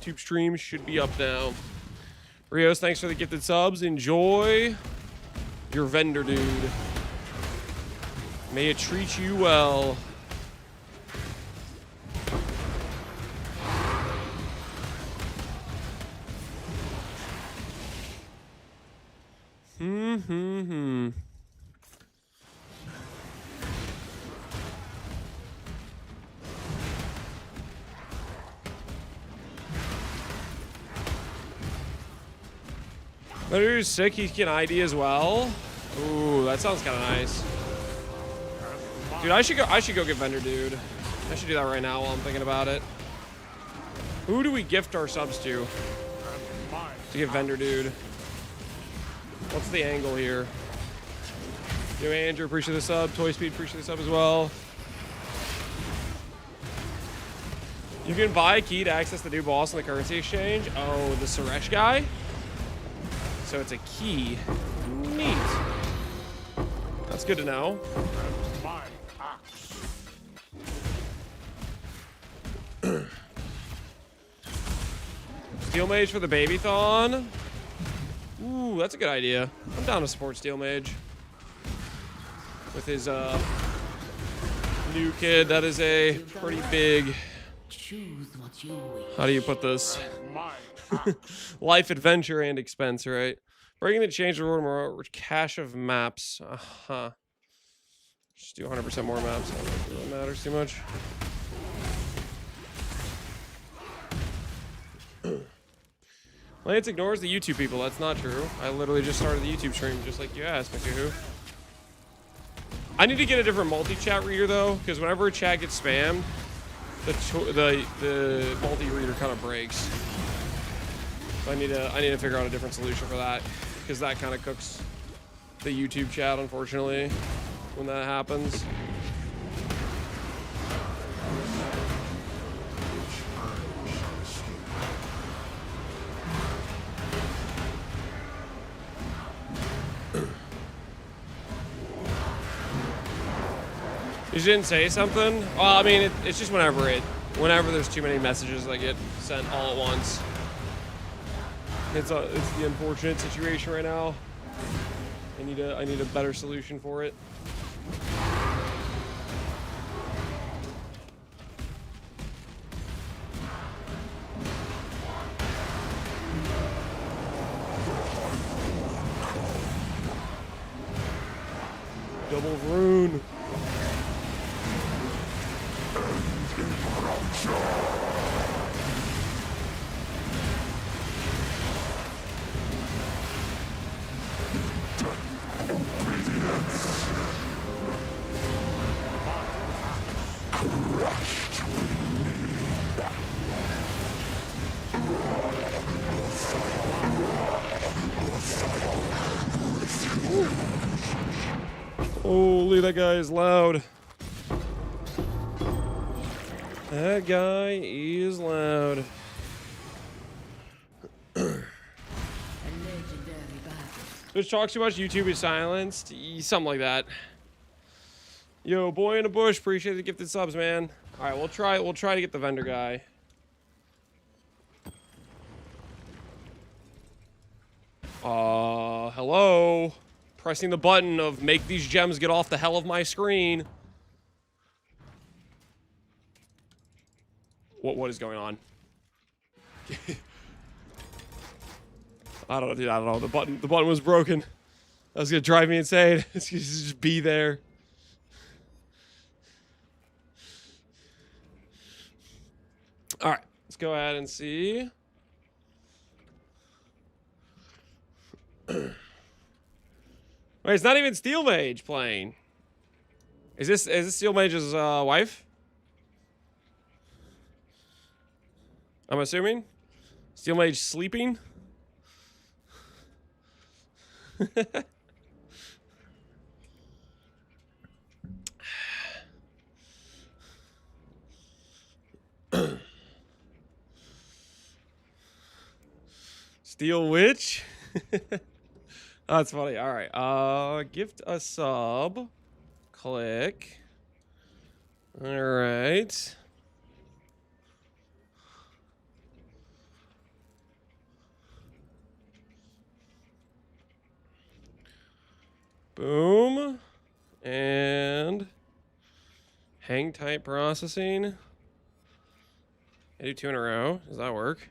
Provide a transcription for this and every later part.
YouTube stream should be up now. Rios, thanks for the gifted subs. Enjoy your vendor, dude. May it treat you well. Vendor's sick. He can ID as well. Ooh, that sounds kind of nice. Dude, I should go get vendor, dude. I should do that right now while I'm thinking about it. Who do we gift our subs to? To get vendor, dude. What's the angle here? Yo, Andrew, appreciate the sub. Toy Speed, appreciate the sub as well. You can buy a key to access the new boss in the currency exchange. Oh, the Suresh guy? So it's a key. Neat. That's good to know. Steel Mage for the Baby-thon. Ooh, that's a good idea. I'm down to support Steel Mage. With his new kid, that is a pretty big... How do you put this? Life, adventure, and expense, right? Breaking the change reward more cache of maps. Just do 100% more maps. I don't think it really matters too much. Lance ignores the YouTube people. That's not true. I literally just started the YouTube stream just like you asked, McCoo. I need to get a different multi-chat reader though, because whenever a chat gets spammed, the multi-reader kind of breaks. So I need to figure out a different solution for that, because that kind of cooks the YouTube chat, unfortunately, when that happens. You didn't say something? Well, I mean, it's just whenever there's too many messages that get sent all at once. It's the unfortunate situation right now. I need a better solution for it. Double rune. Holy, that guy is loud. That guy is loud. Just talks too much, YouTube is silenced. Something like that. Yo, boy in the bush, appreciate the gifted subs, man. Alright, we'll try to get the vendor guy. Hello? Pressing the button of make these gems get off the hell of my screen. What is going on? I don't know, dude, I don't know. The button was broken. That was gonna drive me insane. It's gonna just be there. Alright, let's go ahead and see. Wait, it's not even Steel Mage playing. Is this Steel Mage's wife? I'm assuming. Steel Mage sleeping. Steel Witch. That's funny. All right. Gift a sub. Click. All right. Boom. And hang tight processing. I do 2 in a row. Does that work?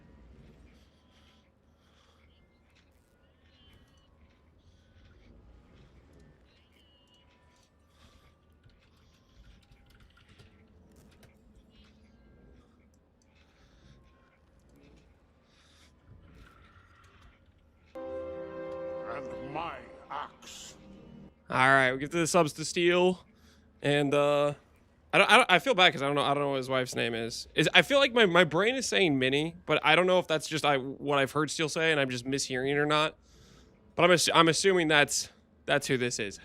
And my axe. All right, we get to the subs to steal, and I feel bad because I don't know what his wife's name is. I feel like my brain is saying Minnie, but I don't know if that's just what I've heard Steel say and I'm just mishearing it or not. But I'm assuming that's who this is.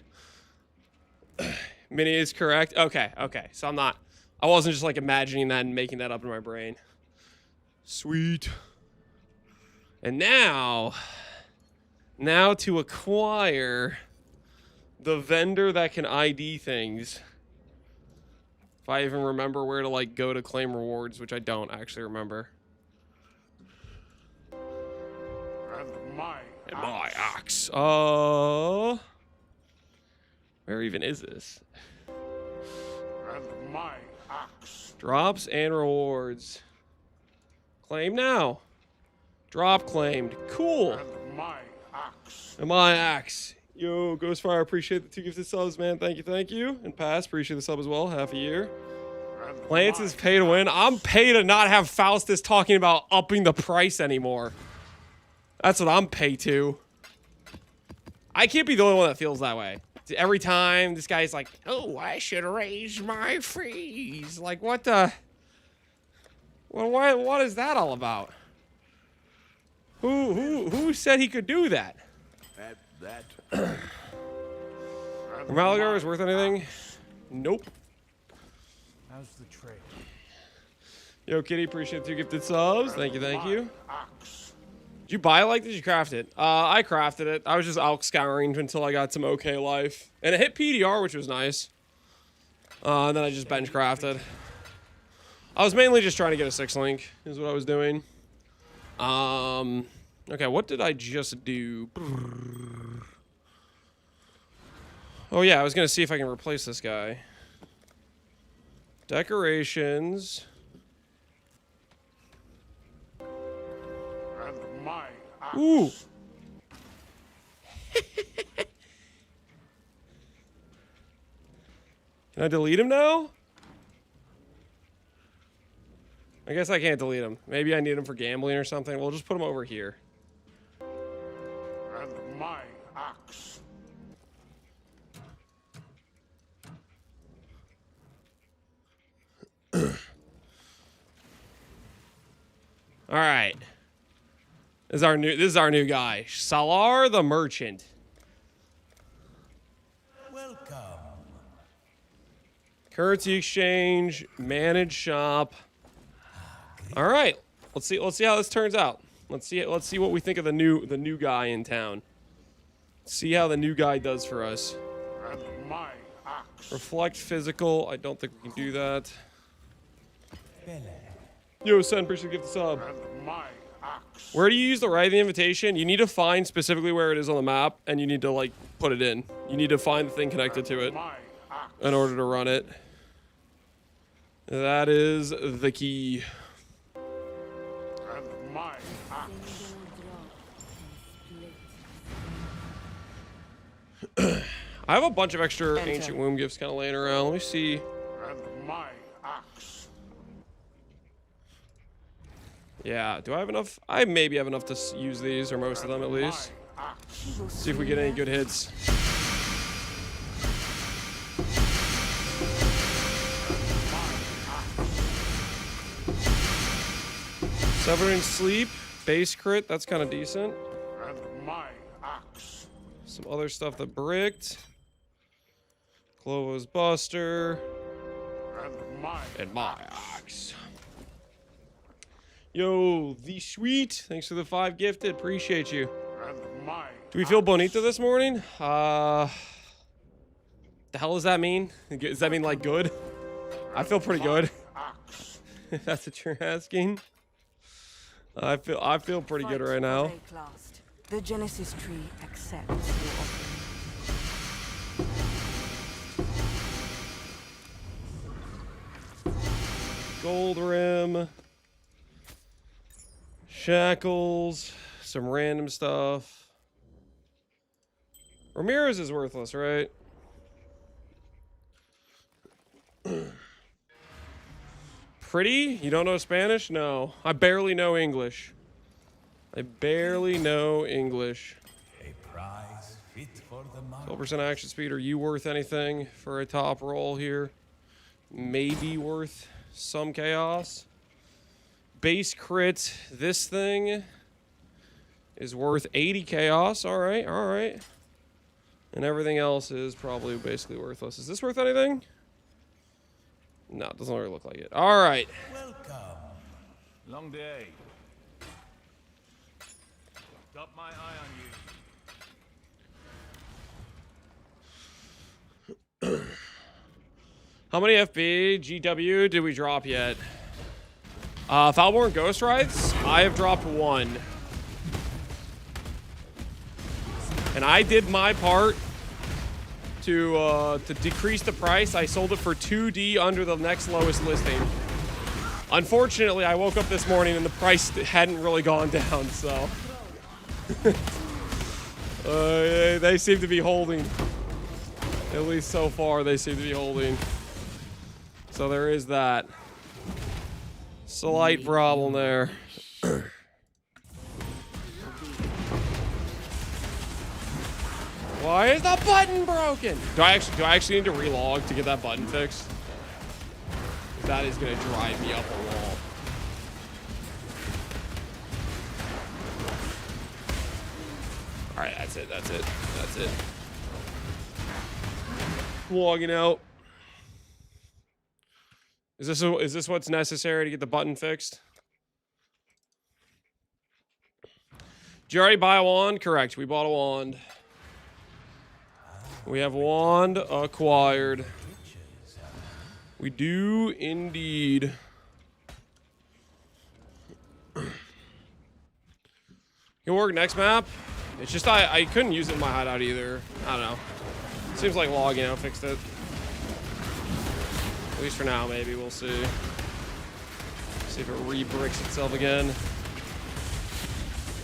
Minnie is correct. Okay. So I wasn't just like imagining that and making that up in my brain. Sweet. And now to acquire the vendor that can ID things. If I even remember where to like go to claim rewards, which I don't actually remember. And my axe. Where even is this? And my axe. Drops and rewards. Claim now. Drop claimed. Cool. And my axe. And my axe. Yo, Ghostfire, appreciate the 2 gifted subs, man. Thank you. And Pass, appreciate the sub as well. Half a year. And Lance my is pay to win. I'm paid to not have Faustus talking about upping the price anymore. That's what I'm paid to. I can't be the only one that feels that way. Every time this guy's like, oh, I should raise my fees. Like, what the? Well, what is that all about? Who said he could do that? Malagar is worth anything? Nope. How's the trade? Yo, Kitty, appreciate the 2 gifted subs. Thank you. Did you buy it like this? Did you craft it? I crafted it. I was just out scouring until I got some okay life. And it hit PDR, which was nice. And then I just bench crafted. I was mainly just trying to get a 6-link, is what I was doing. Okay, what did I just do? Oh yeah, I was gonna see if I can replace this guy. Decorations. And my axe. Ooh. Can I delete him now? I guess I can't delete him. Maybe I need him for gambling or something. We'll just put him over here. And my axe. All right. This is our new guy, Salar the Merchant. Welcome. Currency exchange, manage shop. All right. Let's see how this turns out. Let's see what we think of the new guy in town. See how the new guy does for us. And my axe. Reflect physical. I don't think we can do that. Yo, Sen, appreciate the gift sub. And my axe. Where do you use the writing invitation? You need to find specifically where it is on the map, and you need to like put it in. You need to find the thing connected to it My axe. in order to run it. That is the key. And my axe. I have a bunch of extra ancient womb gifts kind of laying around. Let me see. And my axe. Yeah, do I have enough? I maybe have enough to use these, or most of them at least. See if we get any good hits. Severing Sleep, base crit, that's kind of decent. And my axe. Some other stuff that bricked. Clovo's Buster. And my axe. Yo, the sweet. Thanks for the 5 gifted. Appreciate you. And my Do we feel bonito this morning? The hell does that mean? Does that mean like good? I feel pretty good. If that's what you're asking. I feel pretty good right now. The Genesis tree accepts your offering. Gold rim. Shackles. Some random stuff. Ramirez is worthless, right? Pretty? You don't know Spanish? No. I barely know English. I barely know English. A prize fit for the mark. 12% action speed. Are you worth anything for a top roll here? Maybe worth some chaos. Base crit. This thing is worth 80 chaos. All right, all right. And everything else is probably basically worthless. Is this worth anything? No, it doesn't really look like it. All right. Welcome. Long day. Got my eye on you. How many FB, GW did we drop yet? Foulborn Ghost Rides, I have dropped 1. And I did my part to decrease the price. I sold it for 2D under the next lowest listing. Unfortunately, I woke up this morning and the price hadn't really gone down, so. They seem to be holding. At least so far, they seem to be holding. So there is that. Slight problem there. Why is the button broken? Do I actually need to relog to get that button fixed? That is gonna drive me up a wall. All right, that's it. That's it. That's it. Logging out. Is this what's necessary to get the button fixed? Did you already buy a wand? Correct. We bought a wand. We have wand acquired. We do indeed. Can work next map. It's just I couldn't use it in my hideout either. I don't know. Seems like logging out fixed it. At least for now, maybe. We'll see. See if it re-bricks itself again.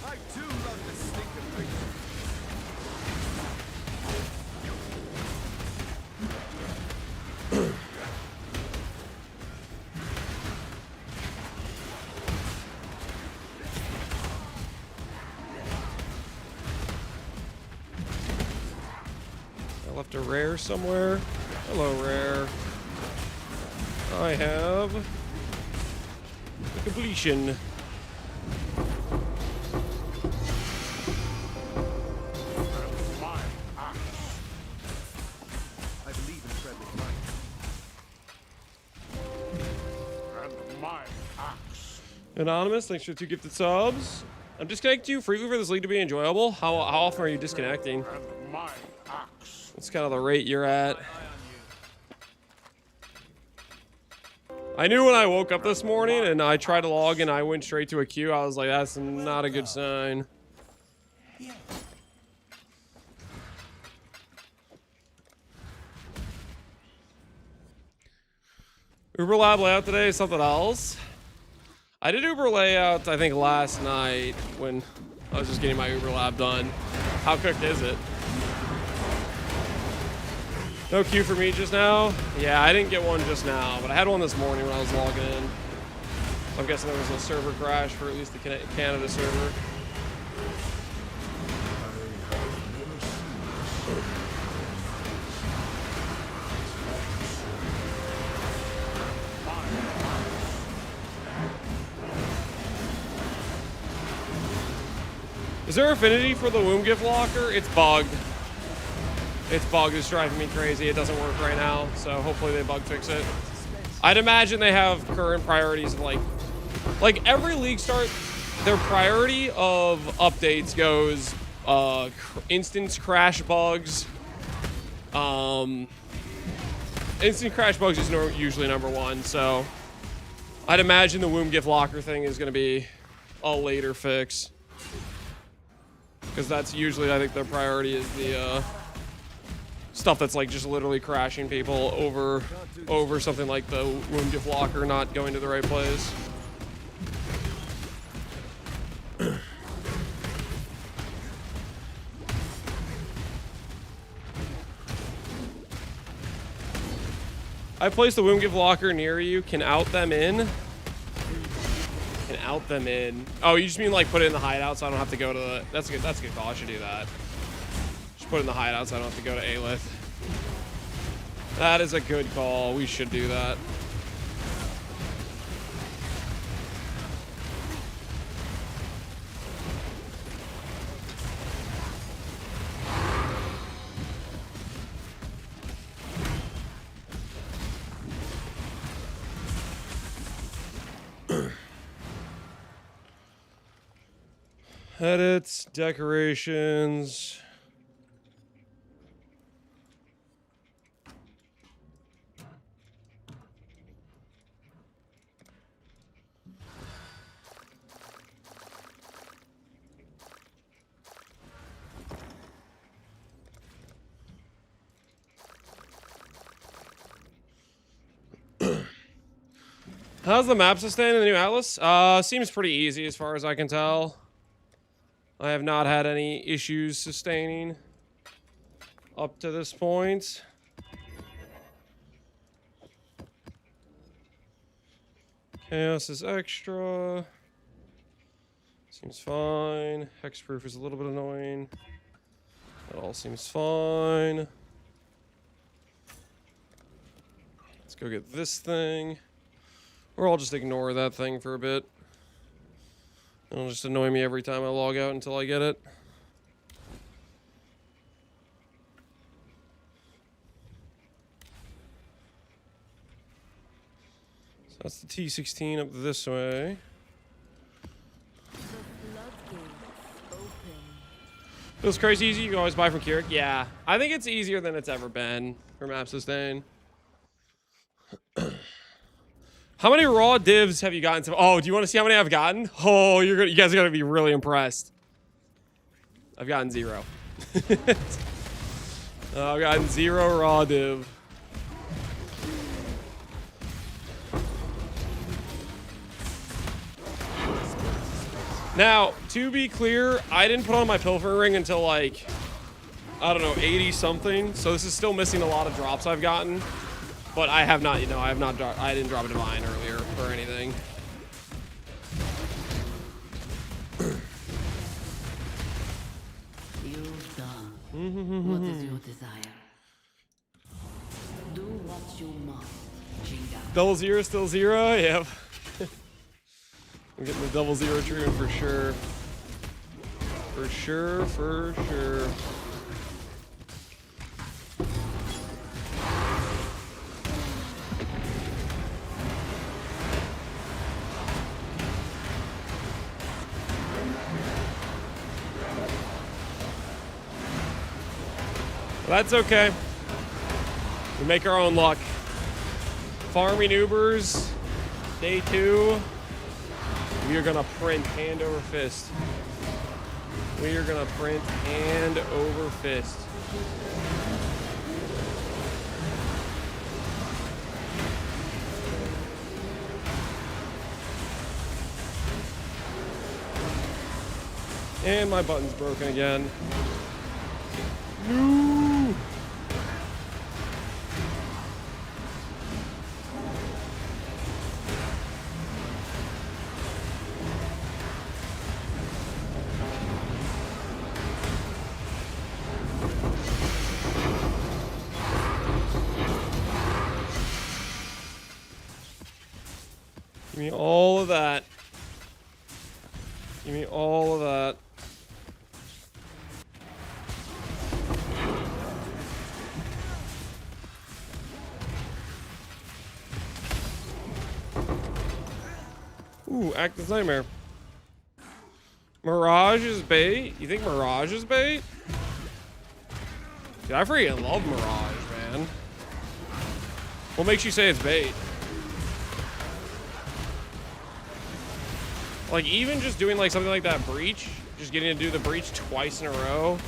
I too love this stinking thing. I left a rare somewhere. Hello, rare. I have the completion. And my axe. I believe in friendly fight. And my axe. Anonymous, thanks for 2 gifted subs. I'm disconnecting you frequently for this league to be enjoyable. How often are you disconnecting? And my axe. That's kind of the rate you're at. I knew when I woke up this morning and I tried to log and I went straight to a queue, I was like, that's not a good sign. Uber Lab layout today is something else. I did Uber layout, I think, last night when I was just getting my Uber Lab done. How cooked is it? No queue for me just now? Yeah, I didn't get one just now, but I had one this morning when I was logging in. So I'm guessing there was a server crash for at least the Canada server. Is there affinity for the womb gift locker? It's bugged. It's bugged. It's driving me crazy. It doesn't work right now, so hopefully they bug fix it. I'd imagine they have current priorities of like every league start, their priority of updates goes instance crash bugs. Instant crash bugs is usually number 1, so I'd imagine the womb gift locker thing is going to be a later fix. Because that's usually, I think, their priority is the stuff that's like just literally crashing people over something like the wound gift locker not going to the right place. I placed the wound gift locker near you. Can out them in. Can out them in. Oh, you just mean like put it in the hideout so I don't have to go to the... That's a good call. I should do that. Just put it in the hideout so I don't have to go to Aelith. That is a good call. We should do that. Edits, decorations. How's the map sustain in the new Atlas? Seems pretty easy as far as I can tell. I have not had any issues sustaining up to this point. Chaos is extra. Seems fine. Hexproof is a little bit annoying. That all seems fine. Let's go get this thing. Or I'll just ignore that thing for a bit. It'll just annoy me every time I log out until I get it. So that's the T16 up this way. Feels crazy easy. You can always buy from Keurig. Yeah, I think it's easier than it's ever been for map sustain. How many raw divs have you gotten to? Oh, do you want to see how many I've gotten? Oh, you guys are gonna be really impressed. I've gotten 0. I've gotten 0 raw div. Now, to be clear, I didn't put on my pilfer ring until like, I don't know, 80 something. So this is still missing a lot of drops I've gotten. But I have not, I didn't drop a divine earlier or anything. You've done what is your desire. Do what you must, Jinga. Double 0 still 0? Yep. I'm getting the double 0 true for sure. For sure, for sure. Well, that's okay. We make our own luck. Farming Ubers, day 2. We are gonna print hand over fist. We are gonna print hand over fist. And my button's broken again. No. Give me all of that. Give me all of that. Ooh, Active Nightmare. Mirage is bait? You think Mirage is bait? Dude, I freaking love Mirage, man. What makes you say it's bait? Like, even just doing like something like that breach, just getting to do the breach twice in a row,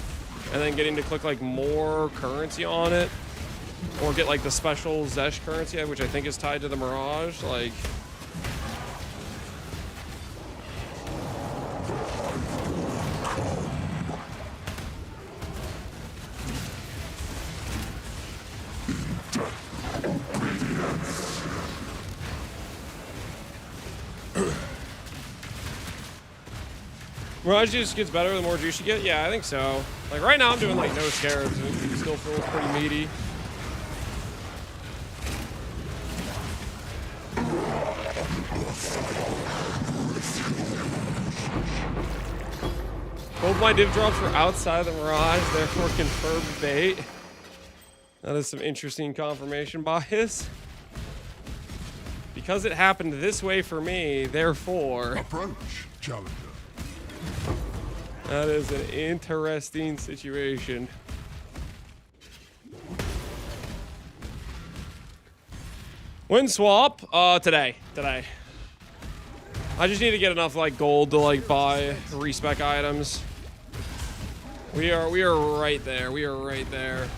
and then getting to click like more currency on it, or get like the special Zesh currency, which I think is tied to the Mirage. Like, Mirage just gets better the more juice you get? Yeah, I think so. Like right now I'm doing like no scarabs and it still feels pretty meaty. Both my div drops were outside the Mirage, therefore confirmed bait. That is some interesting confirmation bias. Because it happened this way for me, therefore... Approach, challenger. That is an interesting situation. Win swap? Today. I just need to get enough like gold to like buy respec items. We are right there. We are right there.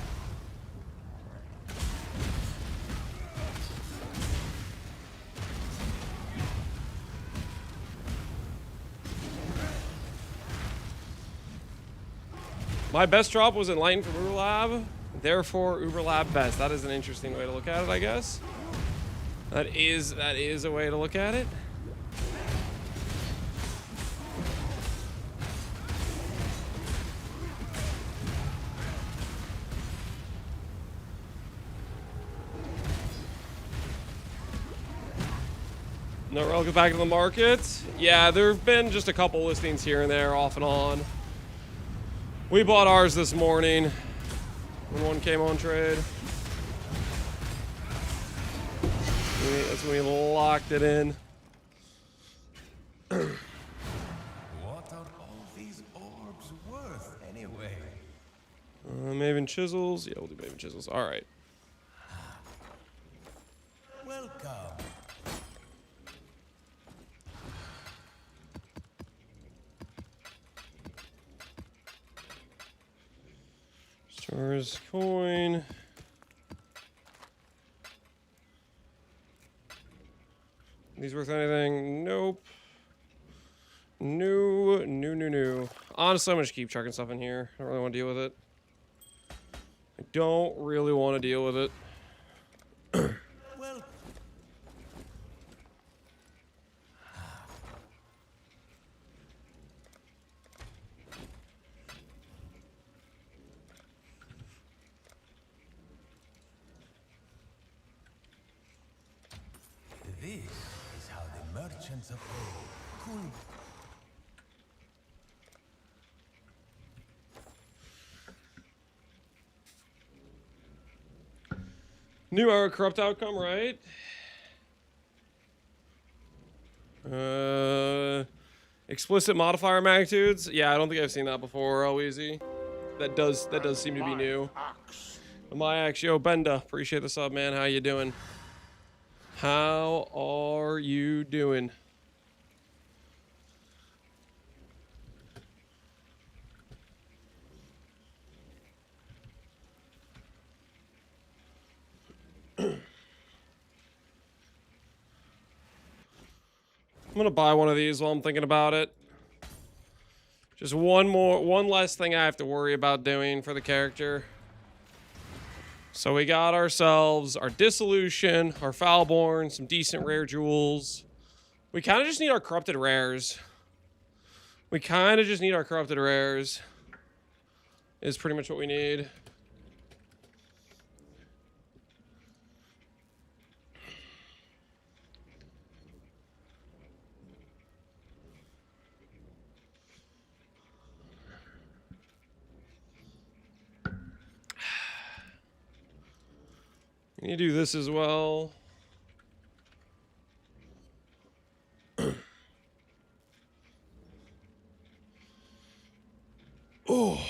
My best drop was Enlightened from Uberlab, therefore Uberlab best. That is an interesting way to look at it, I guess. That is a way to look at it. No Relic back in the market. Yeah, there have been just a couple listings here and there, off and on. We bought ours this morning when one came on trade. That's when we locked it in. What are all these orbs worth, anyway? Maven Chisels. Yeah, we'll do Maven Chisels. All right. Welcome. Stars coin. These worth anything? Nope. No. Honestly, I'm gonna just keep chucking stuff in here. I don't really want to deal with it. I don't really want to deal with it. Well, this is how the merchants of old could. New era corrupt outcome, right? Explicit modifier magnitudes. Yeah, I don't think I've seen that before. Oh, easy. That does seem to be new. My axe, yo, Benda. Appreciate the sub, man. How you doing? How are you doing? I'm gonna buy one of these while I'm thinking about it. Just one less thing I have to worry about doing for the character. So we got ourselves our Dissolution, our Foulborn, some decent rare jewels. We kind of just need our corrupted rares. Is pretty much what we need. You do this as well. Oh.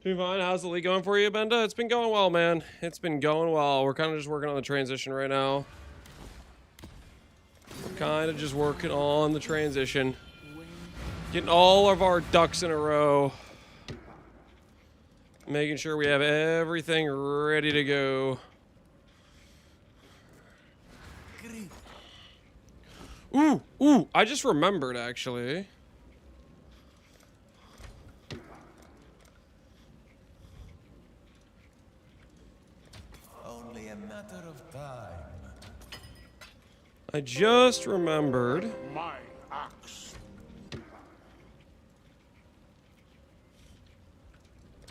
Doing fine. How's the league going for you, Benda? It's been going well, man. It's been going well. We're kind of just working on the transition right now. Kind of just working on the transition. Getting all of our ducks in a row. Making sure we have everything ready to go. Ooh, I just remembered, actually. Only a matter of time. I just remembered. My axe.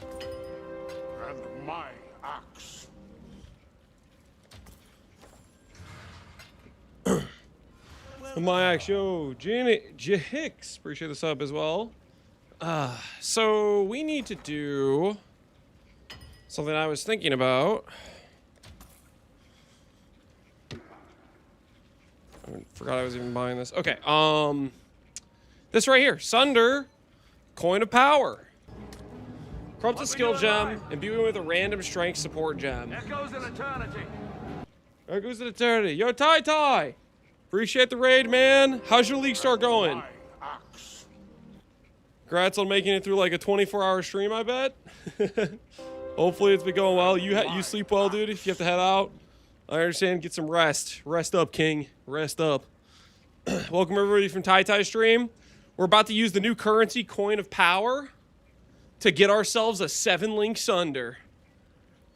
And my axe. My axe, yo, Jenny Hicks, appreciate the sub as well. So we need to do something I was thinking about. I forgot I was even buying this. Okay, this right here, Sunder, Coin of Power. Corrupt a skill gem, imbue it with a random strength support gem. Echoes in eternity. There goes an eternity. Yo, Tai. Appreciate the raid, man. How's your league start going? My axe. Congrats on making it through like a 24-hour stream, I bet. Hopefully it's been going well. You sleep well, dude, if you have to head out. I understand. Get some rest. Rest up, King. Rest up. Welcome, everybody, from Tai stream. We're about to use the new currency, Coin of Power, to get ourselves a 7-link Sunder.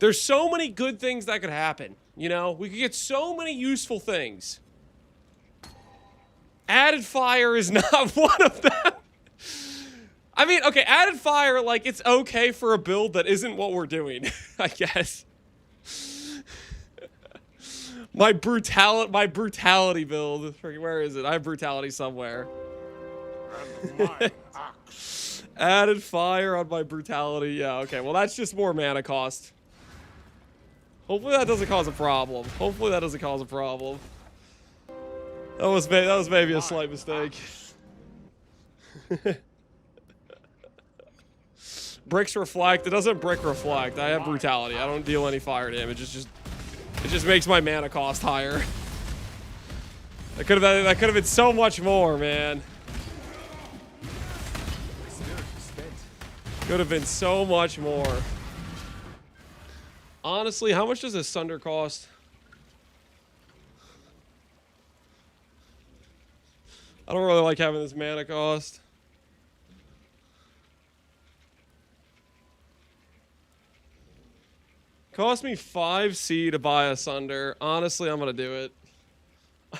There's so many good things that could happen. You know, we could get so many useful things. Added fire is not one of them. I mean, okay, added fire, like, it's okay for a build that isn't what we're doing, I guess. My brutality build. Where is it? I have brutality somewhere. And my axe. Added fire on my brutality. Yeah, okay. Well, that's just more mana cost. Hopefully that doesn't cause a problem. That was maybe a slight mistake. Bricks reflect. It doesn't brick reflect. I have brutality. I don't deal any fire damage. It just makes my mana cost higher. That could have been so much more, man. Could have been so much more. Honestly, how much does this Sunder cost? I don't really like having this mana cost. Cost me 5C to buy a Sunder. Honestly, I'm gonna do it.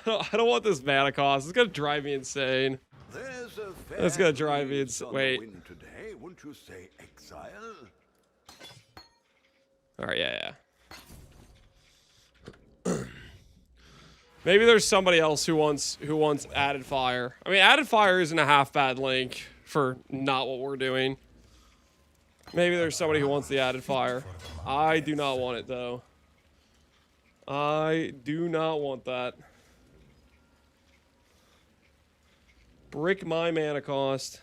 I don't want this mana cost. It's gonna drive me insane. There's a That's gonna drive me insane. Wait. Today, wouldn't you say, Exile? All right, yeah. Maybe there's somebody else who wants added fire. I mean, added fire isn't a half bad link for not what we're doing. Maybe there's somebody who wants the added fire. I do not want it, though. I do not want that. Brick my mana cost.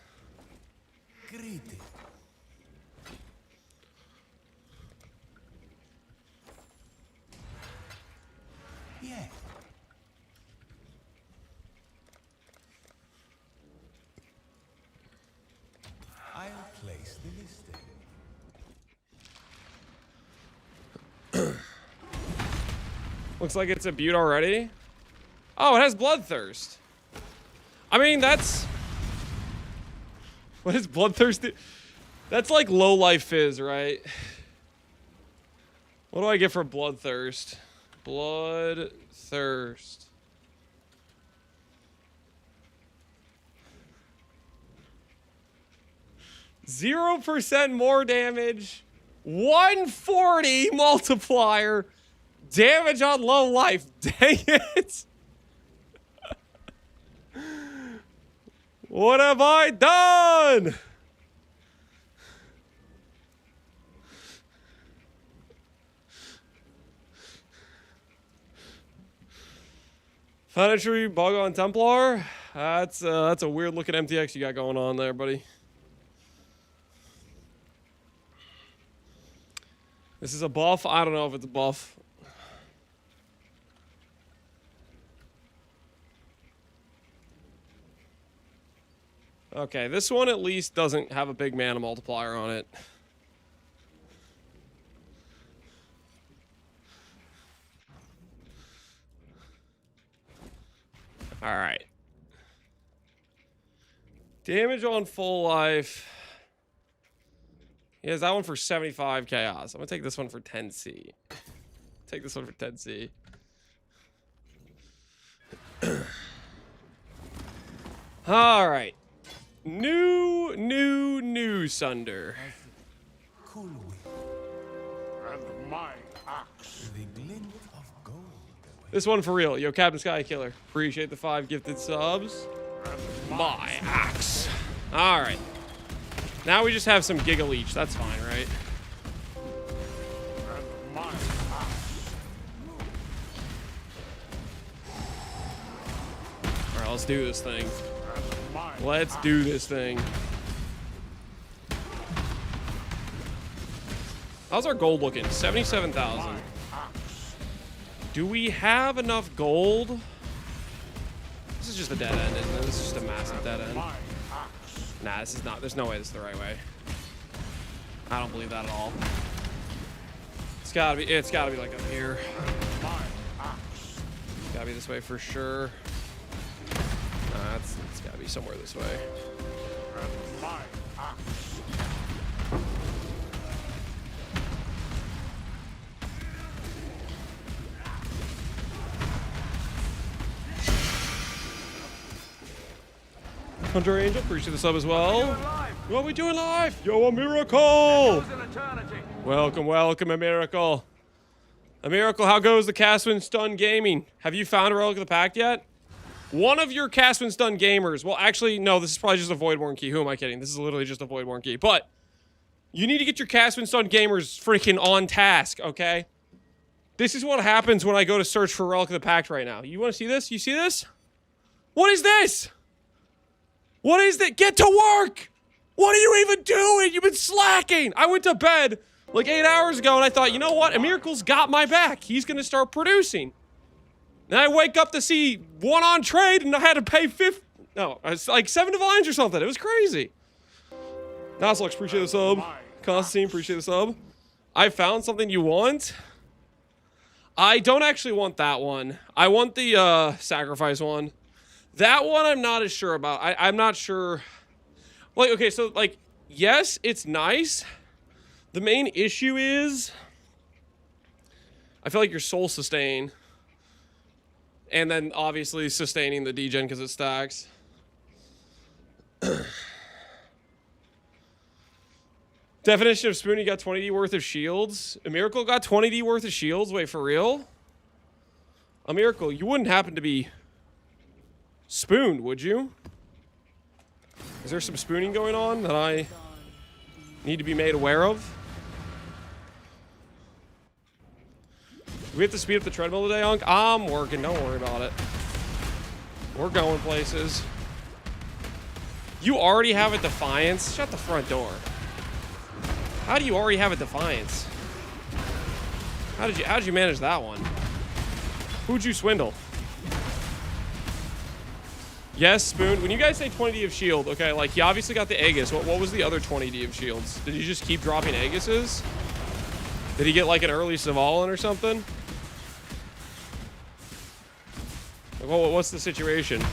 Yeah. I'll place the listing. Looks like it's a butte already. Oh, it has Bloodthirst. I mean, that's... What is Bloodthirst? That's like low life fizz, right? What do I get for Bloodthirst? Bloodthirst. %0 more damage. 140 multiplier. Damage on low life. Dang it. What have I done? Planetary bug on Templar. That's a weird looking MTX you got going on there, buddy. This is a buff. I don't know if it's a buff. Okay, this one at least doesn't have a big mana multiplier on it. Alright. Damage on full life. He has that one for 75 chaos. I'm gonna take this one for 10C. Take this one for 10C. Alright. New Sunder. Cool wind, And my axe. the glint of gold. This one for real. Yo, Captain Sky Killer. Appreciate the 5 gifted subs. And My axe. Alright. Now we just have some Giga Leech. That's fine, right? And my axe. Alright, let's do this thing. And my Let's do this thing. How's our gold looking? 77,000. Do we have enough gold? This is just a dead end, isn't it? This is just a massive dead end. my axe. Nah, this is not. There's no way this is the right way. I don't believe that at all. It's gotta be. It's gotta be like up here. My axe. It's gotta be this way for sure. Nah, it's gotta be somewhere this way. And my axe. Hunter Angel, appreciate the sub as well. What are we doing live? Yo, a miracle! Welcome, welcome, a miracle. A miracle, how goes the Caswin Stun Gaming? Have you found a Relic of the Pact yet? One of your Caswin Stun gamers, well, actually, no, this is probably just a Voidborn key. Who am I kidding? This is literally just a Voidborn key. But you need to get your Caswin Stun gamers freaking on task, okay? This is what happens when I go to search for Relic of the Pact right now. You want to see this? You see this? What is this? What is that? Get to work! What are you even doing? You've been slacking! I went to bed like 8 hours ago and I thought, you know what? Miracle's got my back. He's gonna start producing. And I wake up to see one on trade and I had to pay it's like 7 divines or something. It was crazy. Noslux, appreciate the sub. Constantine, appreciate the sub. I found something you want. I don't actually want that one. I want the sacrifice one. That one I'm not as sure about. I'm not sure. Like, okay, so, like, yes, it's nice. The main issue is I feel like your soul sustain. And then, obviously, sustaining the degen because it stacks. Definition of Spoon, you got 20D worth of shields. A Miracle got 20D worth of shields? Wait, for real? A Miracle, you wouldn't happen to be spooned, would you? Is there some spooning going on that I need to be made aware of? Do we have to speed up the treadmill today, Unc? I'm working, don't worry about it. We're going places. You already have a Defiance? Shut the front door. How do you already have a Defiance? How did you manage that one? Who'd you swindle? Yes, Spoon. When you guys say 20D of shield, okay, like, he obviously got the Aegis. What was the other 20D of shields? Did he just keep dropping Aegises? Did he get, like, an early Svalin or something? Like, what's the situation?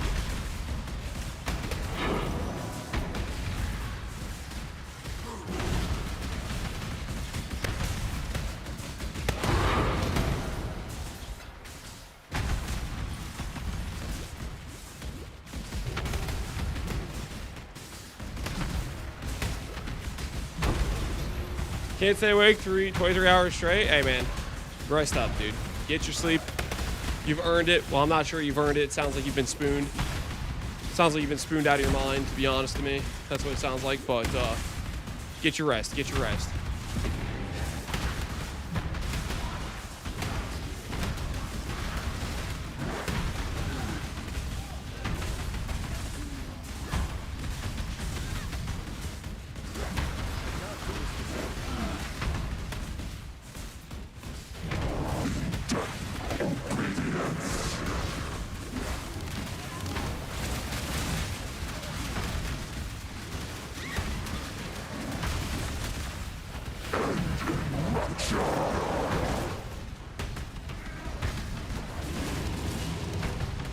Can't stay awake 23 hours straight? Hey, man. Rest up, dude. Get your sleep. You've earned it. Well, I'm not sure you've earned it. It sounds like you've been spooned. Sounds like you've been spooned out of your mind, to be honest to me. That's what it sounds like, but get your rest. Get your rest.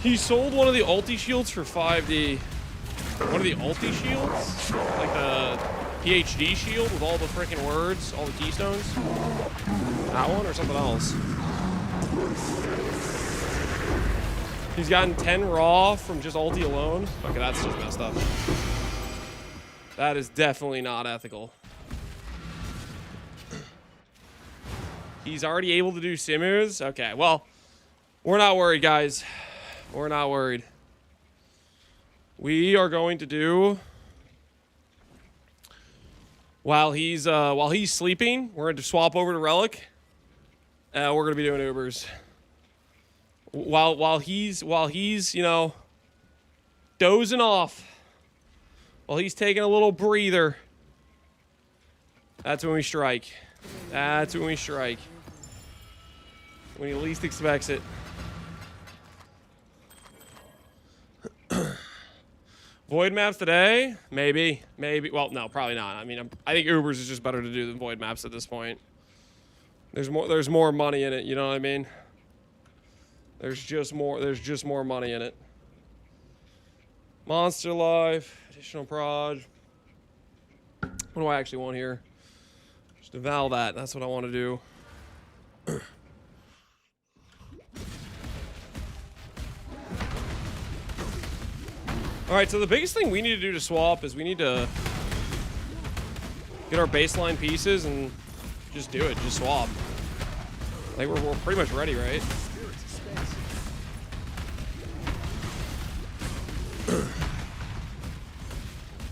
He sold one of the ulti shields for 5D. One of the ulti shields? Like the PhD shield with all the freaking words, all the keystones? That one or something else? He's gotten 10 raw from just ulti alone. Okay, that's just messed up. That is definitely not ethical. He's already able to do simmers? Okay, well, we're not worried, guys. We're not worried. We are going to do... While he's sleeping, we're going to swap over to Relic. We're going to be doing Ubers. While he's, you know, dozing off. While he's taking a little breather. That's when we strike. That's when we strike. When he least expects it. Void maps today? Maybe. Maybe. Well, no, probably not. I mean, I think Ubers is just better to do than void maps at this point. There's more money in it, you know what I mean? There's just more money in it. Monster Life, additional prod. What do I actually want here? Just eval that. That's what I want to do. All right, so the biggest thing we need to do to swap is we need to get our baseline pieces and just do it. Just swap. I think we're pretty much ready, right?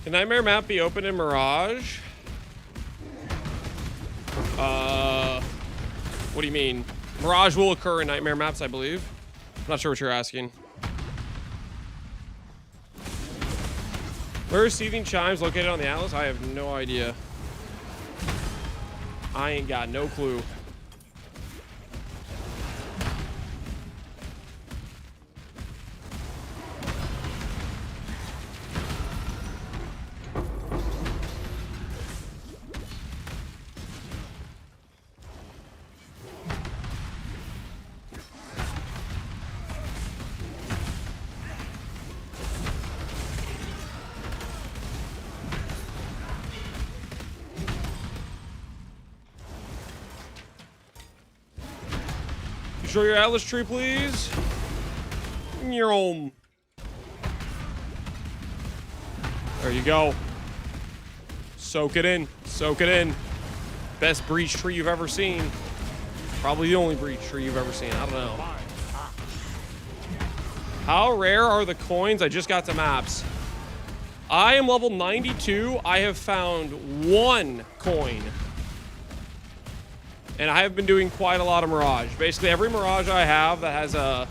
Can Nightmare map be open in Mirage? What do you mean? Mirage will occur in Nightmare maps, I believe. I'm not sure what you're asking. Where is Seething Chimes located on the Atlas? I have no idea. I ain't got no clue. Show your Atlas tree, please. There you go. Soak it in. Soak it in. Best breach tree you've ever seen. Probably the only breach tree you've ever seen. I don't know. How rare are the coins? I just got to maps. I am level 92. I have found 1 coin. And I have been doing quite a lot of Mirage. Basically, every Mirage I have that has a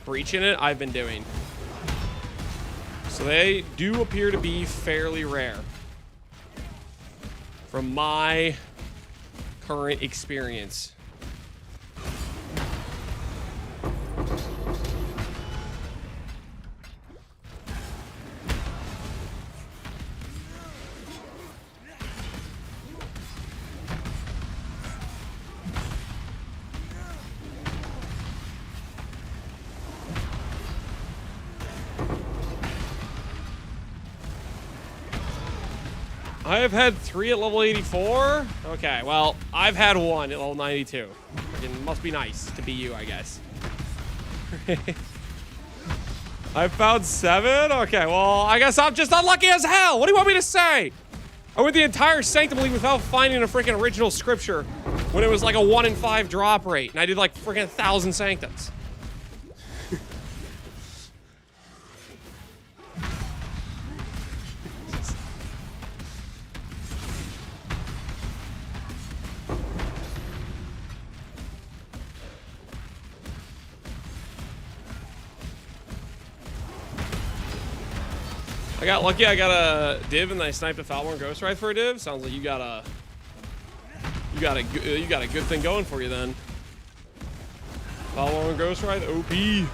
breach in it, I've been doing. So they do appear to be fairly rare. From my current experience. I have had 3 at level 84. Okay, well, I've had 1 at level 92. It must be nice to be you, I guess. I found 7? Okay, well, I guess I'm just unlucky as hell. What do you want me to say? I went the entire Sanctum League without finding a freaking original scripture when it was like a 1 in 5 drop rate, and I did like freaking 1,000 Sanctums. I got lucky. I got a div and I sniped a Falborn Ghost Ride for a div. Sounds like you got a good thing going for you then. Falborn Ghost Ride, OP. My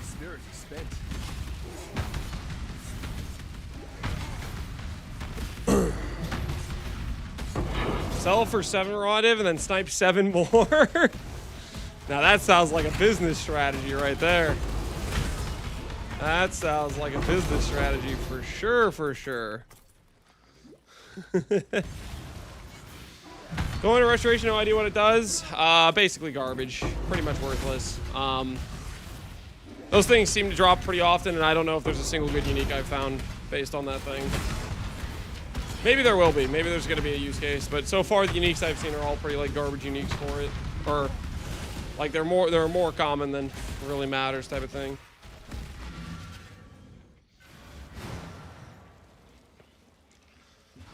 spirit is spent. Sell for 7 relative and then snipe 7 more. Now that sounds like a business strategy right there. That sounds like a business strategy for sure, for sure. Going to restoration, no idea what it does. Basically garbage. Pretty much worthless. Those things seem to drop pretty often, and I don't know if there's a single good unique I've found based on that thing. Maybe there will be. Maybe there's going to be a use case, but so far the uniques I've seen are all pretty like garbage uniques for it, or like they're more common than really matters type of thing.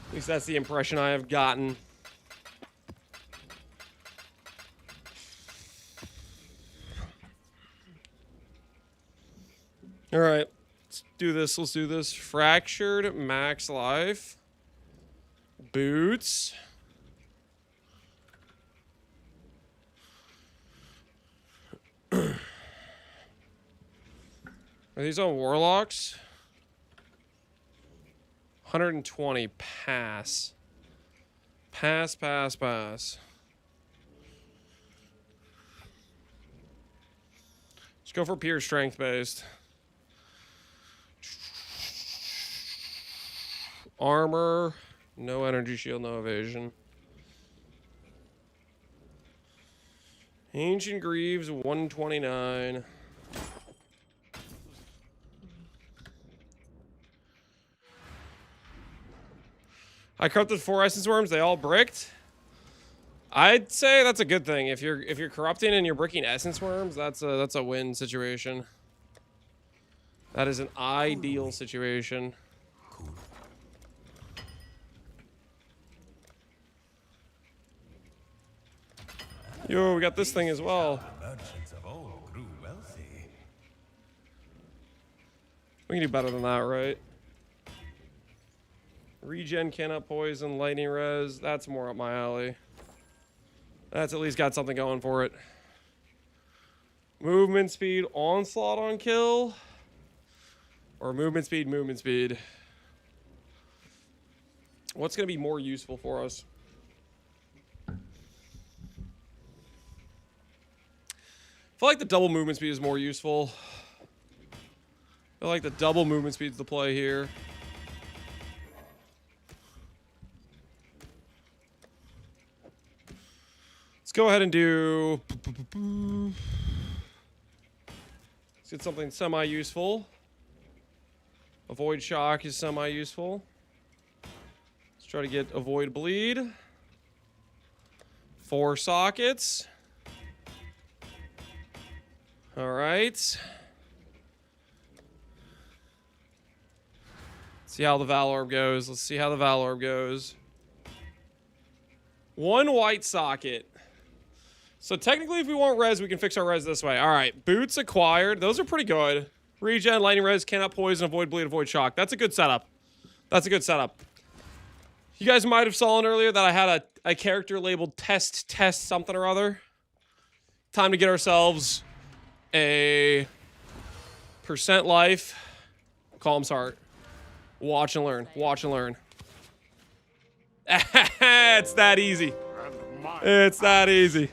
At least that's the impression I have gotten. All right, let's do this. Let's do this. Fractured max life. Boots. Are these on warlocks? 120. Pass. Pass, pass, pass. Let's go for pure strength based. Armor, no energy shield, no evasion. Ancient Greaves, 129. I corrupted 4 essence worms, they all bricked. I'd say that's a good thing. If you're corrupting and you're bricking essence worms, that's a win situation. That is an ideal situation. Yo, we got this thing as well. Merchants of old grew wealthy. We can do better than that, right? Regen, cannot poison, lightning res. That's more up my alley. That's at least got something going for it. Movement speed, onslaught on kill. Or movement speed, movement speed. What's going to be more useful for us? I feel like the double movement speed is more useful. I feel like the double movement speed's the play here. Let's go ahead and do... Let's get something semi-useful. Avoid shock is semi-useful. Let's try to get avoid bleed. 4 sockets. All right. See how the Valor Orb goes. Let's see how the Valor Orb goes. 1 white socket. So technically, if we want res, we can fix our res this way. All right, boots acquired. Those are pretty good. Regen, lightning res, cannot poison, avoid bleed, avoid shock. That's a good setup. That's a good setup. You guys might have saw earlier that I had a character labeled test something or other. Time to get ourselves a percent life, Calm's Heart. Watch and learn. Watch and learn. It's that easy. It's that easy.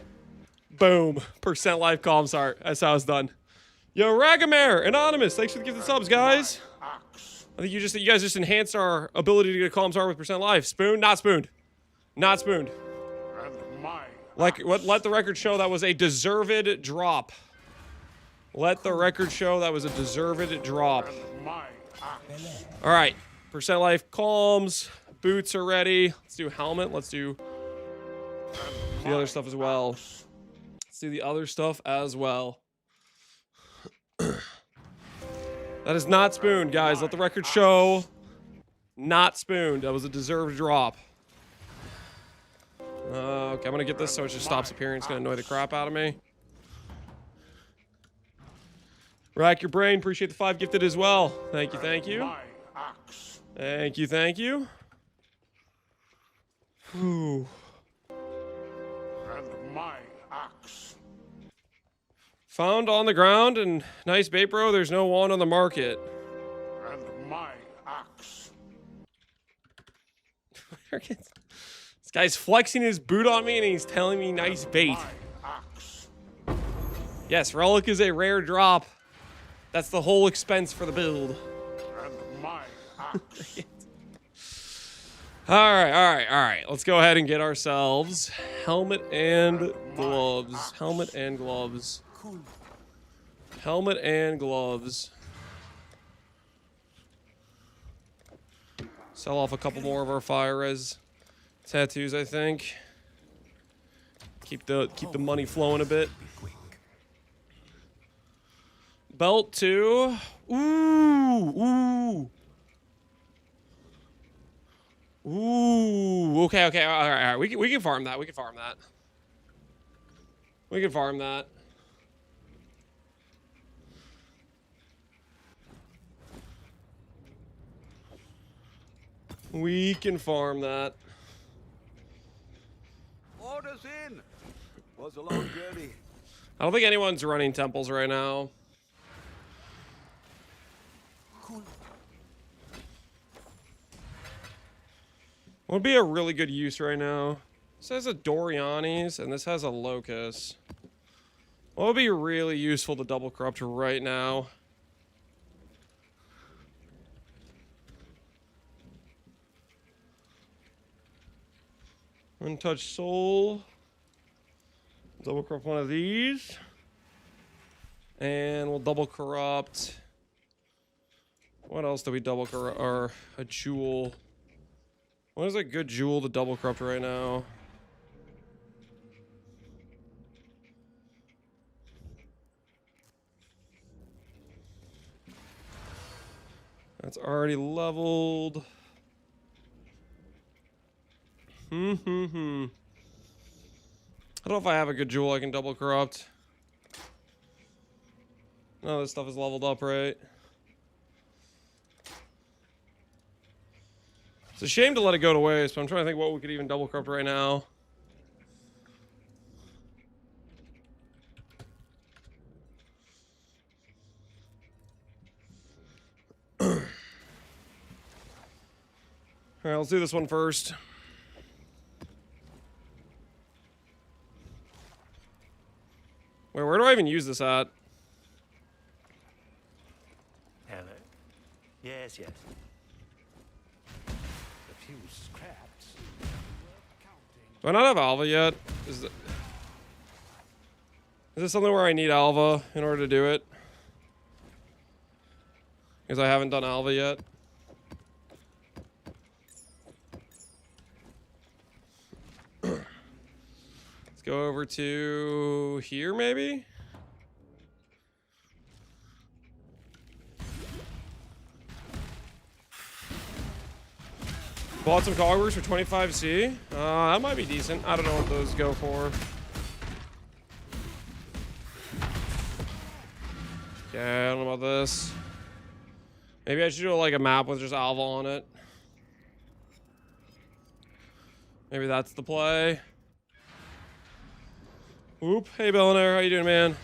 Boom. Percent life, Calm's Heart. That's how it's done. Yo, Ragamare, Anonymous, thanks for the gifted subs, guys. I think you guys just enhanced our ability to get a Calm's Heart with percent life. Spoon? Not spooned. Not spooned. Like, let the record show that was a deserved drop. Let the record show that was a deserved drop. All right. Percent life, calms. Boots are ready. Let's do helmet. Let's do the other stuff as well. Let's do the other stuff as well. That is not spooned, guys. Let the record show. Not spooned. That was a deserved drop. Okay, I'm going to get this so it just stops appearing. It's going to annoy the crap out of me. Rack your brain. Appreciate the 5 gifted as well. Thank you, thank you. Thank you, thank you. Whew. And my axe. Found on the ground and nice bait, bro. There's no wand on the market. And my axe. This guy's flexing his boot on me and he's telling me nice bait. My axe. Yes, Relic is a rare drop. That's the whole expense for the build. And my axe. All right. Let's go ahead and get ourselves helmet and gloves. Helmet and gloves. Helmet and gloves. Sell off a couple more of our fire res tattoos, I think. Keep the money flowing a bit. Belt 2. Ooh. Okay. All right. We can farm that. We can farm that. We can farm that. We can farm that. Orders in. Was a long journey. I don't think anyone's running temples right now. What would be a really good use right now? This has a Doriani's and this has a Locust. What would be really useful to double corrupt right now? Untouched Soul. Double corrupt one of these. And we'll double corrupt. What else do we double corrupt? Or a jewel. What is a good jewel to double corrupt right now? That's already leveled. I don't know if I have a good jewel I can double corrupt. No, this stuff is leveled up, right? It's a shame to let it go to waste, but I'm trying to think what we could even double corrupt right now. Alright, let's do this one first. Wait, where do I even use this at? Hello. Yes. A few scraps. Do I not have Alva yet? Is this something where I need Alva in order to do it? Because I haven't done Alva yet. Let's go over to here, maybe? Bought some cogworks for 25C. That might be decent. I don't know what those go for. Yeah, I don't know about this. Maybe I should do like a map with just Alva on it. Maybe that's the play. Whoop. Hey, Billionaire. How you doing, man?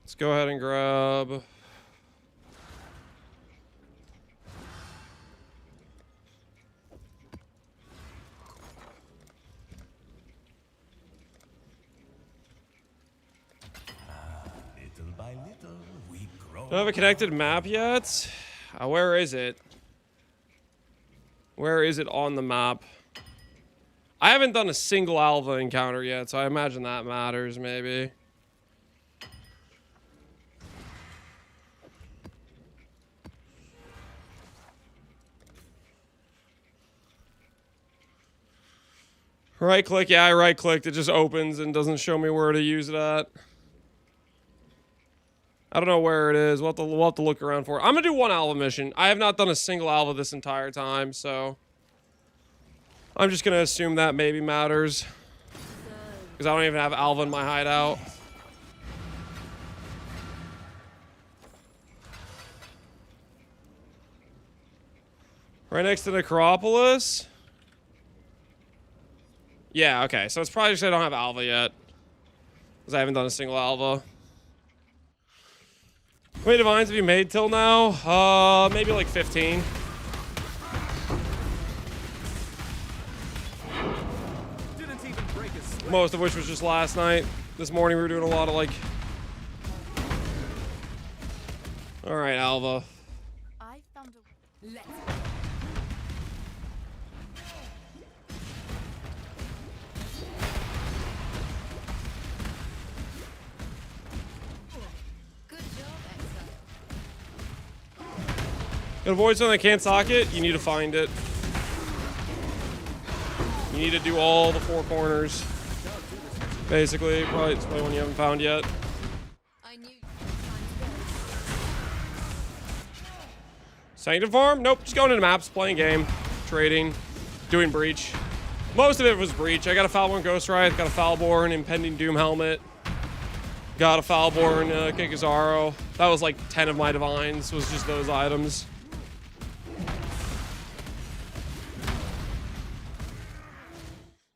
Let's go ahead and grab... Little by little, we grow. Do I have a connected map yet? Where is it? Where is it on the map? I haven't done a single Alva encounter yet, so I imagine that matters, maybe. Right click, yeah, I right clicked. It just opens and doesn't show me where to use it at. I don't know where it is. We'll have to look around for it. I'm gonna do one Alva mission. I have not done a single Alva this entire time, so I'm just gonna assume that maybe matters. Because I don't even have Alva in my hideout. Right next to Necropolis. Yeah, okay. So it's probably just I don't have Alva yet. Because I haven't done a single Alva. How many divines have you made till now? Maybe like 15. Most of which was just last night. This morning we were doing a lot of like... Alright, Alva. I found a... Let's Good job, Exile. To avoid something that can't socket, you need to find it. You need to do all the four corners. Basically, probably it's probably one you haven't found yet. I knew you. Sanctum Farm? Nope, just going into maps, playing game, trading, doing Breach. Most of it was Breach. I got a Foulborn Ghost Wraith, got a Foulborn Impending Doom Helmet, got a Foulborn Kikazaro. That was like 10 of my Divines, was just those items.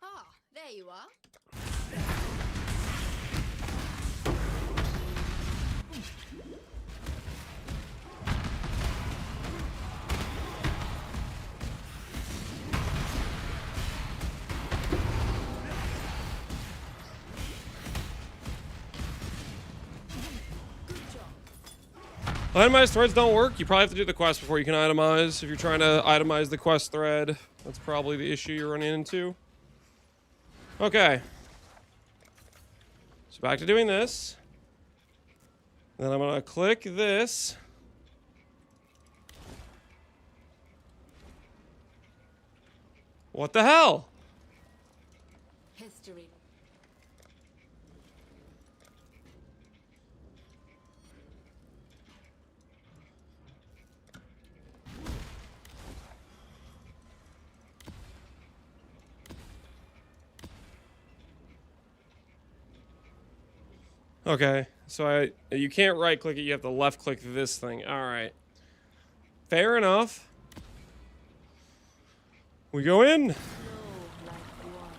Ah, there you are. Itemized threads don't work. You probably have to do the quest before you can itemize. If you're trying to itemize the quest thread, that's probably the issue you're running into. Okay. So back to doing this. Then I'm gonna click this. What the hell? History. Okay, so you can't right click it, you have to left click this thing. Alright. Fair enough. We go in. Flow like water.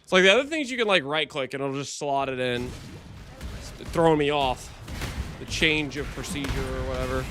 It's like the other things you can like right click and it'll just slot it in. It's throwing me off. The change of procedure or whatever.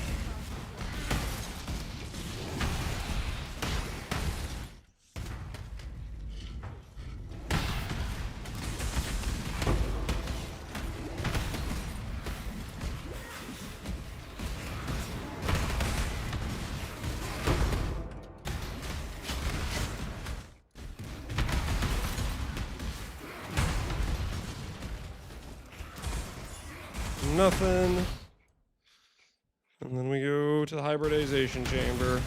Nothing. And then we go to the hybridization chamber.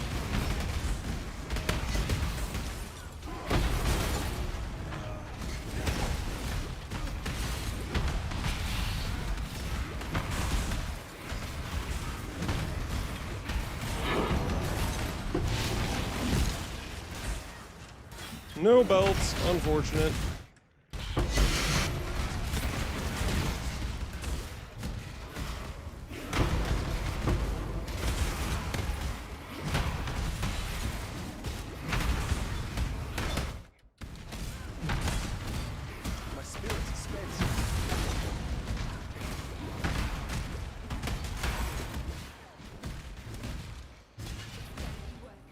No belts, unfortunate. My spirit suspends.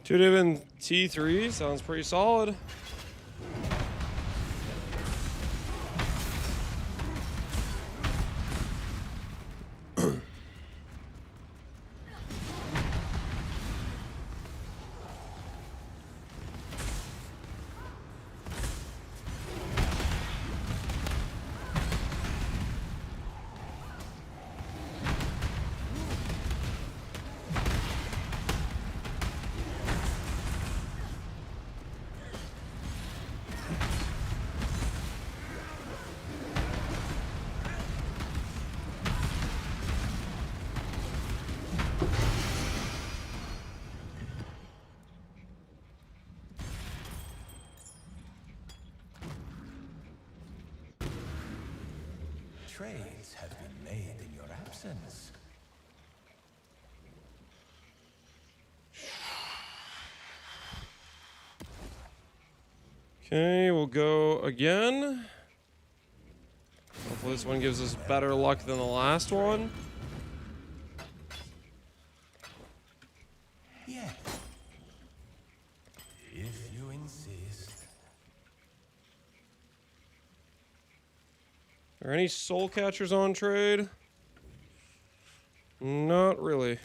Two different T3 sounds pretty solid. Trades have been made in your absence. Okay, we'll go again. Hopefully this one gives us better luck than the last one. Yes. If any soul catchers on trade? Not really.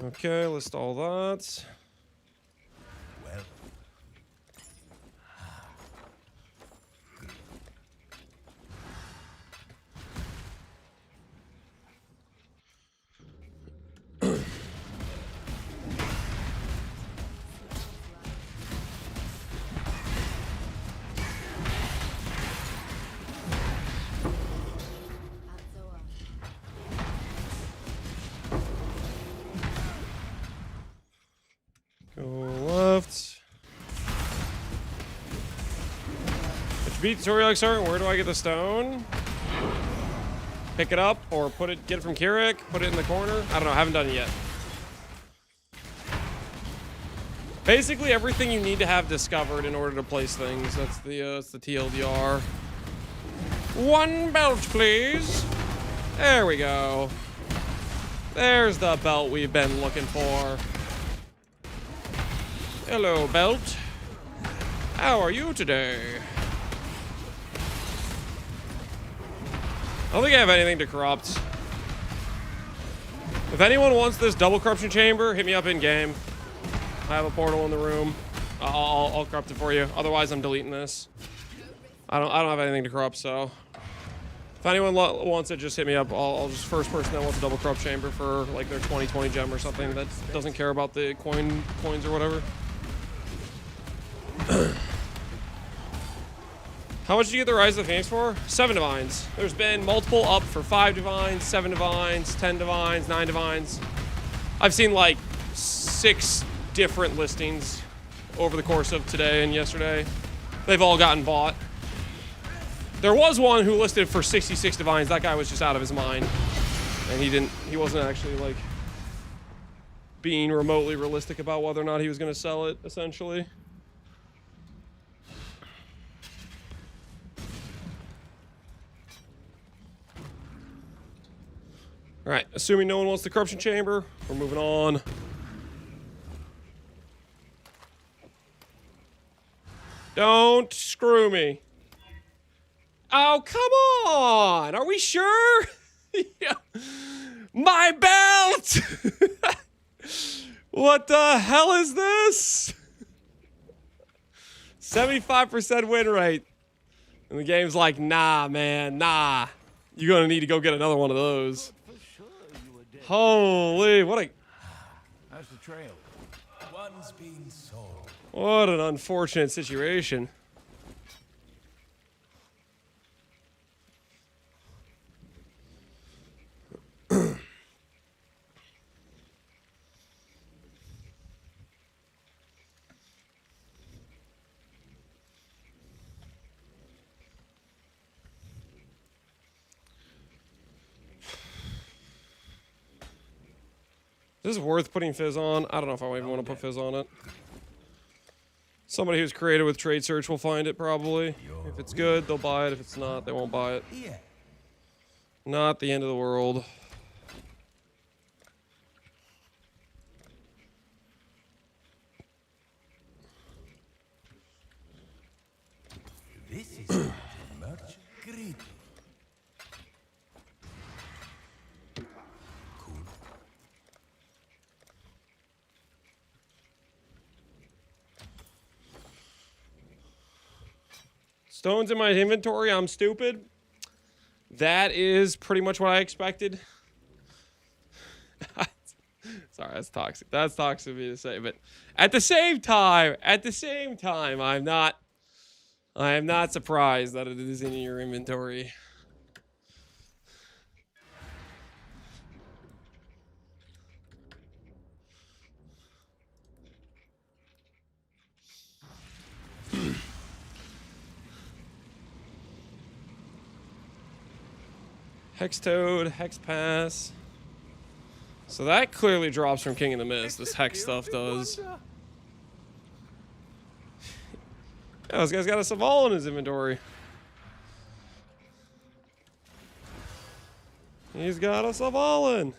Okay, list all that. Well, Go left. Did you beat the Relic Art? Where do I get the stone? Pick it up or get it from Kirik, put it in the corner? I don't know, I haven't done it yet. Basically everything you need to have discovered in order to place things. That's the TLDR. One belt, please. There we go. There's the belt we've been looking for. Hello, belt. How are you today? I don't think I have anything to corrupt. If anyone wants this double corruption chamber, hit me up in game. I have a portal in the room. I'll corrupt it for you. Otherwise, I'm deleting this. I don't have anything to corrupt, so if anyone wants it, just hit me up. I'll just first person that wants a double corrupt chamber for like their 2020 gem or something that doesn't care about the coins or whatever. How much did you get the Rise of the Phoenix for? 7 divines. There's been multiple up for 5 divines, 7 divines, 10 divines, 9 divines. I've seen like 6 different listings over the course of today and yesterday. They've all gotten bought. There was one who listed for 66 divines. That guy was just out of his mind. And he wasn't actually like being remotely realistic about whether or not he was going to sell it, essentially. Alright, assuming no one wants the corruption chamber, we're moving on. Don't screw me. Oh, come on! Are we sure? Yeah. My belt! What the hell is this? 75% win rate. And the game's like, nah, man, nah. You're gonna need to go get another one of those. Holy, what a... How's the trail? one's been sold. What an unfortunate situation. Is this worth putting Fizz on? I don't know if I even want to put Fizz on it. Somebody who's creative with trade search will find it probably. If it's good, they'll buy it. If it's not, they won't buy it. Here. Not the end of the world. This is much great. Cool. Stones in my inventory, I'm stupid. That is pretty much what I expected. Sorry, that's toxic. That's toxic of me to say, but at the same time, I am not surprised that it is in your inventory. Hex Toad, Hex Pass. So that clearly drops from King of the Mist. This Hex stuff does. Yeah, this guy's got a Saval in his inventory. He's got a Savalin.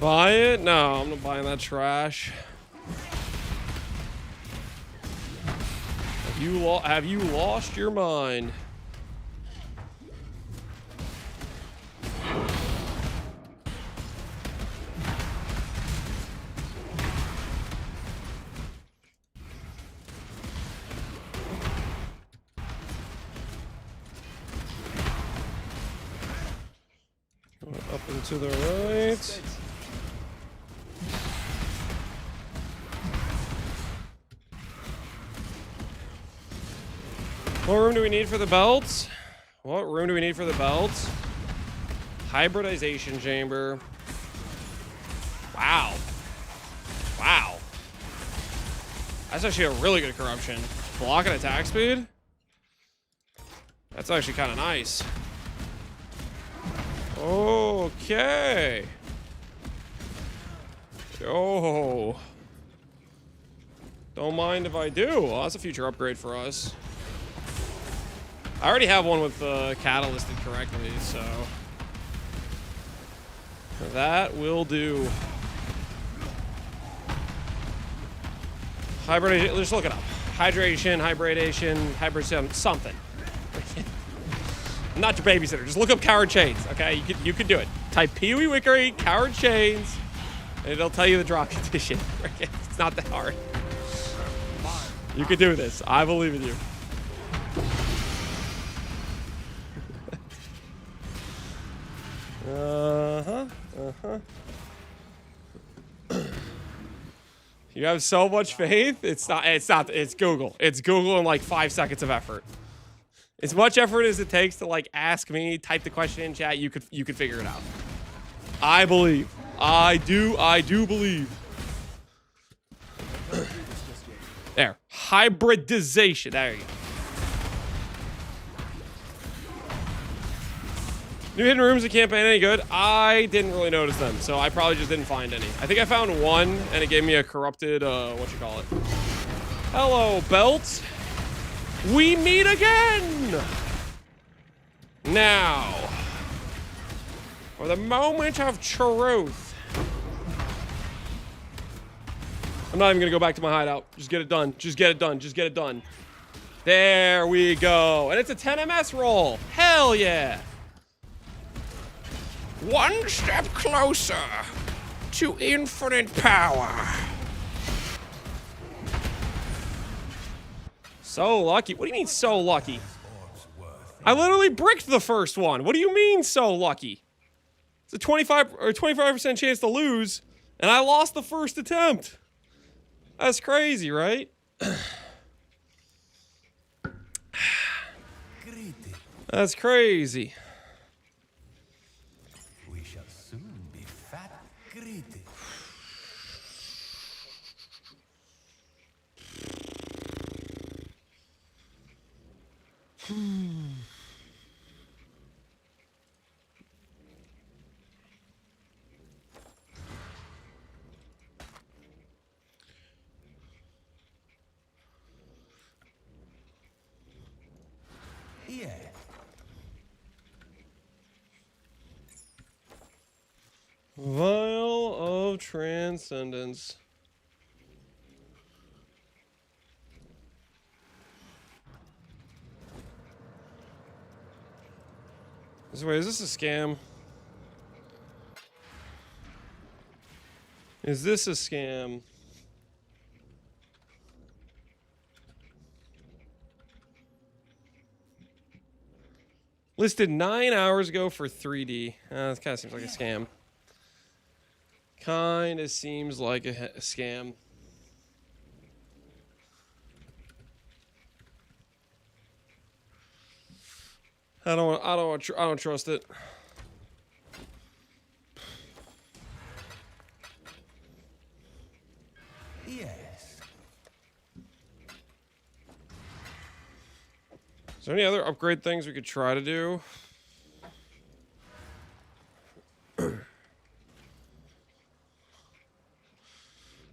Buy it? No, I'm not buying that trash. Have you lost your mind? Up and to the right. What room do we need for the belts? What room do we need for the belts? Hybridization chamber. Wow. Wow. That's actually a really good corruption. Block and attack speed? That's actually kind of nice. Okay. Oh. Don't mind if I do. Well, that's a future upgrade for us. I already have one with catalysted correctly, so that will do. Hybridation, just look it up. Hydration, hybridation, hybrid something. I'm not your babysitter. Just look up coward chains, okay? You could do it. Type Pee-wee Wickery, coward chains, and it'll tell you the drop condition. It's not that hard. You could do this. I believe in you. You have so much faith. It's Google. It's Google in like 5 seconds of effort. As much effort as it takes to like ask me, type the question in chat, you could figure it out. I believe. I do believe. There. Hybridization. There you go. New hidden rooms in campaign any good? I didn't really notice them, so I probably just didn't find any. I think I found one, and it gave me a corrupted, it? Hello, belt. We meet again! Now, for the moment of truth. I'm not even gonna go back to my hideout. Just get it done. Just get it done. Just get it done. There we go. And it's a 10 MS roll. Hell yeah. One step closer to infinite power. So lucky. What do you mean so lucky? I literally bricked the first one. What do you mean so lucky? It's a 25% chance to lose, and I lost the first attempt. That's crazy, right? That's crazy. We shall soon be fat greedy. Yeah. Vial of Transcendence. Wait, is this a scam? Is this a scam? Listed 9 hours ago for 3D. This kind of seems like a scam. Kind of seems like a scam. I don't trust it. Yes. Is there any other upgrade things we could try to do?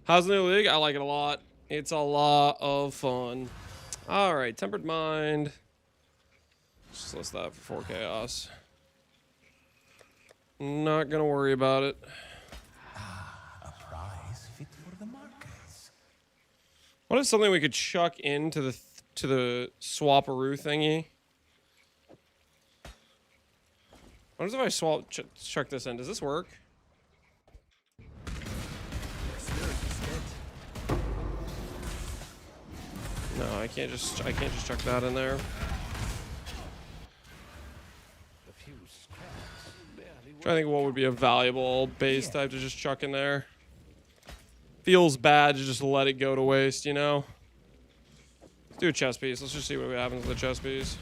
How's the new league? I like it a lot. It's a lot of fun. All right, Tempered Mind. Just list that for 4 chaos. Not gonna worry about it. What is something we could chuck into the swapperoo thingy? What if I chuck this in? Does this work? No, I can't just chuck that in there. The few scraps barely Trying to think what would be a valuable base type to just chuck in there. Feels bad to just let it go to waste, you know? Let's do a chest piece. Let's just see what happens with the chest piece.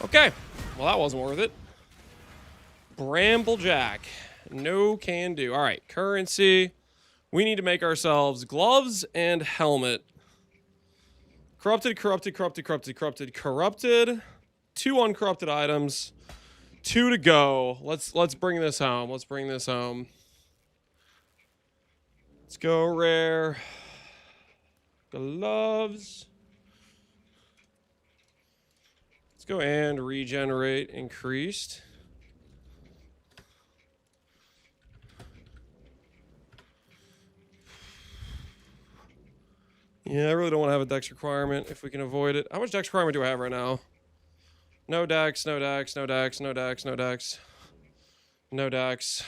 Okay. Well, that wasn't worth it. Bramblejack. No can do. All right. Currency. We need to make ourselves gloves and helmet. Corrupted, corrupted, corrupted, corrupted, corrupted, corrupted. 2 uncorrupted items. 2 to go. Let's bring this home. Let's bring this home. Let's go rare. Gloves. Let's go and regenerate increased. Yeah, I really don't want to have a dex requirement if we can avoid it. How much dex requirement do I have right now? No dex, no dex, no dex, no dex, no dex. No dex.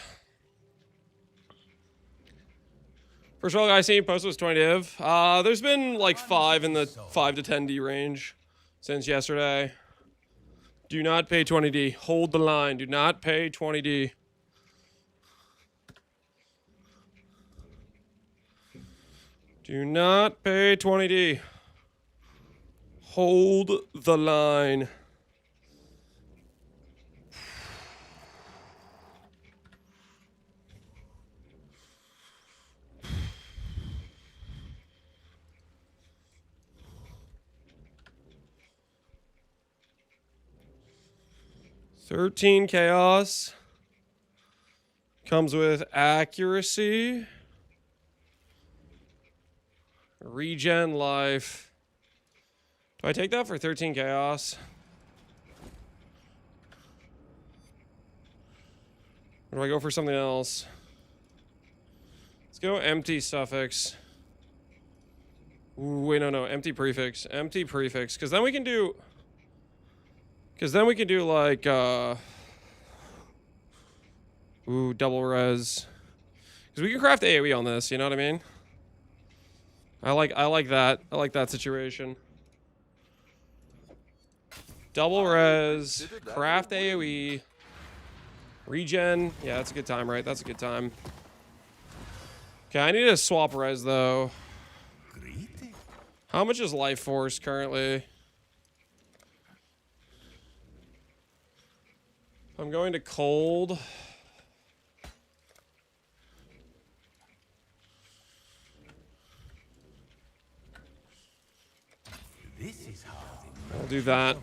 First of all, I seen post was 20 div. There's been like 5 in the 5 to 10D range since yesterday. Do not pay 20D. Hold the line. Do not pay 20D. Do not pay 20D. Hold the line. $13 chaos. Comes with accuracy. Regen life. Do I take that for 13 chaos? Or do I go for something else? Let's go empty suffix. Ooh, wait, no. Empty prefix. Empty prefix. Because then we can do... like, ooh, double res. Because we can craft AoE on this, you know what I mean? I like that. I like that situation. Double res, craft AoE, regen. Yeah, that's a good time, right? That's a good time. Okay, I need to swap res, though. How much is life force currently? I'm going to cold. I'll do that.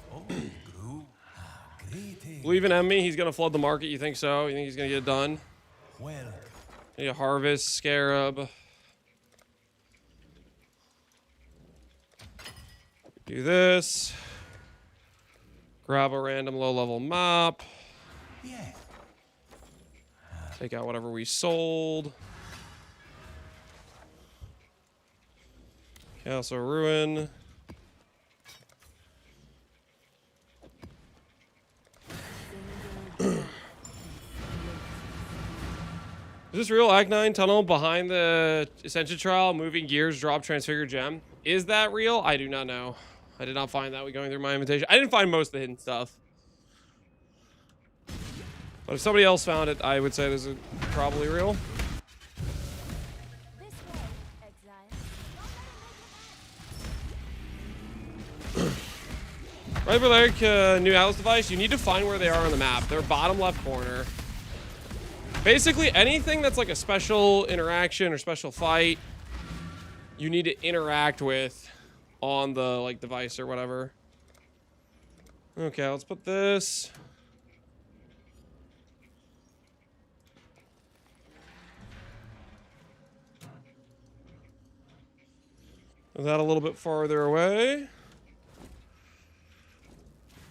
Believe in Emmy, he's going to flood the market. You think so? You think he's going to get it done? Need a harvest, scarab. Do this. Grab a random low-level map. Take out whatever we sold. Castle Ruin. Is this real? Act 9 tunnel behind the Ascension trial, moving gears, drop transfigured gem. Is that real? I do not know. I did not find that going through my invitation. I didn't find most of the hidden stuff. But if somebody else found it, I would say this is probably real. This way, Exile. Right Relic, new Atlas device. You need to find where they are on the map. They're bottom left corner. Basically, anything that's like a special interaction or special fight, you need to interact with on the like device or whatever. Okay, let's put this. Move that a little bit farther away.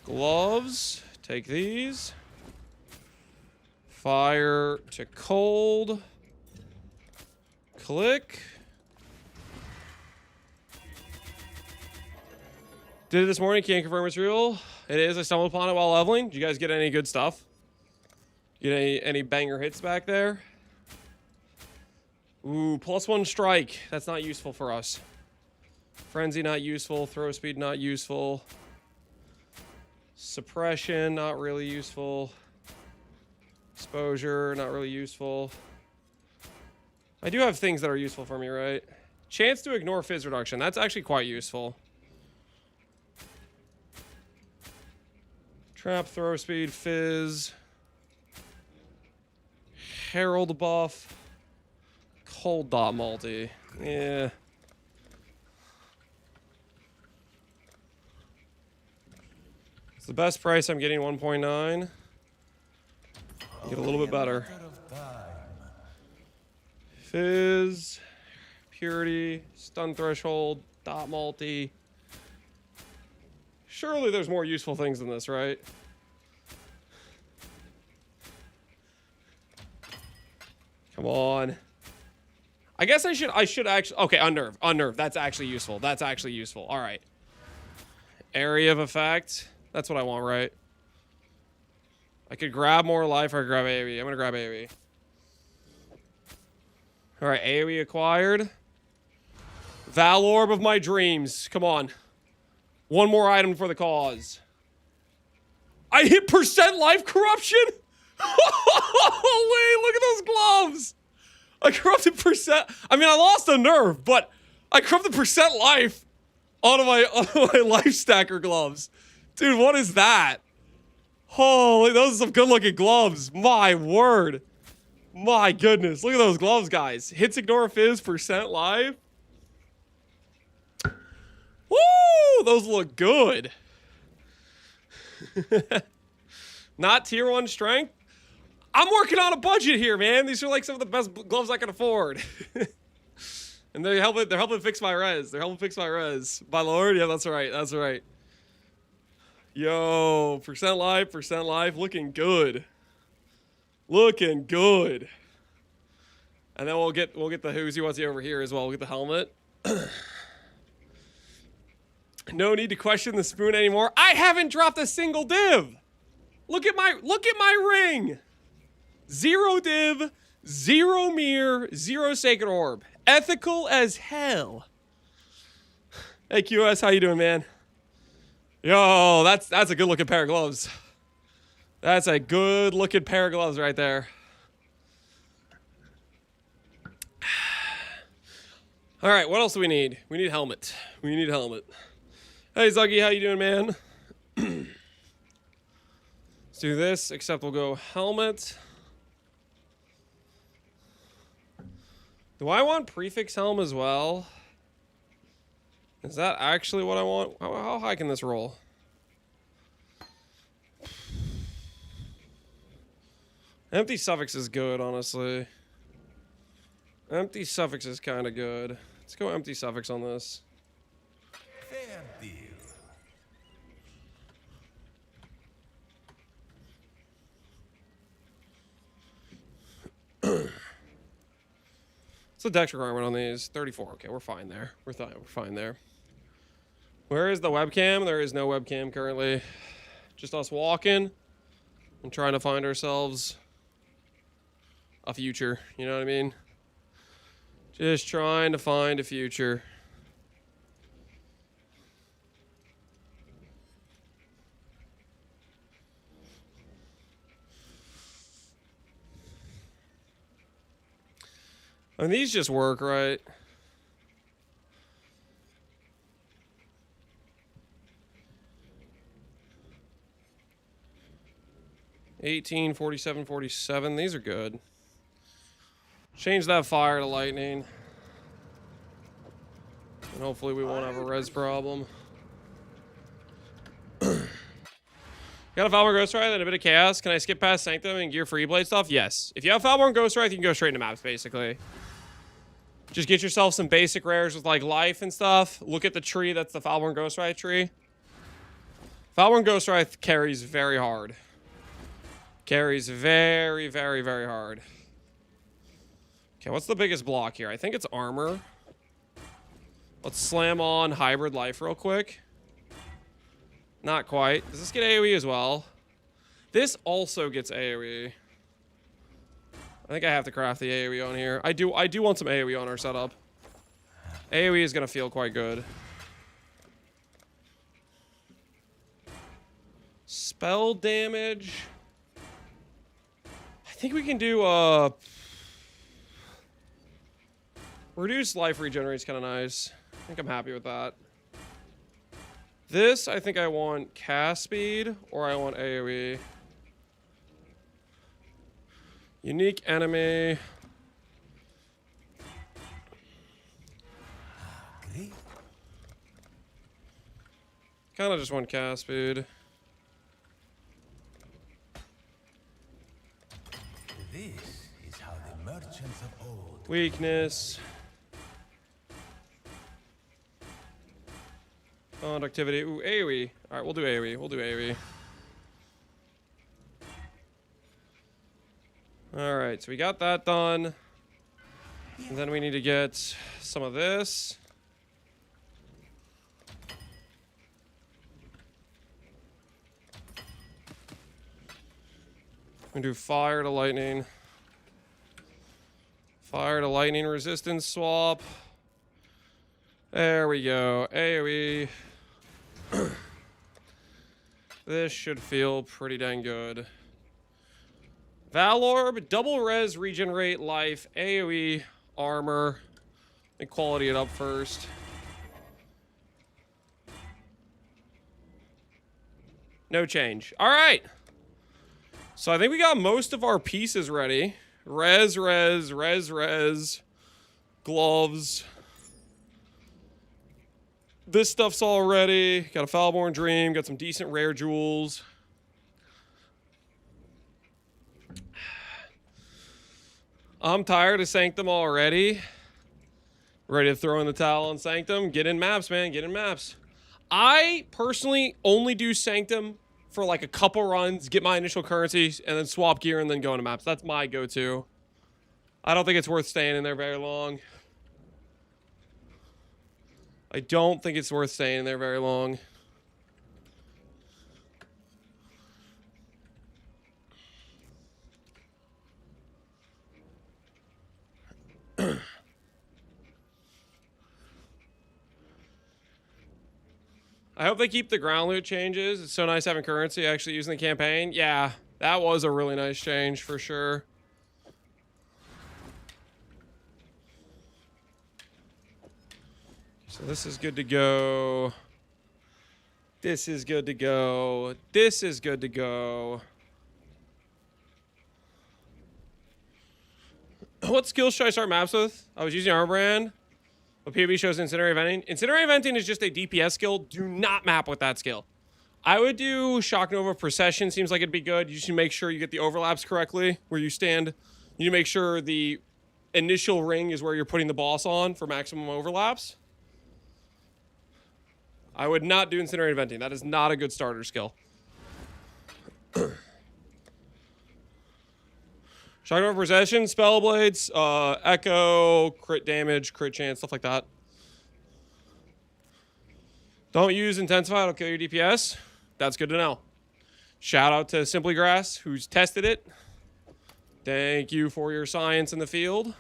Gloves. Take these. Fire to cold. Click. Did it this morning. Can't confirm it's real. It is. I stumbled upon it while leveling. Did you guys get any good stuff? Get any banger hits back there? Ooh, +1 strike. That's not useful for us. Frenzy not useful. Throw speed not useful. Suppression not really useful. Exposure not really useful. I do have things that are useful for me, right? Chance to ignore fizz reduction. That's actually quite useful. Trap, throw speed, fizz. Herald buff. Cold dot multi. Yeah. It's the best price. I'm getting 1.9. Get a little bit better. Fizz. Purity. Stun threshold. Dot multi. Surely there's more useful things than this, right? Come on. I guess I should actually... Okay, unnerve. Unnerve. That's actually useful. That's actually useful. All right. Area of effect. That's what I want, right? I could grab more life or grab AoE. I'm going to grab AoE. All right, AoE acquired. Val Orb of my dreams. Come on. One more item for the cause. I hit % life corruption? Holy, look at those gloves. I corrupted %. I mean, I lost a nerve, but I corrupted % life onto my life stacker gloves. Dude, what is that? Holy, those are some good looking gloves. My word. My goodness. Look at those gloves, guys. Hits ignore fizz, % life. Woo! Those look good. Not tier 1 strength. I'm working on a budget here, man. These are like some of the best gloves I can afford. And they're helping fix my res. They're helping fix my res. My lord, yeah, that's right. That's right. Yo, % life, looking good. Looking good. And then we'll get the who's he what's he over here as well. We'll get the helmet. No need to question the spoon anymore. I haven't dropped a single div. Look at my ring. 0 div, 0 mirror, 0 sacred orb. Ethical as hell. Hey QS, how you doing, man? Yo, that's a good looking pair of gloves. That's a good looking pair of gloves right there. All right, what else do we need? We need helmet. We need helmet. Hey Zuggy, how you doing, man? Let's do this, except we'll go helmet. Do I want prefix helm as well? Is that actually what I want? How high can this roll? Empty suffix is good, honestly. Empty suffix is kind of good. Let's go empty suffix on this. Fair deal. What's the dex requirement on these? 34. Okay, we're fine there. We're fine there. Where is the webcam? There is no webcam currently. Just us walking and trying to find ourselves a future. You know what I mean? Just trying to find a future. And these just work, right? $18, $47, $47. These are good. Change that fire to lightning. And hopefully we won't have a res problem. Got a Falborn Ghostwraith and a bit of Chaos. Can I skip past Sanctum and gear free blade stuff? Yes. If you have Falborn Ghostwraith, you can go straight into maps, basically. Just get yourself some basic rares with, like, life and stuff. Look at the tree. That's the Falborn Ghostwraith tree. Falborn Ghostwraith carries very hard. Carries very, very, very hard. Okay, what's the biggest block here? I think it's armor. Let's slam on hybrid life real quick. Not quite. Does this get AoE as well? This also gets AoE. I think I have to craft the AoE on here. I do want some AoE on our setup. AoE is gonna feel quite good. Spell damage. I think we can do reduced life regenerate's kind of nice. I think I'm happy with that. This, I think I want cast speed or I want AoE. Unique enemy. Kind of just want cast speed. This is how the merchants of old. Weakness. Conductivity. Ooh, AoE. Alright, we'll do AoE. We'll do AoE. Alright, so we got that done. And then we need to get some of this. We do fire to lightning. Fire to lightning resistance swap. There we go. AoE. This should feel pretty dang good. Valorb, double res, regenerate life, AoE, armor. Let me quality it up first. No change. All right. So I think we got most of our pieces ready. Res, gloves. This stuff's all ready. Got a Foulborn Dream, got some decent rare jewels. I'm tired of Sanctum already. Ready to throw in the towel on Sanctum. Get in maps, man. Get in maps. I personally only do Sanctum for like a couple runs, get my initial currencies, and then swap gear and then go into maps. That's my go-to. I don't think it's worth staying in there very long. I don't think it's worth staying in there very long. I hope they keep the ground loot changes. It's so nice having currency actually using the campaign. Yeah, that was a really nice change for sure. So this is good to go. This is good to go. This is good to go. What skills should I start maps with? I was using Armor Brand. But PvP shows Incendiary Venting. Incendiary Venting is just a DPS skill. Do not map with that skill. I would do Shock Nova Procession. Seems like it'd be good. You should make sure you get the overlaps correctly where you stand. You need to make sure the initial ring is where you're putting the boss on for maximum overlaps. I would not do Incendiary Venting. That is not a good starter skill. Shock Nova Procession, Spell Blades, Echo, crit damage, crit chance, stuff like that. Don't use Intensify, it'll kill your DPS. That's good to know. Shout out to Simply Grass, who's tested it. Thank you for your science in the field.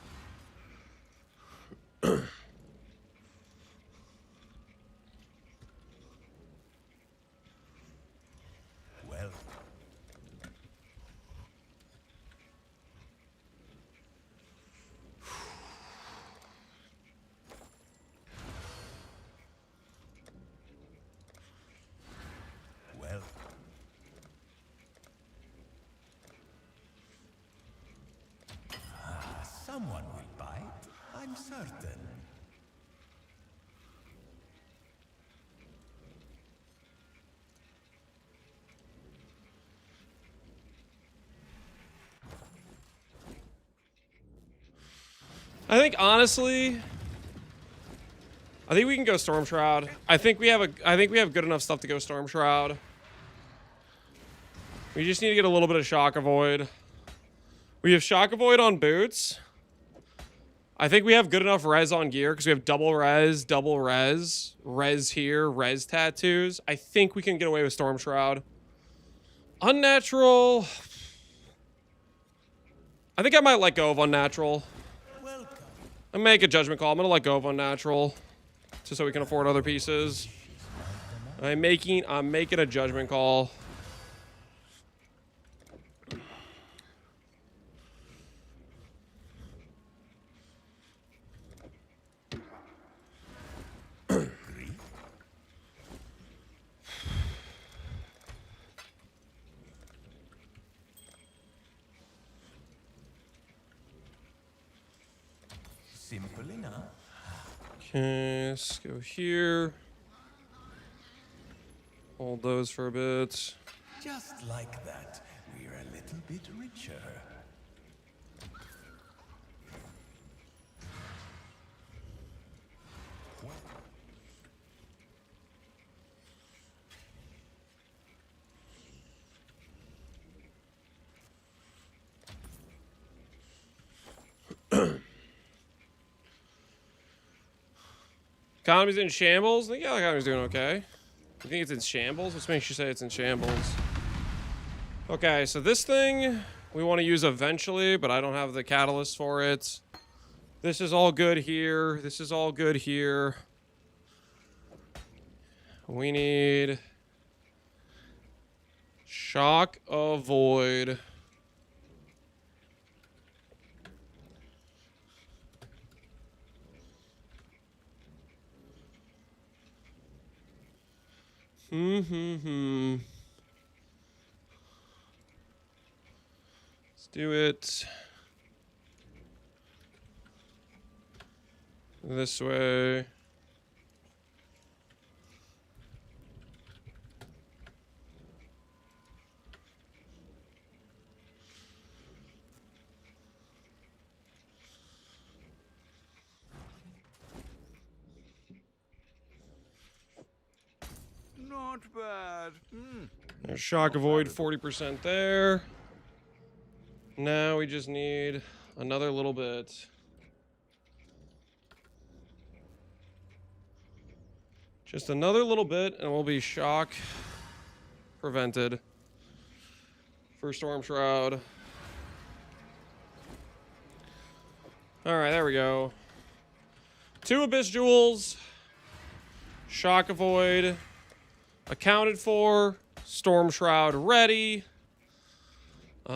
Someone will bite, I'm certain. I think honestly, I think we can go Storm Shroud. I think we have good enough stuff to go Storm Shroud. We just need to get a little bit of shock avoid. We have shock avoid on boots. I think we have good enough res on gear because we have double res, res here, res tattoos. I think we can get away with Storm Shroud. Unnatural. I think I might let go of unnatural. I make a judgment call. I'm gonna let go of unnatural, just so we can afford other pieces. I'm making a judgment call. Simple enough. Okay, let's go here. Hold those for a bit. Just like that, we're a little bit richer. Economy's in shambles? I think the economy's doing okay. You think it's in shambles? What makes you say it's in shambles? Okay, so this thing we want to use eventually, but I don't have the catalyst for it. This is all good here. This is all good here. We need shock avoid. Let's do it this way. Not bad. There's shock avoid 40% there. Now we just need another little bit. Just another little bit and we'll be shock prevented for Storm Shroud. Alright, there we go. 2 Abyss Jewels. Shock avoid accounted for. Storm Shroud ready. We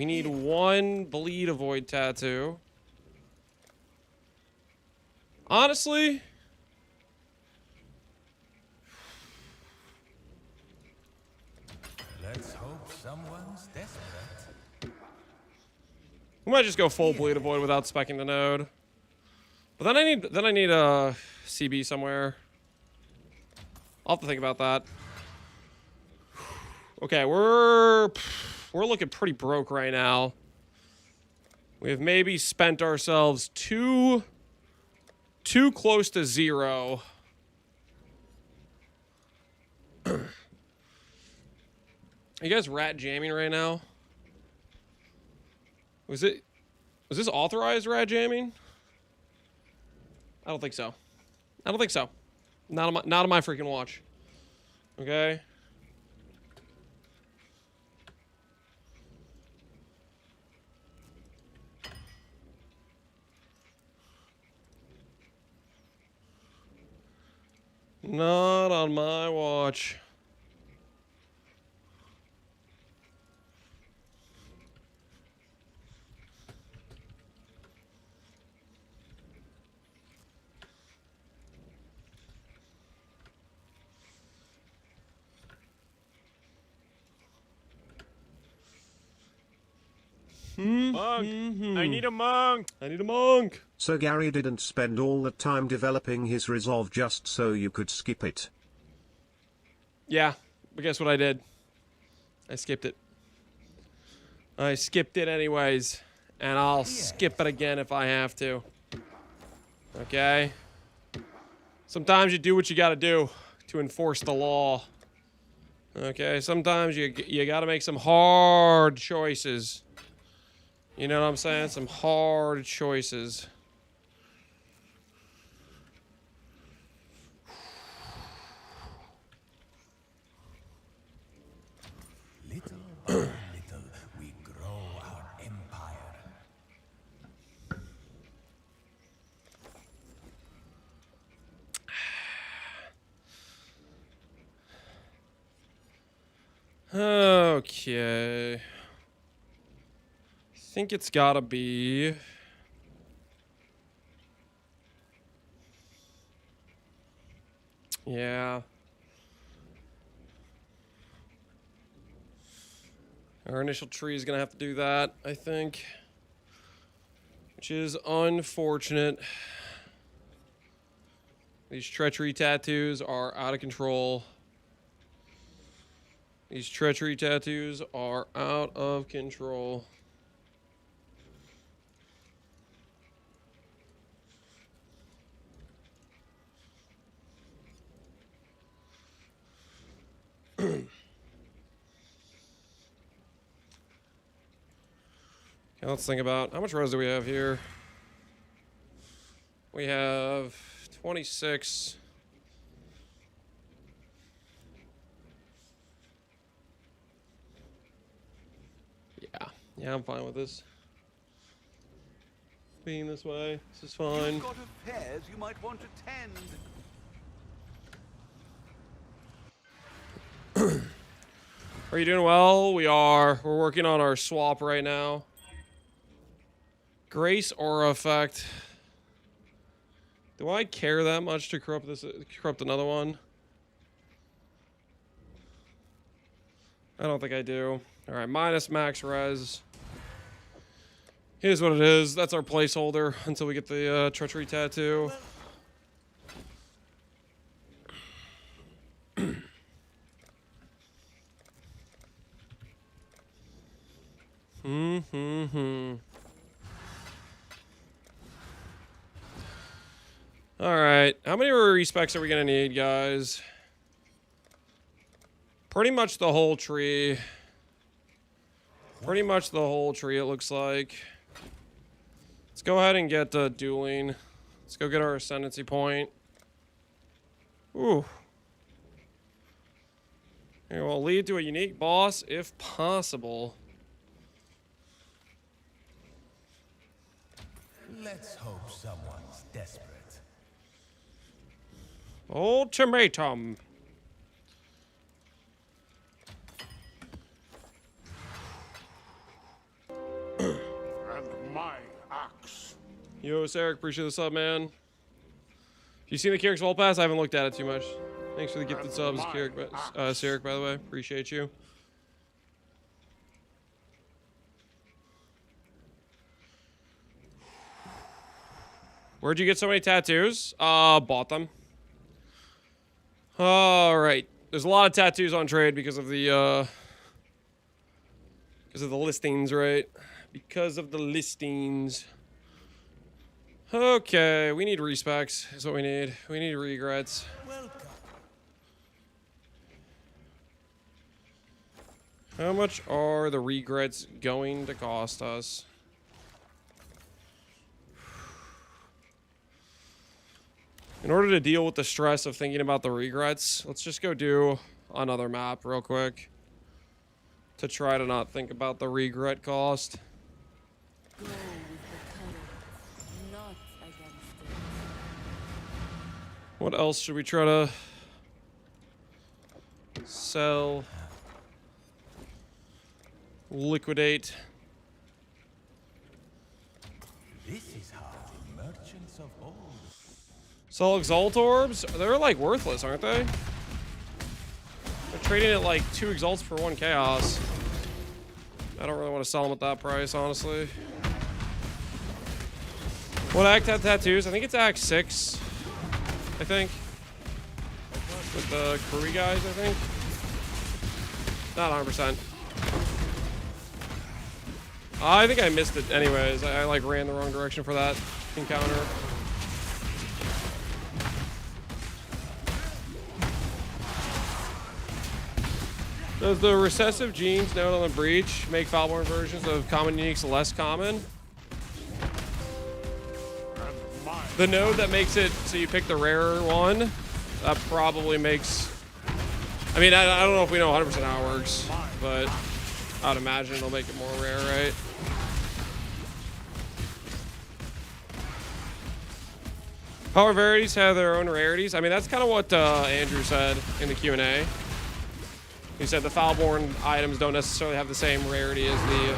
need 1 bleed avoid tattoo. Honestly, Let's hope someone's desperate. we might just go full bleed avoid without specking the node. But then I need a CB somewhere. I'll have to think about that. Okay, we're looking pretty broke right now. We have maybe spent ourselves too close to 0. Are you guys rat jamming right now? Was this authorized rat jamming? I don't think so. I don't think so. Not on my freaking watch. Okay. Not on my watch. Monk! I need a monk! I need a monk. So Gary didn't spend all that time developing his resolve just so you could skip it. Yeah, but guess what I did? I skipped it. I skipped it anyways. And I'll skip it again if I have to. Okay? Sometimes you do what you gotta do to enforce the law. Okay, sometimes you gotta make some hard choices. You know what I'm saying? Some hard choices. Little by little, we grow our empire. Okay. I think it's gotta be... Yeah. Our initial tree is gonna have to do that, I think. Which is unfortunate. These treachery tattoos are out of control. These treachery tattoos are out of control. Okay, let's think about how much res do we have here. We have 26. Yeah, I'm fine with this. Being this way, this is fine. You've got affairs you might want to tend. Are you doing well? We are. We're working on our swap right now. Grace aura effect. Do I care that much to corrupt this? Corrupt another one? I don't think I do. All right, minus max res. Here's what it is. That's our placeholder until we get the treachery tattoo. All right, how many respecs are we gonna need, guys? Pretty much the whole tree. Pretty much the whole tree, it looks like. Let's go ahead and get dueling. Let's go get our ascendancy point. Ooh. It will lead to a unique boss if possible. Let's hope someone's desperate. Ultimatum. And my axe. Yo, Sarek, appreciate the sub, man. You seen the Kyric's Vault Pass? I haven't looked at it too much. Thanks for the gifted subs, Kyric, Sarek, by the way. Appreciate you. Where'd you get so many tattoos? Bought them. All right. There's a lot of tattoos on trade because of the listings, right? Because of the listings. Okay, we need respecs is what we need. We need regrets. Welcome. How much are the regrets going to cost us? In order to deal with the stress of thinking about the regrets, let's just go do another map real quick to try to not think about the regret cost. Go with the current, not against it. What else should we try to sell? Liquidate. This is how the merchants of old. Sell Exalt Orbs? They're like worthless, aren't they? They're trading at like 2 Exalts for 1 Chaos. I don't really want to sell them at that price, honestly. What act had tattoos? I think it's Act 6. I think. With the Krui guys, I think. Not 100%. I think I missed it anyways. I like ran the wrong direction for that encounter. Does the recessive genes note on the breach make Falborn versions of common uniques less common? The node that makes it so you pick the rarer one, that probably makes... I mean, I don't know if we know 100% how it works, but I'd imagine it'll make it more rare, right? Power varieties have their own rarities. I mean, that's kind of what Andrew said in the Q&A. He said the Falborn items don't necessarily have the same rarity as the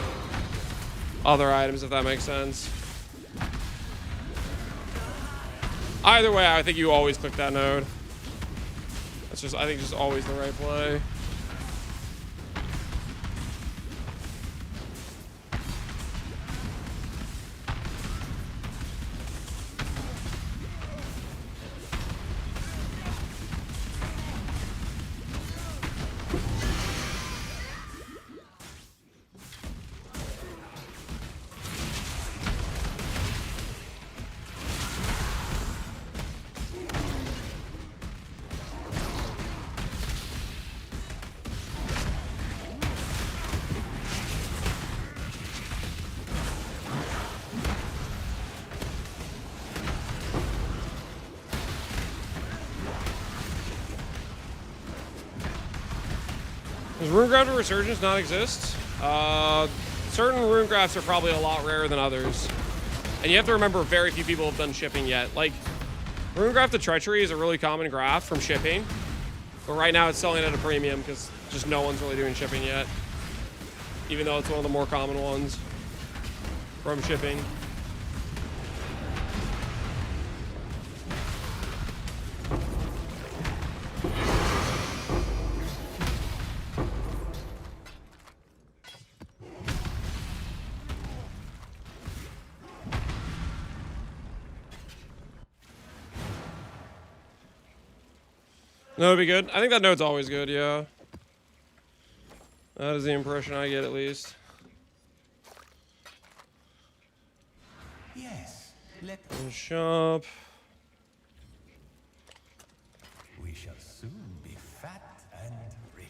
other items, if that makes sense. Either way, I think you always click that node. That's just, I think, just always the right play. Does Runegraph Resurgence not exist? Certain Runegraphs are probably a lot rarer than others. And you have to remember very few people have done shipping yet. Like, Runegraph the Treachery is a really common graph from shipping. But right now it's selling at a premium because just no one's really doing shipping yet. Even though it's one of the more common ones from shipping. No, it'd be good. I think that note's always good, yeah. That is the impression I get, at least. Yes, let Shop. we shall soon be fat and rich.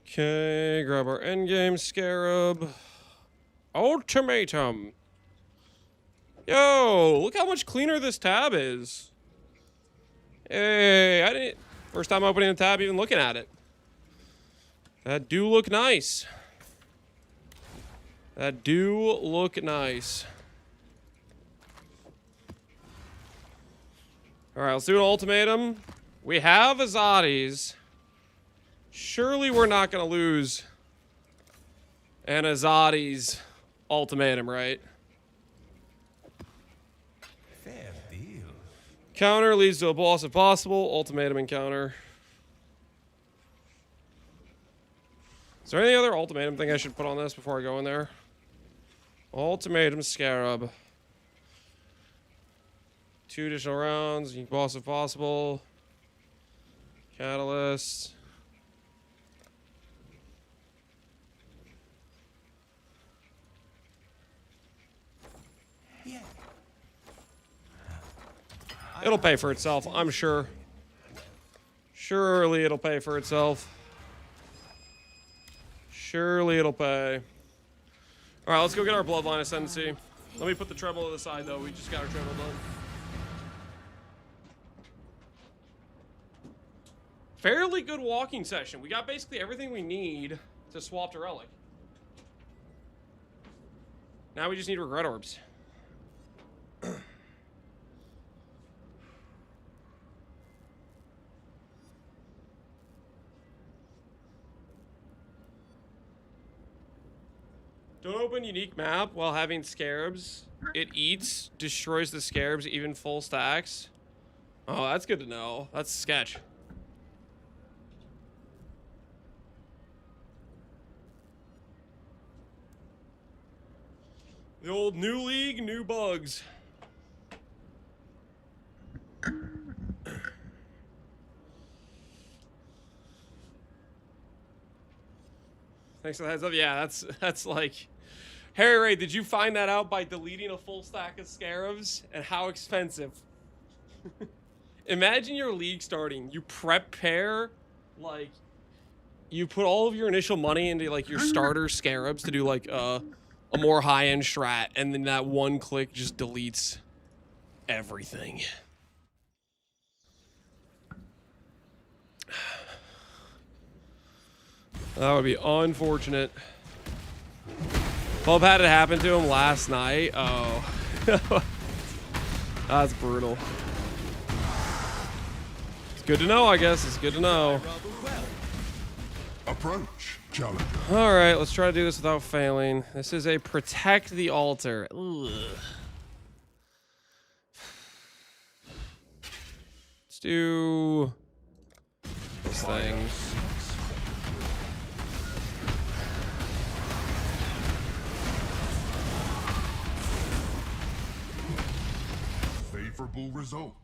Okay, grab our endgame scarab. Ultimatum. Yo, look how much cleaner this tab is. Hey, I didn't... First time opening the tab, even looking at it. That do look nice. That do look nice. Alright, let's do an ultimatum. We have Azadi's. Surely we're not going to lose an Azadi's ultimatum, right? Fair deal. Counter leads to a boss if possible. Ultimatum encounter. Is there any other ultimatum thing I should put on this before I go in there? Ultimatum scarab. 2 additional rounds. Boss if possible. Catalyst. Yeah. It'll pay for itself, I'm sure. Surely it'll pay for itself. Surely it'll pay. All right, let's go get our Bloodline Ascendancy. Let me put the treble to the side, though. We just got our treble done. Fairly good walking session. We got basically everything we need to swap to Relic. Now we just need Regret Orbs. Don't open unique map while having scarabs. It eats, destroys the scarabs, even full stacks. Oh, that's good to know. That's sketch. The old new league, new bugs. Thanks for the heads up. Yeah, that's like... Harry Ray, did you find that out by deleting a full stack of scarabs? And how expensive? Imagine your league starting. You prepare, like, you put all of your initial money into like your starter scarabs to do like a more high-end strat, and then that one click just deletes everything. That would be unfortunate. Pub had it happen to him last night. Oh. That's brutal. It's good to know, I guess. It's good to know. Approach, challenger. All right, let's try to do this without failing. This is a protect the altar. Ugh. Let's do this thing. Favorable result.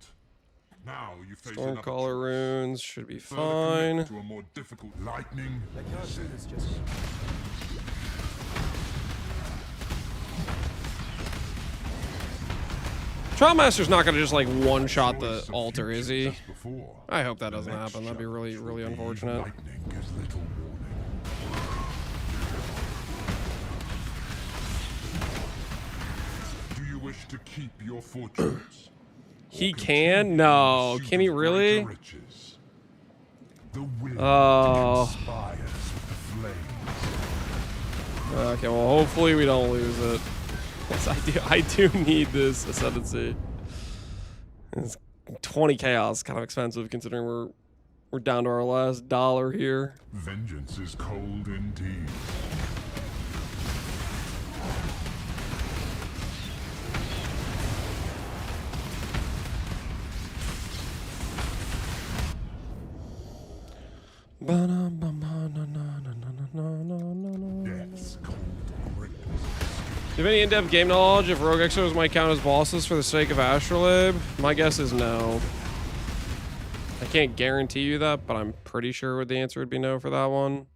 Now you face Stormcaller runes should be further fine. commit to a more difficult lightning. Trialmaster's not gonna just like one-shot the Choice of altar, is future he? just before. I hope that doesn't Next happen. That'd be really, challenge really will be unfortunate. Lightning gives little warning. Do you wish to keep your fortunes? He Or can? continue No. in pursuit Can he of really? greater riches? The will Oh. conspires with the flames. Okay, well, hopefully we don't lose it. Yes, I do need this Ascendancy. It's 20 chaos, kind of expensive considering we're down to our last dollar here. Vengeance is cold indeed. Death's cold greatness. Do you have any in-depth game knowledge if rogue exos might count as bosses for the sake of Astrolabe? My guess is no. I can't guarantee you that, but I'm pretty sure the answer would be no for that one.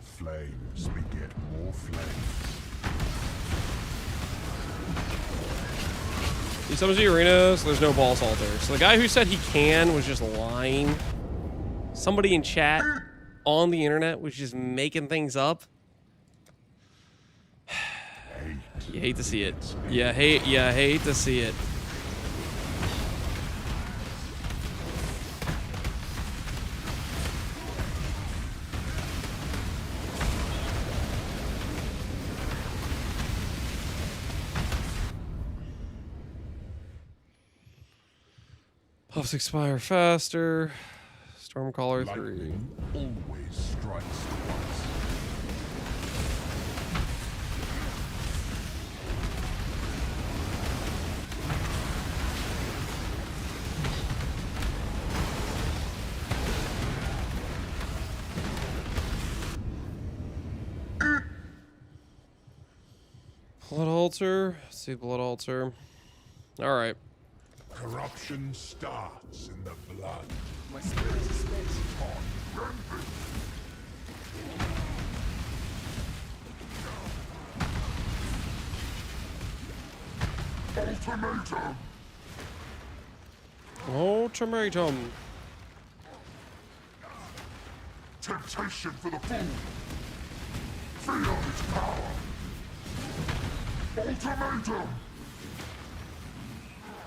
Flames beget more flames. He summons the arena, so there's no boss altar. So the guy who said he can was just lying. Somebody in chat on the internet was just making things up. You hate to see it. You hate to see it. Puffs expire faster. Stormcaller 3. Lightning always strikes twice. Blood altar. Let's see blood altar. All right. Corruption starts in the blood. My spirit is spent. Ultimatum! Ultimatum. Temptation for the fool! Feel its power! Ultimatum!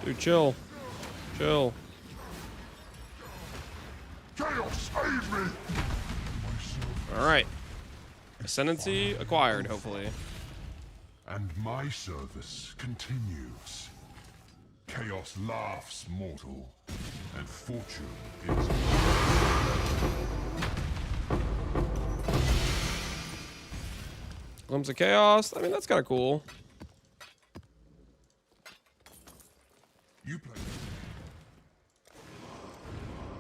Dude, chill. Chill. Chaos, aid me! All right. Ascendancy acquired, hopefully. And my service continues. Chaos laughs mortal, and fortune is... Glimpse of Chaos. I mean, that's kind of cool. You play.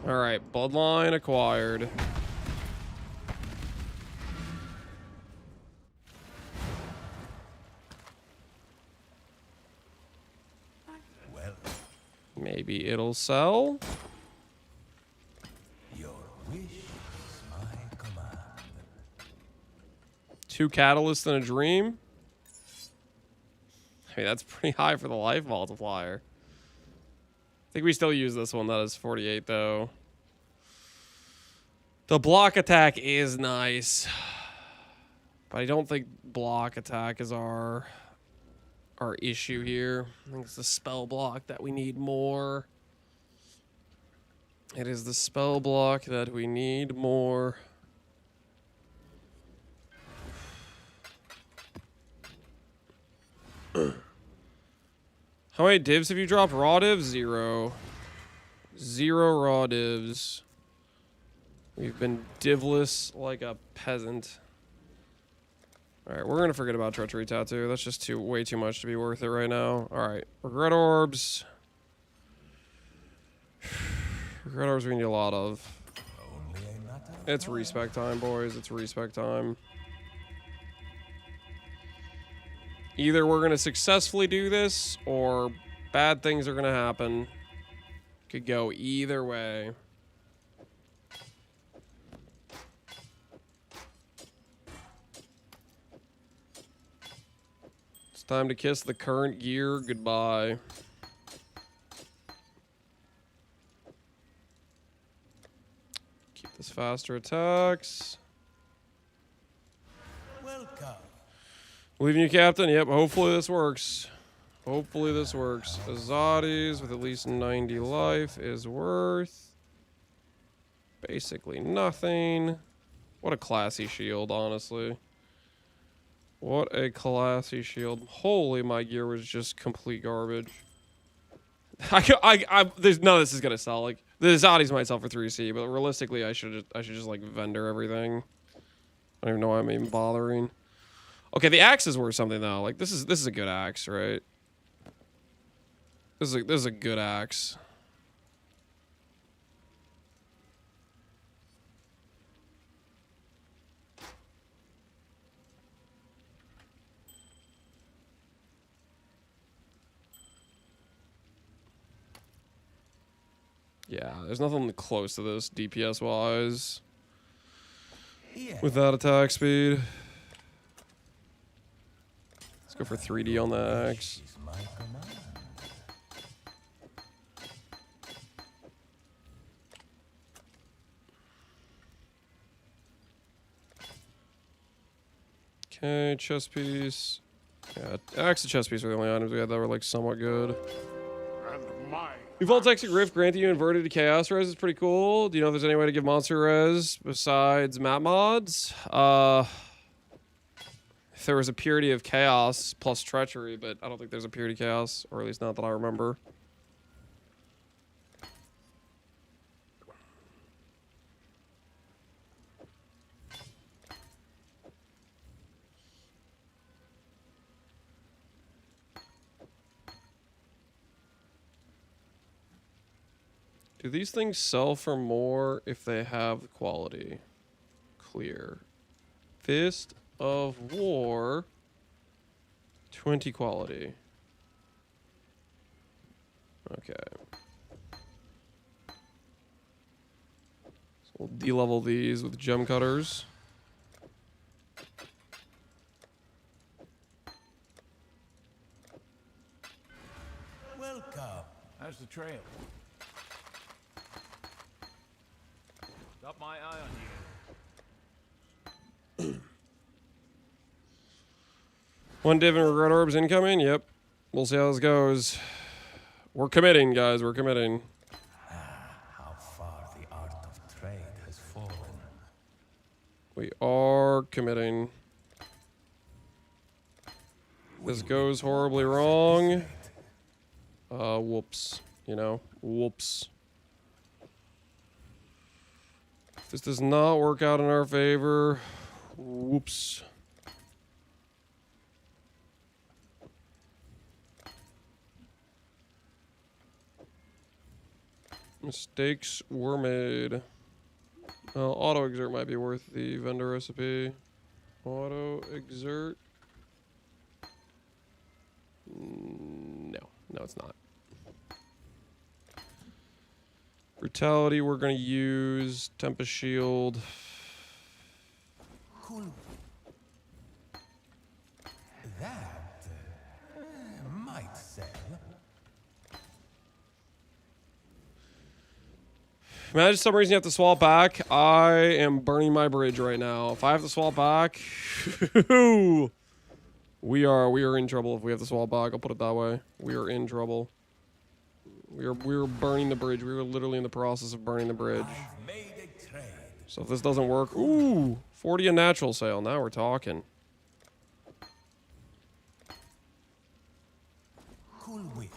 All right, Bloodline acquired. Well, Maybe it'll sell. your wish is my command. 2 catalysts and a dream. I mean, that's pretty high for the life multiplier. think we still use this one. That is 48 though. The block attack is nice, but I don't think block attack is our issue here. I think it's the spell block that we need more. It is the spell block that we need more. How many divs have you dropped? Raw divs? 0. 0 raw divs. We've been divless like a peasant. Alright, we're gonna forget about Treachery Tattoo. That's just way too much to be worth it right now. Alright, Regret Orbs. Regret Orbs we need a lot of. It's respec time, boys. It's respec time. Either we're gonna successfully do this, or bad things are gonna happen. Could go either way. It's time to kiss the current gear goodbye. Keep this faster attacks. Welcome. Leaving you, Captain. Yep, hopefully this works. Hopefully this works. Azadi's with at least 90 life is worth basically nothing. What a classy shield, honestly. What a classy shield. Holy, my gear was just complete garbage. There's none of this is gonna sell. Like the Azadi's might sell for 3C, but realistically, I should just like vendor everything. I don't even know why I'm even bothering. Okay, the axe is worth something though. Like this is a good axe, right? This is a good axe. Yeah, there's nothing close to this DPS wise. Without attack speed. Let's go for 3D on the axe. Okay, chest piece. Yeah, axe and chest piece were the only items we had that were like somewhat good. And my Default Toxic Rift granting you inverted chaos res is pretty cool. Do you know if there's any way to give monster res besides map mods? If there was a purity of chaos plus treachery, but I don't think there's a purity chaos, or at least not that I remember. Do these things sell for more if they have the quality? Clear. Fist of War. 20 quality. Okay. So we'll de-level these with gem cutters. Welcome. How's the trail? Got my eye on you. One div and regret orbs incoming. Yep. We'll see how this goes. We're committing, guys. We're committing. How far the art of trade has fallen. We are committing. This goes horribly wrong. Whoops. You know, whoops. If this does not work out in our favor, whoops. Mistakes were made. Auto exert might be worth the vendor recipe. Auto exert. No, it's not. Brutality, we're gonna use Tempest Shield. Cool. That might sell. Imagine some reason you have to swap back. I am burning my bridge right now. If I have to swap back, we are in trouble if we have to swap back. I'll put it that way. We are in trouble. We are burning the bridge. We are literally in the process of burning the bridge. I've made a trade. So if this doesn't work, ooh, 40 a natural sale. Now we're talking. Cool whip.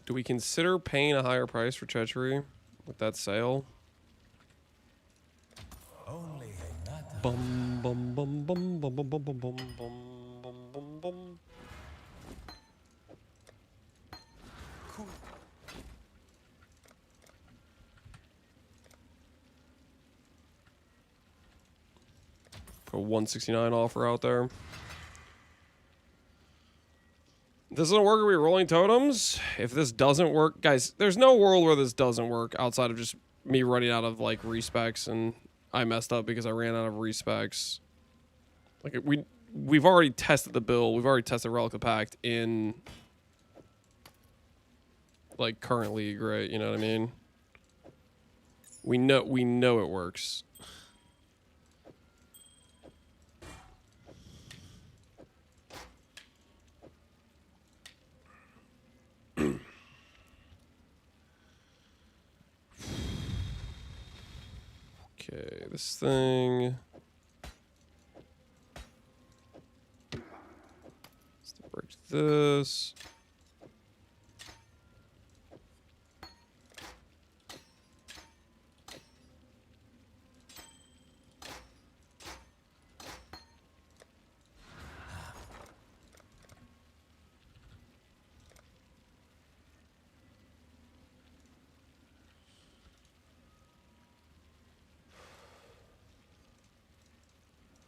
Do we consider paying a higher price for treachery with that sale? Only another. Bum bum bum bum bum bum bum bum bum bum bum bum. Cool. Put a 169 offer out there. This doesn't work. Are we rolling totems? If this doesn't work, guys, there's no world where this doesn't work outside of just me running out of like respecs, and I messed up because I ran out of respecs. Like we've already tested the build. We've already tested Relic of Pact in like current league, right? You know what I mean? We know it works. Okay, this thing. Let's break this.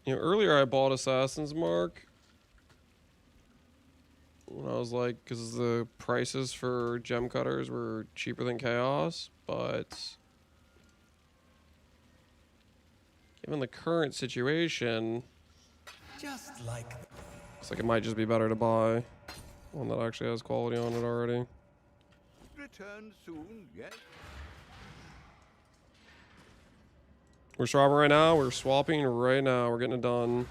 You know, earlier I bought Assassin's Mark when I was like, because the prices for gem cutters were cheaper than Chaos, but given the current situation, Just like looks like it might just be better to buy one that actually has quality on it already. Return soon, yes? We're swapping right now. We're swapping right now. We're getting it done.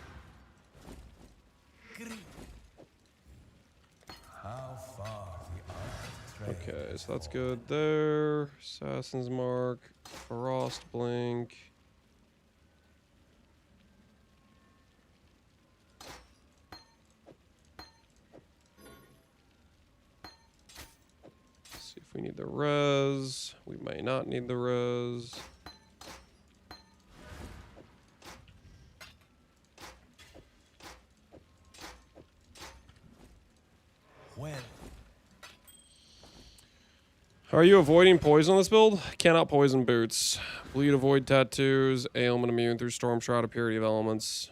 how far the art of trade. Okay, so that's good there. Assassin's Mark, Frost Blink. See if we need the res. We may not need the res. When How are you avoiding poison on this build? Cannot poison boots. Bleed, avoid tattoos. Ailment immune through Storm Shroud of Purity of Elements.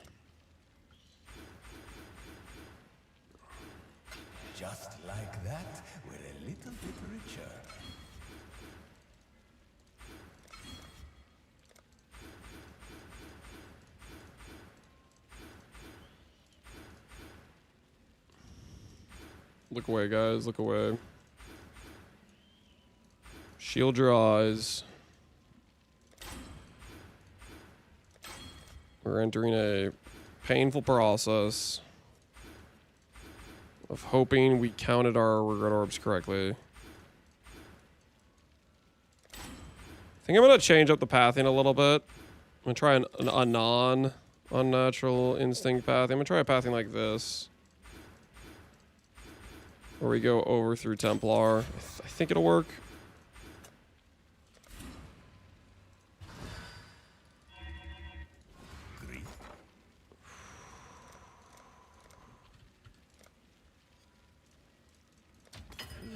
just like that, we're a little bit richer. Look away, guys. Look away. Shield your eyes. We're entering a painful process of hoping we counted our regret orbs correctly. I think I'm going to change up the pathing a little bit. I'm going to try a non-unnatural instinct pathing. I'm going to try a pathing like this, where we go over through Templar. I think it'll work.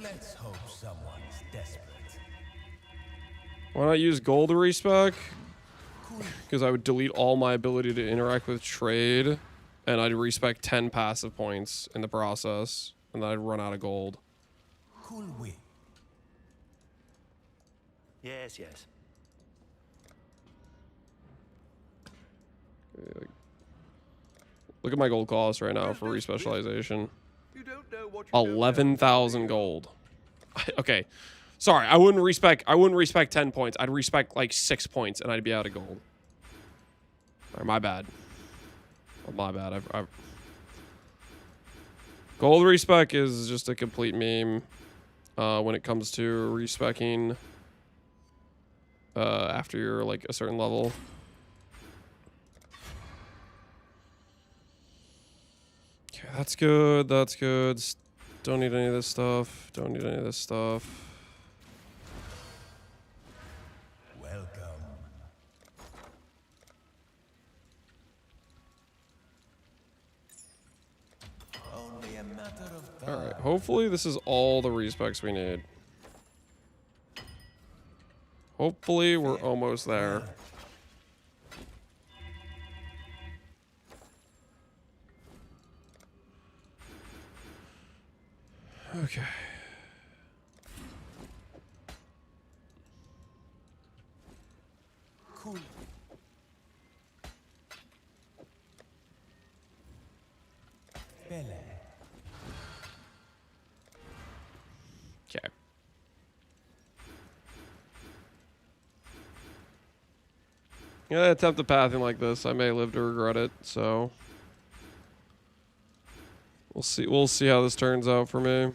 Let's hope someone's desperate. Why not use gold to respec? because I would delete all my ability to interact with trade, and I'd respec 10 passive points in the process, and then I'd run out of gold. Cool way. Yes, yes. Look at my gold cost right now for respecialization. You don't know what you don't know. 11,000 gold. Okay. Sorry, I wouldn't respec 10 points. I'd respec like 6 points and I'd be out of gold. Alright, my bad. Oh, my bad. I've Gold respec is just a complete meme when it comes to respecking after you're like a certain level. Okay, that's good. That's good. Don't need any of this stuff. Don't need any of this stuff. Welcome. Only a matter of time. All right. Hopefully this is all the respecs we need. Hopefully we're almost there. Okay. Cool. Belle. Okay. Yeah, attempt a pathing like this. I may live to regret it, so we'll see how this turns out for me.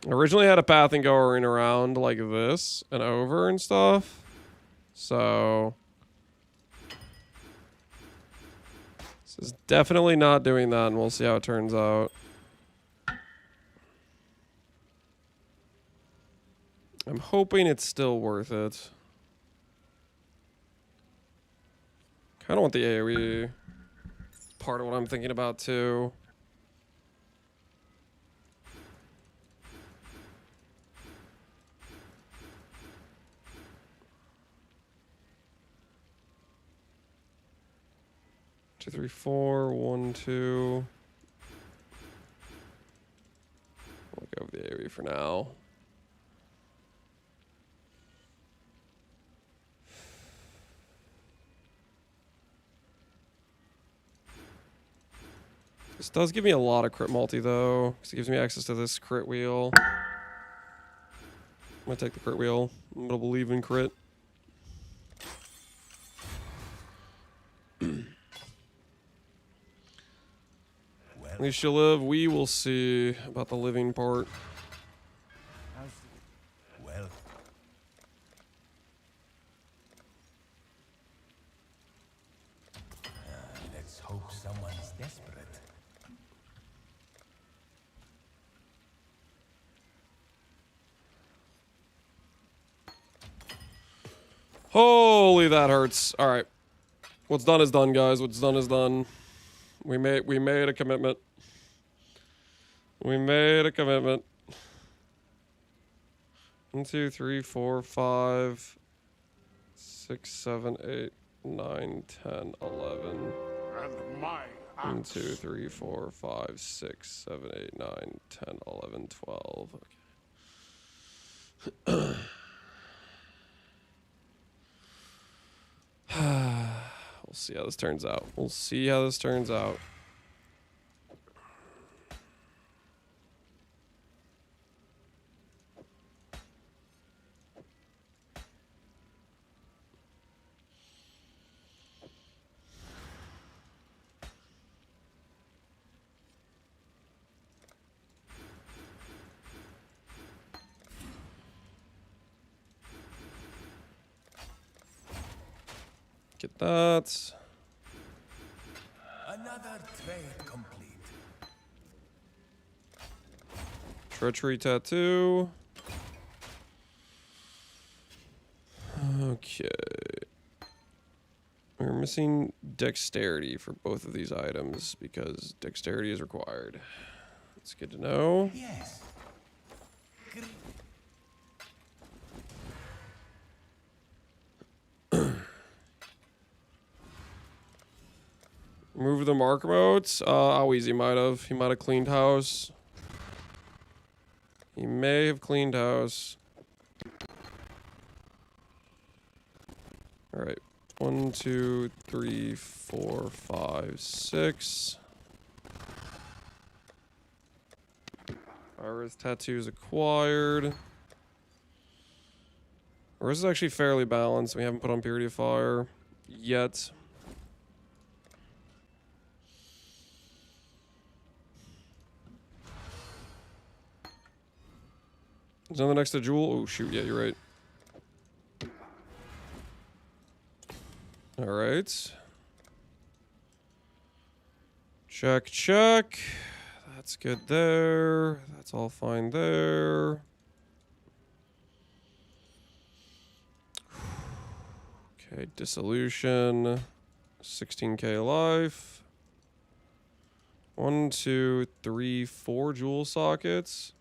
I originally had a pathing going around like this and over and stuff. So this is definitely not doing that, and we'll see how it turns out. I'm hoping it's still worth it. Kind of want the AoE part of what I'm thinking about too. Two, three, four, 1, 2. I'll go with the AoE for now. This does give me a lot of crit multi though, because it gives me access to this crit wheel. I'm gonna take the crit wheel. I'm gonna believe in crit. At least you'll live. We will see about the living part. Well. Let's hope someone's desperate. Holy, that hurts. All right. What's done is done, guys. What's done is done. We made a commitment. We made a commitment. 1, 2, 3, 4, 5, 6, 7, 8, 9, 10, 11. And my 1, 2, 3, 4, 5, 6, 7, 8, 9, 10, 11, 12. Okay. We'll see how this turns out. We'll see how this turns out. Get that. Another trade complete. Treachery tattoo. Okay. We're missing dexterity for both of these items because dexterity is required. That's good to know. Yes. Move the mark modes. How easy might have. He might have cleaned house. He may have cleaned house. All right. 1, 2, 3, 4, 5, 6. Iris tattoos acquired. Or is it actually fairly balanced? We haven't put on Purity of Fire yet. Is another next to Jewel? Oh shoot, yeah, you're right. All right. Check, check. That's good there. That's all fine there. Okay, dissolution. 16k life. 1, 2, 3, 4 jewel sockets.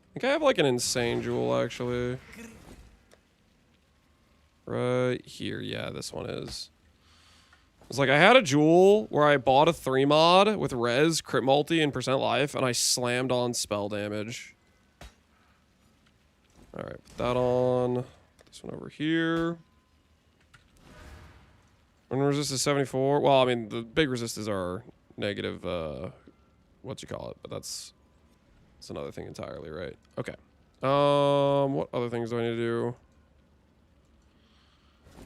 I think I have like an insane jewel actually. Right here, yeah, this one is. It's like I had a jewel where I bought a 3 mod with res, crit multi, and percent life, and I slammed on spell damage. Alright, put that on. This one over here. When resist is 74. Well, I mean, the big resistors are negative, what you call it, but that's another thing entirely, right? Okay. What other things do I need to do?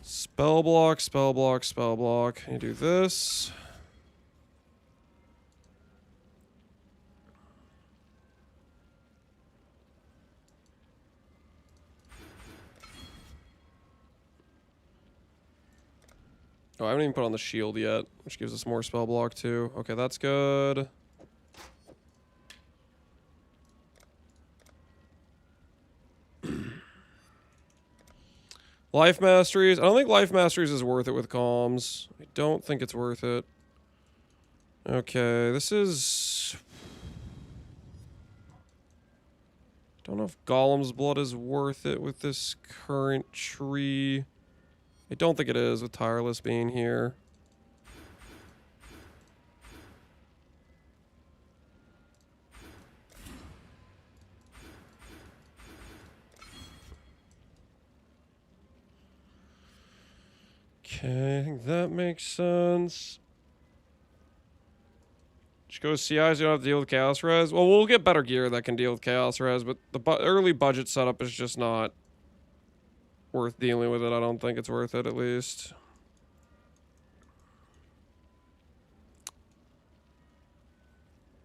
Spell block, spell block, spell block. Can you do this? Oh, I haven't even put on the shield yet, which gives us more spell block too. Okay, that's good. Life Masteries. I don't think Life Masteries is worth it with comms. I don't think it's worth it. Okay, this is... Don't know if Golem's Blood is worth it with this current tree. I don't think it is with Tireless being here. Okay, I think that makes sense. Just go CIs, you don't have to deal with Chaos Res. Well, we'll get better gear that can deal with Chaos Res, but the early budget setup is just not worth dealing with it. I don't think it's worth it, at least.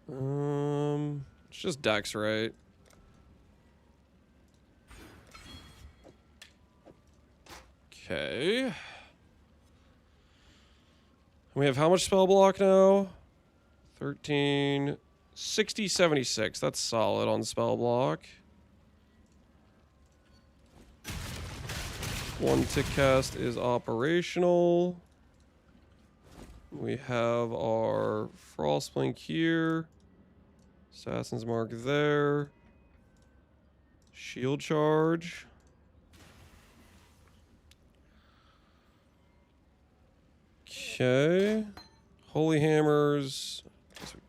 It's just Dex, right? Okay. We have how much spell block now? 13, 60, 76. That's solid on spell block. 1 tick cast is operational. We have our Frostblink here. Assassin's Mark there. Shield charge. Okay. Holy Hammers. Guess we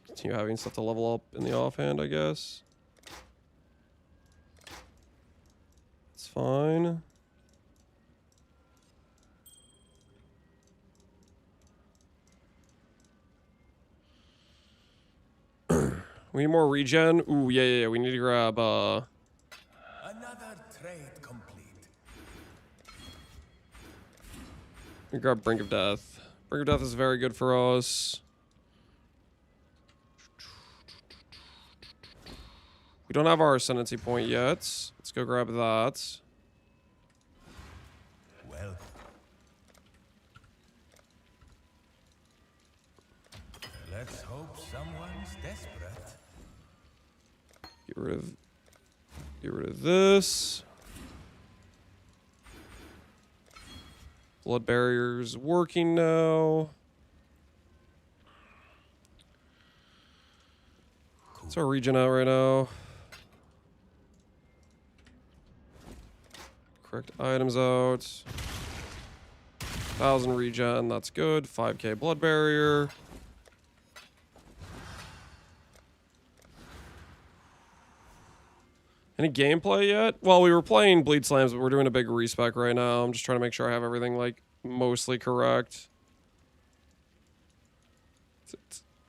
continue having stuff to level up in the offhand, I guess. It's fine. We need more regen. Ooh, yeah. We need to grab, Another trade complete. we grab Brink of Death. Brink of Death is very good for us. We don't have our Ascendancy point yet. Let's go grab that. Well, let's hope someone's desperate. Get rid of this. Blood barrier's working now. What's our regen out right now? Correct items out. 1,000 regen, that's good. 5k blood barrier. Any gameplay yet? Well, we were playing Bleed Slams, but we're doing a big respec right now. I'm just trying to make sure I have everything, like, mostly correct.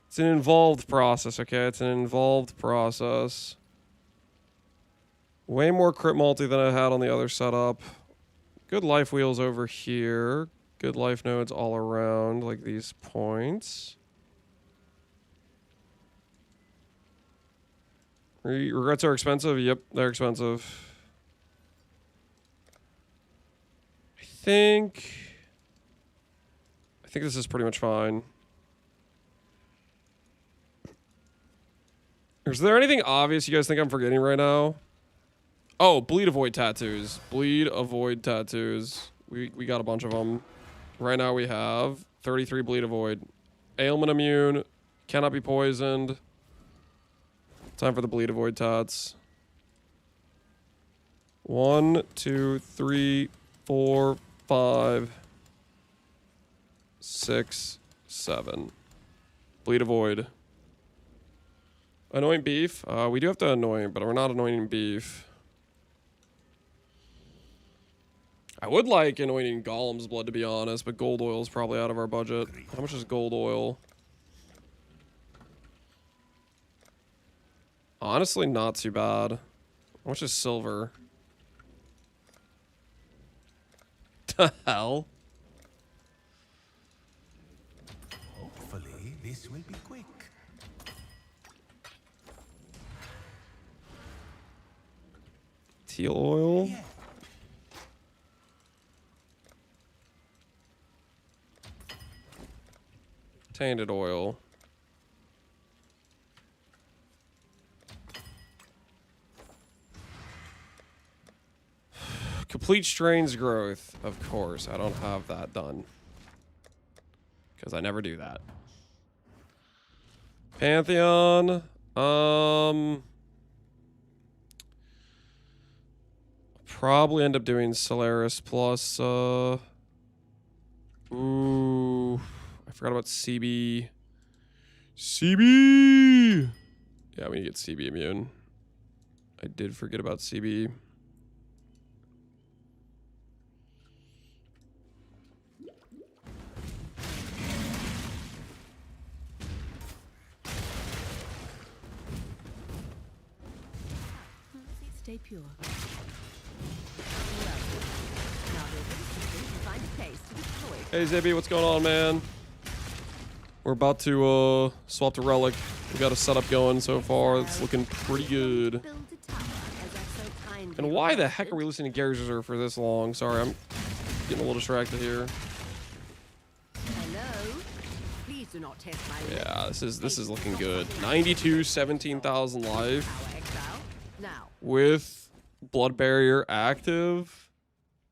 It's an involved process, okay? It's an involved process. Way more crit multi than I had on the other setup. Good life wheels over here. Good life nodes all around, like these points. Regrets are expensive? Yep, they're expensive. I think this is pretty much fine. Is there anything obvious you guys think I'm forgetting right now? Oh, bleed avoid tattoos. Bleed avoid tattoos. We got a bunch of them. Right now we have 33 bleed avoid. Ailment immune. Cannot be poisoned. Time for the bleed avoid tats. 1, 2, 3, 4, 5, 6, 7. Bleed avoid. Annoying beef? We do have to annoy, but we're not anointing beef. I would like anointing Golem's blood, to be honest, but gold oil is probably out of our budget. How much is gold oil? Honestly, not too bad. How much is silver? The hell? Hopefully, this will be quick. Teal oil? Yeah. Tainted oil. Complete strains growth. Of course, I don't have that done. Because I never do that. Pantheon. Probably end up doing Solaris plus, ooh, I forgot about CB. CB! Yeah, we need to get CB immune. I did forget about CB. Stay pure. Now find a place to deploy. Hey Zibby, what's going on, man? We're about to swap to Relic. We got a setup going so far. It's looking pretty good. And why the heck are we listening to Gary's Reserve for this long? Sorry, I'm getting a little distracted here. Hello. Please do not test my Yeah, this is looking good. 92, 17,000 life. Exile. Now. With blood barrier active.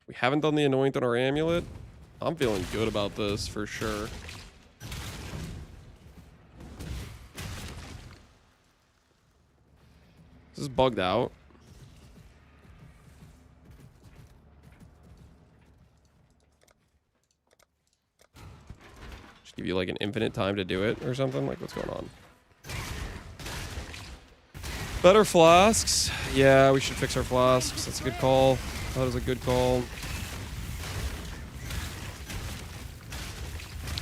We haven't done the anoint on our amulet. I'm feeling good about this for sure. This is bugged out. Just give you like an infinite time to do it or something? Like, what's going on? Better flasks. Yeah, we should fix our flasks. That's a good call. That is a good call.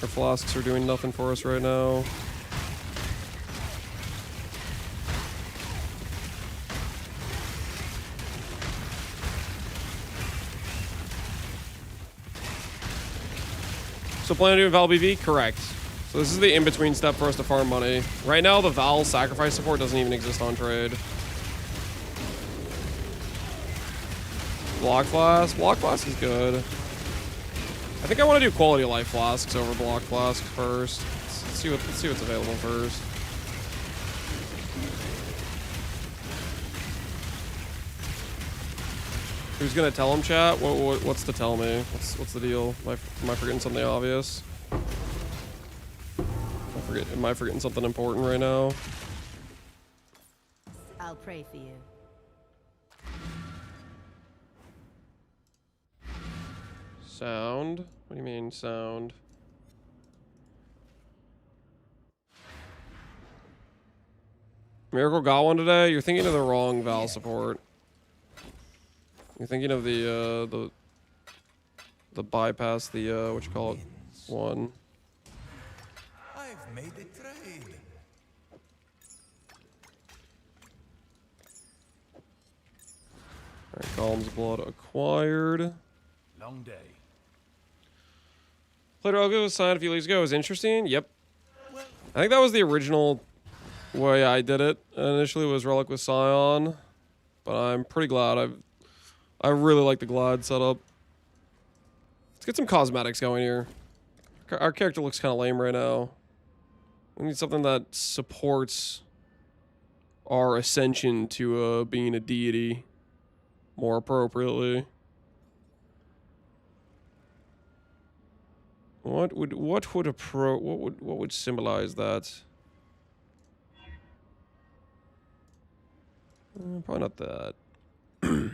Our flasks are doing nothing for us right now. So plan on doing Val BV? Correct. So this is the in-between step for us to farm money. Right now, the Val sacrifice support doesn't even exist on trade. Block Flask? Block Flask is good. I think I want to do quality of life flasks over block flasks first. Let's see what's available first. Who's gonna tell him, chat? What's to tell me? What's the deal? Am I forgetting something obvious? Am I forgetting something important right now? I'll pray for you. Sound? What do you mean, sound? Miracle got one today? You're thinking of the wrong Val support. You're thinking of the bypass, the what you call it, one. I've made a trade. Alright, Column's Blood acquired. Long day. Played Relic with Scion a few weeks ago. It was interesting. Yep. I think that was the original way I did it. Initially was Relic with Scion, but I'm pretty glad I really like the Glad setup. Let's get some cosmetics going here. Our character looks kind of lame right now. We need something that supports our ascension to being a deity more appropriately. What would symbolize that? Probably not that. How'd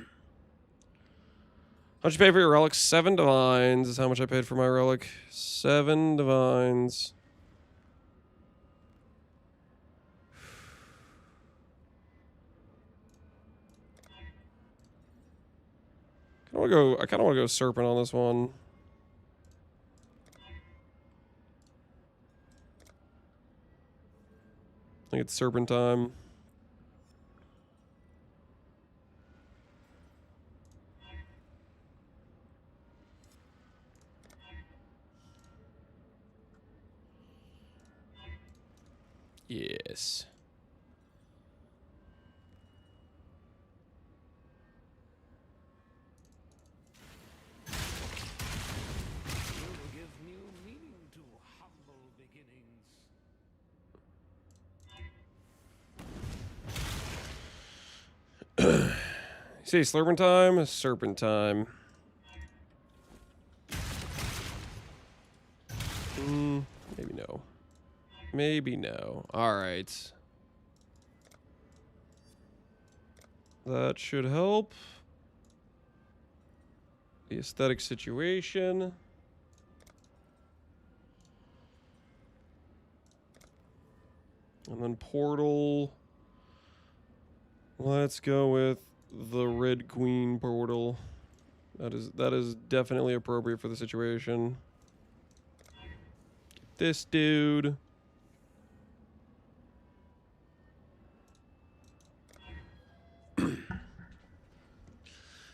you pay for your relic? 7 divines is how much I paid for my relic. 7 divines. I kind of want to go serpent on this one. I think it's serpent time. Yes. You will give new meaning to humble beginnings. See, slurping time, serpent time. Maybe no. Maybe no. Alright. That should help. The aesthetic situation. And then portal. Let's go with the Red Queen portal. That is definitely appropriate for the situation. Get this dude.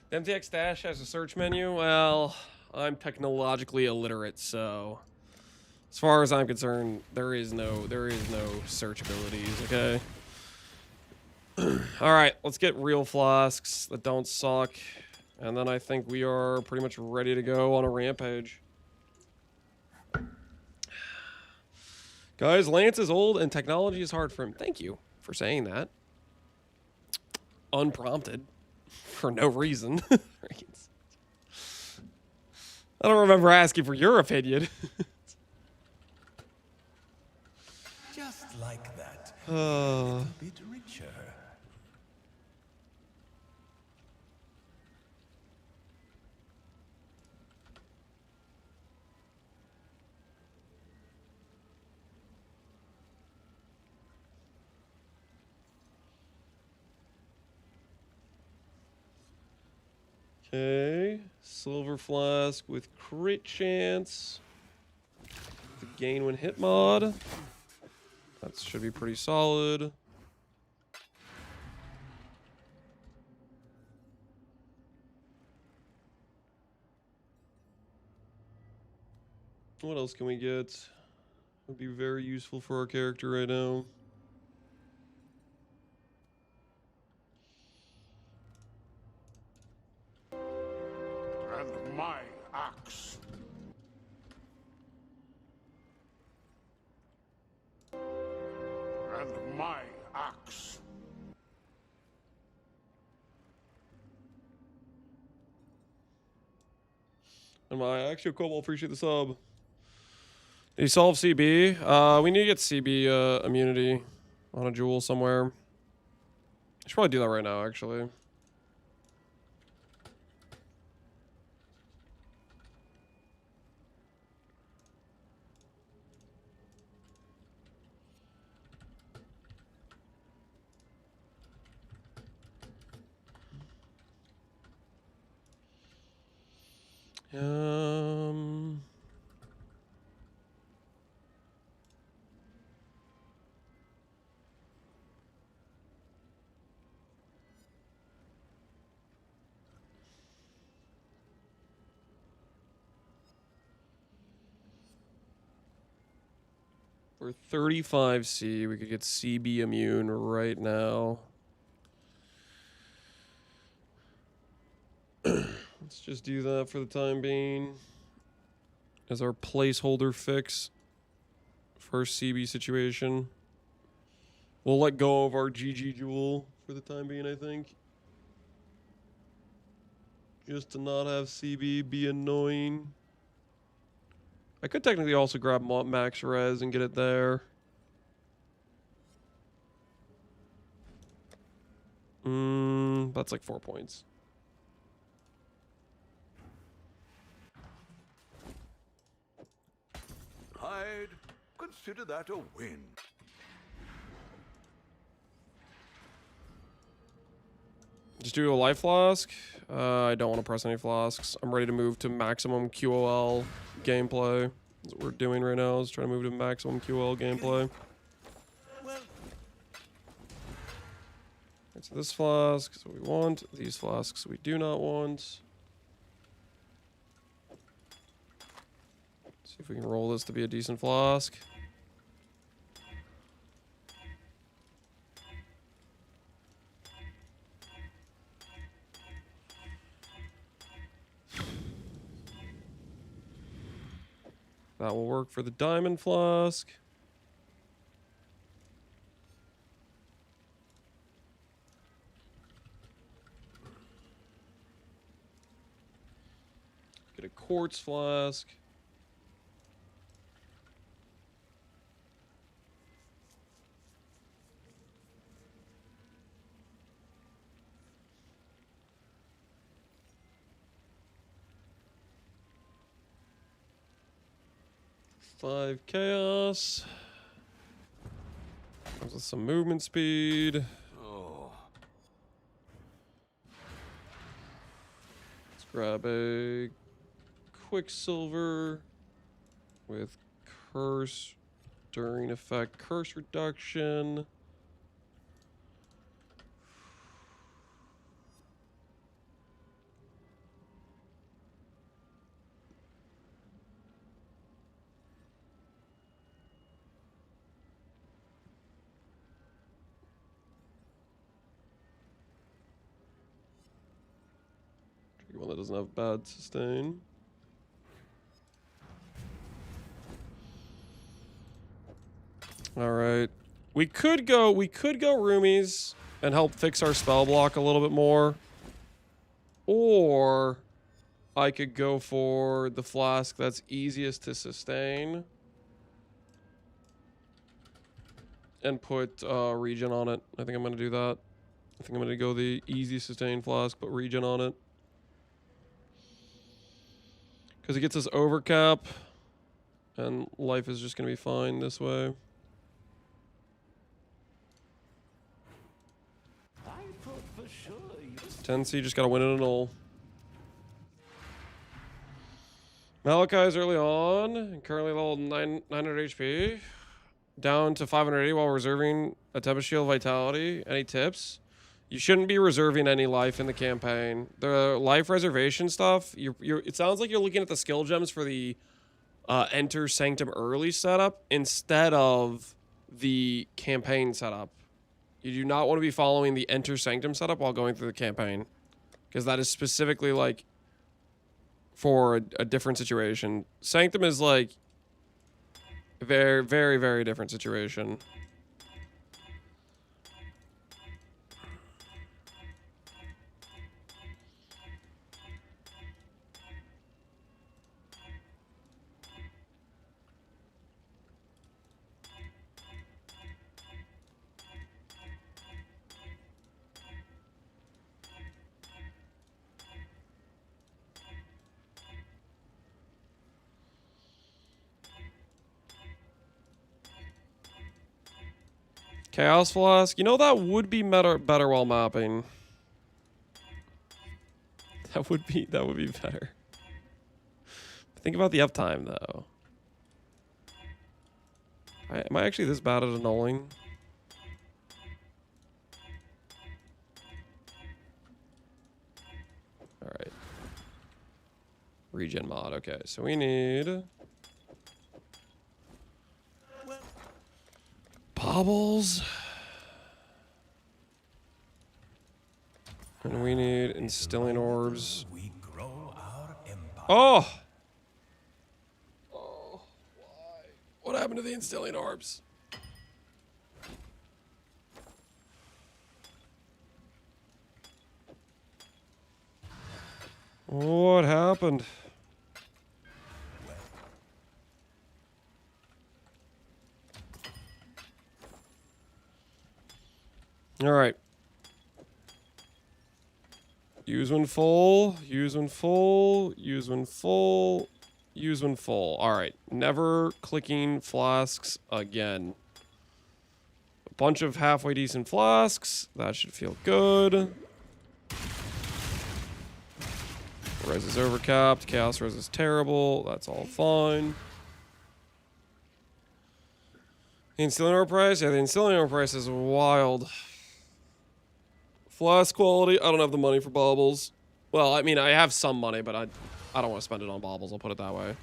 The MTX Dash has a search menu. Well, I'm technologically illiterate, so as far as I'm concerned, there is no search abilities. Okay. All right, let's get real flasks that don't suck, and then I think we are pretty much ready to go on a rampage. Guys, Lance is old and technology is hard for him. Thank you for saying that. Unprompted. For no reason. I don't remember asking for your opinion. Just like that. A bit richer. Okay, silver flask with crit chance. The gain when hit mod. That should be pretty solid. What else can we get? Would be very useful for our character right now. And my axe. And my axe. And my actual Cobalt, appreciate the sub. Did he solve CB? We need to get CB immunity on a jewel somewhere. I should probably do that right now, actually. Um... For 35C, we could get CB immune right now. Let's just do that for the time being as our placeholder fix for our CB situation. We'll let go of our GG Jewel for the time being, I think. Just to not have CB be annoying. I could technically also grab Max Res and get it there. That's like 4 points. I'd consider that a win. Just do a life flask. I don't want to press any flasks. I'm ready to move to maximum QOL gameplay. That's what we're doing right now, is trying to move to maximum QOL gameplay. Right, so this flask is what we want. These flasks we do not want. See if we can roll this to be a decent flask. That will work for the diamond flask. Get a quartz flask. Five chaos. Comes with some movement speed. Oh, Let's grab a Quicksilver with curse during effect, curse reduction. One that doesn't have bad sustain. All right, we could go roomies and help fix our spell block a little bit more, or I could go for the flask that's easiest to sustain and put regen on it. I think I'm gonna do that. I think I'm gonna go the easy sustain flask, put regen on it. Because it gets us overcap, and life is just going to be fine this way. I thought for sure you 10C just got to win it at all. Malachi's early on, and currently level 900 HP. Down to 580 while reserving a Tempest Shield Vitality. Any tips? You shouldn't be reserving any life in the campaign. The life reservation stuff, it sounds like you're looking at the skill gems for the Enter Sanctum early setup instead of the campaign setup. You do not want to be following the Enter Sanctum setup while going through the campaign, because that is specifically like for a different situation. Sanctum is like a very, very, very different situation. Chaos Flask. You know, that would be better while mapping. That would be better. Think about the uptime though. Am I actually this bad at annulling? Alright. Regen mod, okay. So we need baubles. And we need instilling orbs. We grow our empire. Oh! Oh, why? What happened to the instilling orbs? What happened? All right. Use when full, use when full, use when full, use when full. All right. Never clicking flasks again. A bunch of halfway decent flasks. That should feel good. Res is overcapped. Chaos res is terrible. That's all fine. The instilling ore price? Yeah, the instilling ore price is wild. Flask quality, I don't have the money for baubles. Well, I mean, I have some money, but I don't want to spend it on baubles, I'll put it that way.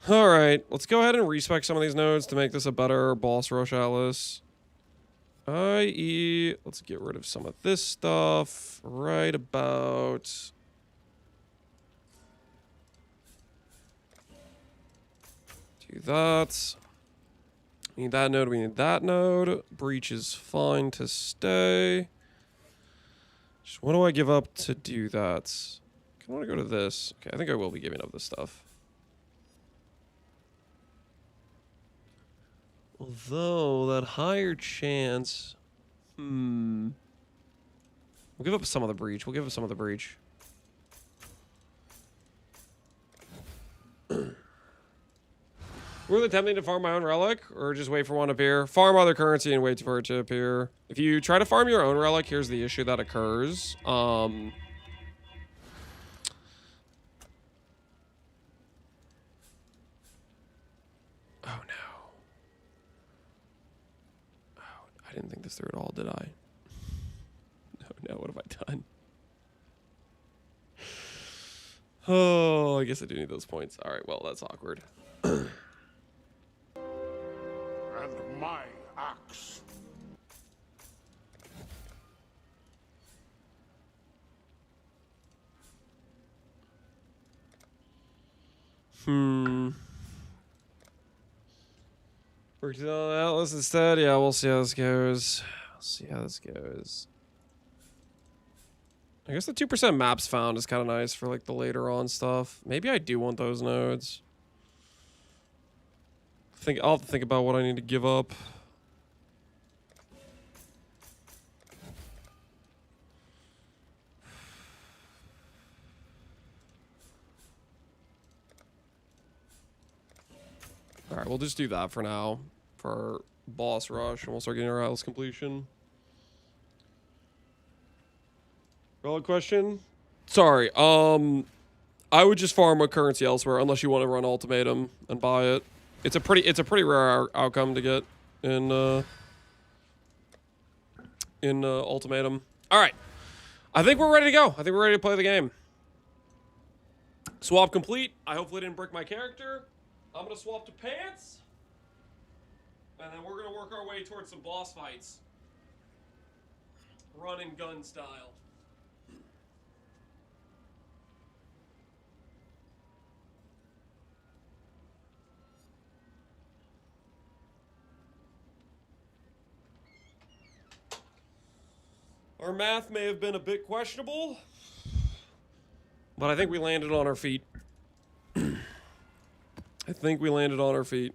Alright, let's go ahead and respec some of these nodes to make this a better boss rush atlas. I.e., let's get rid of some of this stuff right about... Do that. We need that node, we need that node. Breach is fine to stay. Just what do I give up to do that? I want to go to this. Okay, I think I will be giving up this stuff. Although, that higher chance... We'll give up some of the breach. We'll give up some of the breach. Were they tempting to farm my own relic, or just wait for one to appear? Farm other currency and wait for it to appear. If you try to farm your own relic, here's the issue that occurs. Oh no. Oh, I didn't think this through at all, did I? No, what have I done? Oh, I guess I do need those points. All right, well, that's awkward. And my axe. Worked it on Atlas instead? Yeah, we'll see how this goes. We'll see how this goes. I guess the 2% maps found is kind of nice for like the later on stuff. Maybe I do want those nodes. I'll have to think about what I need to give up. All right, we'll just do that for now for boss rush, and we'll start getting our Atlas completion. Valid question. Sorry. I would just farm a currency elsewhere unless you want to run ultimatum and buy it. It's a pretty rare outcome to get in ultimatum. All right, I think we're ready to go. I think we're ready to play the game. Swap complete. I hopefully didn't break my character. I'm gonna swap to pants, and then we're gonna work our way towards some boss fights, run and gun style. Our math may have been a bit questionable, but I think we landed on our feet. I think we landed on our feet.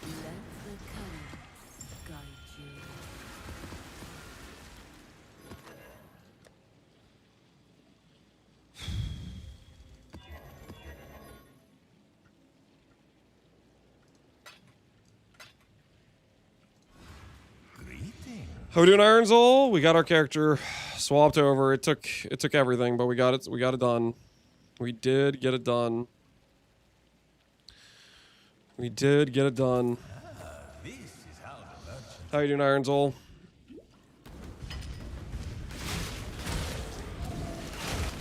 Let the currents guide you. How we doing, Iron Soul? We got our character swapped over. It took everything, but we got it. We got it done. We did get it done. We did get it done. This is how the merchant. How you doing, Iron Soul?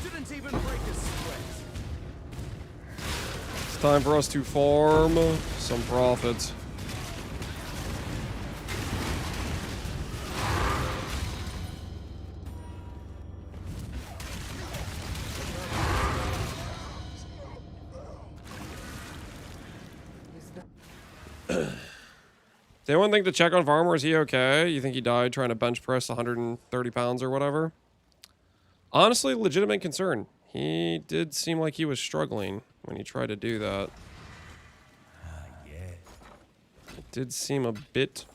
Didn't even break a sweat. It's time for us to farm some profits. Does anyone think to check on Farmer? Is he okay? You think he died trying to bench press 130 pounds or whatever? Honestly, legitimate concern. He did seem like he was struggling when he tried to do that. It did seem a bit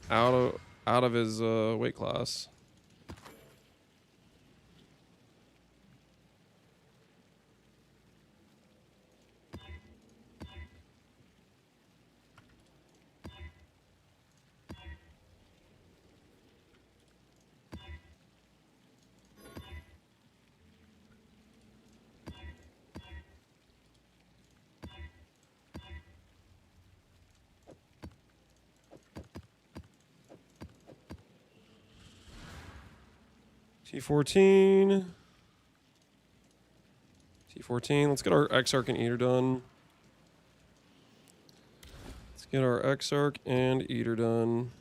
out of his weight class. T14. T14. Let's get our Exarch and Eater done. Let's get our Exarch and Eater done.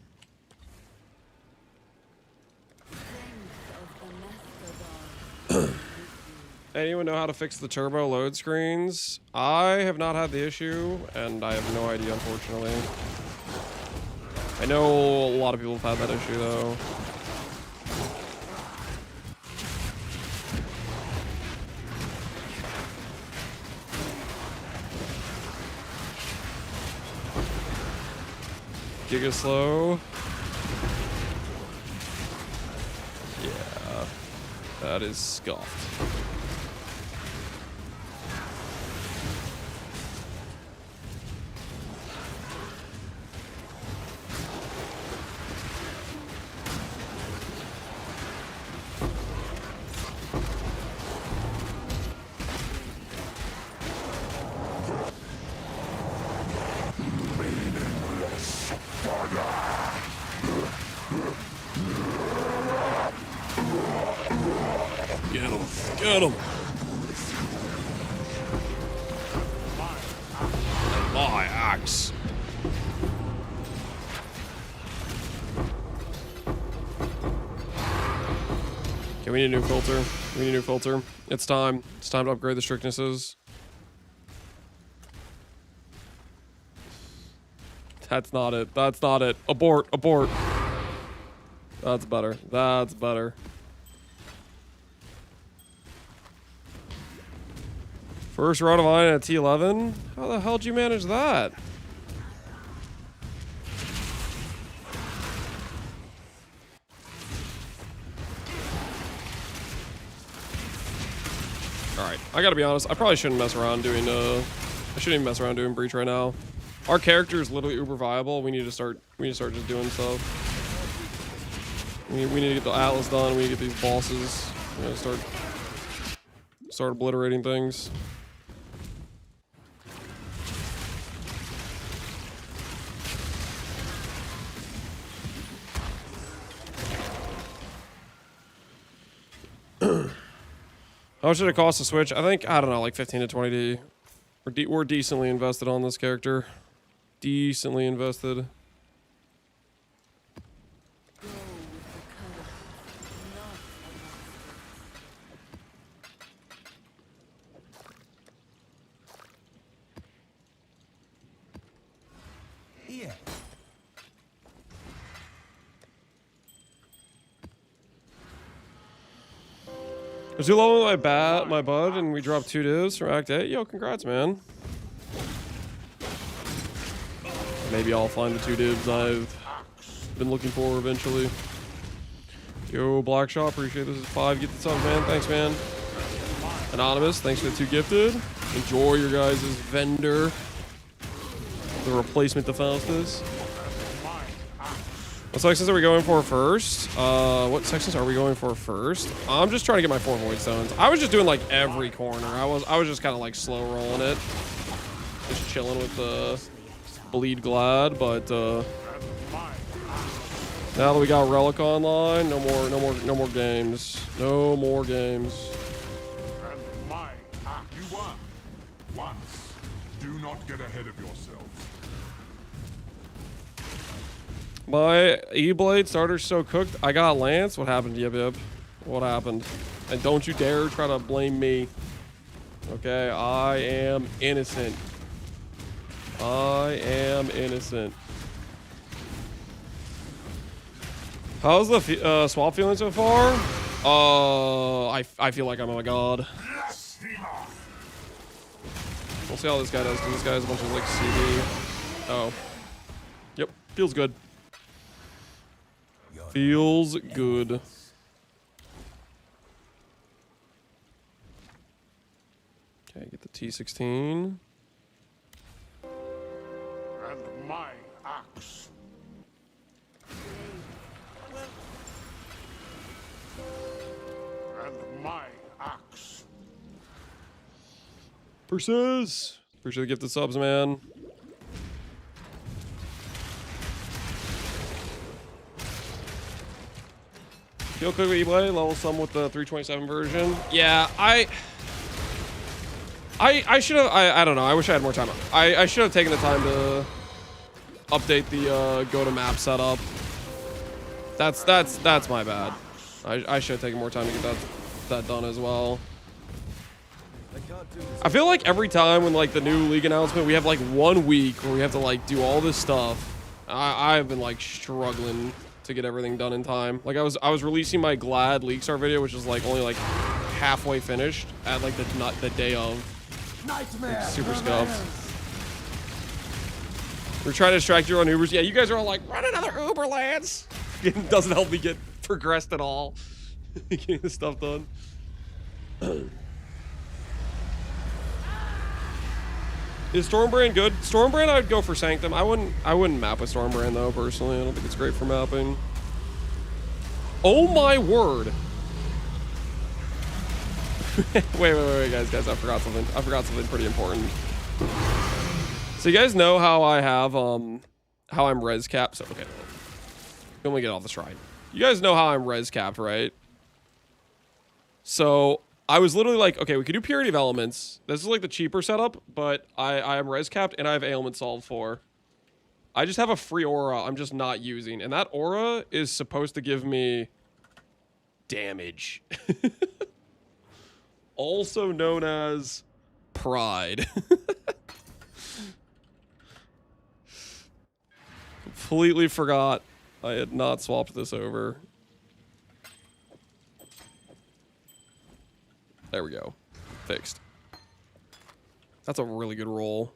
Anyone know how to fix the turbo load screens? I have not had the issue, and I have no idea, unfortunately. I know a lot of people have had that issue, though. Giga slow. Yeah, that is scuffed. Get him. My axe. Okay, we need a new filter. We need a new filter. It's time. It's time to upgrade the strictnesses. That's not it. That's not it. Abort. Abort. That's better. That's better. First run of mine at T11? How the hell did you manage that? Alright, I gotta be honest, I probably shouldn't mess around doing, I shouldn't even mess around doing Breach right now. Our character is literally uber viable, we need to start just doing stuff. We need to get the Atlas done, we need to get these bosses. We gotta start obliterating things. How much did it cost to switch? I think, I don't know, like 15 to 20D. We're decently invested on this character. Decently invested. Yeah. I was too low with my bud, and we dropped 2 divs from Act 8. Yo, congrats, man. Maybe I'll find the 2 divs I've been looking for eventually. Yo, Black Shot, appreciate this. Is 5. Get this up, man. Thanks, man. Anonymous, thanks for the 2 gifted. Enjoy your guys' vendor. The replacement to Faustus. What sections are we going for first? What sections are we going for first? I'm just trying to get my 4 void stones. I was just doing like every corner. I was just kind of like slow rolling it. Just chilling with the bleed glad, but now that we got Relic online, no more games. No more games. You won. Once. Do not get ahead of yourselves. My E-Blade starter's so cooked. I got Lance. What happened, Yip Yip? What happened? And don't you dare try to blame me. Okay, I am innocent. I am innocent. How's the swap feeling so far? I feel like I'm on a god. We'll see how this guy does, because this guy has a bunch of like CD. Oh. Yep, feels good. Feels good. Okay, get the T16. And my axe. And my axe. Purses. Appreciate the gifted subs, man. Feel quick with E-Blade, level some with the 327 version. Yeah, I should have, I don't know, I wish I had more time. I should have taken the time to update the go to map setup. That's my bad. I should have taken more time to get that done as well. I feel like every time when like the new league announcement, we have like 1 week where we have to like do all this stuff. I've been like struggling to get everything done in time. Like I was releasing my Glad League Star video, which is like only like halfway finished at like the day of. Like, super scuffed. We're trying to distract you on Ubers. Yeah, you guys are all like, run another Uber, Lance. It doesn't help me get progressed at all. Getting this stuff done. Is Stormbrand good? Stormbrand, I'd go for Sanctum. I wouldn't map with Stormbrand though, personally. I don't think it's great for mapping. Oh my word. wait, guys. I forgot something pretty important. So you guys know how I have how I'm res capped. So okay. Let me get off the shrine. You guys know how I'm res capped, right? So I was literally like, okay, we could do Purity of Elements. This is like the cheaper setup, but I am res capped and I have ailment solved for. I just have a free aura I'm just not using, and that aura is supposed to give me damage. Also known as pride. Completely forgot I had not swapped this over. There we go. Fixed. That's a really good roll.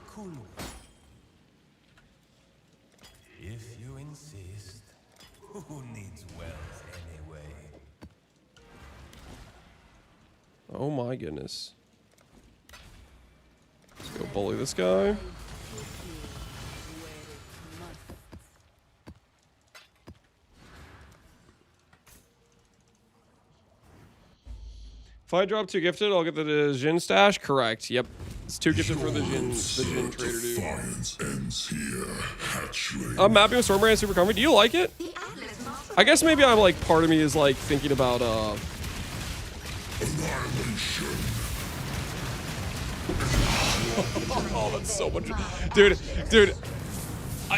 Cool. If you insist, who needs wealth anyway? Oh my goodness. Let's go bully this guy. If I drop 2 gifted, I'll get the Jhin stash. Correct. Yep. It's 2 gifted for the Jhin trader dude. Ends here, hatchling. I'm mapping with Stormbrand super comfy. Do you like it? I guess maybe I'm like, part of me is like thinking about Annihilation. Oh, that's so much. Dude.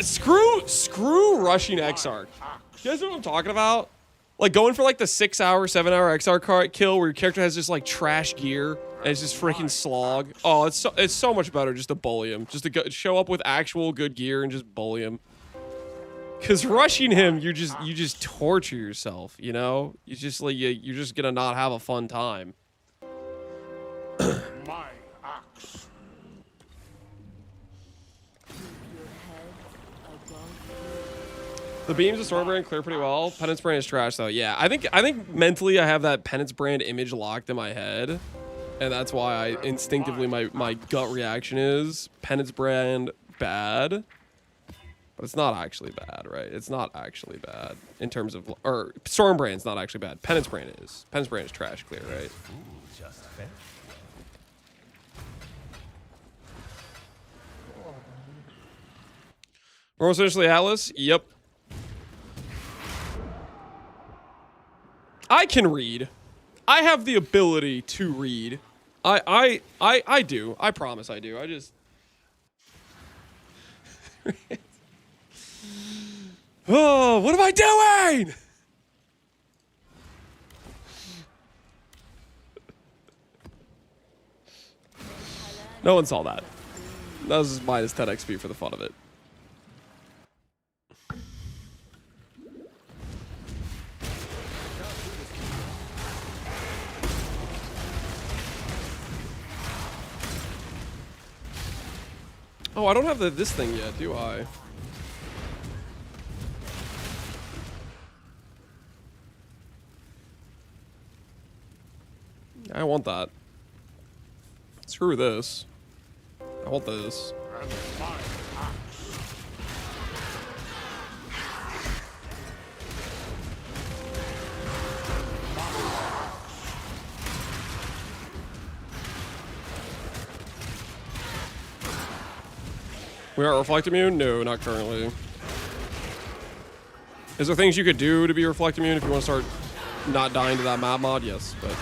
Screw rushing Exarch. You guys know what I'm talking about? Like going for like the 6-hour, 7-hour Exarch kill where your character has just like trash gear and it's just freaking slog. Oh, it's so much better just to bully him. Just to show up with actual good gear and just bully him. Cause rushing him, you just torture yourself, you know? You just like you're just gonna not have a fun time. My axe. The beams of Stormbrand clear pretty well. Penance Brand is trash though. Yeah, I think mentally I have that Penance Brand image locked in my head. And that's why I instinctively my gut reaction is Penance Brand bad. But it's not actually bad, right? It's not actually bad in terms of, or Stormbrand's not actually bad. Penance Brand is. Penance Brand is trash clear, right? Just fair. We're essentially Atlas. Yep. I can read. I have the ability to read. I do. I promise I do. I just. Oh, what am I doing? No one saw that. That was minus 10 XP for the fun of it. Oh, I don't have this thing yet, do I? I want that. Screw this. I want this. We aren't reflect immune? No, not currently. Is there things you could do to be reflect immune if you want to start not dying to that map mod? Yes, but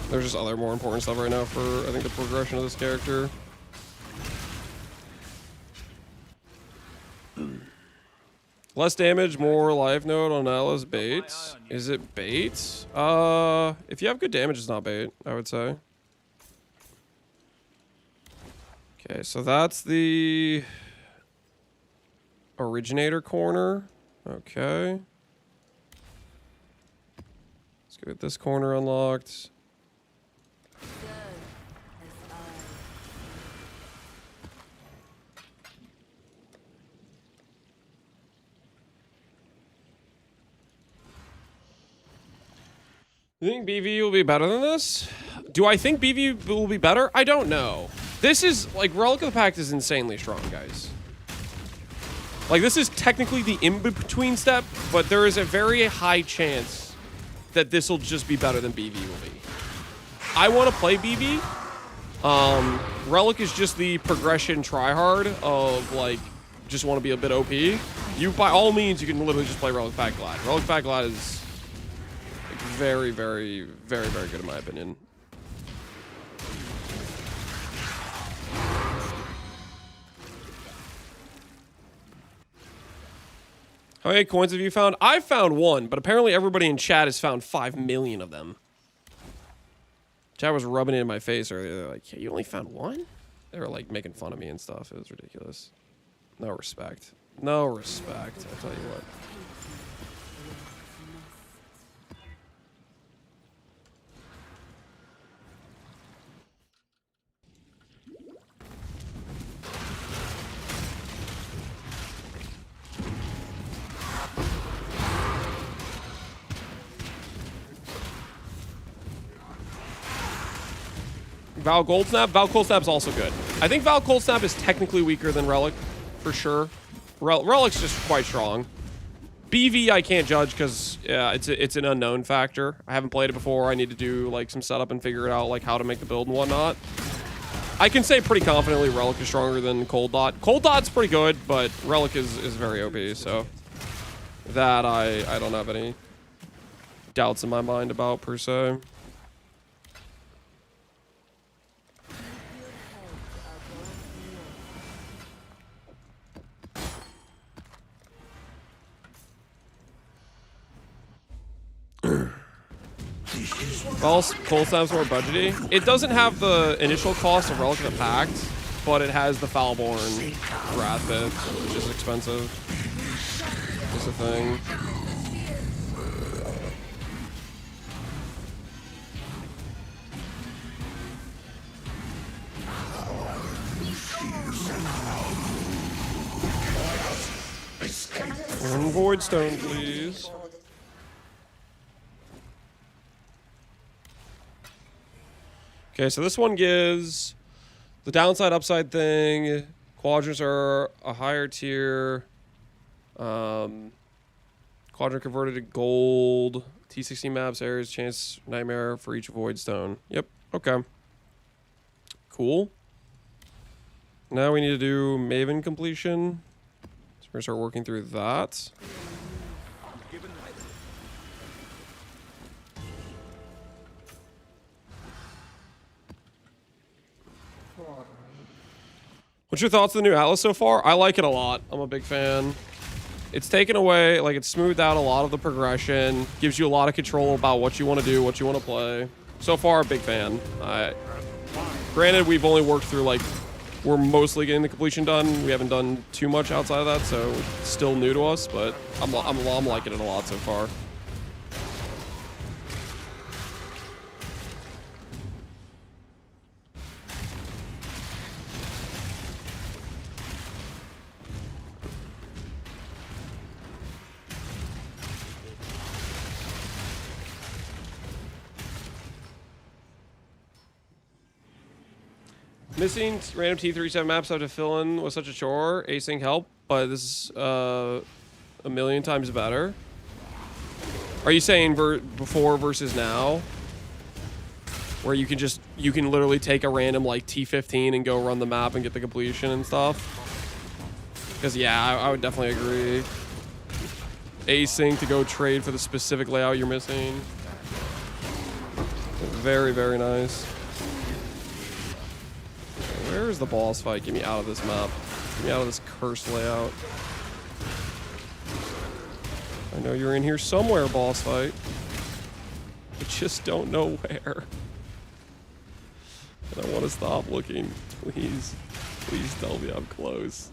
there's just other more important stuff right now for, I think, the progression of this character. Less damage, more life node on Atlas bait. Is it bait? If you have good damage, it's not bait, I would say. Okay, so that's the originator corner. Okay. Let's get this corner unlocked. You think BV will be better than this? Do I think BV will be better? I don't know. This is, like, Relic of the Pact is insanely strong, guys. Like, this is technically the in-between step, but there is a very high chance that this will just be better than BV will be. I want to play BV. Relic is just the progression tryhard of, like, just want to be a bit OP. You, by all means, you can literally just play Relic of the Pact Glad. Relic of the Pact Glad is like, very, very, very, very good in my opinion. How many coins have you found? I've found one, but apparently everybody in chat has found 5 million of them. Chat was rubbing it in my face earlier. They're like, yeah, you only found one? They were like making fun of me and stuff. It was ridiculous. No respect. No respect, I'll tell you what. Val Gold Snap? Val Cold Snap's also good. I think Val Cold Snap is technically weaker than Relic, for sure. Relic's just quite strong. BV I can't judge because yeah, it's an unknown factor. I haven't played it before. I need to do like some setup and figure it out, like how to make the build and whatnot. I can say pretty confidently Relic is stronger than Cold Dot. Cold Dot's pretty good, but Relic is very OP, so that I don't have any doubts in my mind about per se. Well, Cold Snap's more budgety. It doesn't have the initial cost of Relic of the Pact, but it has the Foulborn Wrath Bit, which is expensive. That's the thing. One Void Stone, please. Okay, so this one gives the downside upside thing, Quadrants are a higher tier. Quadrant converted to gold. T16 maps, areas, chance, nightmare for each void stone. Yep. Okay. Cool. Now we need to do Maven completion. So we're gonna start working through that. What's your thoughts on the new Atlas so far? I like it a lot. I'm a big fan. It's taken away, like it's smoothed out a lot of the progression, gives you a lot of control about what you want to do, what you want to play. So far, a big fan. Granted, we've only worked through like, we're mostly getting the completion done. We haven't done too much outside of that, so it's still new to us, but I'm liking it a lot so far. Missing random T37 maps have to fill in was such a chore. Async help, but this is a million times better. Are you saying before versus now? Where you can literally take a random like T15 and go run the map and get the completion and stuff? Because yeah, I would definitely agree. Async to go trade for the specific layout you're missing. Very, very nice. Where is the boss fight? Get me out of this map. Get me out of this cursed layout. I know you're in here somewhere, boss fight. I just don't know where. And I want to stop looking. Please. Please tell me I'm close.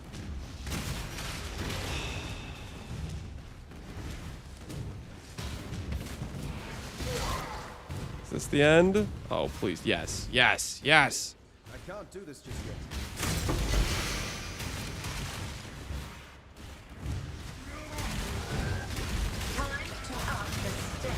Is this the end? Oh, please. Yes. Yes. Yes. I can't do this just yet. Time to up the stakes.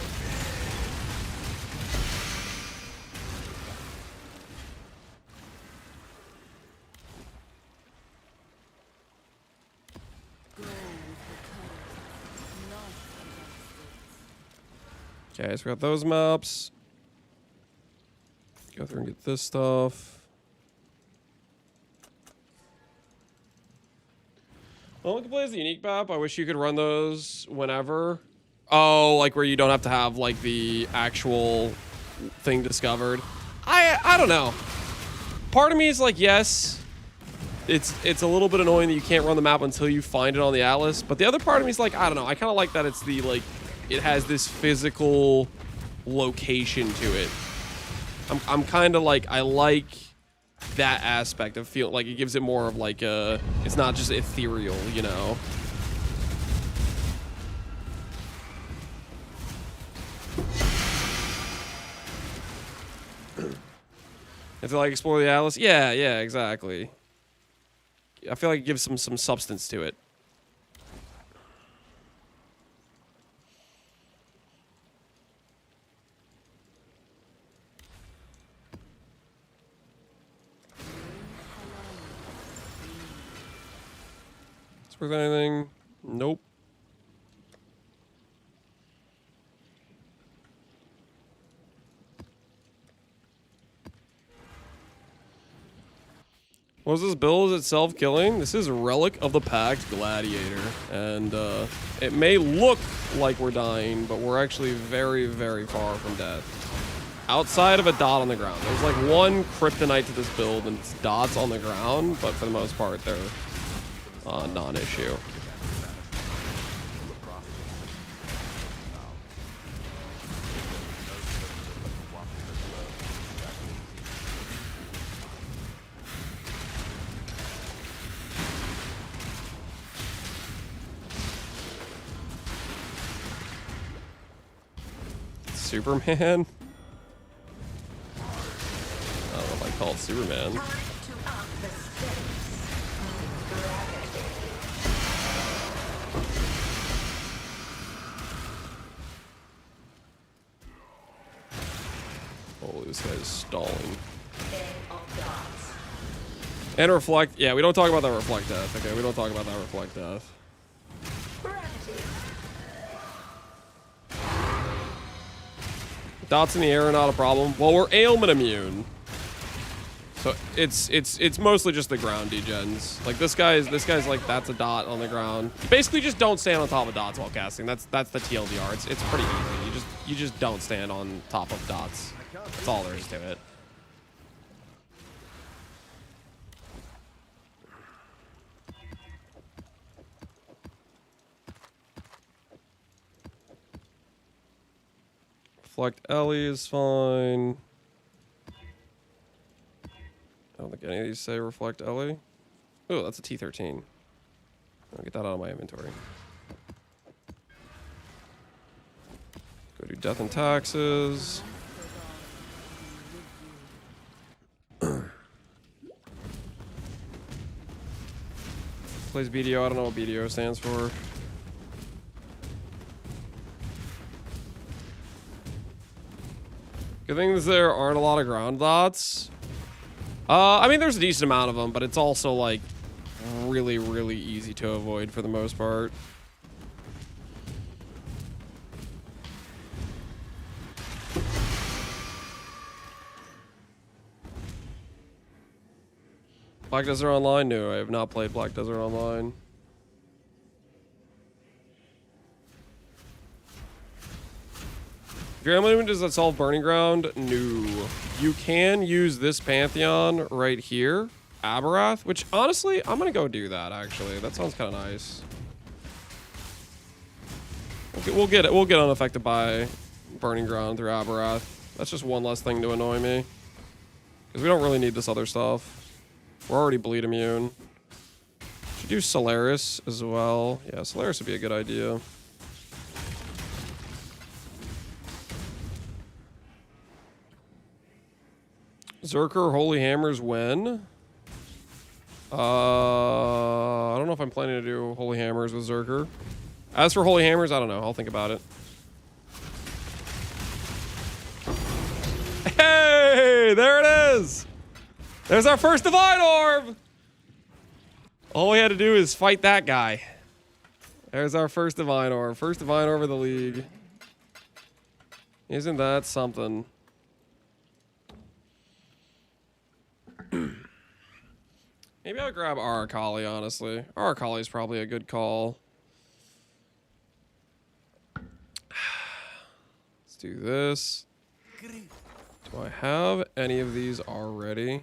Okay, so we got those maps. Go through and get this stuff. Well, we can play as the unique map. I wish you could run those whenever. Oh, like where you don't have to have like the actual thing discovered. I don't know. Part of me is like, yes, it's a little bit annoying that you can't run the map until you find it on the Atlas. But the other part of me is like, I don't know. I kind of like that it's the like, it has this physical location to it. I'm kind of like, I like that aspect of feel like it gives it more of like a, it's not just ethereal, you know. If they like explore the Atlas, yeah, exactly. I feel like it gives some substance to it. Worth anything? Nope. What is this build? Is it self-killing? This is Relic of the Pact Gladiator. And it may look like we're dying, but we're actually very, very far from death. Outside of a dot on the ground. There's like one kryptonite to this build, and it's dots on the ground, but for the most part, they're non-issue. Superman? I don't know if I call it Superman. Time to up the stakes. Holy, this guy is stalling. And reflect. Yeah, we don't talk about that reflect death. Okay, we don't talk about that reflect death. Dots in the air are not a problem. Well, we're ailment immune. So it's mostly just the ground degens. Like this guy's like that's a dot on the ground. Basically just don't stand on top of dots while casting. That's the TLDR. It's pretty easy. You just don't stand on top of dots. That's all there is to it. Reflect Ellie is fine. I don't think any of these say reflect Ellie. Oh, that's a T13. I'll get that out of my inventory. Go do death and taxes. Plays BDO. I don't know what BDO stands for. Good thing is there aren't a lot of ground dots. I mean, there's a decent amount of them, but it's also like really, really easy to avoid for the most part. Black Desert Online? No, I have not played Black Desert Online. If you're aiming, does that solve Burning Ground? No. You can use this Pantheon right here, Aberath, which honestly, I'm gonna go do that actually. That sounds kind of nice. Okay, we'll get unaffected by Burning Ground through Aberath. That's just one less thing to annoy me. Because we don't really need this other stuff. We're already bleed immune. Should do Solaris as well. Yeah, Solaris would be a good idea. Zerker Holy Hammers when? I don't know if I'm planning to do Holy Hammers with Zerker. As for Holy Hammers, I don't know. I'll think about it. Hey, there it is. There's our first Divine Orb. All we had to do is fight that guy. There's our first Divine Orb. First Divine Orb of the league. Isn't that something? Maybe I'll grab Arakali, honestly. Arakali is probably a good call. Let's do this. Do I have any of these already?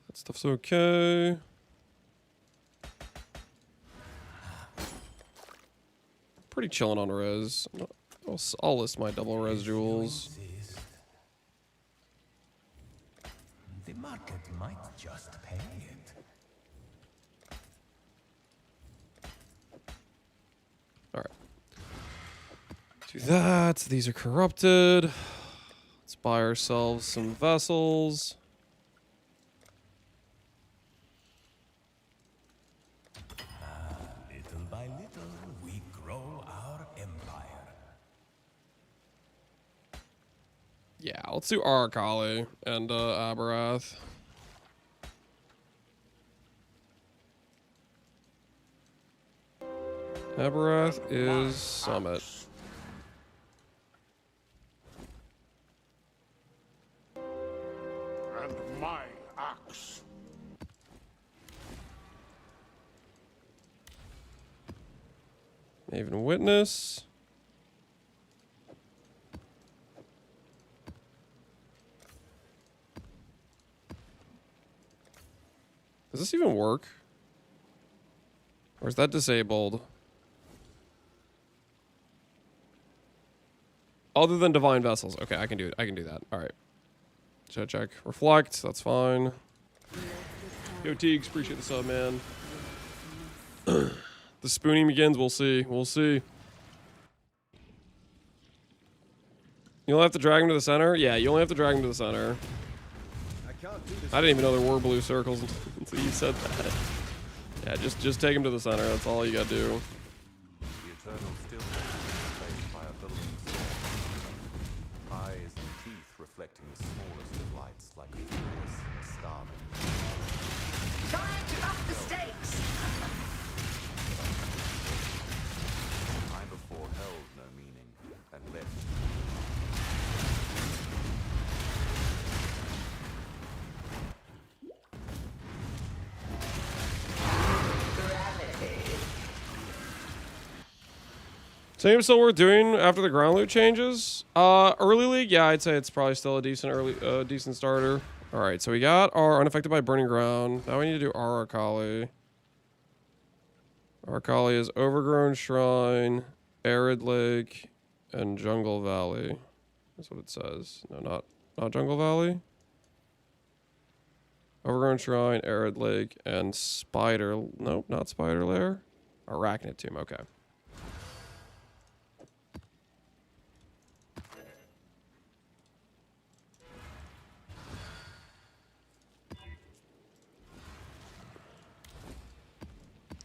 That stuff's okay. Pretty chilling on res. I'll list my double res jewels. The market might just pay it. All right. Do that. These are corrupted. Let's buy ourselves some vessels. Little by little, we grow our empire. Yeah, let's do Arakali and Aberath. Aberath is Summit. And my axe. Maven Witness. Does this even work? Or is that disabled? Other than Divine Vessels. Okay, I can do it. I can do that. All right. Check. Reflect. That's fine. Yo, Teagues. Appreciate the sub, man. The spooning begins. We'll see. We'll see. You only have to drag him to the center? Yeah, you only have to drag him to the center. I can't do this. I didn't even know there were blue circles until you said that. Yeah, just take him to the center. That's all you gotta do. The eternal stillness is replaced by a billowing storm. Eyes and teeth reflecting the smallest of lights like a furious starman. Time to up the stakes. Time before held no meaning and left. Same still worth doing after the ground loot changes. Early league, yeah, I'd say it's probably still a decent starter. All right, so we got our unaffected by burning ground. Now we need to do our Akali. Our Akali is overgrown shrine, arid lake, and jungle valley. That's what it says. No, not jungle valley. Overgrown shrine, arid lake, and spider. Nope, not spider lair. Arachnid tomb. Okay.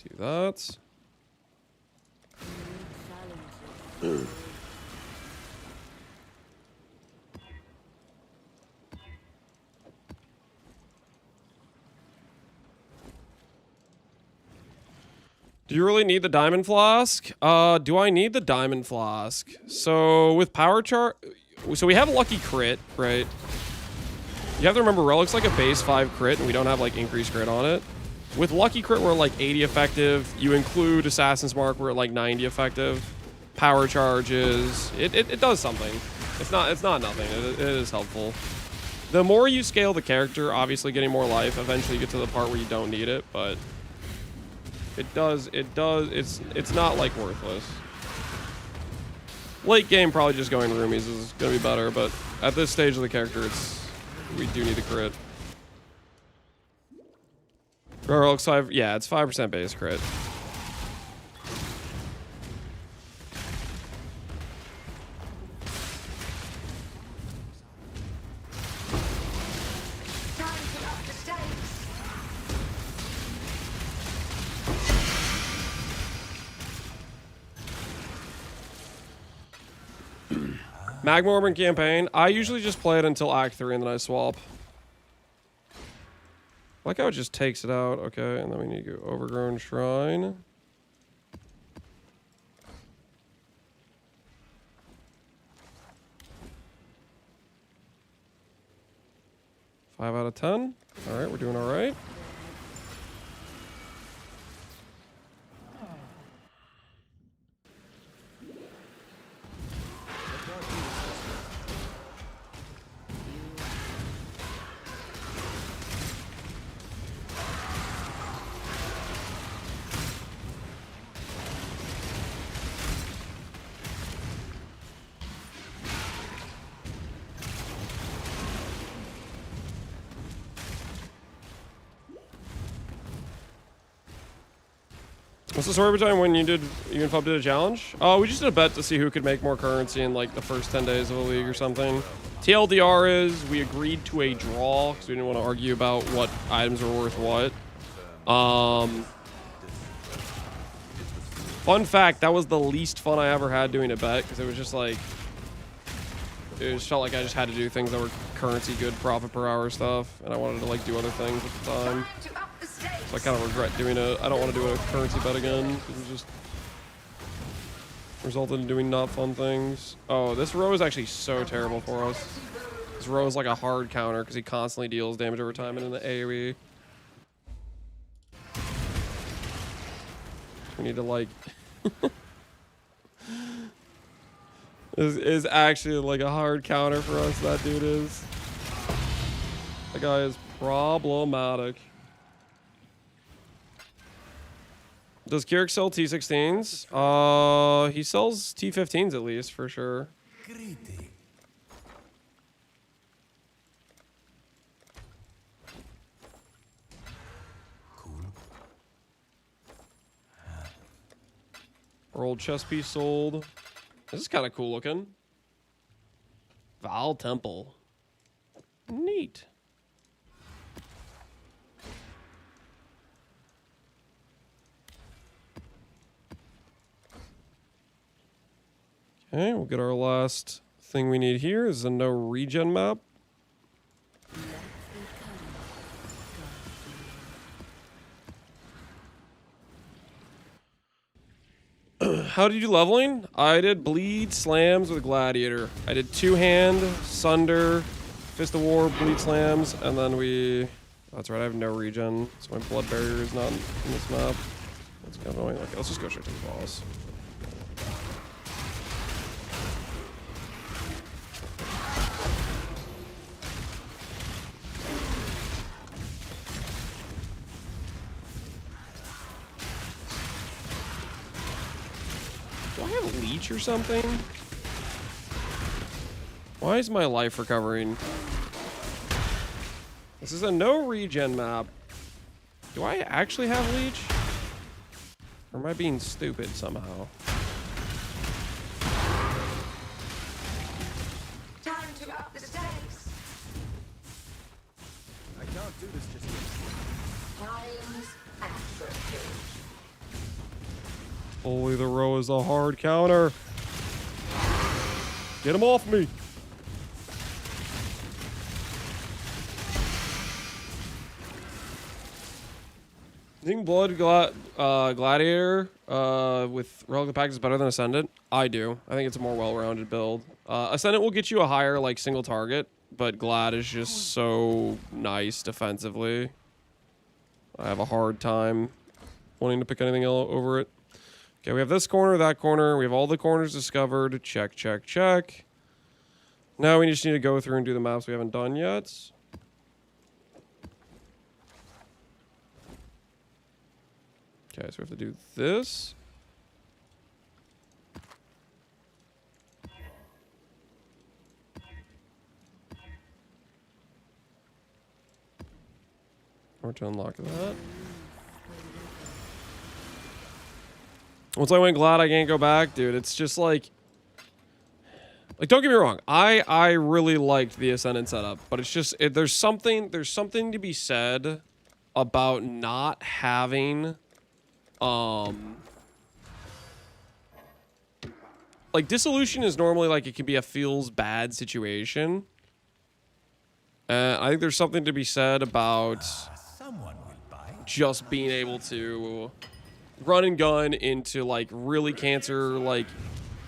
Do that. Do you really need the diamond flask? Do I need the diamond flask? So with power chart, so we have lucky crit, right? You have to remember Relic's like a base 5 crit and we don't have like increased crit on it. With lucky crit, we're like 80 effective. You include Assassin's Mark, we're at like 90 effective. Power charges, it does something. It's not nothing. It is helpful. The more you scale the character, obviously getting more life. Eventually, you get to the part where you don't need it, but it does. It's not like worthless. Late game, probably just going roomies is gonna be better, but at this stage of the character, we do need a crit. Looks 5. Yeah, it's 5% base crit. Time to up the stakes. Magma Orb campaign. I usually just play it until Act 3 and then I swap. I like how it just takes it out. Okay, and then we need to go Overgrown Shrine. Five out of 10. All right, we're doing all right. What's the story between when you and Pub did a challenge? We just did a bet to see who could make more currency in like the first 10 days of the league or something. TLDR is we agreed to a draw because we didn't want to argue about what items were worth what. Fun fact, that was the least fun I ever had doing a bet because it was just like, it just felt like I just had to do things that were currency good, profit per hour stuff, and I wanted to like do other things at the time. So I kind of regret doing it. I don't want to do a currency bet again because it just resulted in doing not fun things. Oh, this row is actually so terrible for us. This row is like a hard counter because he constantly deals damage over time and in the AoE. We need to like... This is actually like a hard counter for us, that dude is. That guy is problematic. Does Kirik sell T16s? He sells T15s at least, for sure. Greedy. Cool. Our old chest piece sold. This is kind of cool looking. Val Temple. Neat. Okay, we'll get our last thing we need here. Is a no regen map. How did you do leveling? I did bleed slams with Gladiator. I did two-hand, Sunder, Fist of War, bleed slams, and then we... That's right, I have no regen, so my blood barrier is not in this map. That's kind of annoying. Okay, let's just go straight to the boss. Do I have a leech or something? Why is my life recovering? This is a no regen map. Do I actually have leech? Or am I being stupid somehow? Time to up the stakes. I can't do this just yet. Times atrophy. Holy, the row is a hard counter. Get him off me. I think Gladiator with Relic the Pack is better than Ascendant. I do. I think it's a more well-rounded build. Ascendant will get you a higher like single target, but Glad is just so nice defensively. I have a hard time wanting to pick anything else over it. Okay, we have this corner, that corner. We have all the corners discovered. Check, check, check. Now we just need to go through and do the maps we haven't done yet. Okay, so we have to do this. Or to unlock that. Once I went Glad, I can't go back, dude. It's just like don't get me wrong. I really liked the Ascendant setup, but it's just there's something to be said about not having like dissolution is normally like it can be a feels bad situation. I think there's something to be said about just being able to run and gun into like really cancer like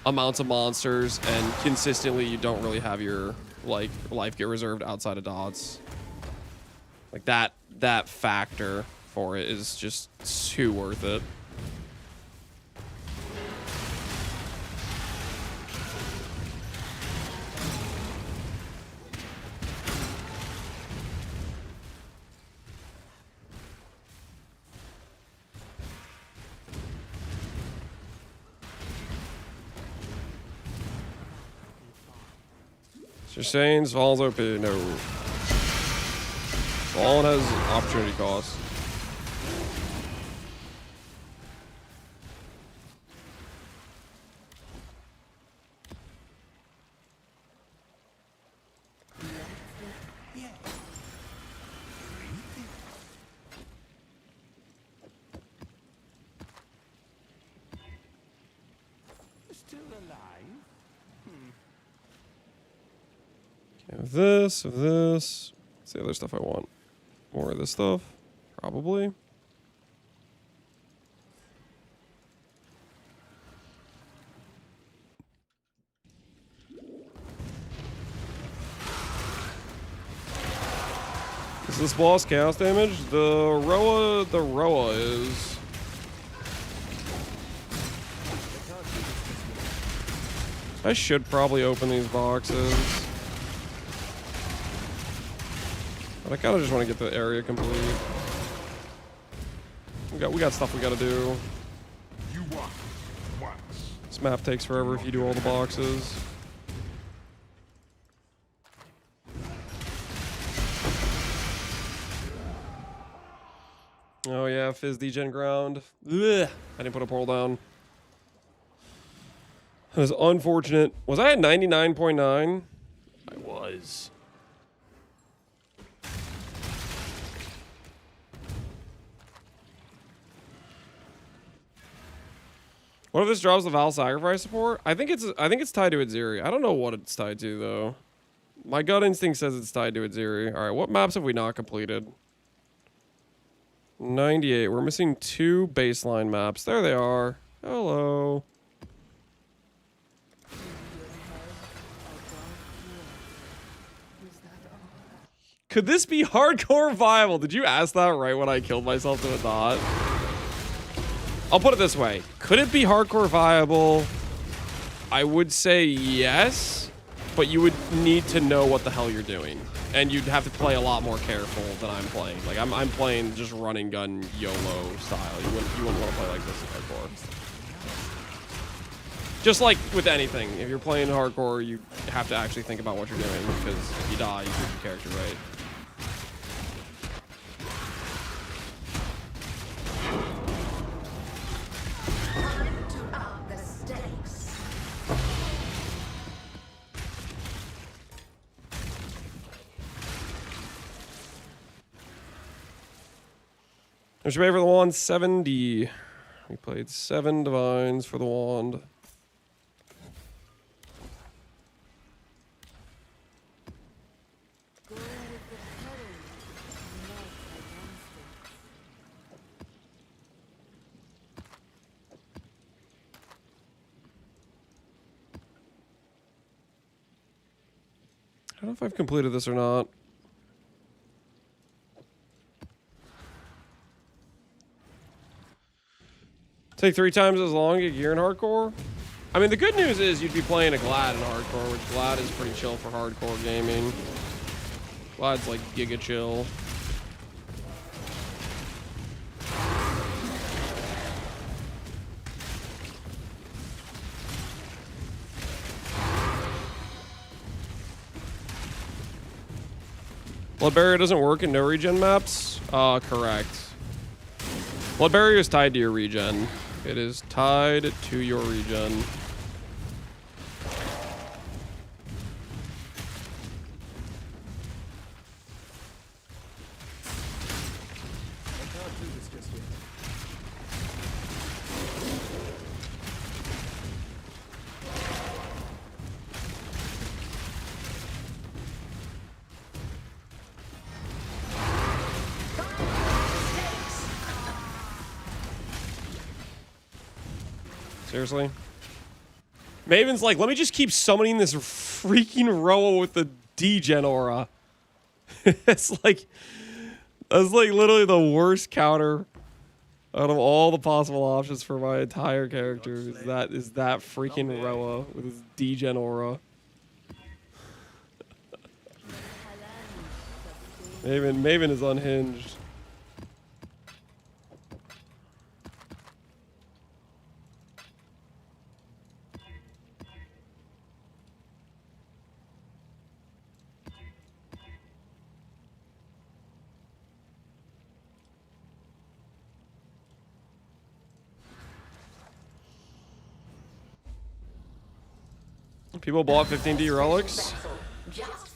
amounts of monsters, and consistently you don't really have your like life get reserved outside of dots. Like that factor for it is just too worth it. So you're saying Sval's OP? No. Sval has opportunity cost. Still alive? Okay, of this. What's the other stuff I want? More of this stuff? Probably. Is this boss chaos damage? The Roa is. I should probably open these boxes. But I kind of just want to get the area complete. We got stuff we got to do. You want once. This map takes forever if you do all the boxes. Oh yeah, Fizz degen ground. Ugh. I didn't put a portal down. That was unfortunate. Was I at 99.9? I was. What if this drops the Val Sacrifice support? I think it's tied to Itziri. I don't know what it's tied to though. My gut instinct says it's tied to Itziri. All right, what maps have we not completed? 98. We're missing 2 baseline maps. There they are. Hello. Could this be hardcore viable? Did you ask that right when I killed myself to a dot? I'll put it this way. Could it be hardcore viable? I would say yes, but you would need to know what the hell you're doing. And you'd have to play a lot more careful than I'm playing. Like, I'm playing just running gun YOLO style. You wouldn't want to play like this in hardcore. Just like with anything. If you're playing hardcore, you have to actually think about what you're doing, because if you die, you get your character right. I should pay for the wand 70. We played 7 divines for the wand. I don't know if I've completed this or not. Take 3 times as long to get gear in hardcore. I mean, the good news is you'd be playing a Glad in hardcore, which Glad is pretty chill for hardcore gaming. Glad's like giga chill. Blood Barrier doesn't work in no regen maps? Correct. Blood Barrier is tied to your regen. It is tied to your regen. Seriously? Maven's like, let me just keep summoning this freaking Roa with the D-Gen aura. That's like literally the worst counter out of all the possible options for my entire character. Is that freaking Roa with his D-Gen aura. Maven is unhinged. People bought 15D relics.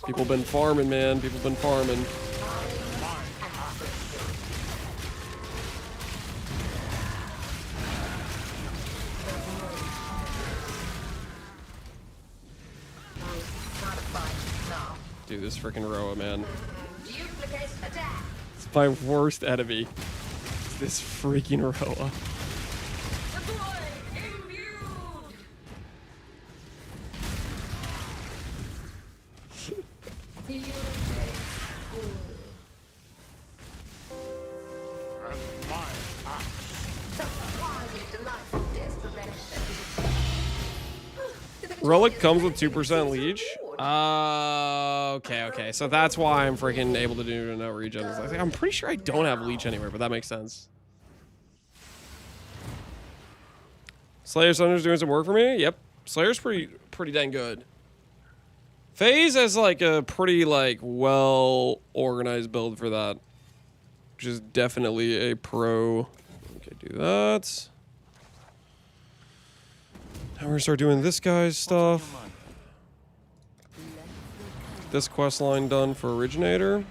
People been farming, man. People been farming. Dude, this freaking Roa, man. It's my worst enemy. It's this freaking Roa. Relic comes with 2% leech. Okay. So that's why I'm freaking able to do no regen. I'm pretty sure I don't have leech anywhere, but that makes sense. Slayer Sunder's doing some work for me. Yep, Slayer's pretty dang good. FaZe has like a pretty like well organized build for that, which is definitely a pro. Okay, do that. Now we're gonna start doing this guy's stuff. This quest line done for Originator.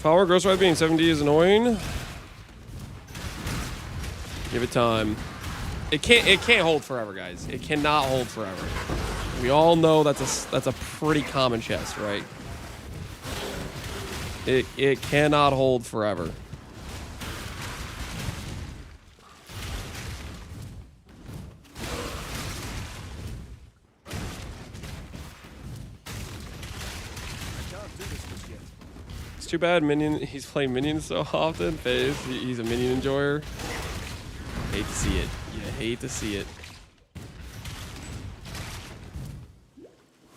Power Ghost Ride being 70 is annoying. Give it time. It can't hold forever, guys. It cannot hold forever. We all know that's a pretty common chest, right? It cannot hold forever. It's too bad Minion. He's playing Minions so often. FaZe, he's a Minion enjoyer. Hate to see it. You hate to see it.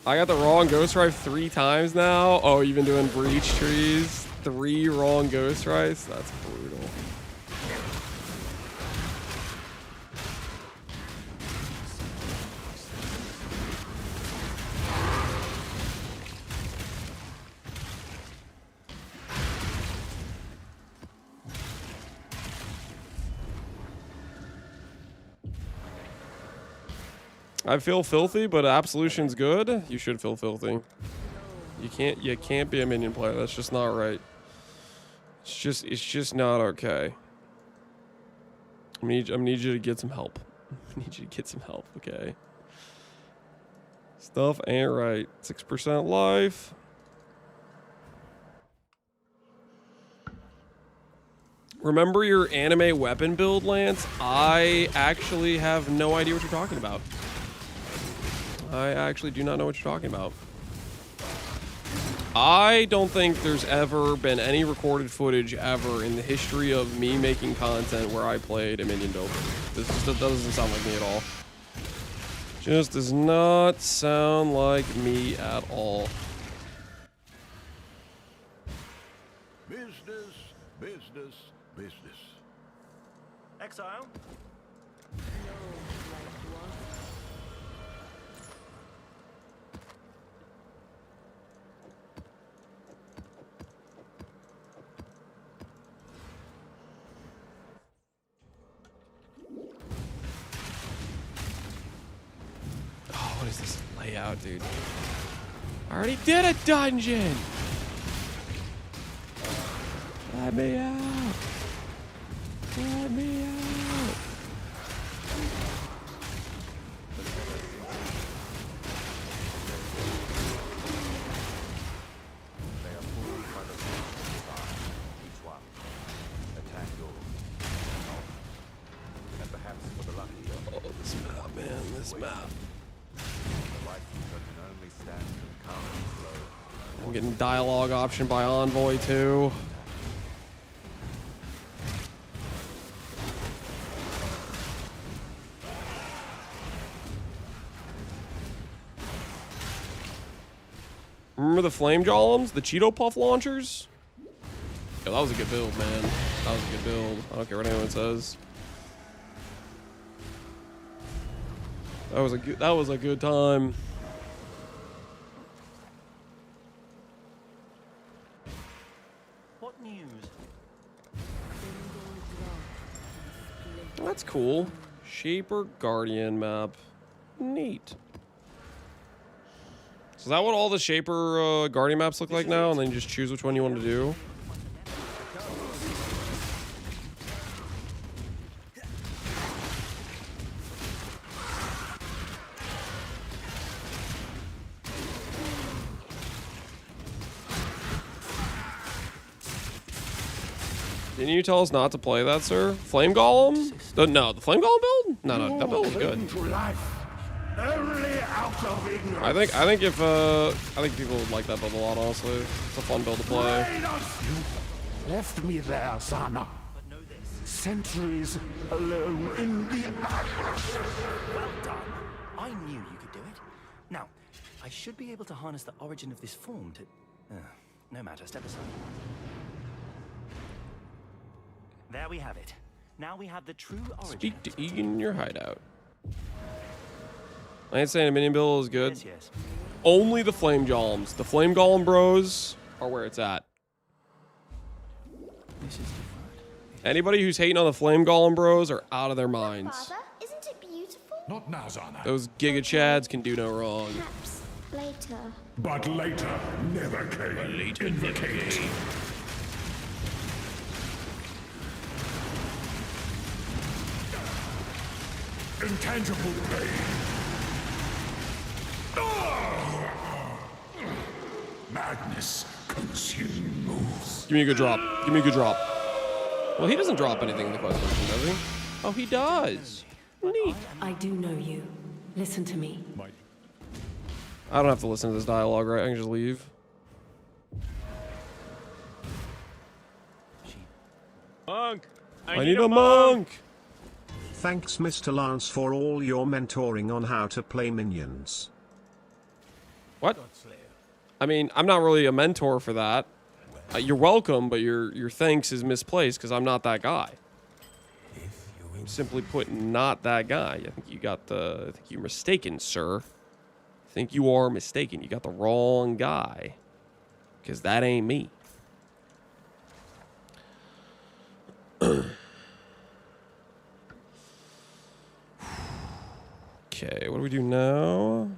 I got the wrong Ghost Rife 3 times now. Oh, you've been doing Breach Trees. 3 wrong Ghost Rifes. That's brutal. I feel filthy, but Absolution's good. You should feel filthy. You can't be a minion player. That's just not right. It's just not okay. I need you to get some help. I need you to get some help, okay? Stuff ain't right. 6% life. Remember your anime weapon build, Lance? I actually have no idea what you're talking about. I actually do not know what you're talking about. I don't think there's ever been any recorded footage ever in the history of me making content where I played a minion build. This just doesn't sound like me at all. Just does not sound like me at all. Business, business, business. Exile? Oh, what is this layout, dude? I already did a dungeon! Let me out! Let me out! They are pulled by the each one. Attack yours. And perhaps for the lucky, Oh, this map, man, this map. the light can only stand and come slow. I'm getting dialogue option by Envoy, too. Remember the flame golems? The Cheeto Puff launchers? Yo, that was a good build, man. That was a good build. I don't care what anyone says. That was a good time. What news? That's cool. Shaper Guardian map. Neat. So is that what all the Shaper Guardian maps look like now? And then you just choose which one you want to do? Didn't you tell us not to play that, sir? Flame Golem? No, the Flame Golem build? No, that build was good. I think people would like that build a lot, honestly. It's a fun build to play. Left me there, Sana. But know this. Centuries alone in the ashes. Well done. I knew you could do it. Now, I should be able to harness the origin of this form to... no matter, step aside. There we have it. Now we have the true origin. Speak to Egan in your hideout. I ain't saying a minion build is good. Yes, yes. Only the Flame Golems. The Flame Golem bros are where it's at. This is different. Anybody who's hating on the Flame Golem bros are out of their minds. Father, isn't it beautiful? Not now, Sana. Those Giga Chads can do no wrong. Perhaps later. But later never came. In the case. intangible pain. Madness consumes. Give me a good drop. Give me a good drop. Well, he doesn't drop anything in the quest mission, does he? Oh, he does. Neat. I do know you. Listen to me. I don't have to listen to this dialogue, right? I can just leave. Monk! I need a monk! Thanks Mr. Lance for all your mentoring on how to play minions. What? I mean, I'm not really a mentor for that. You're welcome, but your thanks is misplaced because I'm not that guy. Simply put, not that guy. I think I think you're mistaken, sir. I think you are mistaken. You got the wrong guy. Because that ain't me. Okay, what do we do now?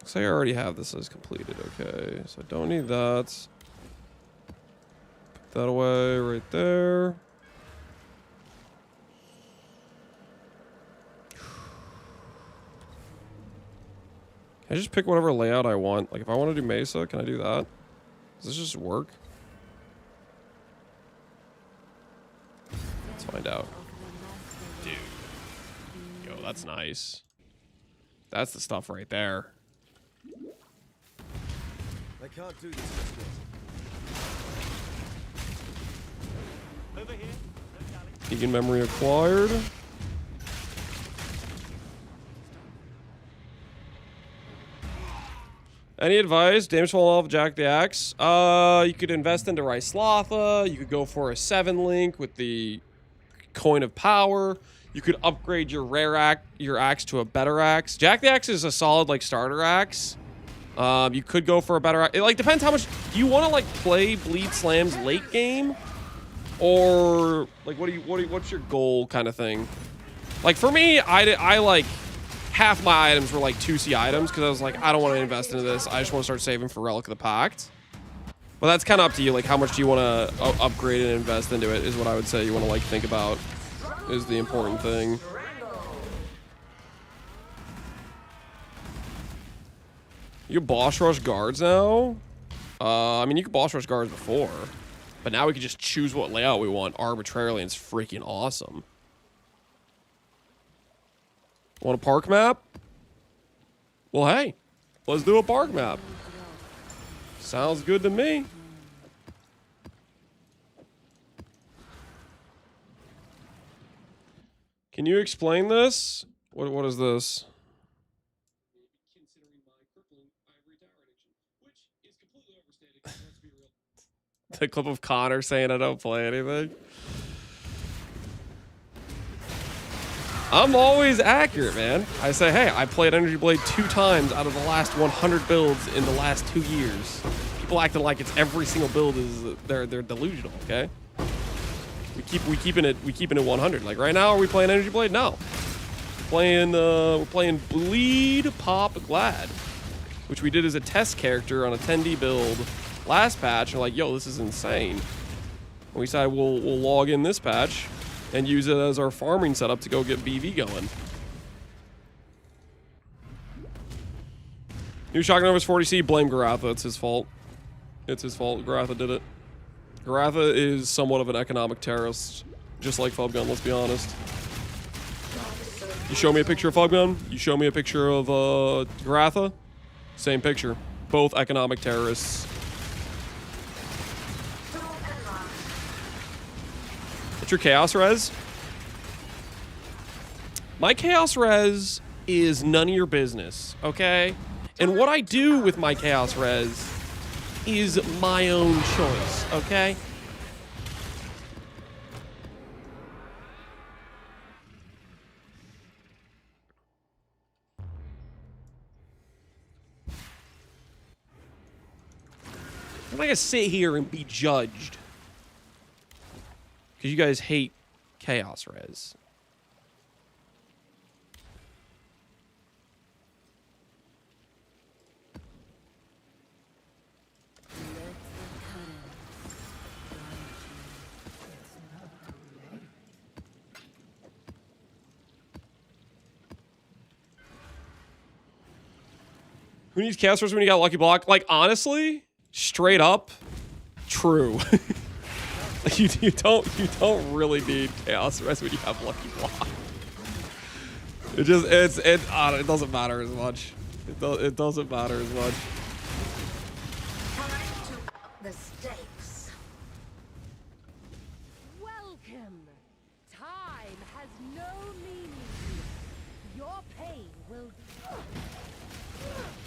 Looks like I already have this as completed. Okay, so I don't need that. Put that away right there. Can I just pick whatever layout I want? Like, if I want to do Mesa, can I do that? Does this just work? Let's find out. Dude. Yo, that's nice. That's the stuff right there. I can't do this just yet. Over here. Vegan memory acquired. Any advice? Damage fall off, Jack the Axe. You could invest into Ryslotha. You could go for a 7-link with the Coin of Power. You could upgrade your your axe to a better axe. Jack the Axe is a solid like starter axe. You could go for a better axe. It like depends how much do you want to like play Bleed Slam's late game, or like what's your goal kind of thing? Like for me, I like. Half my items were like 2C items because I was like, I don't want to invest into this. I just want to start saving for Relic of the Pact. Well, that's kind of up to you. Like, how much do you want to upgrade and invest into it is what I would say you want to like think about is the important thing. You can boss rush guards now? I mean, you could boss rush guards before, but now we can just choose what layout we want arbitrarily, and it's freaking awesome. Want a park map? Well, hey, let's do a park map. Sounds good to me. Can you explain this? What is this? The clip of Connor saying I don't play anything. I'm always accurate, man. I say, hey, I played Energy Blade 2 times out of the last 100 builds in the last 2 years. People acting like it's every single build is they're delusional, okay? We keeping it 100. Like right now, are we playing Energy Blade? No. We're playing Bleed Pop Glad, which we did as a test character on a 10D build last patch. We're like, yo, this is insane. And we decided we'll log in this patch and use it as our farming setup to go get BV going. New Shotgun Novus 40C, blame Garatha. It's his fault. It's his fault. Garatha did it. Garatha is somewhat of an economic terrorist, just like Fubgun, let's be honest. You show me a picture of Fubgun, you show me a picture of Garatha, same picture. Both economic terrorists. What's your Chaos Res? My Chaos Res is none of your business, okay? And what I do with my Chaos Res is my own choice, okay? I'm not gonna sit here and be judged. Because you guys hate Chaos Res. Who needs chaos first when you got lucky block? Like, honestly, straight up, true. Like, you don't really need chaos rest when you have lucky block. It doesn't matter as much. It doesn't matter as much. Time to up the stakes. Welcome. Time has no meaning. Your pain will.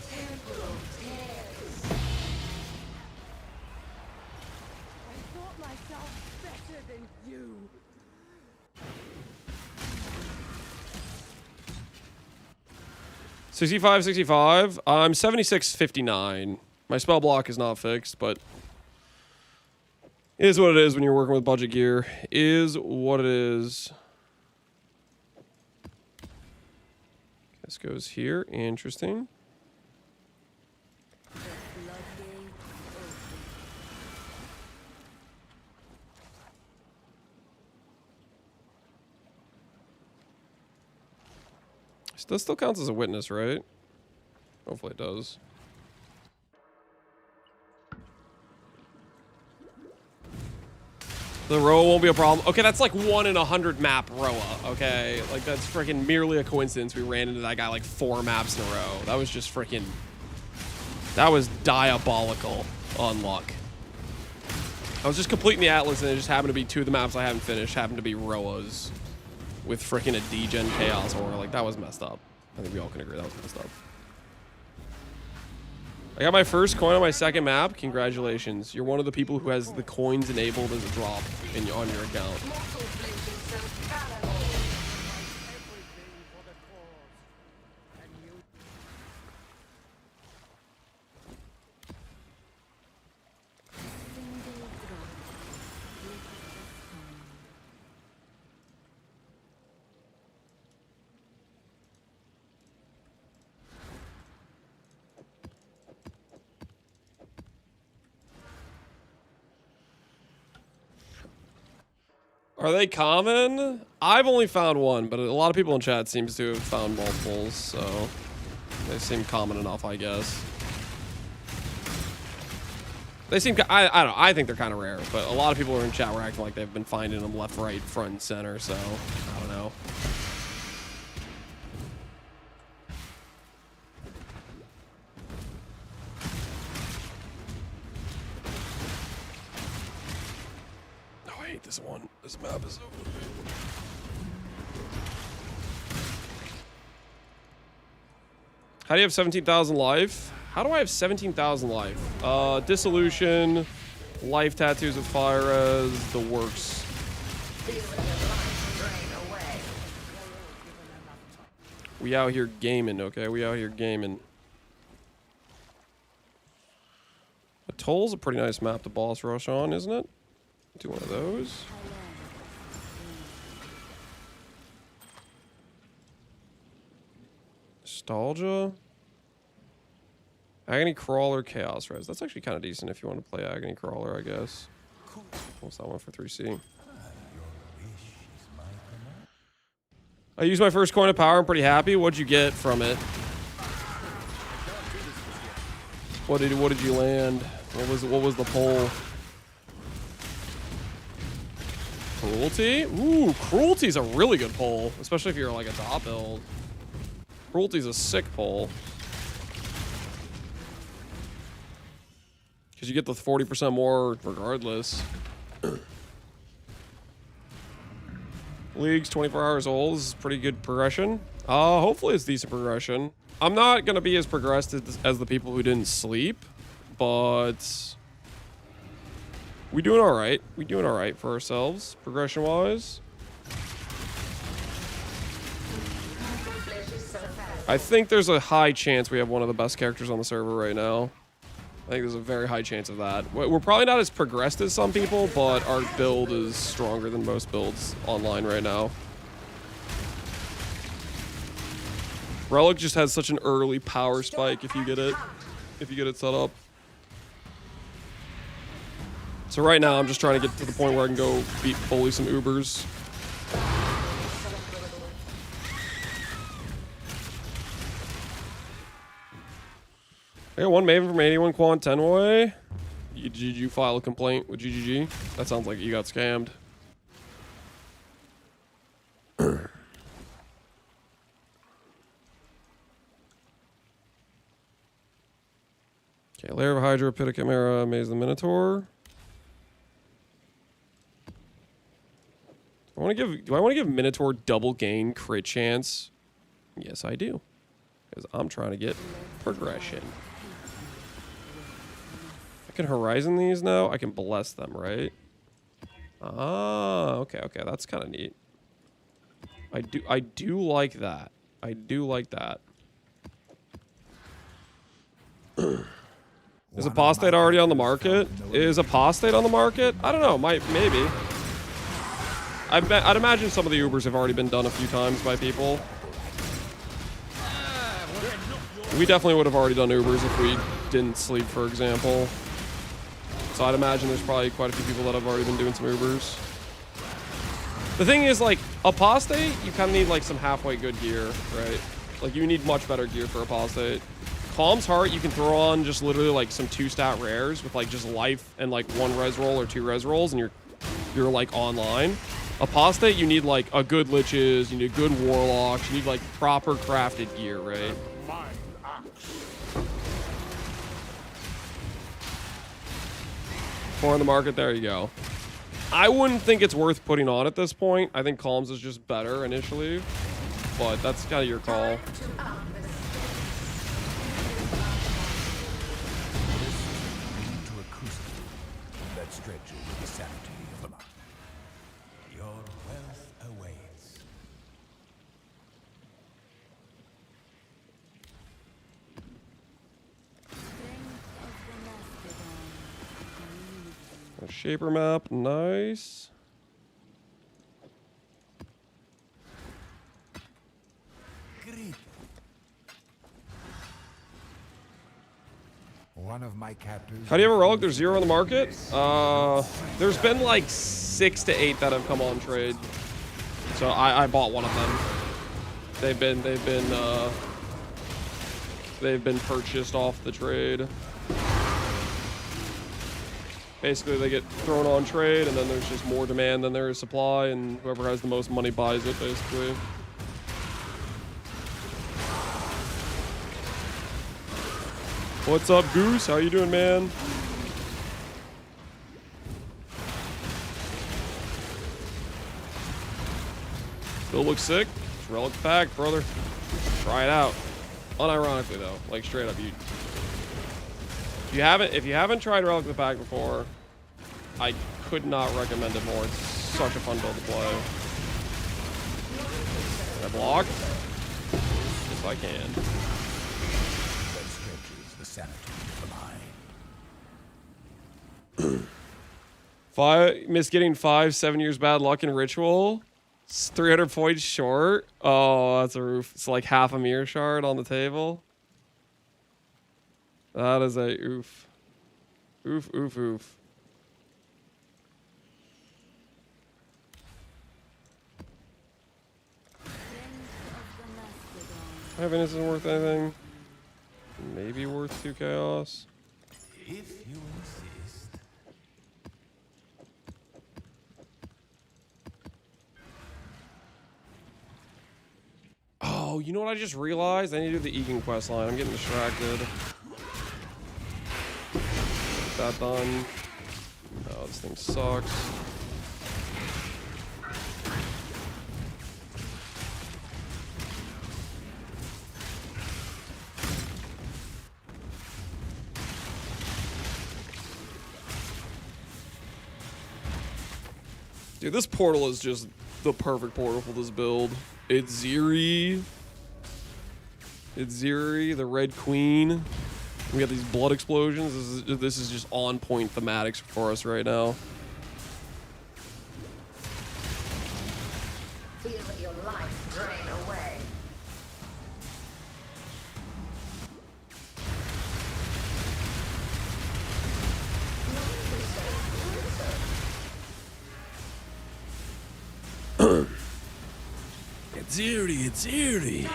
Temporal tears. I thought myself better than you. 65. I'm 76.59. My spell block is not fixed, but it is what it is when you're working with budget gear. Is what it is. This goes here. Interesting. This still counts as a witness, right? Hopefully it does. The Roa won't be a problem. Okay, that's like 1 in 100 map Roa, okay? Like, that's freaking merely a coincidence we ran into that guy like 4 maps in a row. That was just freaking... That was diabolical on luck. I was just completing the Atlas and it just happened to be 2 of the maps I haven't finished happened to be Roas. With freaking a degen chaos aura. Like, that was messed up. I think we all can agree that was messed up. I got my first coin on my second map. Congratulations. You're one of the people who has the coins enabled as a drop on your account. Are they common? I've only found one, but a lot of people in chat seems to have found multiples, so they seem common enough, I guess. They seem, I don't know, I think they're kind of rare, but a lot of people are in chat were acting like they've been finding them left, right, front, and center, so I don't know. This one, this map is over. How do you have 17,000 life? How do I have 17,000 life? Dissolution, life tattoos with fire res, the works. We out here gaming, okay? We out here gaming. Atoll's a pretty nice map to boss rush on, isn't it? Do one of those. Nostalgia. Agony Crawler, Chaos Res. That's actually kind of decent if you want to play Agony Crawler, I guess. What's that one for 3C? I used my first coin of power. I'm pretty happy. What'd you get from it? What did you land? What was the poll? Cruelty? Ooh, Cruelty's a really good pull, especially if you're like a top build. Cruelty's a sick pull. Because you get the 40% more regardless. League's 24 hours old. This is pretty good progression. Hopefully it's decent progression. I'm not going to be as progressed as the people who didn't sleep, but... We doing all right. We doing all right for ourselves, progression-wise. I think there's a high chance we have one of the best characters on the server right now. I think there's a very high chance of that. We're probably not as progressed as some people, but our build is stronger than most builds online right now. Relic just has such an early power spike if you get it set up. So right now, I'm just trying to get to the point where I can go bully some Ubers. I got one Maven from 81 Quant 10 way. Did you file a complaint with GGG? That sounds like you got scammed. Okay, Lair of Hydra, Pit of Chimera, Maze the Minotaur. Do I want to give Minotaur double gain crit chance? Yes, I do. Because I'm trying to get progression. I can Horizon these now. I can bless them, right? Ah, okay. That's kind of neat. I do like that. I do like that. Is Apostate already on the market? Is Apostate on the market? I don't know. Maybe. I'd imagine some of the Ubers have already been done a few times by people. We definitely would have already done Ubers if we didn't sleep, for example. So I'd imagine there's probably quite a few people that have already been doing some Ubers. The thing is, like, Apostate, you kind of need, like, some halfway good gear, right? Like, you need much better gear for Apostate. Calm's Heart, you can throw on just literally, like, some 2-stat rares with, like, just life and, like, 1 res roll or 2 res rolls, and you're like, online. Apostate, you need, like, a good Liches, you need good Warlocks, you need, like, proper crafted gear, right? Four on the market, there you go. I wouldn't think it's worth putting on at this point. I think Calms is just better initially, but that's kind of your call. That stretches the sanity of the mind. Your wealth awaits. A Shaper map, nice. One of my captors. How do you have a Relic? There's 0 on the market. There's been like 6 to 8 that have come on trade. So I bought one of them. They've been purchased off the trade. Basically, they get thrown on trade, and then there's just more demand than there is supply, and whoever has the most money buys it, basically. What's up, Goose? How you doing, man? Still looks sick. It's Relic pack, brother. Try it out. Unironically, though, like straight up, if you haven't tried Relic the pack before, I could not recommend it more. It's such a fun build to play. Can I block? Yes, I can. That stretches the sanity of the mind. Miss getting 7 years bad luck in Ritual. It's 300 points short. Oh, that's a roof. It's like half a mirror shard on the table. That is a oof. Oof, oof, oof. 5 isn't worth anything. Maybe worth 2 chaos. If you insist. Oh, you know what I just realized? I need to do the Egan quest line. I'm getting distracted. Get that done. Oh, this thing sucks. Dude, this portal is just the perfect portal for this build. It's Ziri. It's Ziri, the Red Queen. We got these blood explosions. This is just on point thematics for us right now. Feel your life drain away. It's Ziri, it's Ziri.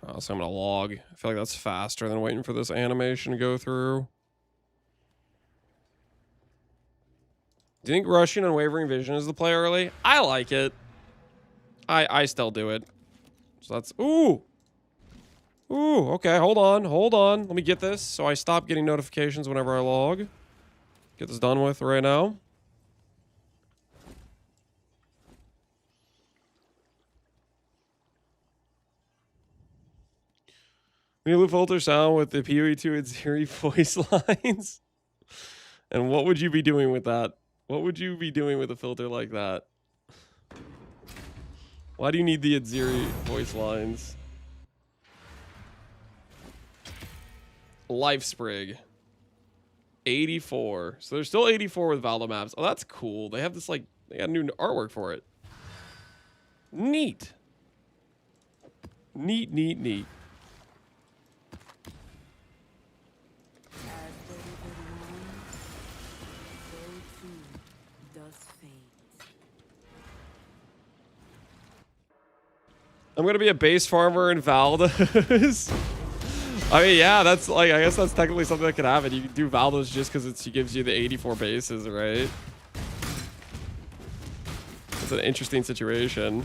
So I'm gonna log. I feel like that's faster than waiting for this animation to go through. Do you think rushing Unwavering Vision is the play early? I like it. I still do it. So that's... Ooh! Ooh, okay, hold on. Let me get this so I stop getting notifications whenever I log. Get this done with right now. We need to filter sound with the PoE2 and Siri voice lines. And what would you be doing with that? What would you be doing with a filter like that? Why do you need the Adziri voice lines? Life Sprig. 84. So there's still 84 with Valdo maps. Oh, that's cool. They have this, like, they got new artwork for it. Neat. Neat. I'm gonna be a base farmer in Valdos. I mean, yeah, that's like, I guess that's technically something that could happen. You can do Valdos just because it gives you the 84 bases, right? It's an interesting situation.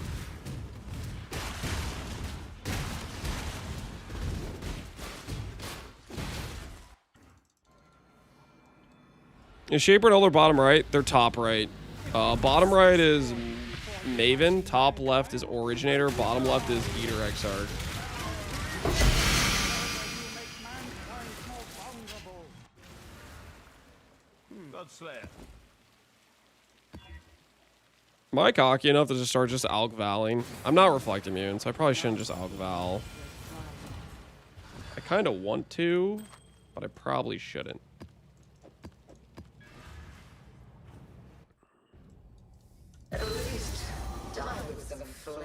Is Shaper and Elder bottom right? They're top right. Bottom right is Maven. Top left is Originator. Bottom left is Eater Exarch. Godslayer. Am I cocky enough to just start just Alk Valing? I'm not Reflect Immune, so I probably shouldn't just Alk Val. I kind of want to, but I probably shouldn't.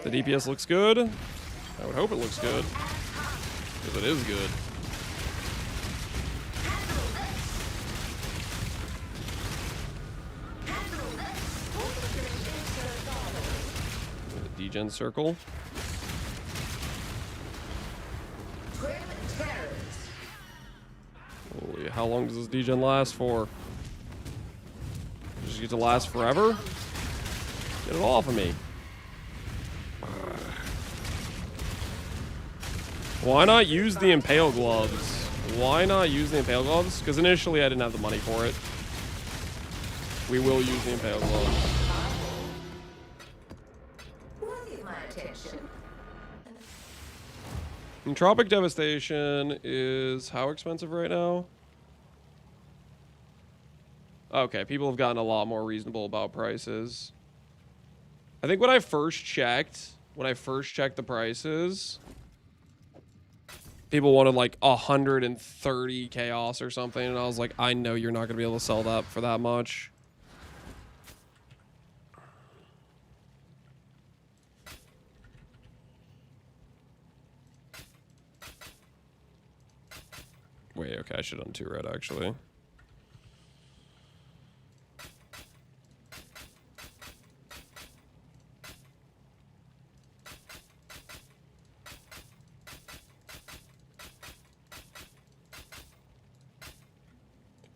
The DPS looks good. I would hope it looks good. Because it is good. The degen circle. Holy, how long does this degen last for? Does it get to last forever? Get it off of me. Why not use the Impale Gloves? Why not use the Impale Gloves? Because initially I didn't have the money for it. We will use the Impale Gloves. Entropic Devastation is how expensive right now? Okay, people have gotten a lot more reasonable about prices. I think when I first checked the prices, people wanted like 130 chaos or something, and I was like, I know you're not gonna be able to sell that for that much. Wait, okay, I should have done 2 red actually.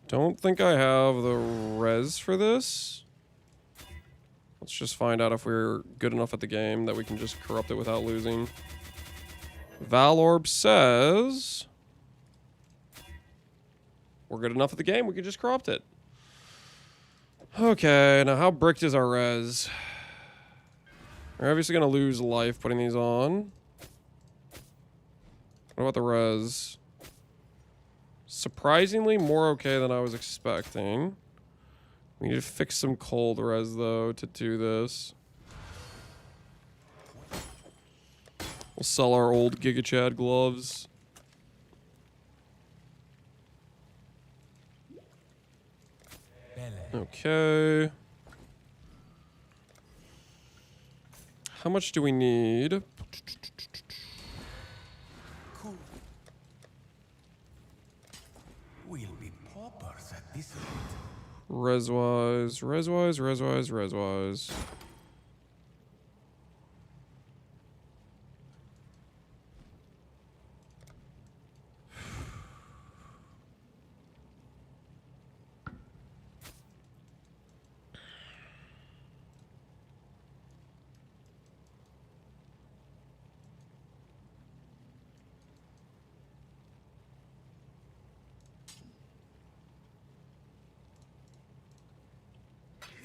Don't think I have the res for this. Let's just find out if we're good enough at the game that we can just corrupt it without losing. Valorb says we're good enough at the game, we can just corrupt it. Okay, now how bricked is our res? We're obviously gonna lose life putting these on. What about the res? Surprisingly more okay than I was expecting. We need to fix some cold res though to do this. We'll sell our old Giga Chad gloves. Okay. How much do we need? We'll be paupers at this rate. Res-wise.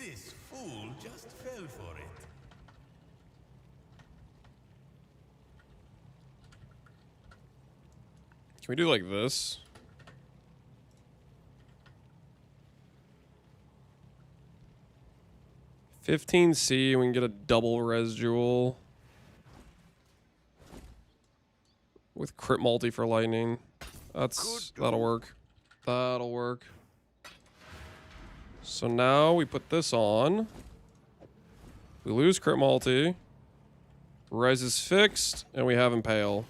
This fool just fell for it. Can we do like this? $15C, we can get a double res jewel. With crit multi for lightning. That'll work. That'll work. So now we put this on. We lose crit multi. Res is fixed, and we have Impale.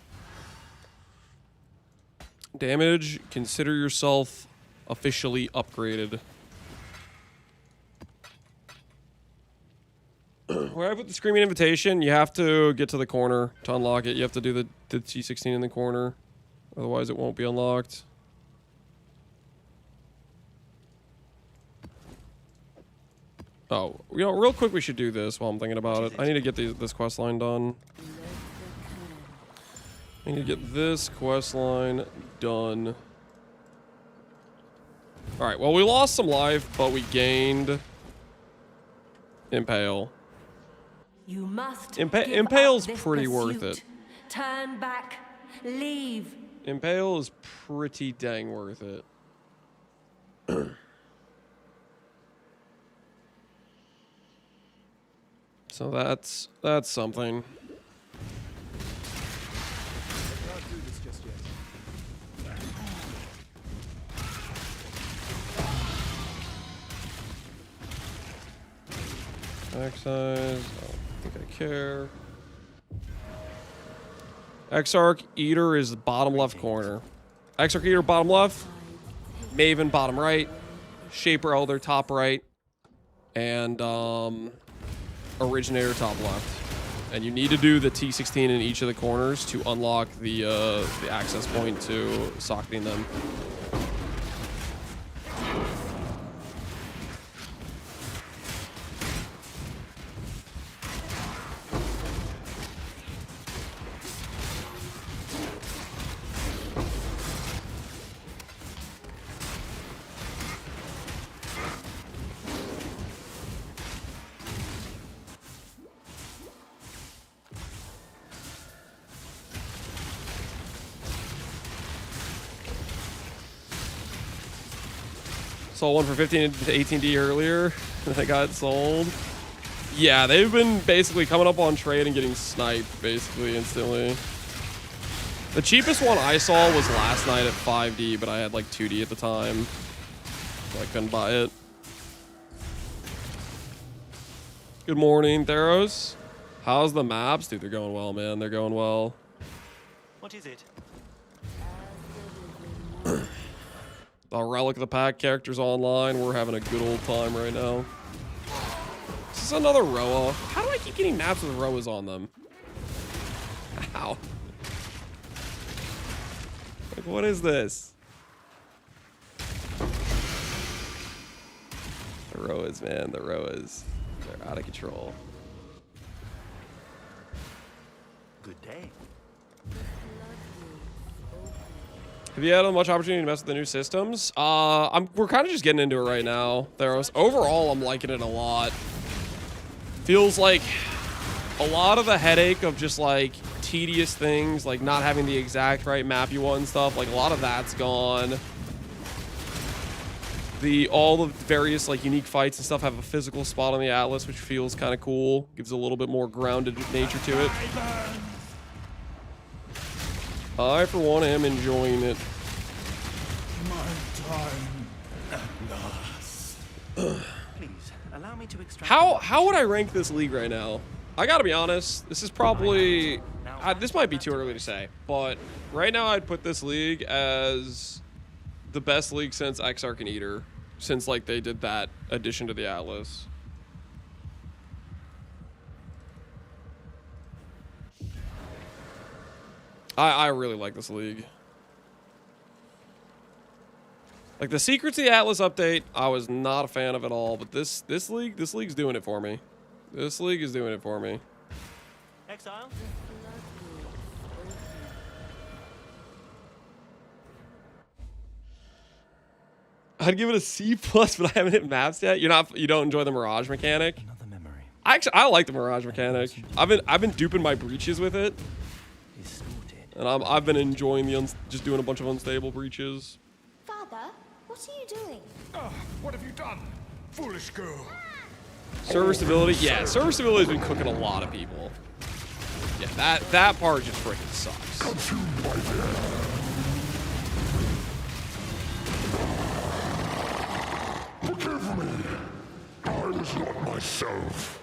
Damage, consider yourself officially upgraded. Where I put the Screaming Invitation, you have to get to the corner to unlock it. You have to do the T16 in the corner. Otherwise, it won't be unlocked. Oh, you know, real quick, we should do this while I'm thinking about it. I need to get this quest line done. I need to get this quest line done. Alright, well, we lost some life, but we gained Impale. You must Impale's pretty worth it. Turn back. Leave. Impale is pretty dang worth it. So that's something. Excise. I don't think I care. Exarch Eater is the bottom left corner. Exarch Eater bottom left. Maven bottom right. Shaper Elder top right. And Originator top left. And you need to do the T16 in each of the corners to unlock the access point to socketing them. Sold one for 15 to 18D earlier. They got sold. Yeah, they've been basically coming up on trade and getting sniped basically instantly. The cheapest one I saw was last night at 5D, but I had like 2D at the time, so I couldn't buy it. Good morning, Theros. How's the maps? Dude, they're going well, man. They're going well. What is it? The Relic of the Pack characters online. We're having a good old time right now. This is another Roa. How do I keep getting maps with Roas on them? Ow. Like, what is this? The Roas, man. The Roas. They're out of control. Good day. Have you had much opportunity to mess with the new systems? We're kind of just getting into it right now. Overall, I'm liking it a lot. Feels like a lot of the headache of just like tedious things, like not having the exact right map you want and stuff. Like a lot of that's gone. All the various like unique fights and stuff have a physical spot on the Atlas, which feels kind of cool. Gives a little bit more grounded nature to it. I, for one, am enjoying it. My time at last. Please, allow me to extract... How would I rank this league right now? I gotta be honest, this is probably... this might be too early to say, but right now I'd put this league as the best league since Exarch and Eater, since like they did that addition to the Atlas. I really like this league. Like the Secrets of the Atlas update, I was not a fan of at all, but this league's doing it for me. This league is doing it for me. Exile? I'd give it a C plus, but I haven't hit maps yet. You don't enjoy the Mirage mechanic? Another memory. I like the Mirage mechanic. I've been duping my breaches with it, Is sorted. and I've been enjoying the just doing a bunch of unstable breaches. Father, what are you doing? What have you done, foolish girl? Server stability, yeah, server stability has been cooking a lot of people. Yeah, that part just freaking sucks. Forgive me. I was not myself.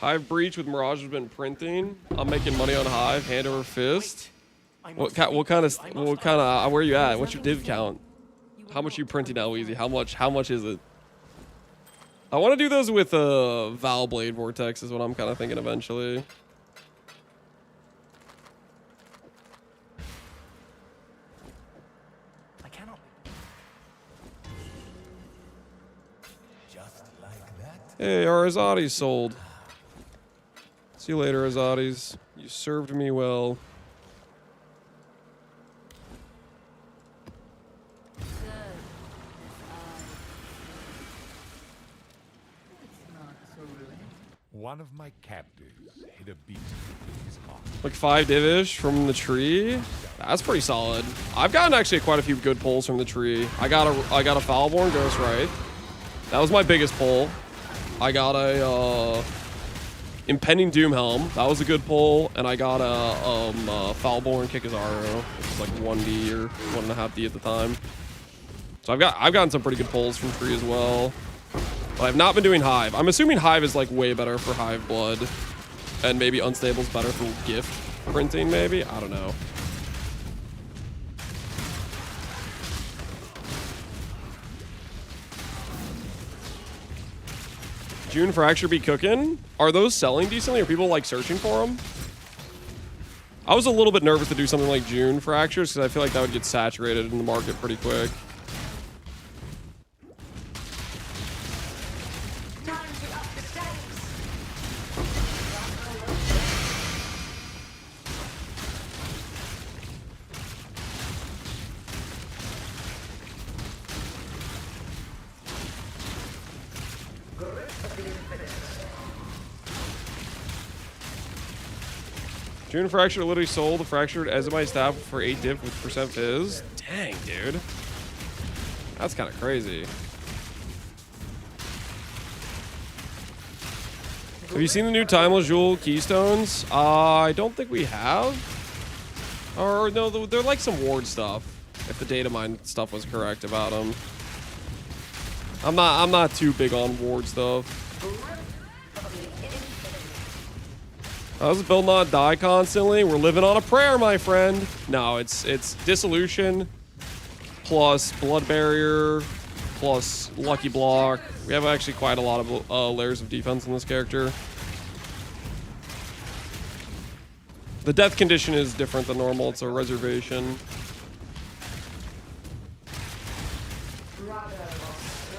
Hive breach with Mirage has been printing. I'm making money on Hive, hand over fist. What kind of where you at? What's your div count? How much are you printing now, Easy? How much is it? I want to do those with Val Blade Vortex is what I'm kind of thinking eventually. I cannot. Just like that. Hey, our Azadi's sold. See you later, Azadis. You served me well. One of my captives hit a beat in his heart. Like 5 divish from the tree. That's pretty solid. I've gotten actually quite a few good pulls from the tree. I got a Foulborn Ghost Wraith. That was my biggest pull. I got a Impending Doom Helm. That was a good pull. And I got a Foulborn Kikazaro, which is like 1D or 1.5D at the time. So I've gotten some pretty good pulls from tree as well. But I've not been doing Hive. I'm assuming Hive is like way better for Hive Blood. And maybe Unstable's better for gift printing, maybe? I don't know. June Fracture be cooking? Are those selling decently? Are people like searching for them? I was a little bit nervous to do something like June Fractures because I feel like that would get saturated in the market pretty quick. June Fracture literally sold the Fractured Ezomite Staff for 8 div with % fizz. Dang, dude. That's kind of crazy. Have you seen the new Timeless Jewel Keystones? I don't think we have. Or no, they're like some ward stuff. If the data mine stuff was correct about them. I'm not too big on ward stuff. How's the build not die constantly? We're living on a prayer, my friend. No, it's Dissolution plus Blood Barrier plus Lucky Block. We have actually quite a lot of layers of defense in this character. The death condition is different than normal. It's a reservation.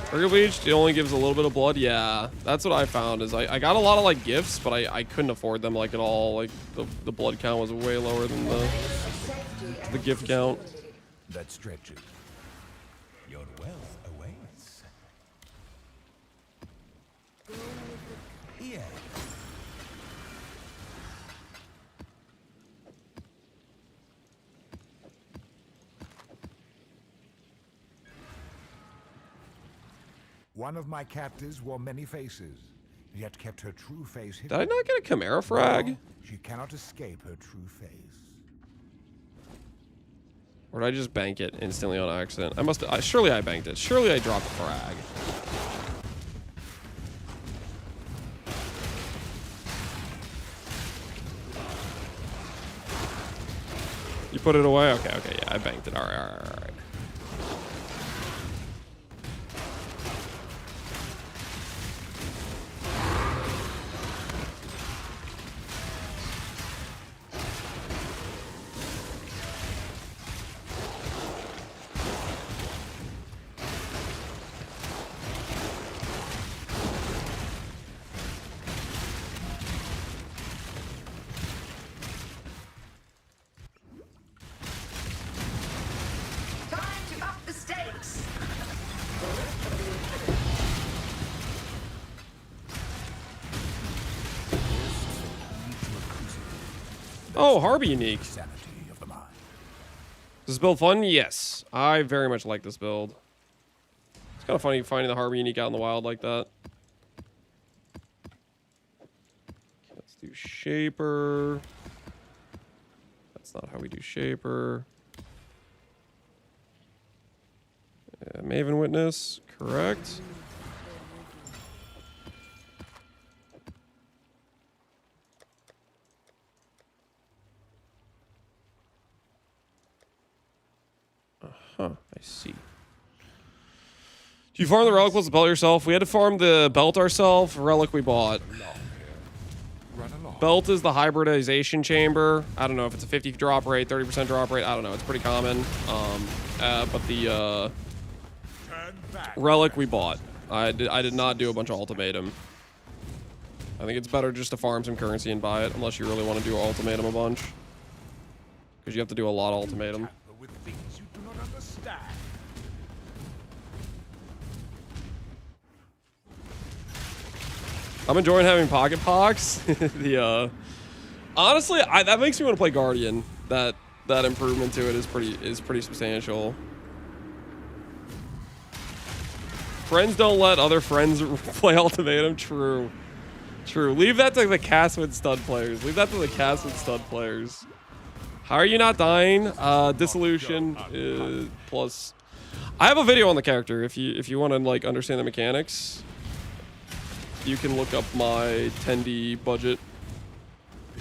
Burger Bleach, it only gives a little bit of blood. Yeah, that's what I found. Is I got a lot of like gifts, but I couldn't afford them like at all. Like the blood count was way lower than the gift count. That stretches. Your wealth awaits. Yeah. One of my captives wore many faces, yet kept her true face hidden. Did I not get a Chimera frag? No, she cannot escape her true face. Or did I just bank it instantly on accident? I must. Surely I banked it. Surely I dropped a frag. You put it away? Okay, yeah, I banked it. All right. Oh, Harvey unique. Sanity of the mind. Is this build fun? Yes. I very much like this build. It's kind of funny finding the Harvey unique out in the wild like that. Let's do Shaper. That's not how we do Shaper. Maven Witness, correct. I see. Do you farm the relic plus the belt yourself? We had to farm the belt ourselves. Relic we bought. Belt is the hybridization chamber. I don't know if it's a 50 drop rate, 30% drop rate. I don't know. It's pretty common. But the relic we bought. I did not do a bunch of ultimatum. I think it's better just to farm some currency and buy it, unless you really want to do ultimatum a bunch. Because you have to do a lot of ultimatum. With things you do not understand. I'm enjoying having pocket pox. Honestly, that makes me want to play Guardian. That improvement to it is pretty substantial. Friends don't let other friends play ultimatum. True. Leave that to the Castwood stud players. How are you not dying? Dissolution plus. I have a video on the character. If you want to like understand the mechanics, you can look up my 10D budget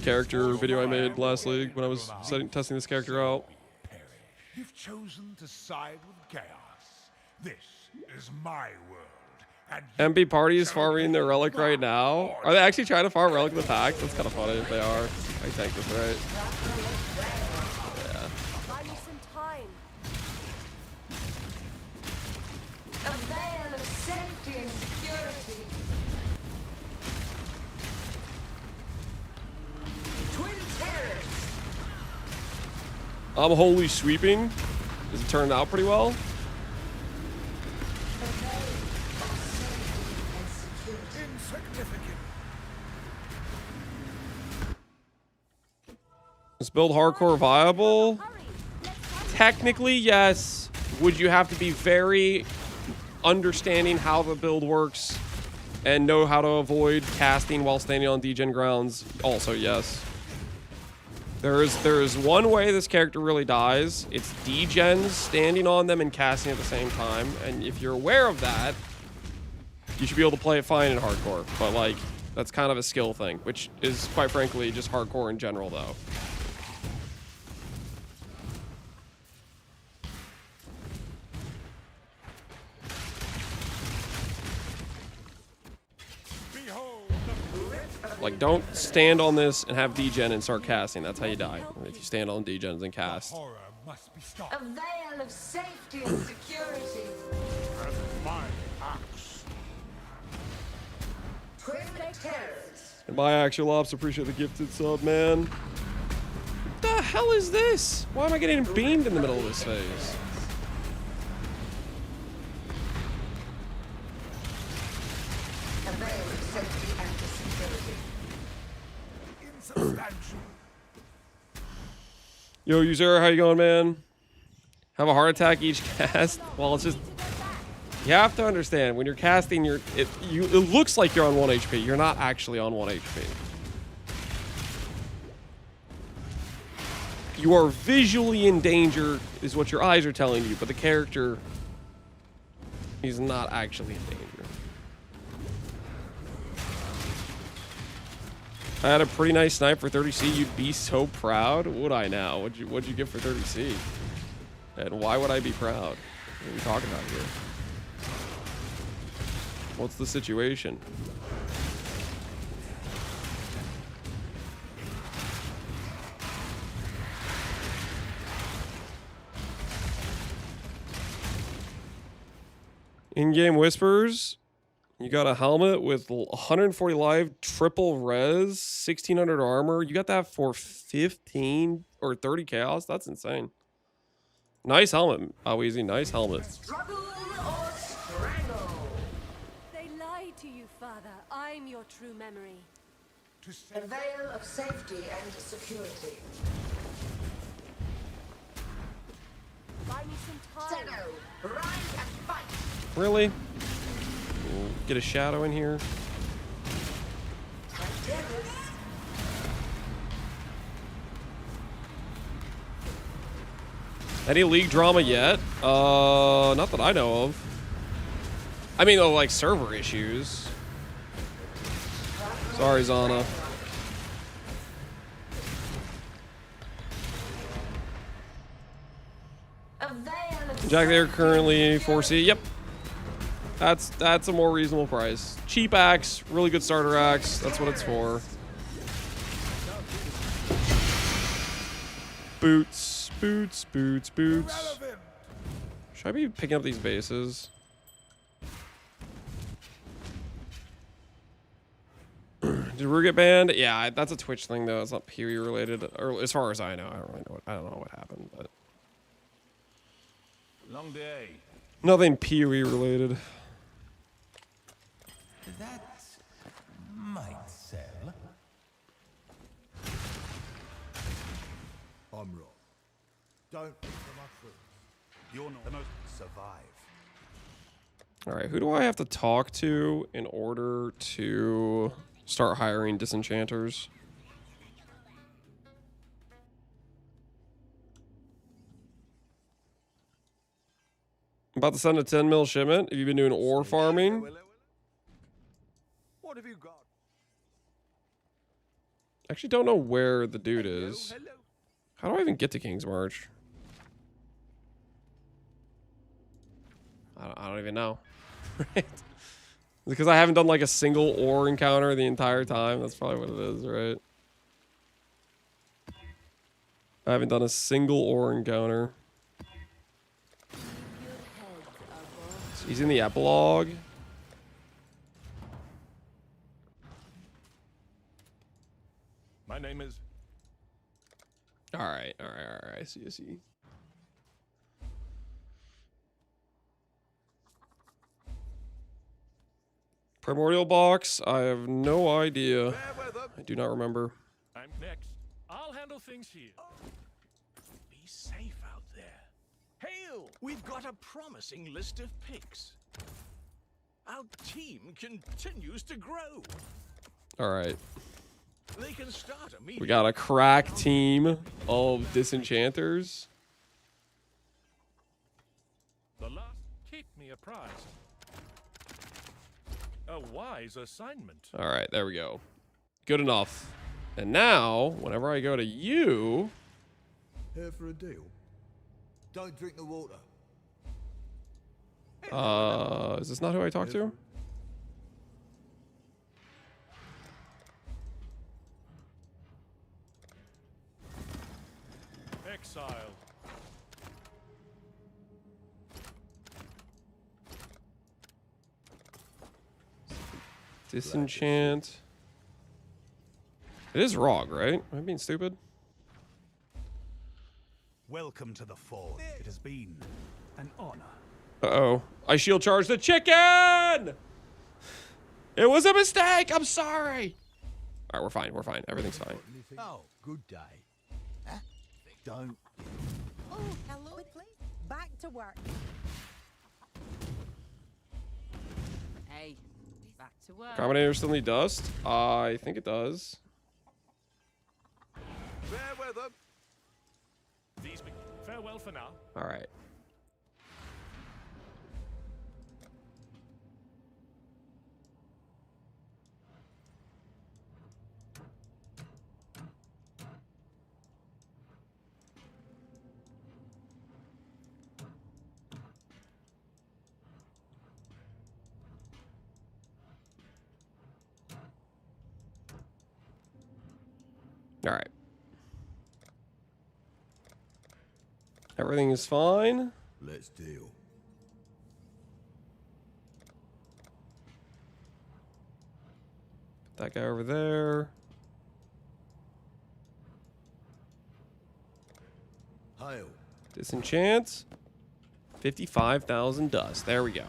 character video I made last league when I was testing this character out. You've chosen to side with chaos. This is my world. And MP Party is farming their relic right now. Are they actually trying to farm relic in the pack? That's kind of funny if they are. I think that's right. Yeah. Buy me some time. A veil of safety and security. Twin terrors. I'm wholly sweeping. Does it turn out pretty well? insignificant. Is build hardcore viable? Technically, yes. Would you have to be very understanding how the build works and know how to avoid casting while standing on degen grounds? Also, yes. There is one way this character really dies. It's degens standing on them and casting at the same time. And if you're aware of that, you should be able to play it fine in hardcore. But like, that's kind of a skill thing, which is quite frankly just hardcore in general though. Like, don't stand on this and have degen and start casting. That's how you die. If you stand on degens and cast. Horror must be stopped. A veil of safety and security. And my axe. Twin terrors. And by Actual Ops, appreciate the gifted sub, man. What the hell is this? Why am I getting beamed in the middle of this phase? A veil of safety and security. Insubstantial. Yo, User, how you going, man? Have a heart attack each cast? Well, it's just... You have to understand, when you're casting, it looks like you're on 1 HP. You're not actually on 1 HP. You are visually in danger, is what your eyes are telling you, but the character is not actually in danger. I had a pretty nice snipe for 30C. You'd be so proud. Would I now? What'd you get for 30C? And why would I be proud? What are we talking about here? What's the situation? In-game whispers. You got a helmet with 140 live, triple res, 1600 armor. You got that for 15 or 30 chaos. That's insane. Nice helmet, Aweezy. Nice helmet. Struggle or strangle. They lied to you, Father. I'm your true memory. A veil of safety and security. Buy me some time. Shadow, rise and fight. Really? We'll get a shadow in here. Tiberius. Any league drama yet? Not that I know of. I mean, like server issues. Sorry, Zana. A veil of Jack, they're currently 4C. Yep. That's a more reasonable price. Cheap axe, really good starter axe. That's what it's for. Boots, boots, boots, boots. Should I be picking up these bases? Did Rue get banned? Yeah, that's a Twitch thing though. It's not PoE related, or as far as I know. I don't really know. I don't know what happened, but Long day. nothing PoE related. That might sell. I'm wrong. Don't eat the mushroom. You're not the most survive. All right, who do I have to talk to in order to start hiring disenchanters? I'm about to send a 10 mil shipment. Have you been doing ore farming? What have you got? Actually, don't know where the dude is. Hello. How do I even get to King's March? I don't even know. Right? Because I haven't done like a single ore encounter the entire time. That's probably what it is, right? I haven't done a single ore encounter. So he's in the epilogue. My name is. All right. I see. Primordial box. I have no idea. I do not remember. I'm next. I'll handle things here. Be safe out there. Hail! We've got a promising list of picks. Our team continues to grow. All right. They can start immediately. We got a crack team of disenchanters. The last. Keep me apprised. A wise assignment. All right, there we go. Good enough. And now, whenever I go to you, Here for a deal? Don't drink the water. is this not who I talked to? Exile. Disenchant. It is Rog, right? Am I being stupid? Welcome to the Forge. It has been an honor. Uh-oh. I shield charged the chicken! It was a mistake! I'm sorry! Alright, we're fine. We're fine. Everything's fine. Oh, good day. Huh? Don't. Oh, hello. Quickly, back to work. Hey, back to work. Combinator still need dust? I think it does. Fair weather. These be farewell for now. Alright. All right. Everything is fine. Let's deal. Put that guy over there. Hail. Disenchant. 55,000 dust. There we go.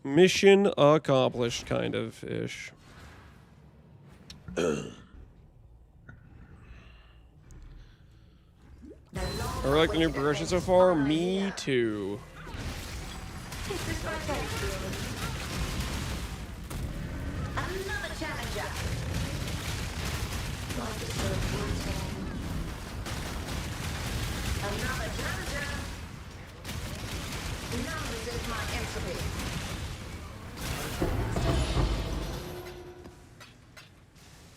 Mission accomplished, kind of ish. I really like the new progression so far. Me too. Another challenger. Life is so brutal. Another challenger. None resist my entropy.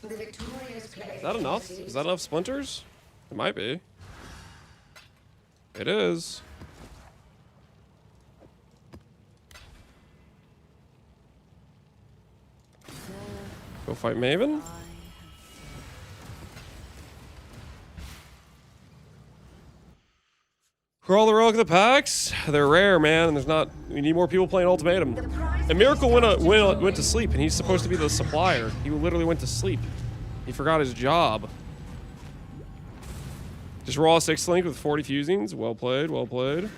The victorious play. Is that enough? Is that enough splinters? It might be. It is. Go fight Maven. For all the Relic of the packs, they're rare, man, and there's not. We need more people playing Ultimatum. And Miracle went to sleep, and he's supposed to be the supplier. He literally went to sleep. He forgot his job. Just raw 6 link with 40 fusings. Well played, well played.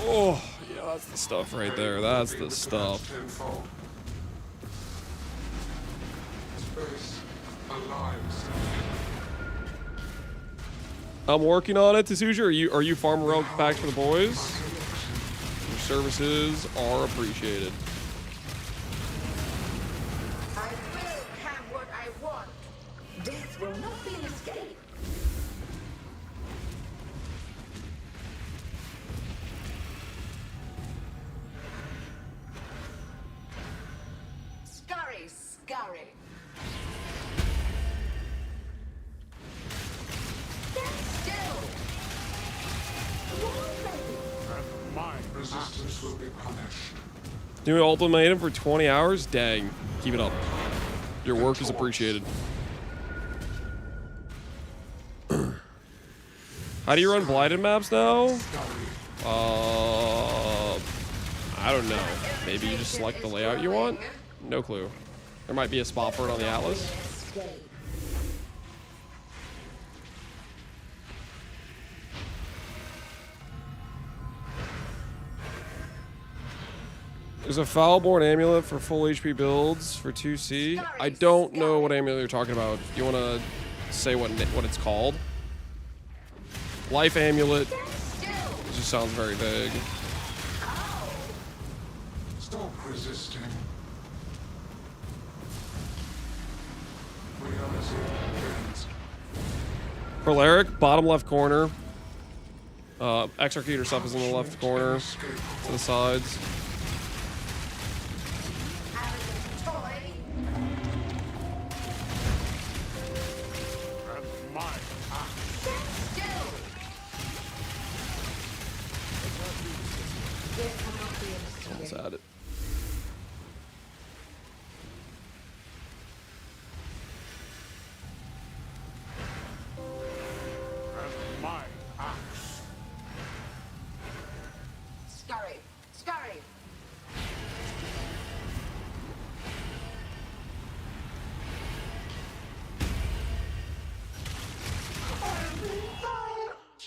Oh, yeah, that's the stuff right there. That's the stuff. I'm working on it, Tsuja. Are you farming Relic packs for the boys? Your services are appreciated. I will have what I want. Death will not be an escape. Scurry, scurry. Stand still. My resistance will be punished. Doing Ultimatum for 20 hours? Dang. Keep it up. Your work is appreciated. How do you run blighted maps now? I don't know. Maybe you just select the layout you want? No clue. There might be a spot for it on the Atlas. There's a Foulborn amulet for full HP builds for 2C. I don't know what amulet you're talking about. You want to say what it's called? Life amulet. It just sounds very vague. Stop resisting. Reality bends. For Relic, bottom left corner. Executor stuff is in the left corner. To the sides. Almost had it. My axe. Scurry, scurry.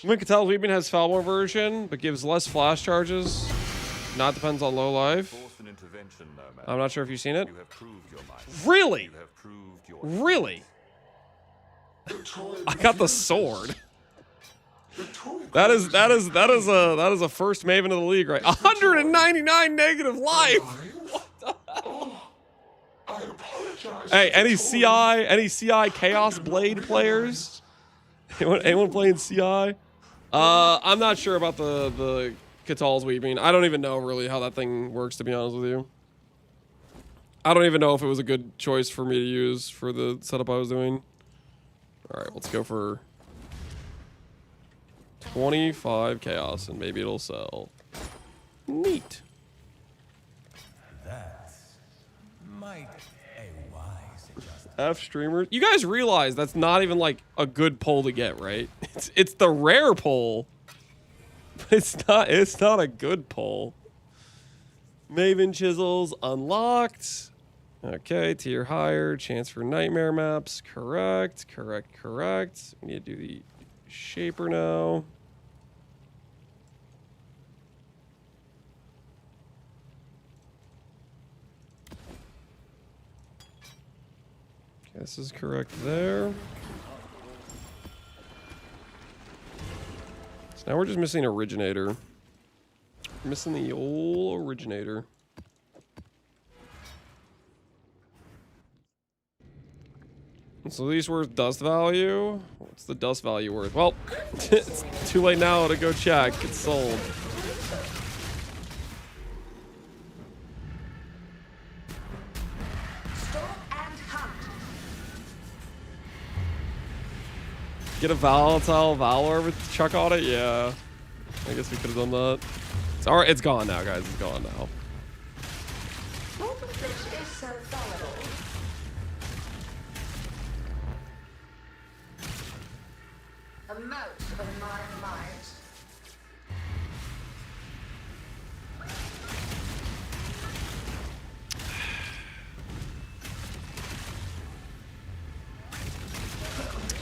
Minkatel's Weeping has Foulborn version, but gives less flash charges. Not depends on low life. Force an intervention, no man. I'm not sure if you've seen it. You have proved your might. Really? You have proved your Really? I got the sword. That is a first Maven of the league, right? 199 negative life. What the hell? I apologize. Hey, any CI Chaos Blade players? Anyone playing CI? I'm not sure about the Catal's Weeping. I don't even know really how that thing works, to be honest with you. I don't even know if it was a good choice for me to use for the setup I was doing. All right, let's go for 25 Chaos, and maybe it'll sell. Neat. That's might a wise adjustment. F streamers. You guys realize that's not even like a good pull to get, right? It's the rare pull. It's not a good pull. Maven chisels unlocked. Okay, tier higher, chance for nightmare maps. Correct. We need to do the shaper now. This is correct there. So now we're just missing originator. We're missing the old originator. So these worth dust value. What's the dust value worth? Well, it's too late now to go check. It's sold. Get a volatile Valor with Chuck on it? Yeah. I guess we could have done that. It's alright, it's gone now, guys. It's gone now. This is so fallible. A mote of my mind.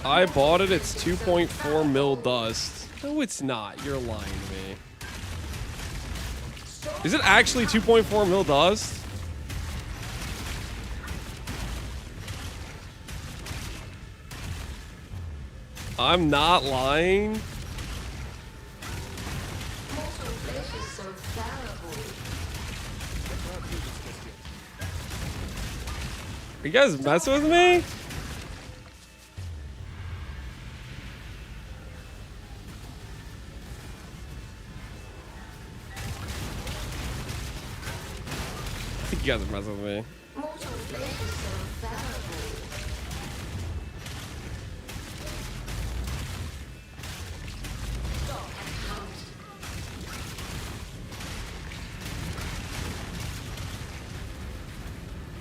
I bought it. It's 2.4 mil dust. No, it's not. You're lying to me. Is it actually 2.4 mil dust? I'm not lying. Are you guys messing with me? I think you guys are messing with me.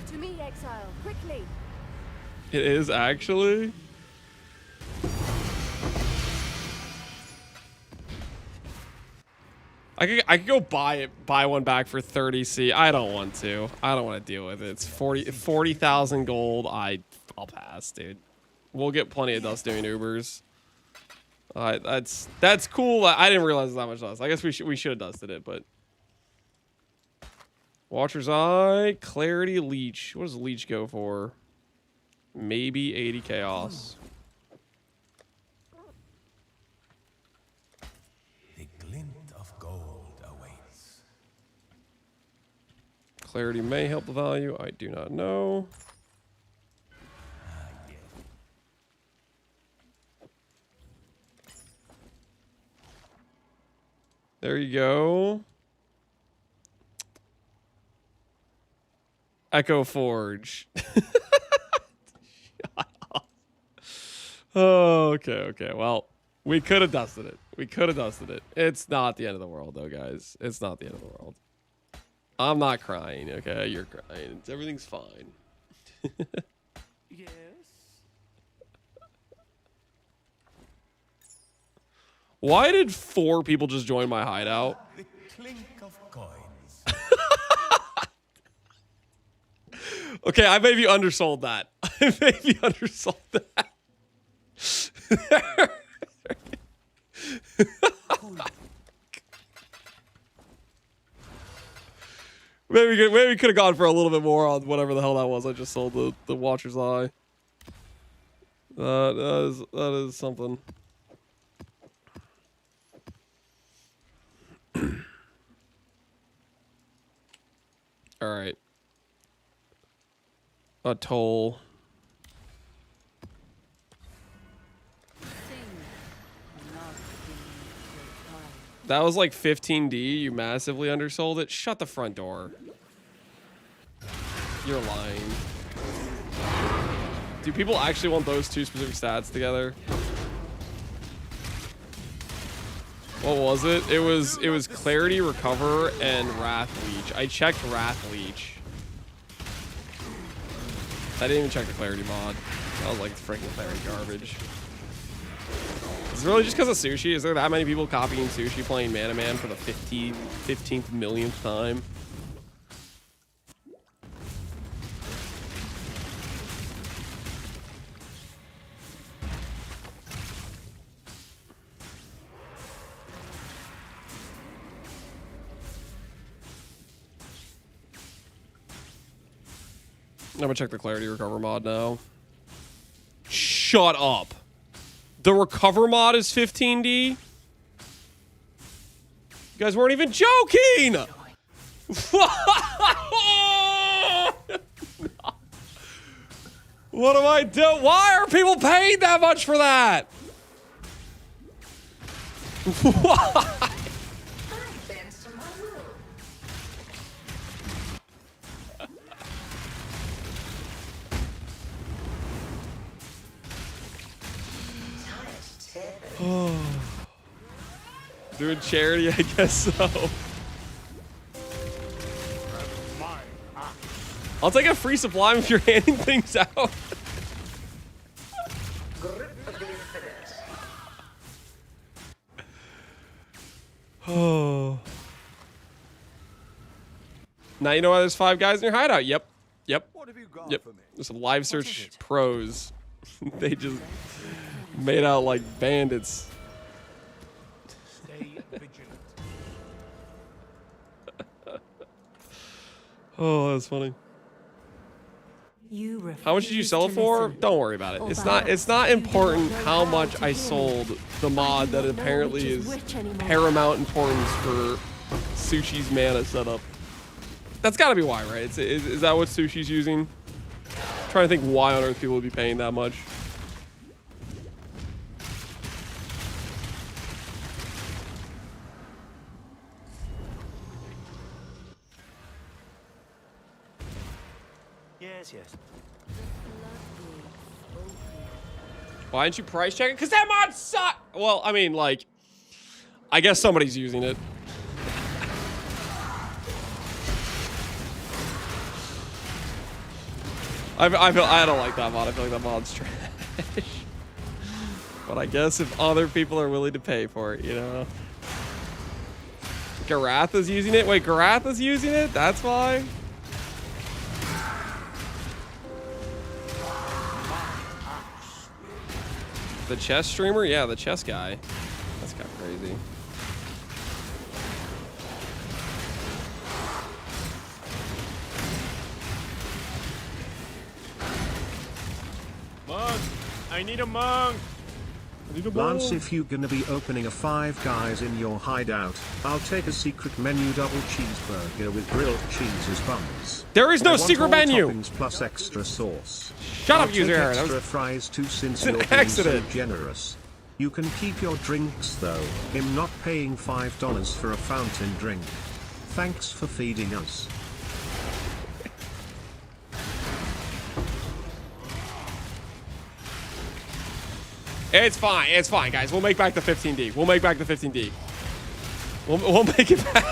To me, Exile, quickly. It is actually. I could go buy one back for 30C. I don't want to. I don't want to deal with it. It's 40,000 gold. I'll pass, dude. We'll get plenty of dust doing Ubers. That's cool. I didn't realize it was that much dust. I guess we should have dusted it, but Watcher's Eye, Clarity, Leech. What does Leech go for? Maybe 80 Chaos. The glint of gold awaits. Clarity may help the value. I do not know. There you go. Echo Forge. Oh, okay. Well, we could have dusted it. It's not the end of the world, though, guys. It's not the end of the world. I'm not crying, okay? You're crying. Everything's fine. Yes. Why did 4 people just join my hideout? The clink of coins. Okay, I maybe undersold that. Maybe we could have gone for a little bit more on whatever the hell that was. I just sold the Watcher's Eye. That is something. All right. A toll. That was like 15D. You massively undersold it. Shut the front door. You're lying. Do people actually want those two specific stats together? What was it? It was Clarity, Recover, and Wrath Leech. I checked Wrath Leech. I didn't even check the Clarity mod. That was like freaking Clarity garbage. Is it really just because of Sushi? Is there that many people copying Sushi playing Mana Man for the 15th millionth time? I'm gonna check the Clarity Recover mod now. Shut up. The recover mod is 15D? You guys weren't even joking! What am I doing? Why are people paying that much for that? Why? I bend to my will. Doing charity, I guess so. I'll take a free sublime if you're handing things out. Grip of the infinite. Oh. Now you know why there's 5 guys in your hideout. Yep. Yep. What have you got Yep. for me? There's some live search pros. They just made out like bandits. Stay vigilant. Oh, that's funny. You How much did you sell it for? Don't worry about it. It's not important how much I sold the mod that apparently is paramount importance for Sushi's mana setup. That's gotta be why, right? Is that what Sushi's using? I'm trying to think why on earth people would be paying that much. Yes, yes. Why didn't you price check it? Because that mod sucks! Well, I mean, like, I guess somebody's using it. I don't like that mod. I feel like that mod's trash. But I guess if other people are willing to pay for it, you know. Garatha's using it? Wait, Garatha's using it? That's why? The chess streamer? Yeah, the chess guy. That's kind of crazy. Monk! I need a monk! Lance, if you're gonna be opening a 5 guys in your hideout, I'll take a secret menu double cheeseburger with grilled cheese as buns. There is no I want secret all menu! toppings plus extra sauce. Shut I'll up, user take error. That extra was- fries too since It's an you're being so accident. generous. You can keep your drinks though. I'm not paying $5 for a fountain drink. Thanks for feeding us. It's fine, guys. We'll make back the 15D. We'll make back the 15D. We'll make it back.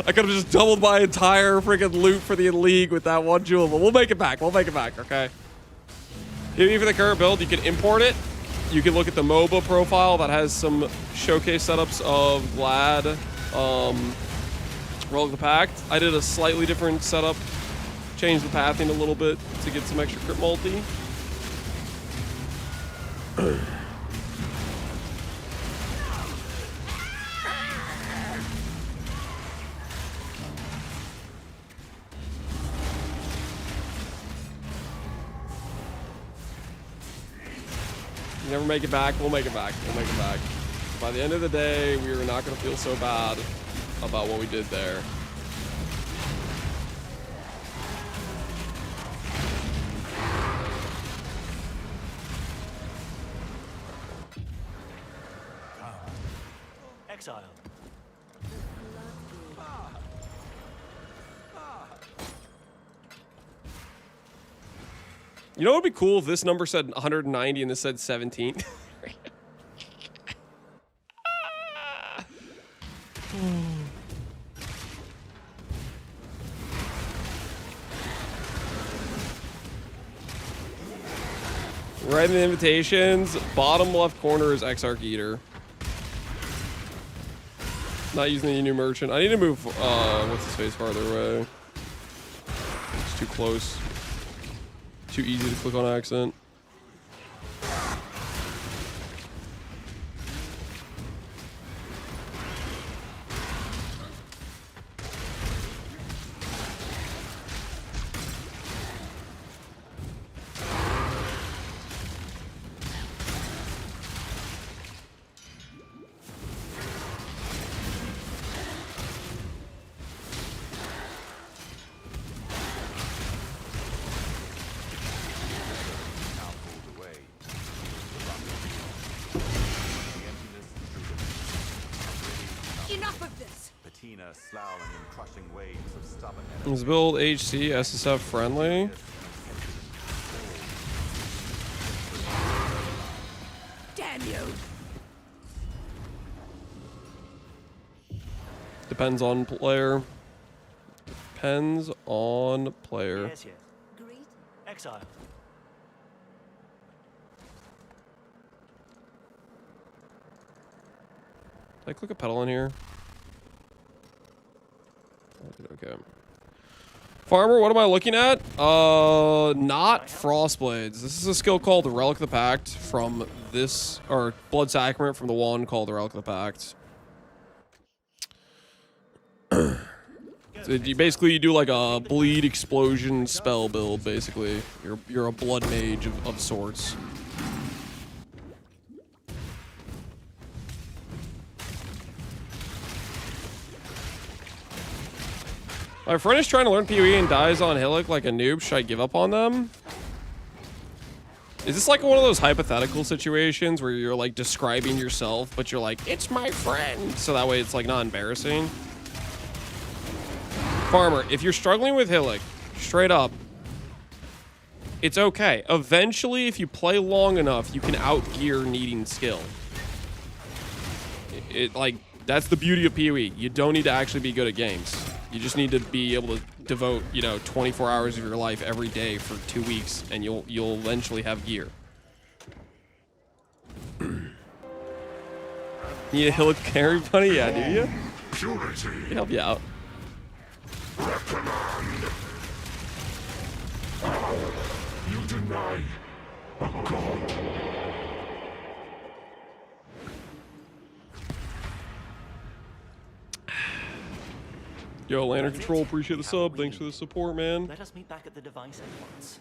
I could have just doubled my entire freaking loot for the league with that one jewel, but we'll make it back. We'll make it back, okay? Even for the current build, you can import it. You can look at the MOBA profile that has some showcase setups of Glad, Relic the Pact. I did a slightly different setup, changed the pathing a little bit to get some extra crit multi. You never make it back, we'll make it back. We'll make it back. By the end of the day, we are not going to feel so bad about what we did there. Exile. You know what would be cool if this number said 190 and this said 17? Right in the invitations, bottom left corner is Exarch Eater. Not using the new merchant. I need to move, what's his face farther away. It's too close. Too easy to click on accent. inner sloughing and crushing waves of stubborn enemies. Is build HC SSF friendly? Damn you! Depends on player. Depends on player. Yes, yes. Greet. Exile. Did I click a pedal in here? I did, okay. Farmer, what am I looking at? Not Frostblades. This is a skill called the Relic of the Pact from this, or Blood Sacrament from the one called the Relic of the Pact. So you basically do like a bleed explosion spell build. Basically, you're a blood mage of sorts. My friend is trying to learn PoE and dies on Hillock like a noob. Should I give up on them? Is this like one of those hypothetical situations where you're like describing yourself, but you're like, it's my friend, so that way it's like not embarrassing? Farmer, if you're struggling with Hillock, straight up, it's okay. Eventually, if you play long enough, you can outgear needing skill. Like, that's the beauty of PoE. You don't need to actually be good at games. You just need to be able to devote, 24 hours of your life every day for 2 weeks, and you'll eventually have gear. Need a Hillock carry buddy? Yeah, do you? Purity. Can help you out. Reprimand. You deny a god. Yo, Lantern Control, appreciate the sub. Thanks for the support, man. Let us meet back at the device at once.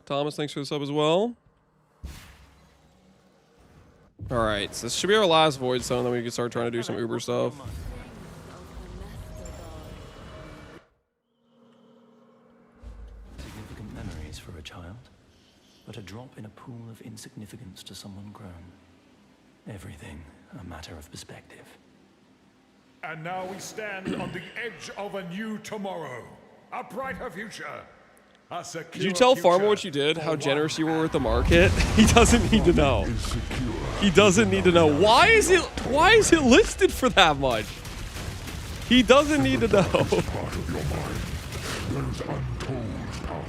Thomas, thanks for the sub as well. Alright, so this should be our last Void Zone, then we can start trying to do some Uber stuff. Significant memories for a child, but a drop in a pool of insignificance to someone grown. Everything a matter of perspective. And now we stand on the edge of a new tomorrow. A brighter future. A secure Did you tell Farmer what you did? How generous you were with the market? He doesn't need to know. He doesn't need to know. Why is it listed for that much? He doesn't need to know. Part of your mind. There's untold power.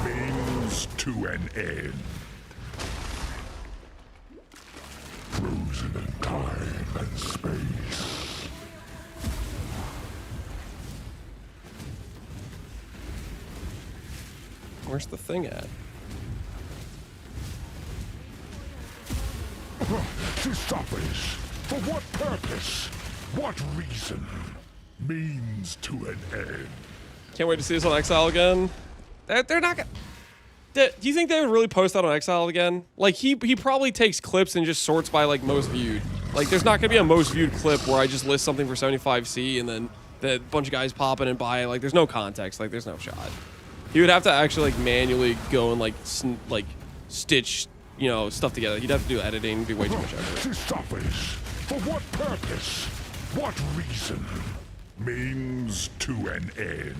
Means to an end. Frozen in time and space. Where's the thing at? Discoveries. For what purpose? What reason? Means to an end. Can't wait to see this on Exile again. They're not gonna... Do you think they would really post that on Exile again? Like, he probably takes clips and just sorts by, like, most viewed. Like, there's not gonna be a most viewed clip where I just list something for 75C and then the bunch of guys pop in and buy it. Like, there's no context. Like, there's no shot. He would have to actually, like, manually go and, like, stitch, stuff together. He'd have to do editing. It'd be way too much effort. Discoveries. For what purpose? What reason? Means to an end.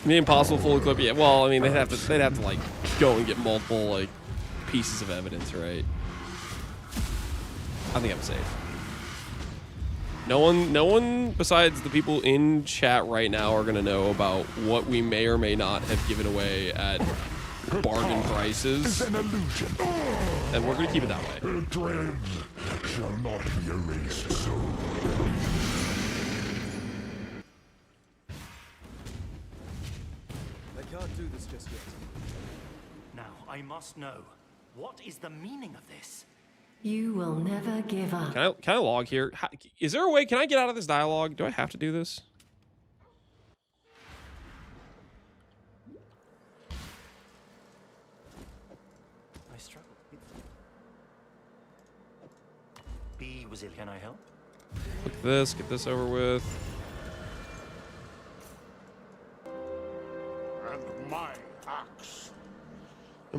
The impossible full clip. Yeah. Well, I mean, they'd have to like go and get multiple like pieces of evidence, right? I think I'm safe. No one besides the people in chat right now are gonna know about what we may or may not have given away at bargain prices. It's an illusion. And we're gonna keep it that way. Her dread shall not be erased so. I can't do this just yet. Now, I must know. What is the meaning of this? You will never give up. Can I log here? Is there a way? Can I get out of this dialogue? Do I have to do this? I struggle. Be resilient. Can I help? Click this. Get this over with.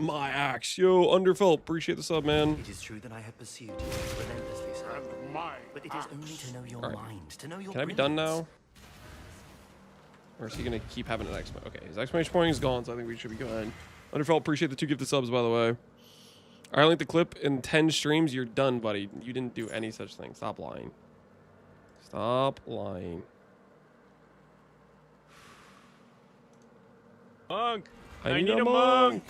My axe. Yo, Underfelt, appreciate the sub, man. It is true that I have pursued you relentlessly, sir. But it is only to know your mind, to know your Can I be done brilliance. now? Or is he gonna keep having an exclamation? Okay, his exclamation point is gone, so I think we should be good. Underfelt, appreciate the 2 gifted subs, by the way. I linked the clip in 10 streams. You're done, buddy. You didn't do any such thing. Stop lying. Stop lying. Monk! I need a monk!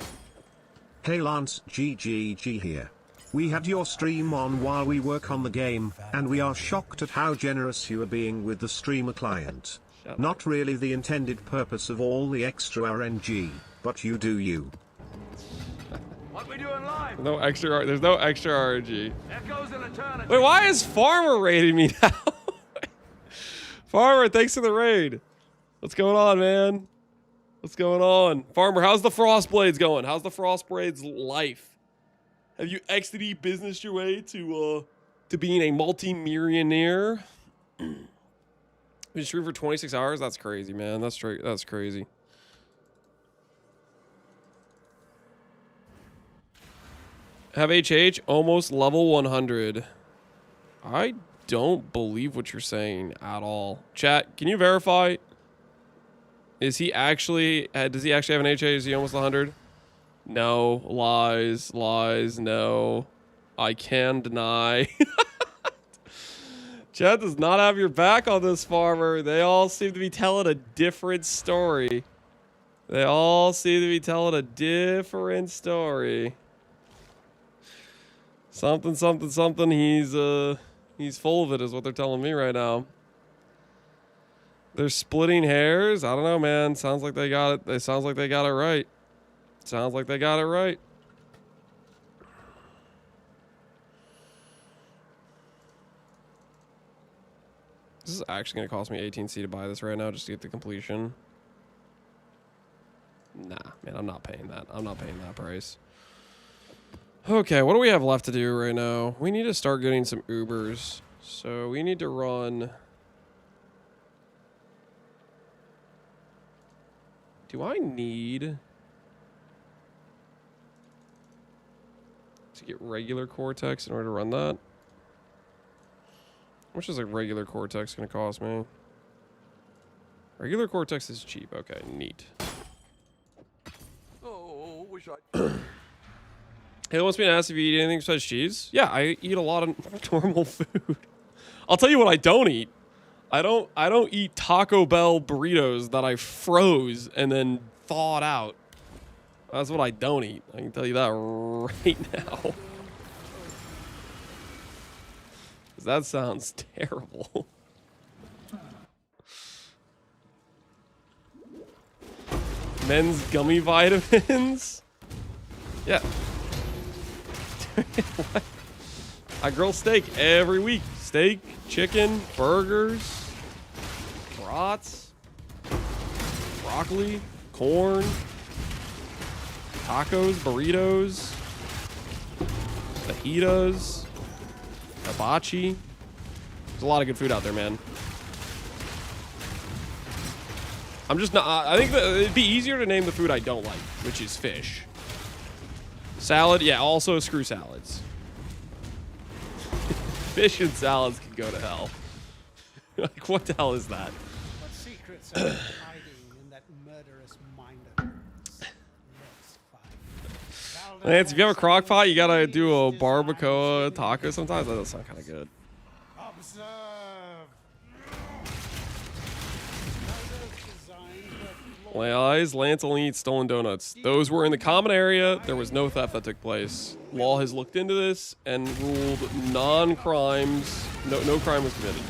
Hey Lance, GGG here. We had your stream on while we work on the game, and we are shocked at how generous you are being with the streamer client. Not really the intended purpose of all the extra RNG, but you do you. What we doing live? No extra. There's no extra RNG. Echoes in eternity. Wait, why is Farmer raiding me now? Farmer, thanks for the raid. What's going on, man? What's going on? Farmer, how's the Frostblades going? How's the Frostblades life? Have you XDD businessed your way to being a multi-millionaire? Been streaming for 26 hours? That's crazy, man. That's straight. That's crazy. Have HH almost level 100. I don't believe what you're saying at all. Chat, can you verify? Is he actually, does he actually have an HH? Is he almost 100? No. Lies. Lies. No. I can deny. Chat does not have your back on this, Farmer. They all seem to be telling a different story. They all seem to be telling a different story. Something, something, something. He's full of it, is what they're telling me right now. They're splitting hairs. I don't know, man. Sounds like they got it. It sounds like they got it right. Sounds like they got it right. This is actually going to cost me 18C to buy this right now just to get the completion. Nah, man, I'm not paying that. I'm not paying that price. Okay, what do we have left to do right now? We need to start getting some Ubers. So we need to run... Do I need to get regular Cortex in order to run that? How much is a regular Cortex going to cost me? Regular Cortex is cheap. Okay, neat. Oh, wish I... Hey, wants me to ask if you eat anything besides cheese? Yeah, I eat a lot of normal food. I'll tell you what I don't eat. I don't eat Taco Bell burritos that I froze and then thawed out. That's what I don't eat. I can tell you that right now. 'Cause that sounds terrible. Men's gummy vitamins? Yeah. What? I grill steak every week. Steak, chicken, burgers, brats, broccoli, corn, tacos, burritos, fajitas, hibachi. There's a lot of good food out there, man. I'm just not... I think that it'd be easier to name the food I don't like, which is fish. Salad, yeah, also screw salads. Fish and salads can go to hell. Like, what the hell is that? What secrets are hiding in that murderous mind of yours? Let's find. Lance, if you have a crock pot, you gotta do a barbacoa taco sometimes. That does sound kind of good. Observe. Lance only eats stolen donuts. Those were in the common area. There was no theft that took place. Law has looked into this and ruled non-crimes. No crime was committed.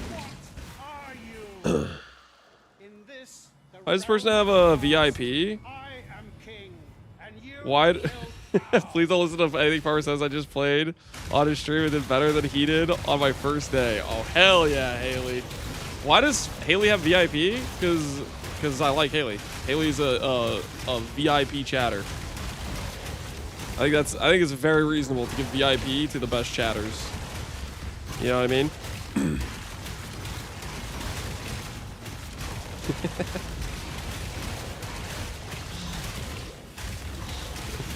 Why does this person have a VIP? Why? Please don't listen to anything Farmer says. I just played on his stream and did better than he did on my first day. Oh, hell yeah, Haley. Why does Haley have VIP? Because I like Haley. Haley's a VIP chatter. I think it's very reasonable to give VIP to the best chatters. You know what I mean?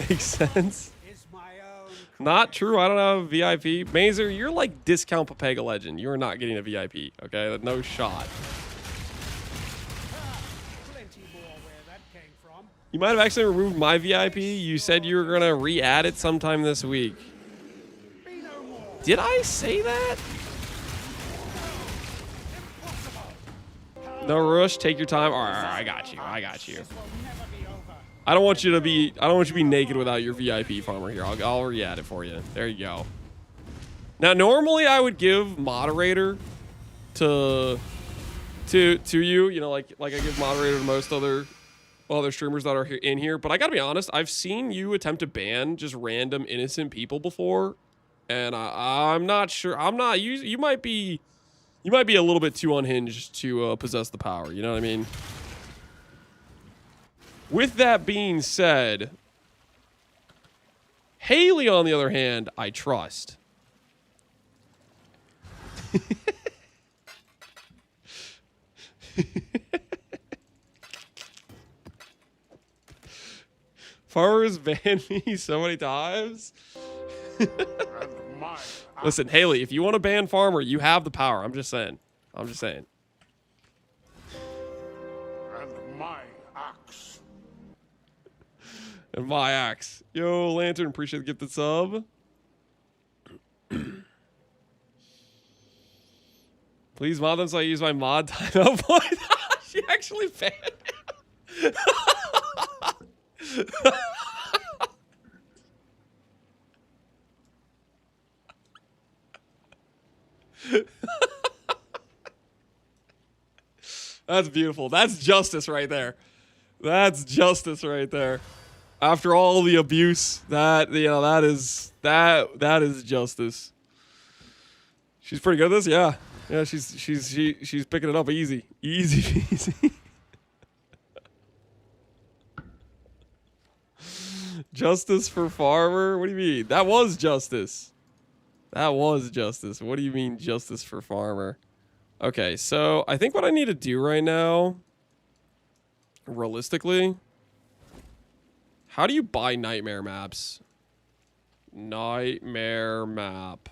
Makes sense. Is my own Not true. I don't have a VIP. Mazer, you're like discount Papega Legend. You are not getting a VIP. Okay, no shot. plenty more where that came from. You might have actually removed my VIP. You said you were gonna re-add it sometime this week. Be no more. Did I say that? No rush. Take your time. All right, I got you. I got you. This will never be over. I don't want you to be. I don't want you to be naked without your VIP farmer here. I'll re-add it for you. There you go. Now, normally I would give moderator to you. You know, like I give moderator to most other streamers that are here in here. But I gotta be honest. I've seen you attempt to ban just random innocent people before, and I'm not sure. I'm not. You might be. You might be a little bit too unhinged to possess the power. You know what I mean? With that being said, Haley, on the other hand, I trust. Farmers banned me so many times. Listen, Haley, if you want to ban Farmer, you have the power. I'm just saying. I'm just saying. And my axe. And my axe. Yo, Lantern, appreciate the gifted sub. Please mod them so I use my mod timeout point. She actually banned him. That's beautiful. That's justice right there. That's justice right there. After all the abuse, that is justice. She's pretty good at this, yeah. Yeah, she's picking it up easy. Easy peasy. Justice for Farmer? What do you mean? That was justice. That was justice. What do you mean justice for Farmer? Okay, so I think what I need to do right now, realistically, how do you buy nightmare maps? Nightmare map.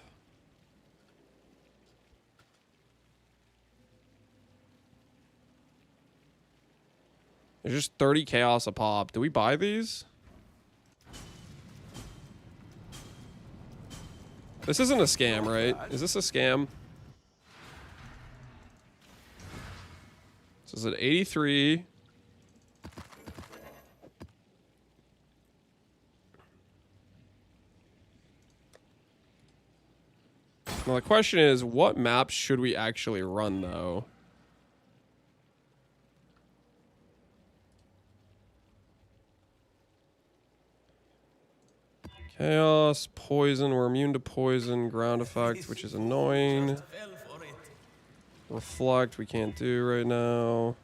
There's just 30 chaos a pop. Do we buy these? This isn't a scam, right? Is this a scam? So is it 83? Now the question is, what maps should we actually run, though? Chaos, poison, we're immune to poison, ground effect, which is annoying. Reflect, we can't do right now.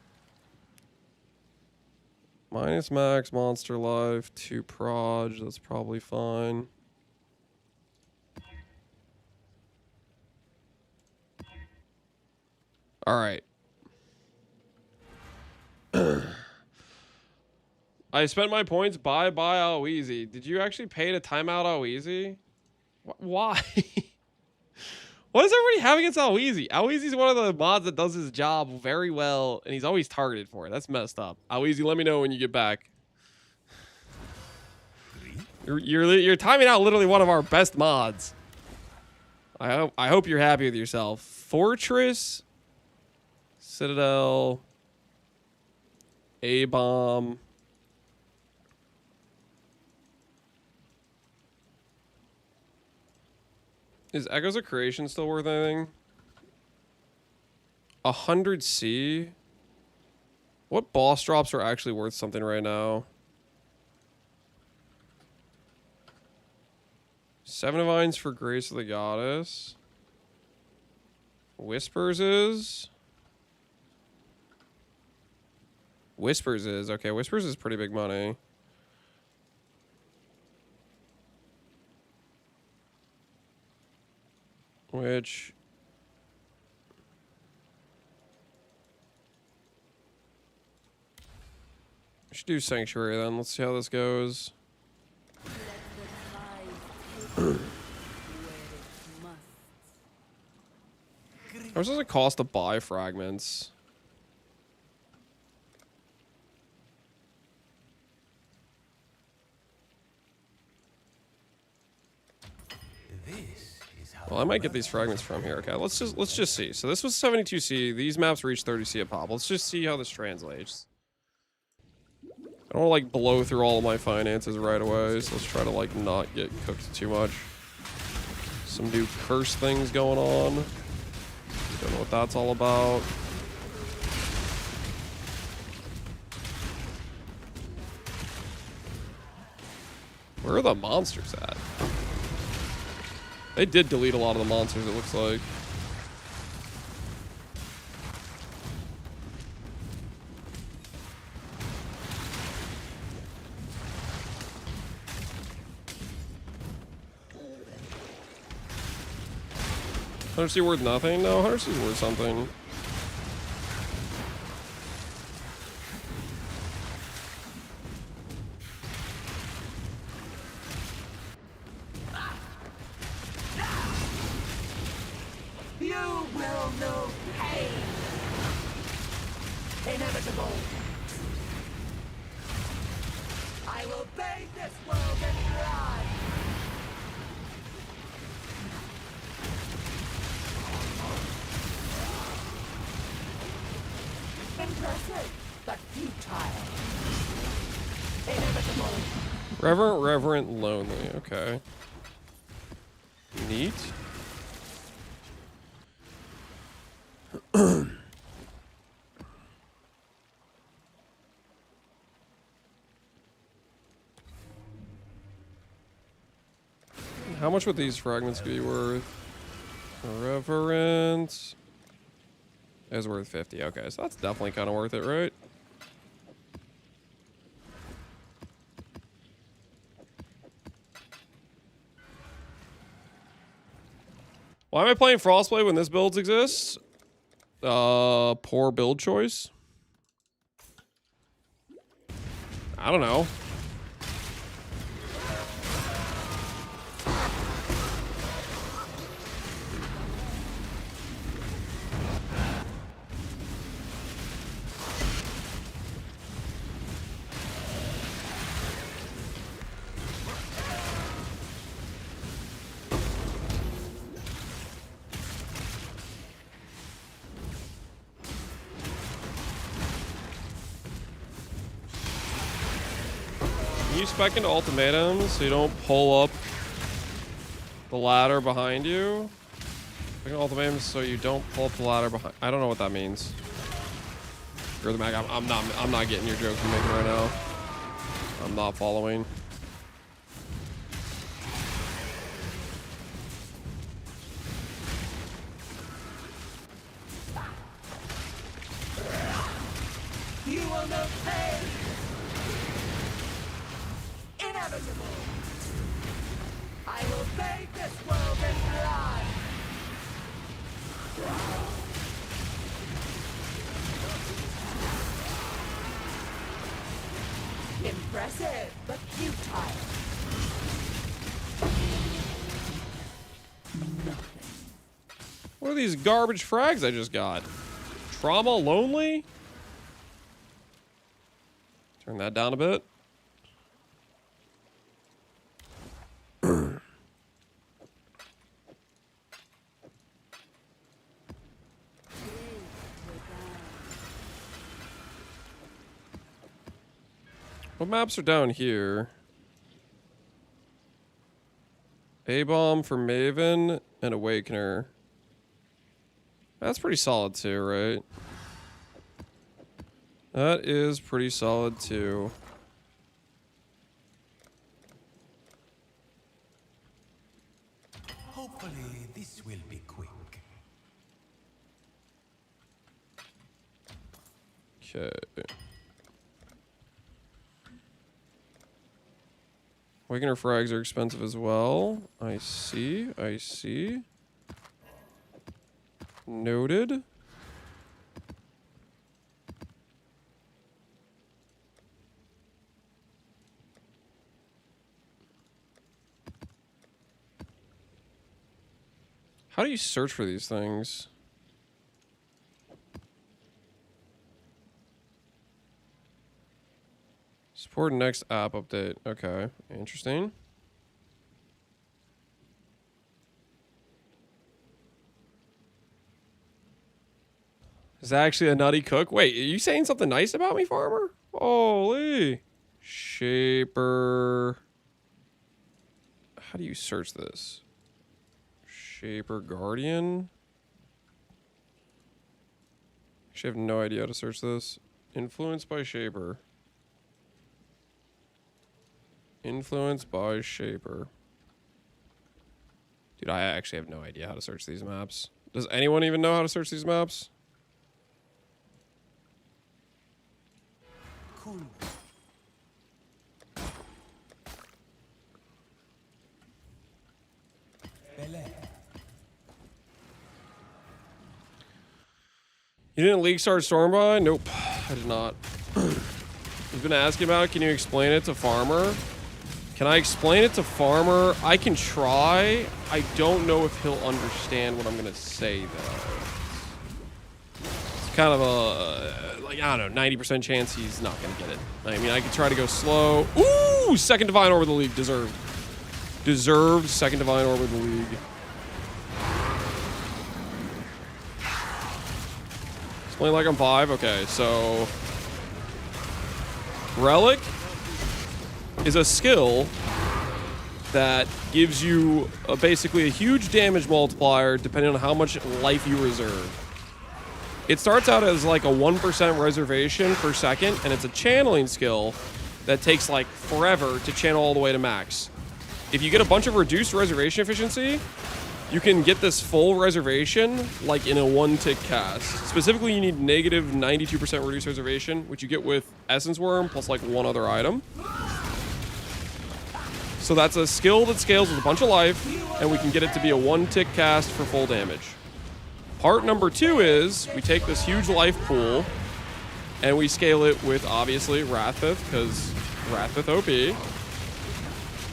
Minus max, monster life, 2 proj, that's probably fine. Alright. I spent my points, bye Aloezy. Did you actually pay to timeout Aloezy? Why? What does everybody have against Aloezy? Aloezy's one of the mods that does his job very well, and he's always targeted for it. That's messed up. Aloezy, let me know when you get back. You're timing out literally one of our best mods. I hope you're happy with yourself. Fortress, Citadel, A-bomb. Is Echoes of Creation still worth anything? 100C? What boss drops are actually worth something right now? 7 Divines for Grace of the Goddess. Whispers is? Whispers is. Okay, Whispers is pretty big money. Which... we should do Sanctuary then. Let's see how this goes. How much does it cost to buy fragments? Well, I might get these fragments from here. Okay, let's just see. So this was 72C. These maps reach 30C a pop. Let's just see how this translates. I don't want to like blow through all of my finances right away, so let's try to like not get cooked too much. Some new curse things going on. Don't know what that's all about. Where are the monsters at? They did delete a lot of the monsters, it looks like. $100C worth nothing? No, $100C worth something. You will know pain. Inevitable. I will bathe this world in blood. Impressive, but futile. Inevitable. Reverent, lonely. Okay. Neat. How much would these fragments be worth? Reverent is worth 50. Okay, so that's definitely kind of worth it, right? Why am I playing Frostblade when this build exists? Poor build choice. I don't know. You spec into ultimatums so you don't pull up the ladder behind you. Spec into ultimatums so you don't pull up the ladder behind. I don't know what that means. You're the mag. I'm not getting your joke you're making right now. I'm not following. You will know pain. Inevitable. I will bathe this world in blood. Impressive, but futile. What are these garbage frags I just got? Trauma lonely? Turn that down a bit. What maps are down here? A-Bomb for Maven and Awakener. That's pretty solid too, right? That is pretty solid too. Hopefully, this will be quick. Okay. Awakener frags are expensive as well. I see. I see. Noted. How do you search for these things? Toward next app update. Okay, interesting. Is that actually a nutty cook? Wait, are you saying something nice about me, farmer? Holy. Shaper. How do you search this? Shaper Guardian? Actually, I have no idea how to search this. Influenced by Shaper. Influenced by Shaper. Dude, I actually have no idea how to search these maps. Does anyone even know how to search these maps? Cool. You didn't leak start Stormby? Nope, I did not. You've been asking about it. Can you explain it to Farmer? Can I explain it to Farmer? I can try. I don't know if he'll understand what I'm gonna say though. It's kind of a like, I don't know, 90% chance he's not gonna get it. I mean, I could try to go slow. Ooh, second Divine Orb of the League, deserved. Deserved second Divine Orb of the League. Explain like I'm 5. Okay, so Relic is a skill that gives you basically a huge damage multiplier depending on how much life you reserve. It starts out as like a 1% reservation per second, and it's a channeling skill that takes like forever to channel all the way to max. If you get a bunch of reduced reservation efficiency, you can get this full reservation like in a 1-tick cast. Specifically, you need negative 92% reduced reservation, which you get with Essence Worm plus like one other item. So that's a skill that scales with a bunch of life, and we can get it to be a 1-tick cast for full damage. Part number 2 is we take this huge life pool and we scale it with obviously Wrathpith, because Wrathpith OP,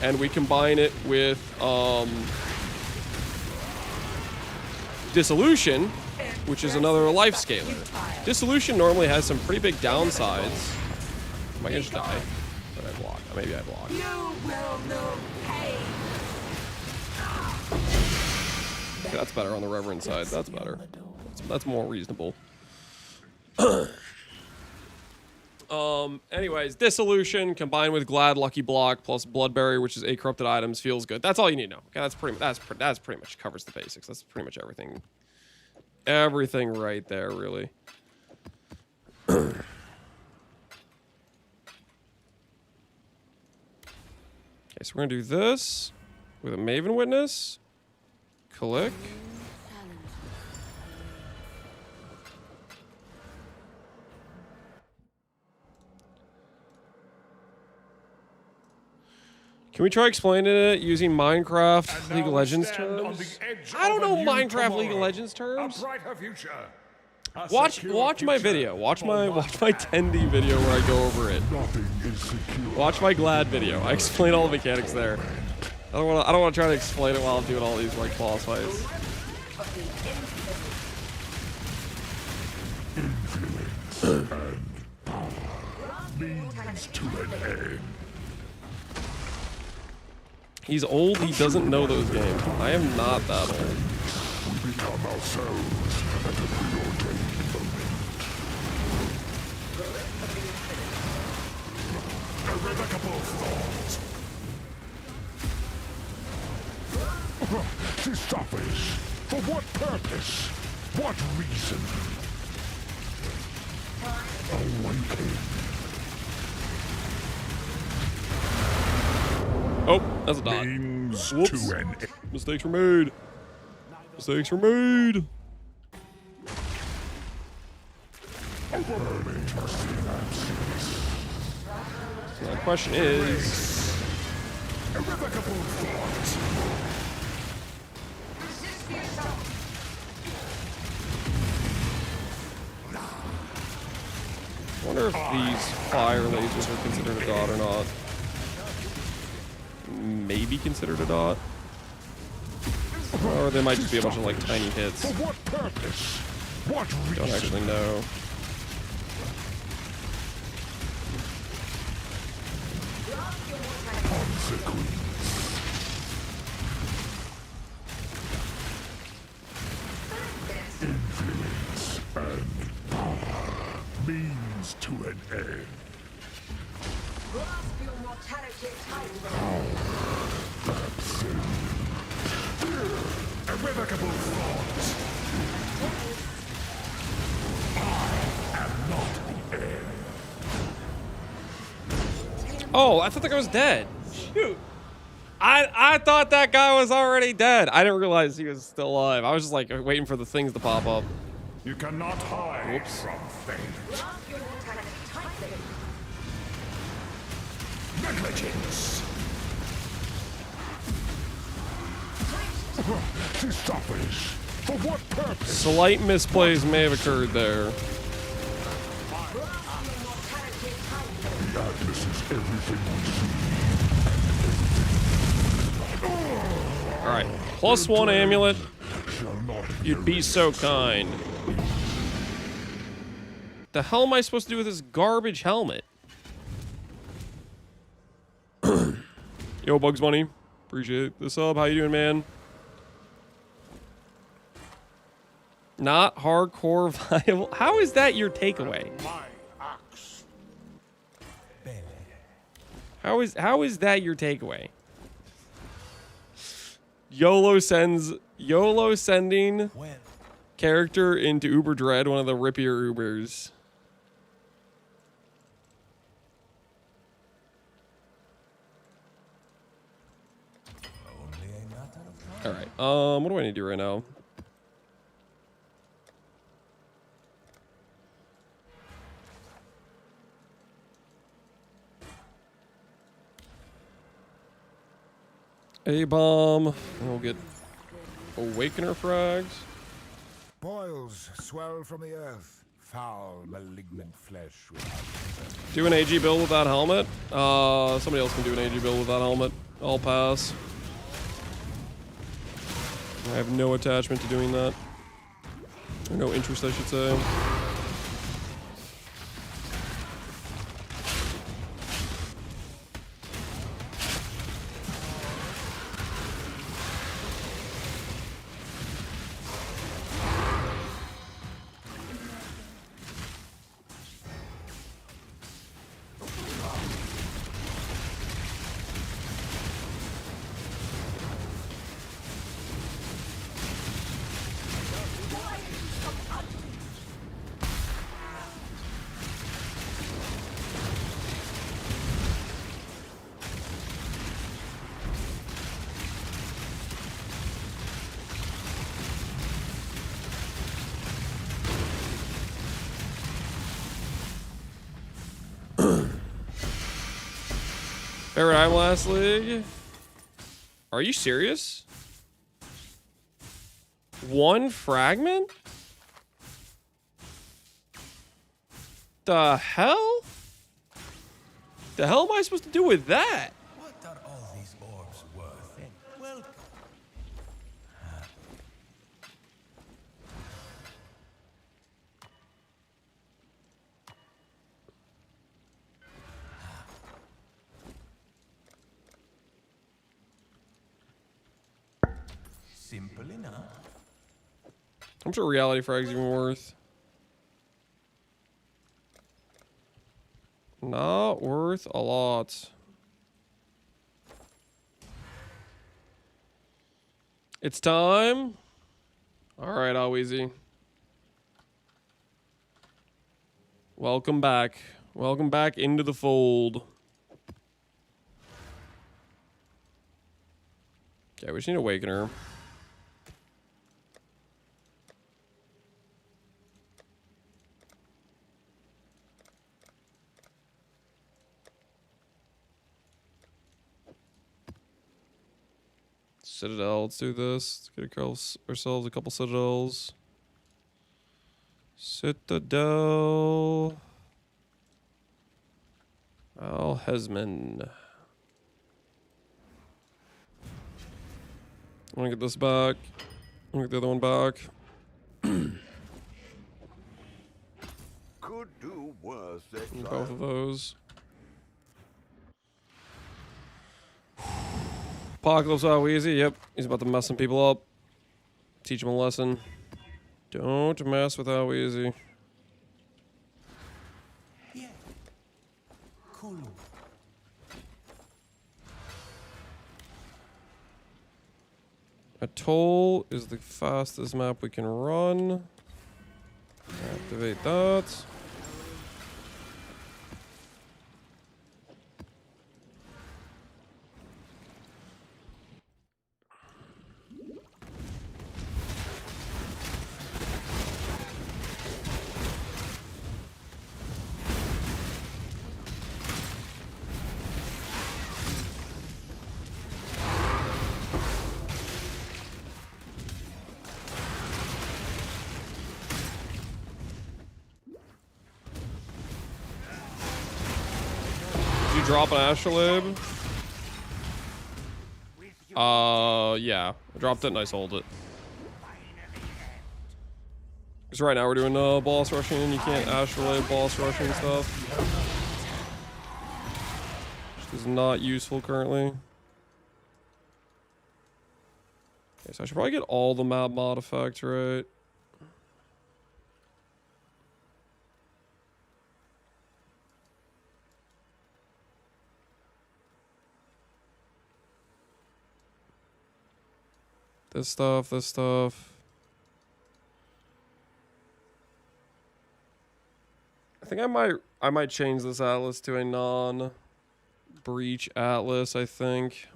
and we combine it with Dissolution, which is another life scaler. Dissolution normally has some pretty big downsides. Am I gonna just die? But I block. Maybe I block. Okay, that's better on the Reverend side. That's better. That's more reasonable. Anyways, Dissolution combined with Glad Lucky Block plus Bloodberry, which is 8 corrupted items, feels good. That's all you need to know. Okay, that's pretty much covers the basics. That's pretty much everything. Everything right there, really. Okay, so we're gonna do this with a Maven Witness. Click. Can we try explaining it using Minecraft League of Legends terms? I don't know Minecraft League of Legends terms. Watch my video. Watch my 10D video where I go over it. Watch my Glad video. I explain all the mechanics there. I don't want to try to explain it while I'm doing all these like boss fights. Leads to an end. He's old, he doesn't know those games. I am not that old. We become ourselves at a preordained moment. Irrevocable thought. To selfish. For what purpose? What reason? Awaken. Oh, that's a dot. Whoops. Mistakes were made. Mistakes were made. So the question is... Irrevocable thought. I wonder if these fire lasers are considered a dot or not. Maybe considered a dot. Or they might just be a bunch of like tiny hits. For what purpose? What reason? Don't actually know. Influence and power means to an end. Grasp your mortality title. Irrevocable thoughts. I am not the end. Oh, I thought that guy was dead. Shoot. I thought that guy was already dead. I didn't realize he was still alive. I was just like waiting for the things to pop up. You cannot hide Whoops. from fate. Grasp your mortality tightly. Negligence. Selfish. For what purpose? Slight misplays may have occurred there. Grasp your mortality tightly. The Atlas is everything we see. Alright. +1 amulet. Shall not You'd be so kind. The hell am I supposed to do with this garbage helmet? Yo, Bugs Bunny. Appreciate the sub. How you doing, man? Not hardcore viable. How is that your takeaway? my axe. How is that your takeaway? YOLO sending character into Uber Dread, one of the rippier Ubers. All right. What do I need to do right now? A-bomb. And we'll get Awakener frags. Boils swell from the earth. Foul, malignant flesh without Do an AG build with that helmet. Somebody else can do an AG build with that helmet. I'll pass. I have no attachment to doing that. Or no interest, I should say. Favorite item last league? Are you serious? One fragment? The hell? The hell am I supposed to do with that? What are all these orbs worth? Welcome. Simple enough. I'm sure reality frag's even worth. Not worth a lot. It's time. All right, Alweezy. Welcome back. Welcome back into the fold. Okay, we just need Awakener. Citadel, let's do this. Let's get ourselves a couple citadels. Citadel. Al Hesman. I want to get this back. I want to get the other one back. Could do worse, Both of those. Apocalypse out easy. Yep, he's about to mess some people up. Teach him a lesson. Don't mess with how easy. Yeah. Cool. Atoll is the fastest map we can run. Activate that. Drop an astrolabe. Yeah. I dropped it and I sold it. Because right now we're doing boss rushing and you can't astrolabe boss rushing stuff. Which is not useful currently. Okay, so I should probably get all the map mod effects right. This stuff, this stuff. I think I might change this atlas to a non-breach atlas, I think.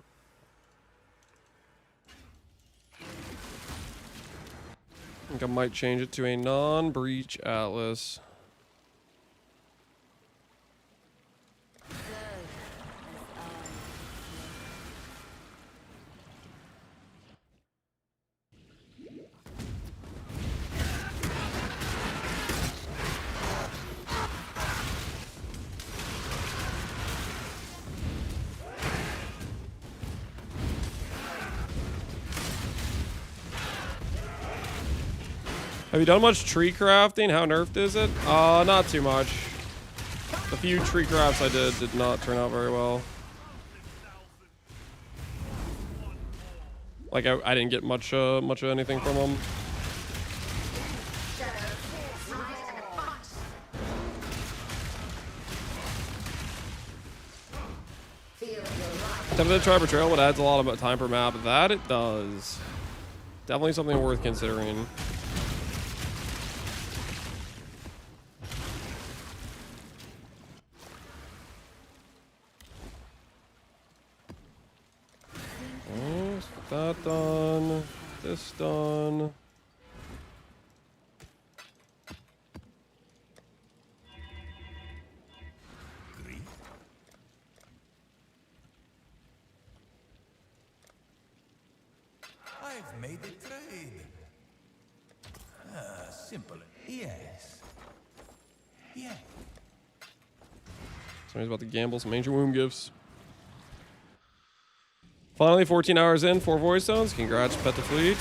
I might change it to a non-breach atlas. Have you done much tree crafting? How nerfed is it? Not too much. The few tree crafts I did not turn out very well. Like I didn't get much of anything from them. Tempted to try Betrayal, but adds a lot of time per map. That it does. Definitely something worth considering. That done. This done. I've made the trade. Simple. Yes. Yeah. Somebody's about to gamble some Ancient Womb gifts. Finally, 14 hours in, 4 Void Stones. Congrats, Pet the Fleet.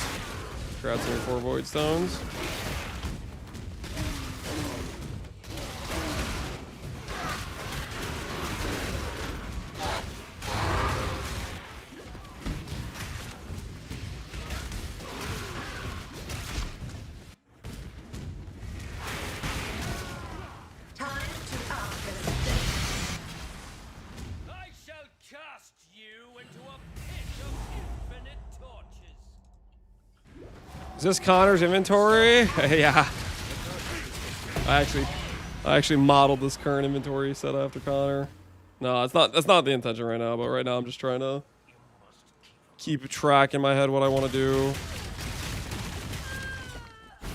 Congrats on your 4 Void Stones. Is this Connor's inventory? Yeah. I actually modeled this current inventory set after Connor. No, it's not. That's not the intention right now. But right now, I'm just trying to keep track in my head what I want to do.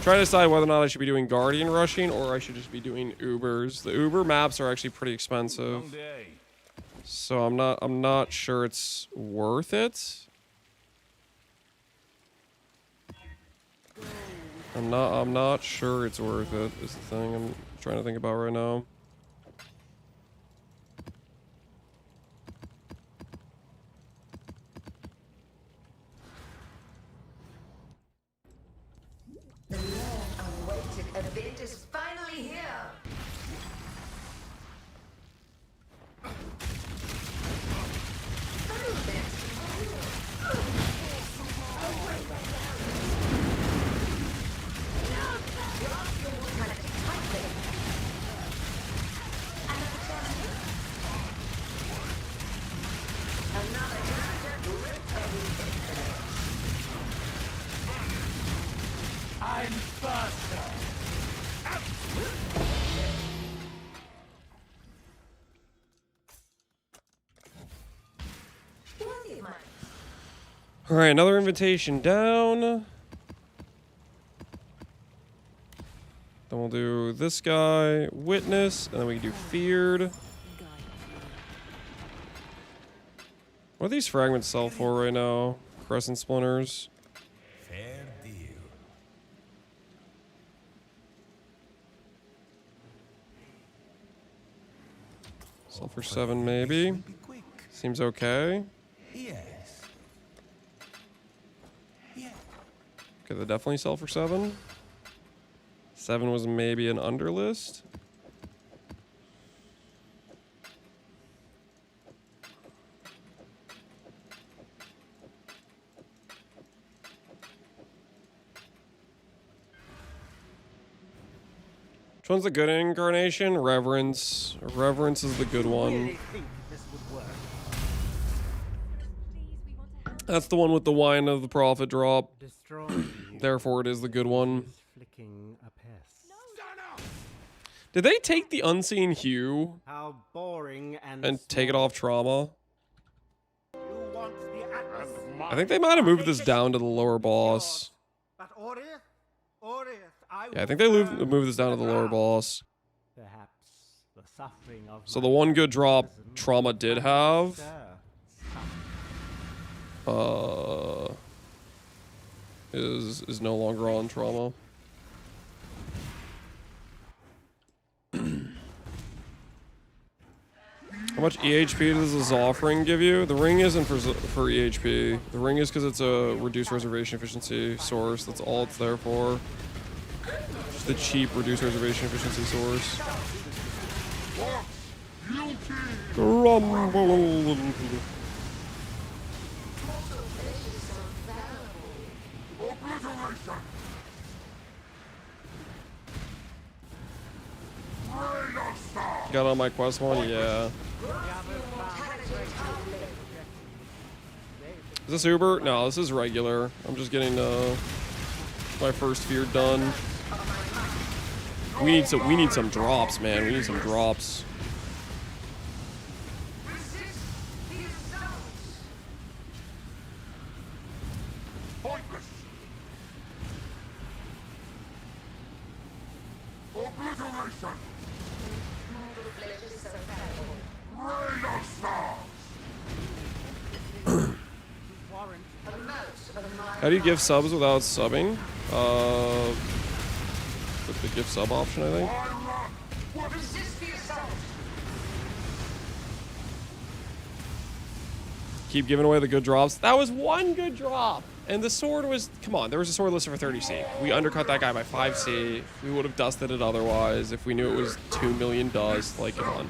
Trying to decide whether or not I should be doing Guardian rushing or I should just be doing Ubers. The Uber maps are actually pretty expensive, so I'm not sure it's worth it. I'm not sure it's worth it, is the thing I'm trying to think about right now. The long-awaited event is finally here. Through this. I'm faster. Worthy of mine. All right, another invitation down. Then we'll do this guy, witness, and then we can do feared. What do these fragments sell for right now? Crescent splinters. Fair deal. Sell for 7 maybe. Be quick. Seems okay. Yes. Yeah. Okay, they definitely sell for 7. 7 was maybe an underlist. Which one's the good incarnation? Reverence. Reverence is the good one. That's the one with the wine of the prophet drop. Therefore, it is the good one. Did they take the unseen hue How boring and take it off trauma? You want the atlas. I think they might have moved this down to the lower boss. But Orith, Yeah, I think they moved this down to the lower boss. Perhaps the suffering of So the one good drop trauma did have is no longer on trauma. How much EHP does this offering give you? The ring isn't for EHP. The ring is because it's a reduced reservation efficiency source. That's all it's there for. Just the cheap reduced reservation efficiency source. Rumble. Got on my quest one? Yeah. Is this Uber? No, this is regular. I'm just getting my first fear done. We need some drops, man. We need some drops. How do you give subs without subbing? With the give sub option, I think. Keep giving away the good drops. That was one good drop. And the sword was, come on, there was a sword listed for 30C. We undercut that guy by 5C. We would have dusted it otherwise if we knew it was 2 million dust. Like, come on.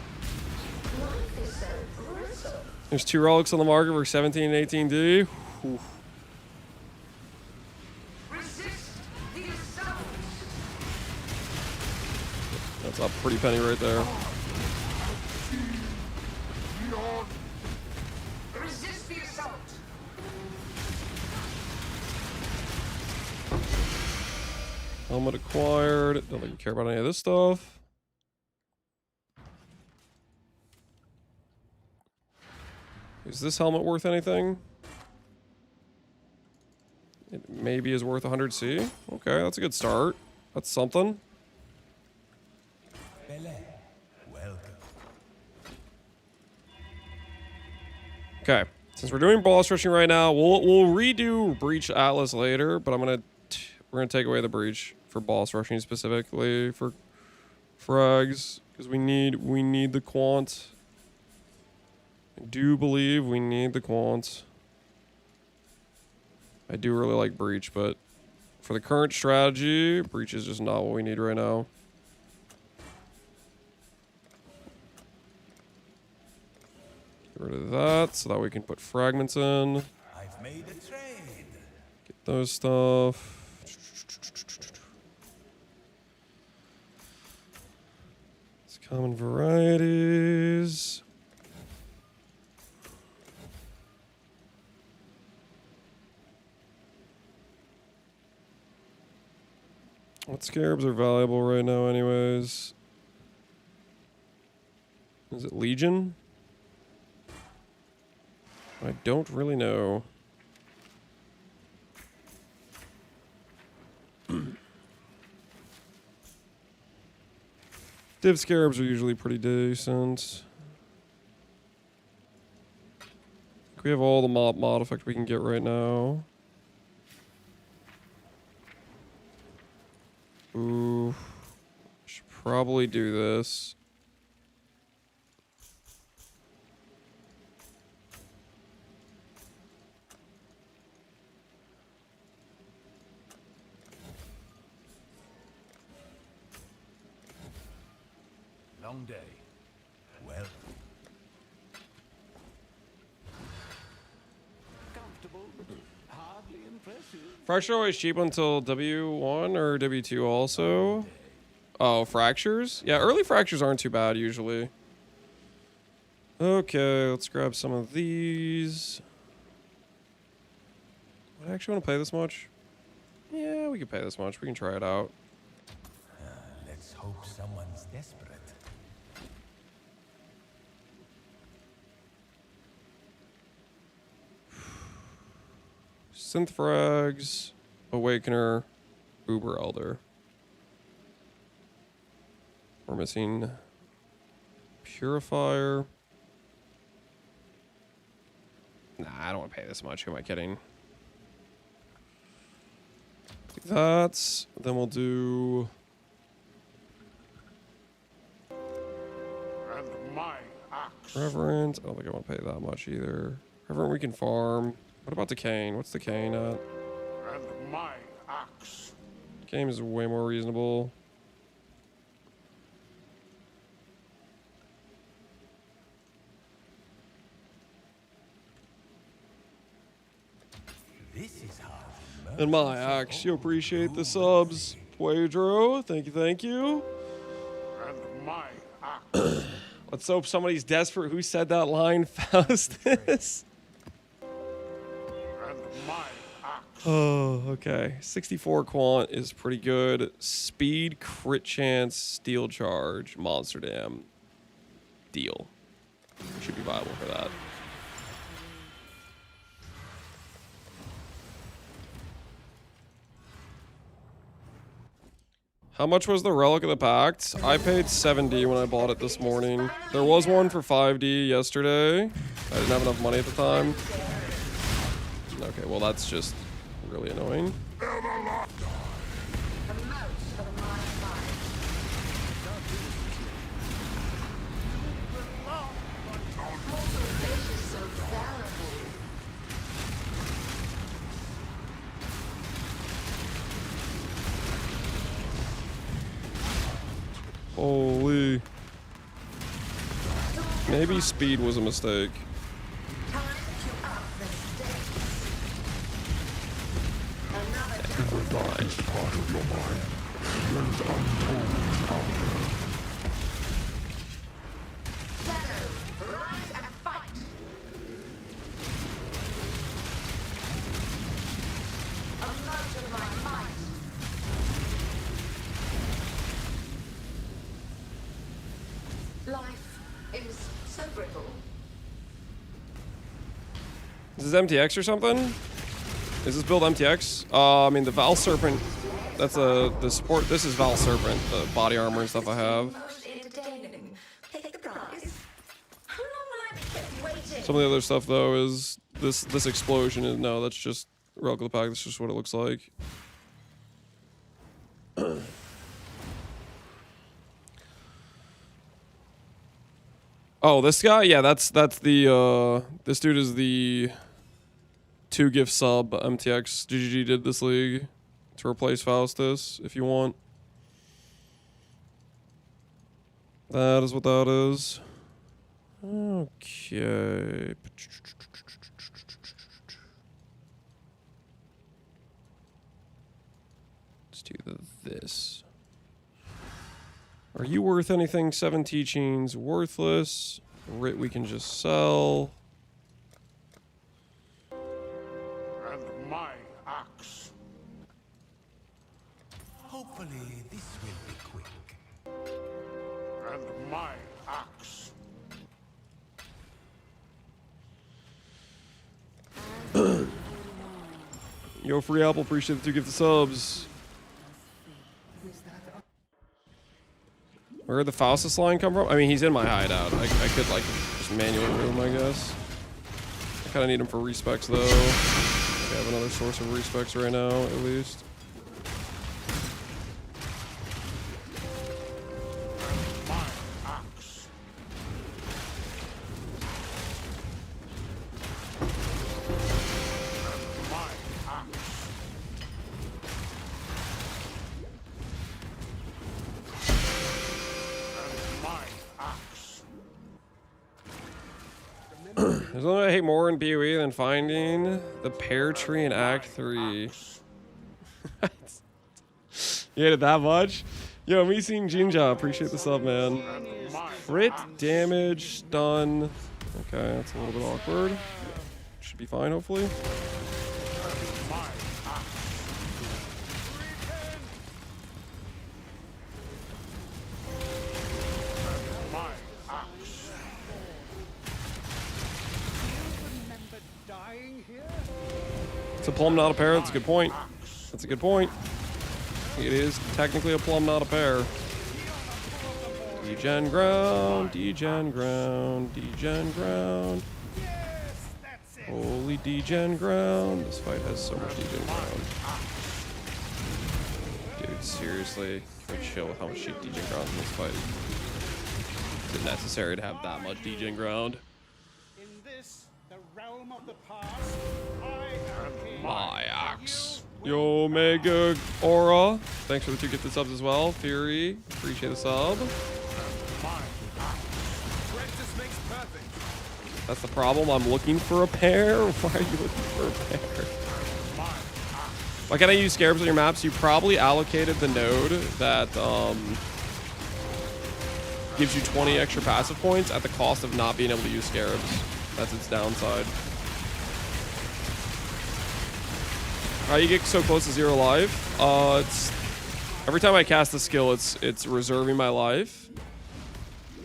There's 2 relics on the market for 17 and 18D. Whew. That's a pretty penny right there. Helmet acquired. Don't even care about any of this stuff. Is this helmet worth anything? It maybe is worth 100C. Okay, that's a good start. That's something. Welcome. Okay, since we're doing boss rushing right now, we'll redo Breach Atlas later, but we're gonna take away the Breach for boss rushing specifically for frags because we need the quant. I do believe we need the quant. I do really like Breach, but for the current strategy, Breach is just not what we need right now. Get rid of that so that we can put fragments in. I've made a trade. Get those stuff. It's common varieties. What scarabs are valuable right now anyways? Is it Legion? I don't really know. Div scarabs are usually pretty decent. We have all the mod effect we can get right now. Ooh. Should probably do this. Long day. Well. Comfortable, but hardly impressive. Fracture always cheap until W1 or W2 also. Oh, fractures? Yeah, early fractures aren't too bad usually. Okay, let's grab some of these. I actually want to pay this much. Yeah, we can pay this much. We can try it out. Let's hope someone's desperate. Synth frags, Awakener, Uber Elder. We're missing Purifier. Nah, I don't want to pay this much. Who am I kidding? Take that. Then we'll do... And my axe. Reverend. I don't think I want to pay that much either. Reverend we can farm. What about the cane? What's the cane at? And my axe. Game is way more reasonable. This is how. And my axe, you appreciate the subs. Pedro, thank you, thank you. And my axe. Let's hope somebody's desperate. Who said that line, Faustus? And my axe. Oh, okay. 64 quant is pretty good. Speed, crit chance, steel charge, monster dam. Deal. Should be viable for that. How much was the Relic of the Pact? I paid 70 when I bought it this morning. There was one for 5D yesterday. I didn't have enough money at the time. Okay, well that's just really annoying. Holy. Maybe speed was a mistake. Life is so brittle. Is this MTX or something? Is this build MTX? I mean the Val Serpent. That's the support. This is Val Serpent, the body armor and stuff I have. Most entertaining. Take the prize. How long will I be kept waiting? Some of the other stuff though is this explosion is no, that's just Relic of the Pack. That's just what it looks like. Oh, this guy? Yeah, that's the this dude is the 2-gift sub MTX GGG did this league to replace Faustus if you want. That is what that is. Okay. Let's do this. Are you worth anything? 7 teachings, worthless. Writ we can just sell. And my axe. Hopefully, this will be quick. And my axe. Yo, free apple, appreciate the 2 gifted subs. Where did the Faustus line come from? I mean, he's in my hideout. I could, like, just manually remove him, I guess. I kind of need him for respecs, though. I have another source of respecs right now, at least. There's nothing I hate more in BOE than finding the pear tree in Act 3. You hate it that much? Yo, me seeing Jinja, appreciate the sub, man. Crit, damage, stun. Okay, that's a little bit awkward. Should be fine, hopefully. It's a plum, not a pear. That's a good point. That's a good point. It is technically a plum, not a pear. Degen ground, degen ground, degen ground. Holy degen ground. This fight has so much degen ground. Dude, seriously. Can we chill with how much degen ground in this fight? Is it necessary to have that much degen ground? In this, the realm of the past, I am king. My axe. Yo, Mega Aura. Thanks for the 2 gifted subs as well. Fury, appreciate the sub. That's the problem. I'm looking for a pair. Why are you looking for a pair? Why can't I use scarabs on your maps? You probably allocated the node that gives you 20 extra passive points at the cost of not being able to use scarabs. That's its downside. How you get so close to 0 life? It's every time I cast the skill, it's reserving my life.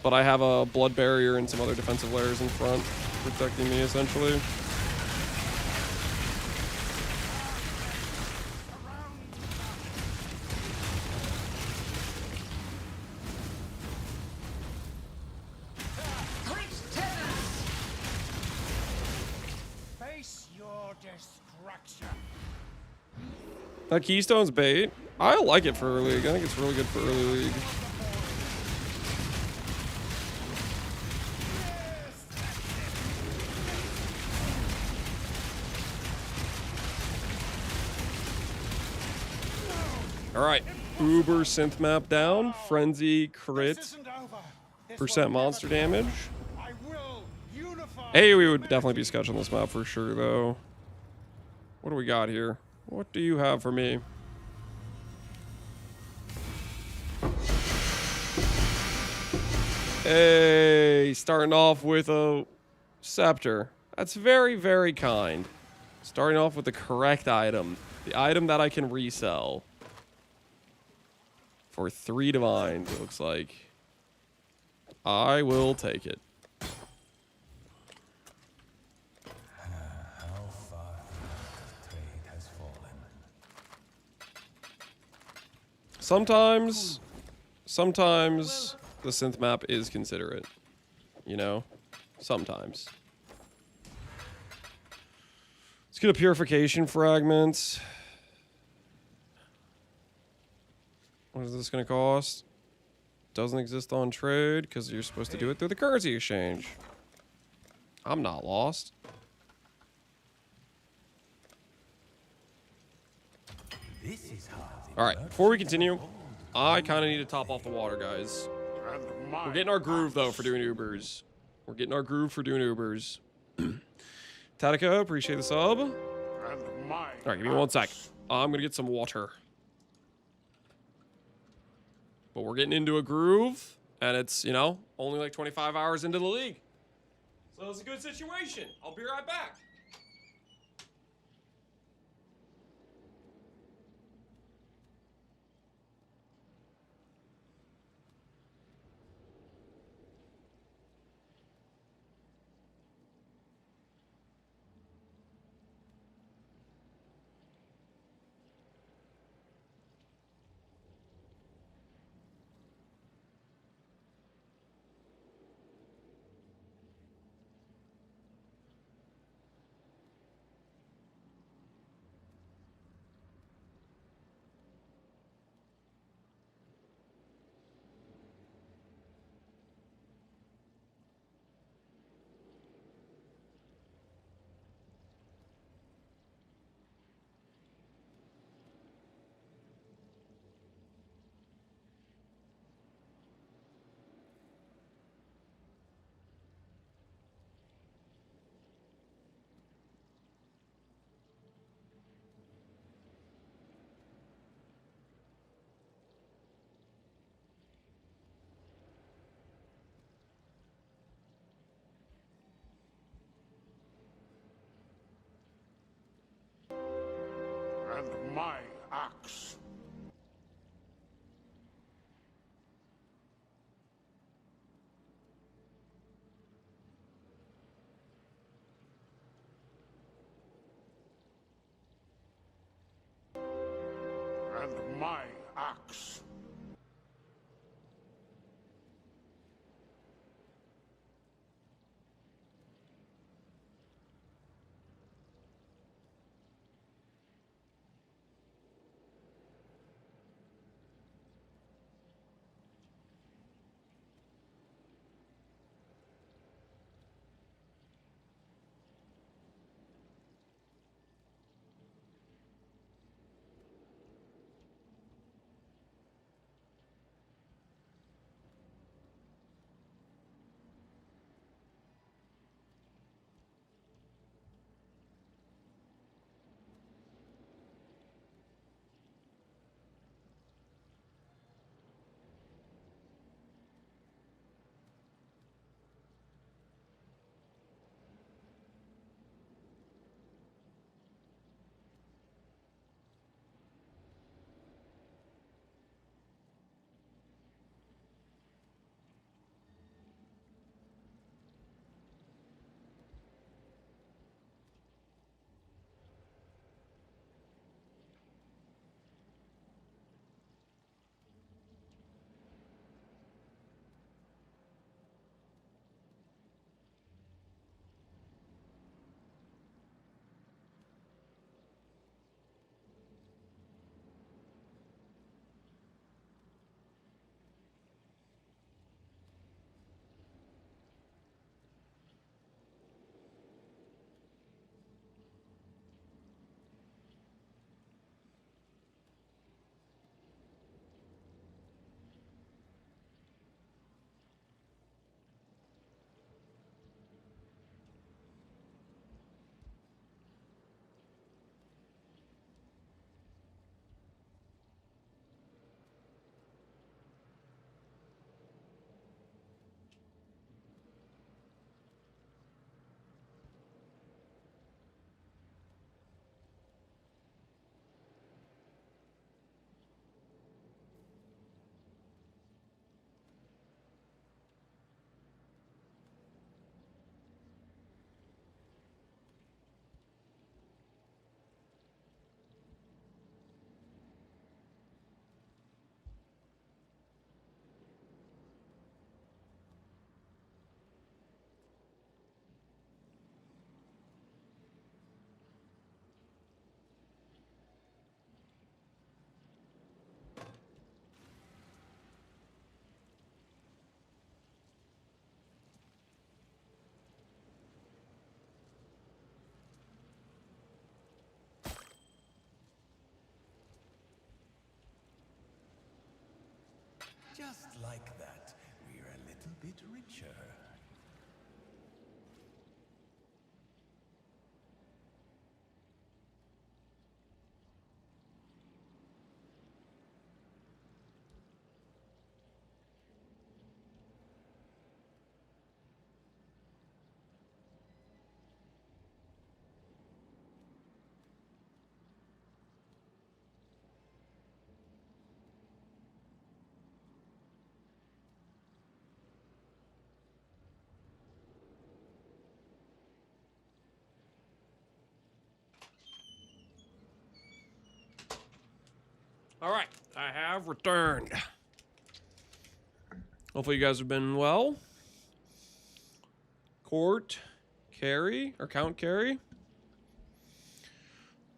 But I have a blood barrier and some other defensive layers in front, protecting me essentially. Face your destruction. That Keystone's bait. I like it for early league. I think it's really good for early league. All right, Uber synth map down. Frenzy crit. Percent monster damage. Hey, we would definitely be sketching this map for sure, though. What do we got here? What do you have for me? Hey, starting off with a scepter. That's very, very kind. Starting off with the correct item. The item that I can resell. For 3 divines, it looks like. I will take it. How far the trade has fallen. Sometimes the synth map is considerate. You know? Sometimes. Let's get a purification fragment. What is this going to cost? Doesn't exist on trade because you're supposed to do it through the currency exchange. I'm not lost. All right, before we continue, I kind of need to top off the water, guys. We're getting our groove, though, for doing Ubers. We're getting our groove for doing Ubers. Tatika, appreciate the sub. All right, give me 1 sec. I'm going to get some water. But we're getting into a groove, and it's, you know, only like 25 hours into the league. So it's a good situation. I'll be right back. And my axe. And my axe. Just like that, we're a little bit richer. All right, I have returned. Hopefully you guys have been well. Court Carry or Count Carry.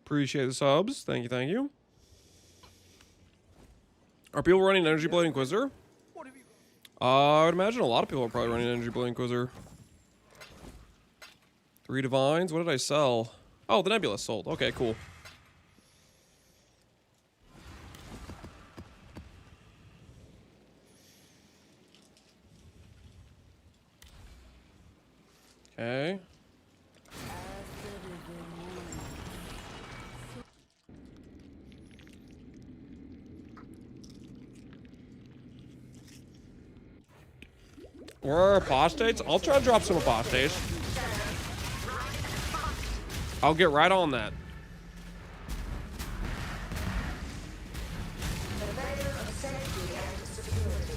Appreciate the subs. Thank you, thank you. Are people running Energy Blade Inquisitor? I would imagine a lot of people are probably running Energy Blade Inquisitor. 3 Divines. What did I sell? Oh, the Nebula sold. Okay, cool. Okay. Where are apostates? I'll try to drop some apostates. I'll get right on that.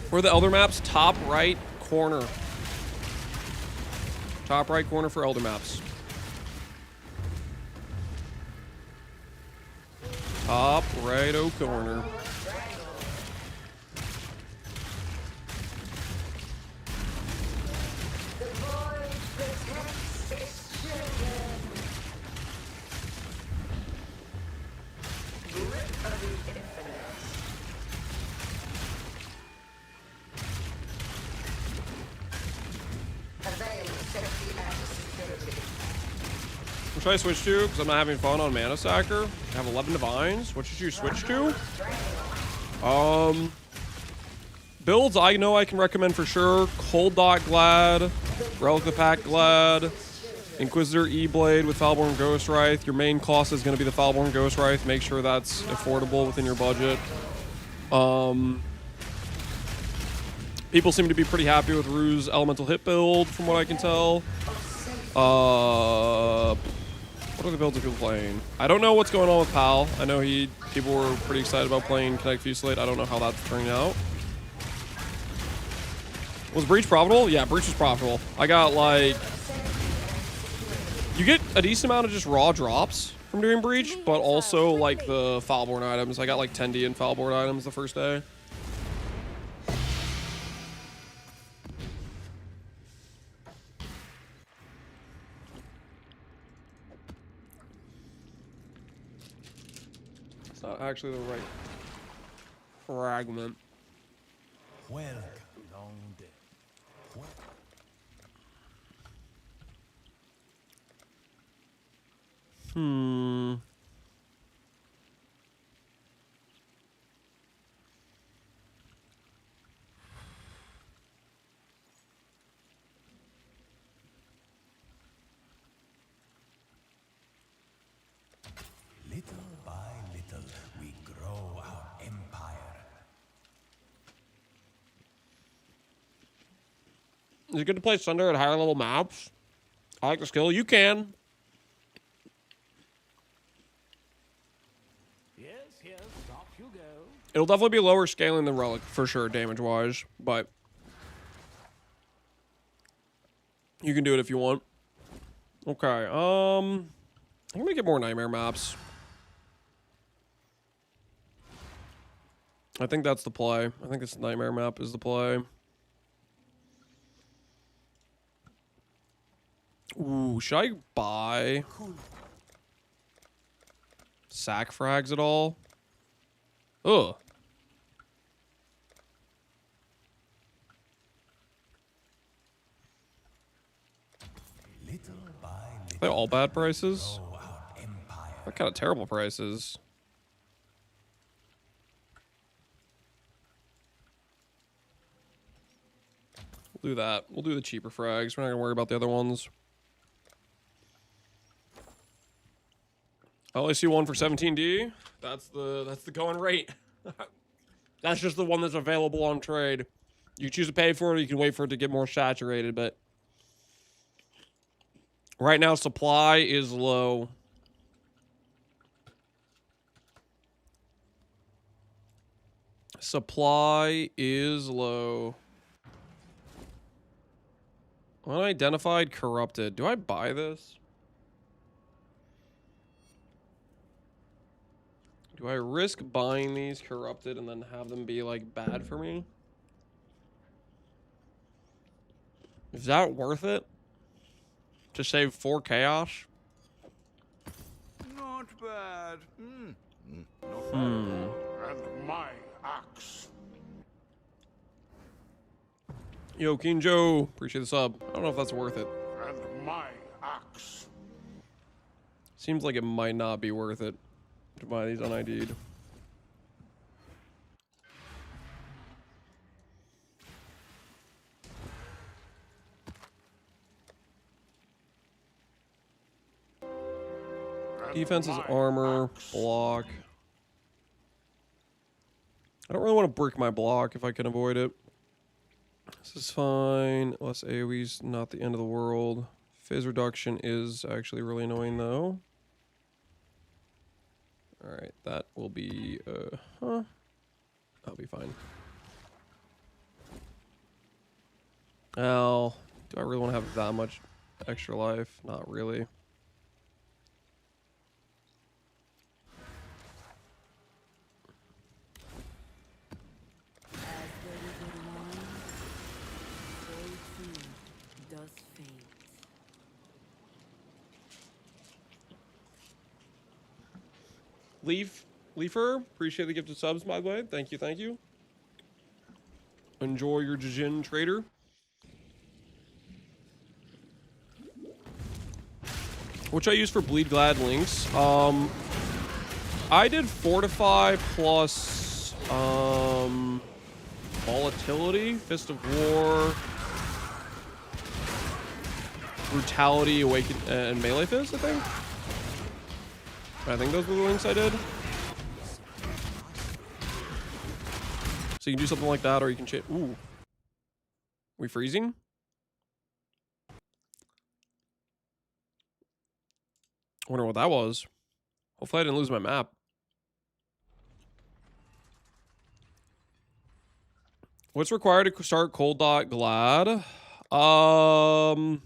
Where are the Elder maps? Top right corner. Top right corner for Elder maps. Top right-o corner. The void protects its children. Grip of the infinite. Avail safety and security. What should I switch to? Because I'm not having fun on Mana Sacker. I have 11 Divines. What should you switch to? Builds I know I can recommend for sure. Cold Dot Glad. Relic the Pack Glad. Inquisitor E-Blade with Foulborn Ghostwraith. Your main cost is going to be the Foulborn Ghostwraith. Make sure that's affordable within your budget. People seem to be pretty happy with Rue's Elemental Hit build, from what I can tell. What are the builds of people playing? I don't know what's going on with Pal. I know people were pretty excited about playing Kinetic Fusillade. I don't know how that's turning out. Was Breach profitable? Yeah, Breach was profitable. I got like... You get a decent amount of just raw drops from doing Breach, but also like the Foulborn items. I got like 10D in Foulborn items the first day. It's not actually the right fragment. Welcome. Long day. Little by little, we grow our empire. Is it good to play Sunder at higher level maps? I like the skill. You can. Yes, yes, off you go. It'll definitely be lower scaling than Relic, for sure, damage-wise. But you can do it if you want. Okay, I'm gonna get more Nightmare maps. I think that's the play. I think this Nightmare map is the play. Ooh, should I buy sack frags at all? Ugh. Little by Are little, they all bad prices? grow our empire. They're kind of terrible prices. We'll do that. We'll do the cheaper frags. We're not gonna worry about the other ones. I only see one for 17D. That's the going rate. That's just the one that's available on trade. You choose to pay for it, or you can wait for it to get more saturated, but right now supply is low. Supply is low. Unidentified corrupted. Do I buy this? Do I risk buying these corrupted and then have them be like bad for me? Is that worth it? To save 4 chaos? Not bad. And my axe. Yo, King Joe, appreciate the sub. I don't know if that's worth it. And my axe. Seems like it might not be worth it to buy these unID'd. Defense is armor, block. I don't really want to brick my block if I can avoid it. This is fine. Less AoE's not the end of the world. Phase reduction is actually really annoying though. Alright, that will be, That'll be fine. Oh, do I really want to have that much extra life? Not really. Leafer, appreciate the gift of subs, by the way. Thank you, thank you. Enjoy your Jin trader. Which I use for Bleed Glad links. I did Fortify plus Volatility, Fist of War, Brutality, Awaken, and Melee Fist, I think. I think those were the links I did. So you can do something like that, or you can change. Ooh. We freezing? I wonder what that was. Hopefully I didn't lose my map. What's required to start Cold Dot Glad? I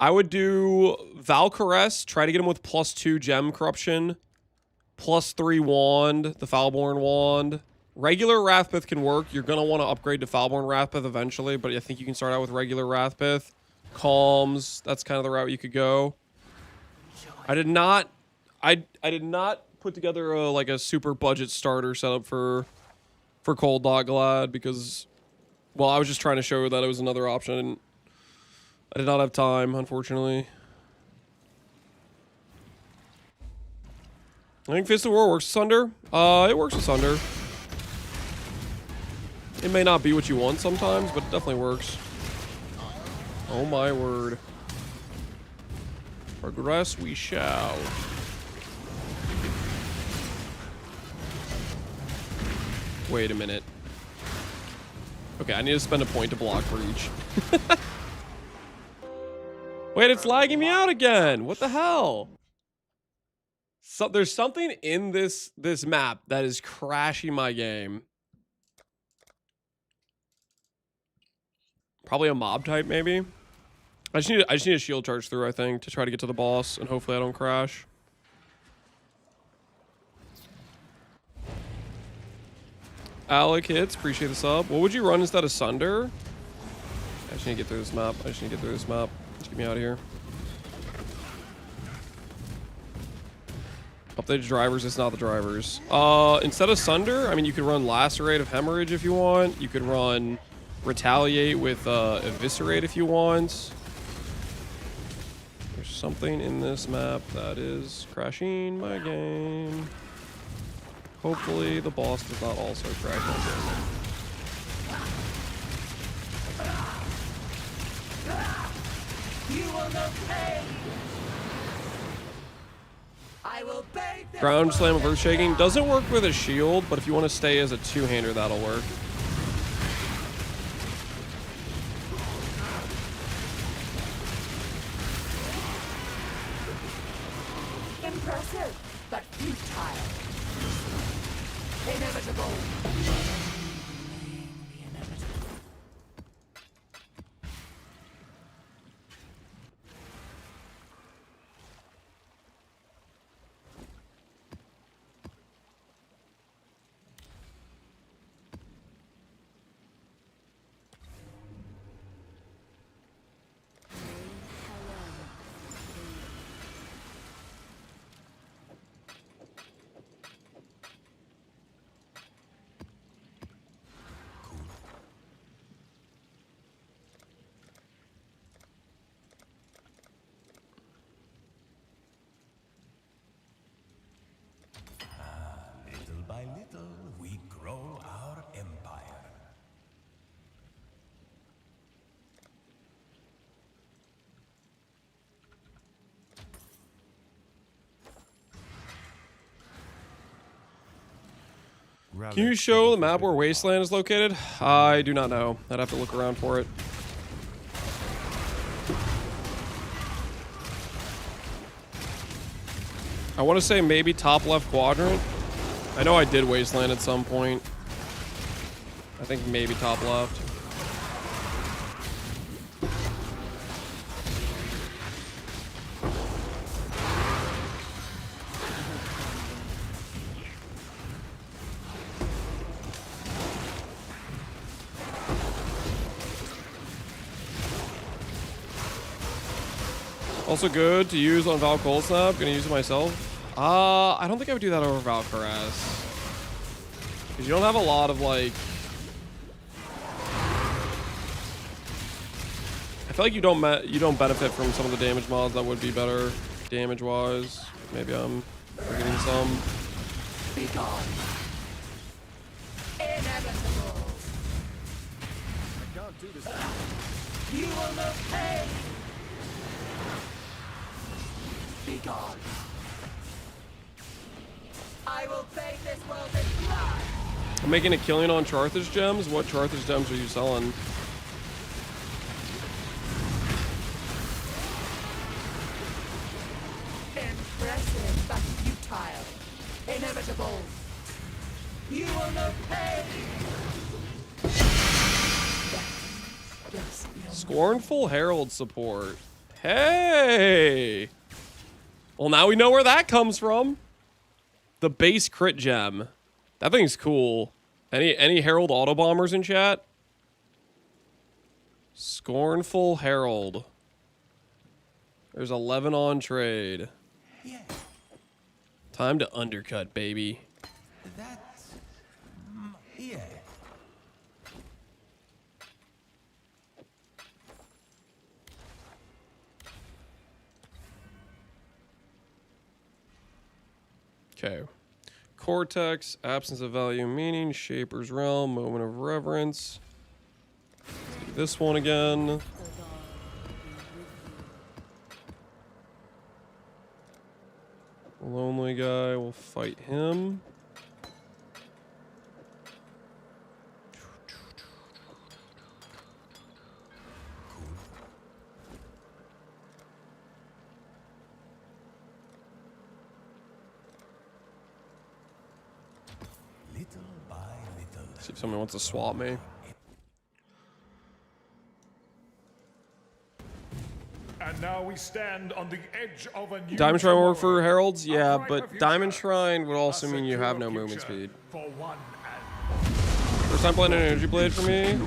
would do Valcaress, try to get him with +2 gem corruption, +3 wand, the Foulborn wand. Regular Wrathpith can work. You're going to want to upgrade to Foulborn Wrathpith eventually, but I think you can start out with regular Wrathpith. Calms, that's kind of the route you could go. I did not put together like a super budget starter setup for Cold Dot Glad because, well, I was just trying to show that it was another option. I did not have time, unfortunately. I think Fist of War works asunder. It works asunder. It may not be what you want sometimes, but it definitely works. Oh my word. Progress we shall. Wait a minute. Okay, I need to spend a point to block for each. Wait, it's lagging me out again. What the hell? So there's something in this map that is crashing my game. Probably a mob type, maybe. I just need a shield charge through, I think, to try to get to the boss, and hopefully I don't crash. Alec hits, appreciate the sub. What would you run instead of Sunder? I just need to get through this map. Just get me out of here. Updated drivers, it's not the drivers. Instead of Sunder, I mean, you could run Lacerate of Hemorrhage if you want. You could run Retaliate with Eviscerate if you want. There's something in this map that is crashing my game. Hopefully the boss does not also crash my game. Ground Slam of Earth Shaking doesn't work with a shield, but if you want to stay as a two-hander, that'll work. Impressive, but futile. Inevitable. Little by little, we grow our empire. Can you show the map where Wasteland is located? I do not know. I'd have to look around for it. I want to say maybe top left quadrant. I know I did Wasteland at some point. I think maybe top left. Also good to use on Val Cold Snap. Gonna use it myself. I don't think I would do that over Val Caress. Because you don't have a lot of like... I feel like you don't benefit from some of the damage mods that would be better damage-wise. Maybe I'm forgetting some. Be gone. Inevitable. I can't do this. You will know pain. Be gone. I will bathe this world in blood. I'm making a killing on Charthage gems. What Charthage gems are you selling? Impressive, but futile. Inevitable. You will know pain. Scornful Herald support. Hey! Well, now we know where that comes from. The base crit gem. That thing's cool. Any Herald Autobombers in chat? Scornful Herald. There's 11 on trade. Yeah, Time to undercut, baby. that's... yeah. Okay. Cortex, absence of value, meaning, Shaper's Realm, moment of reverence. Let's do this one again. Lonely guy, we'll fight him. Little by little. See if somebody wants to swap me. And now we stand on the edge of a new Diamond Shrine will work for tomorrow. Heralds? Yeah, A brighter but future. Diamond Shrine would also A mean you have no secure movement future speed. for one First time playing an Energy Blade for me.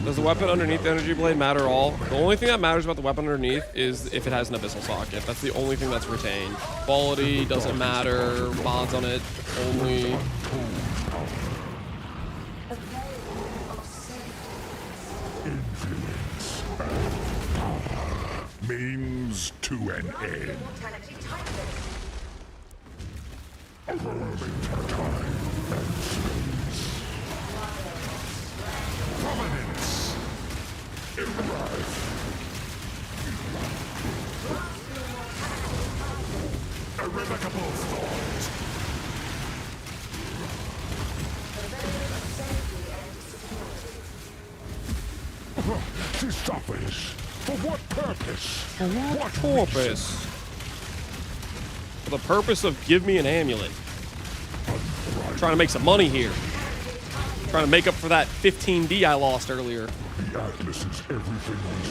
Does the weapon underneath the Energy Blade matter at all? The only thing that matters about the weapon underneath is if it has an Abyssal Socket. That's the only thing that's retained. Quality doesn't matter. Mods on it only. means to an end. Prominence. Irrevocable thought. This suffers. For what purpose? For what purpose? For the purpose of give me an amulet. I'm trying to make some money here. Trying to make up for that 15D I lost earlier. The Atlas is everything we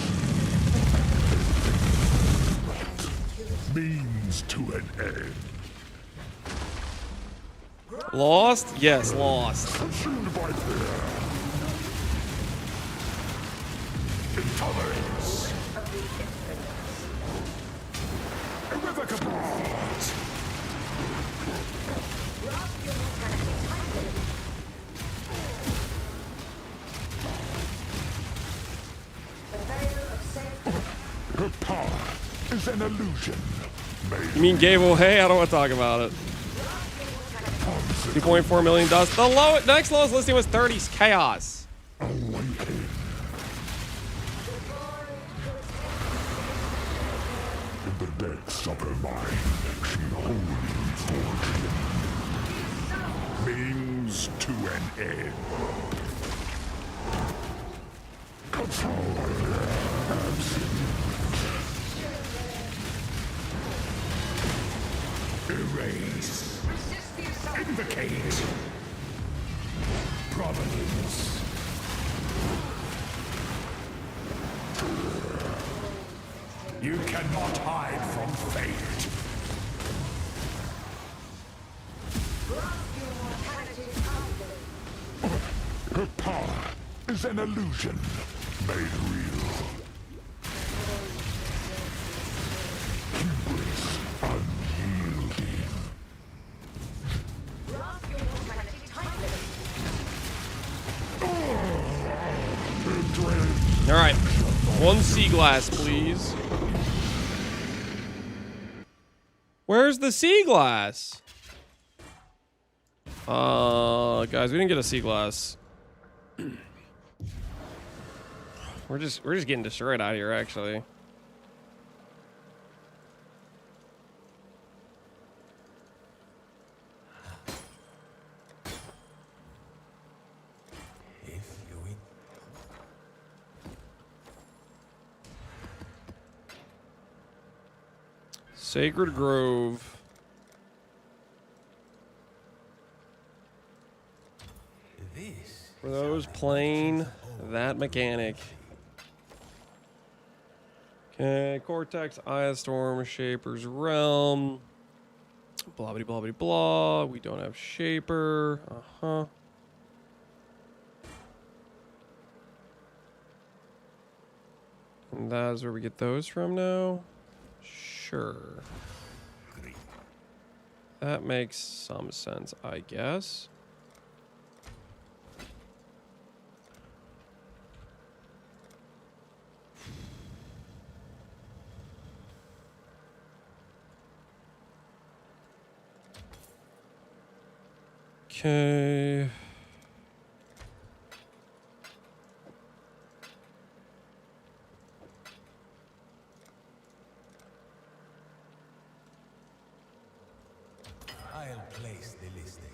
see. Means to an end. Lost? Yes, lost. Consumed by fear. Intolerance. Irrevocable heart. Her power is an illusion. You mean gave away? I don't want to talk about it. 2.4 million dust. The next lowest listing was 30 chaos. Awaken. In the depths of her mind, she wholly forged means to an end. Erase. Invocate. Providence. You cannot hide from fate. Her power is an illusion made real. One sea glass, please. Where's the sea glass? Guys, we didn't get a sea glass. We're just getting destroyed out here, actually. Sacred Grove. For those playing that mechanic. Okay, Cortex, Eye of Storm, Shaper's Realm. Blah, blah, blah, blah, blah. We don't have Shaper. Uh-huh. And that's where we get those from now? Sure. That makes some sense, I guess. Okay. I'll place the listing.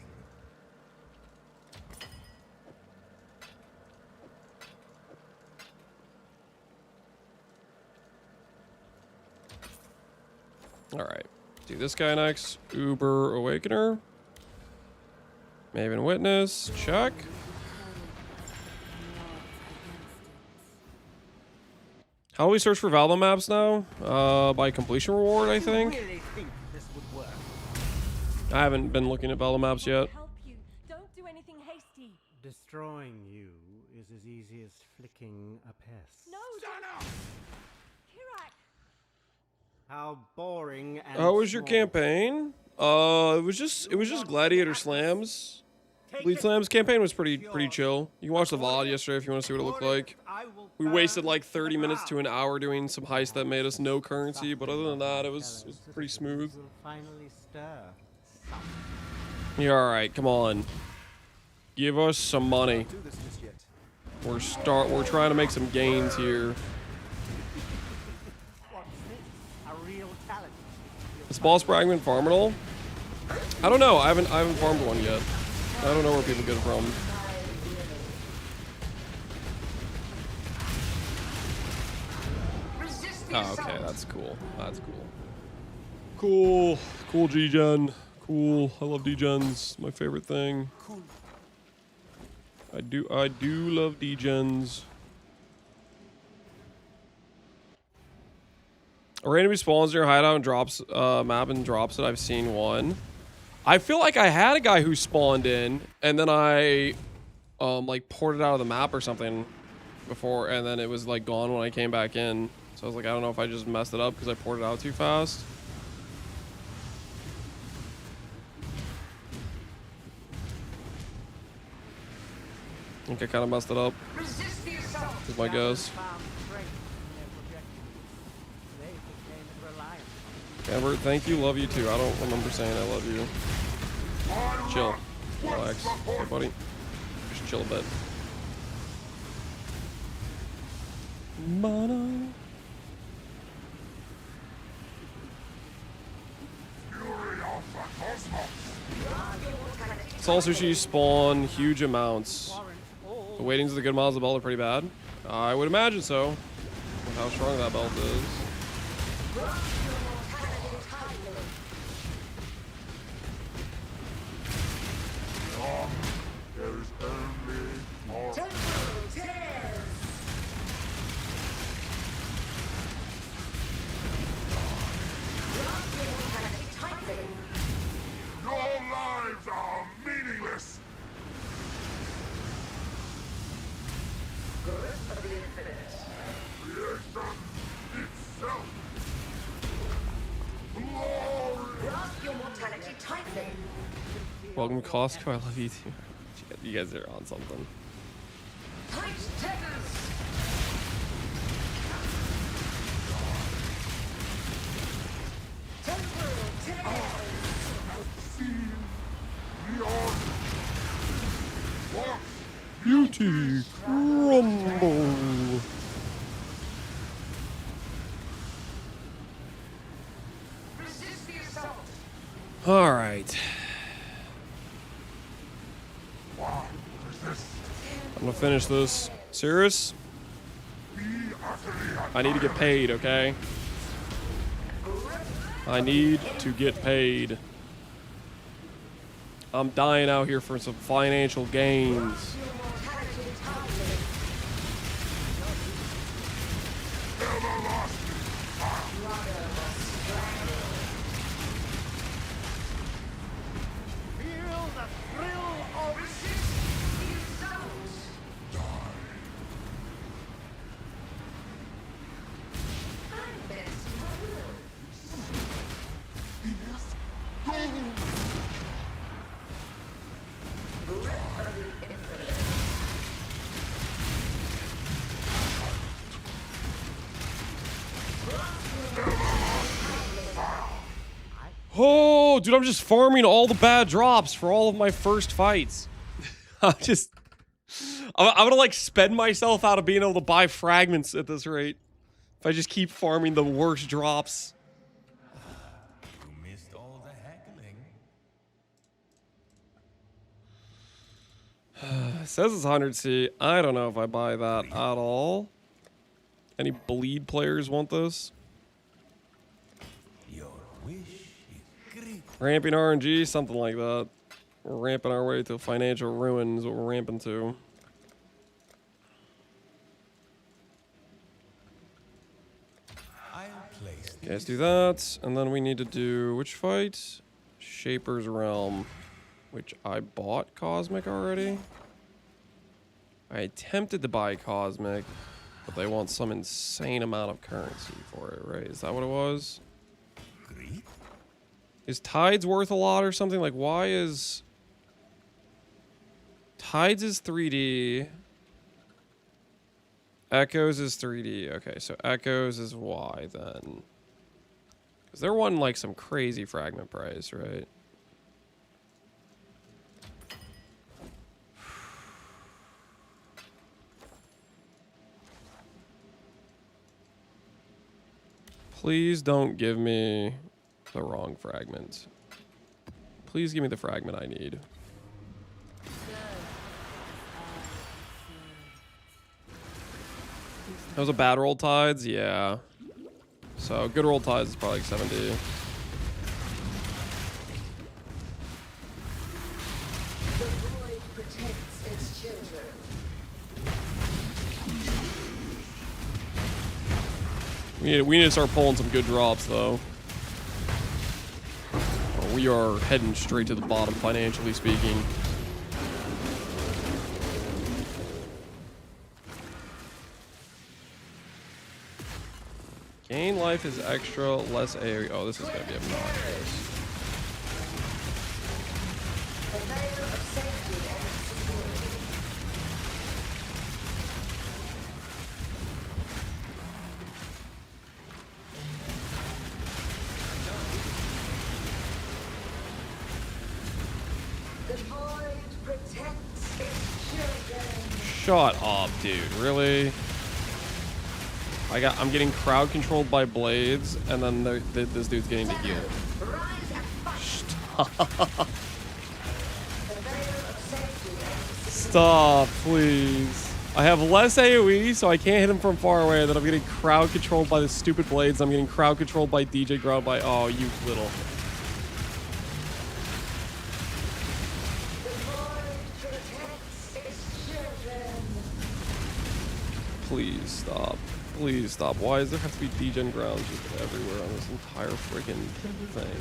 All right. Do this guy next. Uber Awakener. Maven Witness. Check. How do we search for Valdo maps now? By completion reward, I think. I haven't been looking at Valdo maps yet. Help you. Don't do anything hasty. Destroying you is as easy as flicking a pest. No, Kirak. How boring and How was your small. campaign? It was just Gladiator slams. Bleed Slams campaign was pretty chill. You can watch the VOD yesterday if you want to see what it looked like. We wasted like 30 minutes to an hour doing some heists that made us no currency, but other than that, it was pretty smooth. Finally stir. Yeah, all right, come on. Give us some money. We're trying to make some gains here. A real talent. Is Boss Bragman farmable? I don't know. I haven't farmed one yet. I don't know where people get it from. Oh, okay, that's cool. That's cool. Cool G-Gen. Cool. I love D-Gens. My favorite thing. I do love D-Gens. A random spawns near hideout and drops map and drops it. I've seen one. I feel like I had a guy who spawned in and then I like poured it out of the map or something before, and then it was like gone when I came back in. So I was like, I don't know if I just messed it up because I poured it out too fast. I think I kind of messed it up. Is my guess. Amber, thank you, love you too. I don't remember saying I love you. Chill. Relax. Hey, buddy. Just chill a bit. Mono. Salt sushi spawn huge amounts. The weightings of the good models of the belt are pretty bad. I would imagine so. With how strong that belt is. Welcome to Costco. I love you too. You guys are on something. Beauty crumble. All right. I'm gonna finish this. Serious? I need to get paid, okay? I need to get paid. I'm dying out here for some financial gains. Oh, dude, I'm just farming all the bad drops for all of my first fights. I'm gonna like spend myself out of being able to buy fragments at this rate. If I just keep farming the worst drops. You missed all the heckling. It says it's 100C. I don't know if I buy that at all. Any bleed players want this? Your wish is great. Ramping RNG, something like that. We're ramping our way to financial ruin is what we're ramping to. I'll place Okay, let's do that. And then we need to do which fight? Shaper's Realm. Which I bought Cosmic already. I attempted to buy Cosmic, but they want some insane amount of currency for it, right? Is that what it was? great. Is Tides worth a lot or something? Like, why is... Tides is 3D. Echoes is 3D. Okay, so Echoes is Y then. Because they're wanting, like, some crazy fragment price, right? Please don't give me the wrong fragment. Please give me the fragment I need. That was a bad roll Tides? Yeah. So good roll Tides is probably like 70. The void protects its children. We need to start pulling some good drops though. Or we are heading straight to the bottom financially speaking. Gain life is extra, less AoE. Oh, this is gonna be obnoxious. The veil of safety and security. The void protects its children. Shut up, dude. Really? I'm getting crowd controlled by blades, and then this dude's getting to heal. Rise and fight. Stop. The veil of safety and Stop, please. I have less AoE, so I can't hit him from far away. Then I'm getting crowd controlled by the stupid blades. I'm getting crowd controlled by DJ Ground by... Oh, you little... the void protects its children. Please stop. Please stop. Why does there have to be degen grounds just everywhere on this entire freaking thing?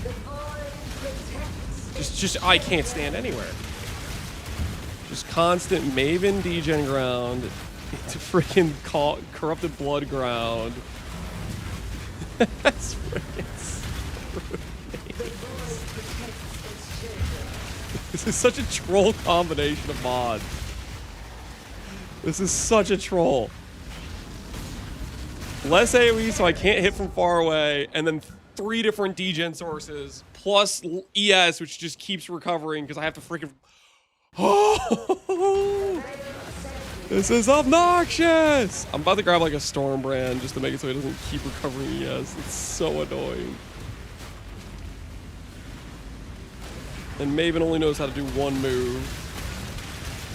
The void protects Just I can't stand anywhere. Just constant Maven degen ground into freaking corrupted blood ground. That's freaking so This is such a troll combination of mods. This is such a troll. Less AoE, so I can't hit from far away, and then 3 different degen sources, plus ES, which just keeps recovering because I have to freaking... Oh! This is obnoxious! I'm about to grab like a Storm Brand just to make it so it doesn't keep recovering ES. It's so annoying. And Maven only knows how to do one move.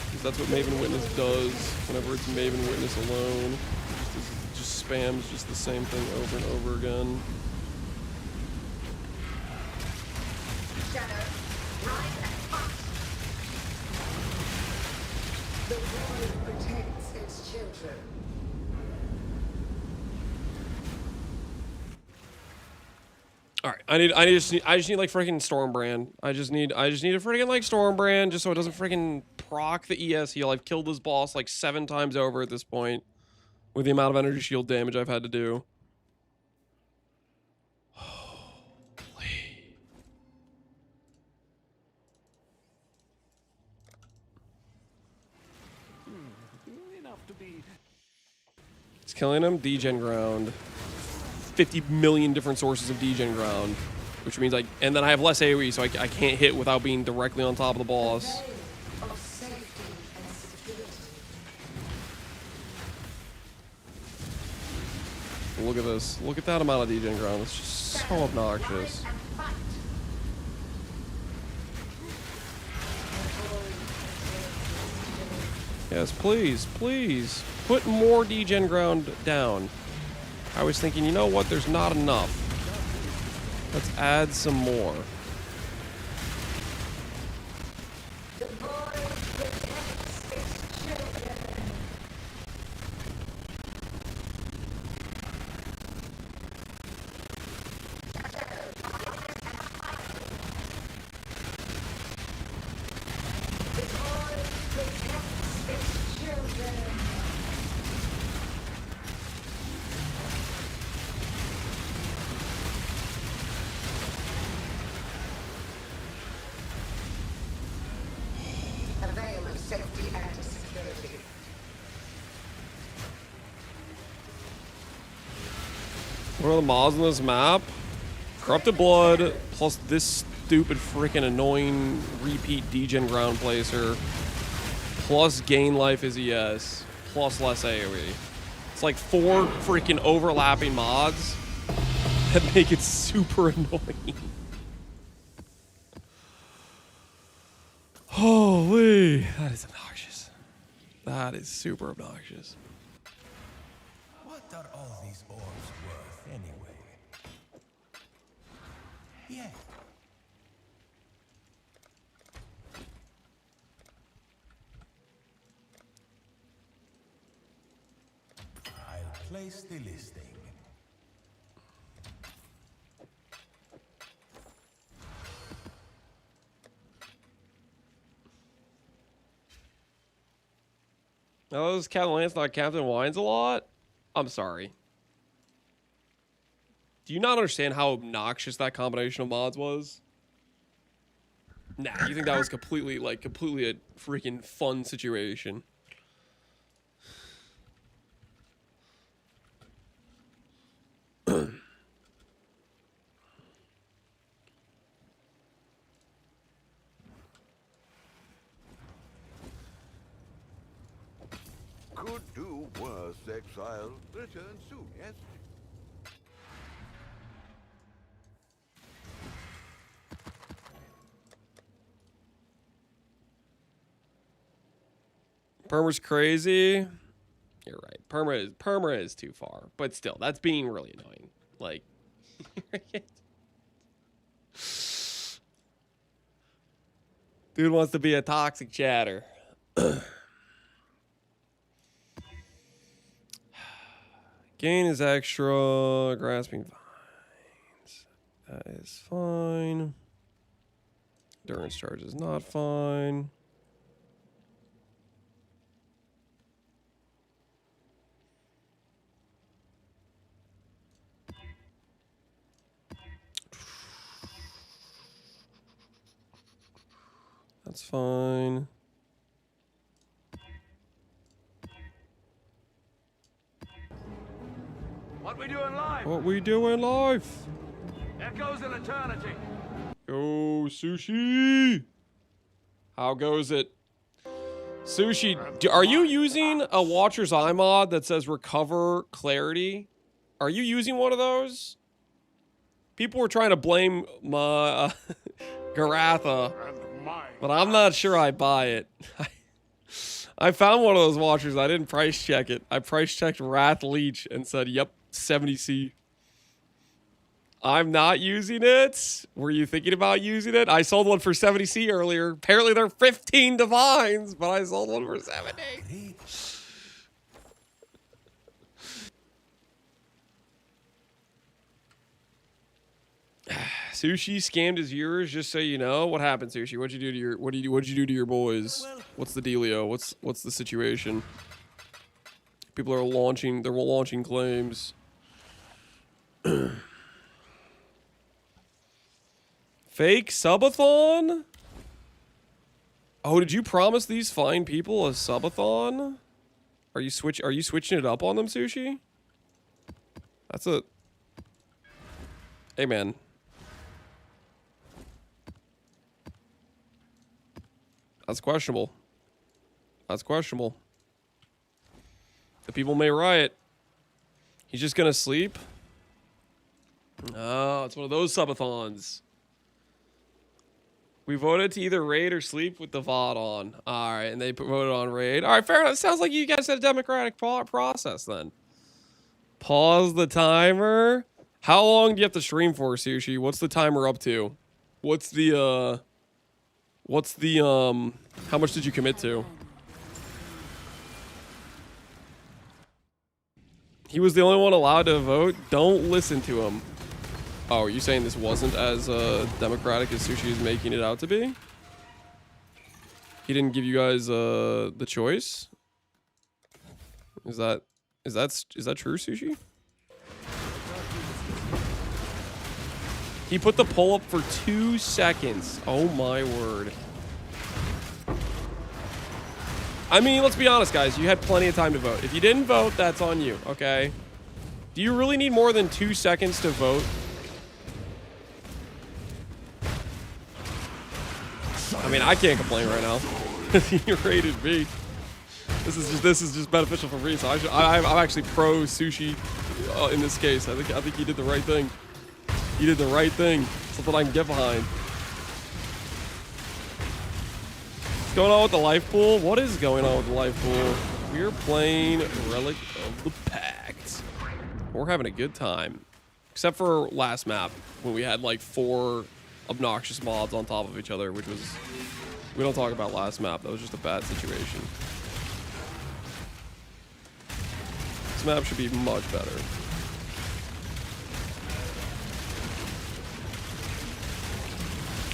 Because that's what Maven Witness does whenever it's Maven Witness alone. Just spams just the same thing over and over again. Shadow, rise and fight. The world protects its children. All right, I just need like freaking Storm Brand. I just need a freaking like Storm Brand just so it doesn't freaking proc the ES heal. I've killed this boss like 7 times over at this point with the amount of energy shield damage I've had to do. It's killing him. Degen ground. 50 million different sources of degen ground, which means and then I have less AoE, so I can't hit without being directly on top of the boss. Of safety and security. Look at this. Look at that amount of degen ground. It's just so obnoxious. Yes, please, please. Put more degen ground down. I was thinking, you know what? There's not enough. Let's add some more. The boy protects its children. The boy protects its children. A veil of safety and security. What are the mods on this map? Corrupted Blood, plus this stupid freaking annoying repeat degen ground placer, plus gain life as ES, plus less AoE. It's like 4 freaking overlapping mods that make it super annoying. Holy, that is obnoxious. That is super obnoxious. What are all these orbs worth anyway? Yeah. I'll place the listing. Oh, is Captain Lance not Captain Wines a lot? I'm sorry. Do you not understand how obnoxious that combination of mods was? Nah, you think that was completely a freaking fun situation. Could do worse, Exile. Return soon, yes? Perma's crazy. You're right. Perma is too far, but still, that's being really annoying. Like, dude wants to be a toxic chatter. Gain is extra. Grasping vines. That is fine. Endurance charge is not fine. That's fine. we doing live? What we doing live? Echoes in eternity. Yo, Sushi. How goes it? Sushi, are you using a Watcher's Eye mod that says recover clarity? Are you using one of those? People were trying to blame my Garatha, but I'm not sure I buy it. I found one of those watchers. I didn't price check it. I price checked Wrath Leech and said, yep, 70C. I'm not using it. Were you thinking about using it? I sold one for 70C earlier. Apparently they're 15 divines, but I sold one for 70. Sushi scammed his viewers, just so you know. What happened, Sushi? What'd you do to your what'd you do to your boys? What's the dealio? What's the situation? People are launching claims. Fake subathon? Oh, did you promise these fine people a subathon? Are you switching it up on them, Sushi? That's a... Hey, man. That's questionable. That's questionable. The people may riot. He's just gonna sleep? Oh, it's one of those subathons. We voted to either raid or sleep with the VOD on. Alright, and they voted on raid. Alright, fair enough. Sounds like you guys had a democratic process then. Pause the timer. How long do you have to stream for, Sushi? What's the timer up to? What's the, how much did you commit to? He was the only one allowed to vote? Don't listen to him. Oh, are you saying this wasn't as democratic as Sushi is making it out to be? He didn't give you guys the choice? Is that true, Sushi? He put the poll up for 2 seconds. Oh my word. I mean, let's be honest, guys. You had plenty of time to vote. If you didn't vote, that's on you, okay? Do you really need more than 2 seconds to vote? I mean, I can't complain right now. You rated me. This is just beneficial for me. So I'm actually pro Sushi in this case. I think he did the right thing. He did the right thing. Something I can get behind. What's going on with the life pool? What is going on with the life pool? We're playing Relic of the Pact. We're having a good time. Except for last map, when we had like 4 obnoxious mods on top of each other, which was... We don't talk about last map. That was just a bad situation. This map should be much better.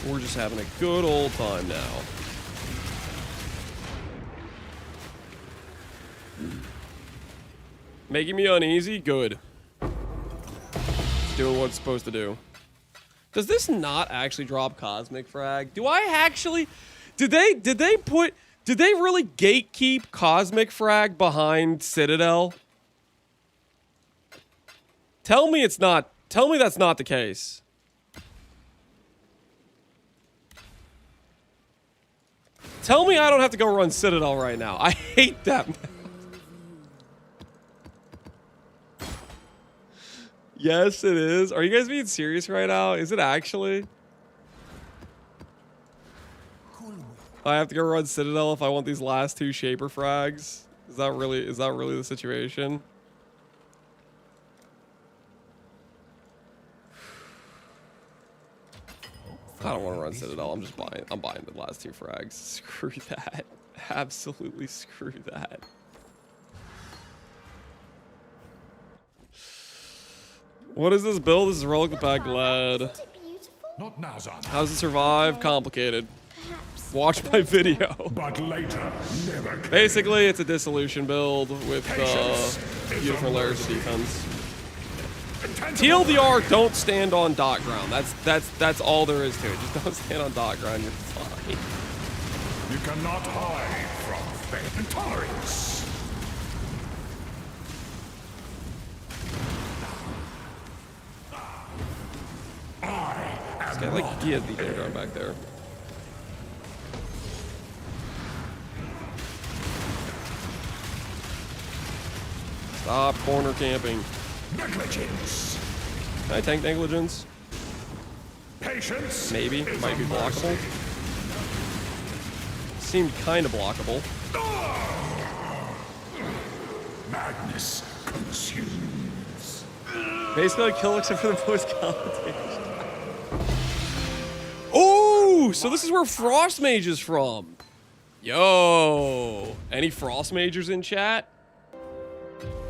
We're just having a good old time now. Making me uneasy? Good. It's doing what it's supposed to do. Does this not actually drop Cosmic Frag? Do I actually... Did they really gatekeep Cosmic Frag behind Citadel? Tell me it's not. Tell me that's not the case. Tell me I don't have to go run Citadel right now. I hate that map. Yes, it is. Are you guys being serious right now? Is it actually? I have to go run Citadel if I want these last 2 Shaper frags. Is that really the situation? I don't want to run Citadel. I'm buying the last 2 frags. Screw that. Absolutely screw that. What is this build? This is Relic of the Pact Glad. Not now, Zan. How does it survive? Complicated. Watch my video. But later, never. Basically, it's a dissolution build with beautiful layers of defense. TLDR, don't stand on dot ground. That's all there is to it. Just don't stand on dot ground. You're fine. You cannot hide from fate and tolerance. Okay, like he has the ground back there. Stop corner camping. Negligence. Can I tank negligence? Patience. Maybe. Might be blockable. Seemed kind of blockable. Madness consumes. Basically, kill except for the voice commentation. Oh, so this is where Frost Mage is from. Yo, any Frost Magers in chat?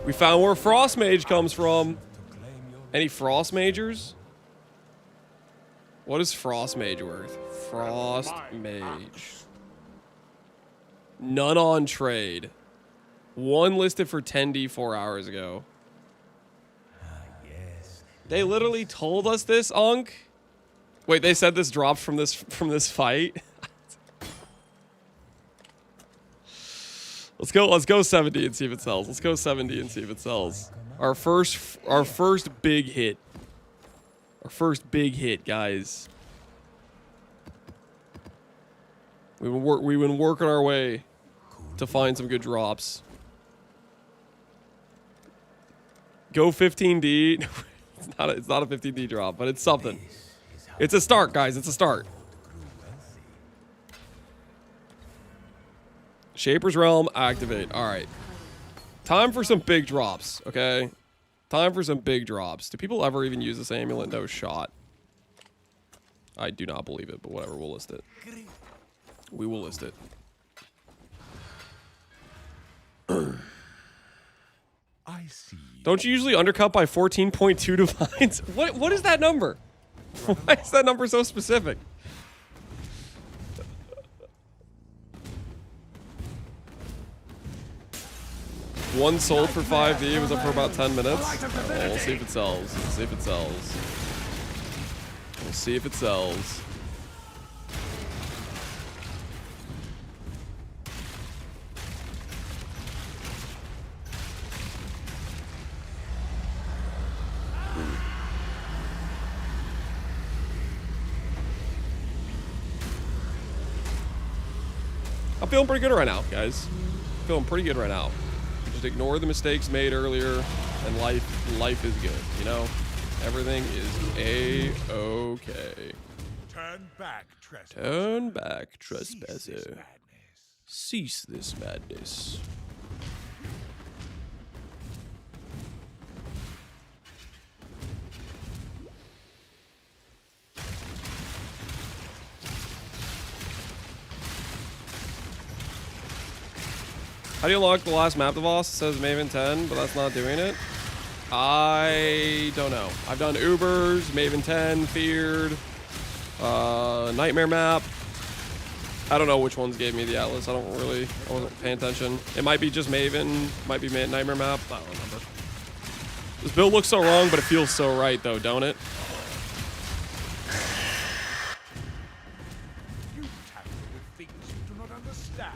We found where Frost Mage comes from. Any Frost Magers? What is Frost Mage worth? Frost Mage. None on trade. One listed for 10D 4 hours ago. They literally told us this, Unk. Wait, they said this dropped from this fight. Let's go 70 and see if it sells. Let's go 70 and see if it sells. Our first big hit. Our first big hit, guys. We've been working our way to find some good drops. Go 15D. It's not a 15D drop, but it's something. It's a start, guys. It's a start. Shaper's Realm, activate. All right. Time for some big drops, okay? Time for some big drops. Do people ever even use this amulet? No shot. I do not believe it, but whatever. We'll list it. We will list it. I see. Don't you usually undercut by 14.2 divines? What is that number? Why is that number so specific? One sold for 5D. It was up for about 10 minutes. Well, we'll see if it sells. We'll see if it sells. We'll see if it sells. I'm feeling pretty good right now, guys. Feeling pretty good right now. Just ignore the mistakes made earlier, and life is good, you know? Everything is A-okay. Turn back, trespasser. Turn back, trespasser. Cease this madness. How do you unlock the last map boss? It says Maven 10, but that's not doing it. I don't know. I've done Ubers, Maven 10, Feared, Nightmare map. I don't know which ones gave me the Atlas. I wasn't paying attention. It might be just Maven, might be Nightmare map. I don't remember. This build looks so wrong, but it feels so right though, don't it? You tackle with things you do not understand.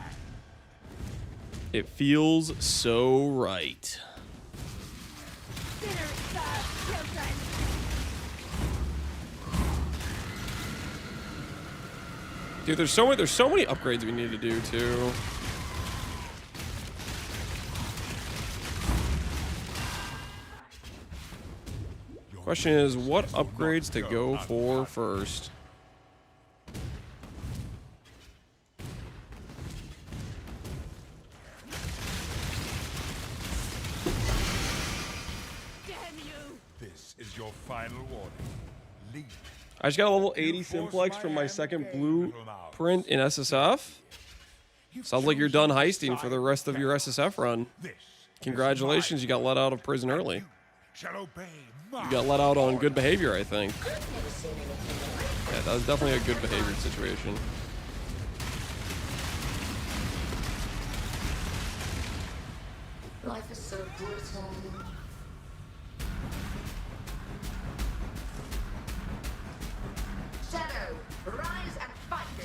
It feels so right. Dude, there's so many upgrades we need to do too. Question is, what upgrades to go for first? This is your final warning. Leave. I just got a level 80 simplex from my second blueprint in SSF. Sounds like you're done heisting for the rest of your SSF run. Congratulations, you got let out of prison early. You got let out on good behavior, I think. Yeah, that was definitely a good behavior situation. Life is so brutal. Shadow, rise and fight me.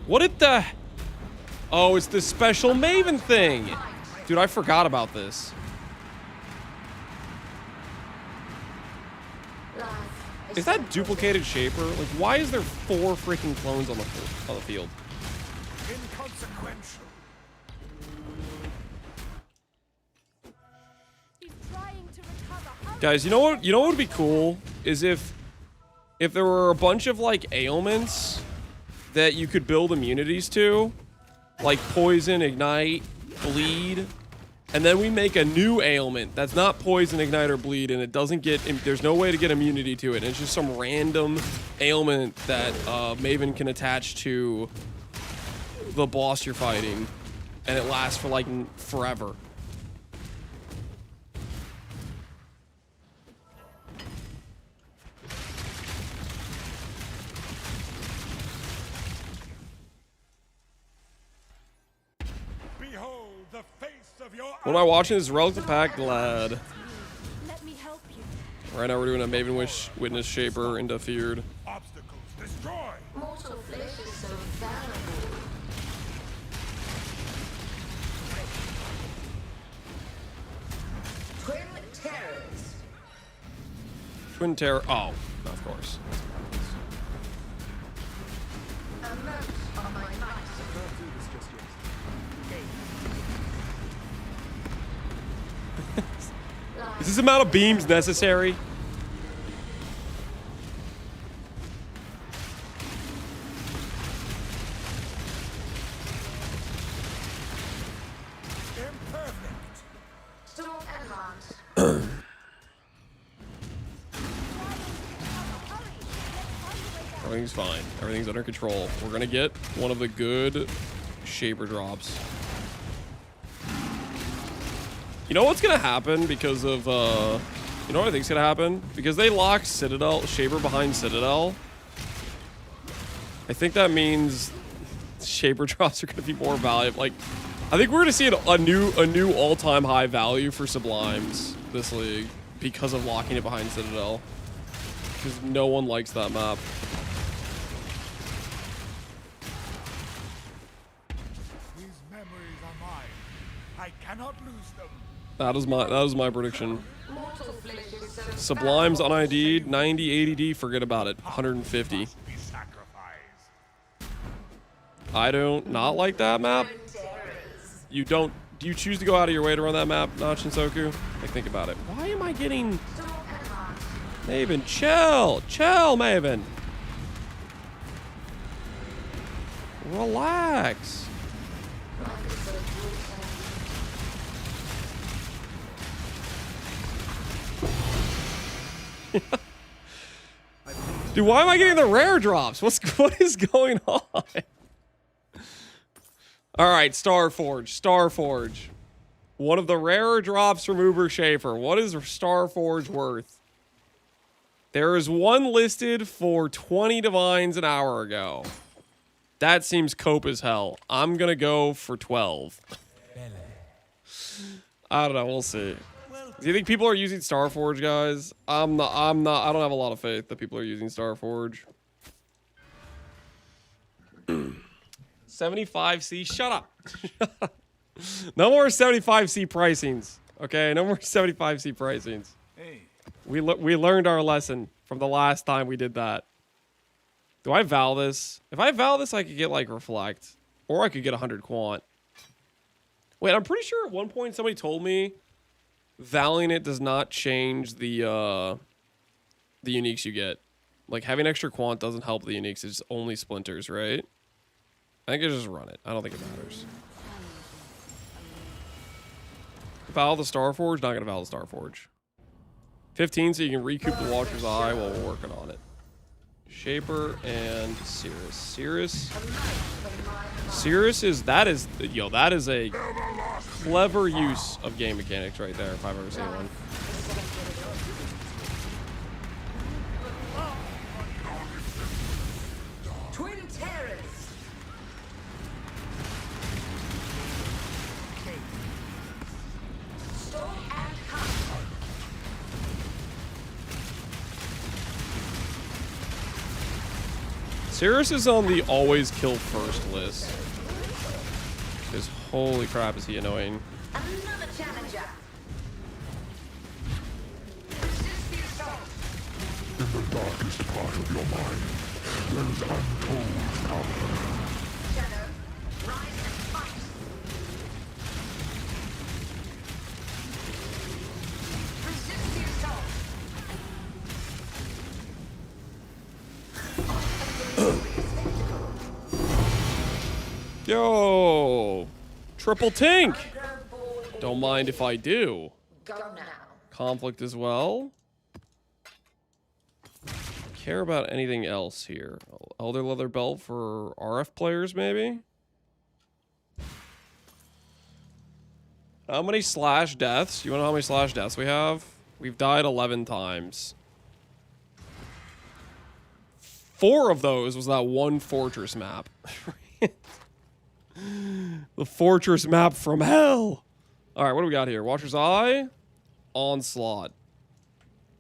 What did the... Oh, it's this special Maven thing. Dude, I forgot about this. Life Is that duplicated Shaper? Like, why is there 4 freaking clones on the field? Inconsequential. Guys, you know what? You know what would be cool is if there were a bunch of like ailments that you could build immunities to, like poison, ignite, bleed, and then we make a new ailment that's not poison, ignite, or bleed, and it doesn't get. There's no way to get immunity to it. And it's just some random ailment that Maven can attach to the boss you're fighting, and it lasts for like forever. What am I watching? This Relic the Pack Glad. Let me help you. Right now we're doing a Maven Witness Shaper into Feared. Obstacles destroy. Mortal flesh is so valuable. Twin terrors. Twin Terror. Oh, of course. A note on my mic. Is this amount of beams necessary? Imperfect. Storm advance. Everything's fine. Everything's under control. We're gonna get one of the good Shaper drops. You know what's gonna happen because of, you know what I think's gonna happen? Because they lock Citadel, Shaper behind Citadel. I think that means Shaper drops are gonna be more valuable. Like, I think we're gonna see a new all-time high value for Sublimes this league because of locking it behind Citadel. Because no one likes that map. These memories are mine. I cannot lose them. That was my prediction. Sublime's unID'd, 90 ADD, forget about it. 150. I don't not like that map. You don't. Do you choose to go out of your way to run that map, Notch and Soku? Like, think about it. Why am I getting... Maven, chill! Chill, Maven! Relax. Dude, why am I getting the rare drops? What is going on? All right, Starforge. One of the rarer drops from Uber Schaefer. What is Starforge worth? There is one listed for 20 divines an hour ago. That seems cope as hell. I'm gonna go for 12. I don't know, we'll see. Do you think people are using Starforge, guys? I'm not, I don't have a lot of faith that people are using Starforge. 75C, shut up. No more 75C pricings, okay? No more 75C pricings. Hey. We learned our lesson from the last time we did that. Do I Val this? If I Val this, I could get, like, Reflect. Or I could get 100 Quant. Wait, I'm pretty sure at one point somebody told me Valing it does not change the uniques you get. Like, having extra Quant doesn't help the uniques. It's only splinters, right? I think I just run it. I don't think it matters. Val the Starforge? Not gonna Val the Starforge. 15 so you can recoup the Watcher's Eye while we're working on it. Shaper and Cirrus. Cirrus is a clever use of game mechanics right there if I've ever seen one. Twin terrors. Storm and calm. Cirrus is on the always kill first list. Because holy crap is he annoying. Another challenger. Resist the assault. darkest part of your mind, there is untold power. Shadow, rise and fight. Resist the assault. Yo, triple tink. Don't mind if I do. Go now. Conflict as well. Care about anything else here? Elder leather belt for RF players, maybe? How many slash deaths? You wanna know how many slash deaths we have? We've died 11 times. 4 of those was that one fortress map. The fortress map from hell. Alright, what do we got here? Watcher's Eye. Onslaught.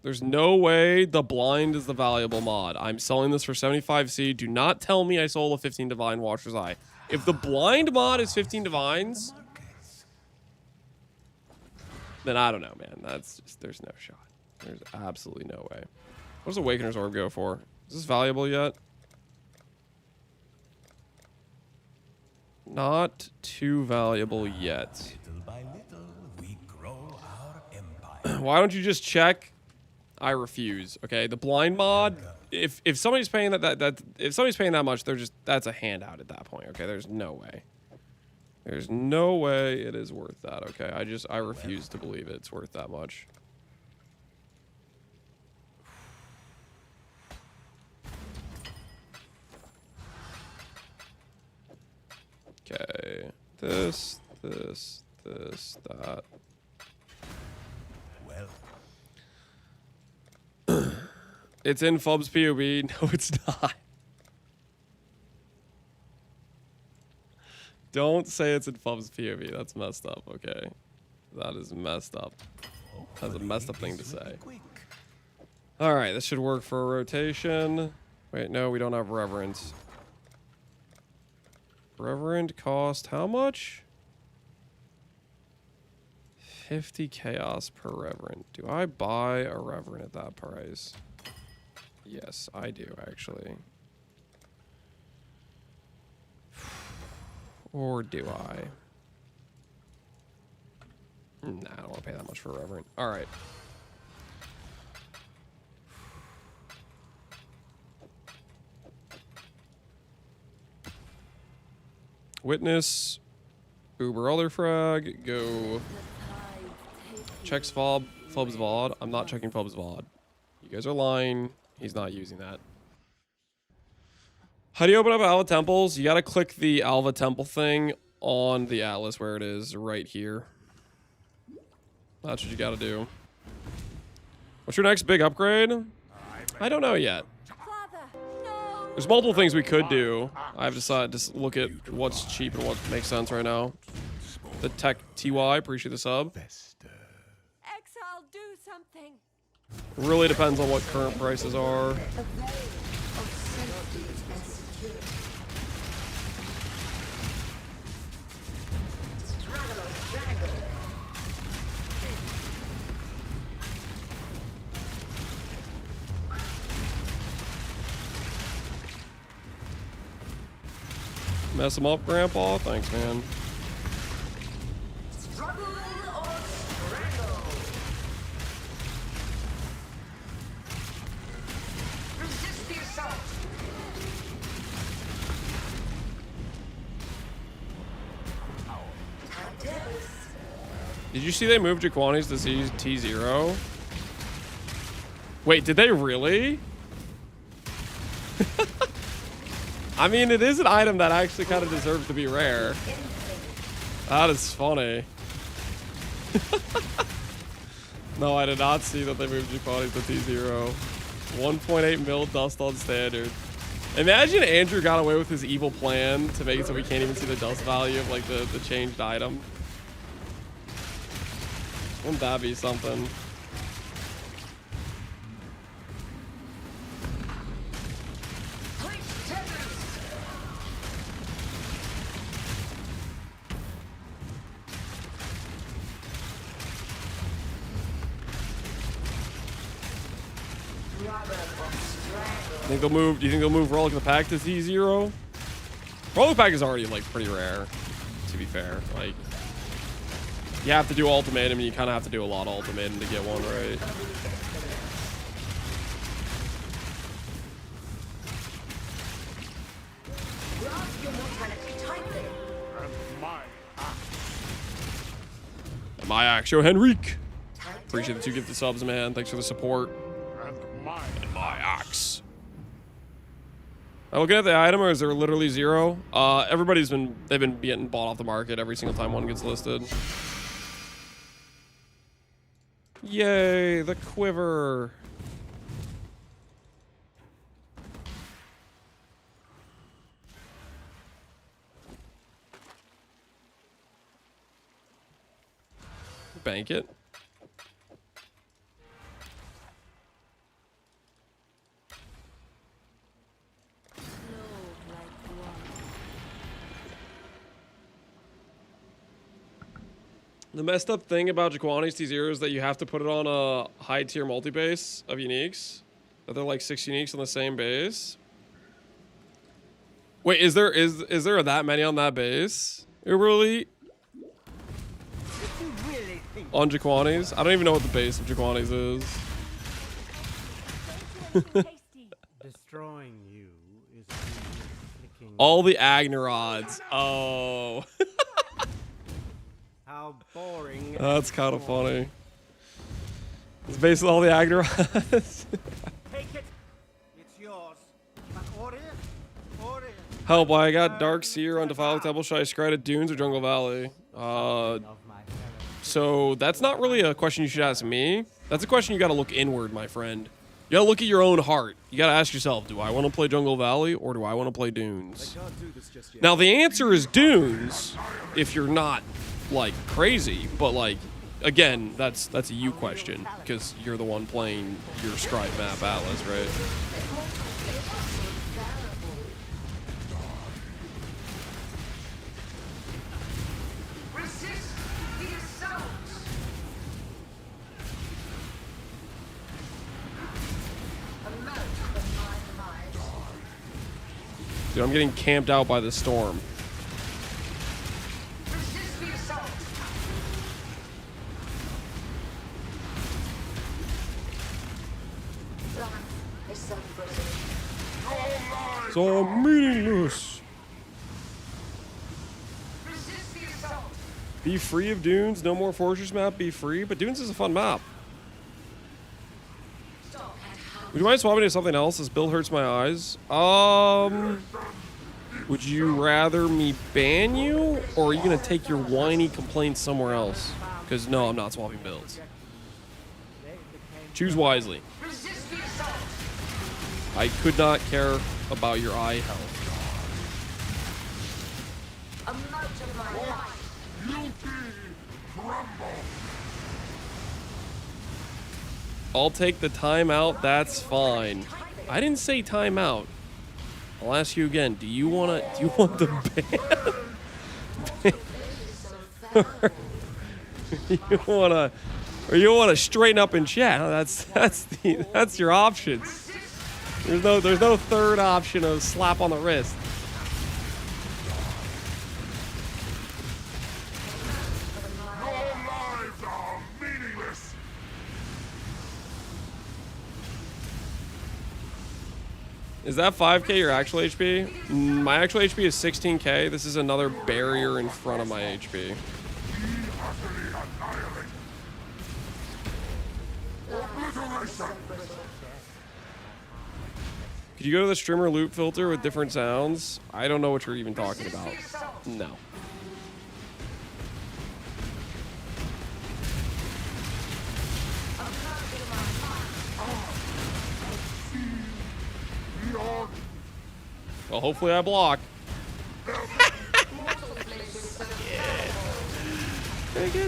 There's no way the blind is the valuable mod. I'm selling this for 75C. Do not tell me I sold a 15 Divine Watcher's Eye. If the blind mod is 15 Divines, then I don't know, man. That's just, there's no shot. There's absolutely no way. What does Awakener's Orb go for? Is this valuable yet? Not too valuable yet. Little by little, we grow our empire. Why don't you just check? I refuse. Okay, the blind mod. If somebody's paying if somebody's paying that much, they're just that's a handout at that point. Okay, there's no way. There's no way it is worth that. Okay, I refuse to believe it's worth that much. Okay, this, that. Well, It's in Fub's POV. No, it's not. Don't say it's in Fub's POV. That's messed up, okay? That is messed up. That's a messed up thing to say. Alright, this should work for a rotation. Wait, no, we don't have Reverence. Reverend cost how much? 50 chaos per Reverend. Do I buy a Reverend at that price? Yes, I do, actually. Or do I? Nah, I don't want to pay that much for a Reverend. Alright. Witness. Uber other frag. Go. Checks Fub's VOD. I'm not checking Fub's VOD. You guys are lying. He's not using that. How do you open up Alva Temples? You gotta click the Alva Temple thing on the Atlas where it is right here. That's what you gotta do. What's your next big upgrade? I don't know yet. There's multiple things we could do. I've decided to look at what's cheap and what makes sense right now. The Tech TY, appreciate the sub. Exile, do something. Really depends on what current prices are. Mess him up, Grandpa? Thanks, man. Struggle or strangle. Resist the assault. Did you see they moved Jaquani's to T0? Wait, did they really? I mean, it is an item that actually kind of deserves to be rare. That is funny. No, I did not see that they moved Jaquani's to T0. 1.8 mil dust on standard. Imagine Andrew got away with his evil plan to make it so we can't even see the dust value of like the changed item. Wouldn't that be something? Do you think they'll move Relic of the Pack to Z0? Relic of the Pack is already like pretty rare, to be fair. Like, you have to do ultimatum, and you kind of have to do a lot of ultimatum to get one right. Grasp your mortality tightly. My axe, yo, Henrique. Appreciate the 2 gifted subs, man. Thanks for the support. And my axe. Am I looking at the item, or is there literally 0? They've been getting bought off the market every single time one gets listed. Yay, the quiver. Bank it. The messed up thing about Jaquani's T0 is that you have to put it on a high tier multi-base of uniques. That they're like 6 uniques on the same base. Wait, is there that many on that base? Really? On Jaquani's? I don't even know what the base of Jaquani's is. Destroying you is All the Agnarods. Oh. how boring. That's kind of funny. It's basically all the Agnarods. Take it. It's yours. But order. Help, I got Dark Seer on Defiled Temple. Should I scry to Dunes or Jungle Valley? So that's not really a question you should ask me. That's a question you got to look inward, my friend. You got to look at your own heart. You got to ask yourself, do I want to play Jungle Valley or do I want to play Dunes? Now, the answer is Dunes if you're not, like, crazy. But, like, again, that's a you question because you're the one playing your Scribe map Atlas, right? Dude, I'm getting camped out by the storm. It's all meaningless. Be free of Dunes. No more Fortress map. Be free. But Dunes is a fun map. Would you mind swapping to something else? This build hurts my eyes. Would you rather me ban you, or are you gonna take your whiny complaints somewhere else? Because no, I'm not swapping builds. Choose wisely. I could not care about your eye health. I'll take the timeout, that's fine. I didn't say timeout. I'll ask you again, do you want the ban? you wanna straighten up in chat? That's your options. There's no third option of slap on the wrist. Is that 5k your actual HP? My actual HP is 16k. This is another barrier in front of my HP. Could you go to the streamer loop filter with different sounds? I don't know what you're even talking about. No. Well, hopefully I block.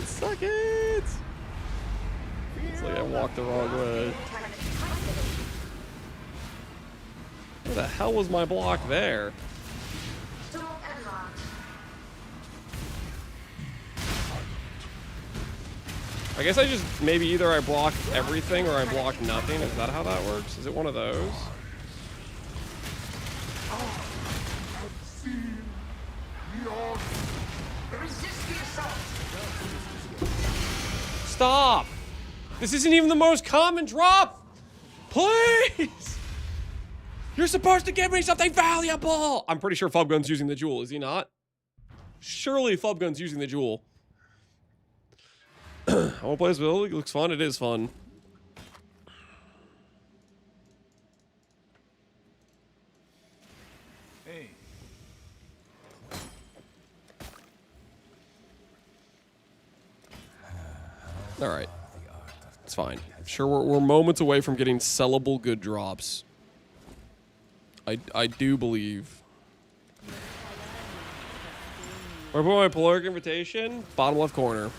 Suck it! It's like I walked the wrong way. Where the hell was my block there? I guess I just, maybe either I block everything or I block nothing. Is that how that works? Is it one of those? Stop. This isn't even the most common drop. Please. You're supposed to give me something valuable. I'm pretty sure Flubgun's using the jewel, is he not? Surely Flubgun's using the jewel. I want to play this build. It looks fun. It is fun. Hey. All right. It's fine. Sure, we're moments away from getting sellable good drops. I do believe. Where put my Polaric invitation? Bottom left corner.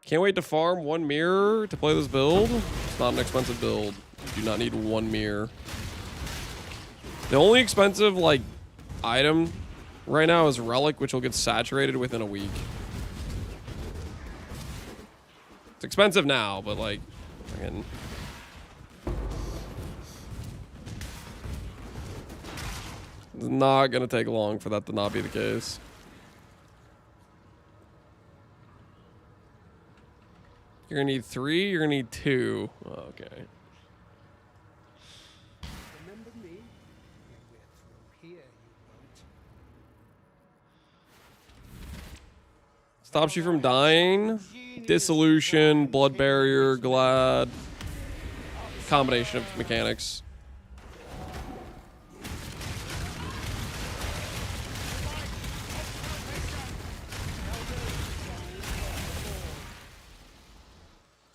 Can't wait to farm 1 mirror to play this build. It's not an expensive build. You do not need 1 mirror. The only expensive like item right now is Relic, which will get saturated within a week. It's expensive now, but like, again. It's not gonna take long for that to not be the case. You're gonna need 3, you're gonna need 2. Oh, okay. Remember me? When we're through here, you won't. Stops you from dying. Dissolution, blood barrier, glad. Combination of mechanics.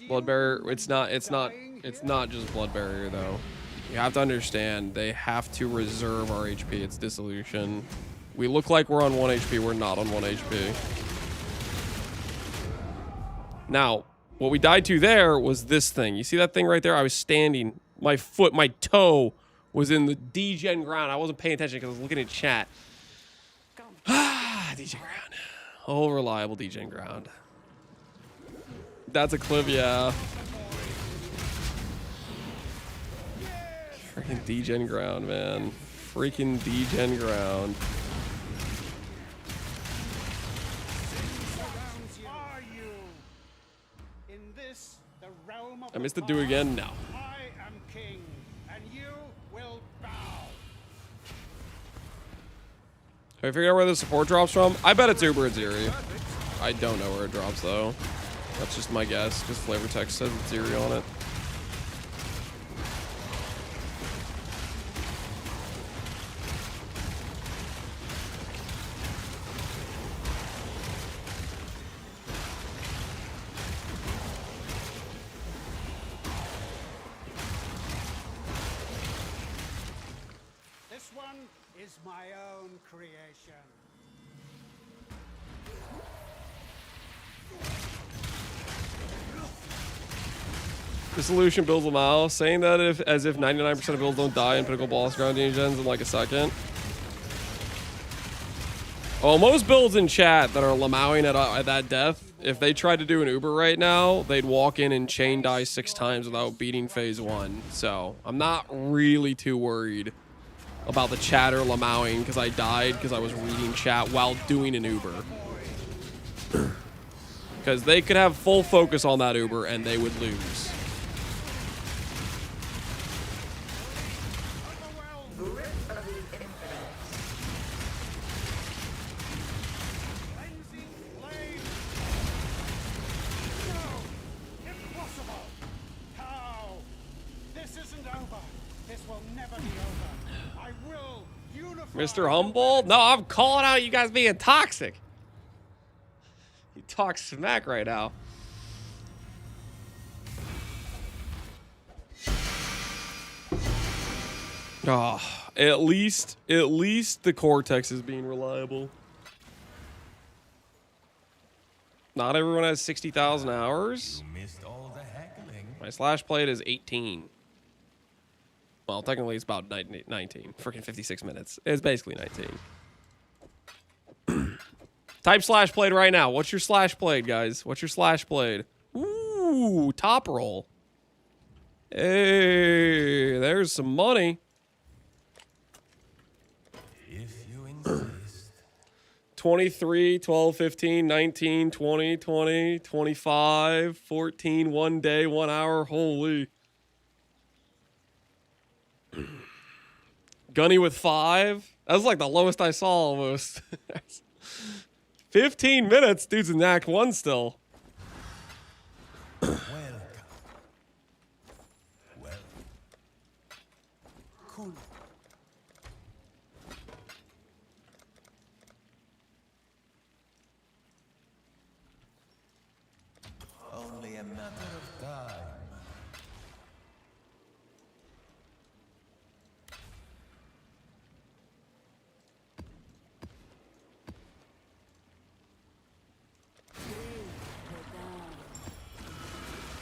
Blood barrier, it's not just blood barrier though. You have to understand, they have to reserve our HP. It's dissolution. We look like we're on 1 HP, we're not on 1 HP. Now, what we died to there was this thing. You see that thing right there? I was standing, my foot, my toe was in the degen ground. I wasn't paying attention because I was looking at chat. Degen ground. Oh, reliable degen ground. That's a clip, yeah. Freaking degen ground, man. Freaking degen ground. I missed the do again? No. I am king, and you will bow. Have I figured out where the support drops from? I bet it's Uber and Ziri. I don't know where it drops though. That's just my guess, because flavor text says it's Ziri on it. This one is my own creation. Dissolution builds Lamau, saying that as if 99% of builds don't die in Pinnacle Boss Ground gens in like a second. Well, most builds in chat that are Lamauing at that death, if they tried to do an Uber right now, they'd walk in and chain die 6 times without beating phase 1. So I'm not really too worried about the chatter Lamauing because I died because I was reading chat while doing an Uber. Because they could have full focus on that Uber and they would lose. Mr. Humble? No, I'm calling out you guys being toxic. You talk smack right now. Oh, at least the Cortex is being reliable. Not everyone has 60,000 hours. You missed all the heckling. My slash plate is 18. Well, technically it's about 19. Freaking 56 minutes. It's basically 19. Type slash played right now. What's your slash played, guys? What's your slash played? Ooh, top roll. Hey, there's some money. If you insist. 23, 12, 15, 19, 20, 20, 25, 14, 1 day, 1 hour. Holy. Gunny with 5. That was like the lowest I saw almost. 15 minutes. Dude's in Act 1 still. Welcome. Well. Cool. Only a matter of time.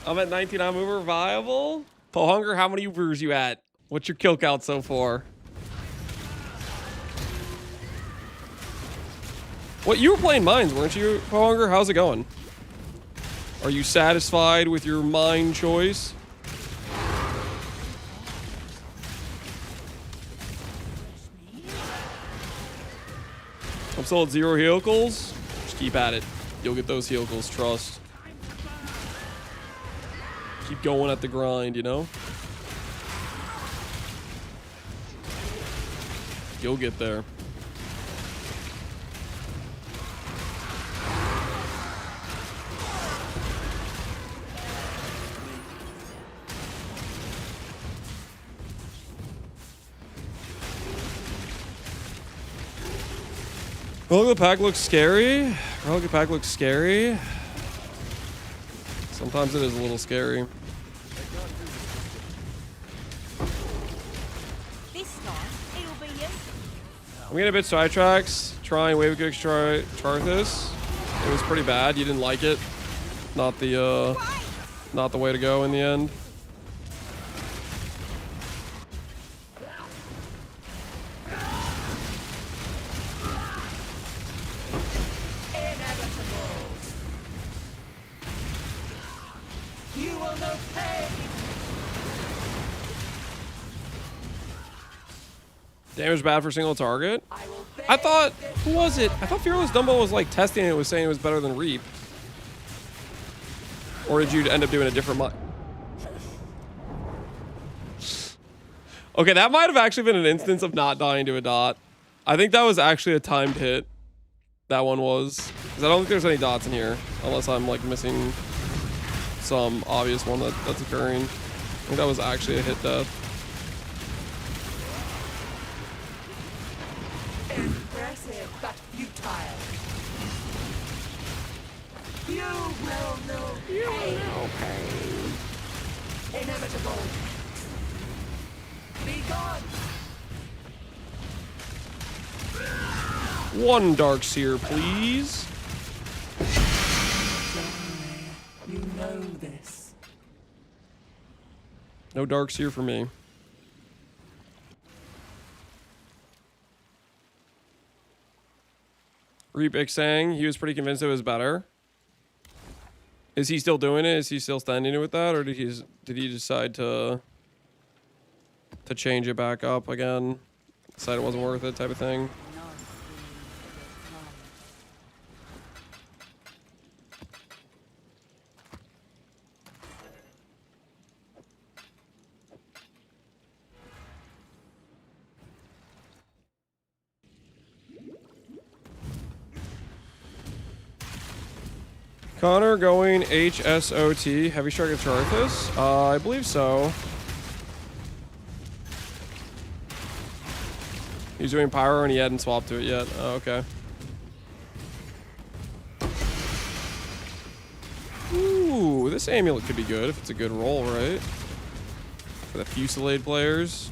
I'm at 19 on mover viable. Pohunger, how many Ubers you at? What's your kill count so far? What, you were playing mines, weren't you, Pohunger? How's it going? Are you satisfied with your mine choice? I'm still at 0 healcals. Just keep at it. You'll get those healcals, trust. Keep going at the grind, you know? You'll get there. Relic pack looks scary. Relic pack looks scary. Sometimes it is a little scary. This time, it'll be you. I'm getting a bit sidetracks. Trying Wave Kicks Charthus. It was pretty bad. You didn't like it. Not the way to go in the end. Damage bad for single target. I thought, who was it? I thought Fearless Dumbo was like testing it, was saying it was better than Reap. Or did you end up doing a different mod? Okay, that might have actually been an instance of not dying to a dot. I think that was actually a timed hit. That one was. Because I don't think there's any dots in here. Unless I'm like missing some obvious one that's occurring. I think that was actually a hit death. Impressive, but futile. You will know pain. Inevitable. Be gone. One Dark Seer, please. You know this. No Dark Seer for me. Reap Ixang, he was pretty convinced it was better. Is he still doing it? Is he still standing it with that, or did he decide to change it back up again? Decide it wasn't worth it, type of thing. Connor going HSOT, Heavy Strike of Charthus? I believe so. He's doing Pyro and he hadn't swapped to it yet. Oh, okay. Ooh, this amulet could be good if it's a good roll, right? For the Fusillade players.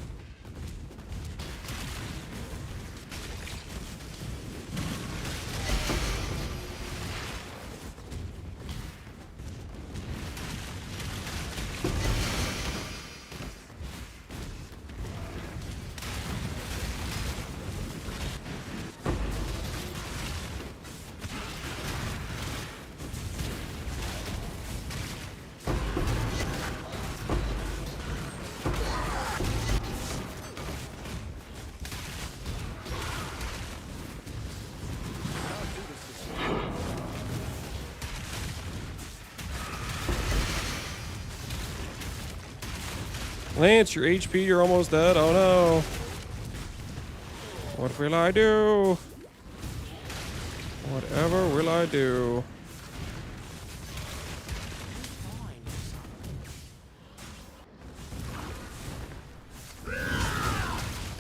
Lance, your HP, you're almost dead. Oh no. What will I do? Whatever will I do?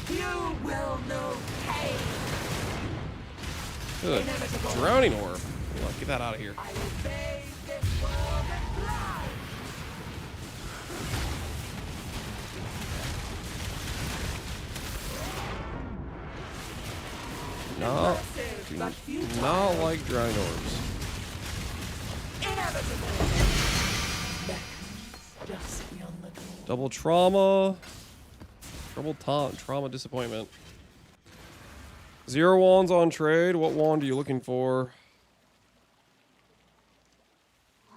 You will know pain. Ugh, drowning orb. Look, get that out of here. I will bathe this world in blood. No, do not like drowning orbs. Double trauma. Double trauma disappointment. 0 wands on trade. What wand are you looking for?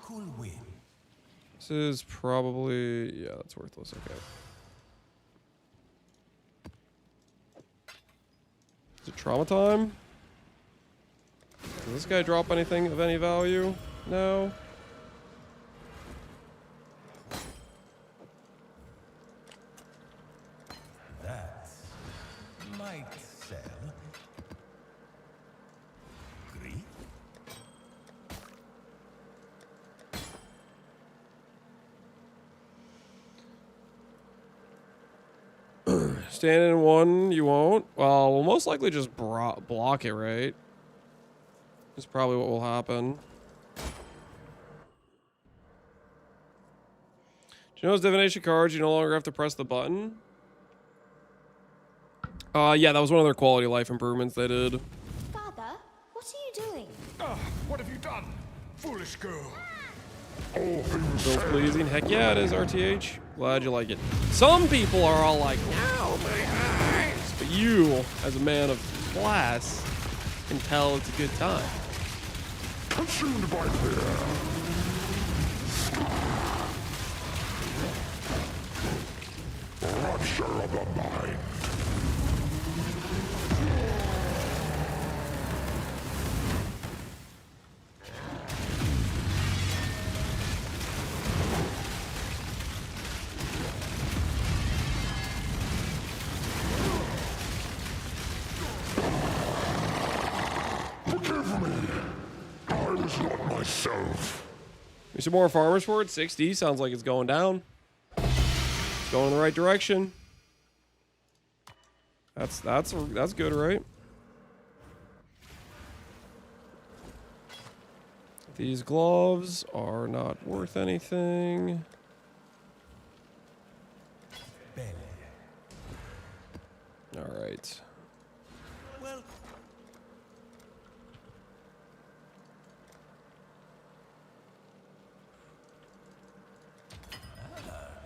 Cool win. This is probably, yeah, that's worthless. Okay. Is it trauma time? Does this guy drop anything of any value? No. That might sell. Agree? Stand in one, you won't. Well, we'll most likely just block it, right? That's probably what will happen. Do you know those divination cards? You no longer have to press the button. Yeah, that was one of their quality of life improvements they did. Father, what are you doing? What have you done, foolish girl? Still pleasing. Heck yeah, it is, RTH. Glad you like it. Some people are all like, no, my eyes. But you, as a man of class, can tell it's a good time. Consumed by fear. Rupture of the mind. Forgive me. I was not myself. There's some more farmers for it. 6D sounds like it's going down. It's going in the right direction. That's good, right? These gloves are not worth anything. All right. Well,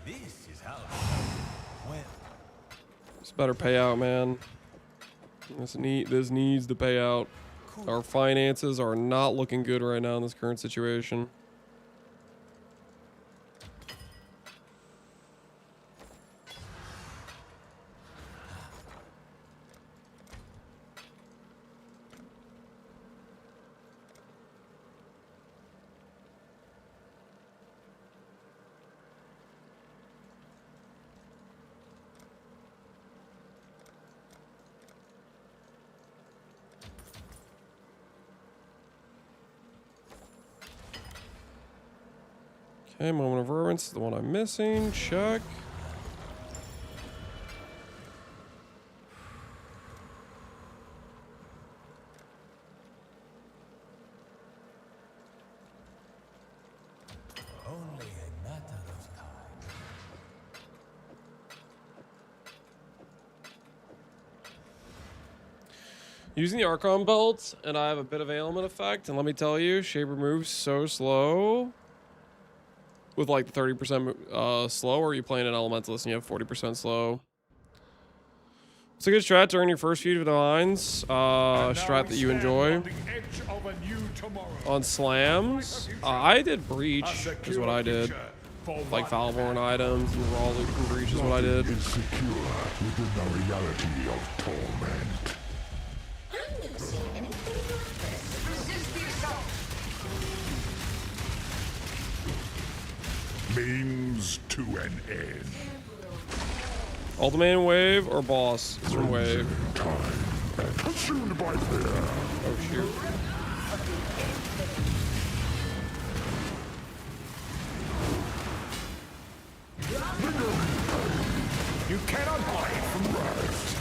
this is how. Well, It's better payout, man. This needs to pay out. Our finances are not looking good right now in this current situation. Okay, moment of reverence is the one I'm missing. Check. only a matter of time. Using the Archon belt, and I have a bit of ailment effect, and let me tell you, Shaper moves so slow. With like the 30% slow, or are you playing an Elementalist and you have 40% slow? It's a good strat to earn your first few divines. Strat that you enjoy. On slams, I did Breach, is what I did. Like Falborn items and Raw Loot from Breach is what I did. Insecure within the reality of torment. I've never seen anything like this. Resist the assault. Means to an end. Ultimate wave or boss? It's from wave. Consumed by fear. Oh shoot. You cannot hide from wrath.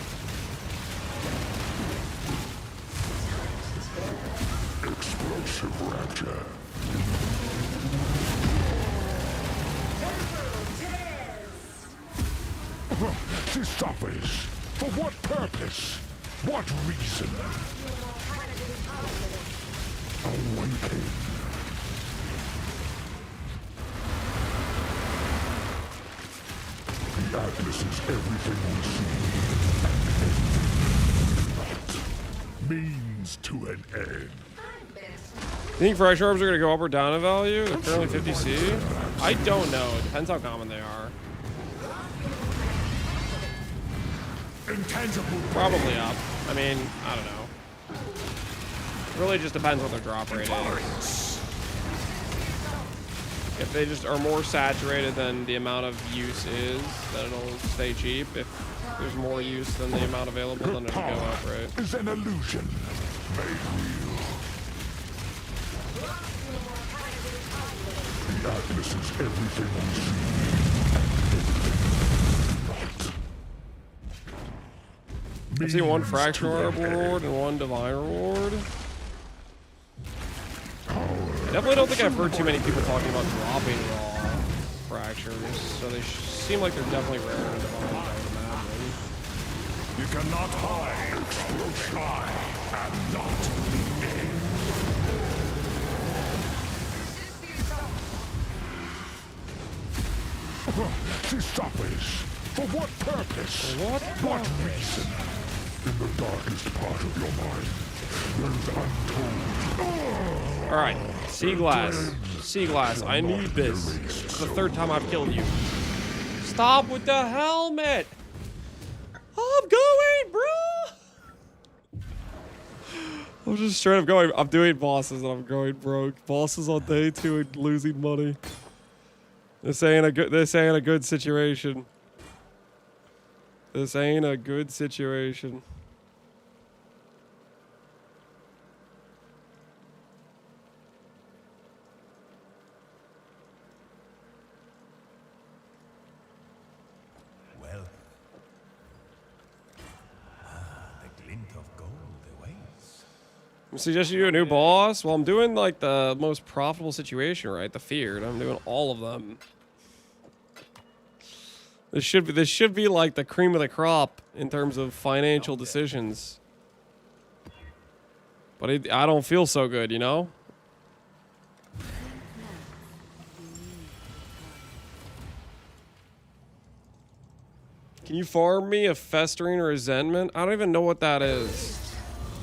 Explosive rapture. To stop us. For what purpose? What reason? Awaken. The Atlas is everything we see. Means to an end. You think fracture orbs are gonna go up or down in value? They're currently 50C. I don't know. It depends how common they are. Intangible. Probably up. I mean, I don't know. It really just depends what their drop rate is. If they just are more saturated than the amount of use is, then it'll stay cheap. If there's more use than the amount available, then it'll go up, right? Is an illusion made real. The Atlas is everything we see. I've seen one fracture orb reward and one divine reward. I definitely don't think I've heard too many people talking about dropping raw fractures, so they seem like they're definitely rarer than divine, I would imagine. You cannot hide. I am not the end. To stop us. For what purpose? What reason? In the darkest part of your mind, there's untold. Alright, sea glass. Sea glass, I need this. It's the third time I've killed you. Stop with the helmet! I'm going, bro! I'm just straight up going. I'm doing bosses and I'm going broke. Bosses on day 2 and losing money. This ain't a good situation. This ain't a good situation. Well, the glint of gold awaits. I'm suggesting you do a new boss. Well, I'm doing like the most profitable situation, right? The feared. I'm doing all of them. This should be like the cream of the crop in terms of financial decisions. But I don't feel so good, you know? Can you farm me a festering resentment? I don't even know what that is.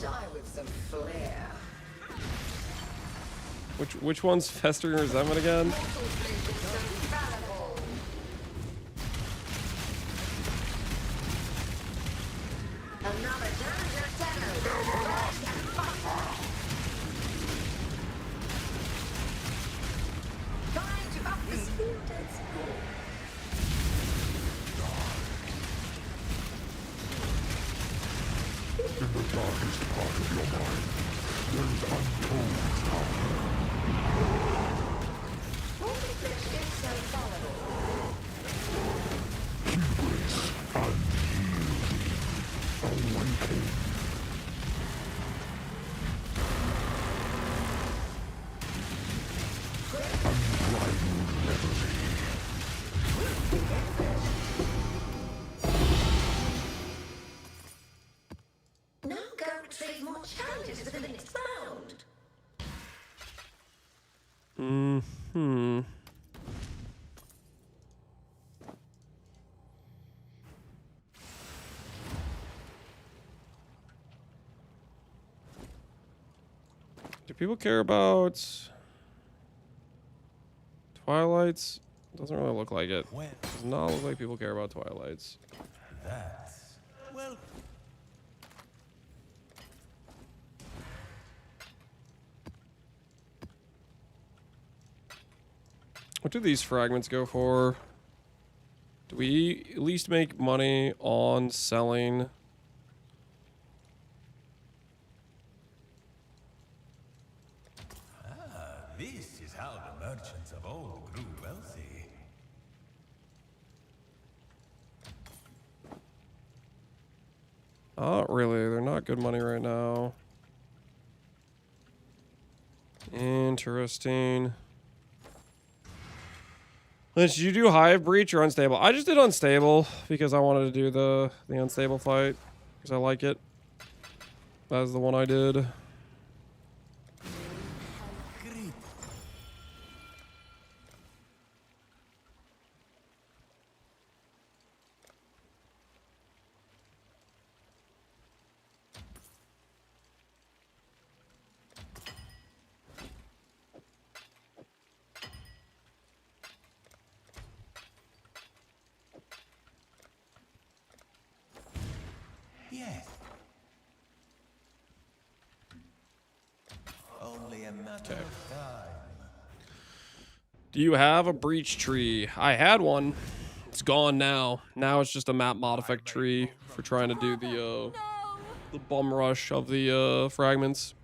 Die with some flair. Which one's festering resentment again? Another danger settled. Time to up the speed. In the darkest part of your mind, there's untold power. Holy flesh is so fallible. Hubris unyielding. Awaken. Unbridled reverie. Now go retrieve more challenges for the next round. Mm-hmm. Do people care about Twilights? Doesn't really look like it. Does not look like people care about Twilights. That's... well... What do these fragments go for? Do we at least make money on selling? This is how the merchants of old grew wealthy. Not really. They're not good money right now. Interesting. Lynch, did you do Hive Breach or Unstable? I just did Unstable because I wanted to do the Unstable fight because I like it. That was the one I did. Yes. Only a matter of time. Do you have a breach tree? I had one. It's gone now. Now it's just a map modified tree for trying to do the bum rush of the fragments.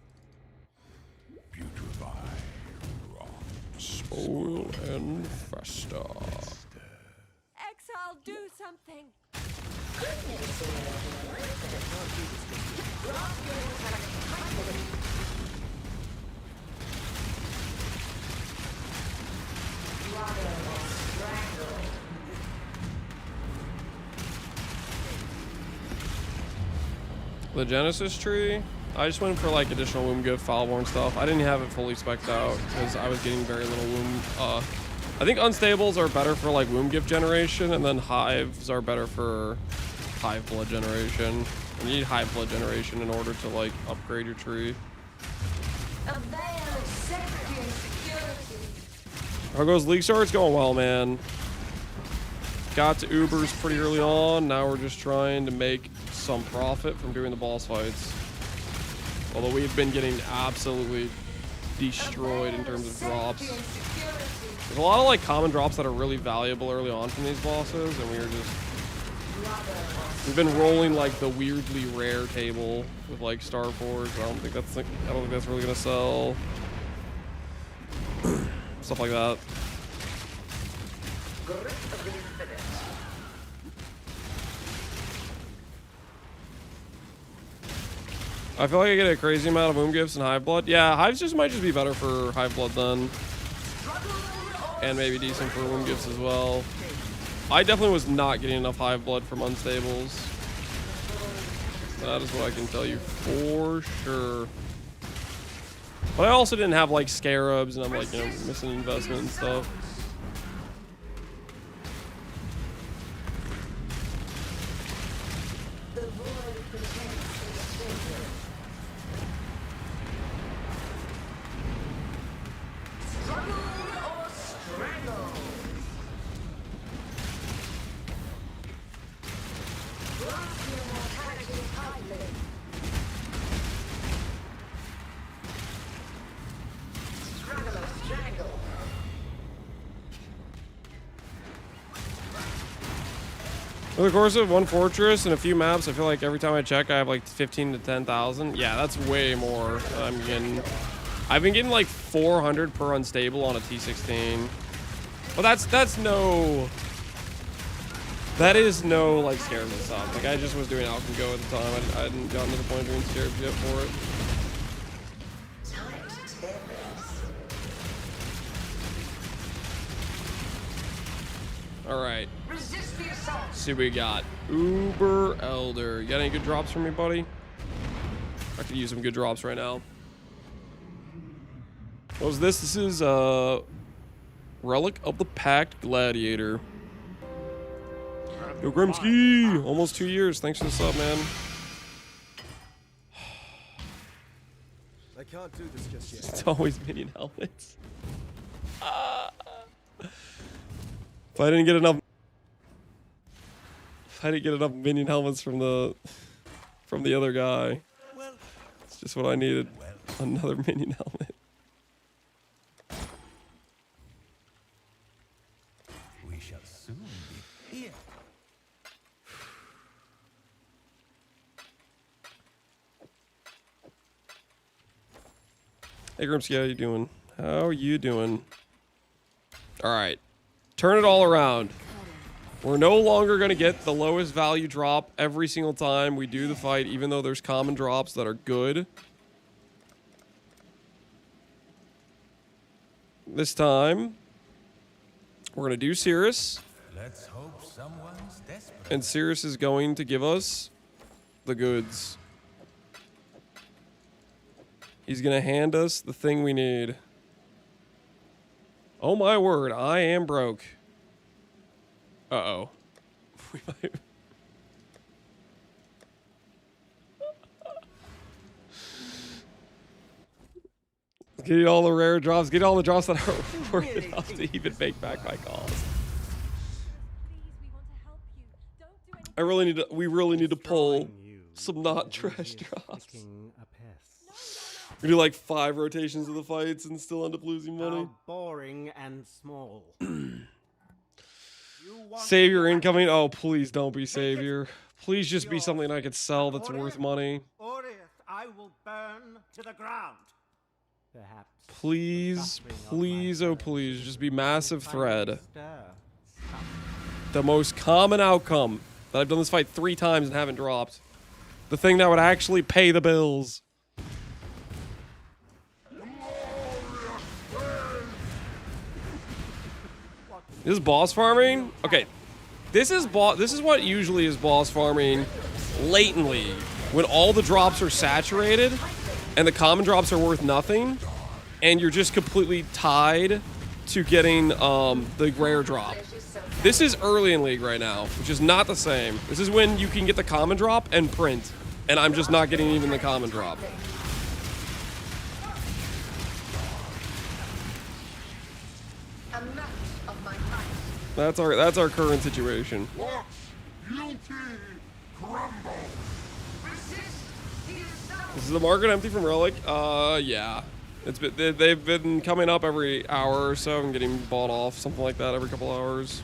Putrefy, rot, spoil and fester. Exile, do something. The Genesis tree, I just went for like additional womb gift, Foulborn stuff. I didn't have it fully spec'd out because I was getting very little womb. I think unstables are better for like womb gift generation, and then hives are better for hive blood generation. You need hive blood generation in order to like upgrade your tree. How goes League Star? It's going well, man. Got to Ubers pretty early on. Now we're just trying to make some profit from doing the boss fights. Although we've been getting absolutely destroyed in terms of drops. There's a lot of like common drops that are really valuable early on from these bosses, and we've been rolling like the weirdly rare table with like Star Forge. I don't think that's really gonna sell. Stuff like that. I feel like I get a crazy amount of womb gifts and hive blood. Yeah, hives might just be better for hive blood then. And maybe decent for womb gifts as well. I definitely was not getting enough hive blood from unstables. That is what I can tell you for sure. But I also didn't have like scarabs, and I'm like, you know, missing investment and stuff. Over the course of one fortress and a few maps, I feel like every time I check, I have like 15 to 10,000. Yeah, that's way more than I'm getting. I've been getting like 400 per unstable on a T16. But that's no... That is no like scarabs and stuff. Like I just was doing Alchemy Go at the time. I hadn't gotten to the point of doing scarabs yet for it. All right. See what we got. Uber Elder. You got any good drops for me, buddy? I could use some good drops right now. What was this? This is Relic of the Pact Gladiator. Yo, Grimsky! Almost 2 years. Thanks for the sub, man. I can't do this just yet. It's always minion helmets. If I didn't get enough minion helmets from the other guy, it's just what I needed. Another minion helmet. We shall soon be here. Hey, Grimsky, how you doing? How you doing? All right. Turn it all around. We're no longer going to get the lowest value drop every single time we do the fight, even though there's common drops that are good. This time, we're going to do Cirrus. Let's hope someone's desperate. And Cirrus is going to give us the goods. He's going to hand us the thing we need. Oh my word, I am broke. Uh-oh. We might... Get all the rare drops. Get all the drops that are worth enough to even make back my cost. I really need to. We really need to pull some not trash drops. We do like 5 rotations of the fights and still end up losing money. How boring and small. Savior incoming. Oh, please don't be Savior. Please just be something I could sell that's worth money. I will burn to the ground. Perhaps. Please, please, oh please, just be Massive Thread. The most common outcome that I've done this fight 3 times and haven't dropped. The thing that would actually pay the bills. This is boss farming? Okay. This is what usually is boss farming latently. When all the drops are saturated and the common drops are worth nothing, and you're just completely tied to getting the rare drop. This is early in League right now, which is not the same. This is when you can get the common drop and print, and I'm just not getting even the common drop. That's our current situation. This is the market empty from Relic. Yeah. They've been coming up every hour or so and getting bought off, something like that, every couple hours.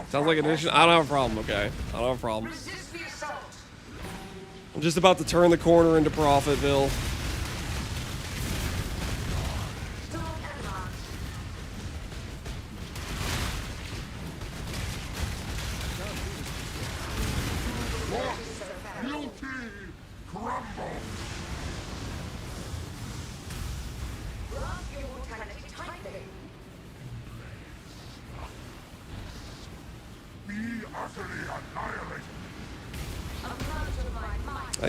Sounds like an addition. I don't have a problem, okay? I don't have a problem. I'm just about to turn the corner into Profitville.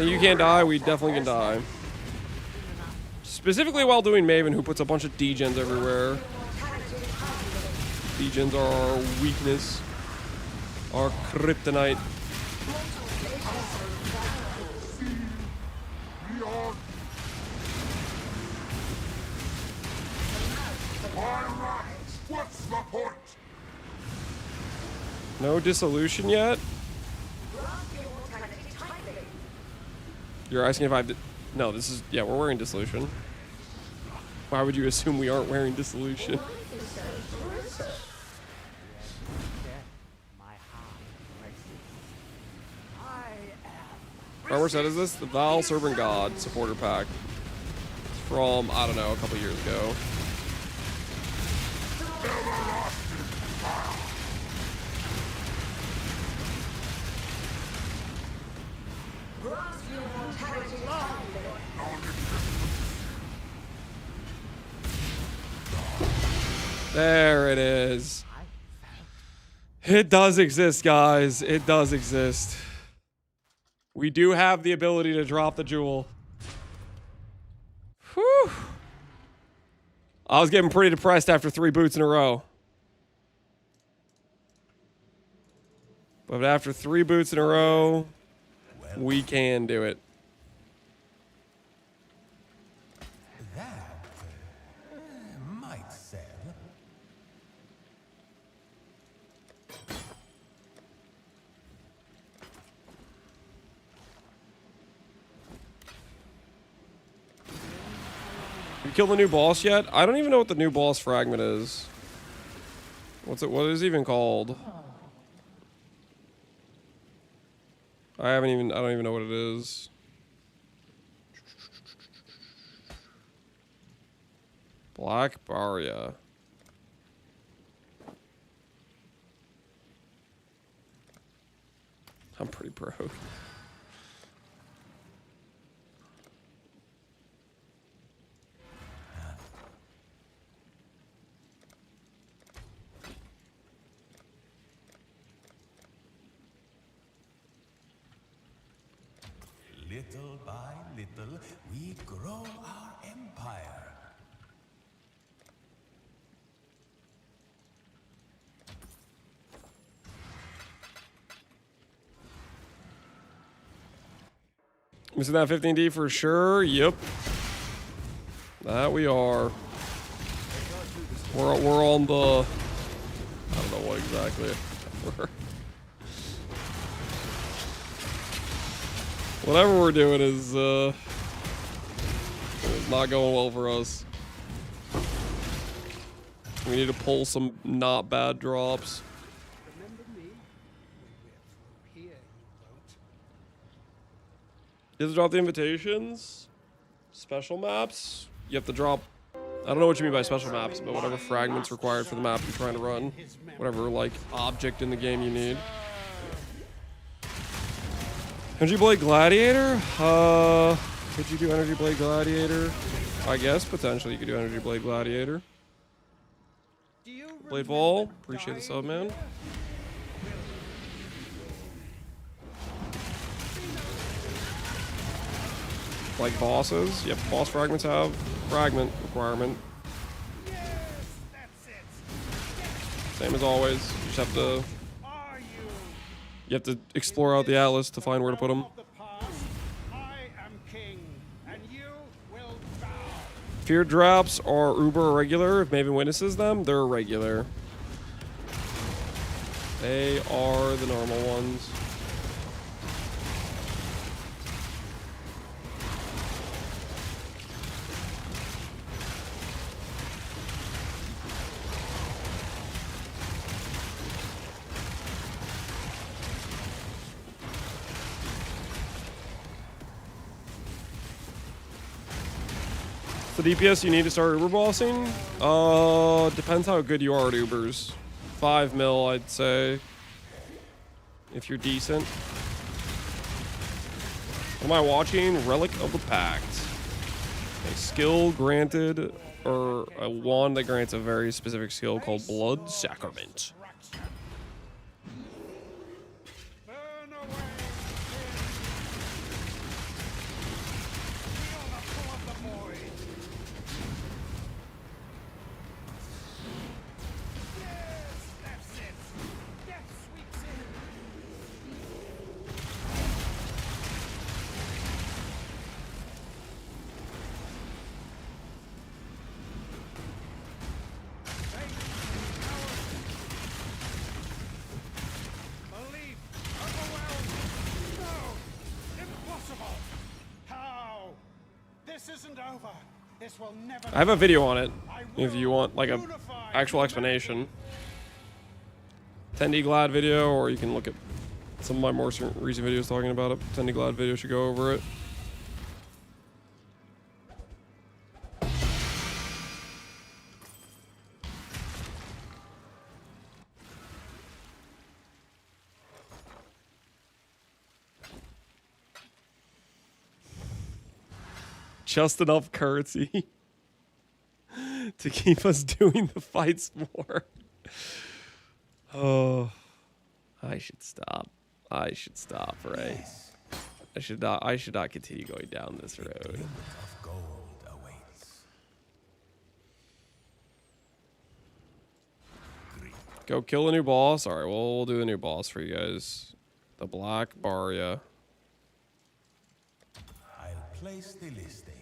You can't die, we definitely can die. Specifically while doing Maven, who puts a bunch of degens everywhere. Degens are our weakness. Our kryptonite. No dissolution yet? You're asking if I've... No, this is... Yeah, we're wearing dissolution. Why would you assume we aren't wearing dissolution? What set is this? The Val Servant God supporter pack. It's from, I don't know, a couple years ago. There it is. It does exist, guys. It does exist. We do have the ability to drop the jewel. Whew. I was getting pretty depressed after 3 boots in a row. But after 3 boots in a row, we can do it. That might sell. You killed the new boss yet? I don't even know what the new boss fragment is. What's it? What is it even called? I don't even know what it is. Black Baria. I'm pretty broke. Little by little, we grow our empire. Missing that 15D for sure. Yep. That we are. We're on the. I don't know what exactly. Whatever we're doing is not going well for us. We need to pull some not bad drops. Remember me? When we're through here, you won't. You have to drop the invitations. Special maps. You have to drop. I don't know what you mean by special maps, but whatever fragments required for the map you're trying to run. Whatever, like, object in the game you need. Energy Blade Gladiator? Could you do Energy Blade Gladiator? I guess, potentially you could do Energy Blade Gladiator. Blade Ball, appreciate the sub, man. Like bosses? Yep, boss fragments have fragment requirement. Same as always. You just have to. You have to explore out the atlas to find where to put them. Fear drops are uber irregular. If Maven witnesses them, they're irregular. They are the normal ones. The DPS you need to start Uber bossing? Depends how good you are at Ubers. 5 mil, I'd say. If you're decent. What am I watching? Relic of the Pact. A skill granted, or a wand that grants a very specific skill called Blood Sacrament. I have a video on it, if you want, like, a actual explanation. 10D Glad video, or you can look at some of my more recent videos talking about it. 10D Glad video should go over it. Just enough currency to keep us doing the fights more. Oh, I should stop. I should stop, right? I should not continue going down this road. Go kill a new boss. All right, well, we'll do a new boss for you guys. The Black Baria. I'll place the listing.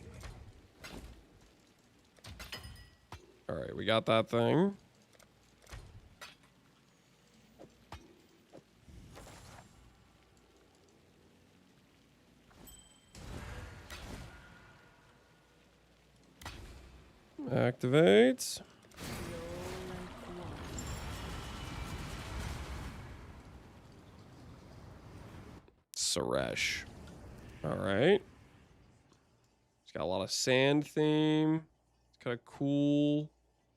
All right, we got that thing. Activate. Suresh. All right. It's got a lot of sand theme. It's got a cool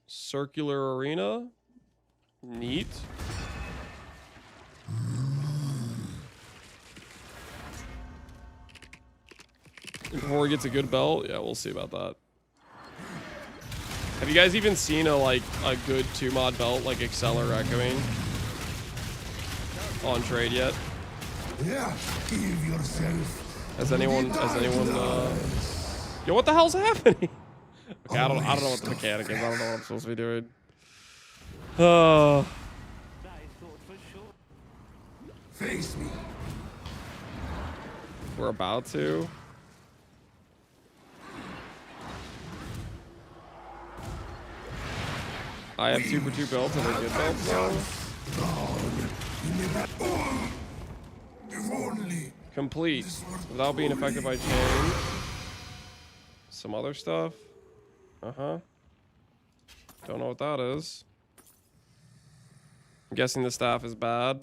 circular arena. Neat. Before he gets a good belt, yeah, we'll see about that. Have you guys even seen a good 2-mod belt like Exile or Echoing on trade yet? Yeah, give yourself. Has anyone Yo, what the hell's happening? Okay, I don't know what the mechanic is. I don't know what I'm supposed to be doing. Face me. We're about to. I have 2 for 2 belts and a good belt though. Complete. Without being affected by change. Some other stuff. Uh-huh. Don't know what that is. I'm guessing the staff is bad.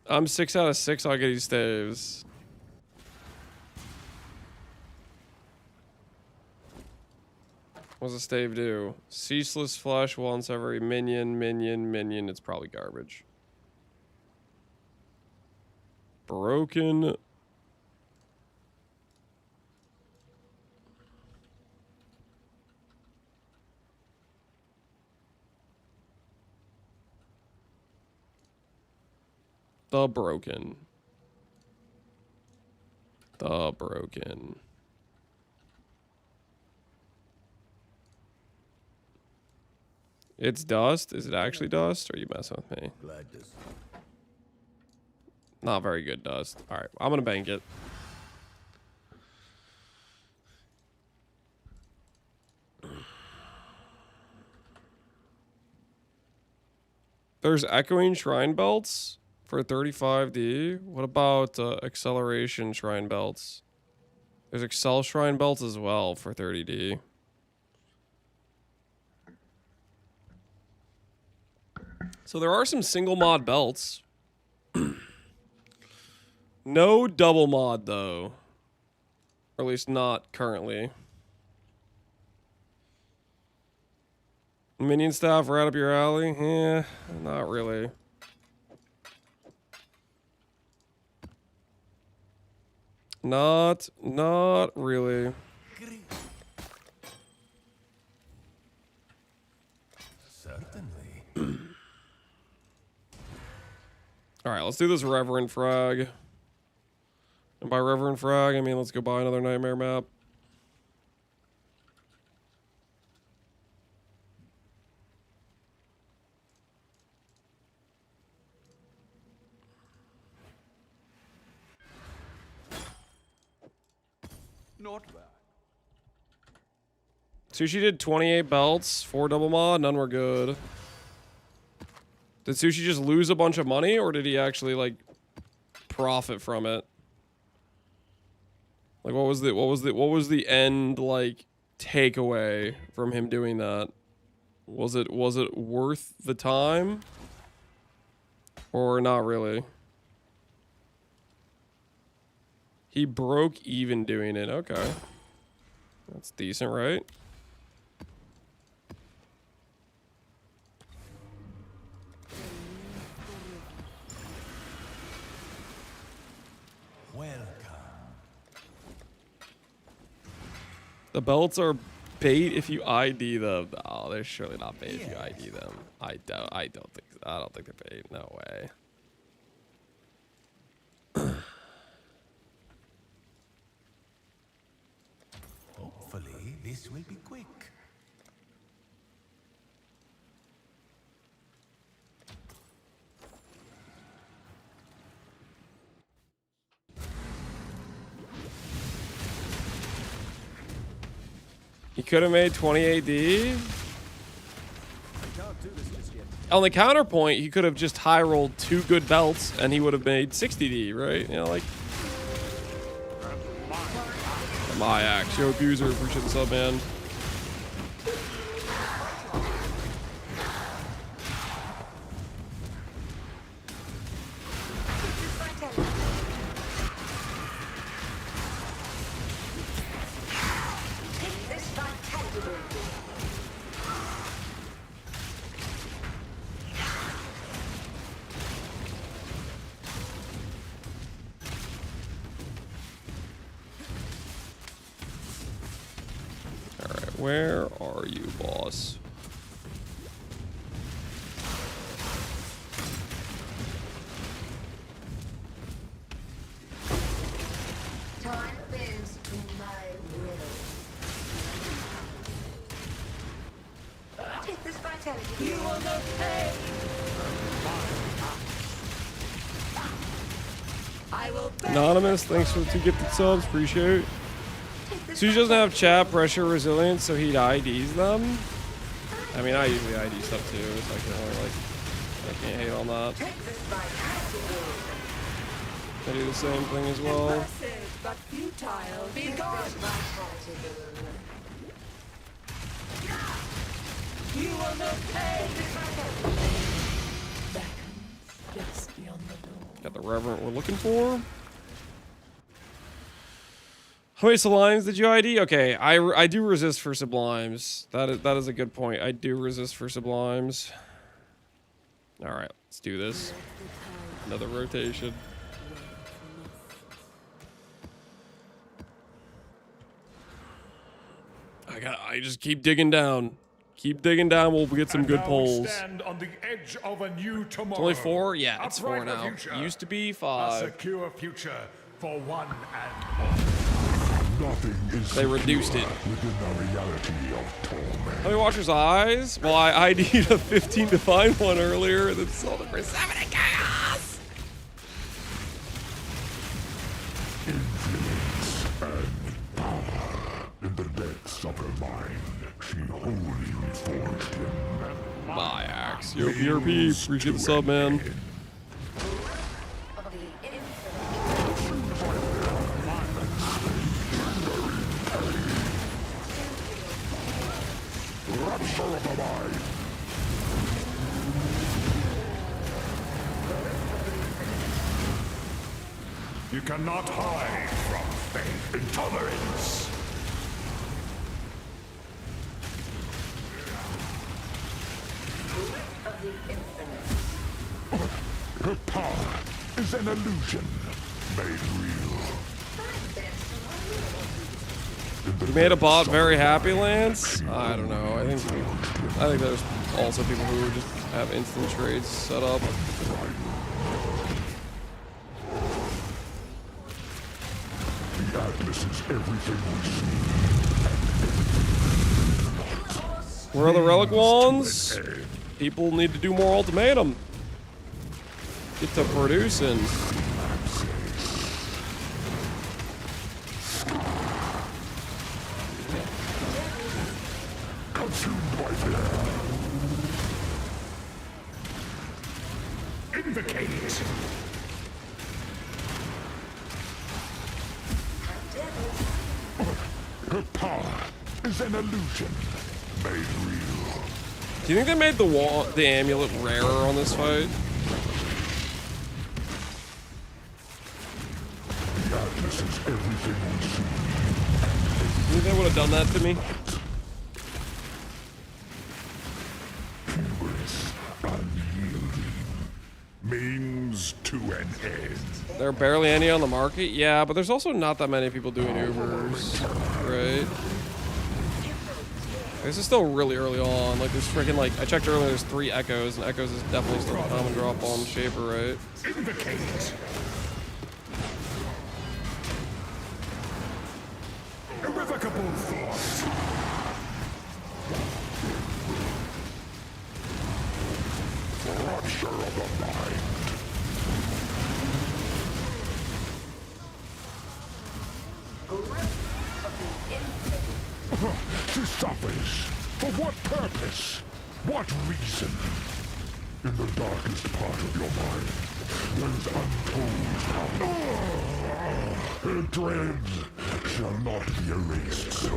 I'm 6 out of 6. I'll get these staves. What does a stave do? Ceaseless flush once every minion. It's probably garbage. Broken. The broken. It's dust? Is it actually dust? Or are you messing with me? Not very good dust. Alright, I'm gonna bank it. There's Echoing Shrine Belts for 35D. What about Acceleration Shrine Belts? There's Excel Shrine Belts as well for 30D. So there are some single mod belts. No double mod though. Or at least not currently. Minion staff right up your alley? Yeah, not really. Not really. Certainly. Alright, let's do this Reverend Frag. And by Reverend Frag, I mean let's go buy another Nightmare map. Not bad. Sushi did 28 belts, 4 double mod, none were good. Did Sushi just lose a bunch of money, or did he actually like profit from it? Like what was the end like takeaway from him doing that? Was it worth the time? Or not really? He broke even doing it. Okay. That's decent, right? Welcome. The belts are bait if you ID them. Oh, they're surely not bait if you ID them. I don't think they're bait. No way. Hopefully, this will be quick. He could have made 20 AD. On the counterpoint, he could have just high rolled 2 good belts and he would have made 60D, right? You know, like. My axe. Yo, abuser, appreciate the sub, man. Where are you, boss? Time bends to my will. Take this vitality. You will not pay. I will Anonymous, thanks for the 2 gifted subs. Appreciate it. So he doesn't have chat, pressure, resilience, so he'd IDs them? I mean, I usually ID stuff too, so I can't hate on that. I do the same thing as well. But futile. Be gone. You will not pay. Just beyond the door. Got the reverend we're looking for. How many sublimes did you ID? Okay, I do resist for sublimes. That is a good point. I do resist for sublimes. All right, let's do this. Another rotation. I just keep digging down. Keep digging down. We'll get some good polls. Stand on the edge of a new tomorrow. It's only 4? Yeah, it's A 4 brighter now. future. Used to be A 5. secure future for one and all. Nothing is They reduced it. within the reality of torment. How many Watcher's Eyes? Well, I ID'd a 15 Divine one earlier. That's sold it for 7 in Chaos. Influence and power in the depths of her mind. She wholly forged him. Bye, Axe. Yo, PRP. Appreciate the sub, man. Rapture of the mind. You cannot hide from fate. Intolerance. Her power is an illusion made real. You made a bot very happy, Lance? I don't know. I think there's also people who just have instant trades set up. The Atlas is everything we see. Where are the Relic ones? People need to do more ultimatum. Get to producing. Consumed by fear. Invocate. Her power is an illusion made real. Do you think they made the amulet rarer on this fight? The Atlas is everything we see. Do you think they would have done that to me? Hubris, unyielding, means to an end. There are barely any on the market? Yeah, but there's also not that many people doing Ubers, right? This is still really early on. Like, there's freaking, like, I checked earlier, there's 3 Echoes, and Echoes is definitely still a common drop on Shaper, right? Invocate. Irrevocable force. Rapture of the mind. She suffers. For what purpose? What reason? In the darkest part of your mind, there's untold power. Her dread shall not be erased so.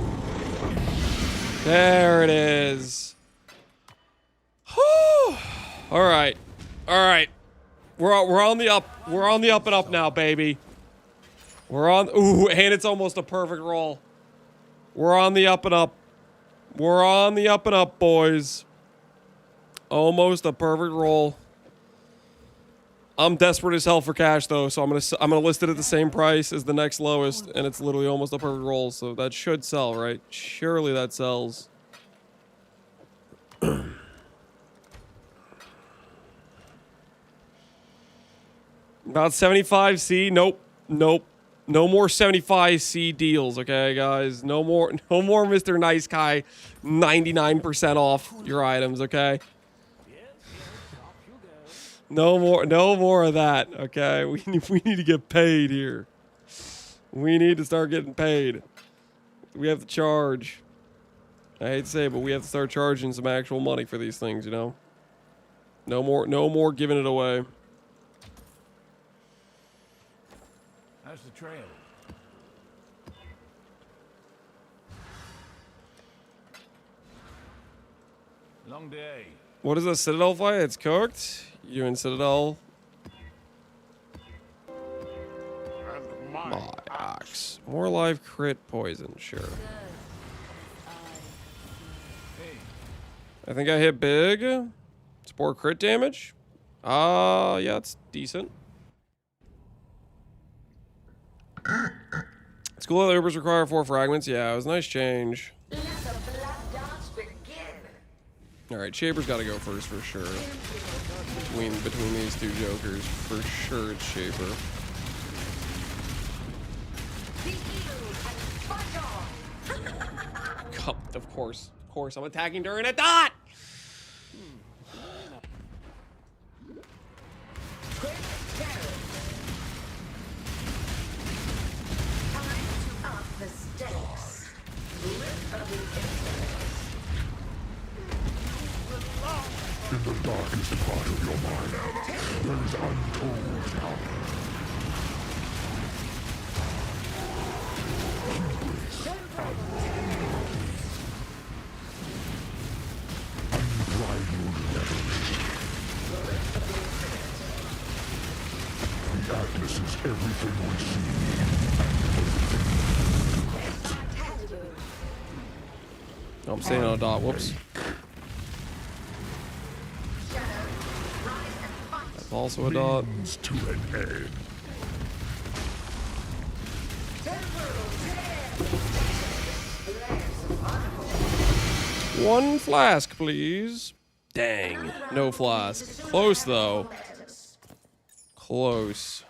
There it is. Whew. All right. All right. We're on the up. We're on the up and up now, baby. We're on. Ooh, and it's almost a perfect roll. We're on the up and up. We're on the up and up, boys. Almost a perfect roll. I'm desperate as hell for cash though, so I'm gonna list it at the same price as the next lowest, and it's literally almost a perfect roll, so that should sell, right? Surely that sells. About 75C? Nope. Nope. No more 75C deals, okay, guys? No more Mr. Nice Guy 99% off your items, okay? No more of that, okay? We need to get paid here. We need to start getting paid. We have to charge. I hate to say it, but we have to start charging some actual money for these things, you know? No more giving it away. How's the trail? Long day. What is a Citadel fight? It's cooked? You in Citadel? My axe. More live crit poison, sure. I think I hit big. Spore crit damage? Yeah, it's decent. It's cool that the Ubers require 4 fragments. Yeah, it was a nice change. Alright, Shaper's got to go first for sure. Between these two jokers, for sure it's Shaper. Of course, I'm attacking during a dot! In the darkest part of your mind, there is untold power. Unbridled revelry. The Atlas is everything we see. Oh, I'm staying on a dot. Whoops. That's also a dot. To an end. One flask, please. Dang. No flask. Close, though. Close.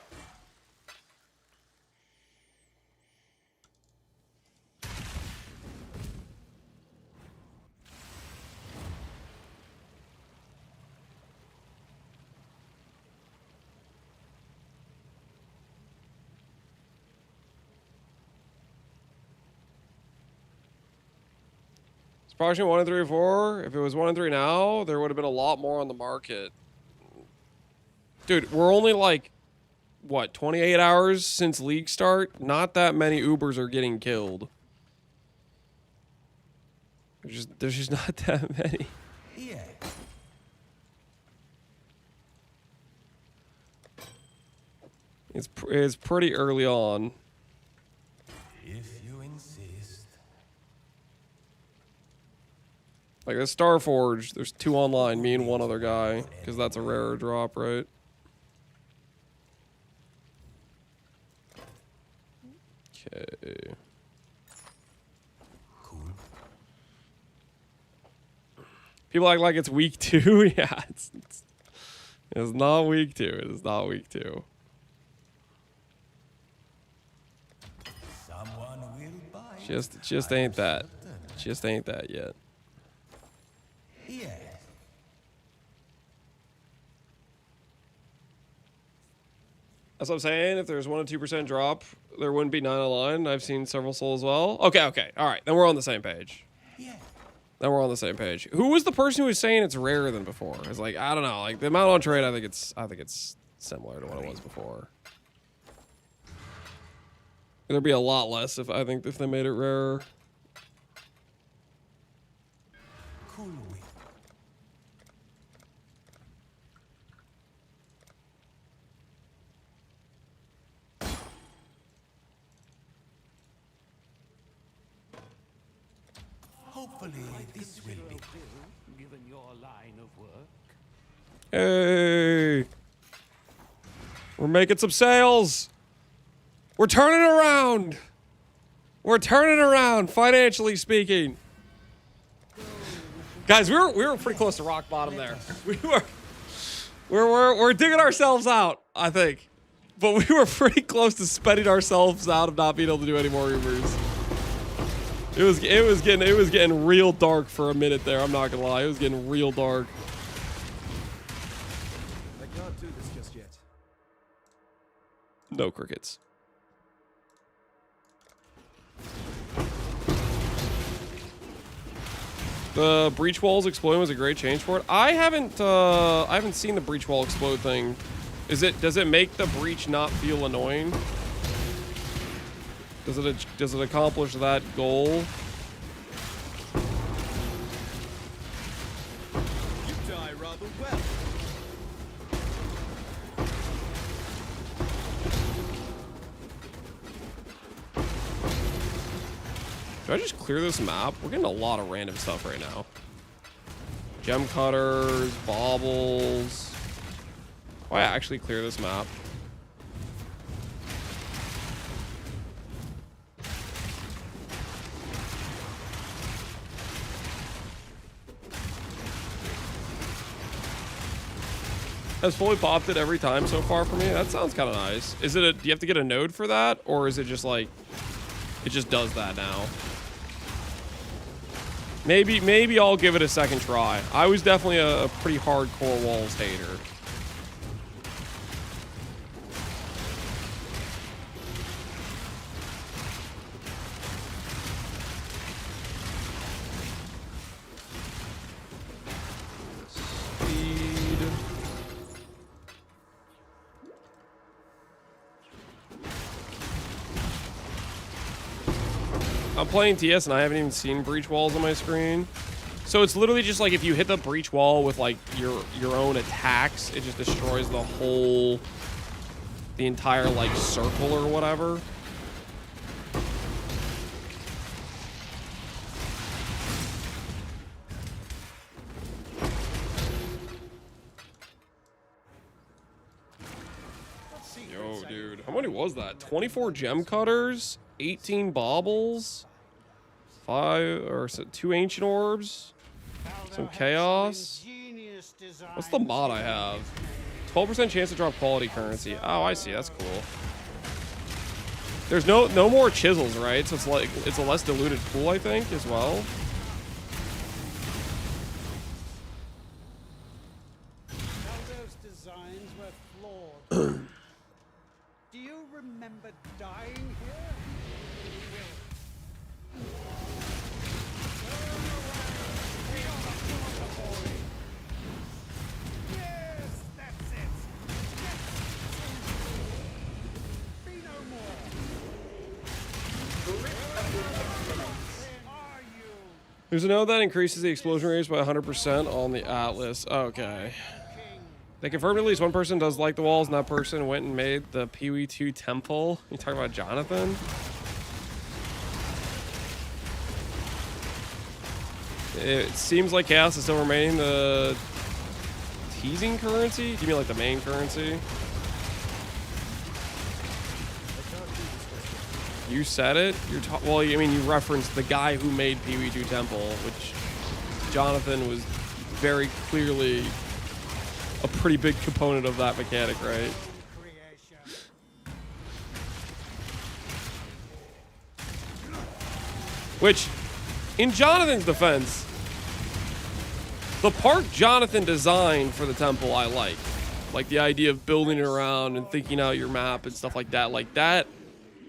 Approximately 1 in 3 or 4. If it was 1 in 3 now, there would have been a lot more on the market. Dude, we're only like, what, 28 hours since league start? Not that many Ubers are getting killed. There's just not that many. Yeah. It's pretty early on. If you insist. Like the Starforge, there's 2 online, me and one other guy, because that's a rarer drop, right? Okay. Cool. People act like it's week 2. Yeah, it's not week 2. It is not week 2. Someone will buy. Just ain't that. Just ain't that yet. Yeah. That's what I'm saying. If there's 1 or 2% drop, there wouldn't be 9 online. I've seen several sold as well. Okay. All right. Then we're on the same page. Yeah. Then we're on the same page. Who was the person who was saying it's rarer than before? It's like, I don't know. Like the amount on trade, I think it's similar to what it was before. There'd be a lot less if they made it rarer. Cool. Hopefully this will be given your line of work. Hey. We're making some sales. We're turning around. We're turning around, financially speaking. Guys, we were pretty close to rock bottom there. We're digging ourselves out, I think. But we were pretty close to spending ourselves out of not being able to do any more Ubers. It was getting real dark for a minute there, I'm not gonna lie. It was getting real dark. I can't do this just yet. No crickets. The breach walls exploding was a great change for it. I haven't seen the breach wall explode thing. Does it make the breach not feel annoying? Does it accomplish that goal? You die rather well. Should I just clear this map? We're getting a lot of random stuff right now. Gem cutters, baubles. Why actually clear this map? Has fully popped it every time so far for me. That sounds kind of nice. Is it do you have to get a node for that, or is it just like it just does that now? Maybe I'll give it a second try. I was definitely a pretty hardcore walls hater. I'm playing TS and I haven't even seen breach walls on my screen. So it's literally just like if you hit the breach wall with like your own attacks, it just destroys the entire like circle or whatever. Yo, dude, how many was that? 24 gem cutters, 18 baubles, 2 ancient orbs, some chaos. What's the mod I have? 12% chance to drop quality currency. Oh, I see. That's cool. There's no more chisels, right? So it's a less diluted pool, I think, as well. Those designs were flawed. Do you remember dying here? Yes, that's it. Be no more. There's a node that increases the explosion rates by 100% on the Atlas. Okay. They confirmed at least one person does like the walls, and that person went and made the Pee-wee 2 temple. You talking about Jonathan? It seems like Chaos is still remaining the teasing currency. Do you mean like the main currency? You said it. Well, I mean, you referenced the guy who made Pee-wee 2 temple, which Jonathan was very clearly a pretty big component of that mechanic, right? Which, in Jonathan's defense, the part Jonathan designed for the temple I like the idea of building it around and thinking out your map and stuff like that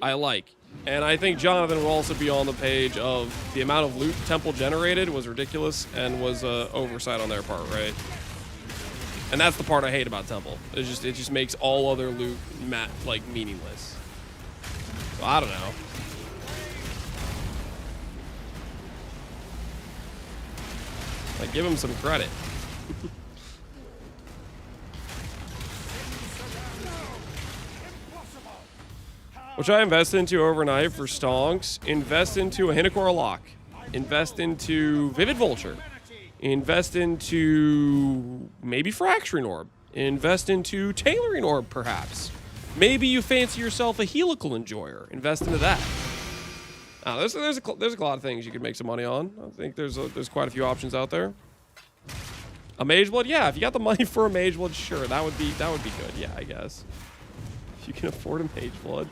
I like. And I think Jonathan will also be on the page of the amount of loot temple generated was ridiculous and was oversight on their part, right? And that's the part I hate about temple. It just makes all other loot like meaningless. So I don't know. Like, give him some credit. Which I invest into overnight for stonks. Invest into a Hinakora Lock. Invest into Vivid Vulture. Invest into maybe Fracturing Orb. Invest into Tailoring Orb, perhaps. Maybe you fancy yourself a helical enjoyer. Invest into that. There's a lot of things you could make some money on. I think there's quite a few options out there. A mage blood, yeah. If you got the money for a mage blood, sure, that would be good. Yeah, I guess. If you can afford a mage blood.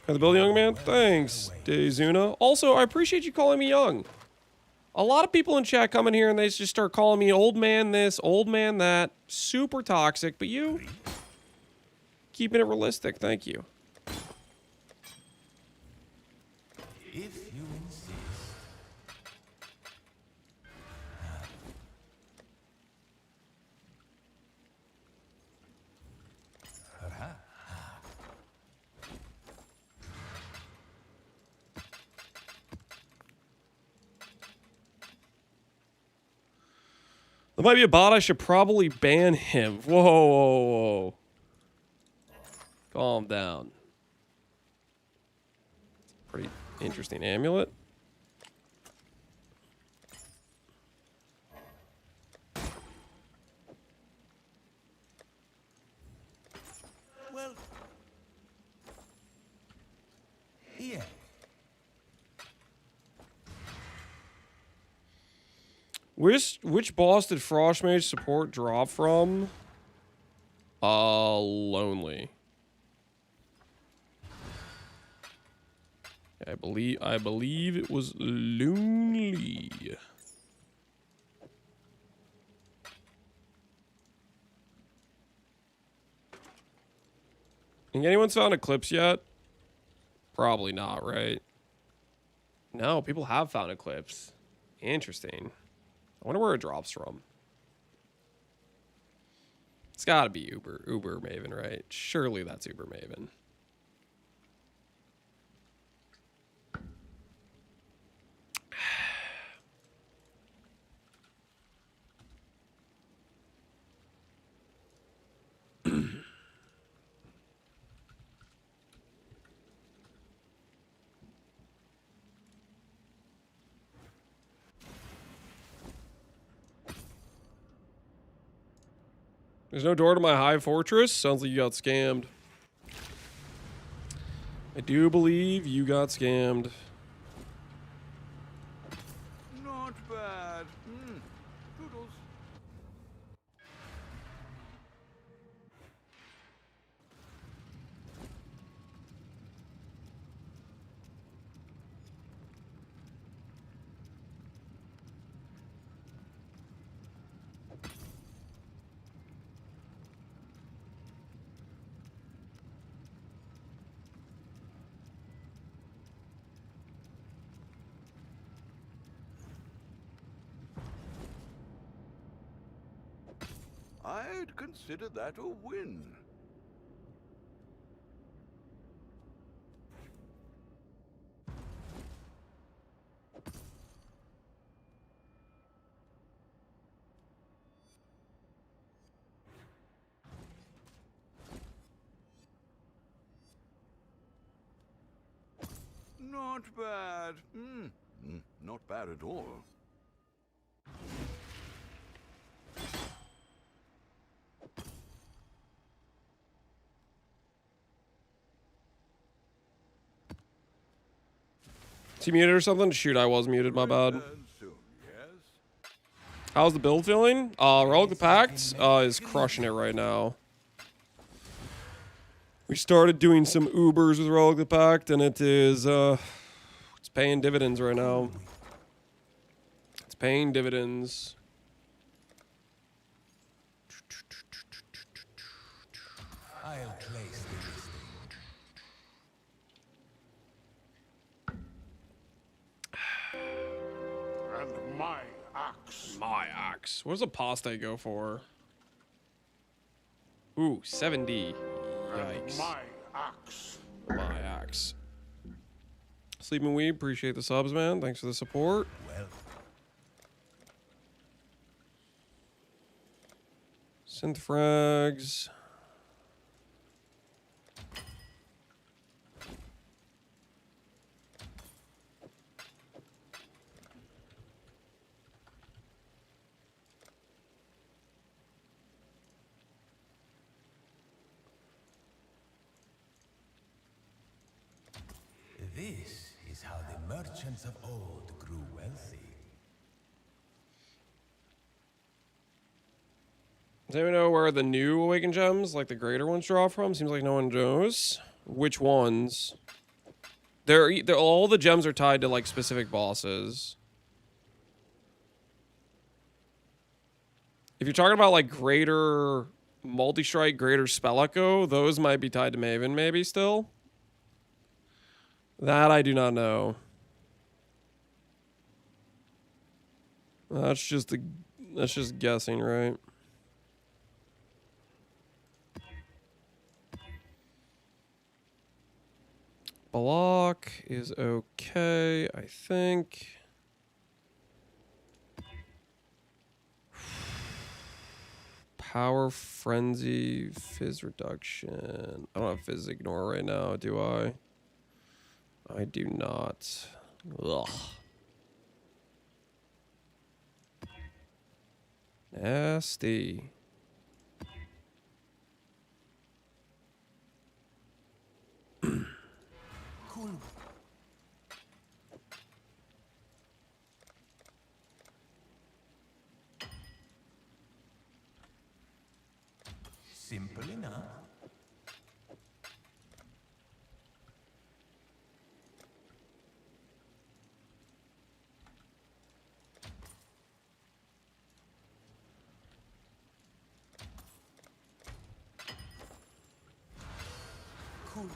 Got the bill, young man? Thanks, Dezuna. Also, I appreciate you calling me young. A lot of people in chat come in here and they just start calling me old man this, old man that. Super toxic, but you keeping it realistic. Thank you. If you insist. There might be a bot. I should probably ban him. Whoa, whoa, whoa. Calm down. Pretty interesting amulet. Well, here. Which boss did Frost Mage support drop from? Lonely. I believe it was Lonely. Think anyone's found Eclipse yet? Probably not, right? No, people have found Eclipse. Interesting. I wonder where it drops from. It's gotta be Uber Maven, right? Surely that's Uber Maven. There's no door to my high fortress? Sounds like you got scammed. I do believe you got scammed. Not bad. Toodles. I'd consider that a win. Not bad. Not bad at all. Is he muted or something? Shoot, I was muted, my bad. How's the build feeling? Relic the Pact is crushing it right now. We started doing some Ubers with Relic the Pact, and it is, it's paying dividends right now. It's paying dividends. I'll place the And my axe. My axe. What does a pasta go for? Ooh, 7D. Yikes. My axe. My axe. Sleeping Weed, appreciate the subs, man. Thanks for the support. well. Synth frags. This is how the merchants of old grew wealthy. Does anyone know where the new Awakened Gems, like the greater ones, draw from? Seems like no one knows. Which ones? They're all the gems are tied to like specific bosses. If you're talking about like greater multi-strike, greater spell echo, those might be tied to Maven maybe still. That I do not know. That's just guessing, right? Block is okay, I think. Power Frenzy, Fizz Reduction. I don't have Fizz Ignore right now, do I? I do not. Ugh. Nasty. Cool. Simple enough. Cool.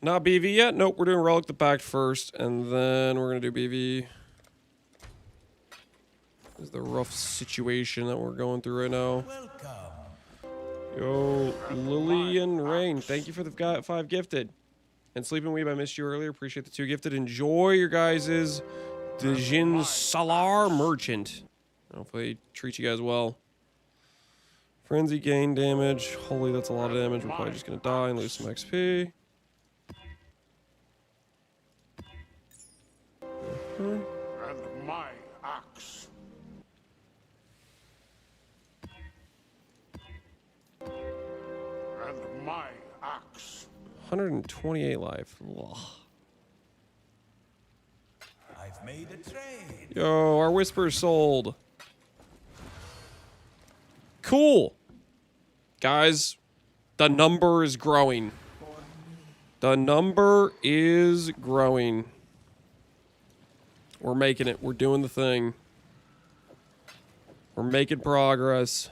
Not BV yet? Nope, we're doing Relic the Pact first, and then we're going to do BV. This is the rough situation that we're going through right now. Yo, Lillian Rain, thank you for the 5 gifted. And Sleeping Weeb, I missed you earlier. Appreciate the 2 gifted. Enjoy your guys' Dejin Salar Merchant. Hopefully treat you guys well. Frenzy gain damage. Holy, that's a lot of damage. We're probably just going to die and lose some XP. And my axe. And my axe. 128 life. Ugh. I've made a trade. Yo, our Whisper sold. Cool. Guys, the number is growing. The number is growing. We're making it. We're doing the thing. We're making progress.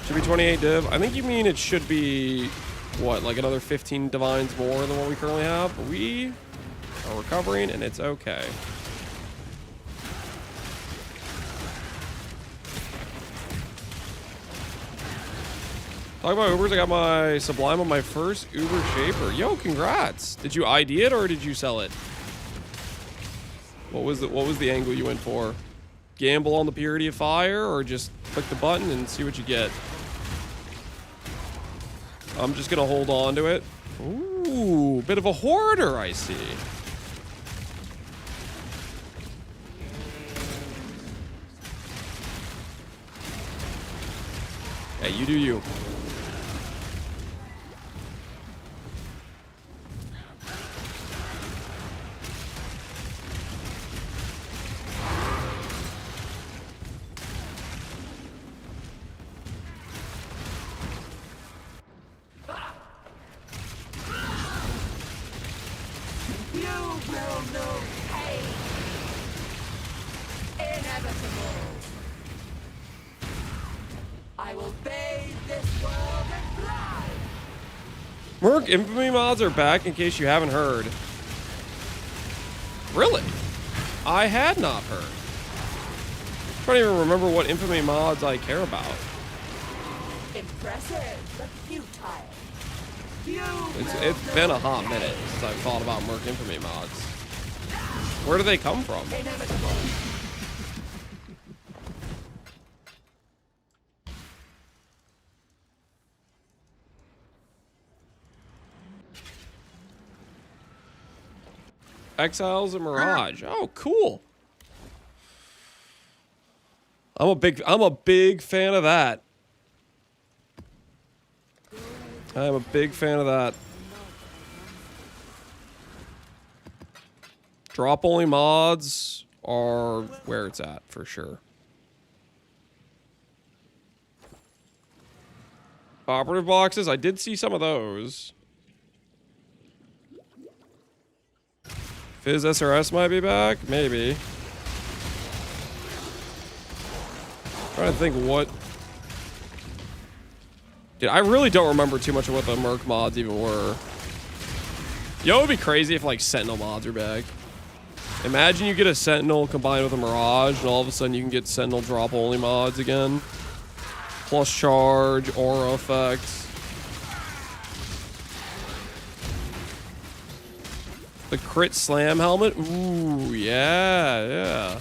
Should be 28 div. I think you mean it should be, what, like another 15 divines more than what we currently have? But we are recovering, and it's okay. Talk about Ubers. I got my Sublime on my first Uber Shaper. Yo, congrats. Did you ID it or did you sell it? What was the angle you went for? Gamble on the purity of fire or just click the button and see what you get? I'm just gonna hold on to it. Ooh, bit of a hoarder, I see. Hey, you do you. Merc Infamy mods are back in case you haven't heard. Really? I had not heard. I don't even remember what Infamy mods I care about. Impressive, but futile. It's been a hot minute since I've thought about Merc Infamy mods. Where do they come from? Exiles and Mirage. Oh, cool. I'm a big fan of that. I'm a big fan of that. Drop only mods are where it's at for sure. Operative boxes, I did see some of those. Fizz SRS might be back, maybe. Trying to think what. Dude, I really don't remember too much of what the Merc mods even were. Yo, it would be crazy if like Sentinel mods are back. Imagine you get a Sentinel combined with a Mirage, and all of a sudden you can get Sentinel drop only mods again. Plus charge, aura effects. The crit slam helmet? Ooh, yeah.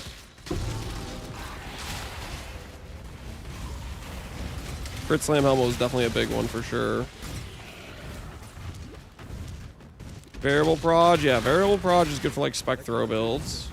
Crit slam helmet was definitely a big one for sure. Variable proj, yeah, variable proj is good for like spec throw builds.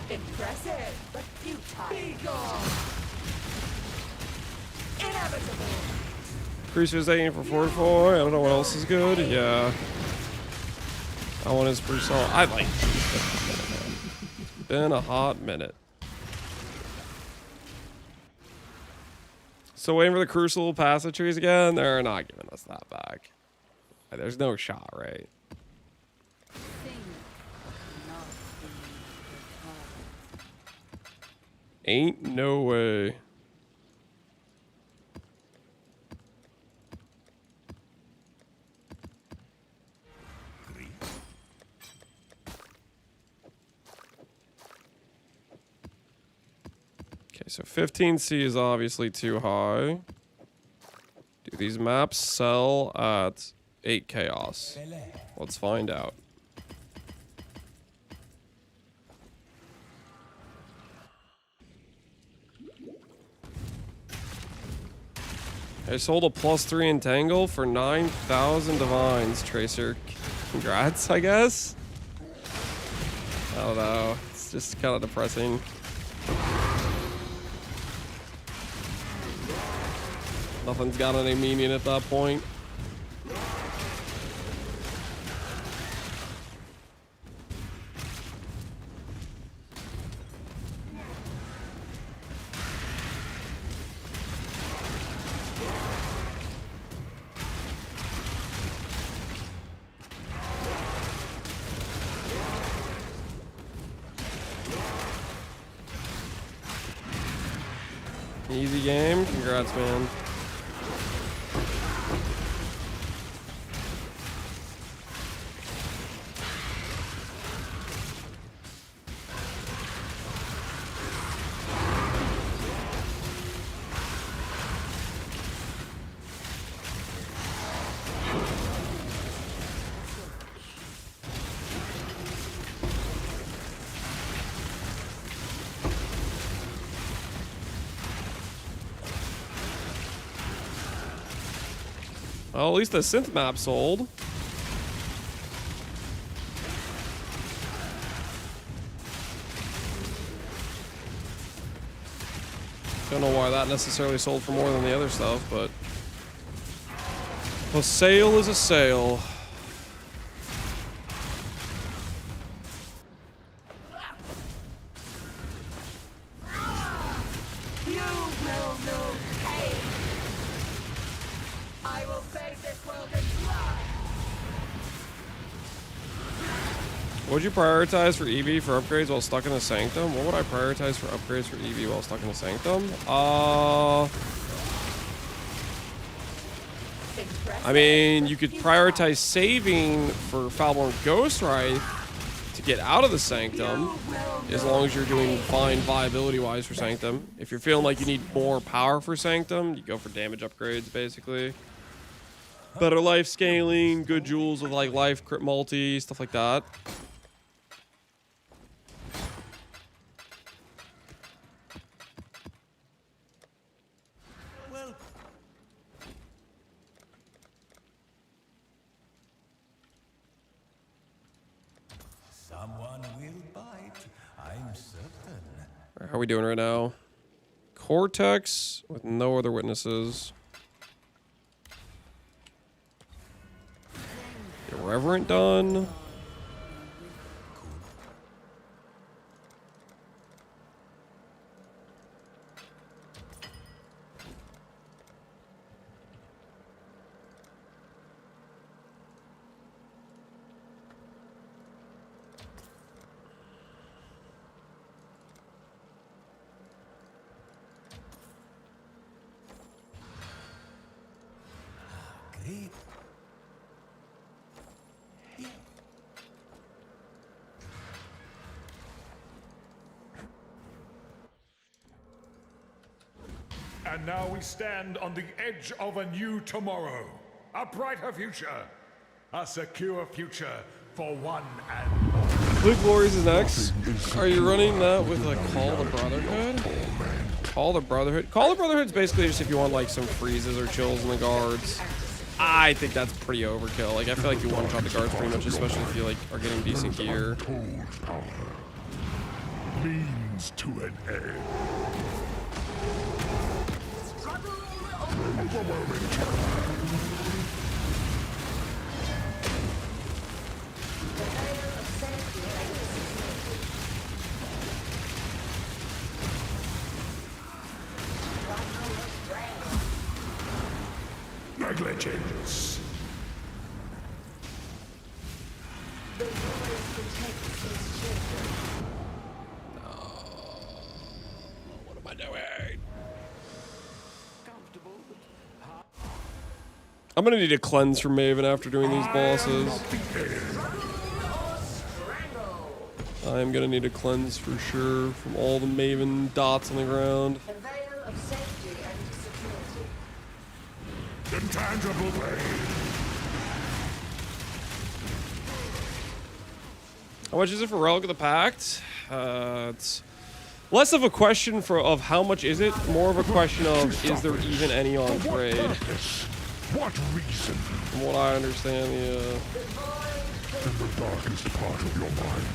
Impressive, but futile. Be gone. Inevitable. Cruiser's taking for 4-4. I don't know what else is good. Yeah. That one is pretty solid. I like it. Been a hot minute. So waiting for the Crucible passage trees again. They're not giving us that back. There's no shot, right? Ain't no way. Okay, so 15C is obviously too high. Do these maps sell at 8 chaos? Let's find out. I sold a +3 Entangle for 9,000 divines, Tracer. Congrats, I guess? I don't know. It's just kind of depressing. Nothing's got any meaning at that point. Easy game. Congrats, man. Well, at least the synth map sold. Don't know why that necessarily sold for more than the other stuff, but a sale is a sale. You will know pain. I will save this world in blood. Would you prioritize for EV for upgrades while stuck in the Sanctum? What would I prioritize for upgrades for EV while stuck in the Sanctum? I mean, you could prioritize saving for Foulborn Ghostrite to get out of the Sanctum, as long as you're doing fine viability-wise for Sanctum. If you're feeling like you need more power for Sanctum, you go for damage upgrades, basically. Better life scaling, good jewels with like life, crit multi, stuff like that. Someone will bite, I'm certain. How are we doing right now? Cortex with no other witnesses. Irreverent done. Great. And now we stand on the edge of a new tomorrow. A brighter future. A secure future for one and all. Blue Glories is next. Are you running that with like Call the Brotherhood? Call the Brotherhood? Call the Brotherhood's basically just if you want like some freezes or chills in the guards. I think that's pretty overkill. Like I feel like you one-shot the guards pretty much, especially if you like are getting decent gear. Means to an end. Overwhelming terror. Negligence. The void protects its children. What am I doing? I'm gonna need a cleanse from Maven after doing these bosses. I'm gonna need a cleanse for sure from all the Maven dots on the ground. A veil of safety and security. Intangible blade. How much is it for Relic of the Pact? It's less of a question of how much is it, more of a question of is there even any on trade? What reason? From what I understand, yeah. In the darkest part of your mind,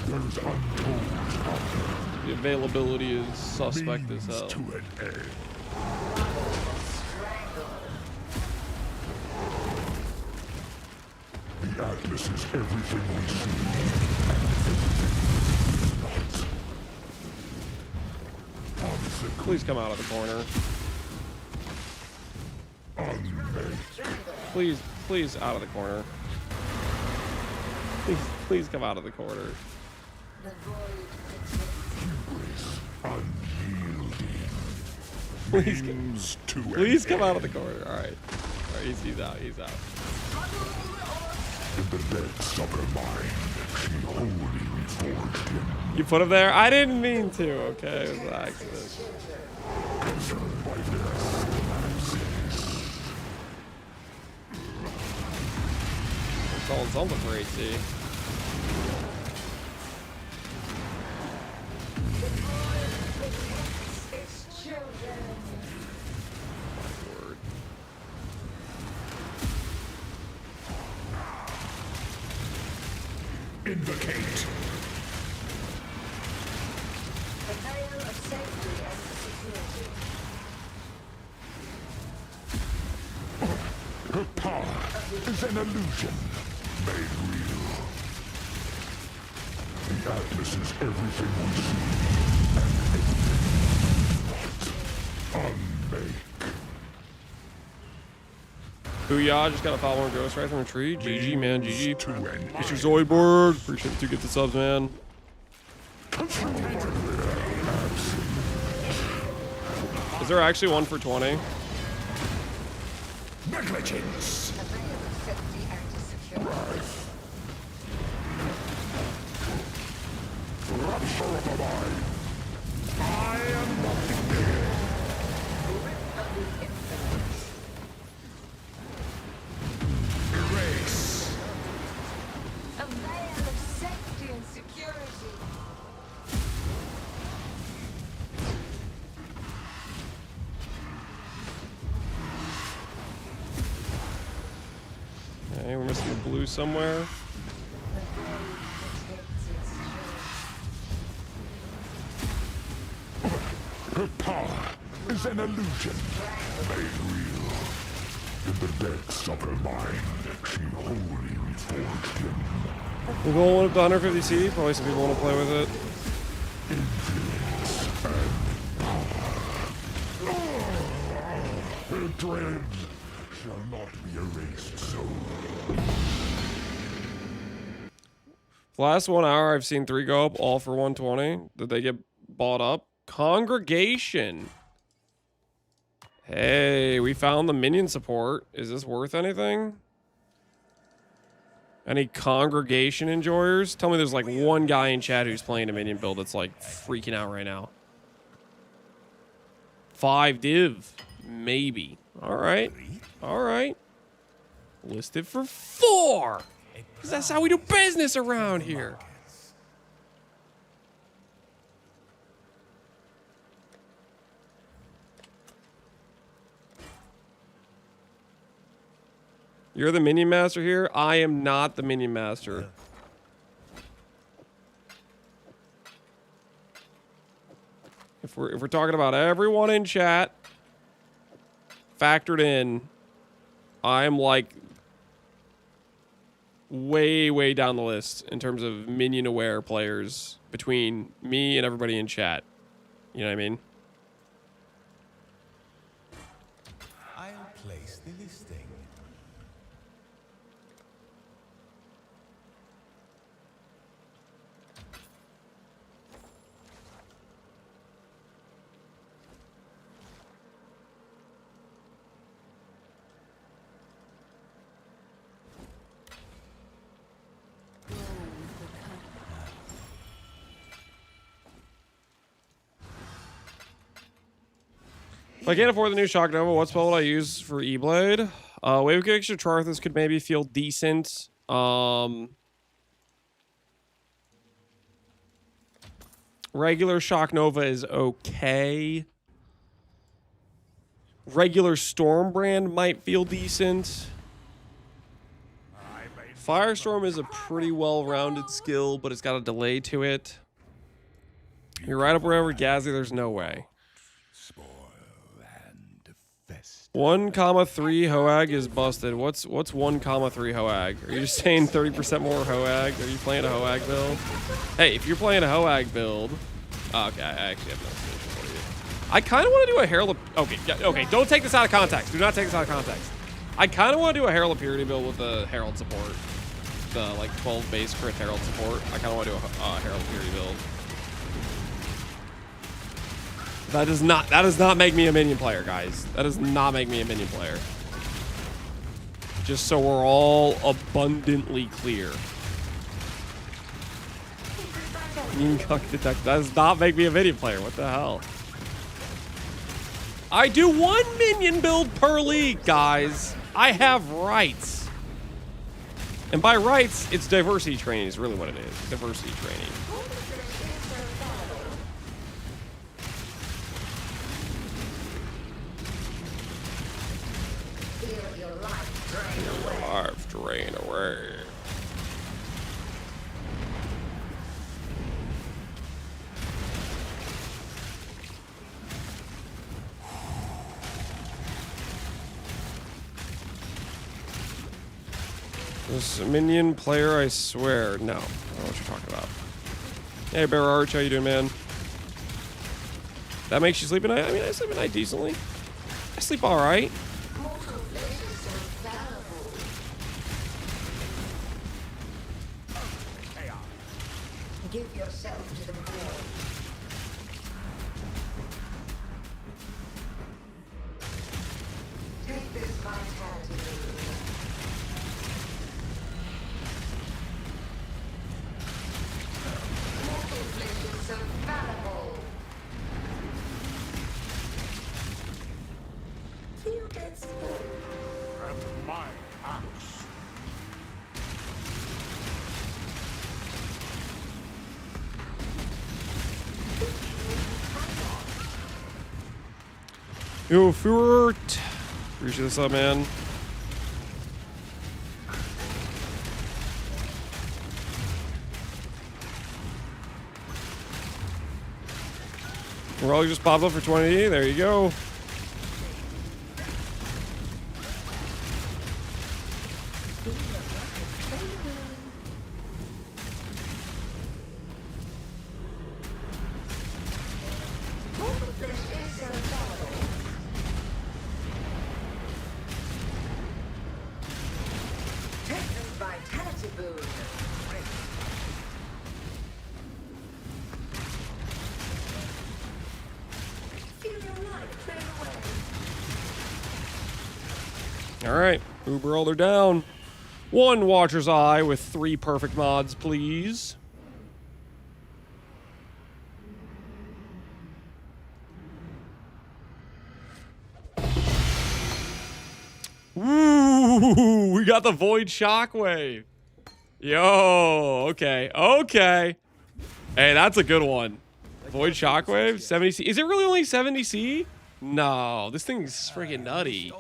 there is untold power. The availability is suspect as hell. To an end. The Atlas is everything we see. Please come out of the corner. Please, please out of the corner. Please come out of the corner. Please come out of the corner. All right, he's out. He's out. In the depths of her mind, she wholly reforged him. You put him there? I didn't mean to. Okay, it was an accident. Calling something for AC. Invocate. A veil of safety and security. Her power is an illusion made real. The Atlas is everything we see and everything we want. Unmake. Booyah, just got a follow on Ghost right from a tree. GG, man, GG. Mr. Zoidberg, appreciate the 2 gifted subs, man. Is there actually one for 20? Negligence. Rupture of the mind. I am nothing. Erase. A veil of safety and security. Okay, we're missing the blue somewhere. Her power is an illusion made real. In the depths of her mind, she wholly reforged him. We're going up to 150 CD. Probably some people want to play with it. Influence and power. Her dread shall not be erased so. The last 1 hour, I've seen 3 go up, all for 120. Did they get bought up? Congregation. Hey, we found the minion support. Is this worth anything? Any congregation enjoyers? Tell me there's like one guy in chat who's playing a minion build that's like freaking out right now. 5 div. Maybe. Alright. Alright. Listed for 4. 'Cause that's how we do business around here. You're the minion master here? I am not the minion master. If we're talking about everyone in chat factored in, I'm like way down the list in terms of minion aware players between me and everybody in chat. You know what I mean? I'll place the listing. If I can't afford the new Shock Nova, what spell would I use for E-Blade? Wave Kick Extra Charthus could maybe feel decent. Regular Shock Nova is okay. Regular Stormbrand might feel decent. Firestorm is a pretty well-rounded skill, but it's got a delay to it. You're right up wherever Gazzy, there's no way. 1,3 Hoag is busted. What's 1,3 Hoag? Are you just saying 30% more Hoag? Are you playing a Hoag build? Hey, if you're playing a Hoag build, okay, I actually have no solution for you. I kind of want to do a Herald. Okay, yeah, okay. Don't take this out of context. Do not take this out of context. I kind of want to do a Herald of Purity build with the Herald support, the like 12 base crit Herald support. I kind of want to do a Herald of Purity build. That does not make me a minion player, guys. That does not make me a minion player. Just so we're all abundantly clear. That does not make me a minion player. What the hell? I do 1 minion build per league, guys. I have rights. And by rights, it's diversity training is really what it is. Diversity training. Life drain away. This minion player, I swear. No, I don't know what you're talking about. Hey, Bear Arch, how you doing, man? That makes you sleep at night? I mean, I sleep at night decently. I sleep all right. Give yourself to the world. Take this vitality. Mortal flesh is so fallible. Feel that spell. And my axe. Yo, Furt. Appreciate this up, man. Relic just popped up for 20. There you go. Alright, Uber they're down. One Watcher's Eye with 3 perfect mods, please. Ooh, we got the Void Shockwave. Yo, okay, okay. Hey, that's a good one. Void Shockwave, 70C. Is it really only 70C? No, this thing's freaking nutty.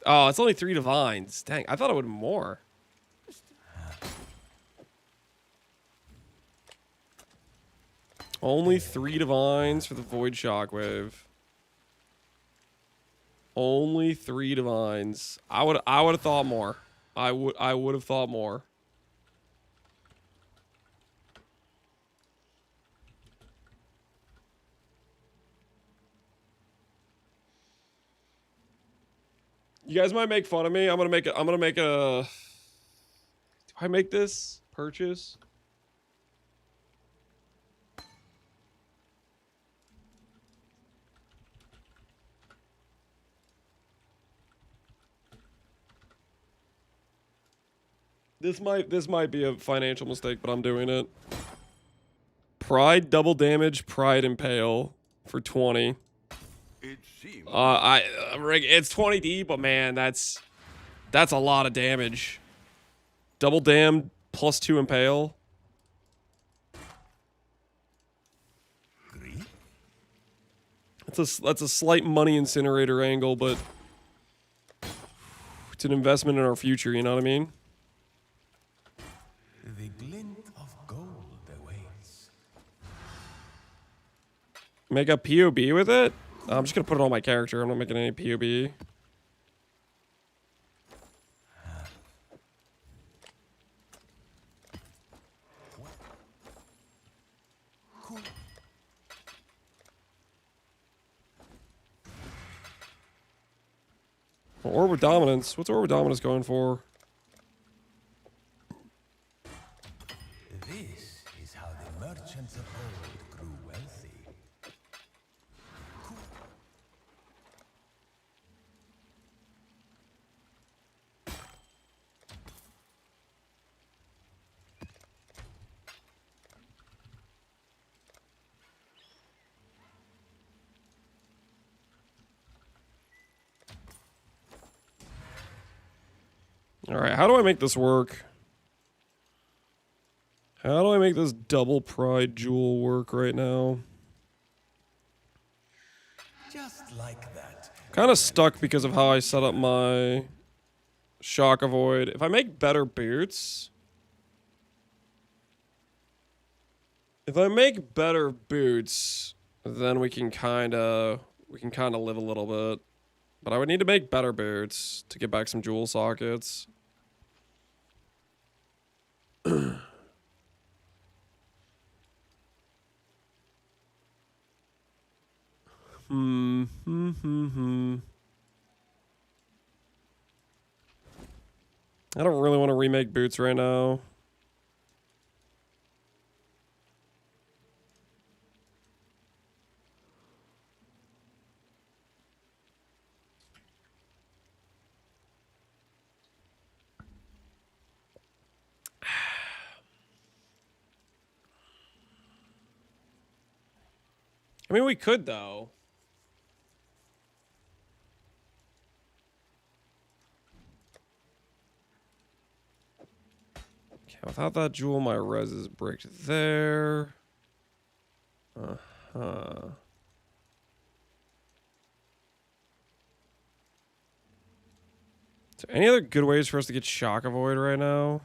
Oh, it's only 3 divines. Dang, I thought it would be more. Only 3 divines for the Void Shockwave. Only 3 divines. I would have thought more. I would have thought more. You guys might make fun of me. I'm gonna make a. Do I make this purchase? This might be a financial mistake, but I'm doing it. Pride double damage, Pride Impale for 20. It seems. It's 20D, but man, that's a lot of damage. Double dam plus 2 Impale. That's a slight money incinerator angle, but it's an investment in our future. You know what I mean? The glint of gold awaits. Make a POB with it? I'm just gonna put it on my character. I'm not making any POB. Orb of Dominance. What's Orb of Dominance going for? This is how the merchants of old grew wealthy. Alright, how do I make this work? How do I make this double Pride Jewel work right now? Just like that. Kind of stuck because of how I set up my Shock Avoid. If I make better boots... If I make better boots, then we can kind of live a little bit. But I would need to make better boots to get back some jewel sockets. I don't really want to remake boots right now. I mean, we could, though. Okay, without that jewel, my res is bricked there. Uh-huh. Is there any other good ways for us to get shock avoid right now?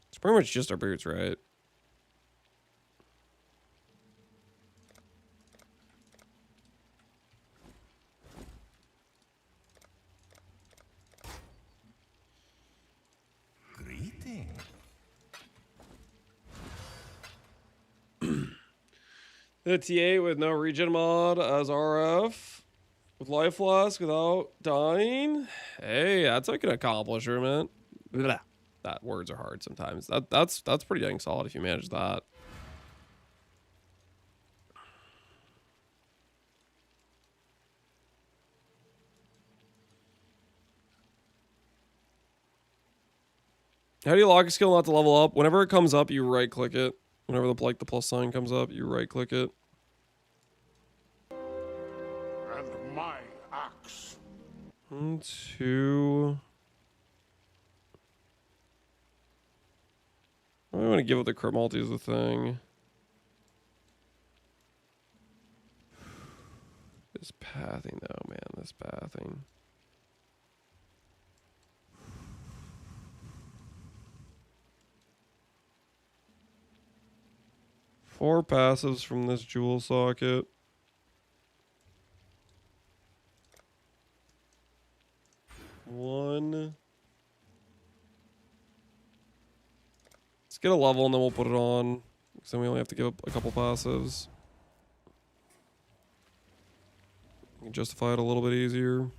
It's pretty much just our boots, right? Greeting. The T8 with no regen mod as RF. With life flask without dying. Hey, that's like an accomplishment. Blah. That words are hard sometimes. That's pretty dang solid if you manage that. How do you lock a skill not to level up? Whenever it comes up, you right click it. Whenever the plus sign comes up, you right click it. And my axe. 1, 2. I want to give up the crit multi as a thing. This pathing though, man, this pathing. Four passives from this jewel socket. One. Let's get a level and then we'll put it on. Because then we only have to give up a couple passives. You can justify it a little bit easier.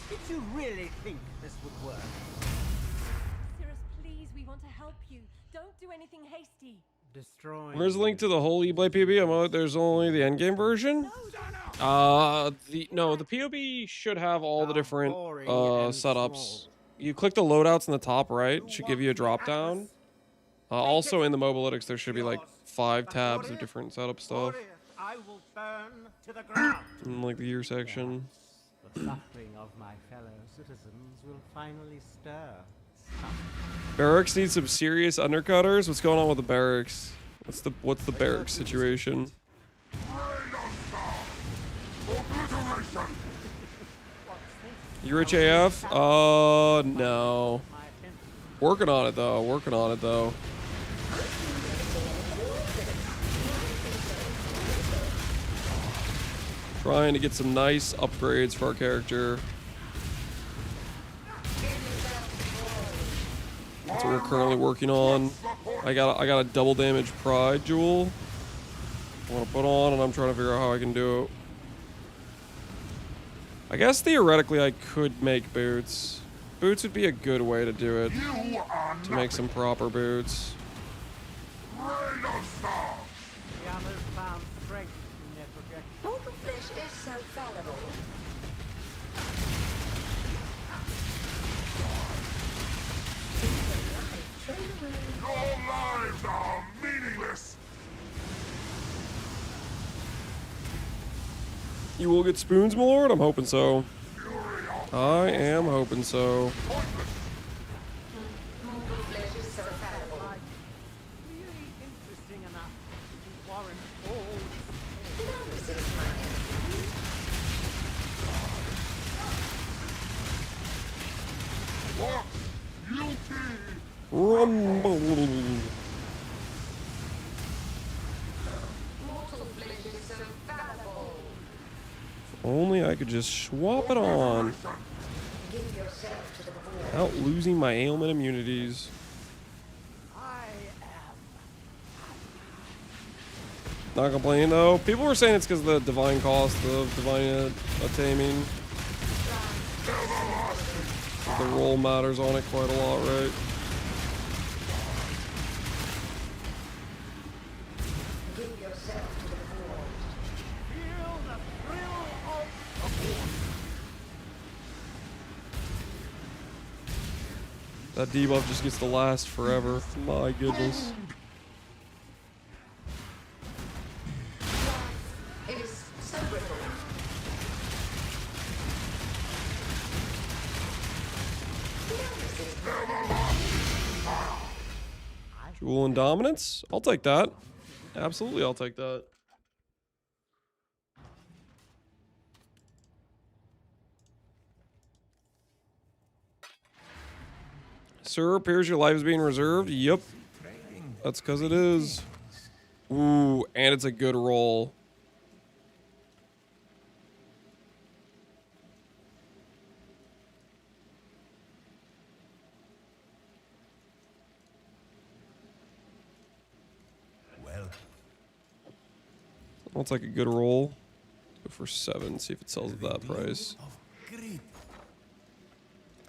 Did you really think this would work? Cirrus, please, we want to help you. Don't do anything hasty. Destroying. Where's the link to the whole E-Blade POB? There's only the endgame version? The POB should have all the different setups. You click the loadouts in the top right, it should give you a drop down. Also in the Mobalytics there should be like 5 tabs of different setup stuff. I will burn to the ground. In like the year section. The suffering of my fellow citizens will finally stir. Barracks needs some serious undercutters. What's going on with the barracks? What's the barracks situation? You rich AF? No. Working on it though. Trying to get some nice upgrades for our character. That's what we're currently working on. I got a double damage pride jewel I want to put on, and I'm trying to figure out how I can do it. I guess theoretically I could make boots. Boots would be a good way to do it. To make some proper boots. Mortal flesh is so fallible. Your lives are You will get spoons, my lord? I'm hoping so. I am hoping so. Really interesting enough to warrant all. Rumble. If only I could just swap it on without losing my ailment immunities. Not complaining though. People were saying it's because of the divine cost of divine taming. The roll matters on it quite a lot, right? That debuff just gets to last forever. My goodness. Jewel and dominance? I'll take that. Absolutely, I'll take that. Sir, appears your life is being reserved. Yep. That's because it is. Ooh, and it's a good roll. Well, I'll take a good roll. Go for 7, see if it sells at that price.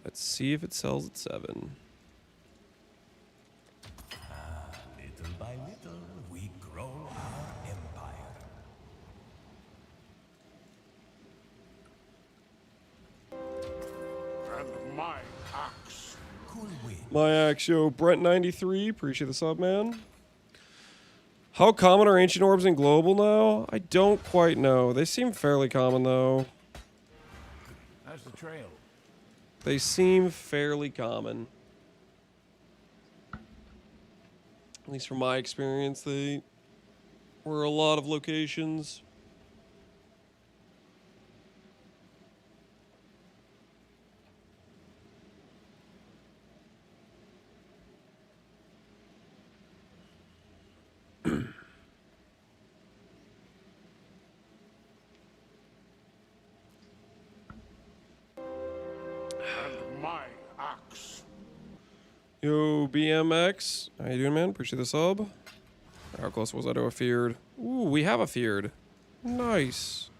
Let's see if it sells at 7. little by little, we grow our empire. And my axe. Cool wind. My axe, yo, Brent93, appreciate the sub, man. How common are ancient orbs in global now? I don't quite know. They seem fairly common though. How's the trail? They seem fairly common. At least from my experience, they were a lot of locations. My axe. Yo, BMX. How you doing, man? Appreciate the sub. How close was I to a feared? Ooh, we have a feared. Nice.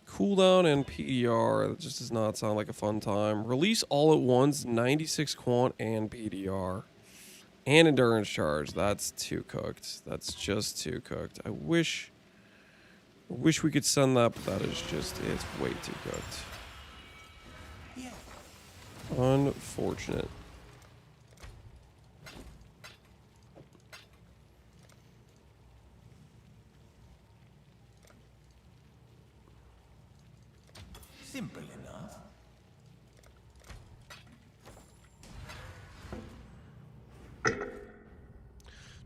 Cooldown and PDR. That just does not sound like a fun time. Release all at once, 96 quant and PDR. And endurance charge. That's too cooked. That's just too cooked. I wish we could send that, but that is just, it's way too cooked. Unfortunate. Simple enough.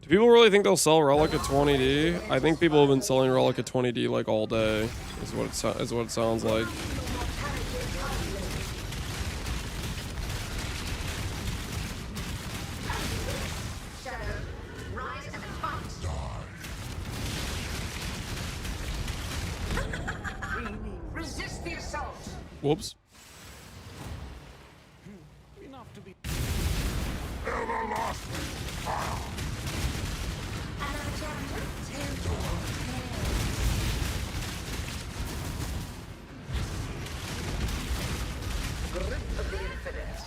Do people really think they'll sell Relic at 20D? I think people have been selling Relic at 20D like all day. Is what it sounds like. Resist the assault. Whoops. Enough to be. Everlasting fire. Another chapter. Grip of the infinite.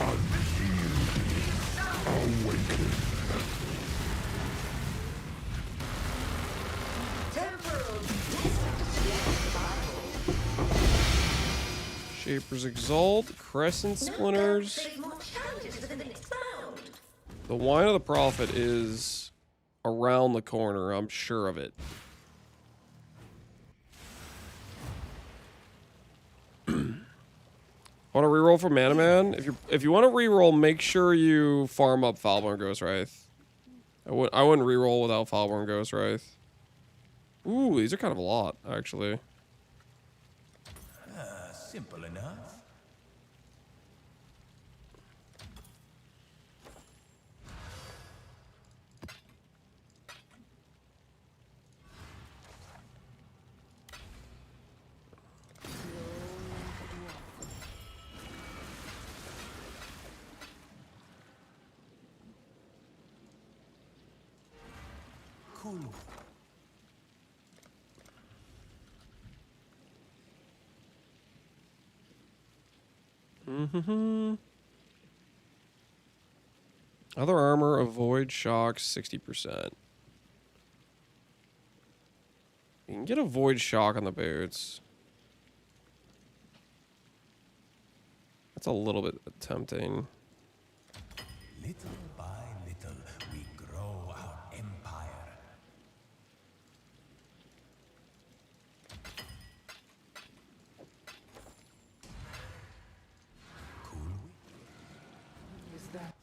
Unyielding. Awaken. Shaper's Exalt, Crescent Splinters. There is more challenges for the next round. The Wine of the Prophet is around the corner, I'm sure of it. Want to reroll for Mana Man? If you want to reroll, make sure you farm up Foulborn Ghostwraith. I wouldn't reroll without Foulborn Ghostwraith. Ooh, these are kind of a lot, actually. Simple enough. Cool. Other armor, avoid shocks, 60%. You can get avoid shock on the boots. That's a little bit tempting. Little by little, we grow our empire. Is that?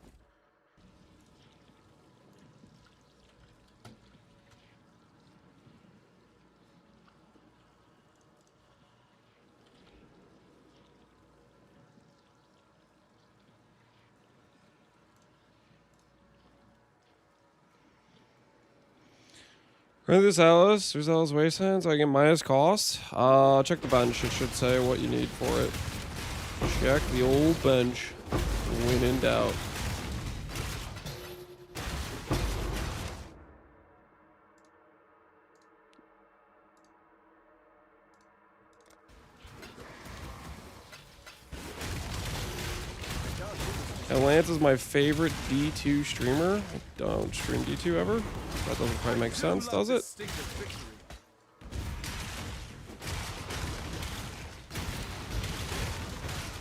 Right, this Alice. There's Alice Wasteland, so I get minus cost. Check the bench. It should say what you need for it. Check the old bench. When in doubt. And Lance is my favorite D2 streamer. I don't stream D2 ever. That doesn't quite make sense, does it?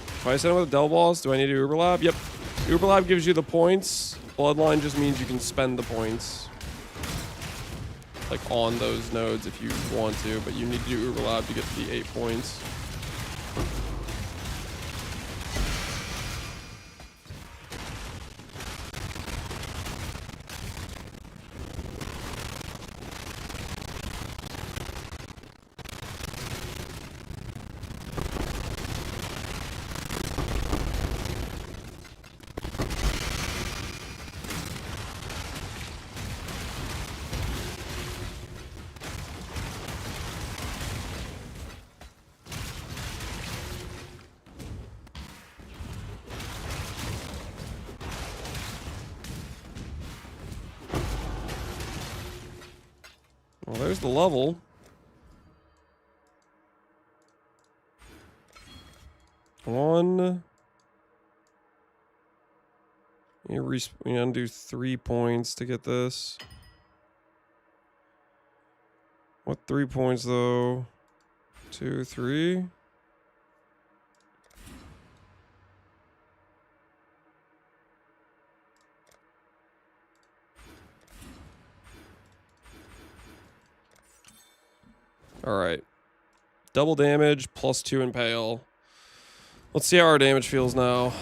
If I send him with Del Balls, do I need to Uberlab? Yep. Uberlab gives you the points. Bloodline just means you can spend the points. Like on those nodes if you want to, but you need to do Uberlab to get the 8 points. Well, there's the level. One. You undo 3 points to get this. What 3 points though? 2, 3. Alright. Double damage, +2 impale. Let's see how our damage feels now.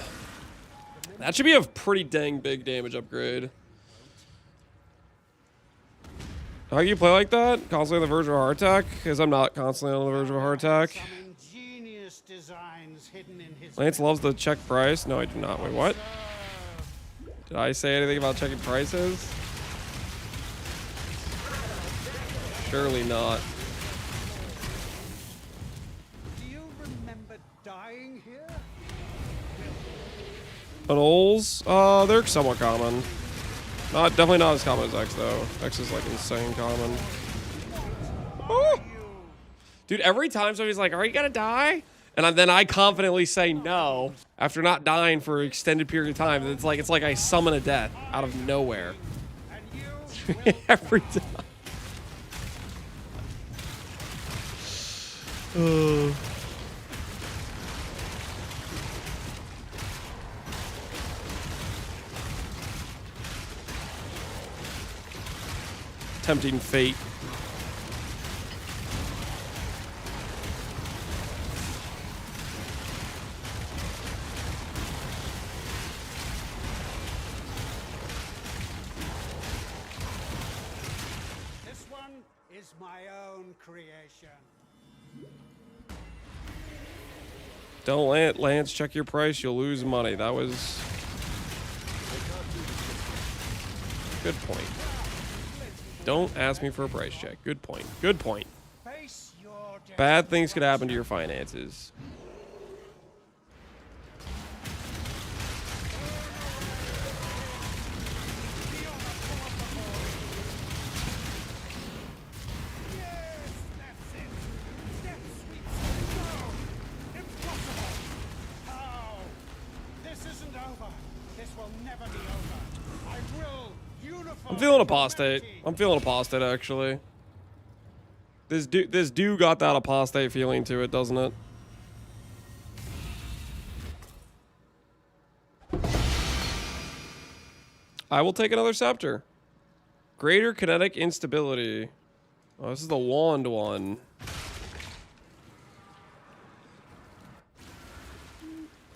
That should be a pretty dang big damage upgrade. How do you play like that? Constantly on the verge of a heart attack? Because I'm not constantly on the verge of a heart attack. Lance loves the check price. No, I do not. Wait, what? Did I say anything about checking prices? Surely not. Tunnels, they're somewhat common. Definitely not as common as X though. X is like insane common. Oh! Dude, every time somebody's like, "Are you gonna die?" and then I confidently say no after not dying for an extended period of time. It's like I summon a death out of nowhere. Every time. tempting fate. This one is my own creation. Don't Lance, check your price, you'll lose money. That was good point. Don't ask me for a price check. Good point. Good point. Bad things could happen to your finances. I'm feeling apostate. I'm feeling apostate, actually. This dude got that apostate feeling to it, doesn't it? I will take another scepter. Greater kinetic instability. Oh, this is the wand one.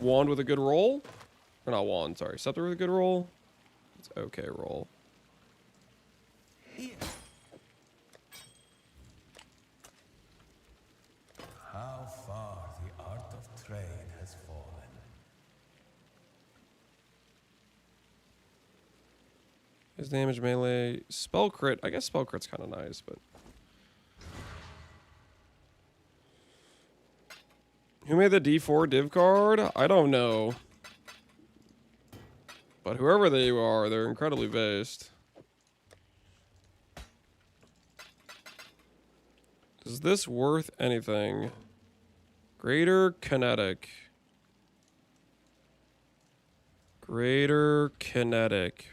Wand with a good roll? Or not wand, sorry. Scepter with a good roll? It's okay roll. How far the art of trade has fallen. His damage melee spell crit. I guess spell crit's kind of nice, but who made the D4 div card? I don't know. But whoever they are, they're incredibly based. Is this worth anything? Greater kinetic. Greater kinetic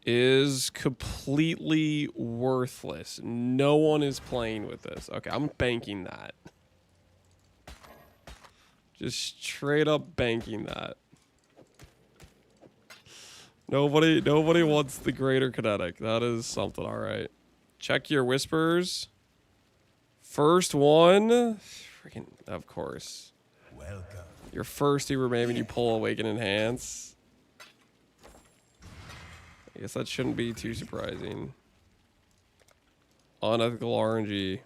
is completely worthless. No one is playing with this. Okay, I'm banking that. Just straight up banking that. Nobody wants the greater kinetic. That is something, all right. Check your whispers. First one. Freaking, of course. Welcome. Your first Uber maybe you pull Awaken Enhance. I guess that shouldn't be too surprising. Unethical RNG.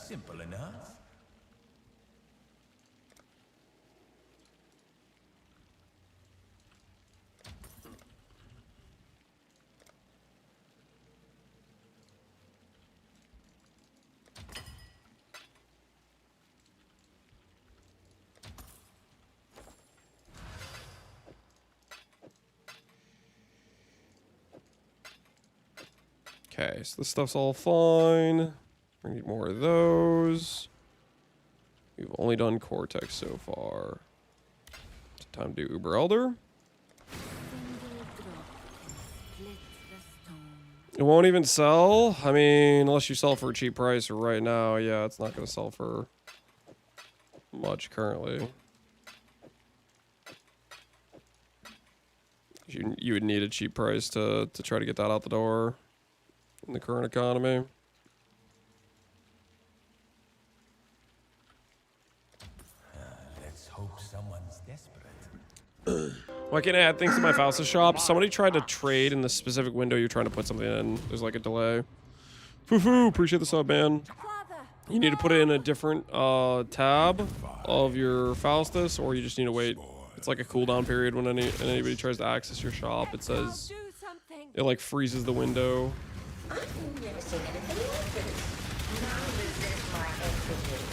Simple enough. Okay, so this stuff's all fine. We need more of those. We've only done Cortex so far. It's time to do Uber Elder. It won't even sell. I mean, unless you sell for a cheap price right now. Yeah, it's not going to sell for much currently. You would need a cheap price to try to get that out the door in the current economy. Let's hope someone's desperate. Why can't I add things to my Faustus shop? Somebody tried to trade in the specific window you're trying to put something in. There's like a delay. Foo-foo, appreciate the sub, man. You need to put it in a different tab of your Faustus, or you just need to wait. It's like a cooldown period when anybody tries to access your shop. It says it like freezes the window. I've never seen anything like this. Now resist my entity.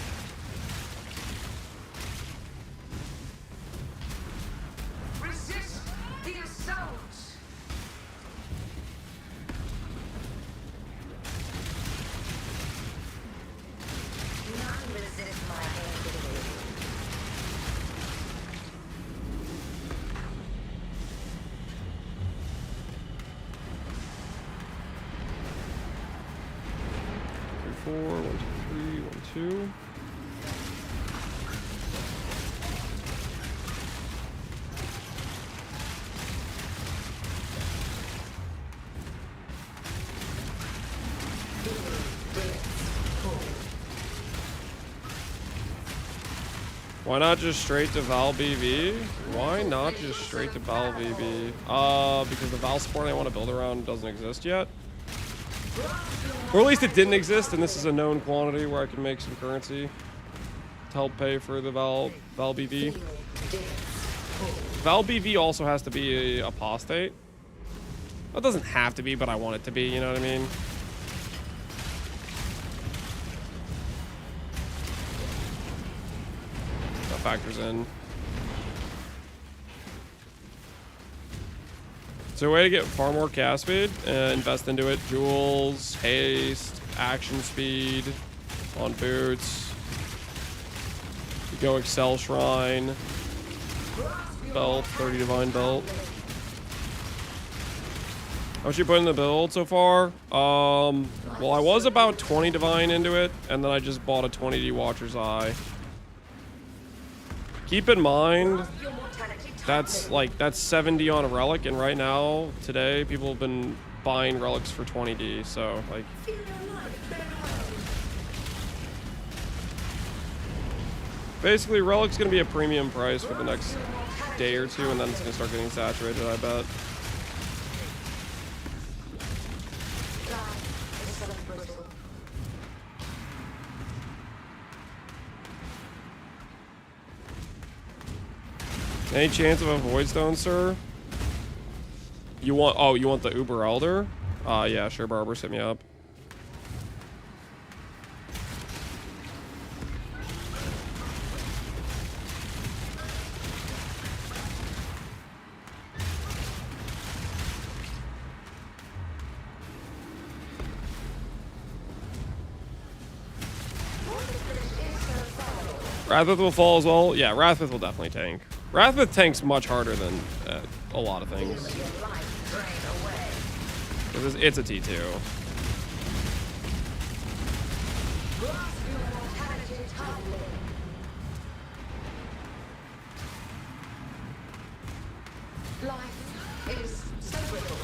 Resist the assault. None resist my entity. 4, 1, 2, 3, 1, 2. Why not just straight to Val BV? Why not just straight to Val BV? Because the Val support I want to build around doesn't exist yet. Or at least it didn't exist, and this is a known quantity where I can make some currency to help pay for the Val BV. Val BV also has to be a apostate. It doesn't have to be, but I want it to be, you know what I mean? That factors in. So a way to get far more cast speed and invest into it. Jewels, haste, action speed on boots. You go Excel Shrine. Belt, 30 divine belt. How much you put in the build so far? Well, I was about 20 divine into it, and then I just bought a 20D Watcher's Eye. Keep in mind, that's 70 on a relic, and right now, today, people have been buying relics for 20D, so like. Basically, relic's gonna be a premium price for the next day or two, and then it's gonna start getting saturated, I bet. Any chance of a void stone, sir? You want? Oh, you want the Uber Elder? Yeah, sure. Barbers, hit me up. Wrathwith will fall as well. Yeah, Wrathwith will definitely tank. Wrathwith tanks much harder than a lot of things. It's a T2. Life is so brittle.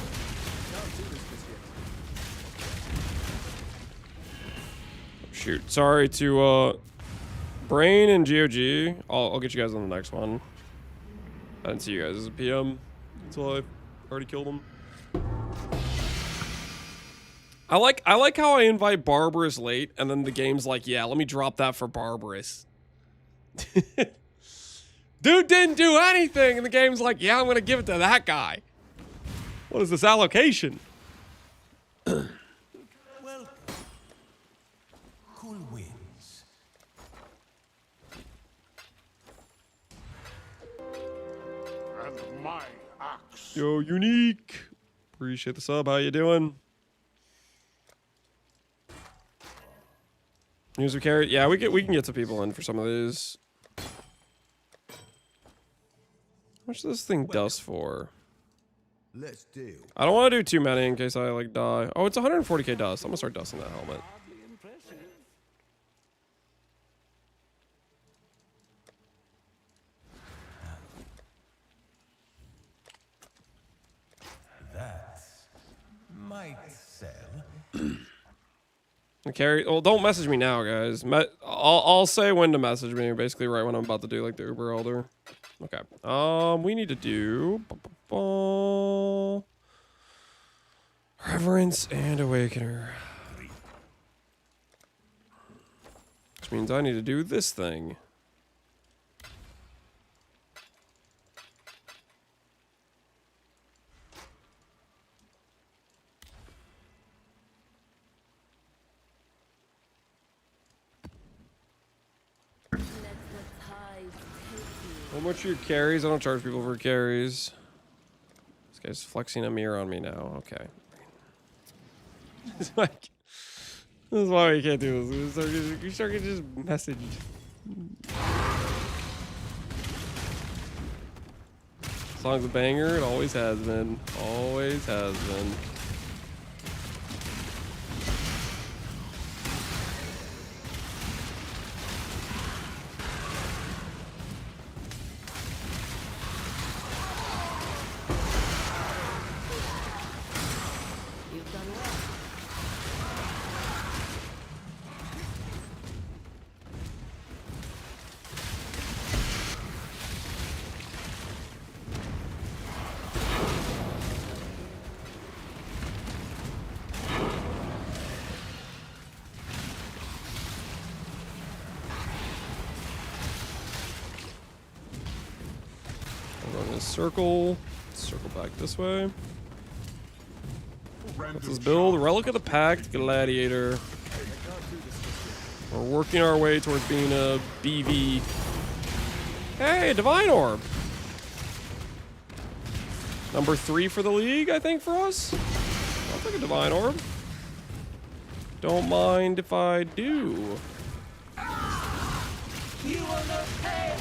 Shoot. Sorry to Brain and GOG. I'll get you guys on the next one. I didn't see you guys as a PM until I already killed them. I like how I invite Barbarous late, and then the game's like, yeah, let me drop that for Barbarous. Dude didn't do anything, and the game's like, yeah, I'm gonna give it to that guy. What is this allocation? Well, cool wins. And my axe. Yo, Unique. Appreciate the sub. How you doing? User carry. Yeah, we can get some people in for some of these. How much does this thing dust for? Let's deal. I don't want to do too many in case I like die. Oh, it's 140k dust. I'm gonna start dusting that helmet. That might sell. Carry. Well, don't message me now, guys. I'll say when to message me. Basically, right when I'm about to do like the Uber Elder. Okay. We need to do Reverence and Awakener, which means I need to do this thing. How much are your carries? I don't charge people for carries. This guy's flexing a mirror on me now. Okay. It's like, this is why we can't do this. You start getting just message. Song's a banger. It always has been. Always has been. Circle back this way. What's this build? Relic of the Pact, Gladiator. We're working our way towards being a BV. Hey, Divine Orb. Number 3 for the league, I think, for us. I'll take a Divine Orb. Don't mind if I do. You will not pay.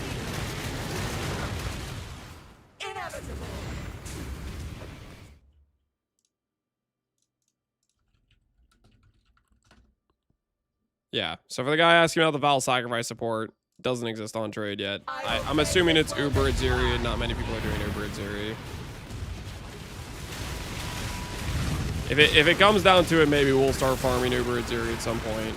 Inevitable. Yeah, so for the guy asking about the Val Sacrifice support, doesn't exist on trade yet. I'm assuming it's Uber Ziri, and not many people are doing Uber Ziri. If it comes down to it, maybe we'll start farming Uber Ziri at some point.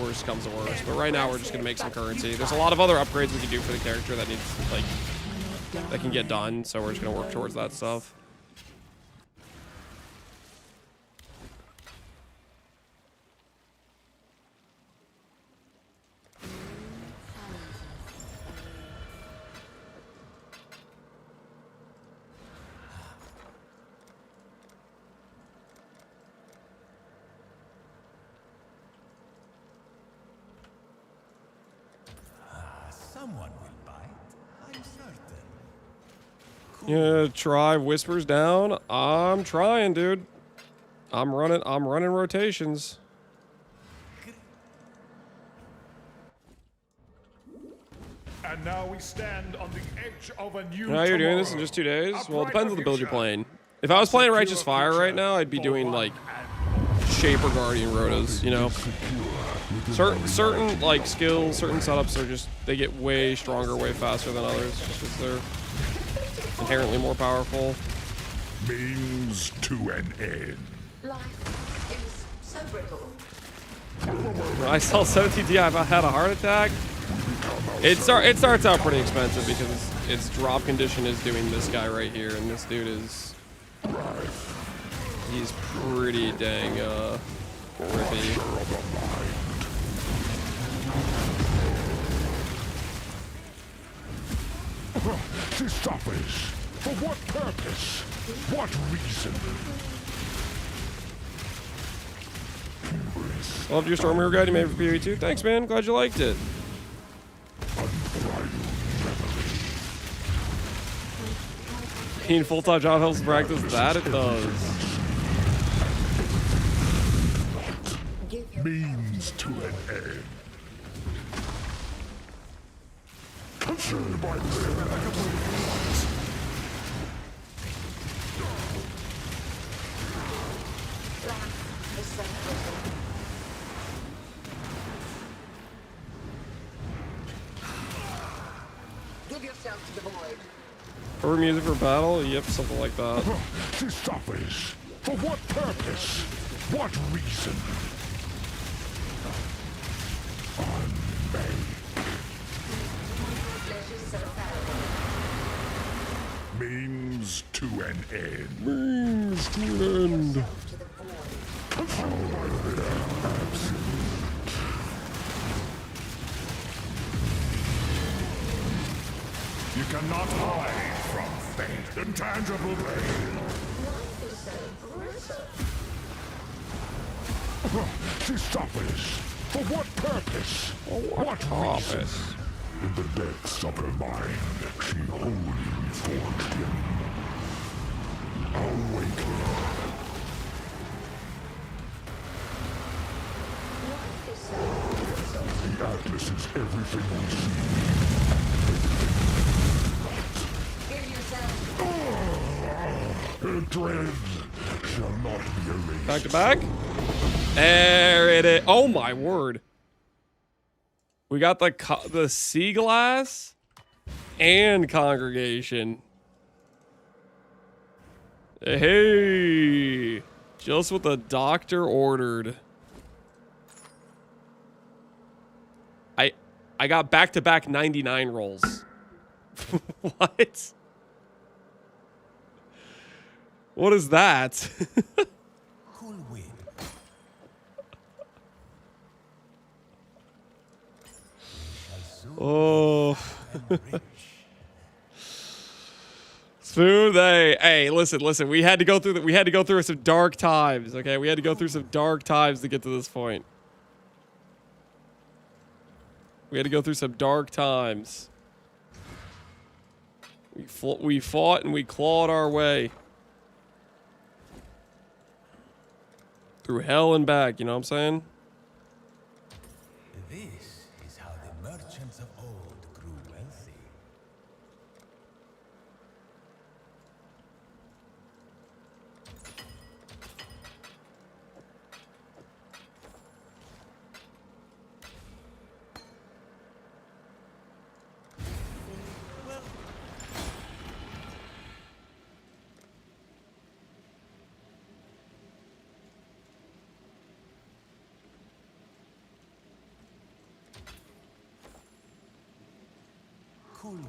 Worst comes to worst. But right now, we're just gonna make some currency. There's a lot of other upgrades we can do for the character that needs, like, that can get done. So we're just gonna work towards that stuff. Someone will bite, I'm certain. Yeah, try Whispers down. I'm trying, dude. I'm running rotations. And now we stand on the edge of a new Now you're doing this in just 2 days? Well, it depends on the build you're playing. If I was playing Righteous Fire right now, I'd be doing, like, Shaper Guardian Rotas, you know? Certain like skills, certain setups are just, they get way stronger, way faster than others, just because they're inherently more powerful. Means to an end. Life is so brittle. When I saw 17D, I about had a heart attack. It starts out pretty expensive because its drop condition is doing this guy right here, and this dude is, he's pretty dang rippy. She suffers. For what purpose? What reason? Loved your Storm Hero guide you made for PoE 2. Thanks, man. Glad you liked it. Being full-time job helps practice that? It does. Means to an end. Concerned by Give yourself to the void. Or music for battle? Yep, something like that. She suffers. For what purpose? What reason? Means to an end. Means to an end. You cannot hide from fate, intangible pain. She suffers. For what purpose? What reason? In the depths of her mind, she wholly forged him. Awaken. The Atlas is everything we see. Her dread shall not be erased. Back to back. There it is. Oh my word. We got the sea glass and congregation. Hey, just what the doctor ordered. I got back-to-back 99 rolls. What? What is that? Cool wind. Oh. It's Smooth. Hey, listen. We had to go through some dark times. Okay, we had to go through some dark times to get to this point. We had to go through some dark times. We fought and we clawed our way through hell and back. You know what I'm saying? This is how the merchants of old grew wealthy. Cool.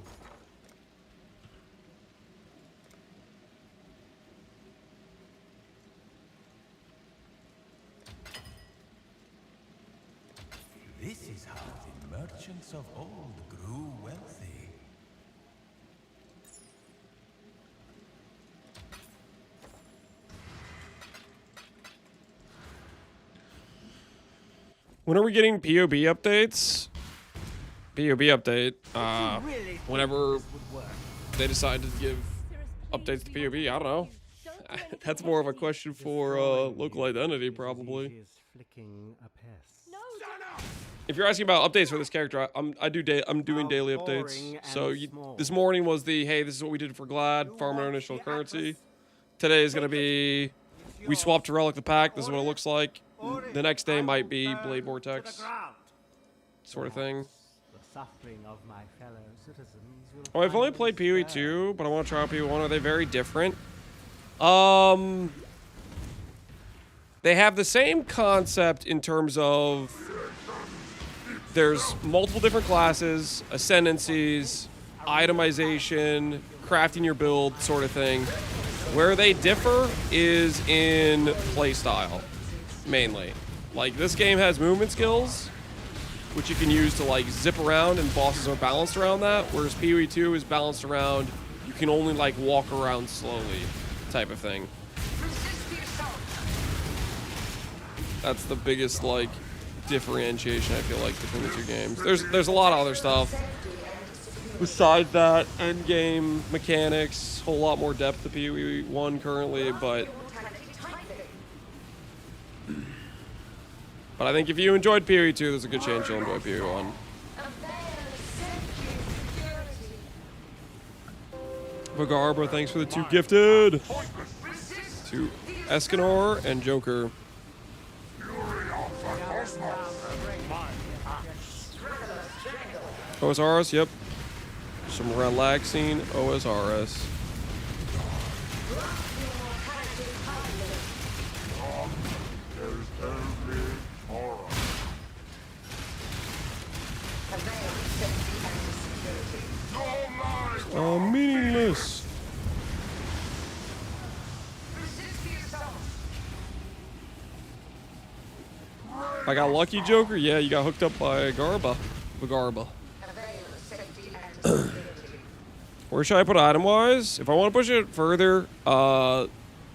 This is how the merchants of old grew wealthy. When are we getting POB updates? POB update. Whenever they decide to give updates to POB, I don't know. That's more of a question for local identity, probably. If you're asking about updates for this character, I'm doing daily updates. So this morning was the hey, this is what we did for Glad, farm our initial currency. Today is gonna be we swapped to Relic the pack. This is what it looks like. The next day might be Blade Vortex, sort of thing. Oh, I've only played PoE 2, but I want to try out PoE 1. Are they very different? They have the same concept in terms of there's multiple different classes, ascendancies, itemization, crafting your build, sort of thing. Where they differ is in playstyle, mainly. Like, this game has movement skills, which you can use to, like, zip around, and bosses are balanced around that, whereas PoE 2 is balanced around, you can only, like, walk around slowly, type of thing. That's the biggest, like, differentiation, I feel like, between the two games. There's a lot of other stuff. Besides that, endgame mechanics, whole lot more depth to PoE 1 currently, but I think if you enjoyed PoE 2, there's a good chance you'll enjoy PoE 1. Vagarba, thanks for the 2 gifted. To Escanor and Joker. OSRS, yep. Some relaxing OSRS. Meaningless. I got lucky, Joker? Yeah, you got hooked up by Vagarba. Where should I put item-wise? If I want to push it further,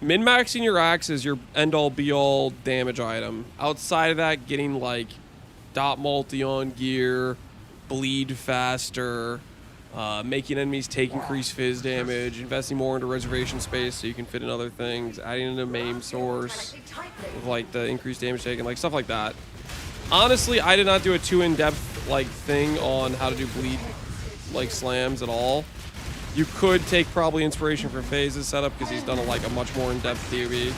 min-maxing your axe is your end-all be-all damage item. Outside of that, getting, like, dot multi on gear, bleed faster, making enemies take increased fizz damage, investing more into reservation space so you can fit in other things, adding in a maim source with, like, the increased damage taken, like, stuff like that. Honestly, I did not do a too in-depth, like, thing on how to do bleed, like, slams at all. You could take probably inspiration from Phase's setup because he's done a much more in-depth PoE.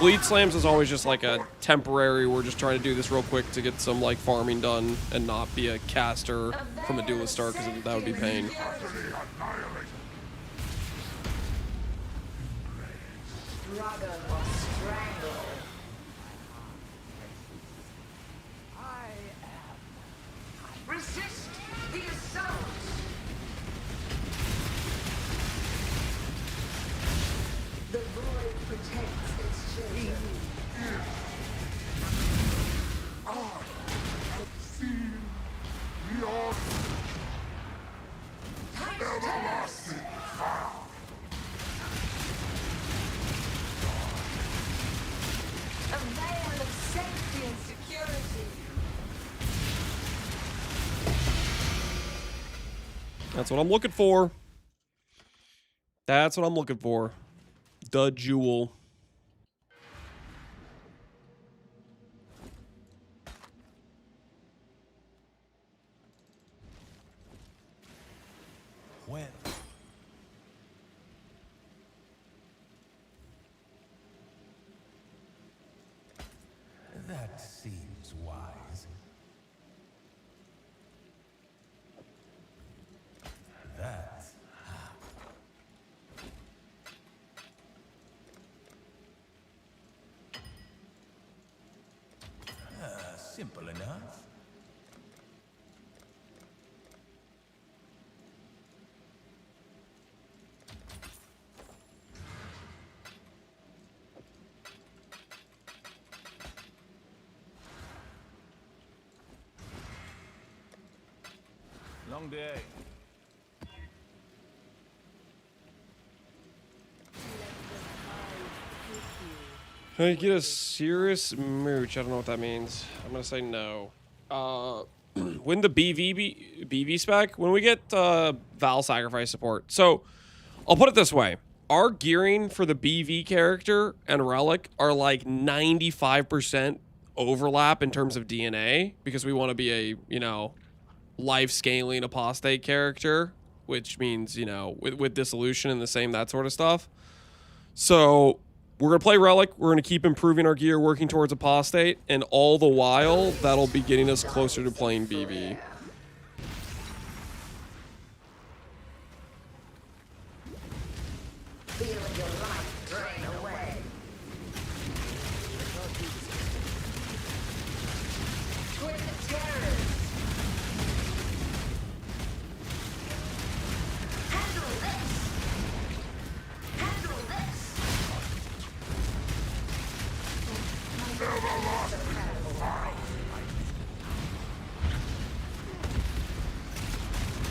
Bleed slams is always just like a temporary, we're just trying to do this real quick to get some like farming done and not be a caster from a duelist start because that would be pain. Resist the assault! The void protects its children. I have seen your everlasting fire. That's what I'm looking for. That's what I'm looking for. The jewel. Well, that seems wise. That simple enough. Long day. Can I get a serious mooch? I don't know what that means. I'm gonna say no. When the BV spec, when we get Val sacrifice support. So I'll put it this way. Our gearing for the BV character and Relic are like 95% overlap in terms of DNA because we want to be a, you know, life scaling apostate character, which means, you know, with dissolution and the same, that sort of stuff. So we're going to play Relic. We're going to keep improving our gear, working towards apostate, and all the while, that'll be getting us closer to playing BV. Feeling your life drain away. Twin terrors. Handle this. Handle this. Never lost a battle.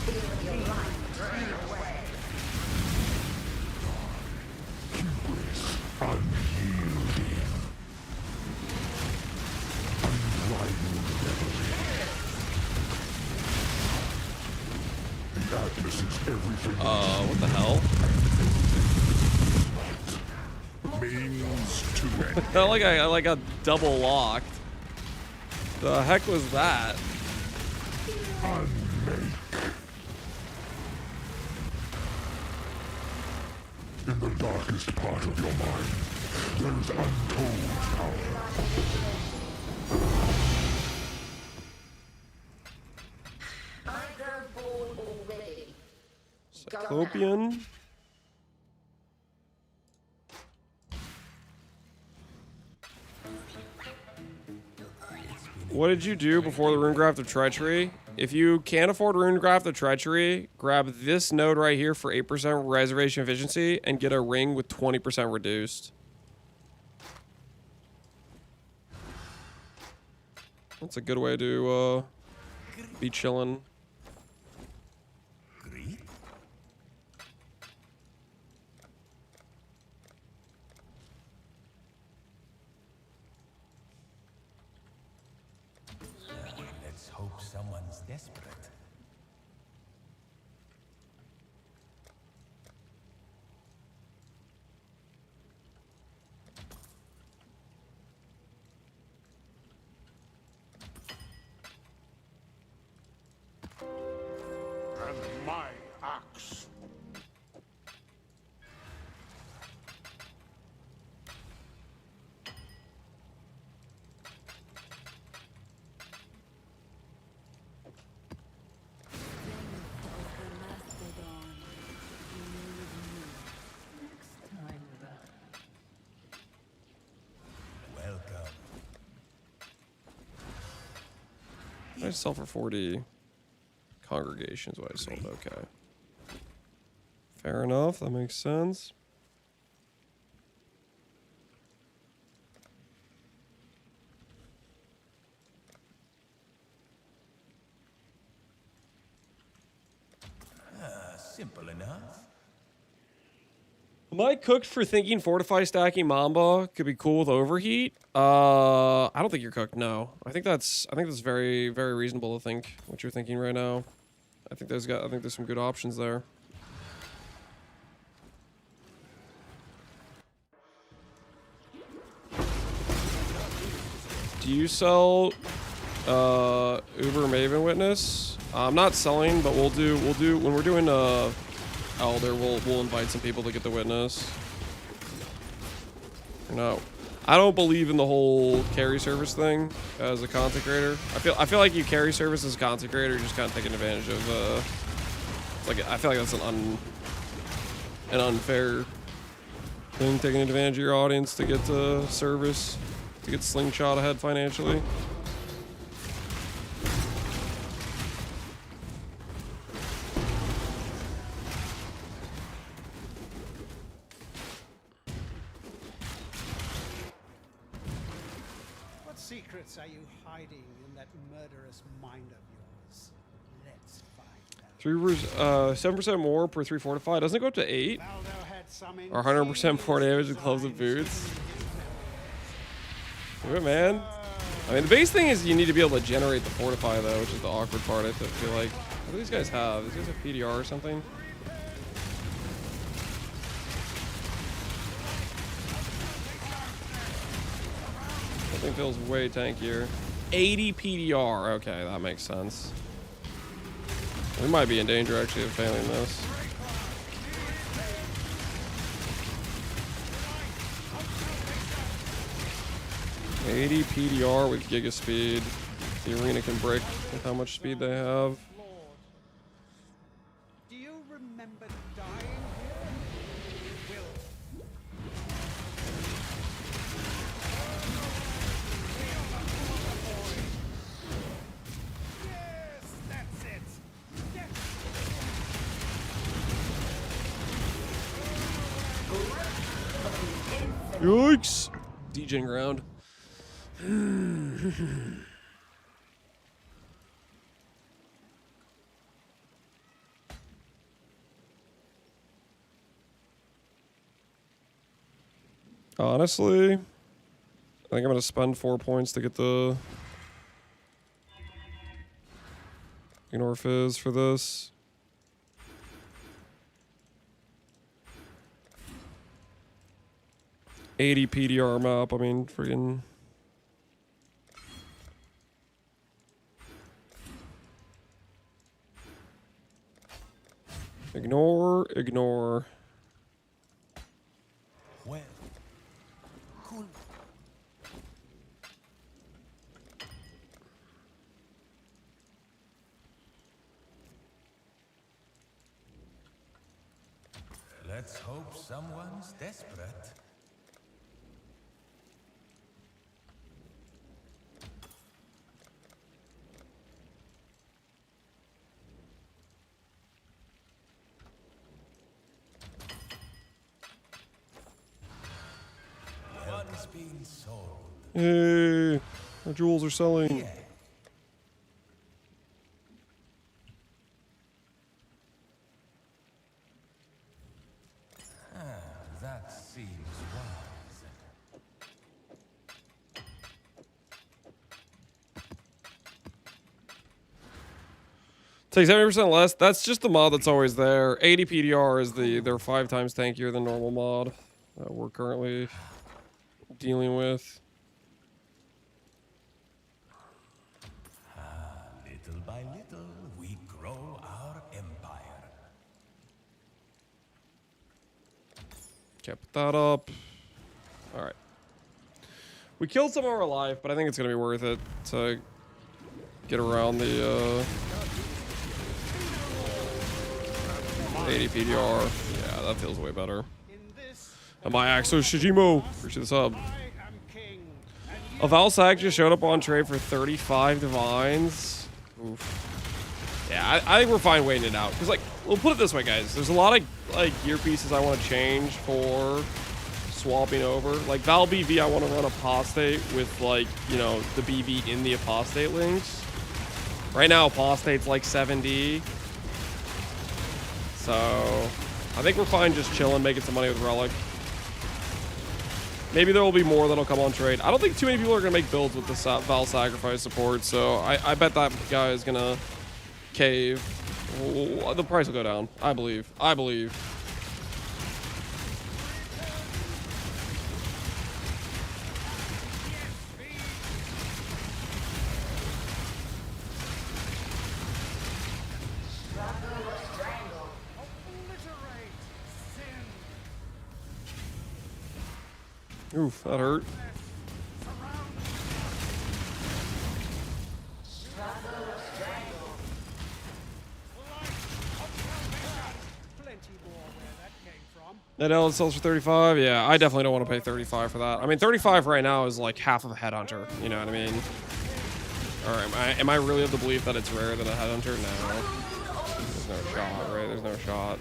Feeling your life drain away. Unyielding. Unrivaled revelry. The Atlas is everything. What the hell? Means to end. I got double locked. The heck was that? Unmake. In the darkest part of your mind, there is untold power. I grow bored already. Cyclopean? What did you do before the Runegraft of Treachery? If you can't afford Runegraft of Treachery, grab this node right here for 8% reservation efficiency and get a ring with 20% reduced. That's a good way to be chilling. Let's hope someone's desperate. And my axe. Welcome. I sell for 40 congregations. What I sold. Okay. Fair enough. That makes sense. Simple enough. Am I cooked for thinking Fortify stacking Mamba could be cool with Overheat? I don't think you're cooked. No, I think that's very, very reasonable to think what you're thinking right now. I think there's some good options there. Do you sell Uber Maven Witness? I'm not selling, but we'll do when we're doing Elder, we'll invite some people to get the witness. No. I don't believe in the whole carry service thing as a content creator. I feel like you carry service as a content creator, you're just kind of taking advantage of I feel like that's an unfair thing, taking advantage of your audience to get service, to get slingshot ahead financially. What secrets are you hiding in that murderous mind of yours? Let's find out. 7% more per 3 fortify. Doesn't it go up to 8? Or 100% more damage with gloves and boots? Do it, man. I mean, the biggest thing is you need to be able to generate the fortify, though, which is the awkward part. I feel like. What do these guys have? These guys have PDR or something? Something feels way tankier. 80 PDR. Okay, that makes sense. We might be in danger, actually, of failing this. $80 PDR with Giga Speed. The arena can break with how much speed they have. Do you remember dying here? Yes, that's it. Yikes! DJing ground. Honestly, I think I'm gonna spend 4 points to get the Ignore Fizz for this. $80 PDR map. I mean, friggin'. Ignore. Well, cool. Let's hope someone's desperate. One's been sold. Hey, our jewels are selling. Yeah. That seems wise. Take 70% less. That's just the mod that's always there. 80 PDR is they're 5 times tankier than normal mod that we're currently dealing with. Little by little, we grow our empire. Okay, put that up. All right. We killed some of our life, but I think it's gonna be worth it to get around the 80 PDR. Yeah, that feels way better. And my Axo Shijimo. Appreciate the sub. A Valsag just showed up on trade for 35 divines. Oof. Yeah, I think we're fine waiting it out. Because, like, we'll put it this way, guys. There's a lot of, like, gear pieces I want to change for swapping over. Like, Val BV, I want to run Apostate with, like, you know, the BV in the Apostate links. Right now, Apostate's, like, 7D. So, I think we're fine just chilling, making some money with Relic. Maybe there will be more that'll come on trade. I don't think too many people are going to make builds with this Val Sacrifice support, so I bet that guy is going to cave Oh, the price will go down. I believe. I believe. Oof, that hurt. That L sells for 35. Yeah, I definitely don't want to pay 35 for that. I mean, 35 right now is like half of a headhunter. You know what I mean? Or am I really of the belief that it's rarer than a headhunter? No. There's no shot, right? There's no shot.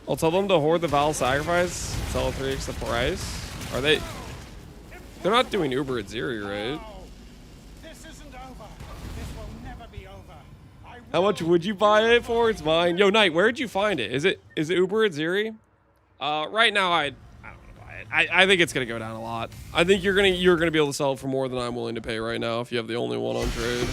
I'll tell them to hoard the Val sacrifice, sell 3x the price. Are they? They're not doing Uber at Zeri, right? This isn't over. This will never be over. How much would you buy it for? It's mine. Yo, Knight, where'd you find it? Is it Uber at Zeri? Right now, I don't want to buy it. I think it's gonna go down a lot. I think you're gonna be able to sell it for more than I'm willing to pay right now if you have the only one on trade.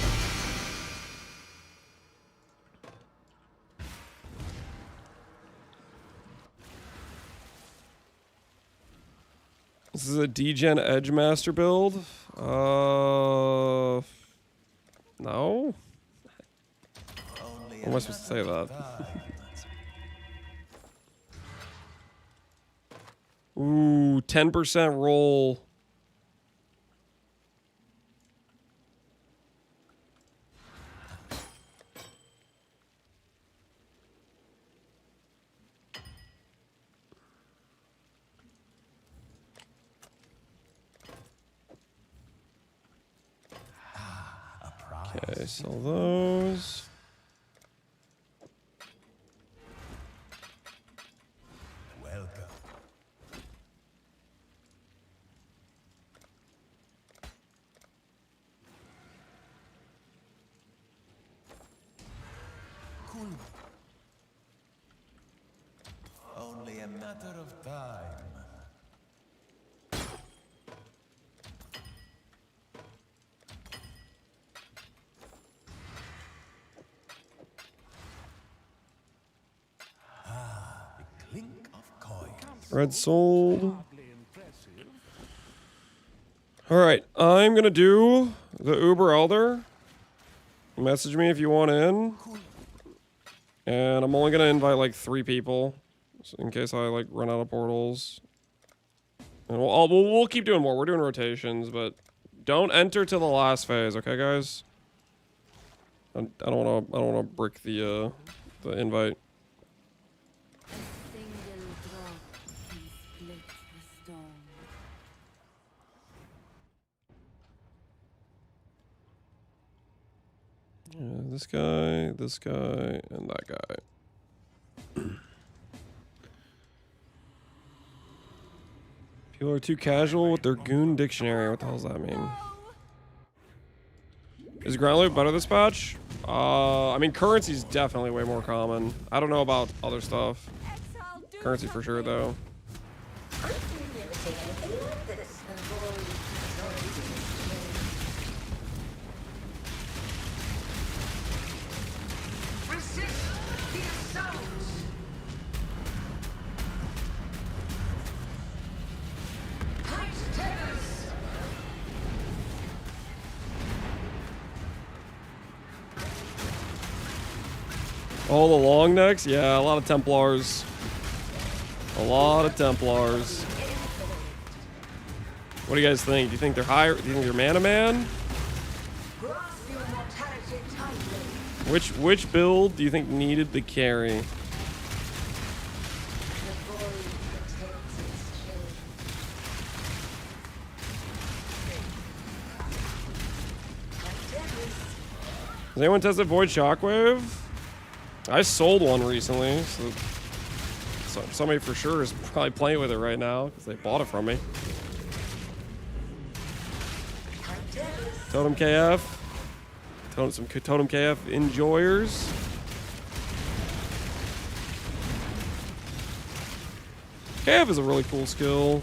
This is a degen Edge Master build. No. How am I supposed to say that? Ooh, 10% roll. Okay, sell those. Welcome. Cool. Only a matter of time. Red sold. Alright, I'm gonna do the Uber Elder. Message me if you want in. And I'm only gonna invite like 3 people. In case I like run out of portals. And we'll keep doing more. We're doing rotations, but don't enter to the last phase, okay guys? I don't wanna brick the invite. Yeah, this guy, and that guy. People are too casual with their goon dictionary. What the hell does that mean? Is ground loot better this patch? I mean, currency's definitely way more common. I don't know about other stuff. Currency for sure, though. Oh, the long necks? Yeah, a lot of Templars. A lot of Templars. What do you guys think? Do you think they're higher? Do you think they're mana man? Which build do you think needed the carry? Has anyone tested Void Shockwave? I sold one recently, so somebody for sure is probably playing with it right now because they bought it from me. Totem KF. Some Totem KF enjoyers. KF is a really cool skill.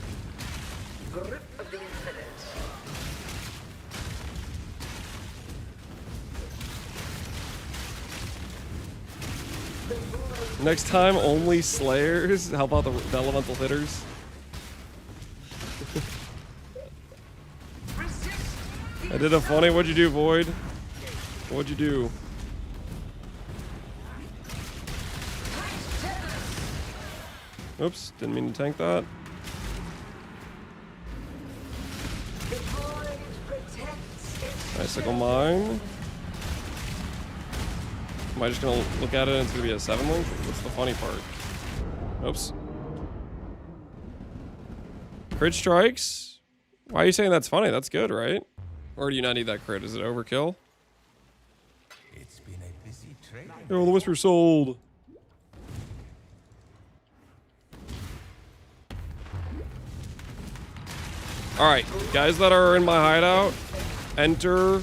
Next time, only Slayers. How about the elemental hitters? I did a funny. What'd you do, Void? What'd you do? Oops, didn't mean to tank that. Icicle mine. Am I just gonna look at it and it's gonna be a 7 link? What's the funny part? Oops. Crit strikes? Why are you saying that's funny? That's good, right? Or do you not need that crit? Is it overkill? It's been a busy trade. Oh, the Whisper sold. Alright, guys that are in my hideout, enter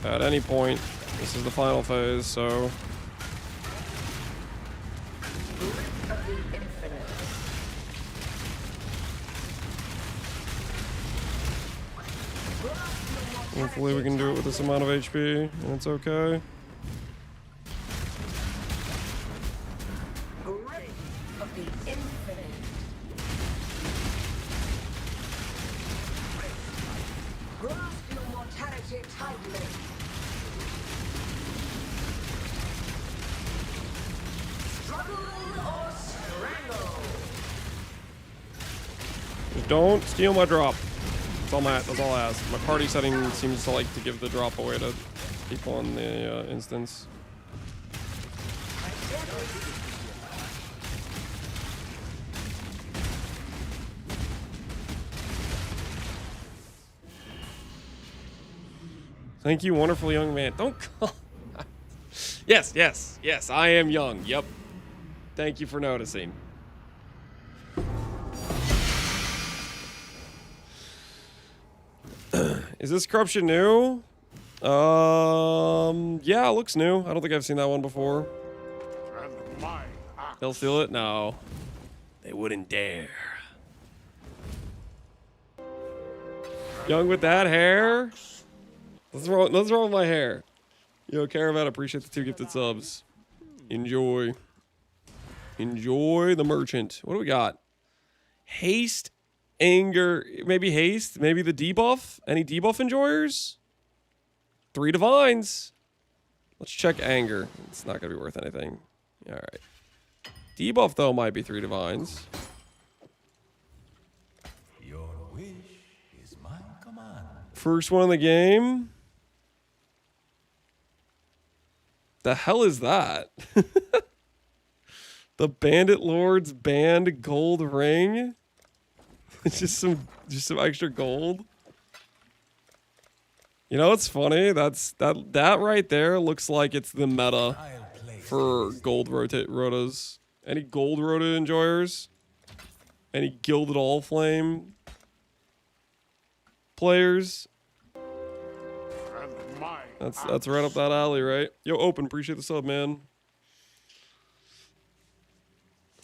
at any point. This is the final phase, so hopefully we can do it with this amount of HP, and it's okay. Just don't steal my drop. That's all I ask. My party setting seems to like to give the drop away to people on the instance. Thank you, wonderful young man. Don't call. Yes, yes, yes, I am young. Yep. Thank you for noticing. Is this corruption new? Yeah, it looks new. I don't think I've seen that one before. They'll steal it? No. They wouldn't dare. Young with that hair? What's wrong with my hair? Yo, Caravan, appreciate the 2 gifted subs. Enjoy. Enjoy the merchant. What do we got? Haste, anger, maybe haste, maybe the debuff. Any debuff enjoyers? 3 divines. Let's check anger. It's not gonna be worth anything. All right. Debuff though might be 3 divines. Your wish is my command. First one in the game. The hell is that? The Bandit Lord's Band gold ring. It's just some extra gold. You know what's funny? That right there looks like it's the meta for gold rotas. Any gold rota enjoyers? Any Gilded All Flame players? That's right up that alley, right? Yo, Open, appreciate the sub, man.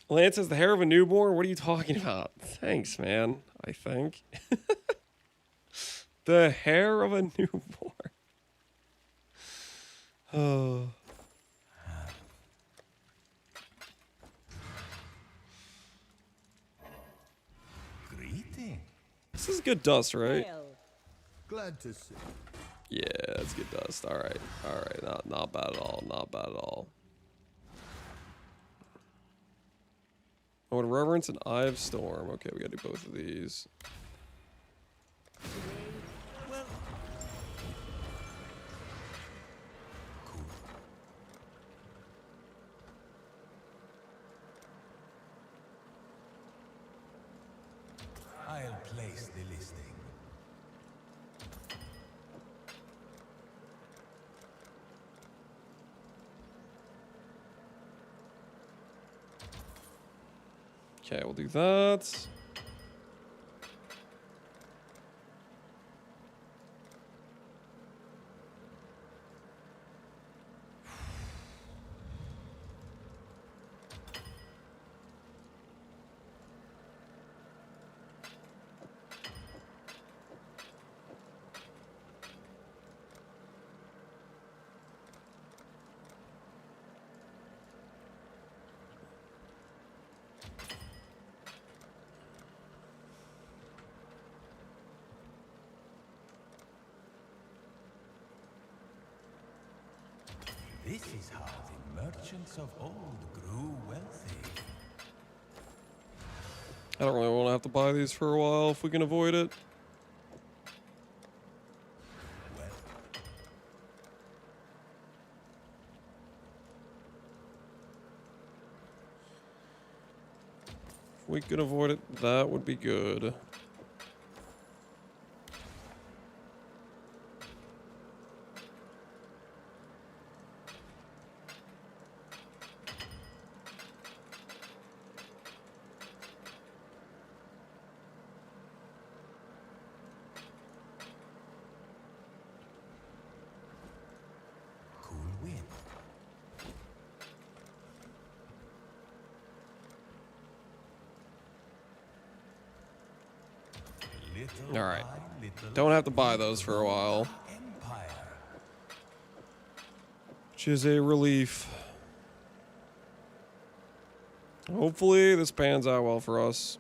Lance has the hair of a newborn. What are you talking about? Thanks, man. I think. The hair of a newborn. Oh. Greeting. This is good dust, right? Glad to see. Yeah, that's good dust. All right. All right. Not bad at all. Not bad at all. I would reverence an Eye of Storm. Okay, we gotta do both of these. I'll place the listing. Okay, we'll do that. This is how the merchants of old grew wealthy. I don't really want to have to buy these for a while if we can avoid it. If we can avoid it, that would be good. All right. Don't have to buy those for a while. Which is a relief. Hopefully this pans out well for us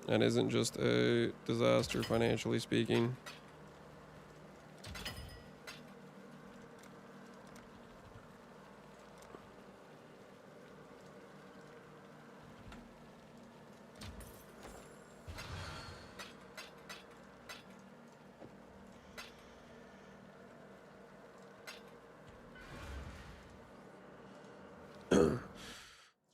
and isn't just a disaster financially speaking.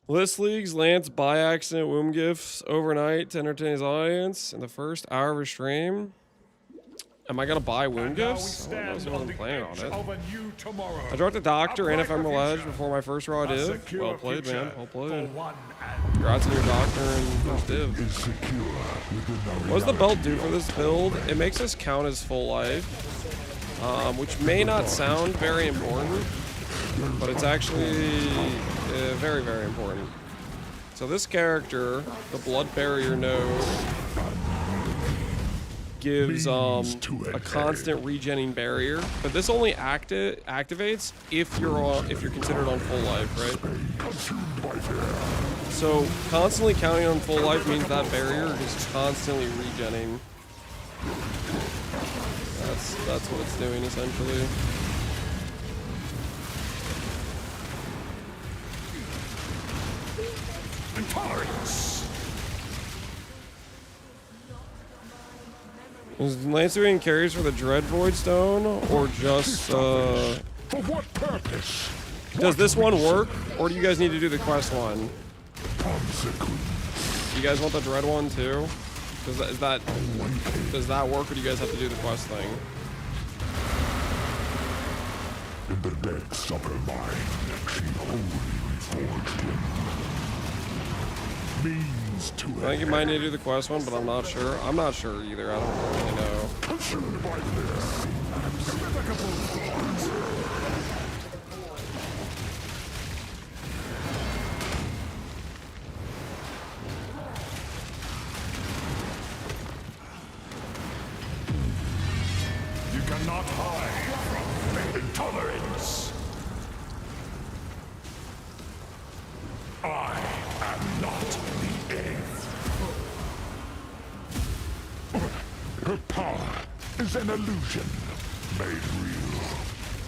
List leagues, Lance by accident womb gifts overnight to entertain his audience in the first hour of a stream. Am I gonna buy womb gifts? I wasn't planning on it. I dropped a doctor and ephemeral edge before my first raw div. Well played, man. Well played. Congrats on your doctor and first div. What does the belt do for this build? It makes us count as full life, which may not sound very important, but it's actually very, very important. So this character, the blood barrier node, gives a constant regenning barrier, but this only activates if you're considered on full life, right? So constantly counting on full life means that barrier is constantly regenning. That's what it's doing essentially. Intolerance. Is Lance doing carries for the Dread Void Stone, or just, For what purpose? Does this one work, or do you guys need to do the quest one? You guys want the Dread one too? Does that work, or do you guys have to do the quest thing? In the depths of her mind, she wholly reforged him. Means to I think you might need to do the quest one, but I'm not sure. I'm not sure either. I don't really know. Consumed by this. Irrevocable thorns. You cannot hide from intolerance. I am not the end. Her power is an illusion made real.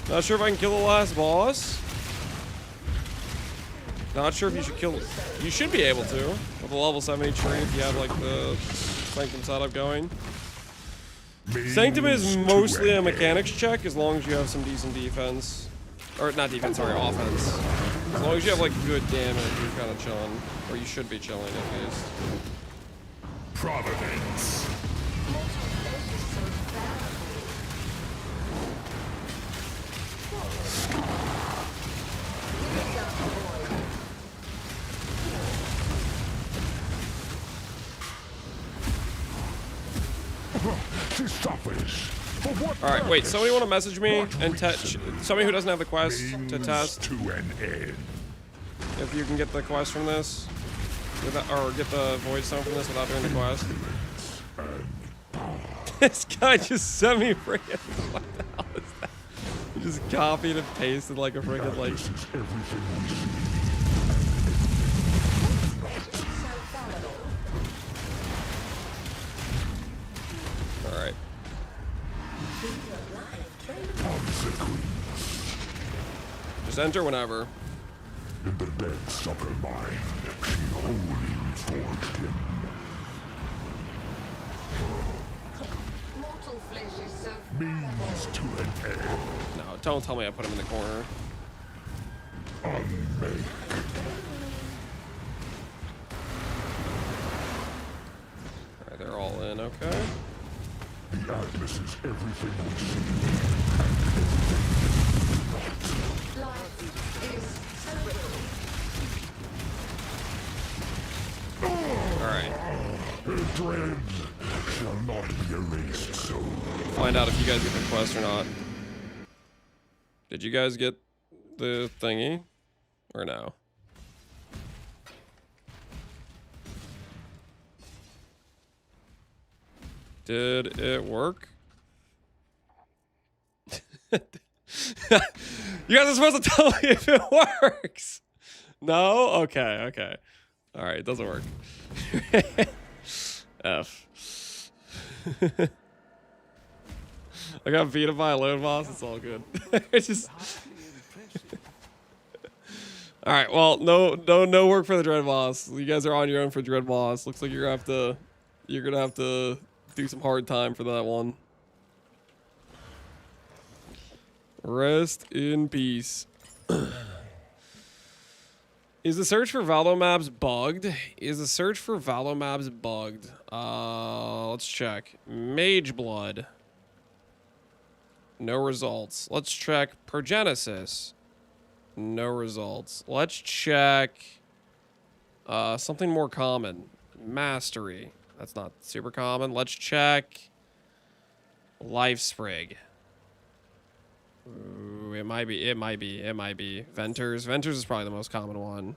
Not sure if I can kill the last boss. Not sure if you should kill. You should be able to with a level 70 tree if you have like the Sanctum setup going. Sanctum is mostly a mechanics check as long as you have some decent defense. Or not defense, sorry, offense. As long as you have like good damage, you're kind of chilling. Or you should be chilling at least. Providence. face. For what All right, wait. purpose? Somebody want to message me What and reason? somebody who doesn't have the quest to Means test to an end. if you can get the quest from this, or get the void stone from this without doing the quest. This guy just sent me freaking. What the hell is that? He just copied and pasted like a freaking like. This is everything we see. All right. Just enter whenever. In the depths of her mind, she wholly forged him. Mortal flesh is so Means to an end. No, don't tell me I put him in the corner. Unmake. All right, they're all in. Okay. The Atlas is everything we see. life is so brittle. All right. Her dread shall not be erased so. Find out if you guys get the quest or not. Did you guys get the thingy or no? Did it work? You guys are supposed to tell me if it works. No? Okay, okay. All right, it doesn't work. F. I got beat up by a load boss. It's all good. It's just. All right. Well, no work for the dread boss. You guys are on your own for dread boss. Looks like you're gonna have to do some hard time for that one. Rest in peace. Is the search for Valo maps bugged? Is the search for Valo maps bugged? Let's check. Mage Blood. No results. Let's check Progenesis. No results. Let's check something more common. Mastery. That's not super common. Let's check Life Sprig. Ooh, it might be. Venters. Venters is probably the most common one.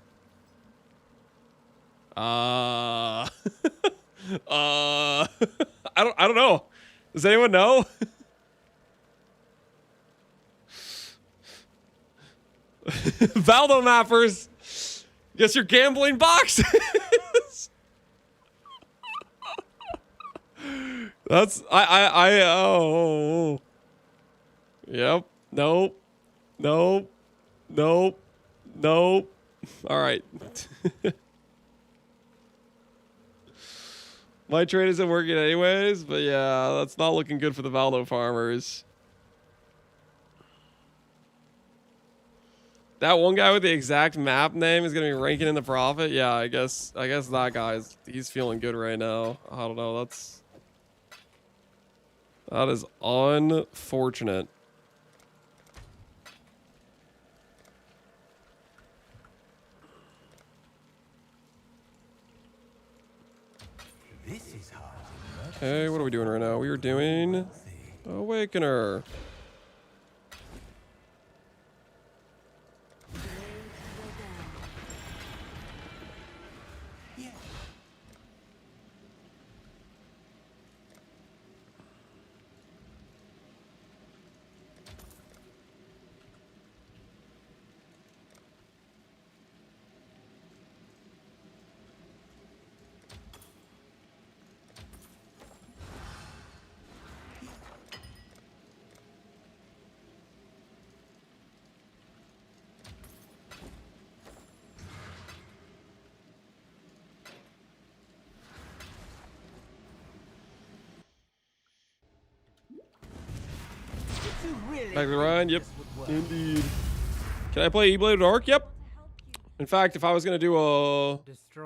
I don't know. Does anyone know? Valdo mappers. Guess you're gambling boxes. That's oh. Yep. Nope. Nope. Nope. Nope. All right. My trade isn't working anyways, but yeah, that's not looking good for the Valdo farmers. That one guy with the exact map name is gonna be ranking in the profit. Yeah, I guess that guy's he's feeling good right now. I don't know. That is unfortunate. This is hard. Okay, what are we doing right now? We are doing Awakener. Back to the Ryan, yep. Indeed. Can I play E-Blade Arc? Yep. In fact, if I was gonna do a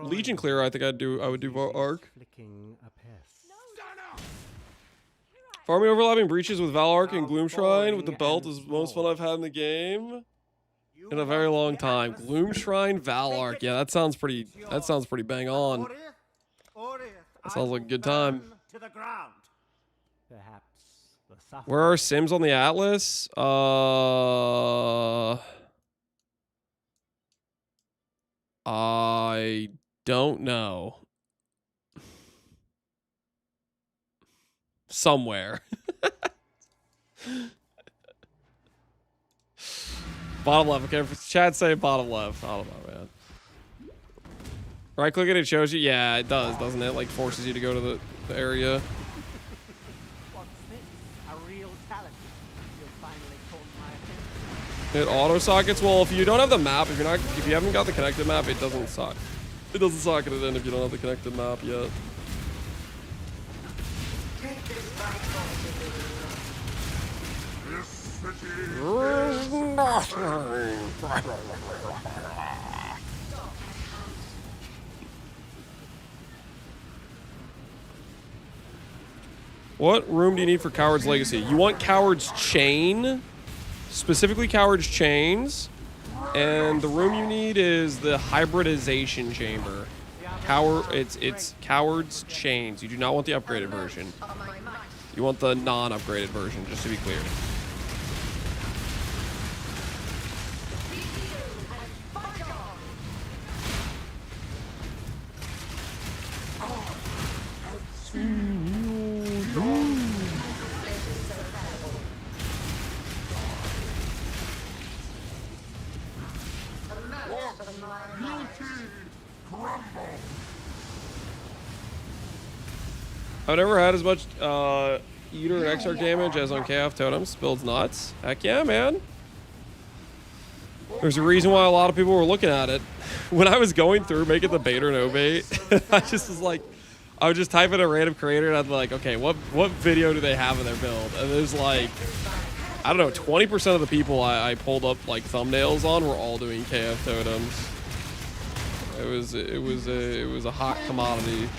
Legion clear, I think I would do Arc. Farming overlapping breaches with Valark and Gloom Shrine with the belt is the most fun I've had in the game in a very long time. Gloom Shrine, Valark. Yeah, that sounds pretty bang on. That sounds like a good time. To the ground. Perhaps Where are Sims on the Atlas? I don't know. Somewhere. Bottom left. Okay, Chad say bottom left. I don't know, man. Right click it, it shows you. Yeah, it does, doesn't it? Like forces you to go to the area. What's this? A real talent. You finally called my attention. It auto sockets. Well, if you don't have the map, if you haven't got the connected map, it doesn't sock. It doesn't socket it in if you don't have the connected map yet. What room do you need for Coward's Legacy? You want Coward's Chain, specifically Coward's Chains, and the room you need is the hybridization chamber. It's Coward's Chains. You do not want the upgraded version. You want the non-upgraded version, just to be clear. I've never had as much Eater and Exarch damage as on KF Totems. Builds nuts. Heck yeah, man. There's a reason why a lot of people were looking at it. When I was going through making the bait or no bait, I just was like, I would just type in a random creator and I'd be like, okay, what video do they have in their build? And there's like, I don't know, 20% of the people I pulled up like thumbnails on were all doing KF Totems. It was a hot commodity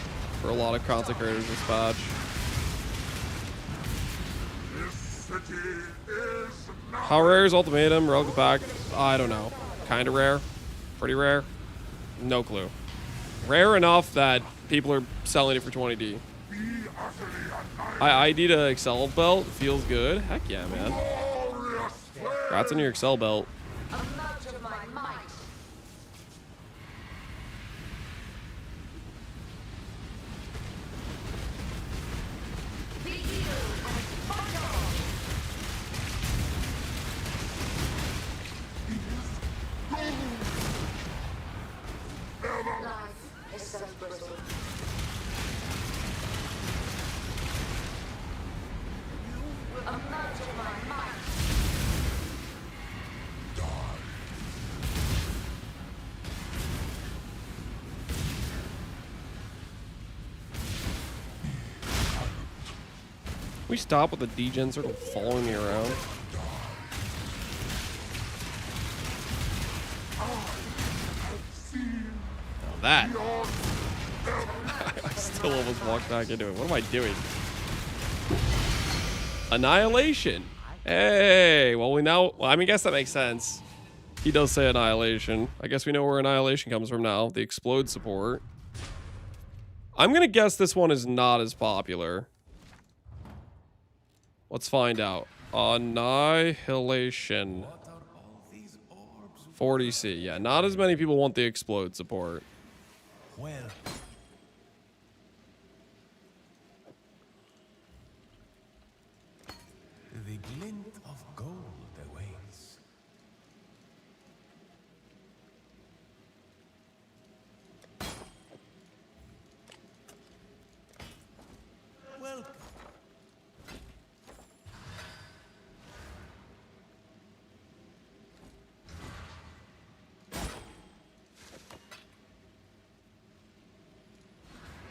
for a lot of content creators this patch. How rare is Ultimatum? Relic Pack? I don't know. Kind of rare. Pretty rare. No clue. Rare enough that people are selling it for 20D. I ID'd a Excel belt. Feels good. Heck yeah, man. Congrats on your Excel belt. We stop with the degen circle following me around. Now that. I still almost walked back into it. What am I doing? Annihilation. Hey, well, I mean, I guess that makes sense. He does say Annihilation. I guess we know where Annihilation comes from now. The Explode support. I'm going to guess this one is not as popular. Let's find out. Annihilation. 40C. Yeah, not as many people want the Explode support. Well. The glint of gold awaits. Welcome.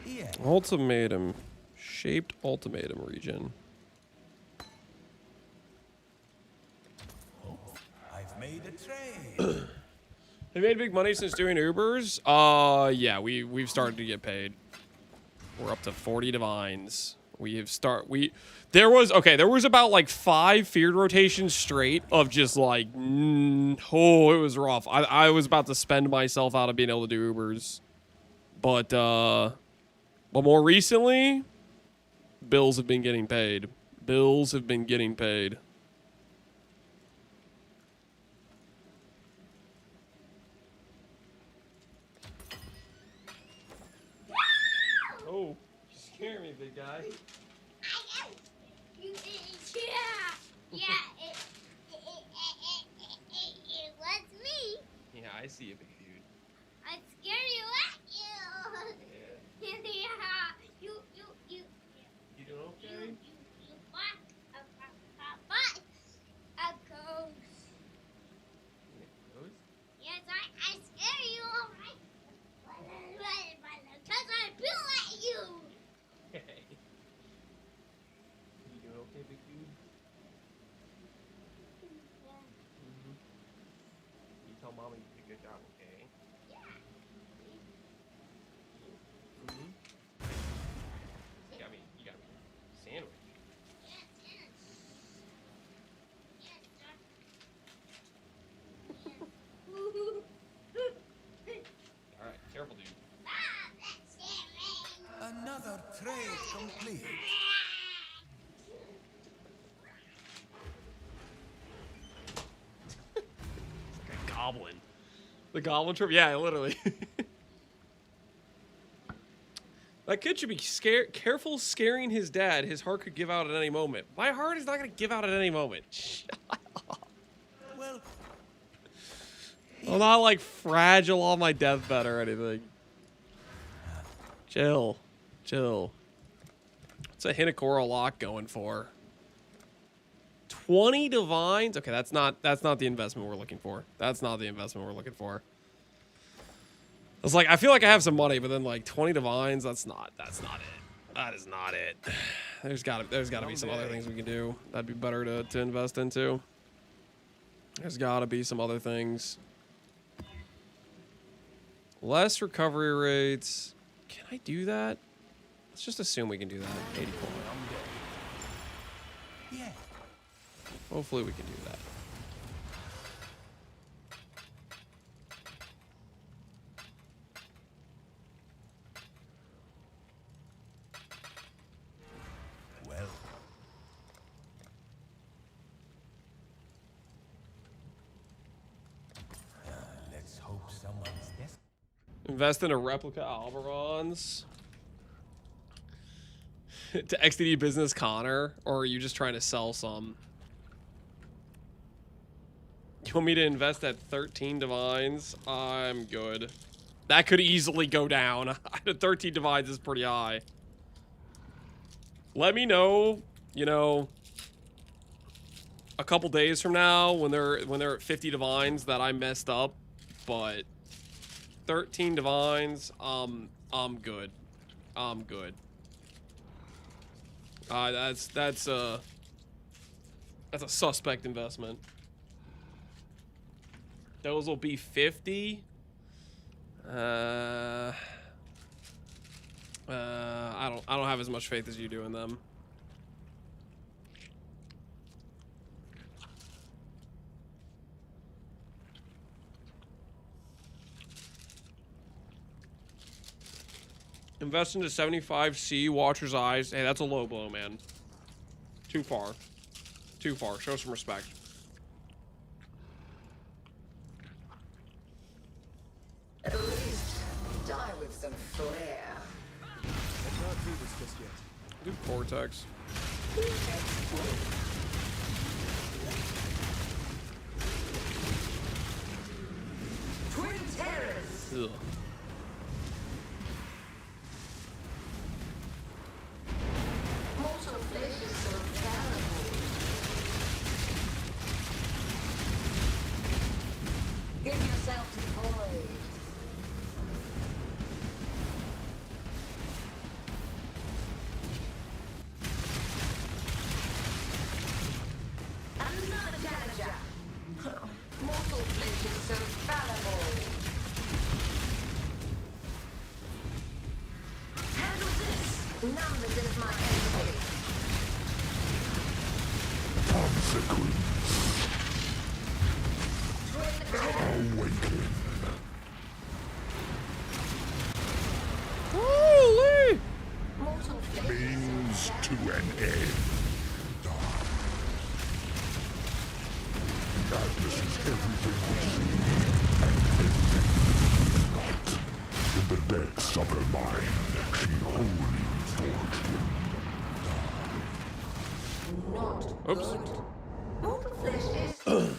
Yeah. Ultimatum. Shaped ultimatum region. I've made a trade. They made big money since doing Ubers? Yeah, we've started to get paid. We're up to 40 divines. There was about like 5 feared rotations straight of just like, oh, it was rough. I was about to spend myself out of being able to do Ubers. But more recently, bills have been getting paid. Bills have been getting paid. Oh, you scare me, big guy. It was me. Yeah, I see you, big dude. I scared you at you. Yeah. You doing okay? You bought a ghost. Ghost? Yes, I scare you, all right? Because I blew at you. Hey. You doing okay, big dude? Yeah. You tell Mama you did a good job, okay? Yeah. You got me sandwich. All right, careful, dude. Another trade complete. Like a goblin. The goblin trip? Yeah, literally. That kid should be careful scaring his dad. His heart could give out at any moment. My heart is not going to give out at any moment. Shut up. Well, I'm not like fragile on my deathbed or anything. Chill. Chill. What's a Hinakura lock going for? 20 divines? Okay, that's not the investment we're looking for. That's not the investment we're looking for. I was like, I feel like I have some money, but then like 20 divines, that's not it. That is not it. There's gotta be some other things we can do. That'd be better to invest into. There's gotta be some other things. Less recovery rates. Can I do that? Let's just assume we can do that. 84. yeah. Hopefully we can do that. Well. Let's hope someone's this. Invest in a replica Alberons. To XDD business Connor, or are you just trying to sell some? You want me to invest at 13 divines? I'm good. That could easily go down. 13 divines is pretty high. Let me know, you know, a couple days from now when they're at 50 divines that I messed up, but 13 divines, I'm good. I'm good. That's a suspect investment. Those will be 50. I don't have as much faith as you do in them. Invest into 75C, Watcher's Eyes. Hey, that's a low blow, man. Too far. Too far. Show some respect. At least die with some flair. I can't do this just yet. Do Vortex. Twin terrors. Ugh. Mortal flesh is so terrible. Give yourself to void. Another challenger. Mortal flesh is so fallible. Handle this. Numbers is my enemy. Consequence. Awaken. Holy! Mortal flesh Means to an end. In the depths of her mind, she wholly forged him. Oops. Mortal flesh is...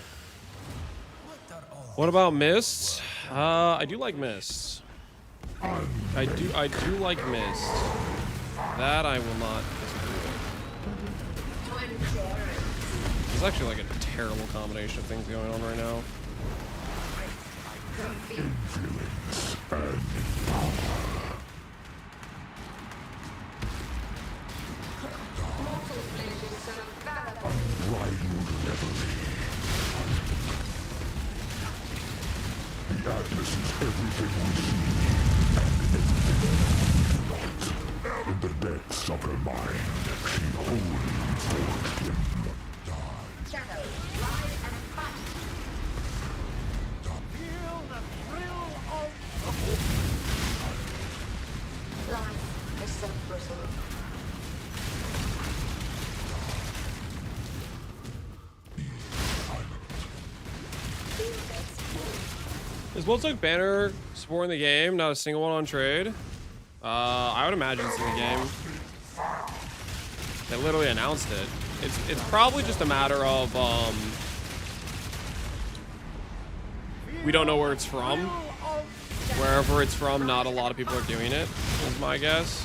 What about Mist? I do like Mist. I do like Mist. That I will not disagree with. It's actually like a terrible combination of things going on right now. Influence and power. Mortal flesh is so valuable. Rivaled revelry. The Atlas is everything we see, and everything we do not. In the depths of her mind, she wholly forged him. Shadow, rise and fight. Feel the thrill of Life is so brittle. Is Wolfsburg banner supporting the game? Not a single one on trade. I would imagine it's in the game. They literally announced it. It's probably just a matter of we don't know where it's from. Wherever it's from, not a lot of people are doing it, is my guess.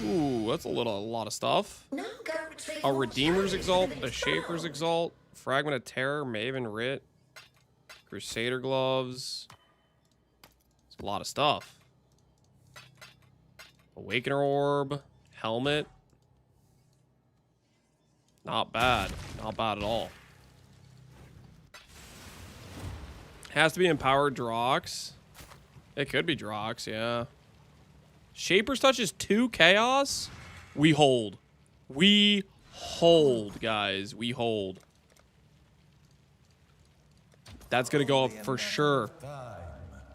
Ooh, that's a lot of stuff. A Redeemer's Exalt, a Shaper's Exalt, Fragment of Terror, Maven Writ, Crusader Gloves. It's a lot of stuff. Awakener Orb, Helmet. Not bad. Not bad at all. Has to be Empowered Drox. It could be Drox, yeah. Shaper's Touch is 2 Chaos? We hold. We hold, guys. We hold. That's gonna go up for sure.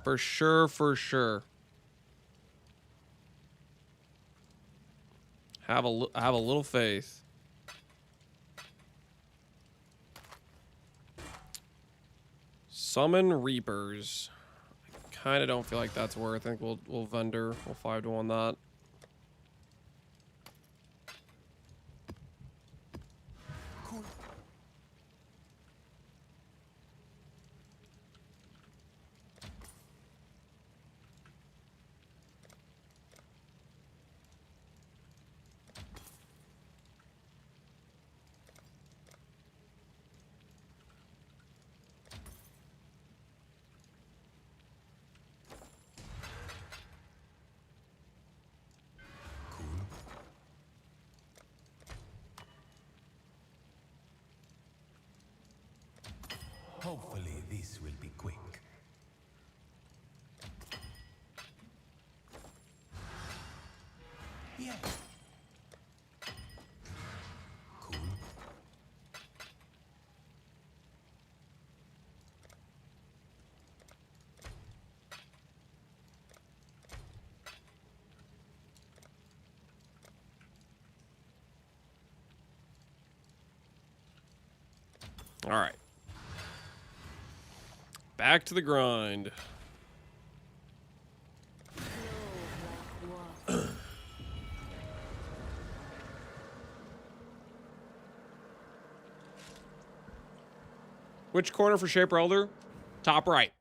For sure, for sure. Have a little faith. Summon Reapers. I kind of don't feel like that's where I think we'll vendor. We'll 5-1 that. Hopefully this will be quick. Yeah. Cool. All right. Back to the grind. Which corner for Shaper Elder? Top right.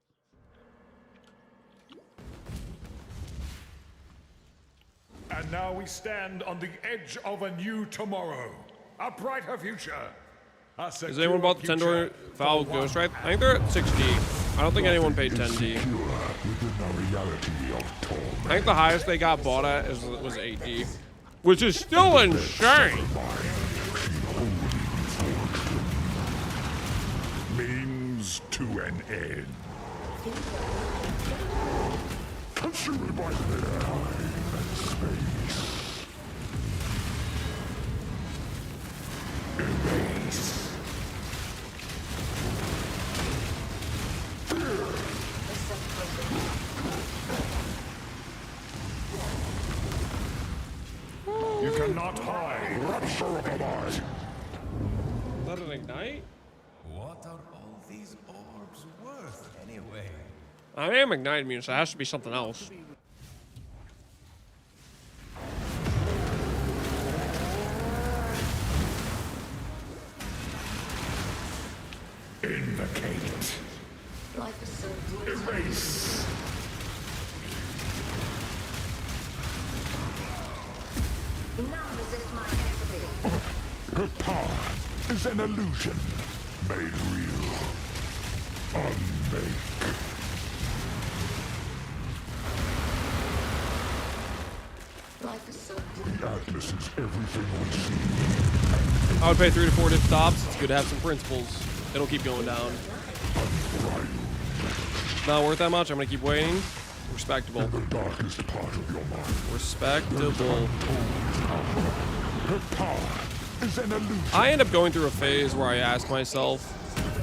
And now we stand on the edge of a new tomorrow. A brighter future. Has anyone bought the $10 Foul Ghost Right? I think they're at 6D. I don't think anyone paid 10D. I think the highest they got bought at was 8D. Which is still insane. Means to an end. Consumed by their time and space. Erase. You cannot hide. Rapture of the mind. ignite? What are all these orbs worth, anyway? I am ignited immune, so it has to be something else. Invocate. Life is so good. Erase. None resist my entropy. Her power is an illusion made real. Unmake. Life is so good. The Atlas is everything we see. I would pay 3 to 4 different stops. It's good to have some principles. It'll keep going down. Not worth that much. I'm gonna keep waiting. Respectable. In the darkest part of your mind. Respectable. Her power is an illusion. I end up going through a phase where I ask myself,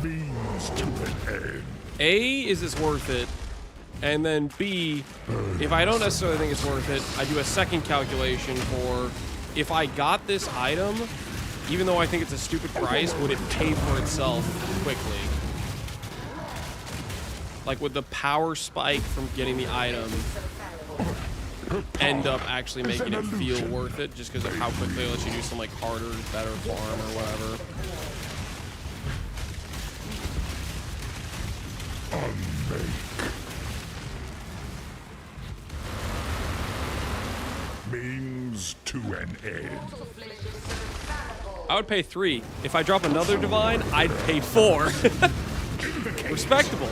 Means to an end. A, is this worth it? And then B, if I don't necessarily think it's worth it, I do a second calculation for if I got this item, even though I think it's a stupid price, would it pay for itself quickly? Like, would the power spike from getting the item end up actually making it feel worth it just because of how quickly it lets you do some like harder, better farm or whatever? Means to an end. I would pay 3. If I drop another divine, I'd pay 4. Respectable.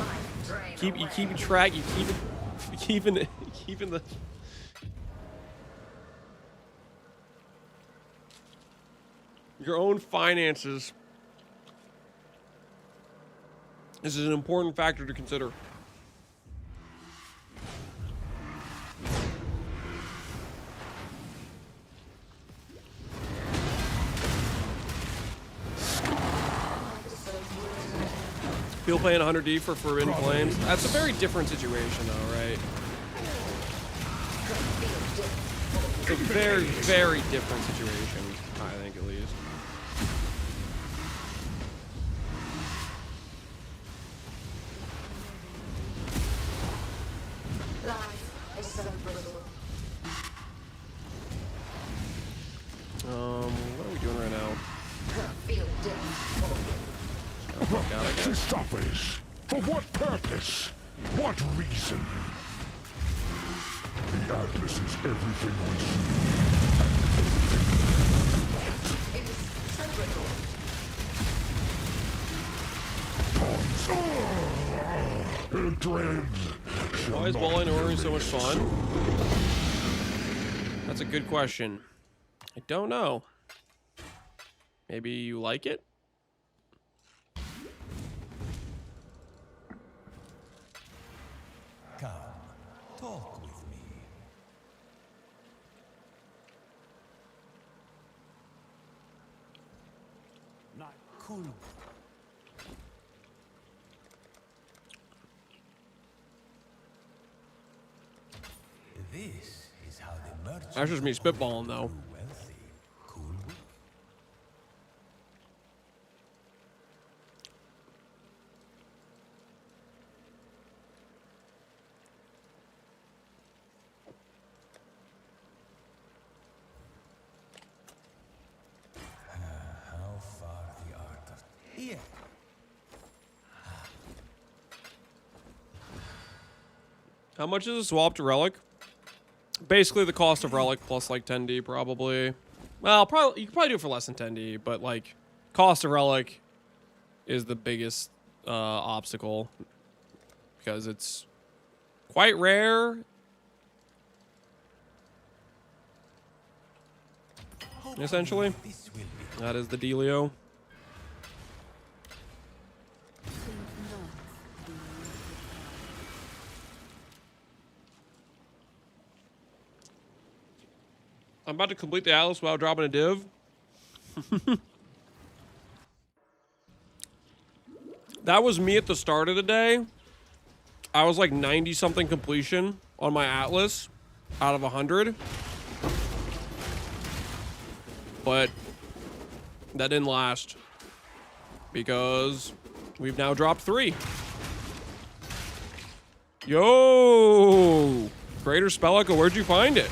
You keep track. You keeping the. Your own finances. This is an important factor to consider. People paying 100D for Forbidden Flames. That's a very different situation, though, right? It's a very, very different situation, I think, at least. Life is so brittle. What are we doing right now? Feel death. Oh, God, I guess. Stop us. For what purpose? What reason? The Atlas is everything we see. It is so brittle. Dread. Why is Ball and Ori so much fun? That's a good question. I don't know. Maybe you like it? Come, talk with me. Not cool. This is how the merchant That's just me spitballing, though. wealthy. Cool with? How far the art of... Here. How much is a swap to Relic? Basically the cost of Relic plus like 10D probably. Well, probably you could probably do it for less than 10D, but like cost of Relic is the biggest obstacle because it's quite rare. Essentially, that is the dealio. I'm about to complete the Atlas without dropping a div. That was me at the start of the day. I was like 90 something completion on my Atlas out of 100. But that didn't last. because we've now dropped 3. Yo! Greater Spell Echo, where'd you find it?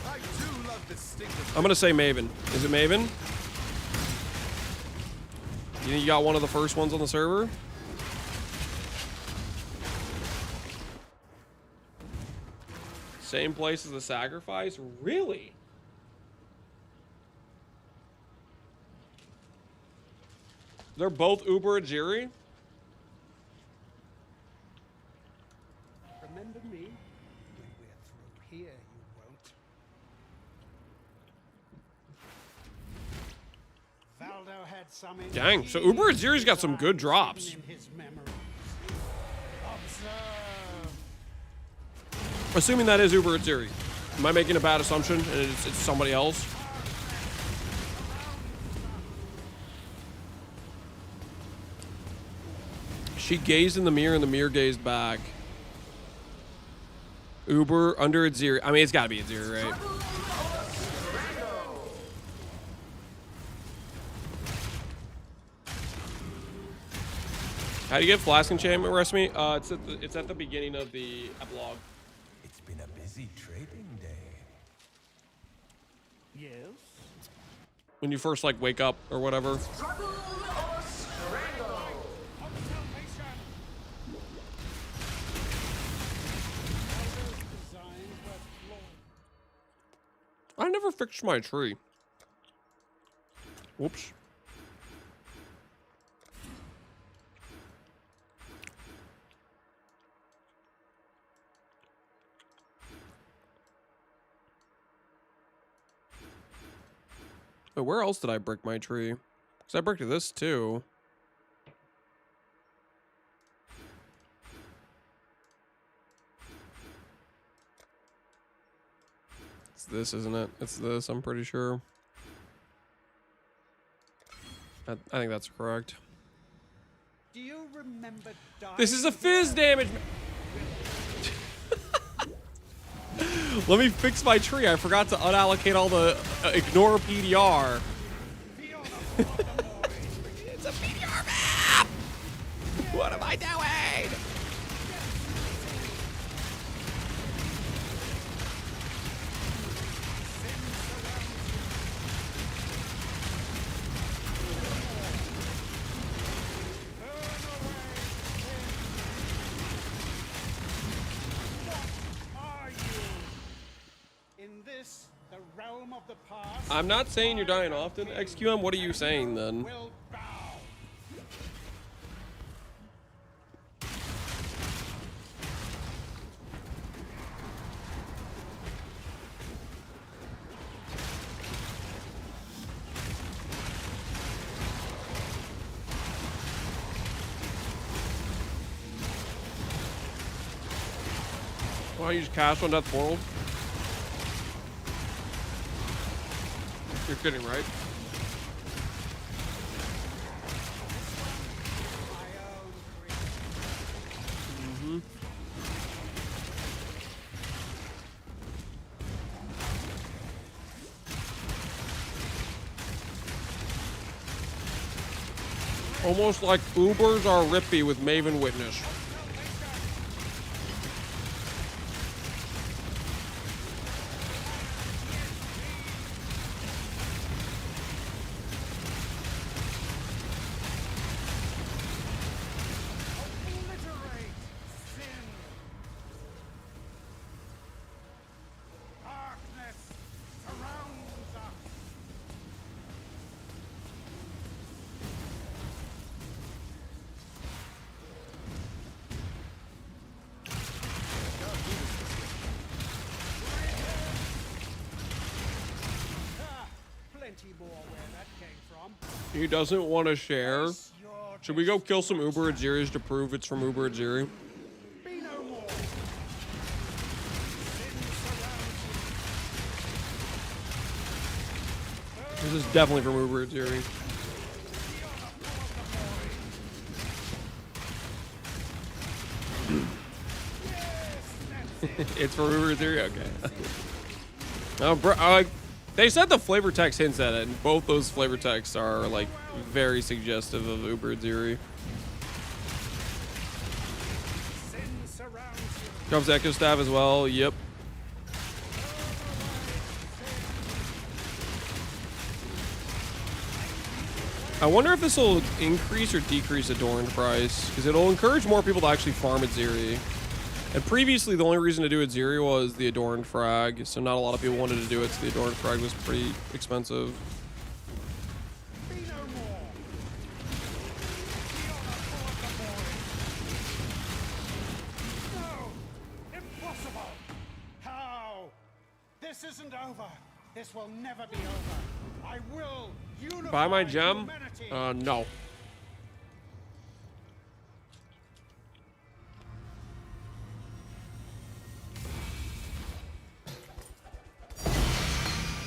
I do love this stinker. I'm gonna say Maven. Is it Maven? You think you got one of the first ones on the server? Same place as the sacrifice? Really? They're both Uber Ajiri? Remember me? When we're through here, you won't. Valdo had some. Dang, so Uber Ajiri's got some good drops. In his memory. Assuming that is Uber Ajiri. Am I making a bad assumption and it's somebody else? She gazed in the mirror and the mirror gazed back. Uber under Ajiri. I mean, it's gotta be Ajiri, right? How do you get Flask Enchantment Recipe? It's at the beginning of the epilogue. It's been a busy trading day. Yes? When you first, like, wake up or whatever. I never fixed my tree. Whoops. But where else did I brick my tree? Because I bricked this too. It's this, isn't it? It's this, I'm pretty sure. I think that's correct. Do you remember This is a fizz damage. Let me fix my tree. I forgot to unallocate all the ignore PDR. It's a PDR map. What am I doing? I'm not saying you're dying often. XQM, what are you saying then? Why don't you just cast on Death Portal? You're kidding, right? Mm-hmm. Almost like Ubers are rippy with Maven Witness. He doesn't want to share. Should we go kill some Uber Ajiris to prove it's from Uber Ajiri? This is definitely from Uber Ajiri. It's for Uber Ajiri? Okay. Oh, bro, They said the flavor text hints at it, and both those flavor texts are like very suggestive of Uber Ziri. Comes Echo Staff as well. Yep. I wonder if this will increase or decrease Adorned price, because it'll encourage more people to actually farm at Ziri. And previously, the only reason to do it Ziri was the Adorned frag, so not a lot of people wanted to do it, so the Adorned frag was pretty expensive. No! Impossible! How? This isn't over. This will never be over. I will unify Buy my gem? humanity. No.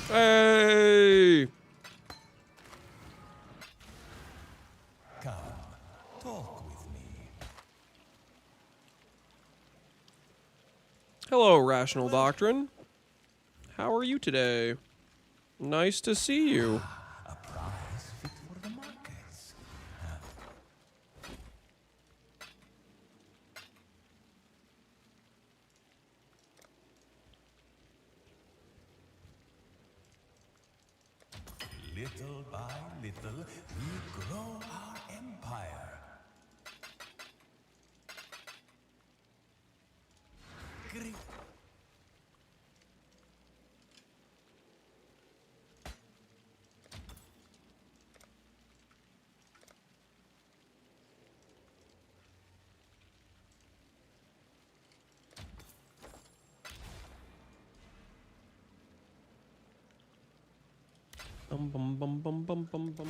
Hey! Come, talk with me. Hello, Rational Doctrine. How are you today? Nice to see you. A prize fit for the markets. Little by little, we grow our empire. Great. Bum bum bum bum bum bum bum bum.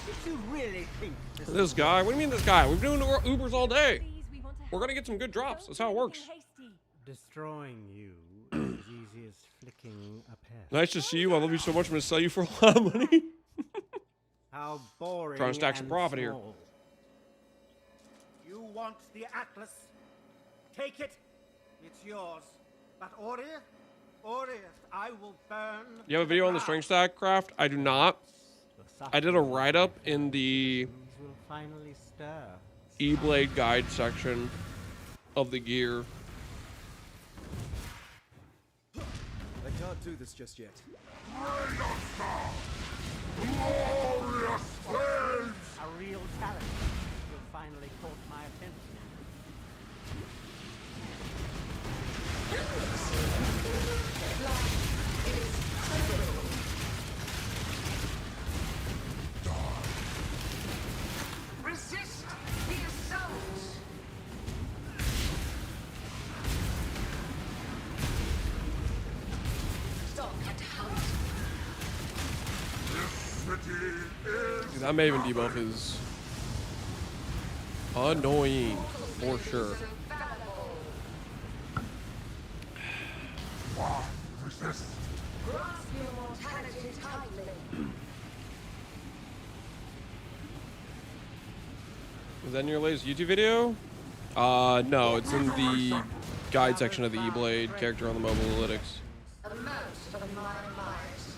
Did you really think This guy? What do you mean this guy? We've been doing Ubers all day. We're gonna get some good drops. That's how it works. Destroying you is as easy as flicking a pest. Nice to see you. I love you so much. I'm gonna sell you for a lot of money. How boring. Trying to stack some and profit here. small. You want the Atlas? Take it. It's yours. But Orius, I will burn. You have a video on the string stack craft? I do not. I did a write-up in the Will finally stir. E-Blade guide section of the gear. I can't do this just yet. Glorious flames! A real talent. You finally caught my attention. Resist the assault! Stop and hunt! Dude, that Maven debuff is annoying for sure. Resist. Grasp your mortality tightly. Was that in your latest YouTube video? No, it's in the guide section of the E-Blade character on the mobile analytics. A most of my lives.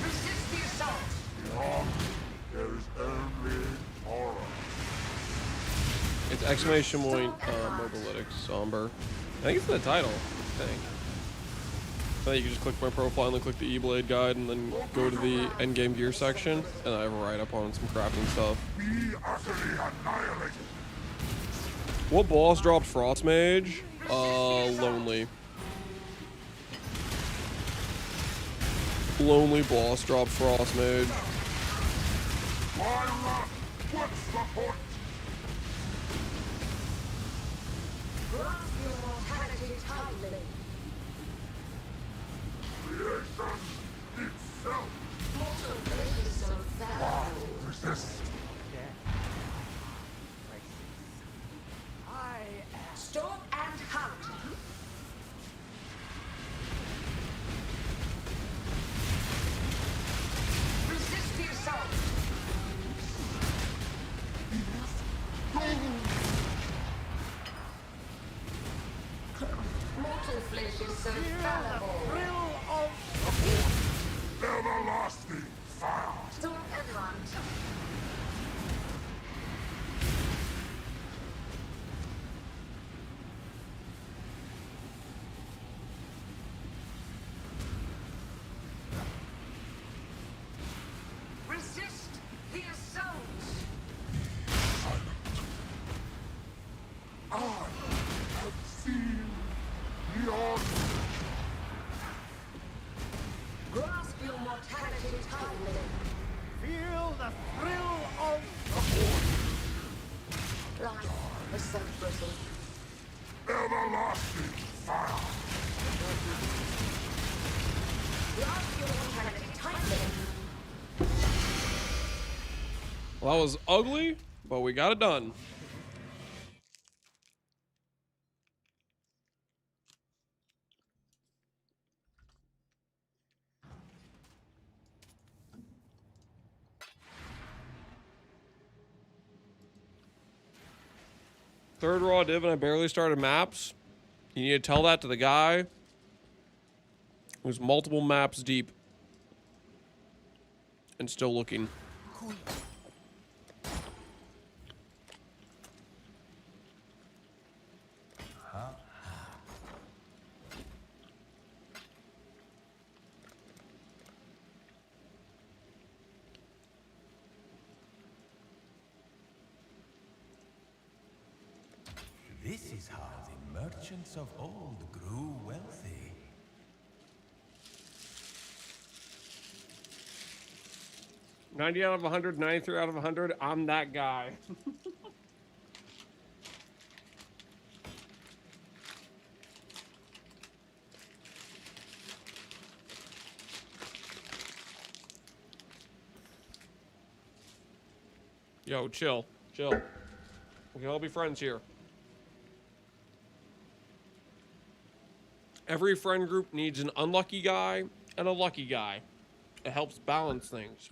Resist the assault! Beyond, there is only horror. It's exclamation point mobilytics somber. I think it's in the title. I think. I think you can just click my profile and then click the E-Blade guide and then go to the Endgame gear section, and I have a write-up on some crafting stuff. Be utterly annihilated. What boss dropped Frost Mage? Lonely. Lonely boss dropped Frost Mage. Myra, what's the point? Grasp your mortality tightly. Creation itself. Mortal fate is so foul. Resist. Mortal flesh is so fallible. Everlasting fire. Storm and hunt. Resist the assault. I have seen your Grasp your mortality tightly. Feel the thrill of Life is so brittle. everlasting fire. Grasp your mortality tightly. Well, that was ugly, but we got it done. Third raw div and I barely started maps. You need to tell that to the guy who's multiple maps deep and still looking. This is how the merchants of old grew wealthy. 90 out of 100, 93 out of 100. I'm that guy. Yo, chill. Chill. We can all be friends here. Every friend group needs an unlucky guy and a lucky guy. It helps balance things.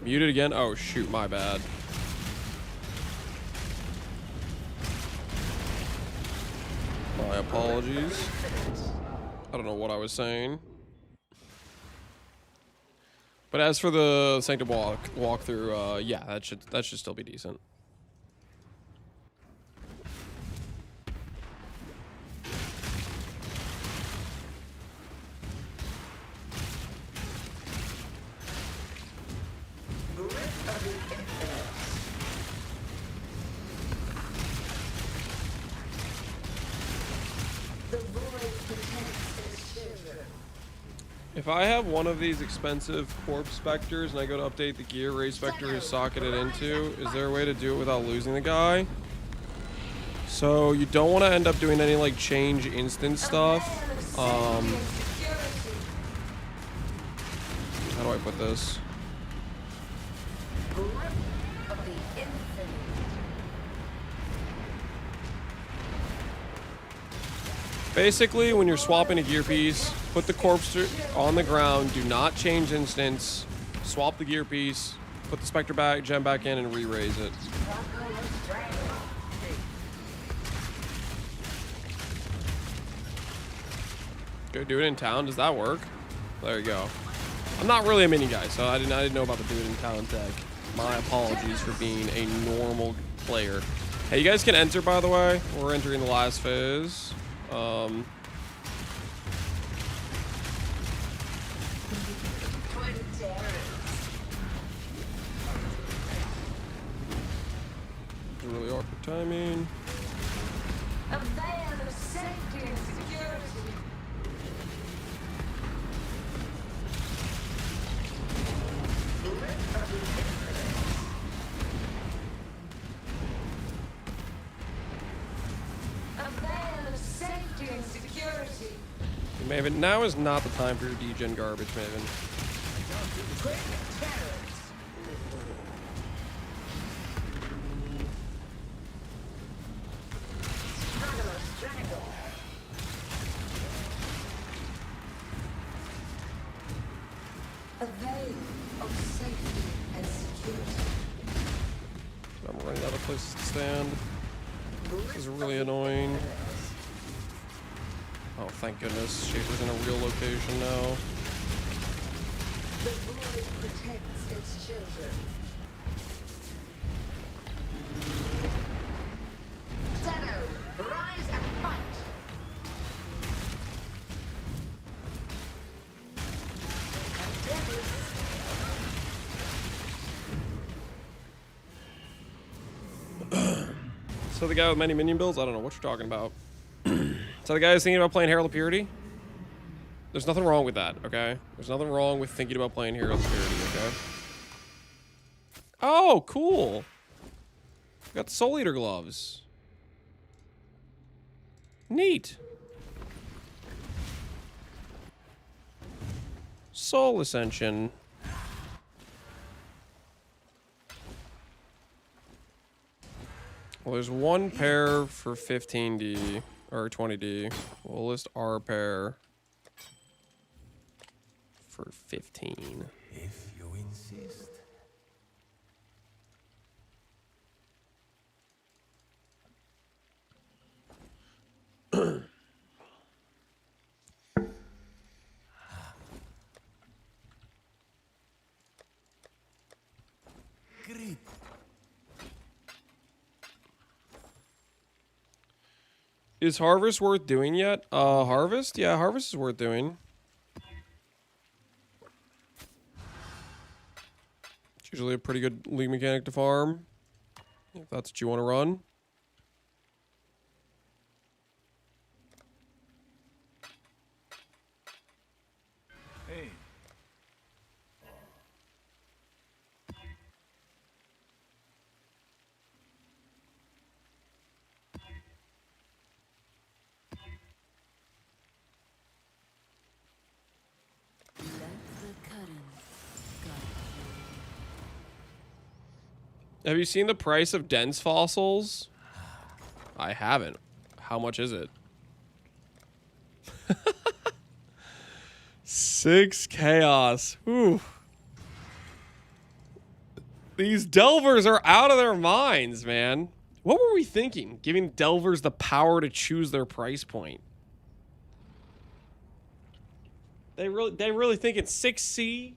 Muted again? Oh, shoot, my bad. My apologies. I don't know what I was saying. But as for the Sanctum walkthrough, yeah, that should still be decent. If I have one of these expensive corpse specters and I go to update the gear Ray Spectre is socketed into, is there a way to do it without losing the guy? So you don't want to end up doing any like change instant stuff. How do I put this? Basically, when you're swapping a gear piece, put the corpse on the ground, do not change instance, swap the gear piece, put the Spectre gem back in, and re-raise it. Go do it in town. Does that work? There you go. I'm not really a mini guy, so I didn't know about the do it in town tech. My apologies for being a normal player. Hey, you guys can enter, by the way. We're entering the last phase. Really awkward timing. A veil of safety and security. A veil of safety and security. Maven, now is not the time for your degen garbage, Maven. A veil of safety and security. I'm running out of places to stand. This is really annoying. Oh, thank goodness. Shaper's in a real location now. The void protects its children. Shadow, rise and fight. So the guy with many minion builds? I don't know what you're talking about. So the guy is thinking about playing Herald of Purity? There's nothing wrong with that, okay? There's nothing wrong with thinking about playing Herald of Purity, okay? Oh, cool. Got the Soul Eater gloves. Neat. Soul Ascension. Well, there's one pair for 15D, or 20D. We'll list our pair for 15. If you insist. Great. Is Harvest worth doing yet? Harvest? Yeah, Harvest is worth doing. It's usually a pretty good league mechanic to farm, if that's what you want to run. Hey. Have you seen the price of dense fossils? I haven't. How much is it? 6 chaos. Whew. These Delvers are out of their minds, man. What were we thinking? Giving Delvers the power to choose their price point. They really thinking 6C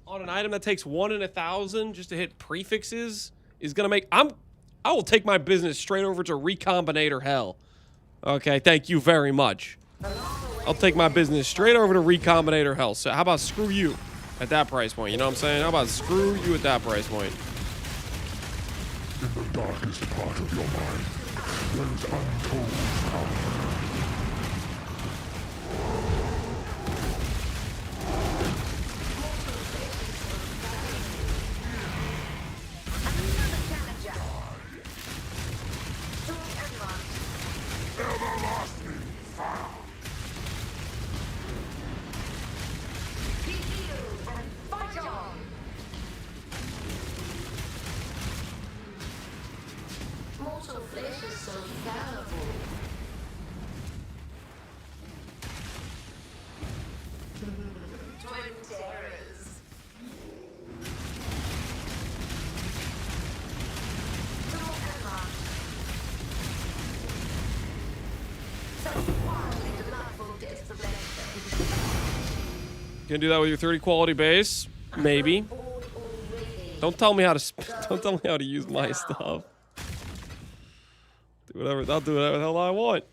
on an item that takes 1 in 1,000 just to hit prefixes is gonna make. I will take my business straight over to Recombinator hell. Okay, thank you very much. I'll take my business straight over to Recombinator hell. So how about screw you at that price point? You know what I'm saying? How about screw you at that price point? In the darkest part of your mind, there's untold power. Everlasting fire. Be healed and fight on. Mortal flesh is so fallible. Twin terrors. Don't ever. Gonna do that with your 30 quality base? Maybe. Don't tell me how to use my stuff. Do whatever. I'll do whatever the hell I want.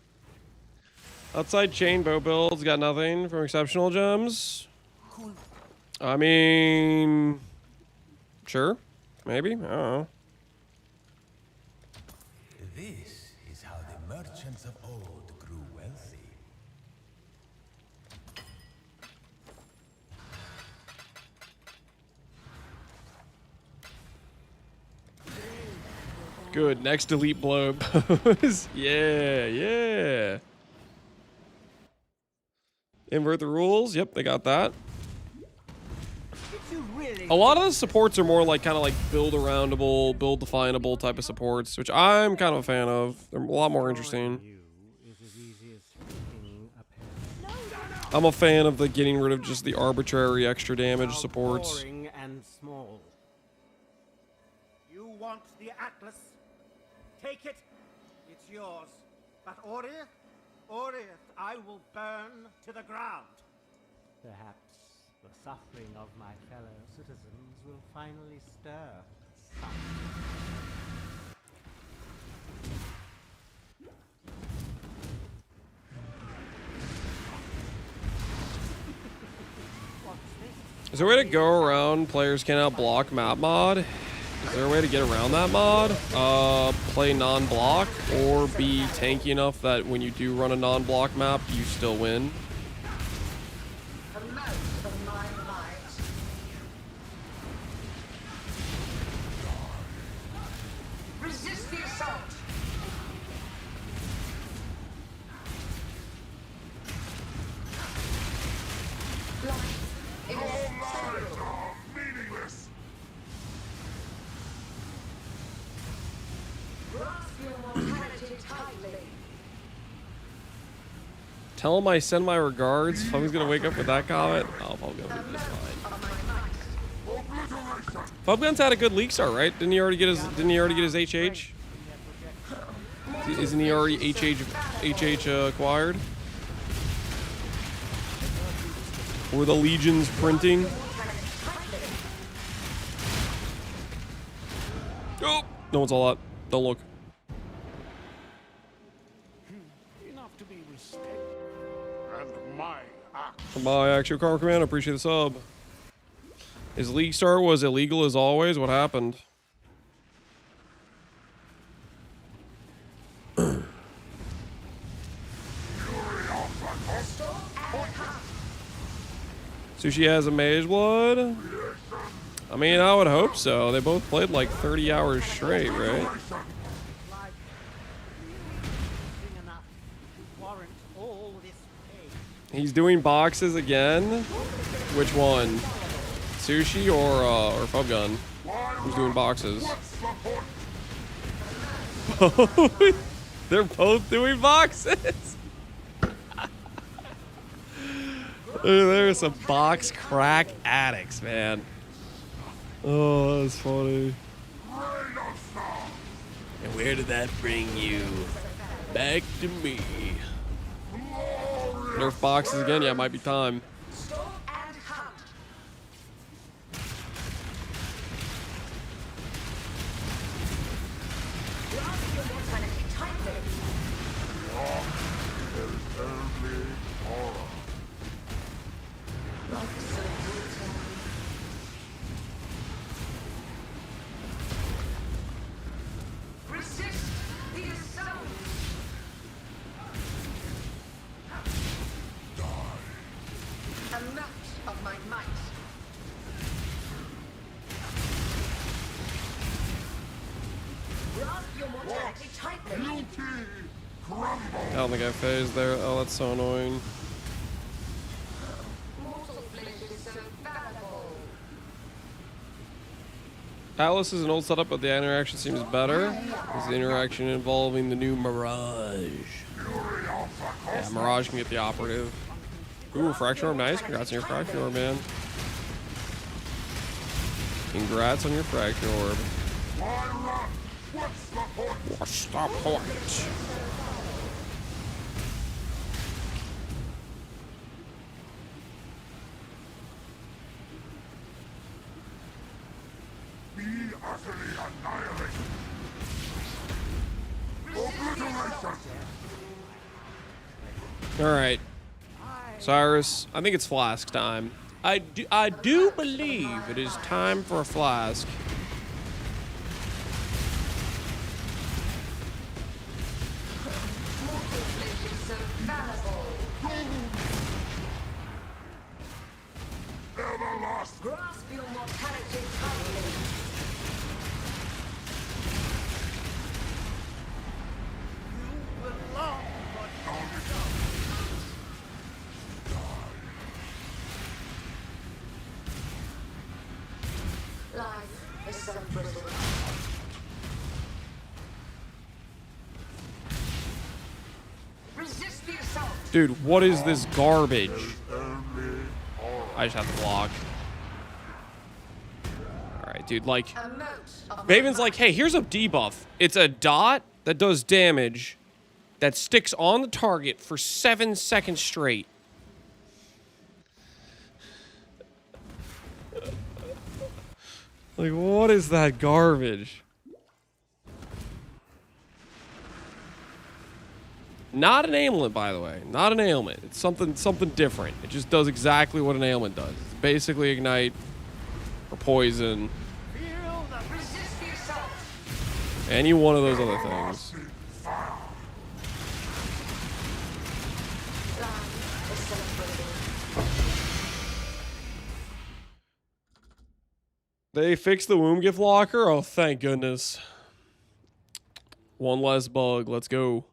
Outside chain bow builds got nothing from exceptional gems. I mean, sure, maybe. I don't know. This is how the merchants of old grew wealthy. Good. Next delete blow pose. Yeah, yeah. Invert the rules. Yep, they got that. A lot of the supports are more like kind of like build aroundable, build definable type of supports, which I'm kind of a fan of. They're a lot more interesting. I'm a fan of the getting rid of just the arbitrary extra damage supports. Boring and small. You want the Atlas? Take it. It's yours. But Oriath, I will burn to the ground. Perhaps the suffering of my fellow citizens will finally stir. Is there a way to go around players cannot block map mod? Is there a way to get around that mod? Play non-block or be tanky enough that when you do run a non-block map, you still win? Resist the assault. Your lives are meaningless. Grasp your mortality tightly. Tell him I send my regards. Fubby's gonna wake up with that comment. Oh, Fub's gonna be just fine. Fubgun's had a good leak start, right? Didn't he already get his HH? Isn't he already HH acquired? Were the legions printing? Oh, no one's all that. Don't look. Enough to be respected. And my act. My actual car command, I appreciate the sub. His league start was illegal as always. What happened? Sushi has a mage blood? I mean, I would hope so. They both played like 30 hours straight, right? He's doing boxes again? Which one? Sushi or Fubgun? Who's doing boxes? They're both doing boxes! There's some box crack addicts, man. Oh, that's funny. And where did that bring you? Back to me. Nerf boxes again? Yeah, it might be time. Storm and hunt. Grasp your mortality tightly. There is only horror. Life is so brutal. Resist the assault. A match of my might. Grasp your mortality tightly. I don't think I phased there. Oh, that's so annoying. Mortal flesh is so fallible. Atlas is an old setup, but the interaction seems better. Is the interaction involving the new Mirage? Yeah, Mirage can get the operative. Ooh, Fracture Orb, nice. Congrats on your Fracture Orb, man. Congrats on your Fracture Orb. What's the point? Be utterly annihilated. Obliteration. All right, Cyrus. I think it's flask time. I do believe it is time for a flask. Mortal flesh is so fallible. Everlast. Grasp your mortality tightly. Life is so brittle. Resist the assault. Dude, what is this garbage? I just have to block. Alright, dude, like... Baven's like, hey, here's a debuff. It's a dot that does damage that sticks on the target for 7 seconds straight. Like, what is that garbage? Not an ailment, by the way. Not an ailment. It's something different. It just does exactly what an ailment does. It's basically ignite or poison. Resist the assault. Any one of those other things. Life is so brittle. They fixed the womb gift locker? Oh, thank goodness. One less bug. Let's go.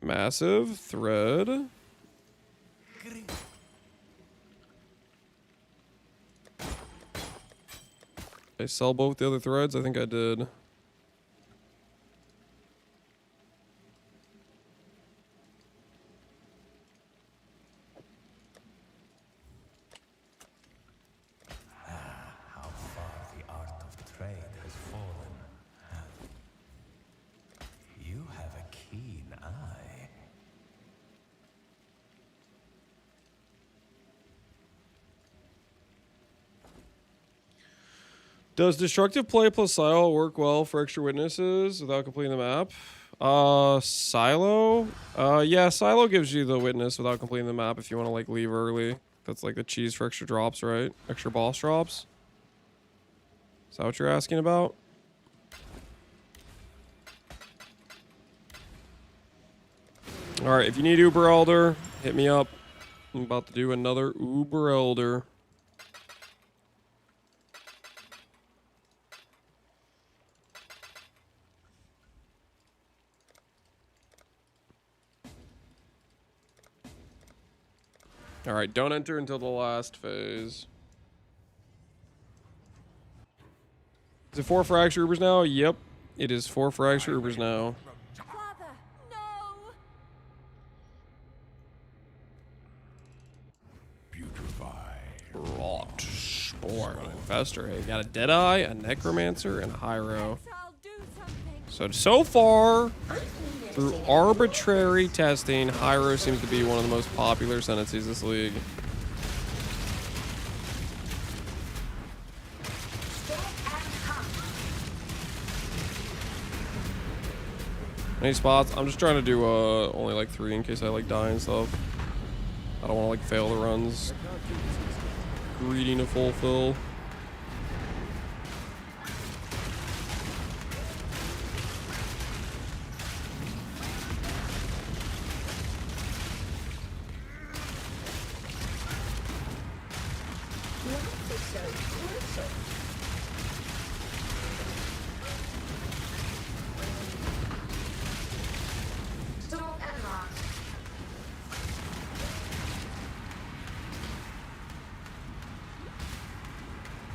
Massive thread. I sell both the other threads? I think I did. How far the art of trade has fallen. You have a keen eye. Does destructive play plus silo work well for extra witnesses without completing the map? Silo? Yeah, silo gives you the witness without completing the map if you want to like leave early. That's like the cheese for extra drops, right? Extra boss drops. Is that what you're asking about? Alright, if you need Uber Elder, hit me up. I'm about to do another Uber Elder. Alright, don't enter until the last phase. Is it 4 fracture Ubers now? Yep. It is 4 fracture Ubers now. Father, no! Beautiful. Or an Infestor. Hey, got a Deadeye, a Necromancer, and a Hyro. So far, through arbitrary testing, Hyro seems to be one of the most popular Ascendancies this league. Any spots? I'm just trying to do only like 3 in case I like die and stuff. I don't want to like fail the runs. Greedy to fulfill.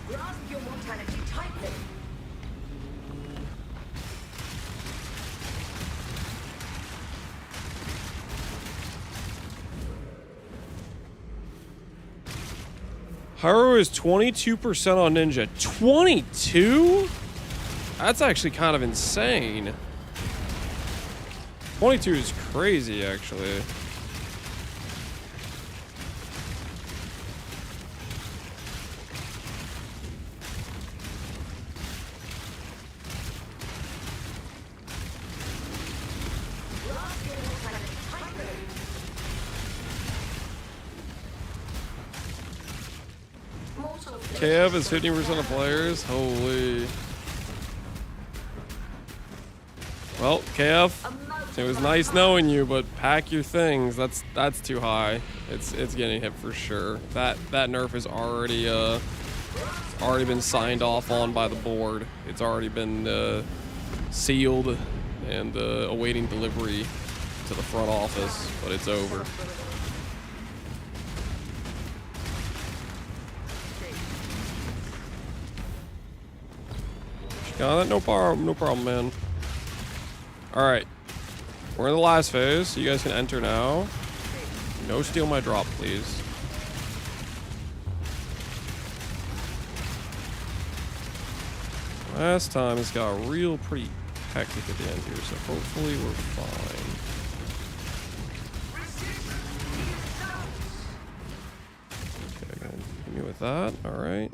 Grasp your mortality tightly. Haru is 22% on Ninja. 22? That's actually kind of insane. 22 is crazy, actually. KF is 15% of players. Holy. Well, KF, it was nice knowing you, but pack your things. That's too high. It's getting hit for sure. That nerf is already been signed off on by the board. It's already been sealed and awaiting delivery to the front office, but it's over. Got it? No problem, man. Alright. We're in the last phase, so you guys can enter now. No steal my drop, please. Last time it's got real pretty hectic at the end here, so hopefully we're fine. Okay, gonna hit me with that. Alright.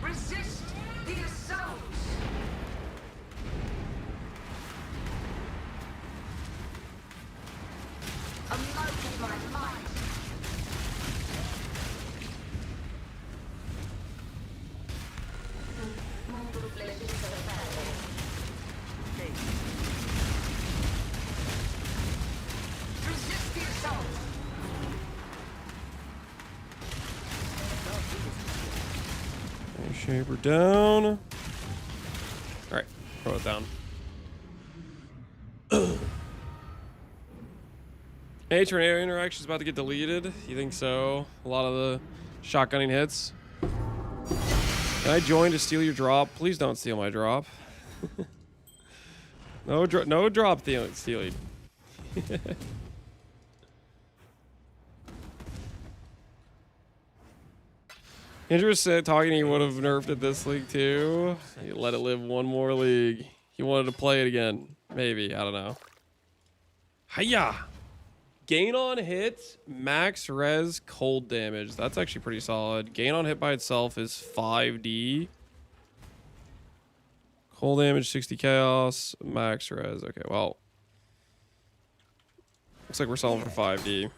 Resist the assault. A mote of my might. Resist the assault. Shaper down. Alright, throw it down. Hey, tornado interaction is about to get deleted. You think so? A lot of the shotgunning hits. Can I join to steal your drop? Please don't steal my drop. No drop stealing. Andrew said talking he would have nerfed it this league too. He let it live one more league. He wanted to play it again. Maybe. I don't know. Hiya! Gain on hit, max res, cold damage. That's actually pretty solid. Gain on hit by itself is 5D. Cold damage, 60 chaos, max res. Okay, well. Looks like we're selling for 5D.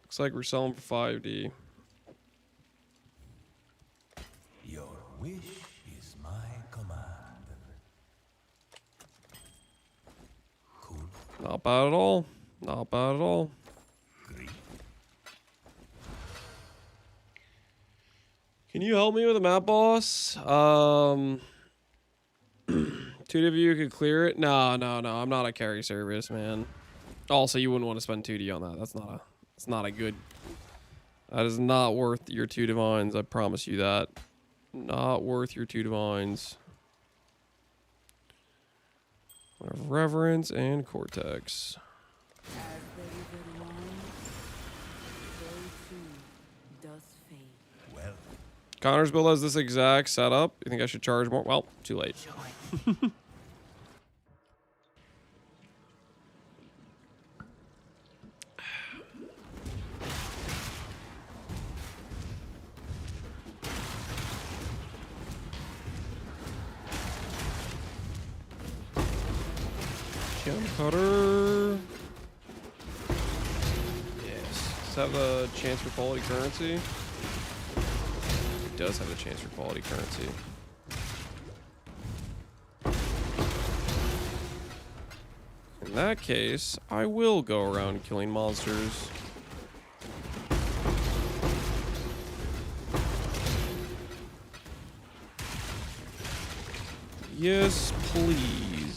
Looks like we're selling for 5D. Your wish is my command. Cool. Not bad at all. Not bad at all. Can you help me with a map boss? 2D of you could clear it. No. I'm not a carry service, man. Also, you wouldn't want to spend 2D on that. That's not a good That is not worth your 2 divines. I promise you that. Not worth your 2 divines. Reverence and Cortex. Well, Connor's build has this exact setup. You think I should charge more? Well, too late. Jump cutter. Yes. Does it have a chance for quality currency? It does have a chance for quality currency. In that case, I will go around killing monsters. Yes, please.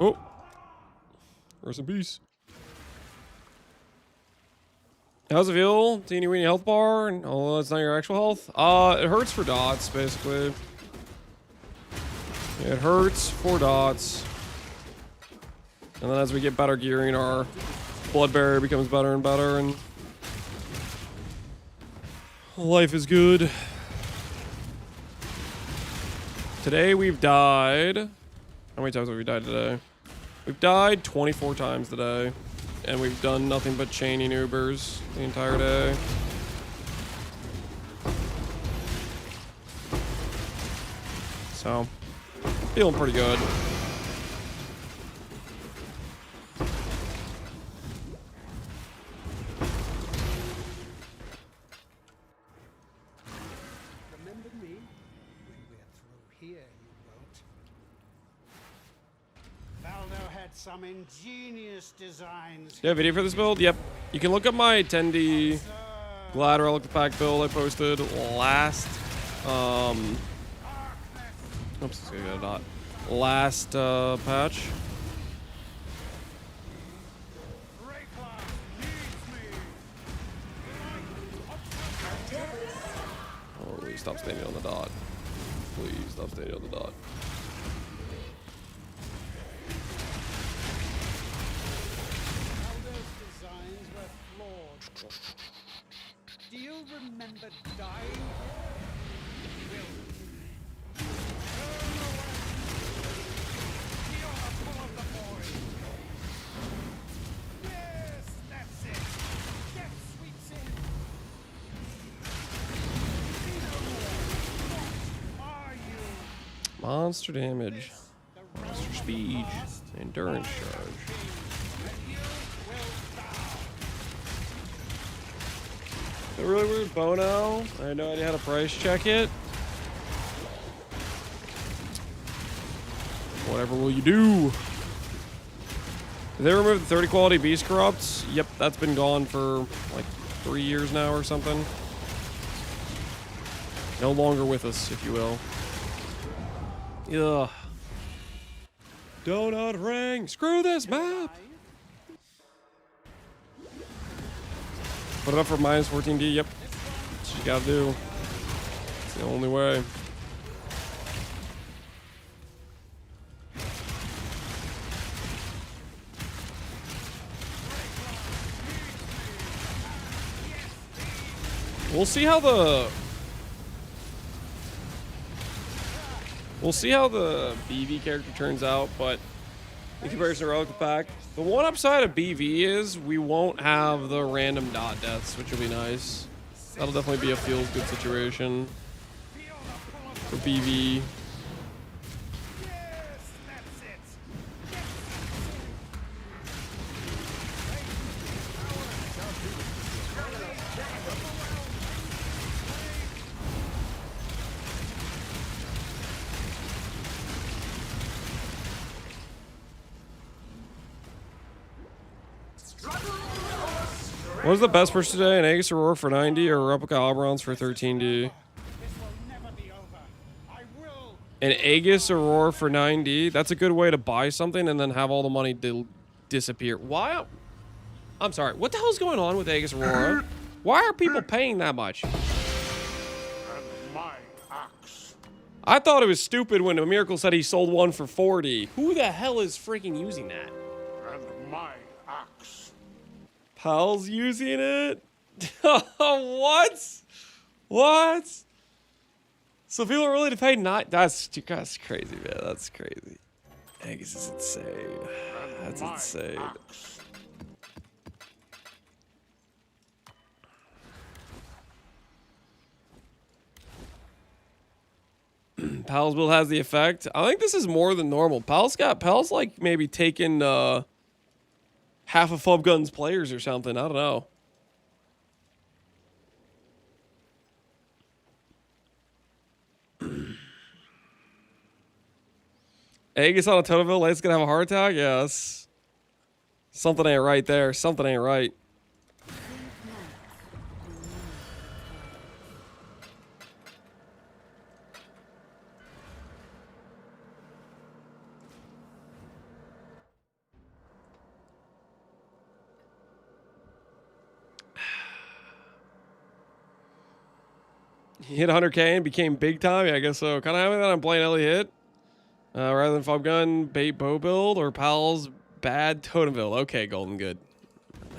Oh, rest in peace. How's it feel? NieNie health bar? And although it's not your actual health, it hurts for dots, basically. It hurts for dots. And then as we get better gearing, our blood barrier becomes better and better, and life is good. Today we've died. How many times have we died today? We've died 24 times today, and we've done nothing but chaining Ubers the entire day. So, feeling pretty good. Remember me? When we're through here, you won't. Valdo had some ingenious designs. You have a video for this build? Yep. You can look up my 10D Glad Relic Pack build I posted last, oops, it's gonna get a dot. Last, patch. Oh, please stop standing on the dot. Please stop standing on the dot. Do you remember dying? Yes, that's it. Death sweeps in. What are you? Monster damage. Monster speed. Endurance charge. A really weird Bono. I had no idea how to price check it. Whatever will you do? Did they remove the 30 quality beast corrupts? Yep, that's been gone for like 3 years now or something. No longer with us, if you will. Ugh. Donut ring. Screw this map. Put it up for minus 14D. Yep. That's what you gotta do. It's the only way. We'll see how the BV character turns out, but in comparison to Relic the Pack, the one upside of BV is we won't have the random dot deaths, which will be nice. That'll definitely be a feels good situation for BV. What was the best purchase today? An Aegis Aurora for 90 or a replica Alberons for 13D? An Aegis Aurora for 90. That's a good way to buy something and then have all the money disappear. Why? I'm sorry. What the hell's going on with Aegis Aurora? Why are people paying that much? I thought it was stupid when Miracle said he sold one for 40. Who the hell is freaking using that? And my axe. Pal's using it? What? What? So people are willing to pay not? That's crazy, man. That's crazy. Aegis is insane. That's insane. Pal's build has the effect. I think this is more than normal. Pal's like maybe taken half of Fubgun's players or something. I don't know. Aegis on a Totemville, Light's gonna have a heart attack? Yes. Something ain't right there. Something ain't right. He hit 100K and became big time? Yeah, I guess so. Kind of having that on Blaine Ellie hit. Rather than Fubgun, bait bow build, or Pal's bad Totemville. Okay, Golden, good.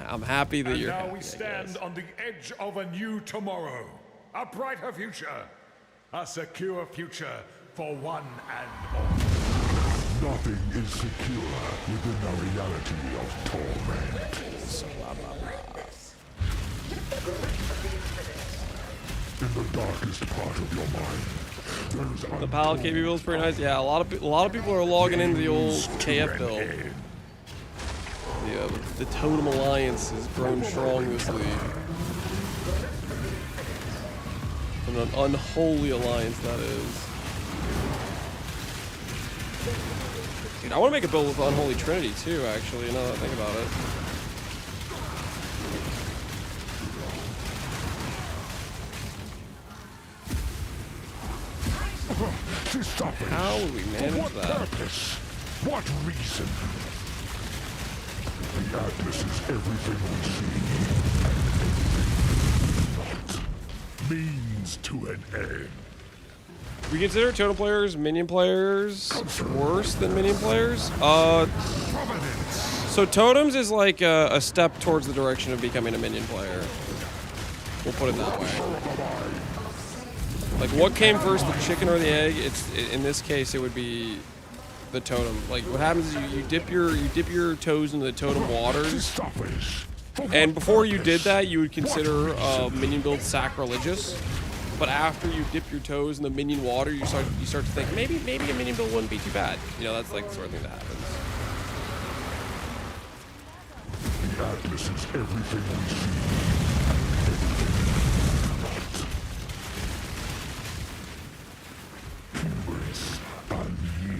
I'm happy that you're happy. Now we stand on the edge of a new tomorrow. A brighter future. A secure future for one and all. Nothing is secure within the reality of torment. In the darkest part of your mind, the Pal KB build is pretty nice. Yeah, a lot of people are logging into the old KF build. Yeah, the Totem Alliance has grown strong this league. And an unholy alliance that is. Dude, I want to make a build with Unholy Trinity too, actually, now that I think about it. How would we manage that? Purpose? What reason? The Atlas is everything we see. Means to an end. We consider totem players, minion players worse than minion players? So totems is like a step towards the direction of becoming a minion player. We'll put it that way. Like, what came first, the chicken or the egg? In this case, it would be the totem. Like, what happens is you dip your toes into the totem waters, and before you did that, you would consider minion build sacrilegious. But after you dip your toes in the minion water, you start to think maybe a minion build wouldn't be too bad. You know, that's like the sort of thing that happens. The Atlas is everything we see.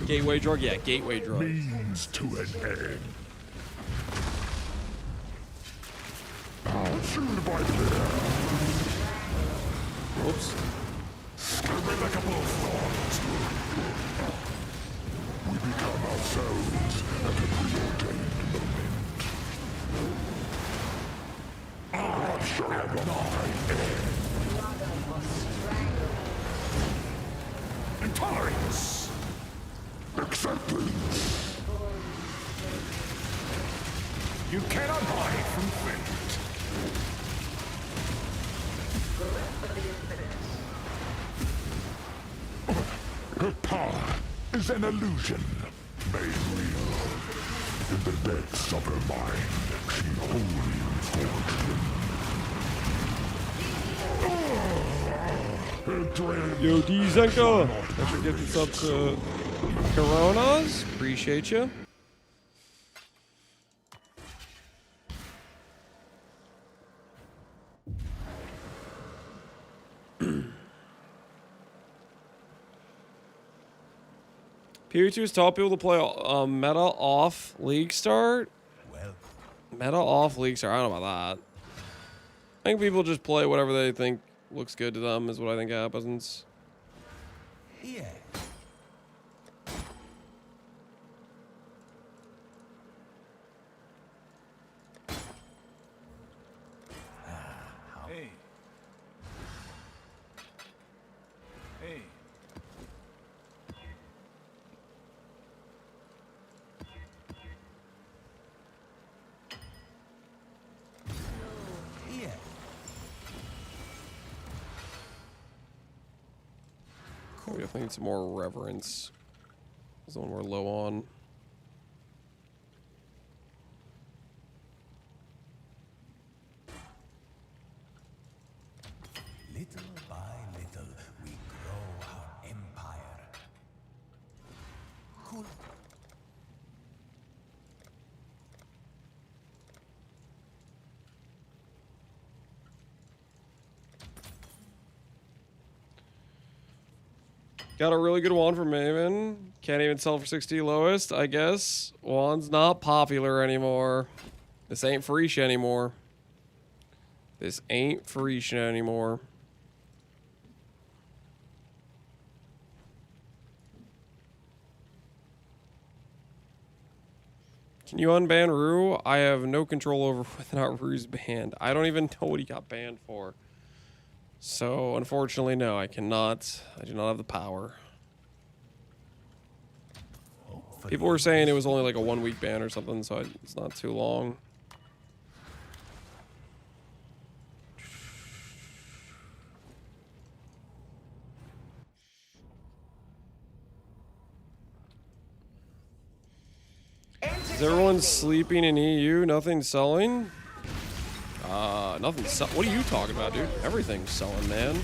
Gateway drug? Yeah, gateway drug. Means to an end. I'll shoot by there. Whoops. Screaming like a bullfrog. We become ourselves at a preordained moment. Rupture of my end. Intolerance. Acceptance. You cannot hide from fate. Her power is an illusion made real. In the depths of her mind, she wholly forged him. Yo, D Zenka! Thanks for gifting sub to Coronas. Appreciate you. PvE2 is taught people to play meta off league start. Well, Meta off league start. I don't know about that. I think people just play whatever they think looks good to them is what I think happens. Yeah. Hey. Hey. Yeah. We definitely need some more reverence. This is the one we're low on. Little by little, we grow our empire. Cool. Got a really good wand from Maven. Can't even sell for 60 lowest, I guess. Wand's not popular anymore. This ain't Farisha anymore. This ain't Farisha anymore. Can you unban Rue? I have no control over whether or not Rue's banned. I don't even know what he got banned for. So, unfortunately, no, I cannot. I do not have the power. People were saying it was only like a 1 week ban or something, so it's not too long. Is everyone sleeping in EU? Nothing selling? Nothing selling. What are you talking about, dude? Everything's selling, man.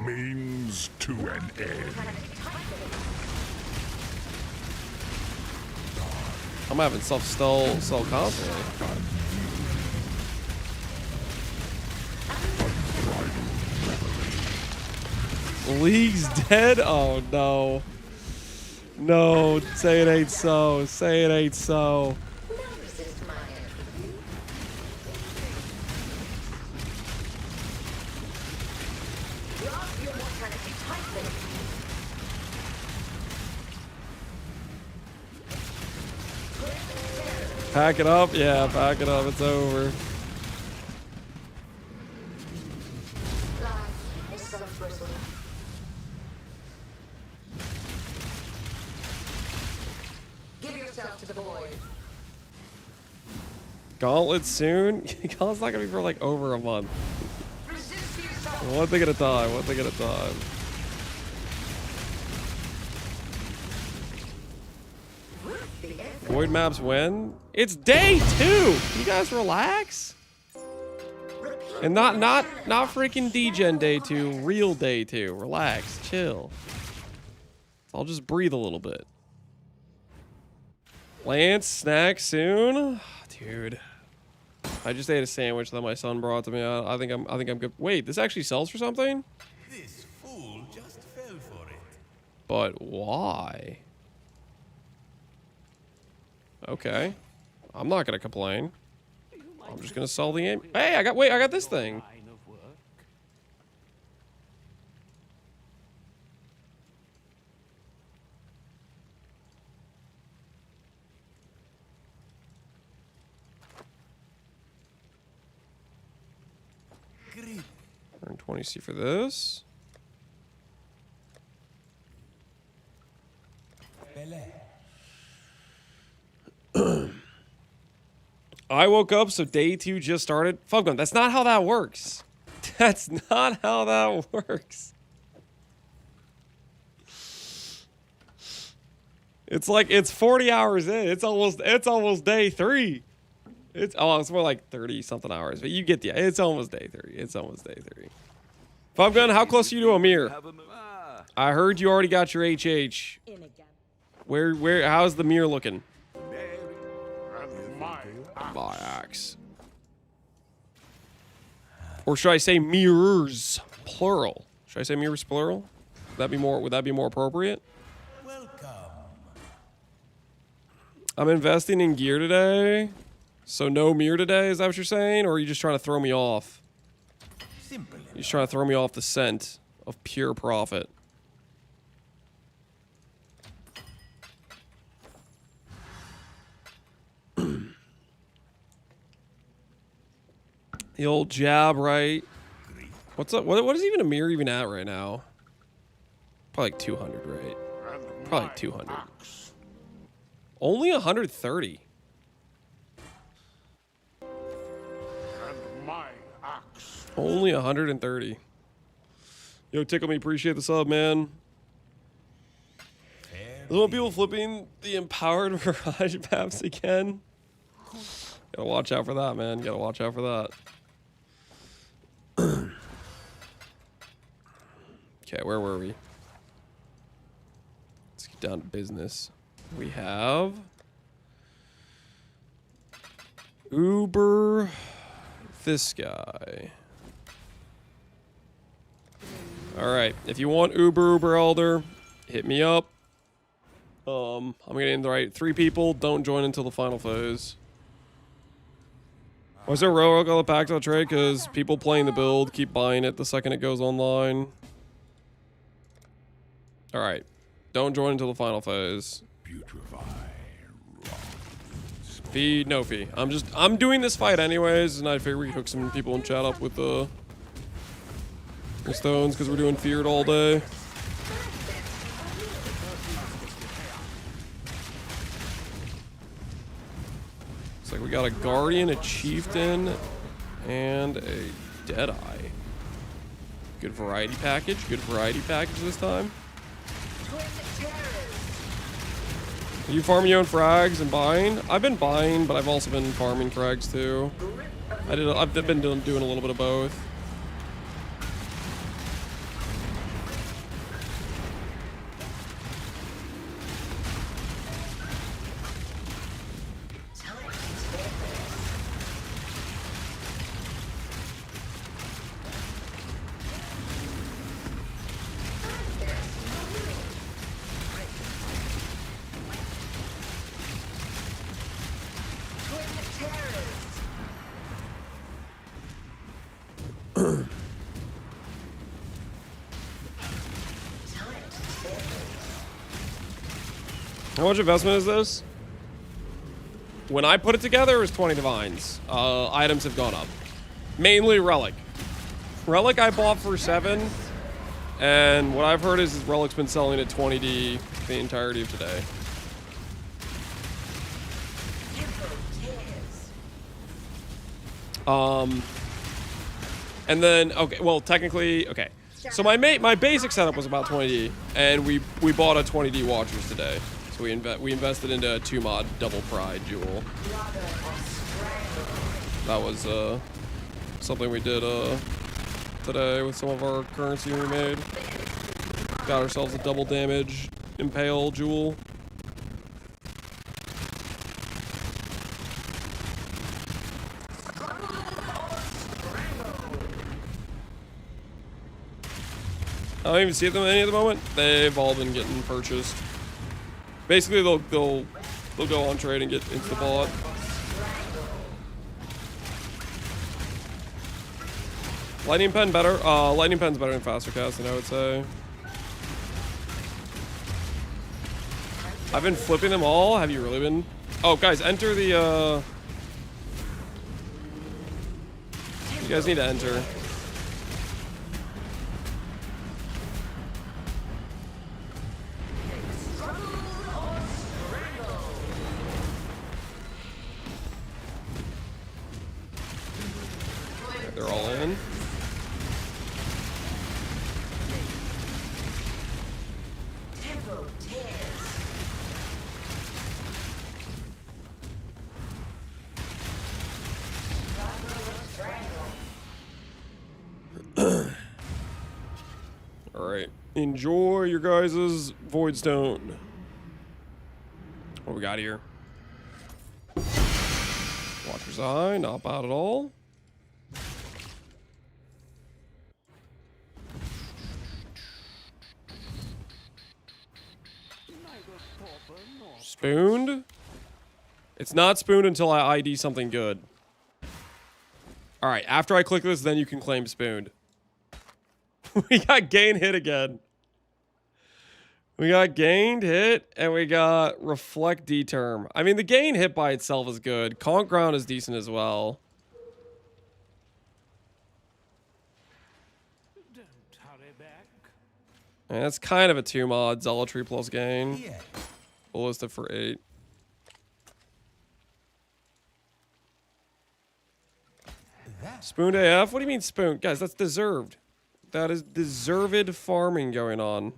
Means to an end. I'm having stuff sell constantly. League's dead? Oh no. No, say it ain't so. Say it ain't so. Pack it up? Yeah, pack it up. It's over. Give yourself to the void. Gauntlet soon? Gauntlet's not gonna be for like over a month. One thing at a time. One thing at a time. Void maps when? It's day 2! Can you guys relax? And not freaking degen day 2, real day 2. Relax, chill. I'll just breathe a little bit. Lance, snack soon? Dude. I just ate a sandwich that my son brought to me. I think I'm good. Wait, this actually sells for something? This fool just fell for it. But why? Okay. I'm not gonna complain. I'm just gonna sell the game. Hey, I got this thing. Earn 20C for this. I woke up, so day 2 just started. Fuggun, that's not how that works. That's not how that works. It's like it's 40 hours in. It's almost day 3. It's more like 30 something hours, but you get the. It's almost day 3. It's almost day 3. Fuggun, how close are you to Amir? I heard you already got your HH. Where? How's the mirror looking? My axe. Or should I say mirrors, plural? Should I say mirrors, plural? Would that be more appropriate? Welcome. I'm investing in gear today. So no Mir today, is that what you're saying? Or are you just trying to throw me off? Simple. You're just trying to throw me off the scent of pure profit. The old jab, right? What's up? What is even a Mir even at right now? Probably like 200, right? Probably like 200. Only 130. Only 130. Yo, Tickle Me, appreciate the sub, man. There's one people flipping the empowered Mirage maps again. Gotta watch out for that, man. Gotta watch out for that. Okay, where were we? Let's get down to business. We have Uber, this guy. All right, if you want Uber Elder, hit me up. I'm gonna invite 3 people. Don't join until the final phase. Why is there Relic on the pack to trade? Because people playing the build keep buying it the second it goes online. All right, don't join until the final phase. Fee, no fee. I'm doing this fight anyways, and I figure we could hook some people in chat up with the stones because we're doing feared all day. Looks like we got a Guardian, a Chieftain, and a Deadeye. Good variety package. Good variety package this time. Are you farming your own frags and buying? I've been buying, but I've also been farming frags too. I've been doing a little bit of both. How much investment is this? When I put it together, it was 20 divines. Items have gone up. Mainly Relic. Relic I bought for 7. And what I've heard is Relic's been selling at 20D the entirety of today. And then, okay, well, technically, okay. So my basic setup was about 20D, and we bought a 20D Watchers today. So we invested into a 2-mod double pride jewel. That was something we did today with some of our currency we made. Got ourselves a double damage impale jewel. I don't even see them any at the moment. They've all been getting purchased. Basically, they'll go on trade and get into the bot. Lightning pen better. Lightning pen's better than faster casting, I would say. I've been flipping them all. Have you really been? Oh, guys, enter the. You guys need to enter. They're all in. All right, enjoy your guys' Void Stone. What we got here? Watcher's Eye, not bad at all. Spooned. It's not spoon until I ID something good. Alright, after I click this, then you can claim spooned. We got gain hit again. We got gained hit, and we got reflect determ. I mean, the gain hit by itself is good. Conk ground is decent as well. Don't hurry back. And that's kind of a 2-mod. Zealotry plus gain. Yeah. Ballista for 8. Spooned AF? What do you mean spoon? Guys, that's deserved. That is deserved farming going on.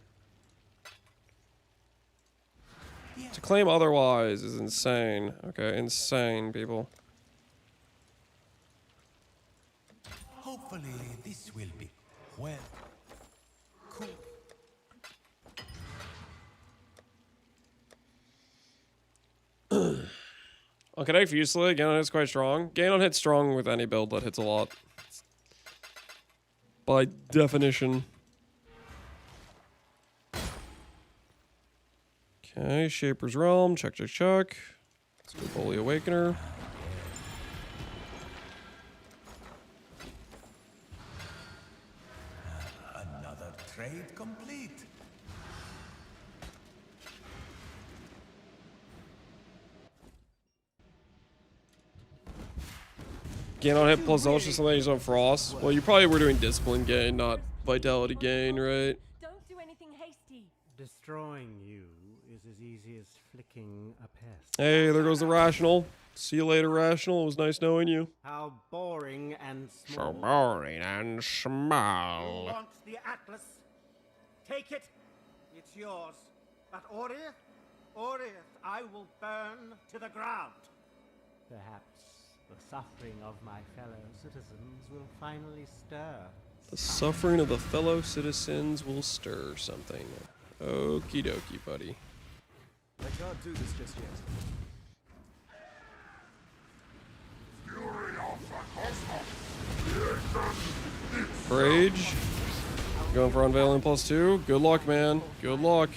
To claim otherwise is insane. Okay, insane, people. Hopefully this will be well. Cool. On Kinetic Fusilier, gain on hit's quite strong. Gain on hit's strong with any build that hits a lot. By definition. Okay, Shaper's Realm. Check, check, check. Let's go Holy Awakener. Another trade complete. Gain on hit plus Zealous, something he's on Frost. Well, you probably were doing Discipline gain, not Vitality gain, right? Don't do anything hasty. Destroying you is as easy as flicking a pest. Hey, there goes the Rational. See you later, Rational. It was nice knowing you. How boring and small. So boring and You small. want the Atlas? Take it. It's yours. But Orith, I will burn to the ground. Perhaps the suffering of my fellow citizens will finally stir. The suffering of the fellow citizens will stir something. Okie dokie, buddy. I can't do this just yet. Rage. Going for Unveiling +2. Good luck, man. Good luck.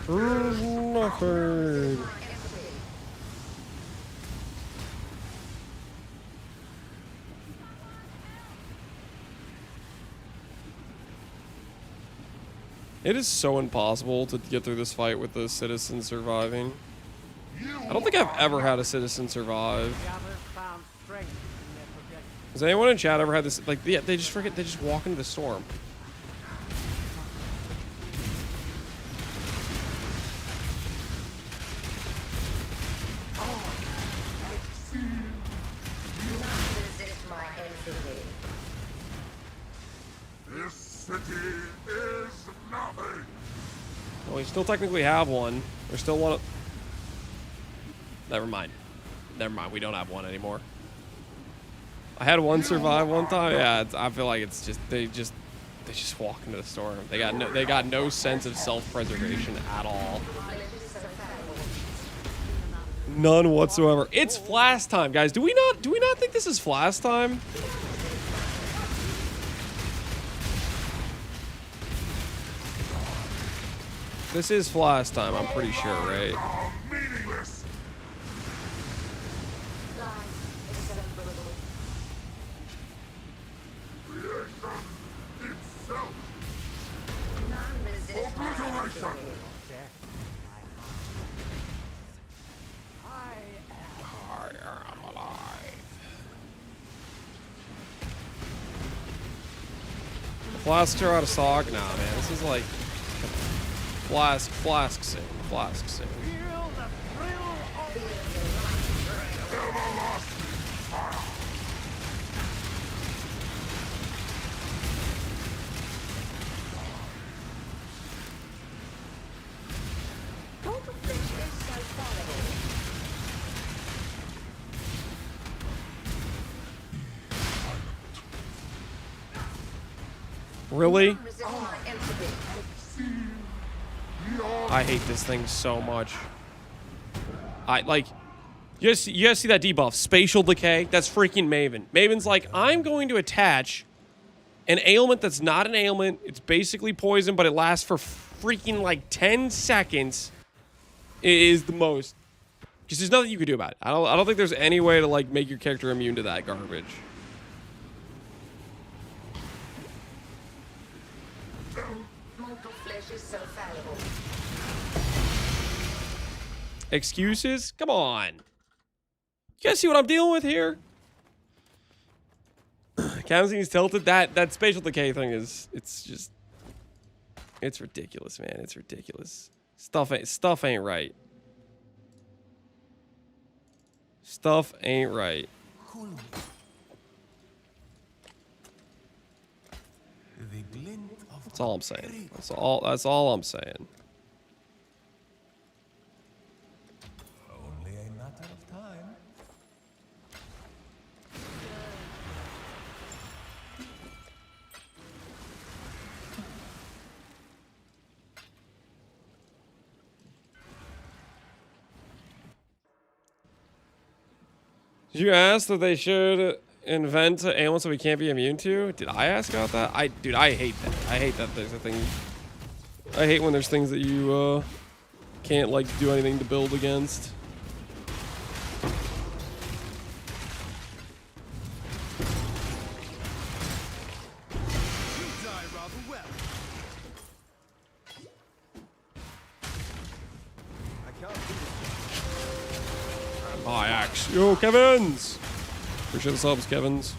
Nothing. It is so impossible to get through this fight with the citizen surviving. I don't think I've ever had a citizen survive. The others found strength in their projections. Has anyone in chat ever had this? Like, yeah, they just walk into the storm. Resist my entity. This city is nothing. Well, we still technically have one. There's still one. Never mind. Never mind. We don't have one anymore. I had one survive one time. Yeah, I feel like it's just they just walk into the storm. They got no sense of self-preservation at all. None whatsoever. It's Flask time, guys. Do we not think this is Flask time? This is Flask time, I'm pretty sure, right? Meaningless. Creation itself. Non-resist my Obliteration. entity. I am alive. Flasks are out of stock? Nah, man. This is like Flask sing. Feel the thrill of Total Fish is so fallible. Really? Non-resist my entity. I hate this thing so much. You guys see that debuff? Spatial decay? That's freaking Maven. Maven's like, I'm going to attach an ailment that's not an ailment. It's basically poison, but it lasts for freaking like 10 seconds is the most. Because there's nothing you can do about it. I don't think there's any way to like make your character immune to that garbage. Mortal flesh is so fallible. Excuses? Come on. You guys see what I'm dealing with here? Kamzeen's tilted. That spatial decay thing is, it's ridiculous, man. It's ridiculous. Stuff ain't right. Stuff ain't right. That's all I'm saying. That's all I'm saying. Only a matter of time. Did you ask that they should invent an ailment so we can't be immune to? Did I ask about that? Dude, I hate that. I hate that there's a thing. I hate when there's things that you can't like do anything to build against. My axe. Yo, Kevins! Appreciate the subs, Kevins.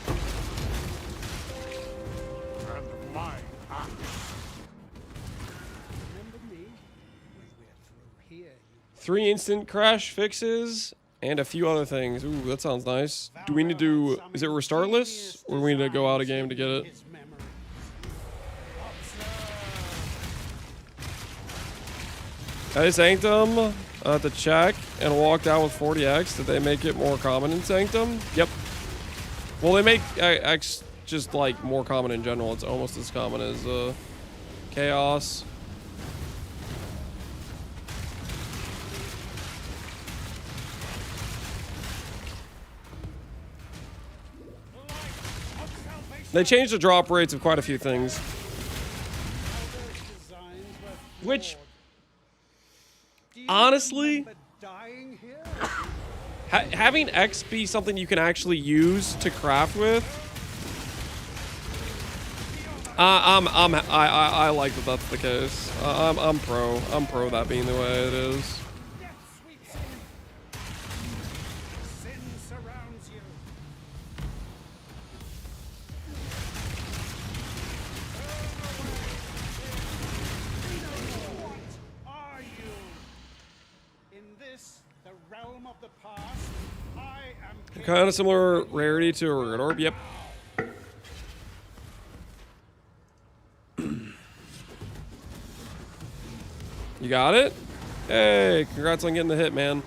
And my axe. Remember me? When we're through here, 3 instant crash fixes and a few other things. Ooh, that sounds nice. Do we need to... Is it restartless? Or do we need to go out of game to get it? I Sanctum to check and walked out with 40x. Did they make it more common in Sanctum? Yep. Well, they make X just like more common in general. It's almost as common as Chaos. They changed the drop rates of quite a few things. Which, honestly, having X be something you can actually use to craft with, I like that that's the case. I'm pro that being the way it is. Kind of similar rarity to a Red Orb, yep. You got it? Hey, congrats on getting the hit, man.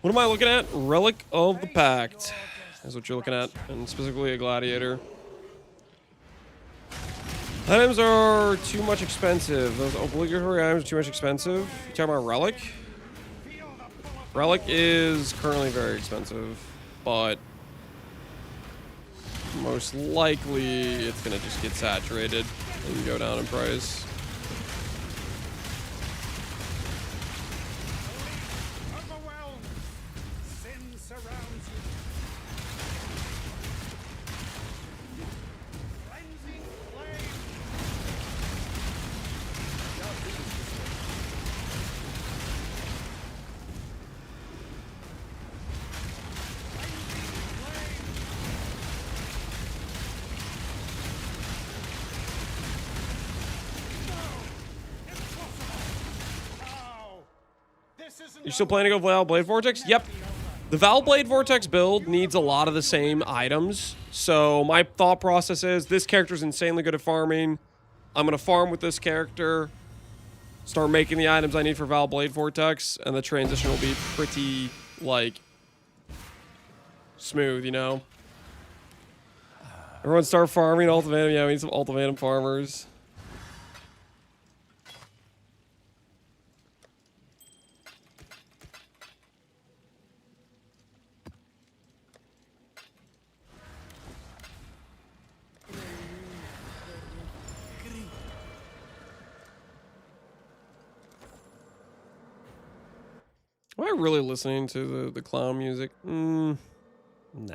What am I looking at? Relic of the Pact. That's what you're looking at, and specifically a Gladiator. Items are too much expensive. Those obligatory items are too much expensive. You talking about Relic? Relic is currently very expensive, but most likely it's gonna just get saturated and go down in price. You still planning to go Val Blade Vortex? Yep. The Val Blade Vortex build needs a lot of the same items. So my thought process is this character's insanely good at farming. I'm going to farm with this character. Start making the items I need for Val Blade Vortex. And the transition will be pretty, like, smooth, you know? Everyone start farming ultimatum. Yeah, we need some ultimatum farmers. Am I really listening to the clown music? Nah. Let's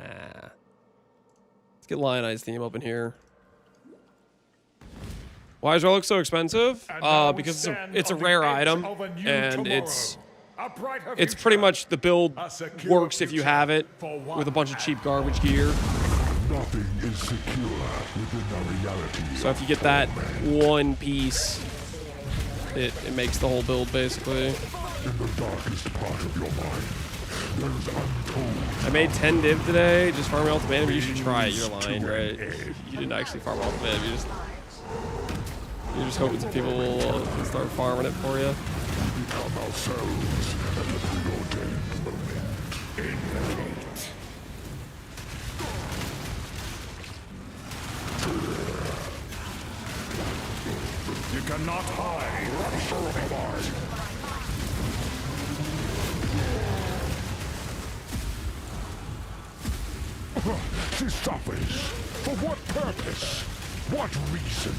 get Lion-Eye's theme up in here. Why is Relic so expensive? Because it's a rare item, and it's pretty much the build works if you have it with a bunch of cheap garbage gear. Nothing is secure within the reality. So if you get that one piece, it makes the whole build basically. In the darkest part of your mind, there is untold. I made 10 div today, just farming ultimatum. You should try it. You're lying, right? You didn't actually farm ultimatum. You're just hoping some people will start farming it for you. We become ourselves at the preordained moment. Innate. You cannot hide from the mind. She suffers. For what purpose? What reason?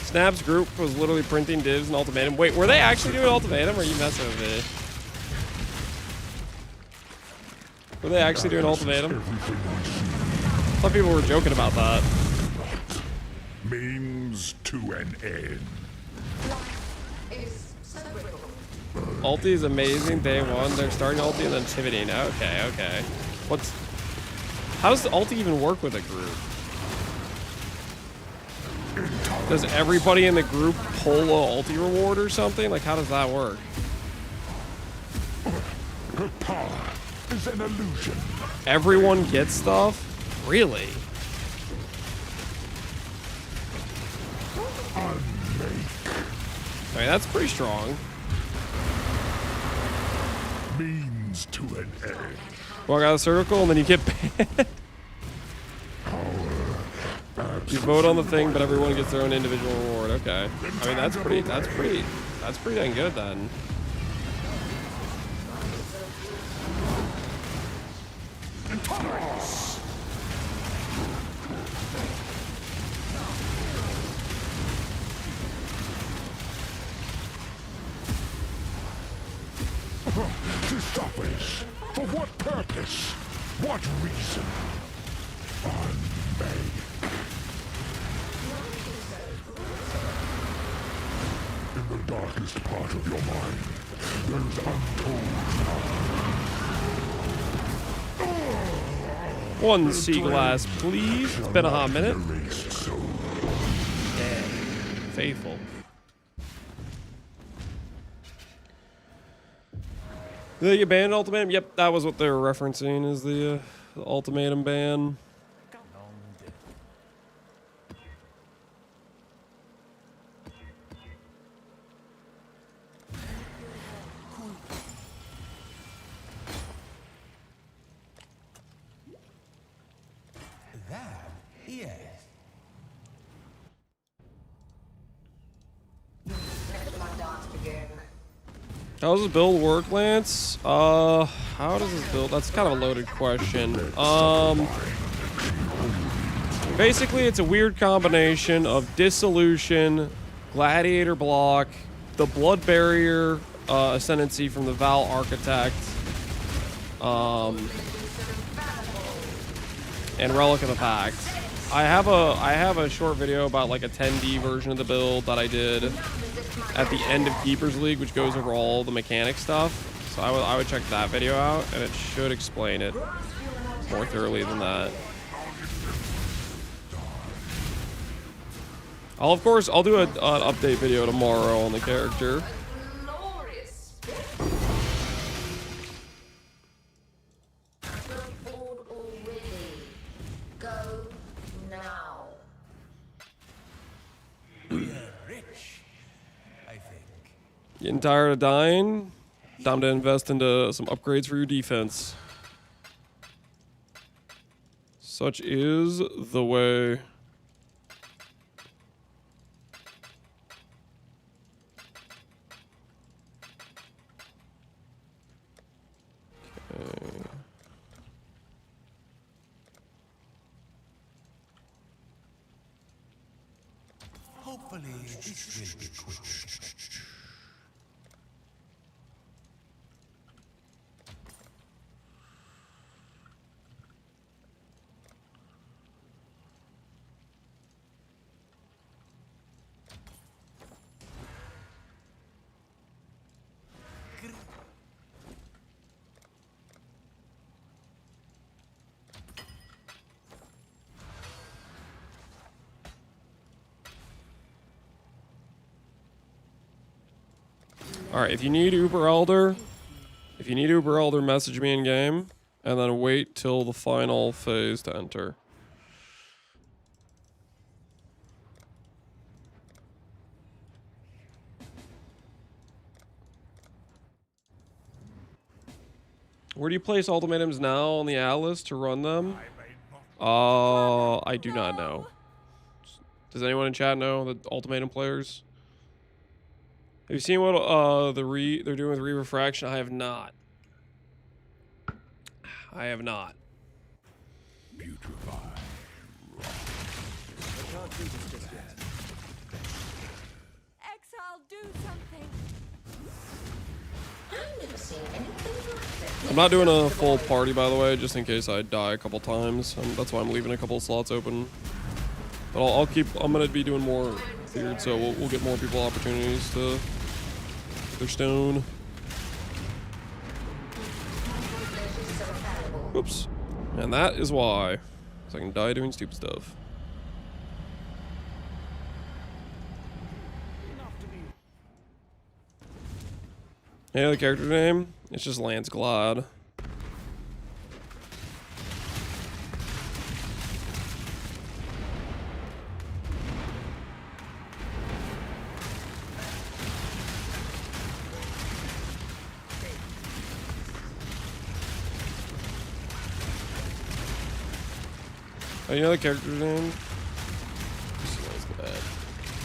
Snap's group was literally printing divs and ultimatum. Wait, were they actually doing ultimatum, or are you messing with me? Were they actually doing ultimatum? I thought people were joking about that. Means to an end. Ulti is amazing day one. They're starting ulti and then pivoting. Okay, okay. How does the ulti even work with a group? Does everybody in the group pull a ulti reward or something? Like, how does that work? Her power is an illusion. Everyone gets stuff? Really? I mean, that's pretty strong. Means to an end. Walk out of the circle and then you get banned. You vote on the thing, but everyone gets their own individual reward. Okay. I mean, that's pretty dang good then. Intolerance. She suffers. For what purpose? What reason? Unmade. In the darkest part of your mind, there is untold power. One sea glass, please. It's been a hot minute. Yeah. Faithful. Did they get banned ultimatum? Yep, that was what they were referencing, is the ultimatum ban. That, yes. How does this build work, Lance? How does this build? That's kind of a loaded question. Basically, it's a weird combination of Dissolution, Gladiator block, the Blood Barrier Ascendancy from the Val Architect, and Relic of the Pact. I have a short video about like a 10D version of the build that I did at the end of Keeper's League, which goes over all the mechanic stuff. So I would check that video out, and it should explain it more thoroughly than that. I'll do an update video tomorrow on the character. Getting tired of dying? Time to invest into some upgrades for your defense. Such is the way. Okay. Hopefully, this will be quick. Alright, if you need Uber Elder, message me in game, and then wait till the final phase to enter. Where do you place ultimatums now on the Atlas to run them? I do not know. Does anyone in chat know the ultimatum players? Have you seen what they're doing with re-refraction? I have not. I have not. Putrefy. I can't do this just yet. Exile, do something. I've never seen anything like this. I'm not doing a full party, by the way, just in case I die a couple times. That's why I'm leaving a couple of slots open. But I'm gonna be doing more weird, so we'll get more people opportunities to get their stone. Oops. And that is why. So I can die doing stupid stuff. Any other character name? It's just Lance Glad. Any other character name?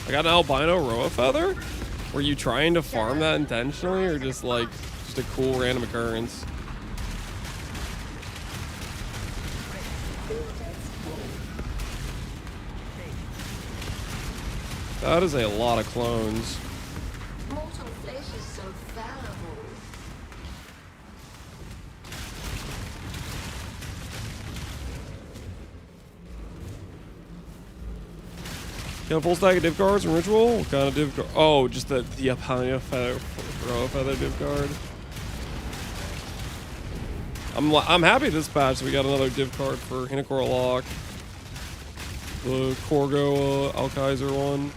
I got an albino Roa feather? Were you trying to farm that intentionally, or just like just a cool random occurrence? That is a lot of clones. Mortal flesh is so fallible. You have a full stack of div cards and ritual? What kind of div card? Oh, just the albino feather, Roa feather div card. I'm happy this patch we got another div card for Hinakora Lock. The Corgo Alkaiser one.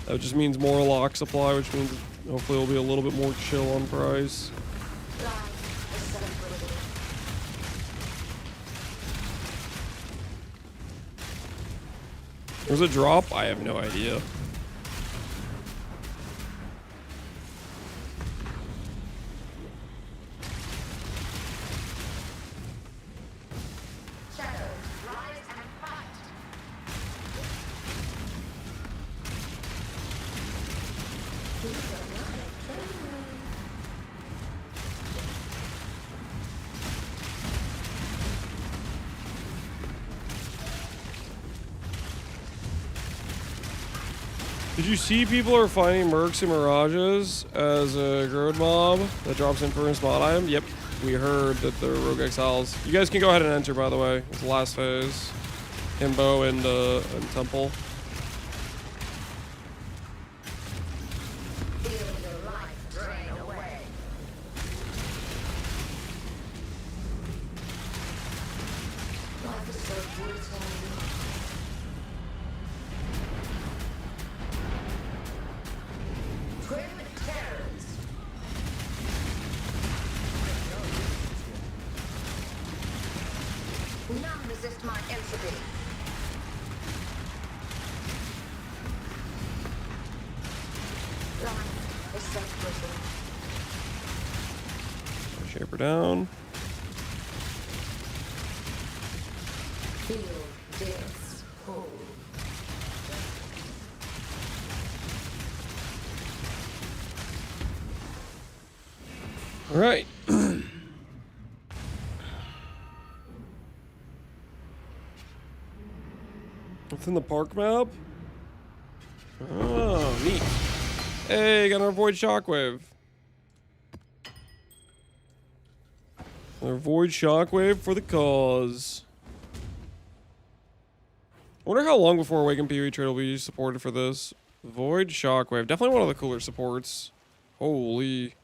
That just means more lock supply, which means hopefully it'll be a little bit more chill on price. Was it drop? I have no idea. Did you see people are finding Mercs and Mirages as a Grode mob that drops Infernus mod item? Yep, we heard that the Rogue Exiles. You guys can go ahead and enter, by the way. It's the last phase. Himbo and Temple. None resist my entropy. Life is Shape her down. Feel death's hold. All right. What's in the park map? Oh, neat. Hey, got another Void Shockwave. Another Void Shockwave for the cause. I wonder how long before Awakened PoE trade will be supported for this. Void Shockwave. Definitely one of the cooler supports. Holy.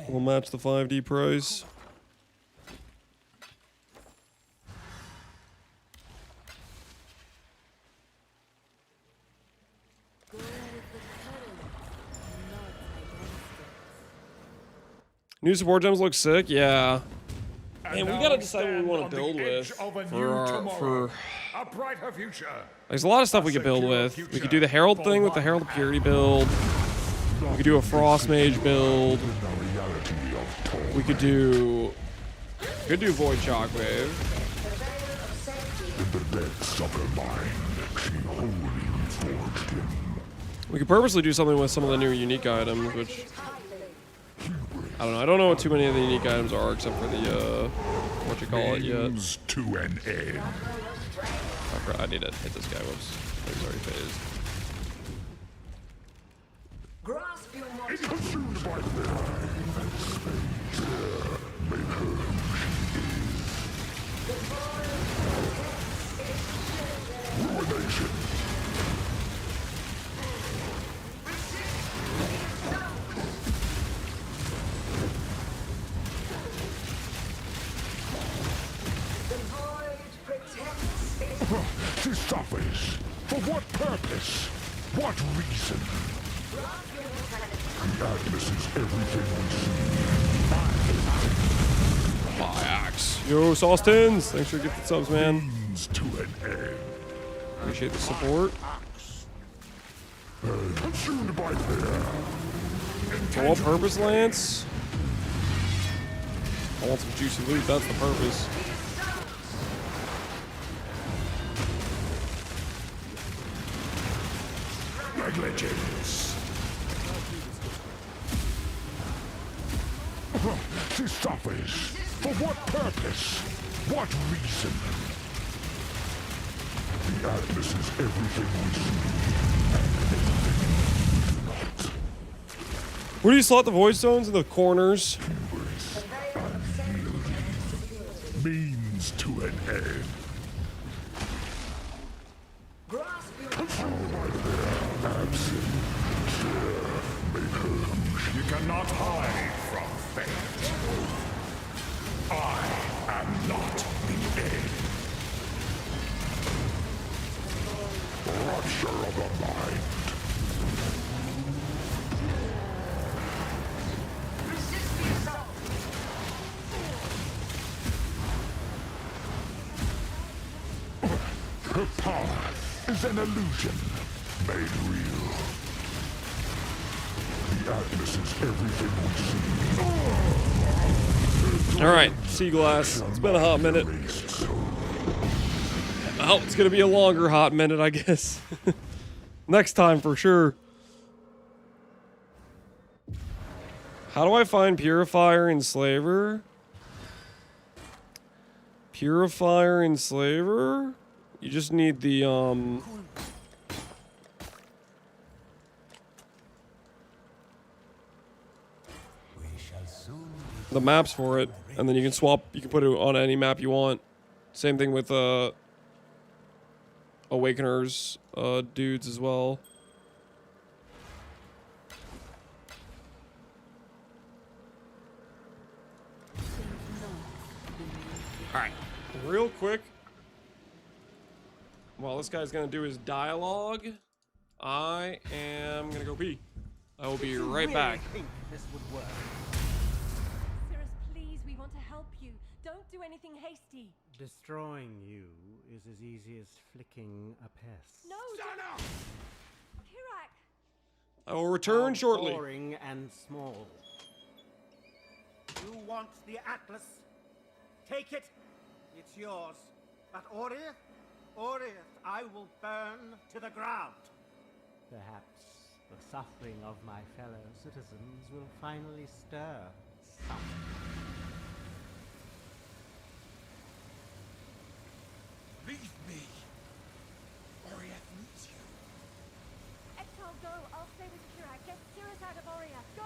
We'll match the 5D price. New support gems look sick, yeah. And we gotta decide what we want to build with for a brighter future. There's a lot of stuff we could build with. We could do the Herald thing with the Herald of Purity build. We could do a Frost Mage build. We could do Void Shockwave. In the depths of her mind, she wholly forged him. We could purposely do something with some of the new unique items, which I don't know. I don't know what too many of the unique items are, except for the what you call it yet. To an end. I need to hit this guy. Whoops, he's already phased. Grasp your It's consumed by make her who she is. Ruination. She suffers. For what purpose? What reason? The Atlas is everything we see. My axe. Yo, Saustins! Thanks for gifted subs, man. To an end. Appreciate the support. Consumed by fear. For what purpose, Lance? I want some juicy loot, that's the purpose. Negligence. She suffers. For what purpose? What reason? The Atlas is everything we see. Where do you slot the void stones? In the corners? Means to an end. You cannot hide from fate. I am not the end. Rupture of the mind. resist the assault. Her power is an illusion made real. The Atlas is everything we see. Alright, Sea Glass. It's been a hot minute. Oh, it's gonna be a longer hot minute, I guess. Next time for sure. How do I find Purifier Enslaver? Purifier Enslaver? You just need the maps for it, and then you can swap, you can put it on any map you want. Same thing with Awakeners dudes as well. Alright, real quick, while this guy's gonna do his dialogue, I am gonna go pee. I will be right back. This would work. Cirrus, please, we want to help you. Don't do anything hasty. Destroying you is as easy as flicking a pest. No! Kirak! I will return How shortly. boring and small. You want the Atlas? Take it. It's yours. But Orith, I will burn to the ground. Perhaps the suffering of my fellow citizens will finally stir something. Leave me! Orith needs you. Exile, go! I'll stay with Kirak. Get Cirrus out of Aurea. Go!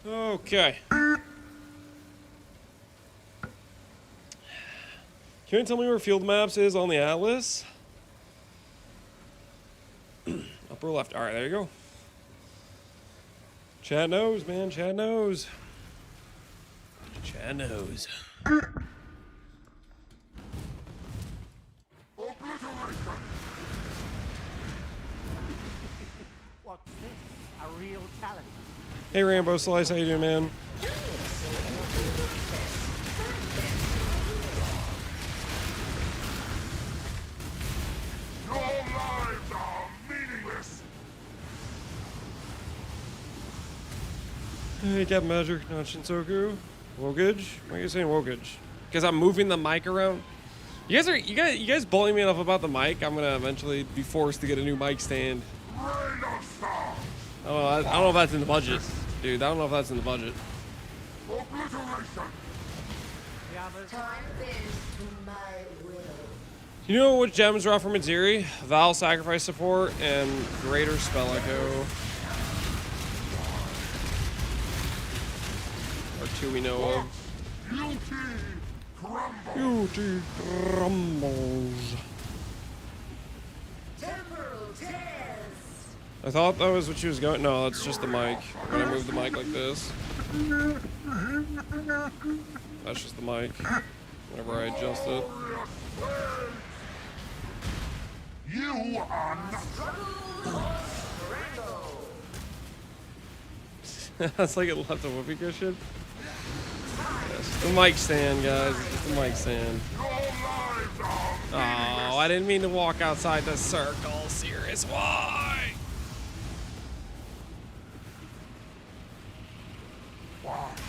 Okay. Can you tell me where field maps is on the Atlas? Upper left. All right, there you go. Chad knows, man. Chad knows. Chad knows. What's this? A real challenge? Hey, Rambo Slice, how you doing, man? Your lives are meaningless! Hey, Captain Magic, not Shinsoku. Wogage? Why are you saying Wogage? Because I'm moving the mic around. You guys bully me enough about the mic. I'm gonna eventually be forced to get a new mic stand. I don't know if that's in the budget, dude. I don't know if that's in the budget. Time bends to my will. You know what gems are off from Miziri? Val Sacrifice Support and Greater Spell Echo. Or two we know of. Beauty crumbles. Temporal test. I thought that was what she was going. No, that's just the mic. When I move the mic like this. That's just the mic. Whenever I adjust it. You are That's like it left a whoopee cushion. Yes, the mic stand, guys. It's just the mic stand. Oh, I didn't mean to walk outside the circle. Serious, why?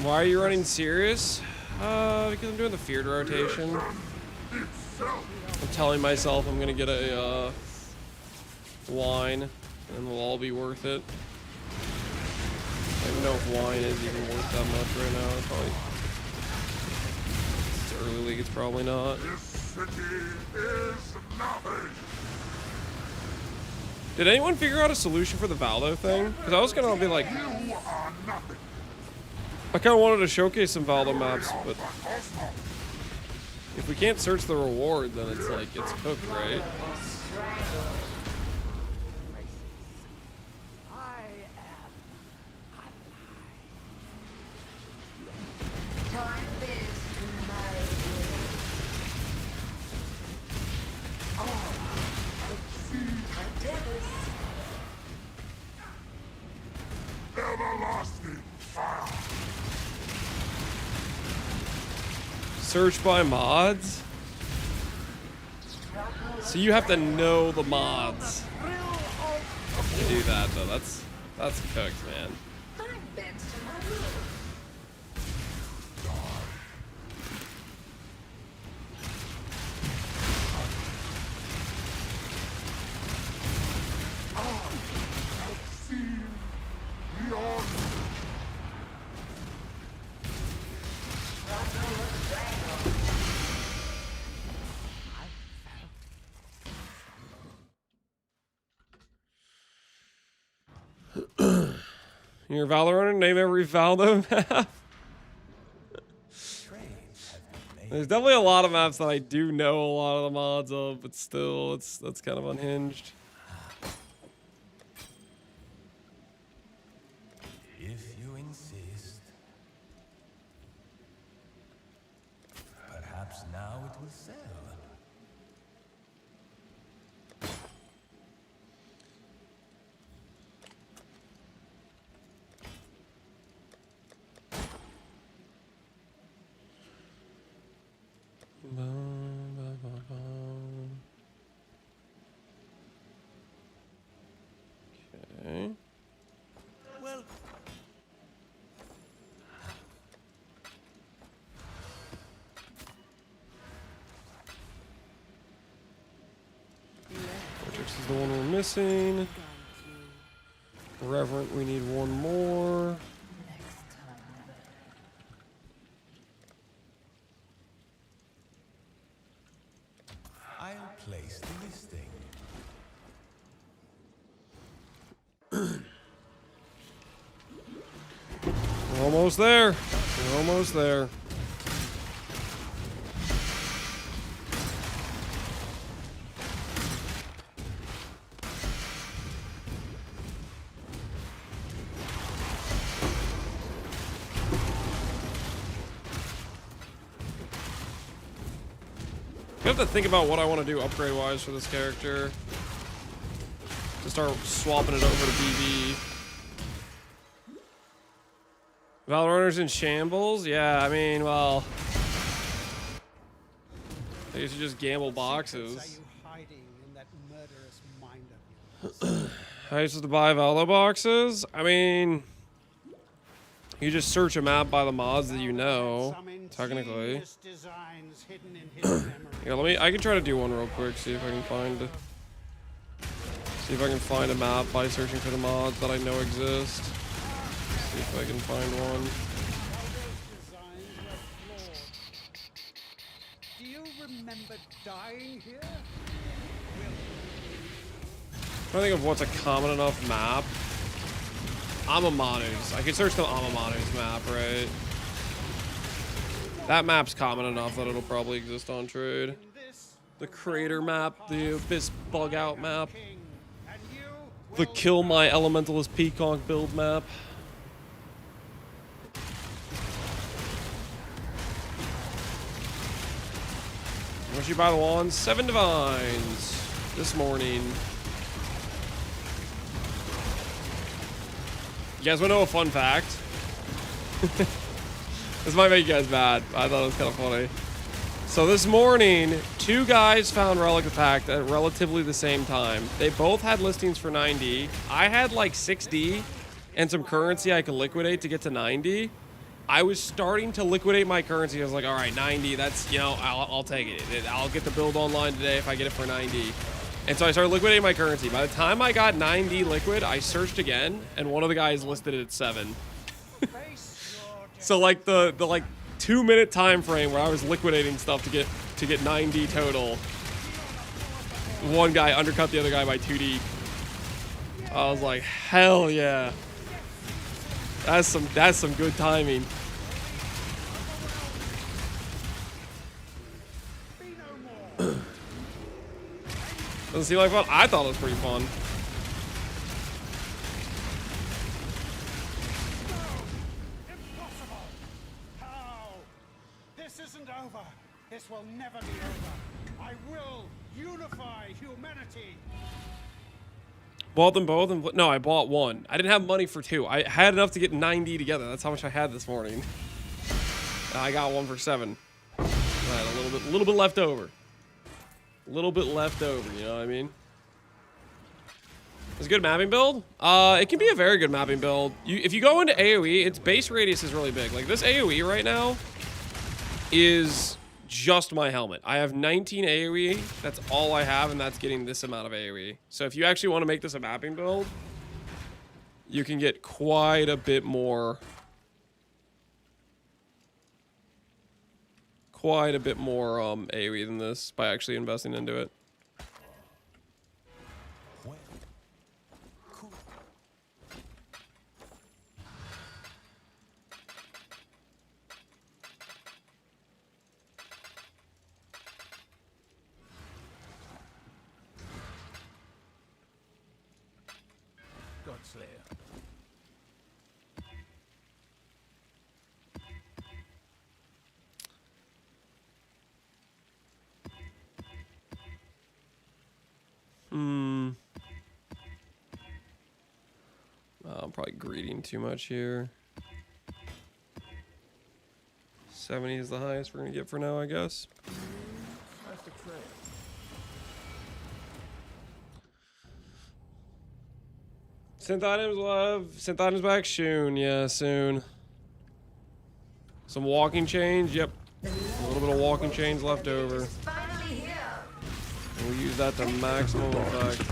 Why are you running serious? Because I'm doing the feared rotation. I'm telling myself I'm gonna get a wine, and it'll all be worth it. I don't even know if wine is even worth that much right now. It's probably, it's early league. It's probably not. This city is nothing. Did anyone figure out a solution for the Valdo thing? Because I was gonna be like, You are nothing. I kind of wanted to showcase some Valdo maps, but if we can't search the reward, then it's like, it's cooked, right? Everlasting fire. Search by mods? So you have to know the mods to do that, though. That's cooked, man. You're a Valorant, name every Valdo map. There's definitely a lot of maps that I do know a lot of the mods of, but still, that's kind of unhinged. If you insist. Perhaps now it will sell. Okay. Well, Vortex is the one we're missing. Reverent, we need one more. I'll place the listing. We're almost there. We're almost there. I have to think about what I want to do upgrade-wise for this character. To start swapping it over to BB. Valorunner's in shambles? Yeah, I mean, well... I used to just gamble boxes. I used to buy Valdo boxes? I mean... You just search a map by the mods that you know, technically. Yeah, I can try to do one real quick, see if I can find a map by searching for the mods that I know exist. See if I can find one. Do you remember dying here? I'm trying to think of what's a common enough map. Amamanu's. I can search the Amamanu's map, right? That map's common enough that it'll probably exist on trade. The crater map, the Abyss bug out map. The kill my elementalist peacock build map. Once you buy the wands, 7 divines this morning. You guys want to know a fun fact? This might make you guys mad. I thought it was kind of funny. So this morning, 2 guys found Relic of Pact at relatively the same time. They both had listings for 9D. I had like 6D and some currency I could liquidate to get to 90. I was starting to liquidate my currency. I was like, all right, 90, that's, you know, I'll take it. I'll get the build online today if I get it for 90. And so I started liquidating my currency. By the time I got 90 liquid, I searched again, and one of the guys listed it at 7. So like the like 2-minute time frame where I was liquidating stuff to get 90 total, one guy undercut the other guy by 2D. I was like, hell yeah. That's some good timing. Doesn't seem like fun. I thought it was pretty fun. Impossible! How? This isn't over. This will never be over. I will unify humanity. Bought them both? And no, I bought one. I didn't have money for 2. I had enough to get 90 together. That's how much I had this morning. I got one for 7. I had a little bit left over. A little bit left over, you know what I mean? It's a good mapping build. It can be a very good mapping build. If you go into AoE, its base radius is really big. Like this AoE right now is just my helmet. I have 19 AoE. That's all I have, and that's getting this amount of AoE. So if you actually want to make this a mapping build, you can get quite a bit more. Quite a bit more AoE than this by actually investing into it. Godslayer. I'm probably greeting too much here. 70 is the highest we're gonna get for now, I guess. That's the trail. Synth items will have synth items back soon. Yeah, soon. Some walking chains. Yep. A little bit of walking chains left over. And we'll use that to maximum effect.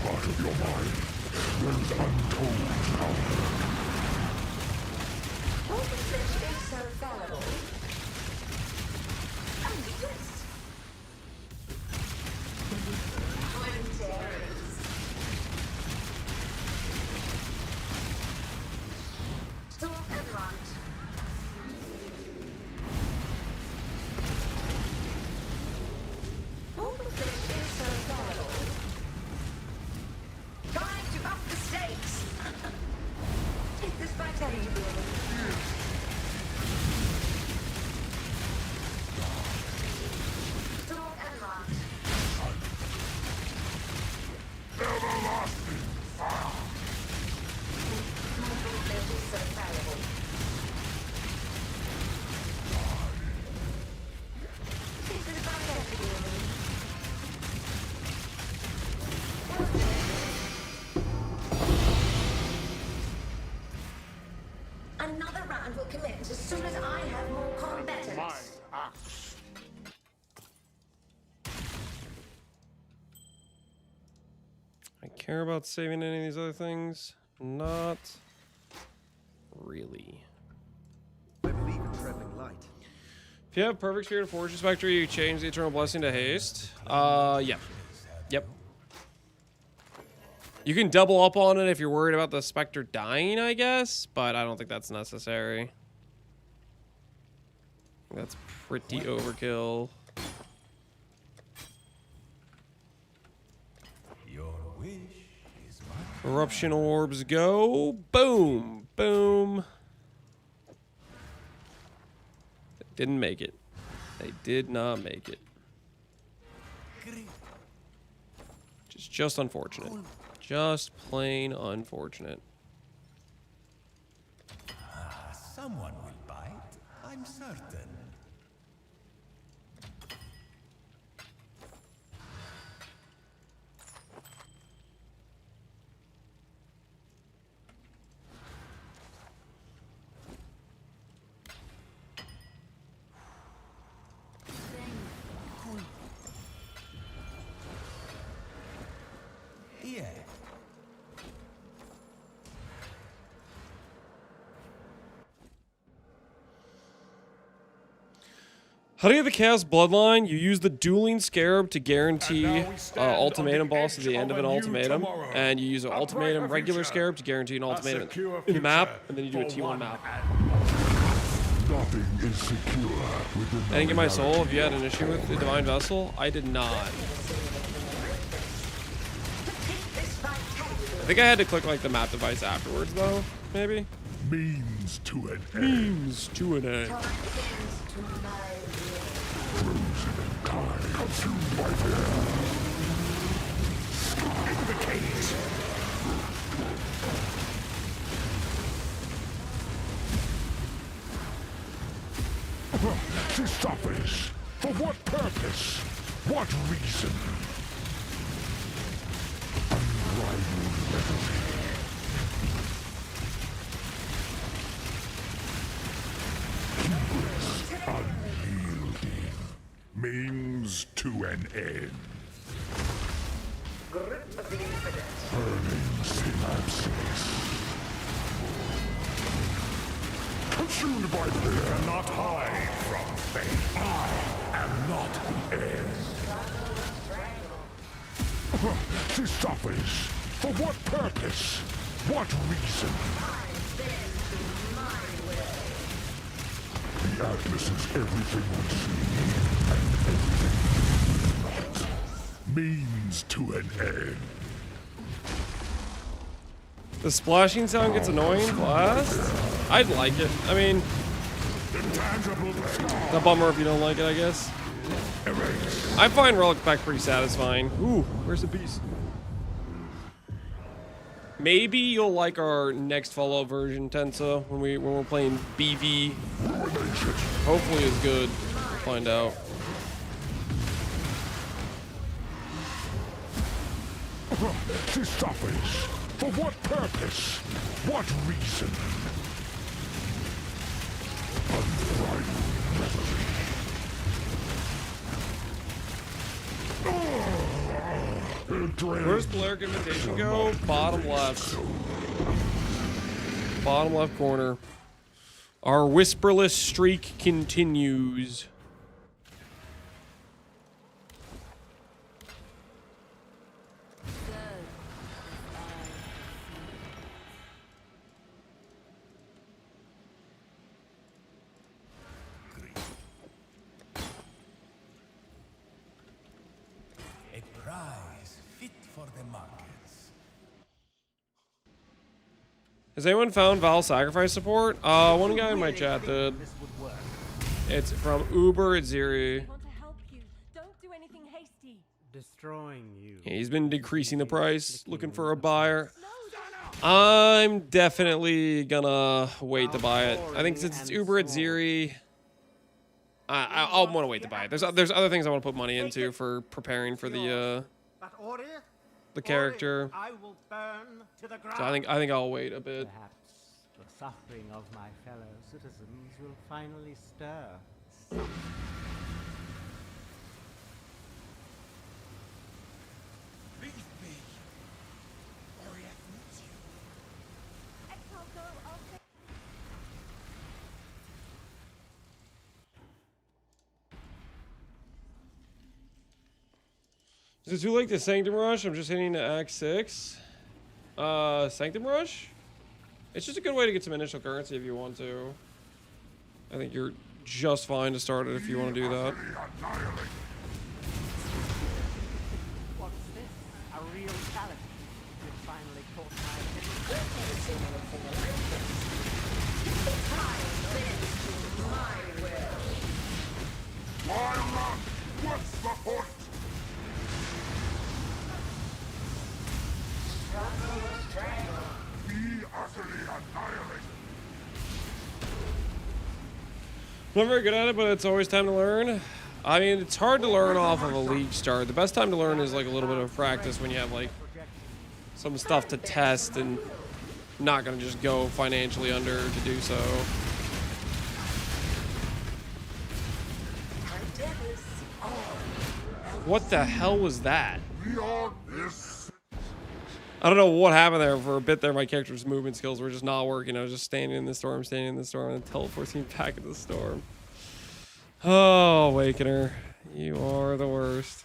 Another round will commence as soon as I have more combatants. My axe. I care about saving any of these other things. Not really. I believe in traveling light. If you have perfect spirit of fortune spectre, you change the eternal blessing to haste. Yeah. Yep. You can double up on it if you're worried about the specter dying, I guess, but I don't think that's necessary. That's pretty overkill. Your wish is my Corruption orbs go. Boom. Boom. They didn't make it. They did not make it. Just unfortunate. Just plain unfortunate. Someone will bite, I'm certain. there. How do you get the Chaos Bloodline? You use the Dueling Scarab to guarantee ultimatum boss at the end of an ultimatum, and you use an ultimatum regular Scarab to guarantee an ultimatum in the map, and then you do a T1 map. Nothing is secure within I didn't get my soul. If you had an issue with the Divine Vessel, I did not. I think I had to click like the map device afterwards, though. Maybe. Means to an end. Means to an end. Consumed by fear. Into the cage. She suffers. For what purpose? What reason? Unrivaled revelry. Unyielding. Means to an end. Burning synapses. Consumed by fear. Cannot hide from fate. I am not the end. She suffers. For what purpose? What reason? The Atlas is everything we see, and everything not. Means to an end. The splashing sound gets annoying fast. I'd like it. I mean, the bummer if you don't like it, I guess. I find Relic Pack pretty satisfying. Ooh, where's the beast? Maybe you'll like our next Fallout version, Tensa, when we're playing BV. Hopefully it's good. We'll find out. She suffers. For what purpose? What reason? Unrivaled revelry. Where's Polaric Invitation go? Bottom left. Bottom left corner. Our whisperless streak continues. A prize fit for the markets. Has anyone found Val Sacrifice support? One guy in my chat did. It's from Uber at Ziri. Want to help you. Don't do anything hasty. Destroying you. He's been decreasing the price, looking for a buyer. I'm definitely gonna wait to buy it. I think since it's Uber at Ziri, I'll want to wait to buy it. There's other things I want to put money into for preparing for the character. So I think I'll wait a bit. Perhaps the suffering of my fellow citizens will finally stir. Leave me. Warrior needs you. Exile, go. I'll take. Is it too late to Sanctum Rush? I'm just hitting to Act 6. Sanctum Rush? It's just a good way to get some initial currency if you want to. I think you're just fine to start it if you want to do that. What's this? A real talent. You finally caught my attention. What's the point? Be utterly annihilated. I'm not very good at it, but it's always time to learn. I mean, it's hard to learn off of a league start. The best time to learn is like a little bit of practice when you have like some stuff to test and not gonna just go financially under to do so. What the hell was that? Beyond this, I don't know what happened there. For a bit there, my character's movement skills were just not working. I was just standing in the storm, and then teleporting back into the storm. Oh, Awakener. You are the worst.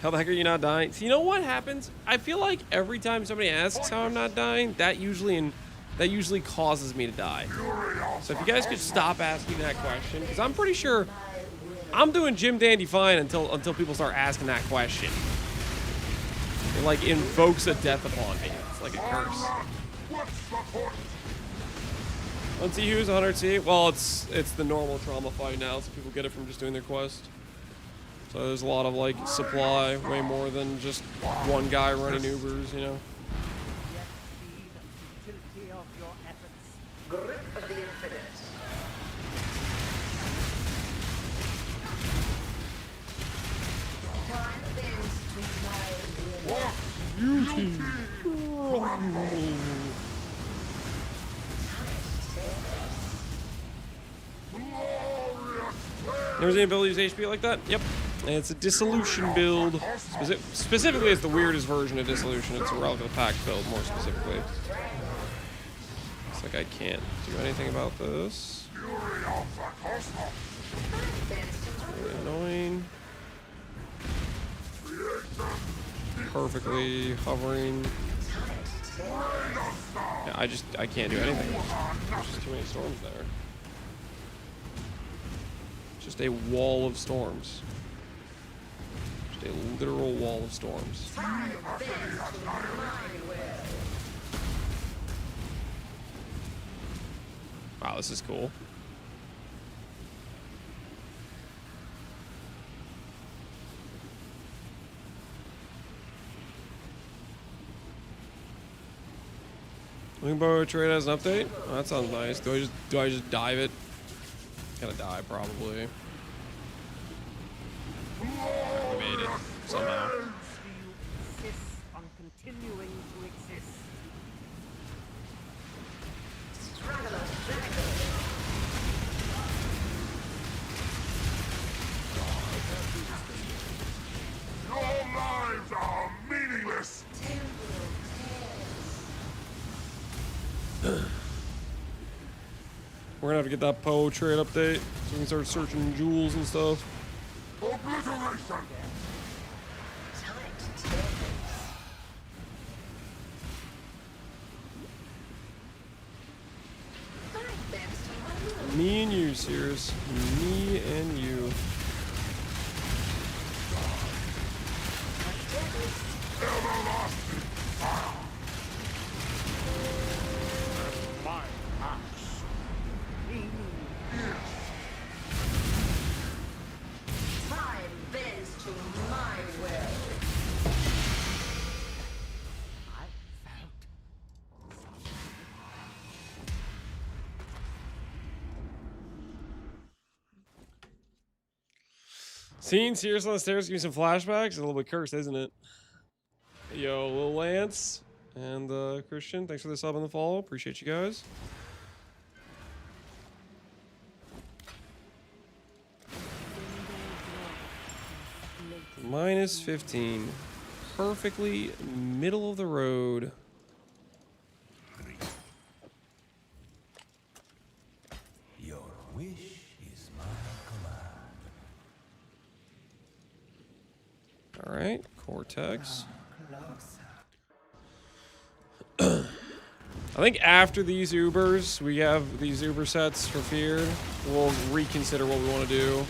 How the heck are you not dying? So you know what happens? I feel like every time somebody asks how I'm not dying, that usually causes me to die. So if you guys could stop asking that question, because I'm pretty sure I'm doing Jim Dandy fine until people start asking that question. It like invokes a death upon me. It's like a curse. 1C Hughes, 100C. Well, it's the normal trauma fight now, so people get it from just doing their quest. So there's a lot of like supply, way more than just one guy running Ubers, you know. Grip of the infinite. Time bends to my Never seen ability to use HP like that? Yep. And it's a dissolution build. Specifically, it's the weirdest version of dissolution. It's a Relic of the Pact build, more specifically. Looks like I can't do anything about this. Really annoying. Perfectly hovering. Yeah, I can't do anything. There's just too many storms there. Just a wall of storms. Just a literal wall of storms. Wow, this is cool. Wingbow trade has an update? Oh, that sounds nice. Do I just dive it? Gonna die probably. We made it somehow. Do you insist on continuing to exist? Your lives are meaningless! We're gonna have to get that Poe trade update so we can start searching jewels and stuff. Obliteration! Me and you, Sears. Me and you. My axe. Time bends to my will. I felt something. Seeing Sears on the stairs give me some flashbacks. It's a little bit cursed, isn't it? Yo, Lil Lance and Christian, thanks for the sub and the follow. Appreciate you guys. Minus 15. Perfectly middle of the road. Your wish is my command. All right, Cortex. I think after these Ubers, we have these Uber sets for Feared. We'll reconsider what we want to do.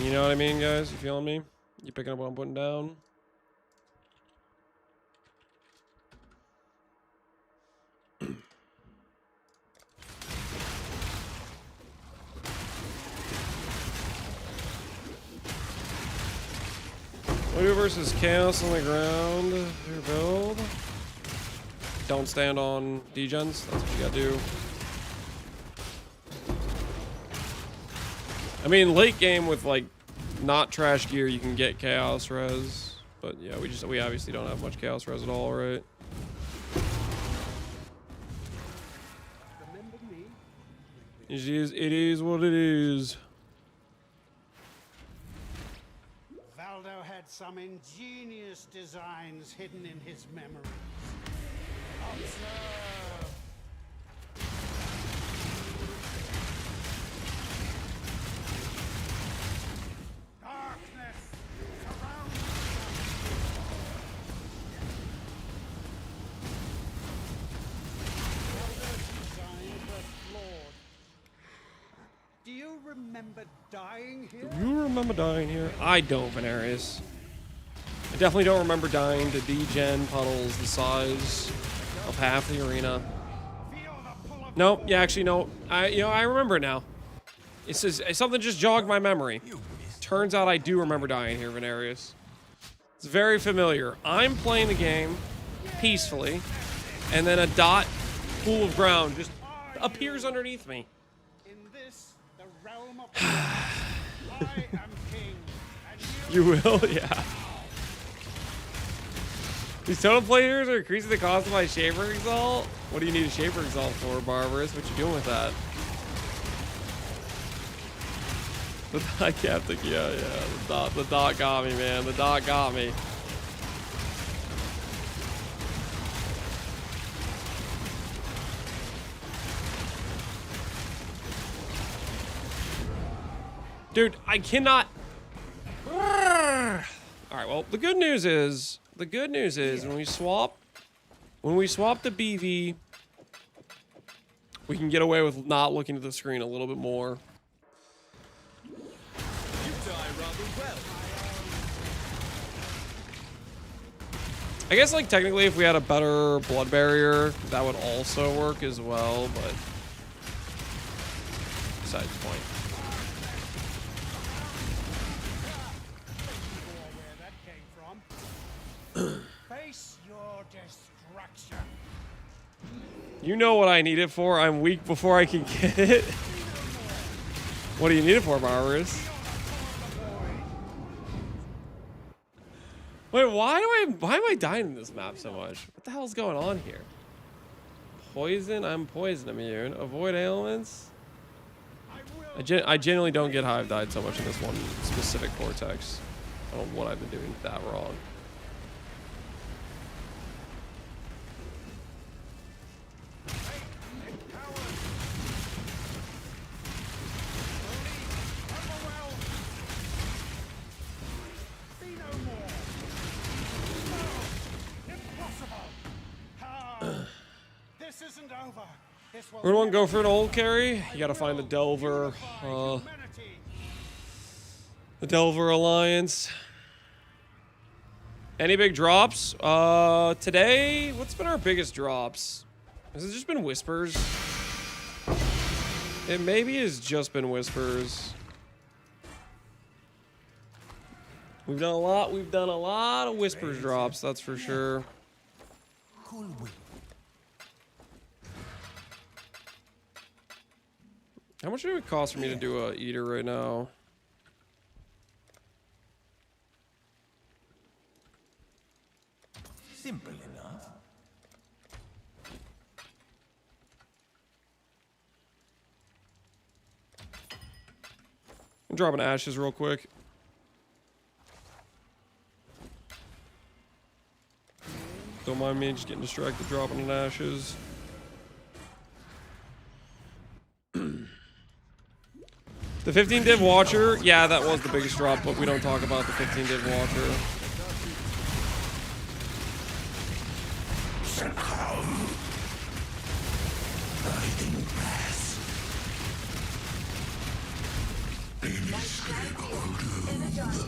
You know what I mean, guys? You feeling me? You picking up what I'm putting down? Voodoo versus Chaos on the ground. Your build. Don't stand on degens. That's what you gotta do. I mean, late game with like not trash gear, you can get Chaos Res. But yeah, we obviously don't have much Chaos Res at all, right? Remember me? It is what it is. Valdo had some ingenious designs hidden in his memories. Observe. Darkness surrounds Valdo's designs were flawed. Do you remember dying here? Do you remember dying here? I don't, Venarius. I definitely don't remember dying to degen puddles the size of half the arena. Nope. Yeah, actually, no. I remember it now. It says something just jogged my memory. Turns out I do remember dying here, Venarius. It's very familiar. I'm playing the game peacefully, and then a dot pool of ground just appears underneath me. In this, the realm of I am king, and You will? Yeah. These totem players are increasing the cost of my Shaper Exalt? What do you need a Shaper Exalt for, Barbarous? What you doing with that? I can't think, yeah. The dot got me, man. The dot got me. Dude, I cannot. Alright, well, the good news is when we swap the BV, we can get away with not looking at the screen a little bit more. You die rather well. I guess, like, technically if we had a better blood barrier, that would also work as well, but besides the point. face your destruction. You know what I need it for. I'm weak before I can get it. What do you need it for, Barbarous? Wait, why am I dying in this map so much? What the hell's going on here? Poison? I'm poison immune. Avoid ailments? I genuinely don't get Hive died so much in this one specific Cortex. I don't know what I've been doing that wrong. This isn't over. This will We're gonna go for an old carry. You gotta find the Delver. The Delver Alliance. Any big drops? Today, what's been our biggest drops? Has it just been Whispers? It maybe has just been Whispers. We've done a lot of Whispers drops, that's for sure. How much would it cost for me to do a eater right now? Simple enough. I'm dropping ashes real quick. Don't mind me just getting distracted dropping in ashes. The 15 div watcher, yeah, that was the biggest drop, but we don't talk about the 15 div watcher.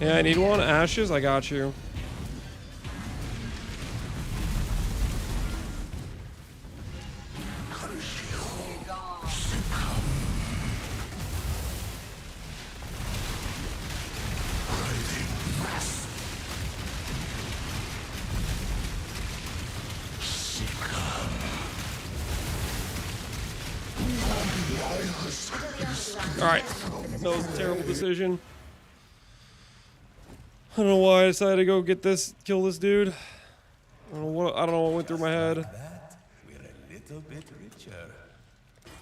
Yeah, I need one. Ashes, I got you. Alright, that was a terrible decision. I don't know why I decided to go get this, kill this dude. I don't know what went through my head. We're a little bit richer.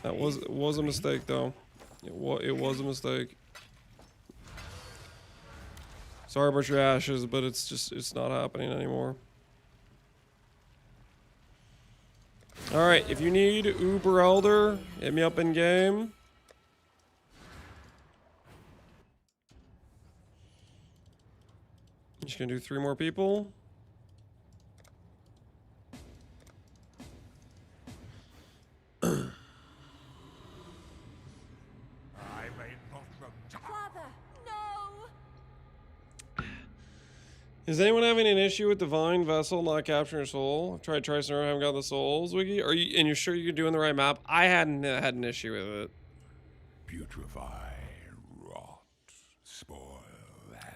That was a mistake though. It was a mistake. Sorry about your ashes, but it's not happening anymore. Alright, if you need Uber Elder, hit me up in game. Just gonna do 3 more people. Father, no! Is anyone having an issue with Divine Vessel not capturing a soul? I've tried twice in a row, haven't got the souls, Wiggy. And you're sure you're doing the right map? I hadn't had an issue with it. Putrefy, rot, spoil.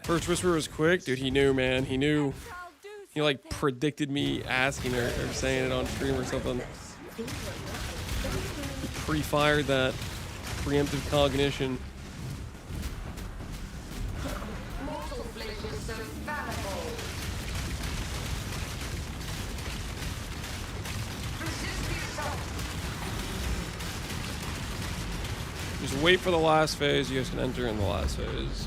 First Whisper was quick, dude. He knew, man. He knew. He like predicted me asking her or saying it on stream or something. He pre-fired that preemptive cognition. Mortal flesh is so fallible. Resist the assault. Just wait for the last phase. You guys can enter in the last phase.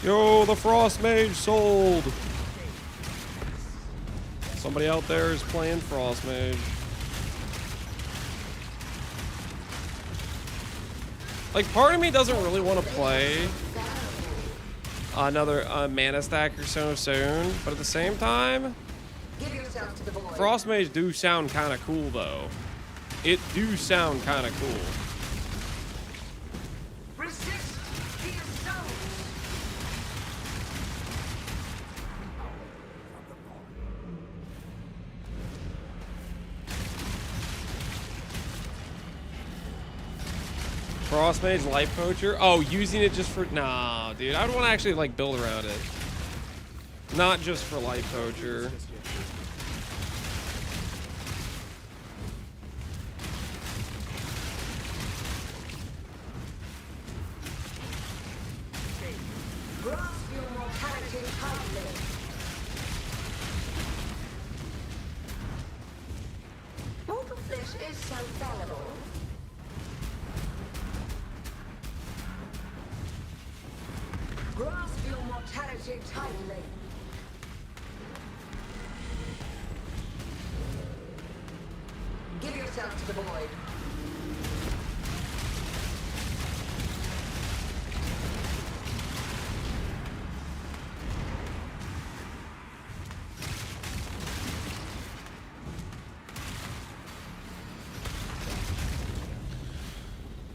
Yo, the Frost Mage sold. Somebody out there is playing Frost Mage. Like, part of me doesn't really want to play another mana stacker so soon, but at the same time, Frost Mage do sound kind of cool though. It do sound kind of cool. Resist the assault. Frost Mage Life Poacher? Oh, using it just for... Nah, dude. I would want to actually, like, build around it. Not just for Life Poacher. Grasp your mortality tightly. Mortal flesh is so fallible. Grasp your mortality tightly. Give yourself to the void.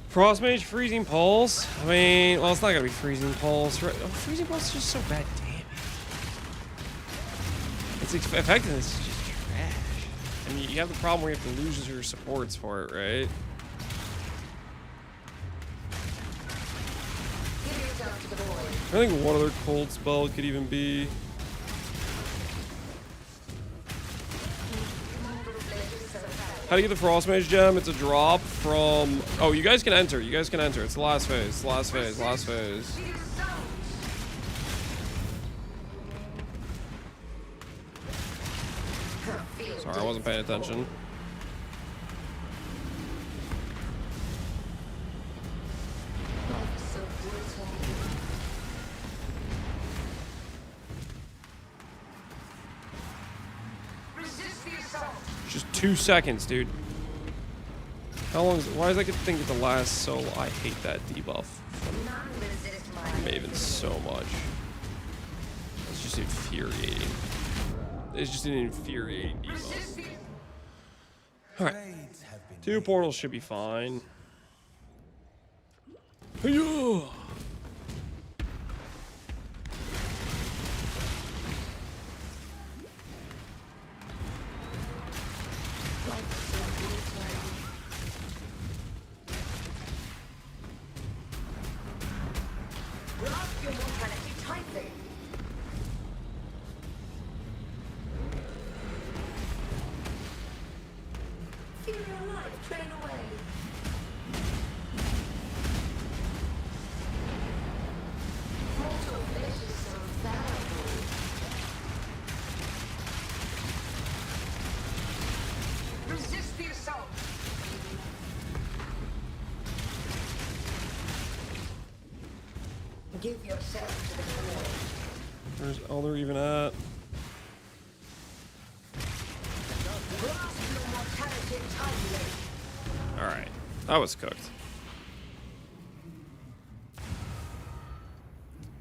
Frost Mage Freezing Pulse? I mean, well, it's not gonna be Freezing Pulse, right? Oh, Freezing Pulse is just so bad, damn it. Its effectiveness is just trash. I mean, you have the problem where you have to lose your supports for it, right? I think one other cold spell could even be... How do you get the Frost Mage gem? It's a drop from... Oh, you guys can enter. You guys can enter. It's the last phase. It's the last phase. Last phase. Sorry, I wasn't paying attention. Just 2 seconds, dude. How long is it? Why does that thing get to last so long? I hate that debuff from Maven so much. It's just infuriating. It's just an infuriating debuff. Alright. 2 portals should be fine. Hey-ya! Resist the assault. Give yourself to the cold. Where's Elder even at? Grasp your mortality tightly. Alright. That was cooked.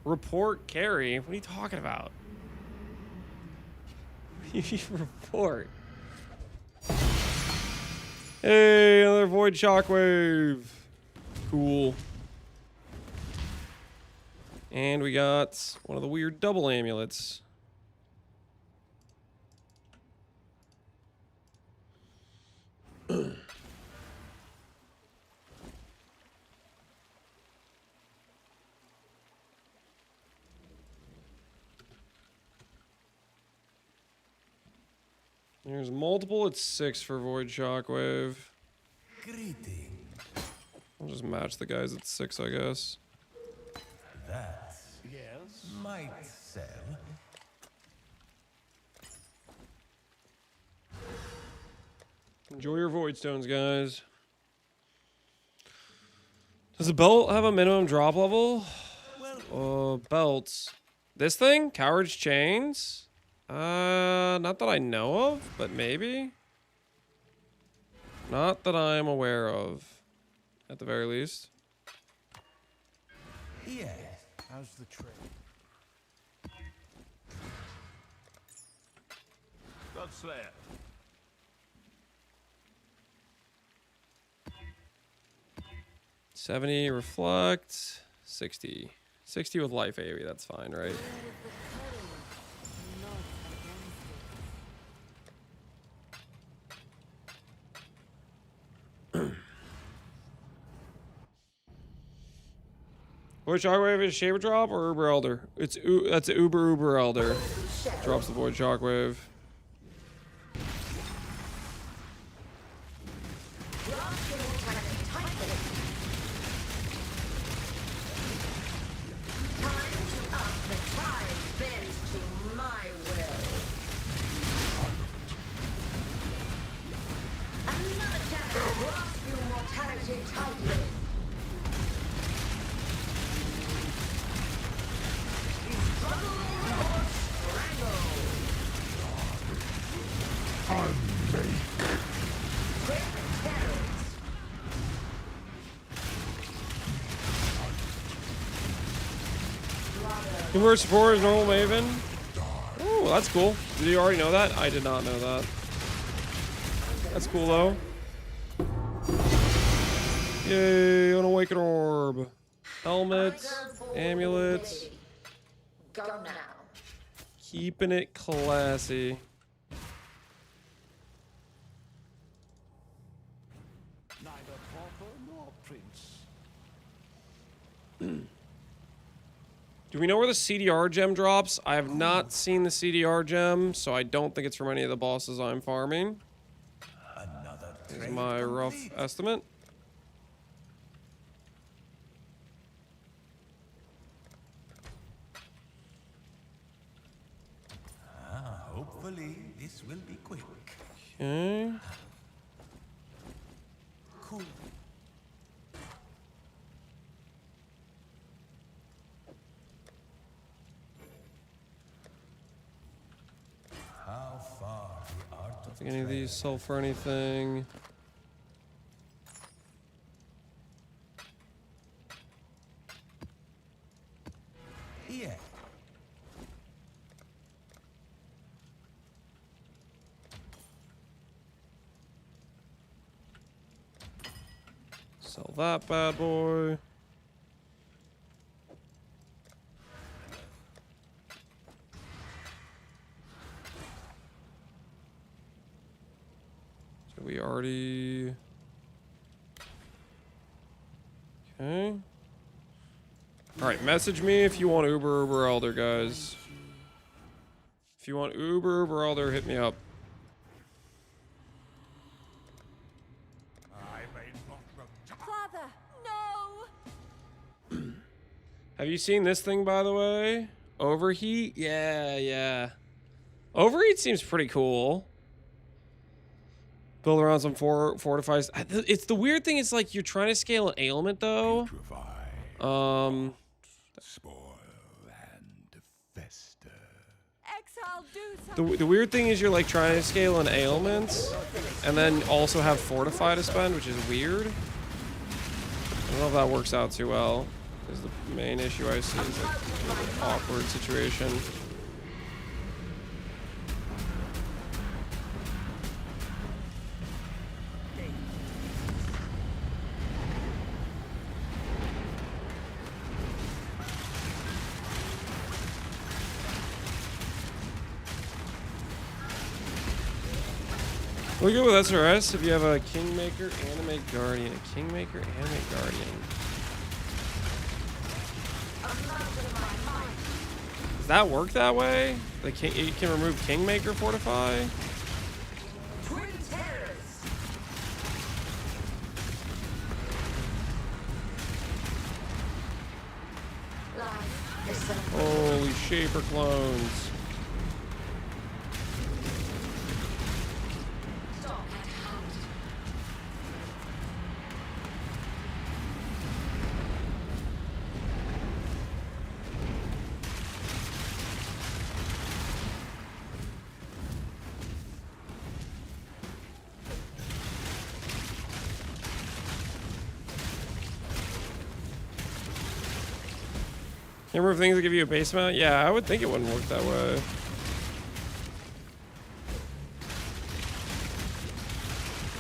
Report carry? What are you talking about? Report. Hey, another void shockwave. Cool. And we got one of the weird double amulets. There's multiple. It's 6 for Void Shockwave. Greeting. I'll just match the guys at 6, I guess. That Yes. might sell. Enjoy your Void Stones, guys. Does a belt have a minimum drop level? Belts. This thing? Coward's Chains? Not that I know of, but maybe. Not that I am aware of, at the very least. Yes. How's the trade? Godslayer. $70 reflect, 60. 60 with life AoE, that's fine, right? Which Shockwave is Shaper Drop or Uber Elder? That's an Uber Elder. Drops the Void Shockwave. Convert support is normal Maven. Oh, that's cool. Did you already know that? I did not know that. That's cool though. Yay, an awakened orb. Helmet, amulet. Go now. Keeping it classy. Neither pauper nor prince. Do we know where the CDR gem drops? I have not seen the CDR gem, so I don't think it's from any of the bosses I'm farming. Is my rough estimate. Hopefully, this will be quick. Okay. Cool. How far the art I of think any of these sell for anything. Yeah. Sell that bad boy. So we already... Okay. Alright, message me if you want Uber Elder, guys. If you want Uber Elder, hit me up. Father, no! Have you seen this thing, by the way? Overheat? Yeah. Overheat seems pretty cool. Build around some fortifies. It's the weird thing. It's like you're trying to scale an ailment though. Spoil and fester. Exile, do The weird thing is you're like trying to scale an ailment, and then also have fortify to spend, which is weird. I don't know if that works out too well. Is the main issue I see is like an awkward situation. We're good with SRS if you have a Kingmaker, Animate Guardian. A Kingmaker, Animate Guardian. Does that work that way? Like you can remove Kingmaker Fortify? Holy Shaper clones. Can you remove things that give you a base amount? Yeah, I would think it wouldn't work that way.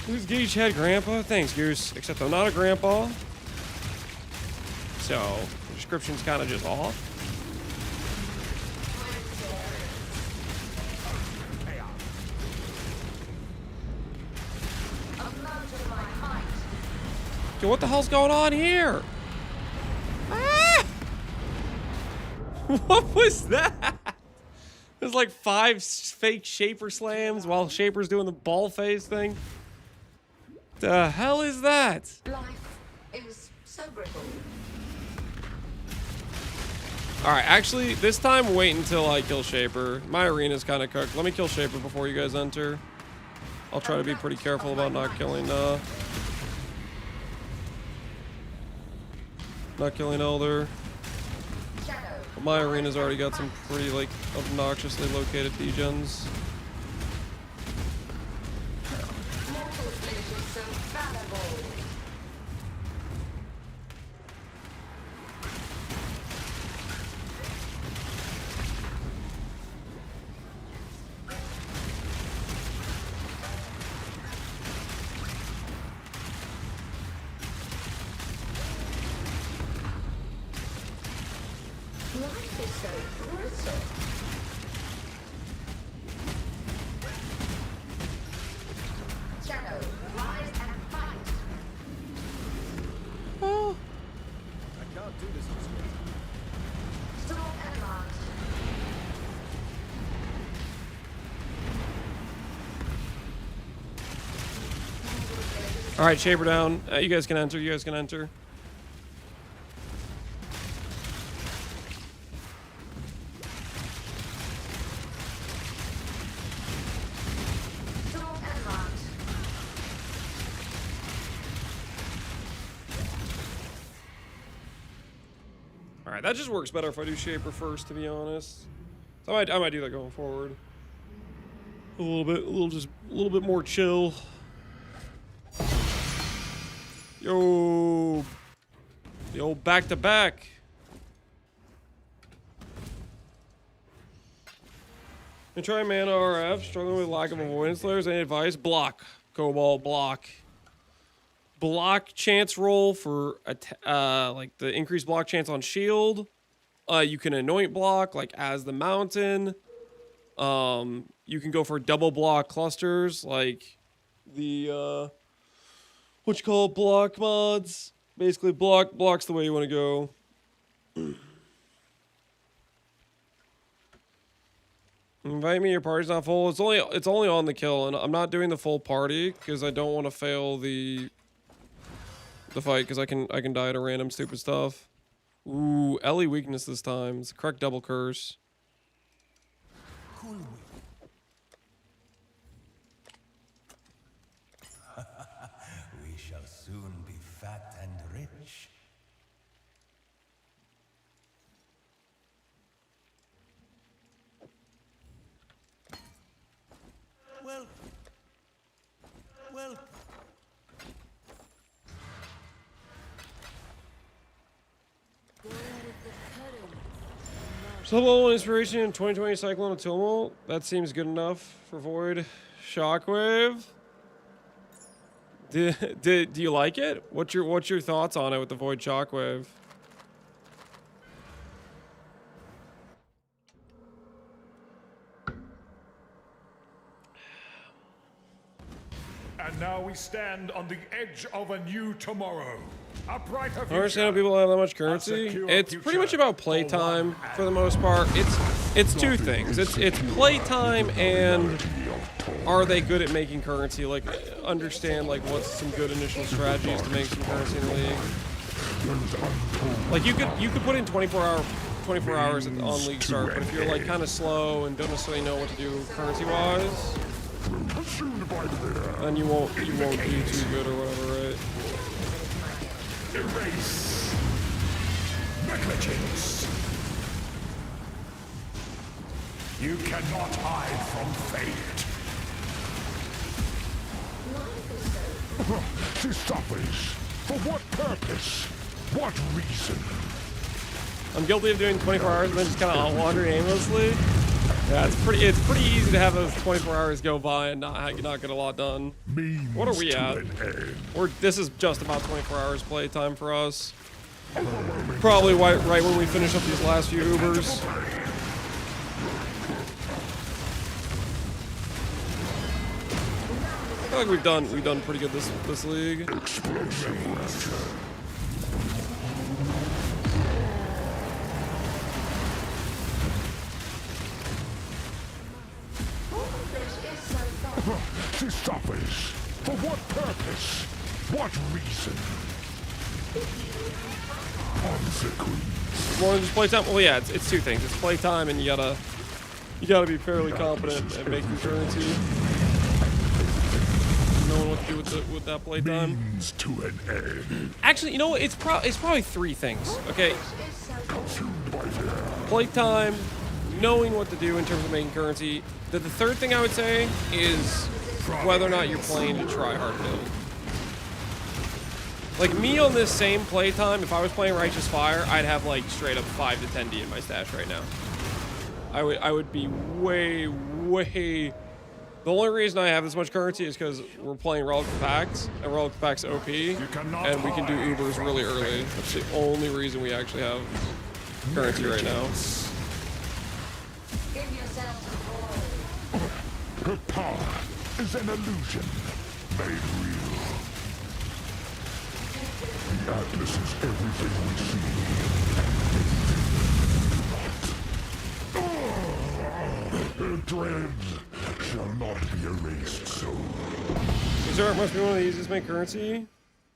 Who's Gage had grandpa? Thanks, Goose. Except I'm not a grandpa. So, the description's kind of just off. Yo, what the hell's going on here? Ah! What was that? There's like 5 fake Shaper slams while Shaper's doing the ball phase thing. The hell is that? Life is so brittle. Alright, actually, this time wait until I kill Shaper. My arena's kind of cooked. Let me kill Shaper before you guys enter. I'll try to be pretty careful about not killing Elder. But my arena's already got some pretty, like, obnoxiously located degens. Life is so brutal. Shadow, rise and fight. Oh. I can't do this on screen. Storm and march. Alright, Shaper down. You guys can enter. You guys can enter. Alright, that just works better if I do Shaper first, to be honest. So I might do that going forward. A little bit more chill. Yo, the old back to back. And try mana RF, struggling with lack of avoidance layers. Any advice? Block, Cobalt, block. Block chance roll for like the increased block chance on shield. You can anoint block like as the mountain. You can go for double block clusters like the what you call it, block mods. Basically blocks the way you want to go. Invite me, your party's not full. It's only on the kill, and I'm not doing the full party because I don't want to fail the fight because I can die to random stupid stuff. Ooh, Ellie weakness this time. It's the correct double curse. soon be fat and rich. Well, Level 1 inspiration in 2020 Cyclone of Tumult. That seems good enough for Void. Shockwave. Do you like it? What's your thoughts on it with the Void Shockwave? And now we stand on the edge of a new tomorrow. A brighter I future. understand how people have that much currency. It's pretty much about playtime for the most part. It's two things. It's playtime and are they good at making currency? Like understand like what's some good initial strategies to make some currency in the league. Like you could put in 24 hours on league start, but if you're like kind of slow and don't necessarily know what to do currency wise, then you won't do too good or whatever, right? Erase negligence. You cannot hide from fate. This suffers. For what purpose? What reason? I'm guilty of doing 24 hours and then just kind of wander aimlessly. Yeah, it's pretty easy to have those 24 hours go by and not get a lot done. What are we at? This is just about 24 hours playtime for us. Probably right when we finish up these last few Ubers. I feel like we've done pretty good this league. This suffers. For what purpose? What reason? Consequence. More than just playtime? Well, yeah, it's two things. It's playtime, and you gotta be fairly competent at making currency. Knowing what to do with that playtime. Means to an end. Actually, you know what? It's probably three things. Okay. Playtime, knowing what to do in terms of making currency. The third thing I would say is whether or not you're playing to try hard build. Like me on this same playtime, if I was playing Righteous Fire, I'd have like straight up 5 to 10D in my stash right now. I would be way. The only reason I have this much currency is because we're playing Relic Packs, and Relic Packs OP, and we can do Ubers really early. That's the only reason we actually have currency right now. Her power is an illusion made real. The Atlas is everything we see. Her dread shall not be erased so. Zurich must be one of the easiest to make currency.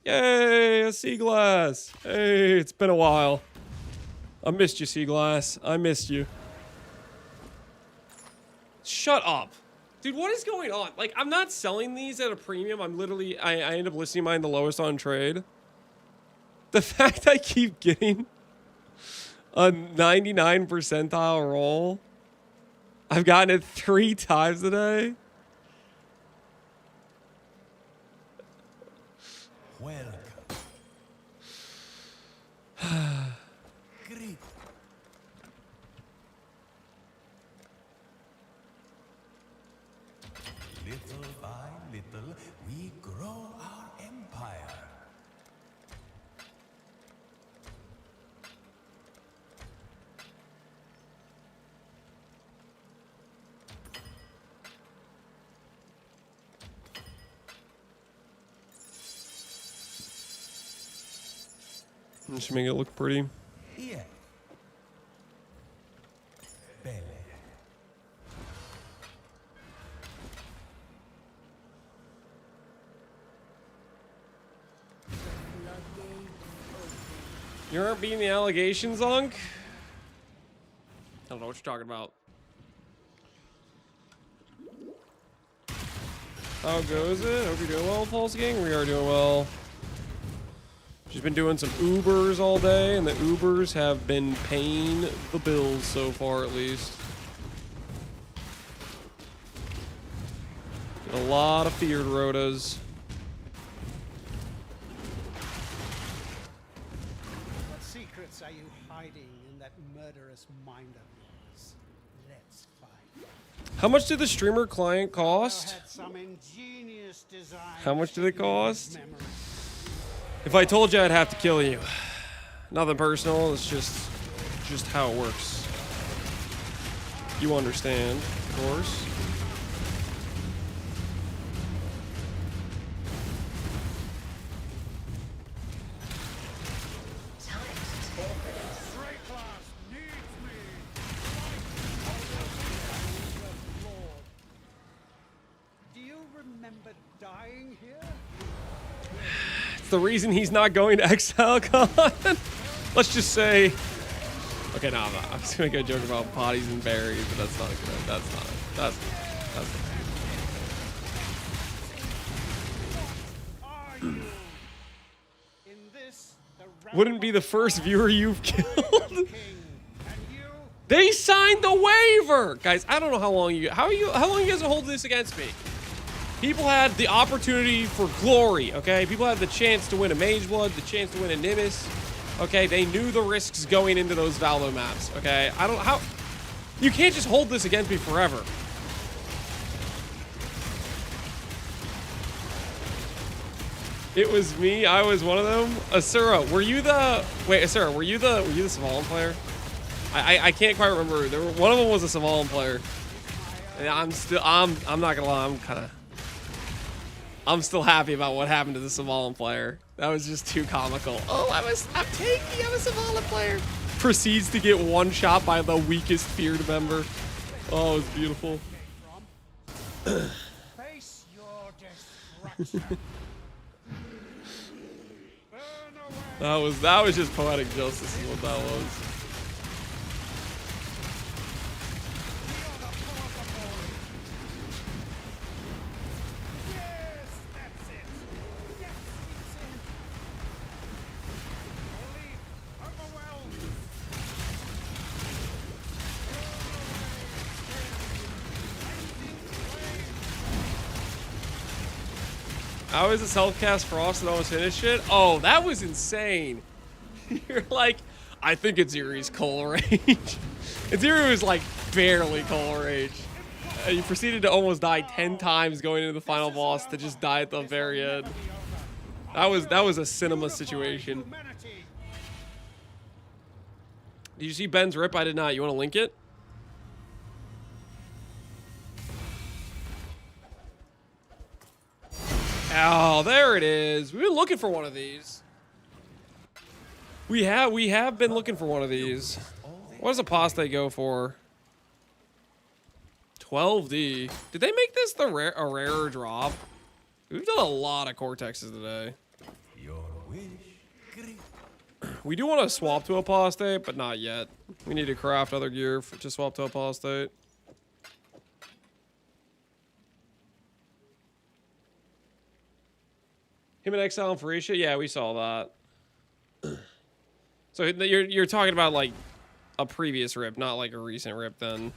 Yay, a sea glass. Hey, it's been a while. I missed you, sea glass. I missed you. Shut up. Dude, what is going on? Like, I'm not selling these at a premium. I'm literally, I end up listing mine the lowest on trade. The fact I keep getting a 99 percentile roll. I've gotten it 3 times today. Welcome. Great. Little by little, we grow our empire. Just make it look pretty. Yeah. Belle. You aren't beating the allegations, Unk? I don't know what you're talking about. How goes it? Hope you're doing well, Pulse Gang. We are doing well. She's been doing some Ubers all day, and the Ubers have been paying the bills so far, at least. A lot of feared rotas. What secrets are you hiding in that murderous mind of yours? Let's find. How much did the streamer client cost? Had some ingenious design. How much did it cost? If I told you, I'd have to kill you. Nothing personal. It's just how it works. You understand, of course. Do you remember dying here? It's the reason he's not going to Exile Con. Let's just say. Okay, no, I'm not. I was gonna go joke about potties and berries, but that's not good. That's not. That's. Wouldn't be the first viewer you've killed. They signed the waiver, guys. I don't know how long you how long you guys will hold this against me. People had the opportunity for glory, okay? People had the chance to win a Mage Blood, the chance to win a Nimbus, okay? They knew the risks going into those Valo maps, okay? You can't just hold this against me forever. It was me. I was one of them. Asura, were you the Savalan player? I can't quite remember. One of them was a Savalan player. And I'm not gonna lie. I'm still happy about what happened to the Savalan player. That was just too comical. Oh, I'm tanky. I'm a Savalan player. Proceeds to get one shot by the weakest feared member. Oh, it was beautiful. Face your destruction. That was just poetic justice is what that was. How is this self-cast Frost and almost finished it? Oh, that was insane. You're like, I think it's Iri's Coal Rage. Iri was like barely Coal Rage. You proceeded to almost die 10 times going into the final boss to just die at the very end. That was a cinema situation. Did you see Ben's rip? I did not. You want to link it? Oh, there it is. We've been looking for one of these. We have been looking for one of these. What does apostate go for? 12D. Did they make this a rarer drop? We've done a lot of Cortexes today. We do want to swap to apostate, but not yet. We need to craft other gear to swap to apostate. Him and Exile and Pharisha? Yeah, we saw that. So you're talking about like a previous rip, not like a recent rip then.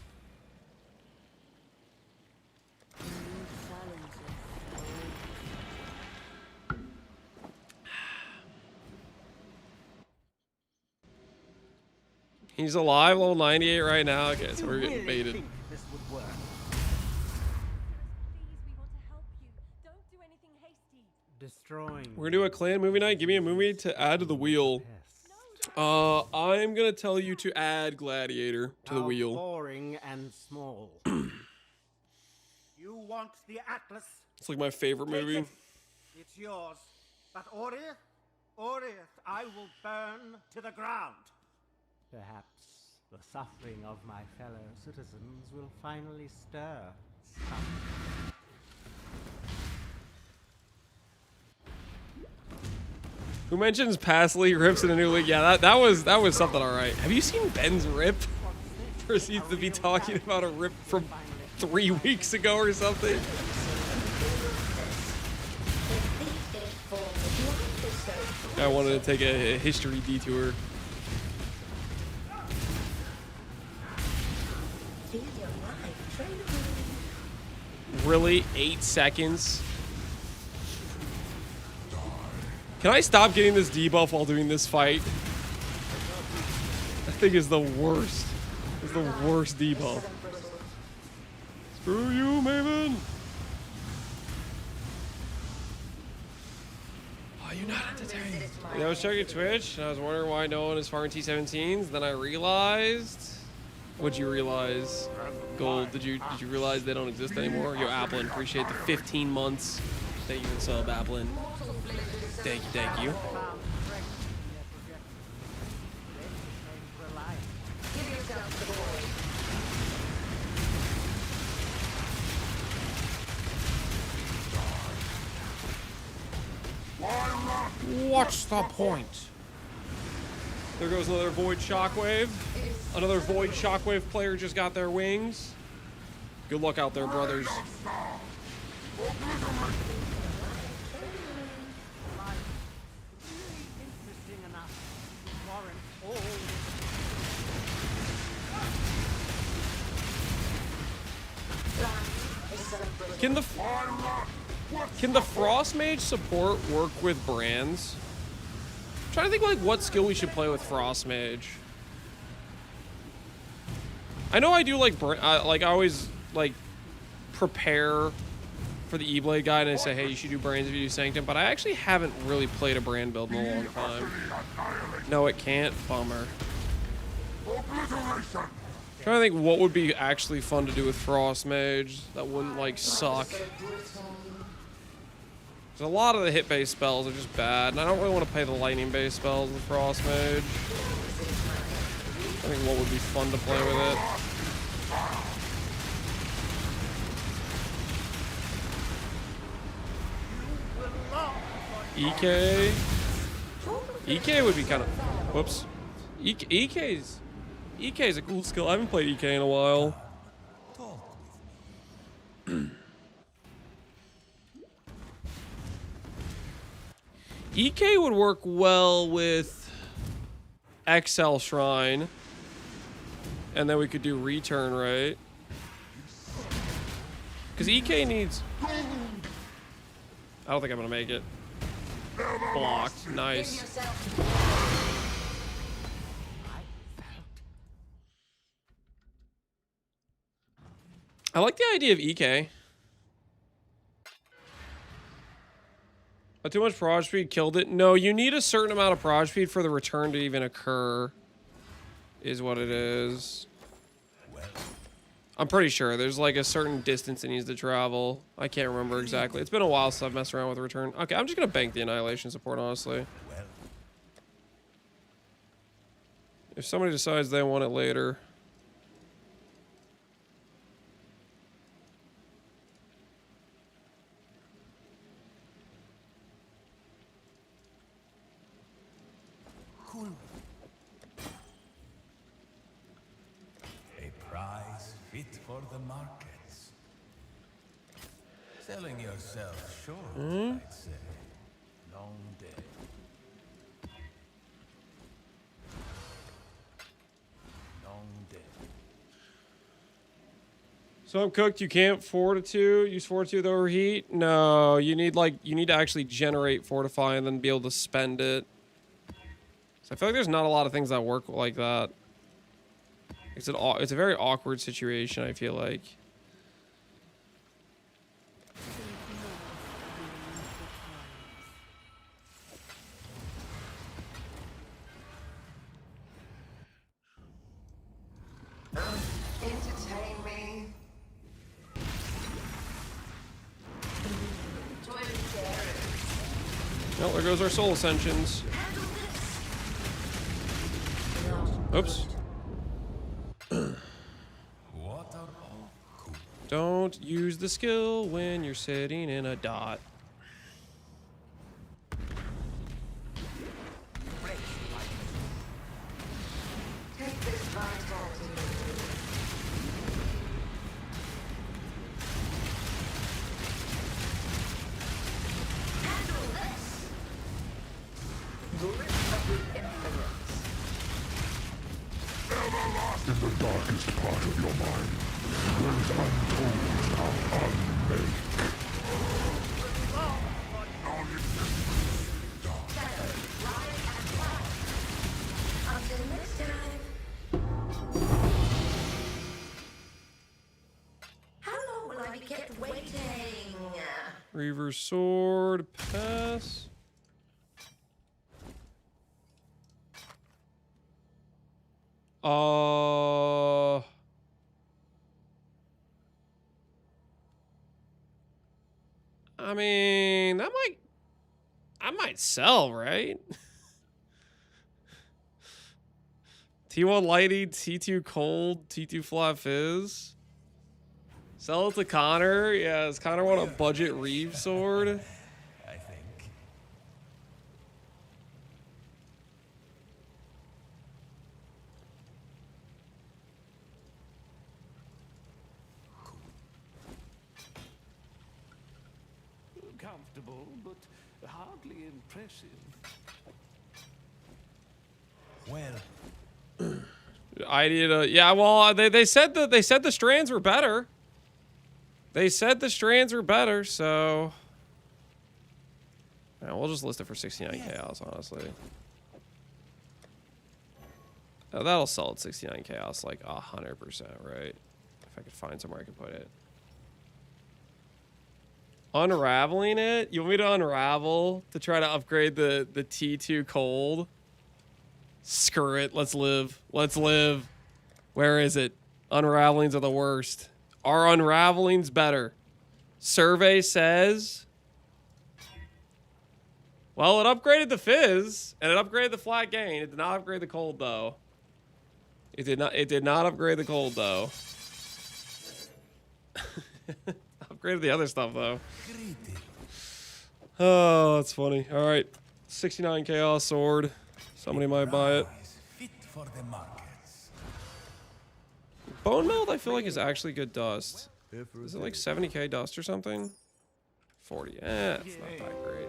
He's alive, level 98 right now. Okay, so we're getting baited. We're gonna do a clan movie night. Give me a movie to add to the wheel. I'm gonna tell you to add Gladiator to the wheel. Boring and small. You want the Atlas? It's like my favorite movie. It's yours. But Orith, I will burn to the ground. Perhaps the suffering of my fellow citizens will finally stir. Who mentions past league rips in a new league? Yeah, that was something alright. Have you seen Ben's rip? Proceeds to be talking about a rip from 3 weeks ago or something. I wanted to take a history detour. Feel your life trade. Really? 8 seconds? Can I stop getting this debuff while doing this fight? That thing is the worst. It's the worst debuff. Screw you, Maven! Oh, you're not entertained. Yeah, I was checking Twitch, and I was wondering why no one is farming T17s. Then I realized... What'd you realize? Gold, did you realize they don't exist anymore? Yo, Applin, appreciate the 15 months. Thank you for the sub, Applin. Thank you, thank you. What's the point? There goes another Void Shockwave. Another Void Shockwave player just got their wings. Good luck out there, brothers. Can the Frost Mage support work with brands? I'm trying to think like what skill we should play with Frost Mage. I know I do like I always like prepare for the E-Blade guide and I say, hey, you should do brands if you do Sanctum, but I actually haven't really played a brand build in a long time. No, it can't. Bummer. I'm trying to think what would be actually fun to do with Frost Mage that wouldn't like suck. A lot of the hit-based spells are just bad, and I don't really want to play the lightning-based spells with Frost Mage. I think what would be fun to play with it. EK would be kind of... Whoops. EK's a cool skill. I haven't played EK in a while. EK would work well with Exile Shrine. And then we could do return, right? Because EK needs... I don't think I'm going to make it. Blocked. Nice. I like the idea of EK. Too much proj speed killed it. No, you need a certain amount of proj speed for the return to even occur. Is what it is. I'm pretty sure there's like a certain distance it needs to travel. I can't remember exactly. It's been a while since I've messed around with the return. Okay, I'm just gonna bank the Annihilation support, honestly. If somebody decides they want it later. For the markets. Selling yourself short, I'd say. Long day. Long day. So I'm cooked. You can't fortitude. Use fortitude with overheat. No, you need to actually generate fortify and then be able to spend it. So I feel like there's not a lot of things that work like that. It's a very awkward situation, I feel like. Entertain me. Well, there goes our soul ascensions. Oops. Don't use the skill when you're sitting in a dot. Take this vitality. Handle this. In the darkest part of your mind, there's untold how unmake. Until next time. How long will I be kept waiting? Reaver sword, pass. I mean, I might sell, right? T1 lighty, T2 cold, T2 flat fizz. Sell it to Connor. Yeah, does Connor want a budget Reeve sword? I think. Comfortable, but hardly impressive. Well, Idea to, yeah, well, they said the strands were better. They said the strands were better, so yeah, we'll just list it for 69 chaos, honestly. That'll sell at 69 chaos like 100%, right? If I could find somewhere I could put it. Unraveling it? You want me to unravel to try to upgrade the T2 cold? Screw it. Let's live. Let's live. Where is it? Unravelings are the worst. Are unravelings better? Survey says. Well, it upgraded the fizz and it upgraded the flat gain. It did not upgrade the cold though. It did not upgrade the cold though. Upgraded the other stuff though. Oh, that's funny. All right. 69 chaos sword. Somebody might buy it. fit for the markets. Bone melt, I feel like, is actually good dust. Is it like 70k dust or something? 40. It's not that great.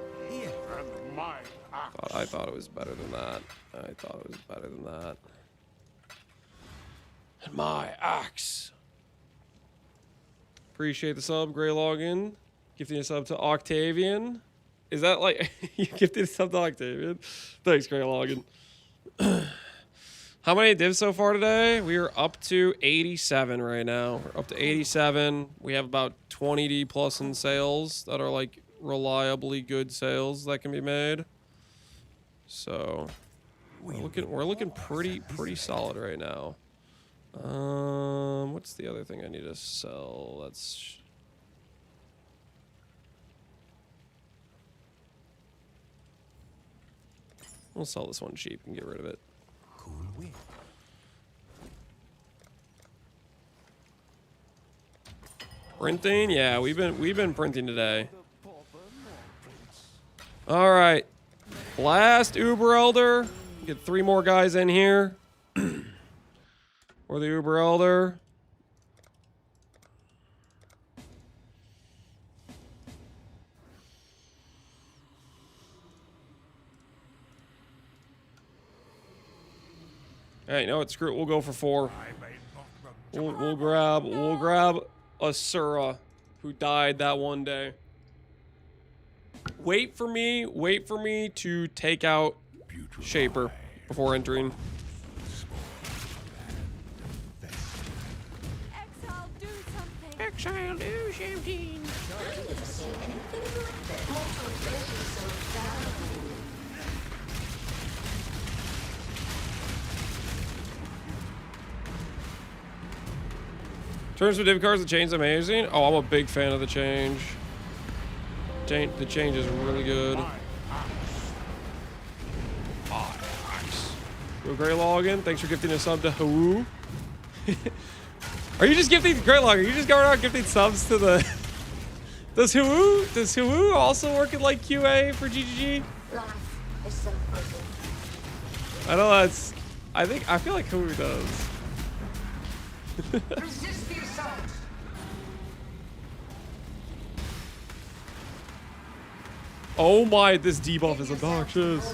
I thought it was better than that. I thought it was better than that. And my axe. Appreciate the sub, Gray Login. Gifting a sub to Octavian. Is that like you gifted a sub to Octavian? Thanks, Gray Login. How many divs so far today? We are up to 87 right now. We're up to 87. We have about 20D plus in sales that are like reliably good sales that can be made. So we're looking pretty solid right now. What's the other thing I need to sell? We'll sell this one cheap and get rid of it. Cool win. Printing? Yeah, we've been printing today. All right. Last Uber Elder. Get 3 more guys in here. Or the Uber Elder. Hey, you know what? Screw it. We'll go for 4. We'll grab Asura, who died that one day. Wait for me to take out Shaper before entering. Exile, do something. Exile, do something. In terms of div cards, the change's amazing. Oh, I'm a big fan of the change. The change is really good. Go Grey Login. Thanks for gifting a sub to Hoo. Are you just gifting Grey Login? Are you just going around gifting subs to the... Does Hoo also work at like QA for GGG? Life is so pretty. I know that's... I feel like Hoo does. Resist the assault. Oh my, this debuff is obnoxious.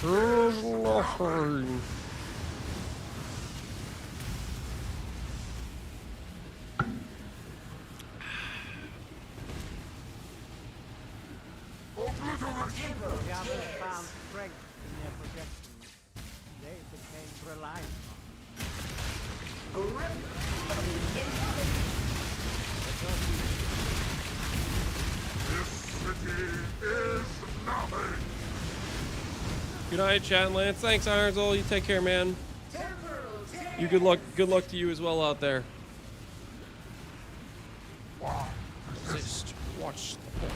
Here's nothing. The others found strength in their projections. They became reliant This city is nothing. Good night, chat and Lance. Thanks, Ironsol. You take care, man. You good luck. Good luck to you as well out there. Resist. Watch the point.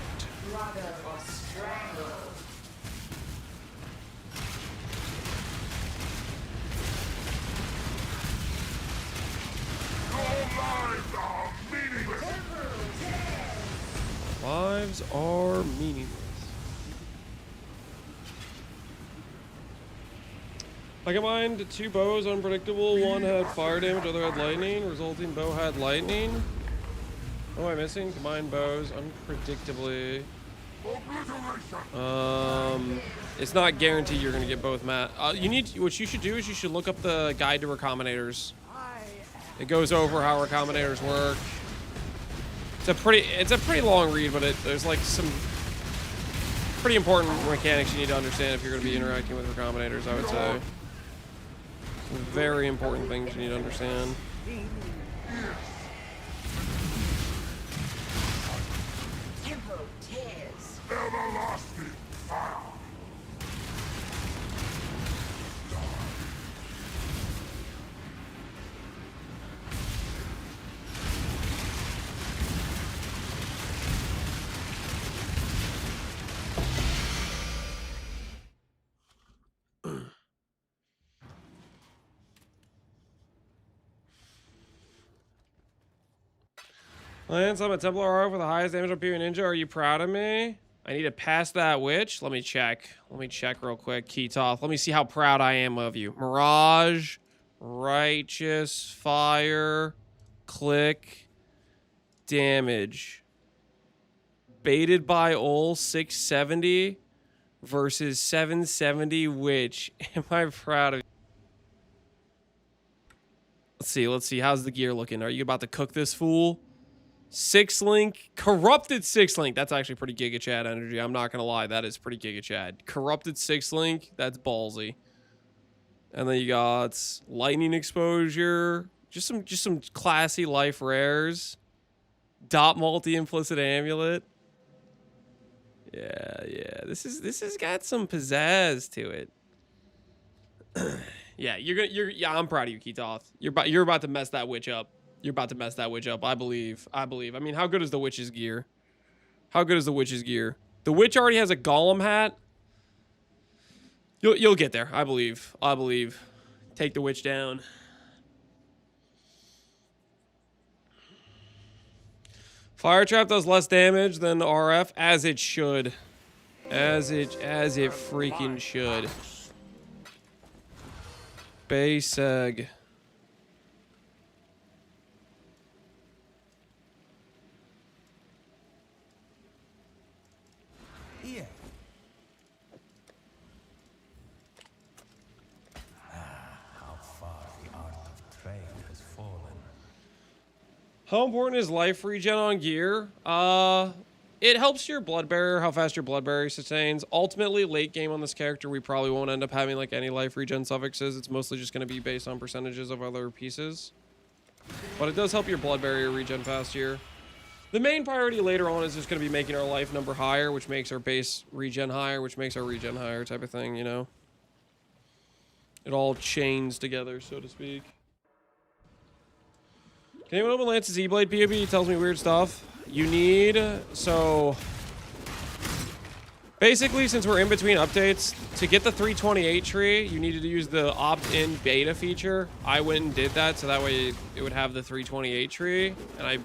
Lives are meaningless. I combined two bows, unpredictable. One had fire damage, other had lightning. Resulting bow had lightning. What am I missing? Combined bows, unpredictably. It's not guaranteed you're gonna get both, Matt. What you should do is you should look up the guide to recombinators. It goes over how recombinators work. It's a pretty long read, but there's like some pretty important mechanics you need to understand if you're going to be interacting with recombinators, I would say. Some very important things you need to understand. Everlasting fire. Lance, I'm a Templar R for the highest damage on PvP Ninja. Are you proud of me? I need to pass that witch. Let me check. Let me check real quick. Ketoth. Let me see how proud I am of you. Mirage, Righteous, Fire, Click, Damage. Baited by Ol 670 versus 770 Witch. Am I proud of you? Let's see. How's the gear looking? Are you about to cook this fool? 6-link, corrupted 6-link. That's actually pretty Giga Chad energy. I'm not gonna lie, that is pretty Giga Chad. Corrupted 6-link, that's ballsy. And then you got lightning exposure, just some classy life rares. Dot multi implicit amulet. Yeah. This has got some pizzazz to it. Yeah, I'm proud of you, Ketoth. You're about to mess that witch up. You're about to mess that witch up. I believe. I mean, how good is the witch's gear? How good is the witch's gear? The witch already has a golem hat. You'll get there. I believe. Take the witch down. Fire trap does less damage than RF, as it should. As it freaking should. Base egg. Here. How far the art of trade has fallen. How important is life regen on gear? It helps your blood barrier, how fast your blood barrier sustains. Ultimately, late game on this character, we probably won't end up having like any life regen suffixes. It's mostly just going to be based on percentages of other pieces. But it does help your blood barrier regen faster. The main priority later on is just going to be making our life number higher, which makes our base regen higher, which makes our regen higher type of thing, you know? It all chains together, so to speak. Can anyone open Lance's E-Blade POB? He tells me weird stuff. You need, so basically, since we're in between updates, to get the 328 tree, you needed to use the opt-in beta feature. I went and did that, so that way it would have the 328 tree. And I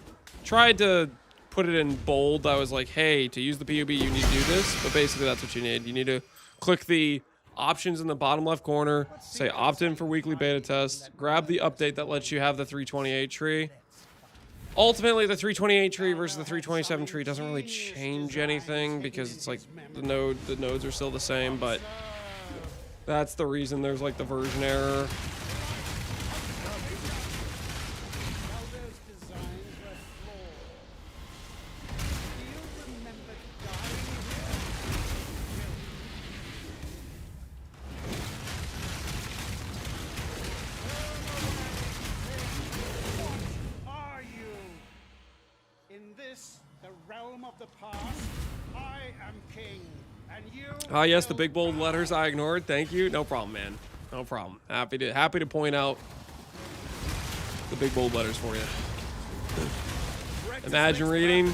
tried to put it in bold. I was like, hey, to use the POB, you need to do this. But basically, that's what you need. You need to click the options in the bottom left corner, say opt-in for weekly beta test, grab the update that lets you have the 328 tree. Ultimately, the 328 tree versus the 327 tree doesn't really change anything because it's like the nodes are still the same, but That's the reason there's like the version error. Ah, yes, the big bold letters I ignored. Thank you. No problem, man. No problem. Happy to point out the big bold letters for you. Imagine reading.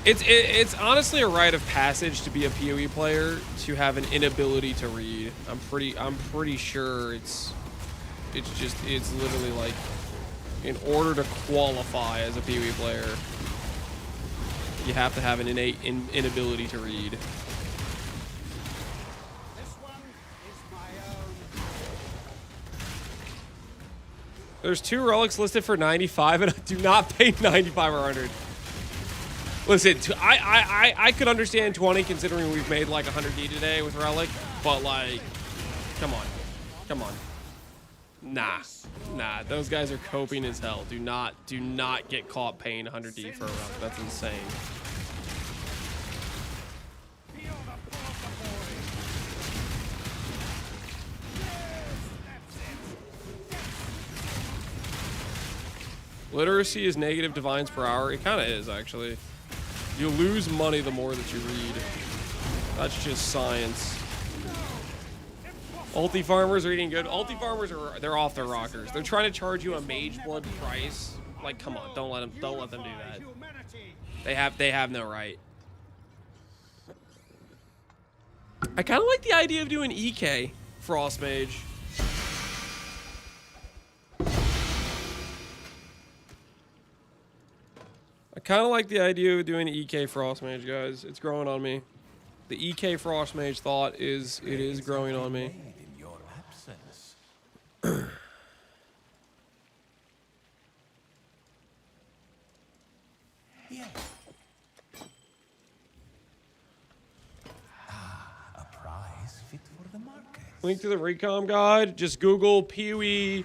It's honestly a rite of passage to be a PoE player to have an inability to read. I'm pretty sure it's literally like in order to qualify as a PoE player, you have to have an innate inability to read. There's 2 relics listed for 95, and I do not pay 95 or 100. Listen, I could understand 20 considering we've made like 100D today with relic, but like, come on. Nah, those guys are coping as hell. Do not get caught paying 100D for a relic. That's insane. Literacy is negative divines per hour. It kind of is, actually. You lose money the more that you read. That's just science. Ulti farmers are eating good. Ulti farmers they're off their rockers. They're trying to charge you a mage blood price. Like, come on, don't let them do that. They have no right. I kind of like the idea of doing EK Frost Mage. I kind of like the idea of doing EK Frost Mage, guys. It's growing on me. The EK Frost Mage thought is growing on me. In your absence. Yeah. A prize fit for the market. Link to the Recom guide. Just Google PoE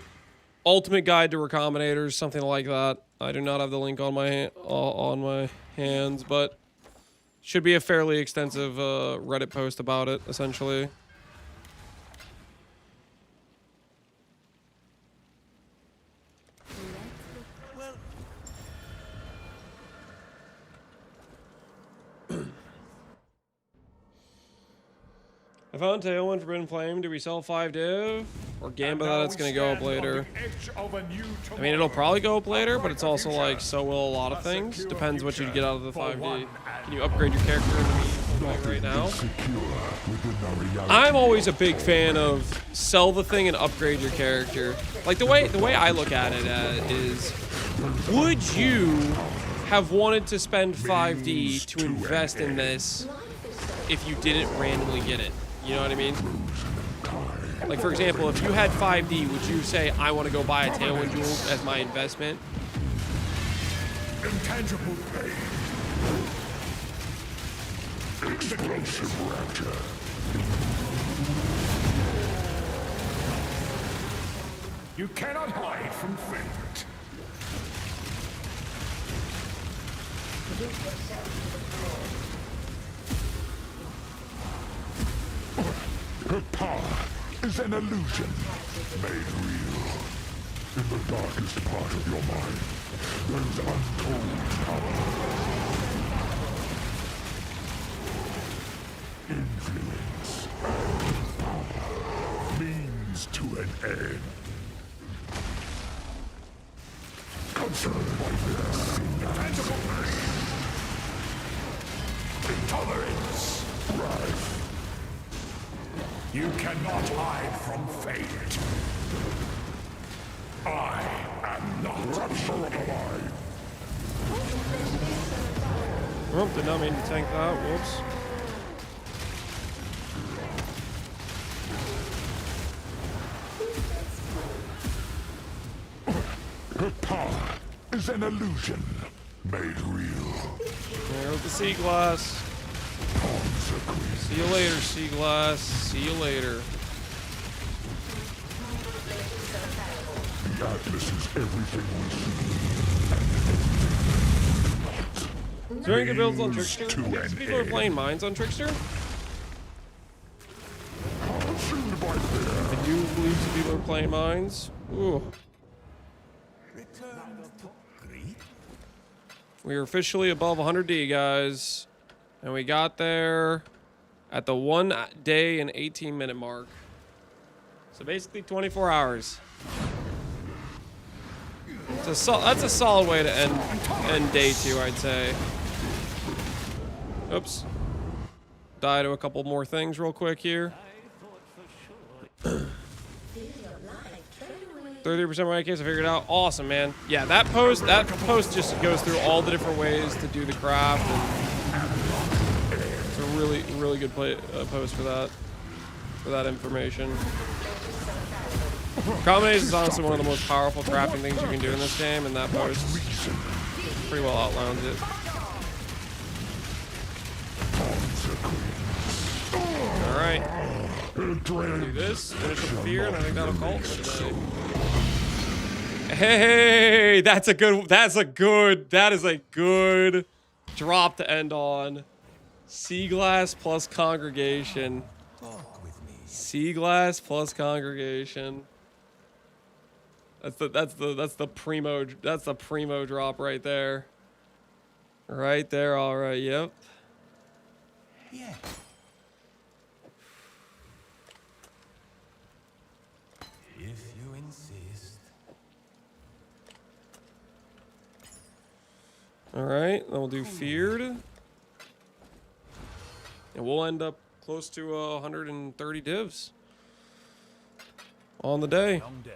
Ultimate Guide to Recombinators, something like that. I do not have the link on my hands, but should be a fairly extensive Reddit post about it, essentially. I found Tailwind Forbidden Flame. Do we sell 5 div? Or Gamba that it's going to go up later? I mean, it'll probably go up later, but it's also like, so will a lot of things. Depends what you get out of the 5D. Can you upgrade your character in a meaningful way right now? I'm always a big fan of sell the thing and upgrade your character. Like, the way I look at it is, would you have wanted to spend 5D to invest in this if you didn't randomly get it? You know what I mean? Like, for example, if you had 5D, would you say, I want to go buy a Tailwind Jewel as my investment? Intangible pain. Explosive rapture. You cannot hide from fate. Her power is an illusion made real. In the darkest part of your mind, there's untold power. Influence and power means to an end. Concerned by this, intangible pain, intolerance, strife. You cannot hide from fate. I am not rapture alive. Oh, did not mean to tank that. Whoops. Her power is an illusion made real. There goes the sea glass. Pawns of See you later, Sea Glass. See you later. The Atlas is everything we see. Is there any good builds on Trickster? To an People are playing mines on Trickster? I do believe some people are playing mines. Ooh. We are officially above 100D, guys. And we got there at the 1 day and 18-minute mark. So basically 24 hours. That's a solid way to end day 2, I'd say. Oops. Die to a couple more things real quick here. 30% right case, I figured it out. Awesome, man. Yeah, that post just goes through all the different ways to do the craft. And it's a really good post for that information. Combination is honestly one of the most powerful crafting things you can do in this game, and that post pretty well outlines it. Alright. Do this, finish up the fear, and I think that'll call it for today. Hey, that is a good drop to end on. Sea Glass plus Congregation. Sea Glass plus Congregation. That's the primo drop right there. Right there, all right, yep. Yeah. If you insist. All right, then we'll do feared. And we'll end up close to 130 divs on the day. Long day.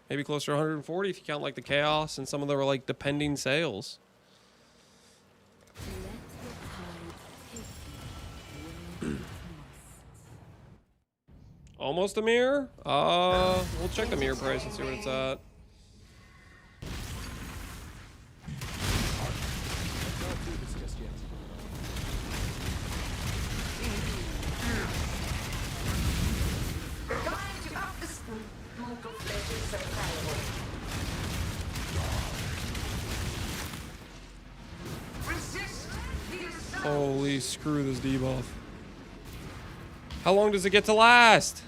Maybe closer to 140 if you count like the chaos and some of the like depending sales. Almost a mirror? We'll check the mirror price and see what it's at. Holy screw this debuff. How long does it get to last?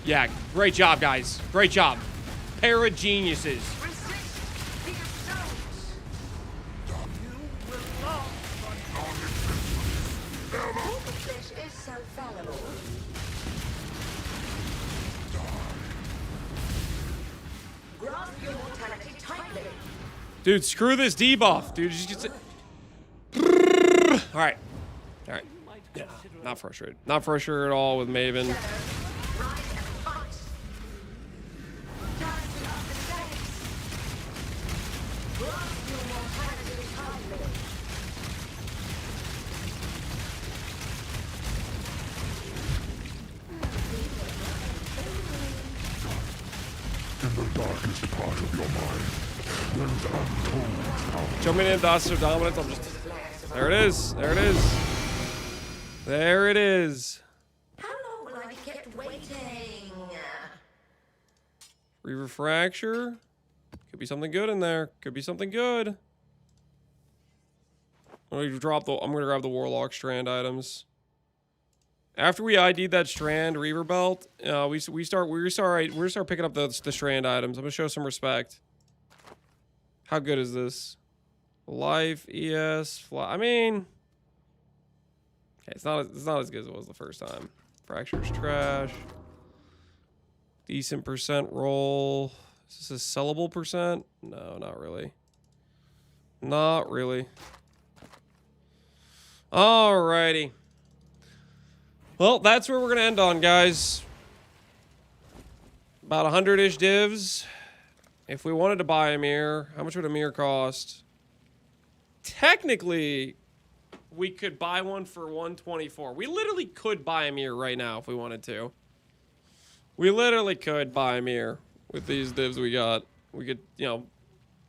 Yeah, great job, guys. Great job. Pair of geniuses. Dude, screw this debuff, dude. Just get all right. All right. Yeah, not frustrated. Not frustrated at all with Maven. In the darkest part of your mind, there's untold power. Jumping in Doctor Dominance, I'm just... There it is. There it is. There it is. How long will I be kept waiting? Reaver Fracture. Could be something good in there. Could be something good. I'm gonna grab the Warlock Strand items. After we ID'd that Strand Reaver Belt, we start picking up the Strand items. I'm gonna show some respect. How good is this? Life, ES, fly. I mean, okay, it's not as good as it was the first time. Fracture's trash. Decent percent roll. Is this a sellable percent? No, not really. Not really. Alrighty. Well, that's where we're gonna end on, guys. About 100-ish divs. If we wanted to buy a mirror, how much would a mirror cost? Technically, we could buy one for 124. We literally could buy a mirror right now if we wanted to. We literally could buy a mirror with these divs we got. We could, you know,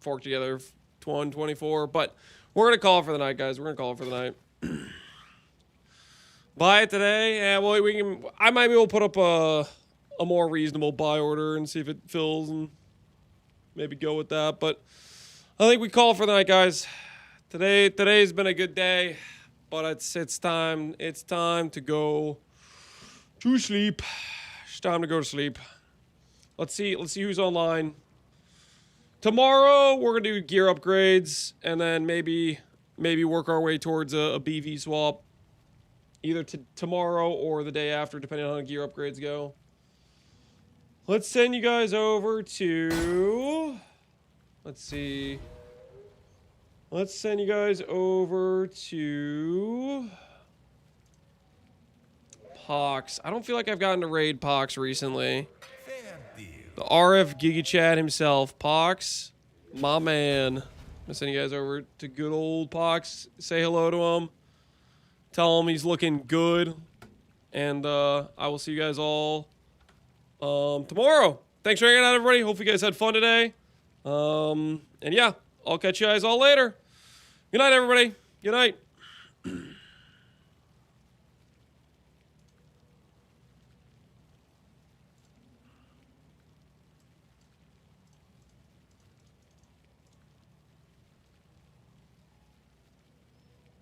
fork together 124. But we're gonna call it for the night, guys. We're gonna call it for the night. Buy it today. Yeah, well, we can. I might be able to put up a more reasonable buy order and see if it fills and maybe go with that. But I think we call it for the night, guys. Today's been a good day, but it's time to go to sleep. It's time to go to sleep. Let's see who's online. Tomorrow we're gonna do gear upgrades and then maybe work our way towards a BV swap. Either tomorrow or the day after, depending on how gear upgrades go. Let's send you guys over to... Let's see. Let's send you guys over to... Pox. I don't feel like I've gotten to raid Pox recently. The RF GigaChat himself. Pox. My man. I'm gonna send you guys over to good old Pox. Say hello to him. Tell him he's looking good. And I will see you guys all tomorrow. Thanks for hanging out, everybody. Hope you guys had fun today. And yeah, I'll catch you guys all later. Good night, everybody. Good night.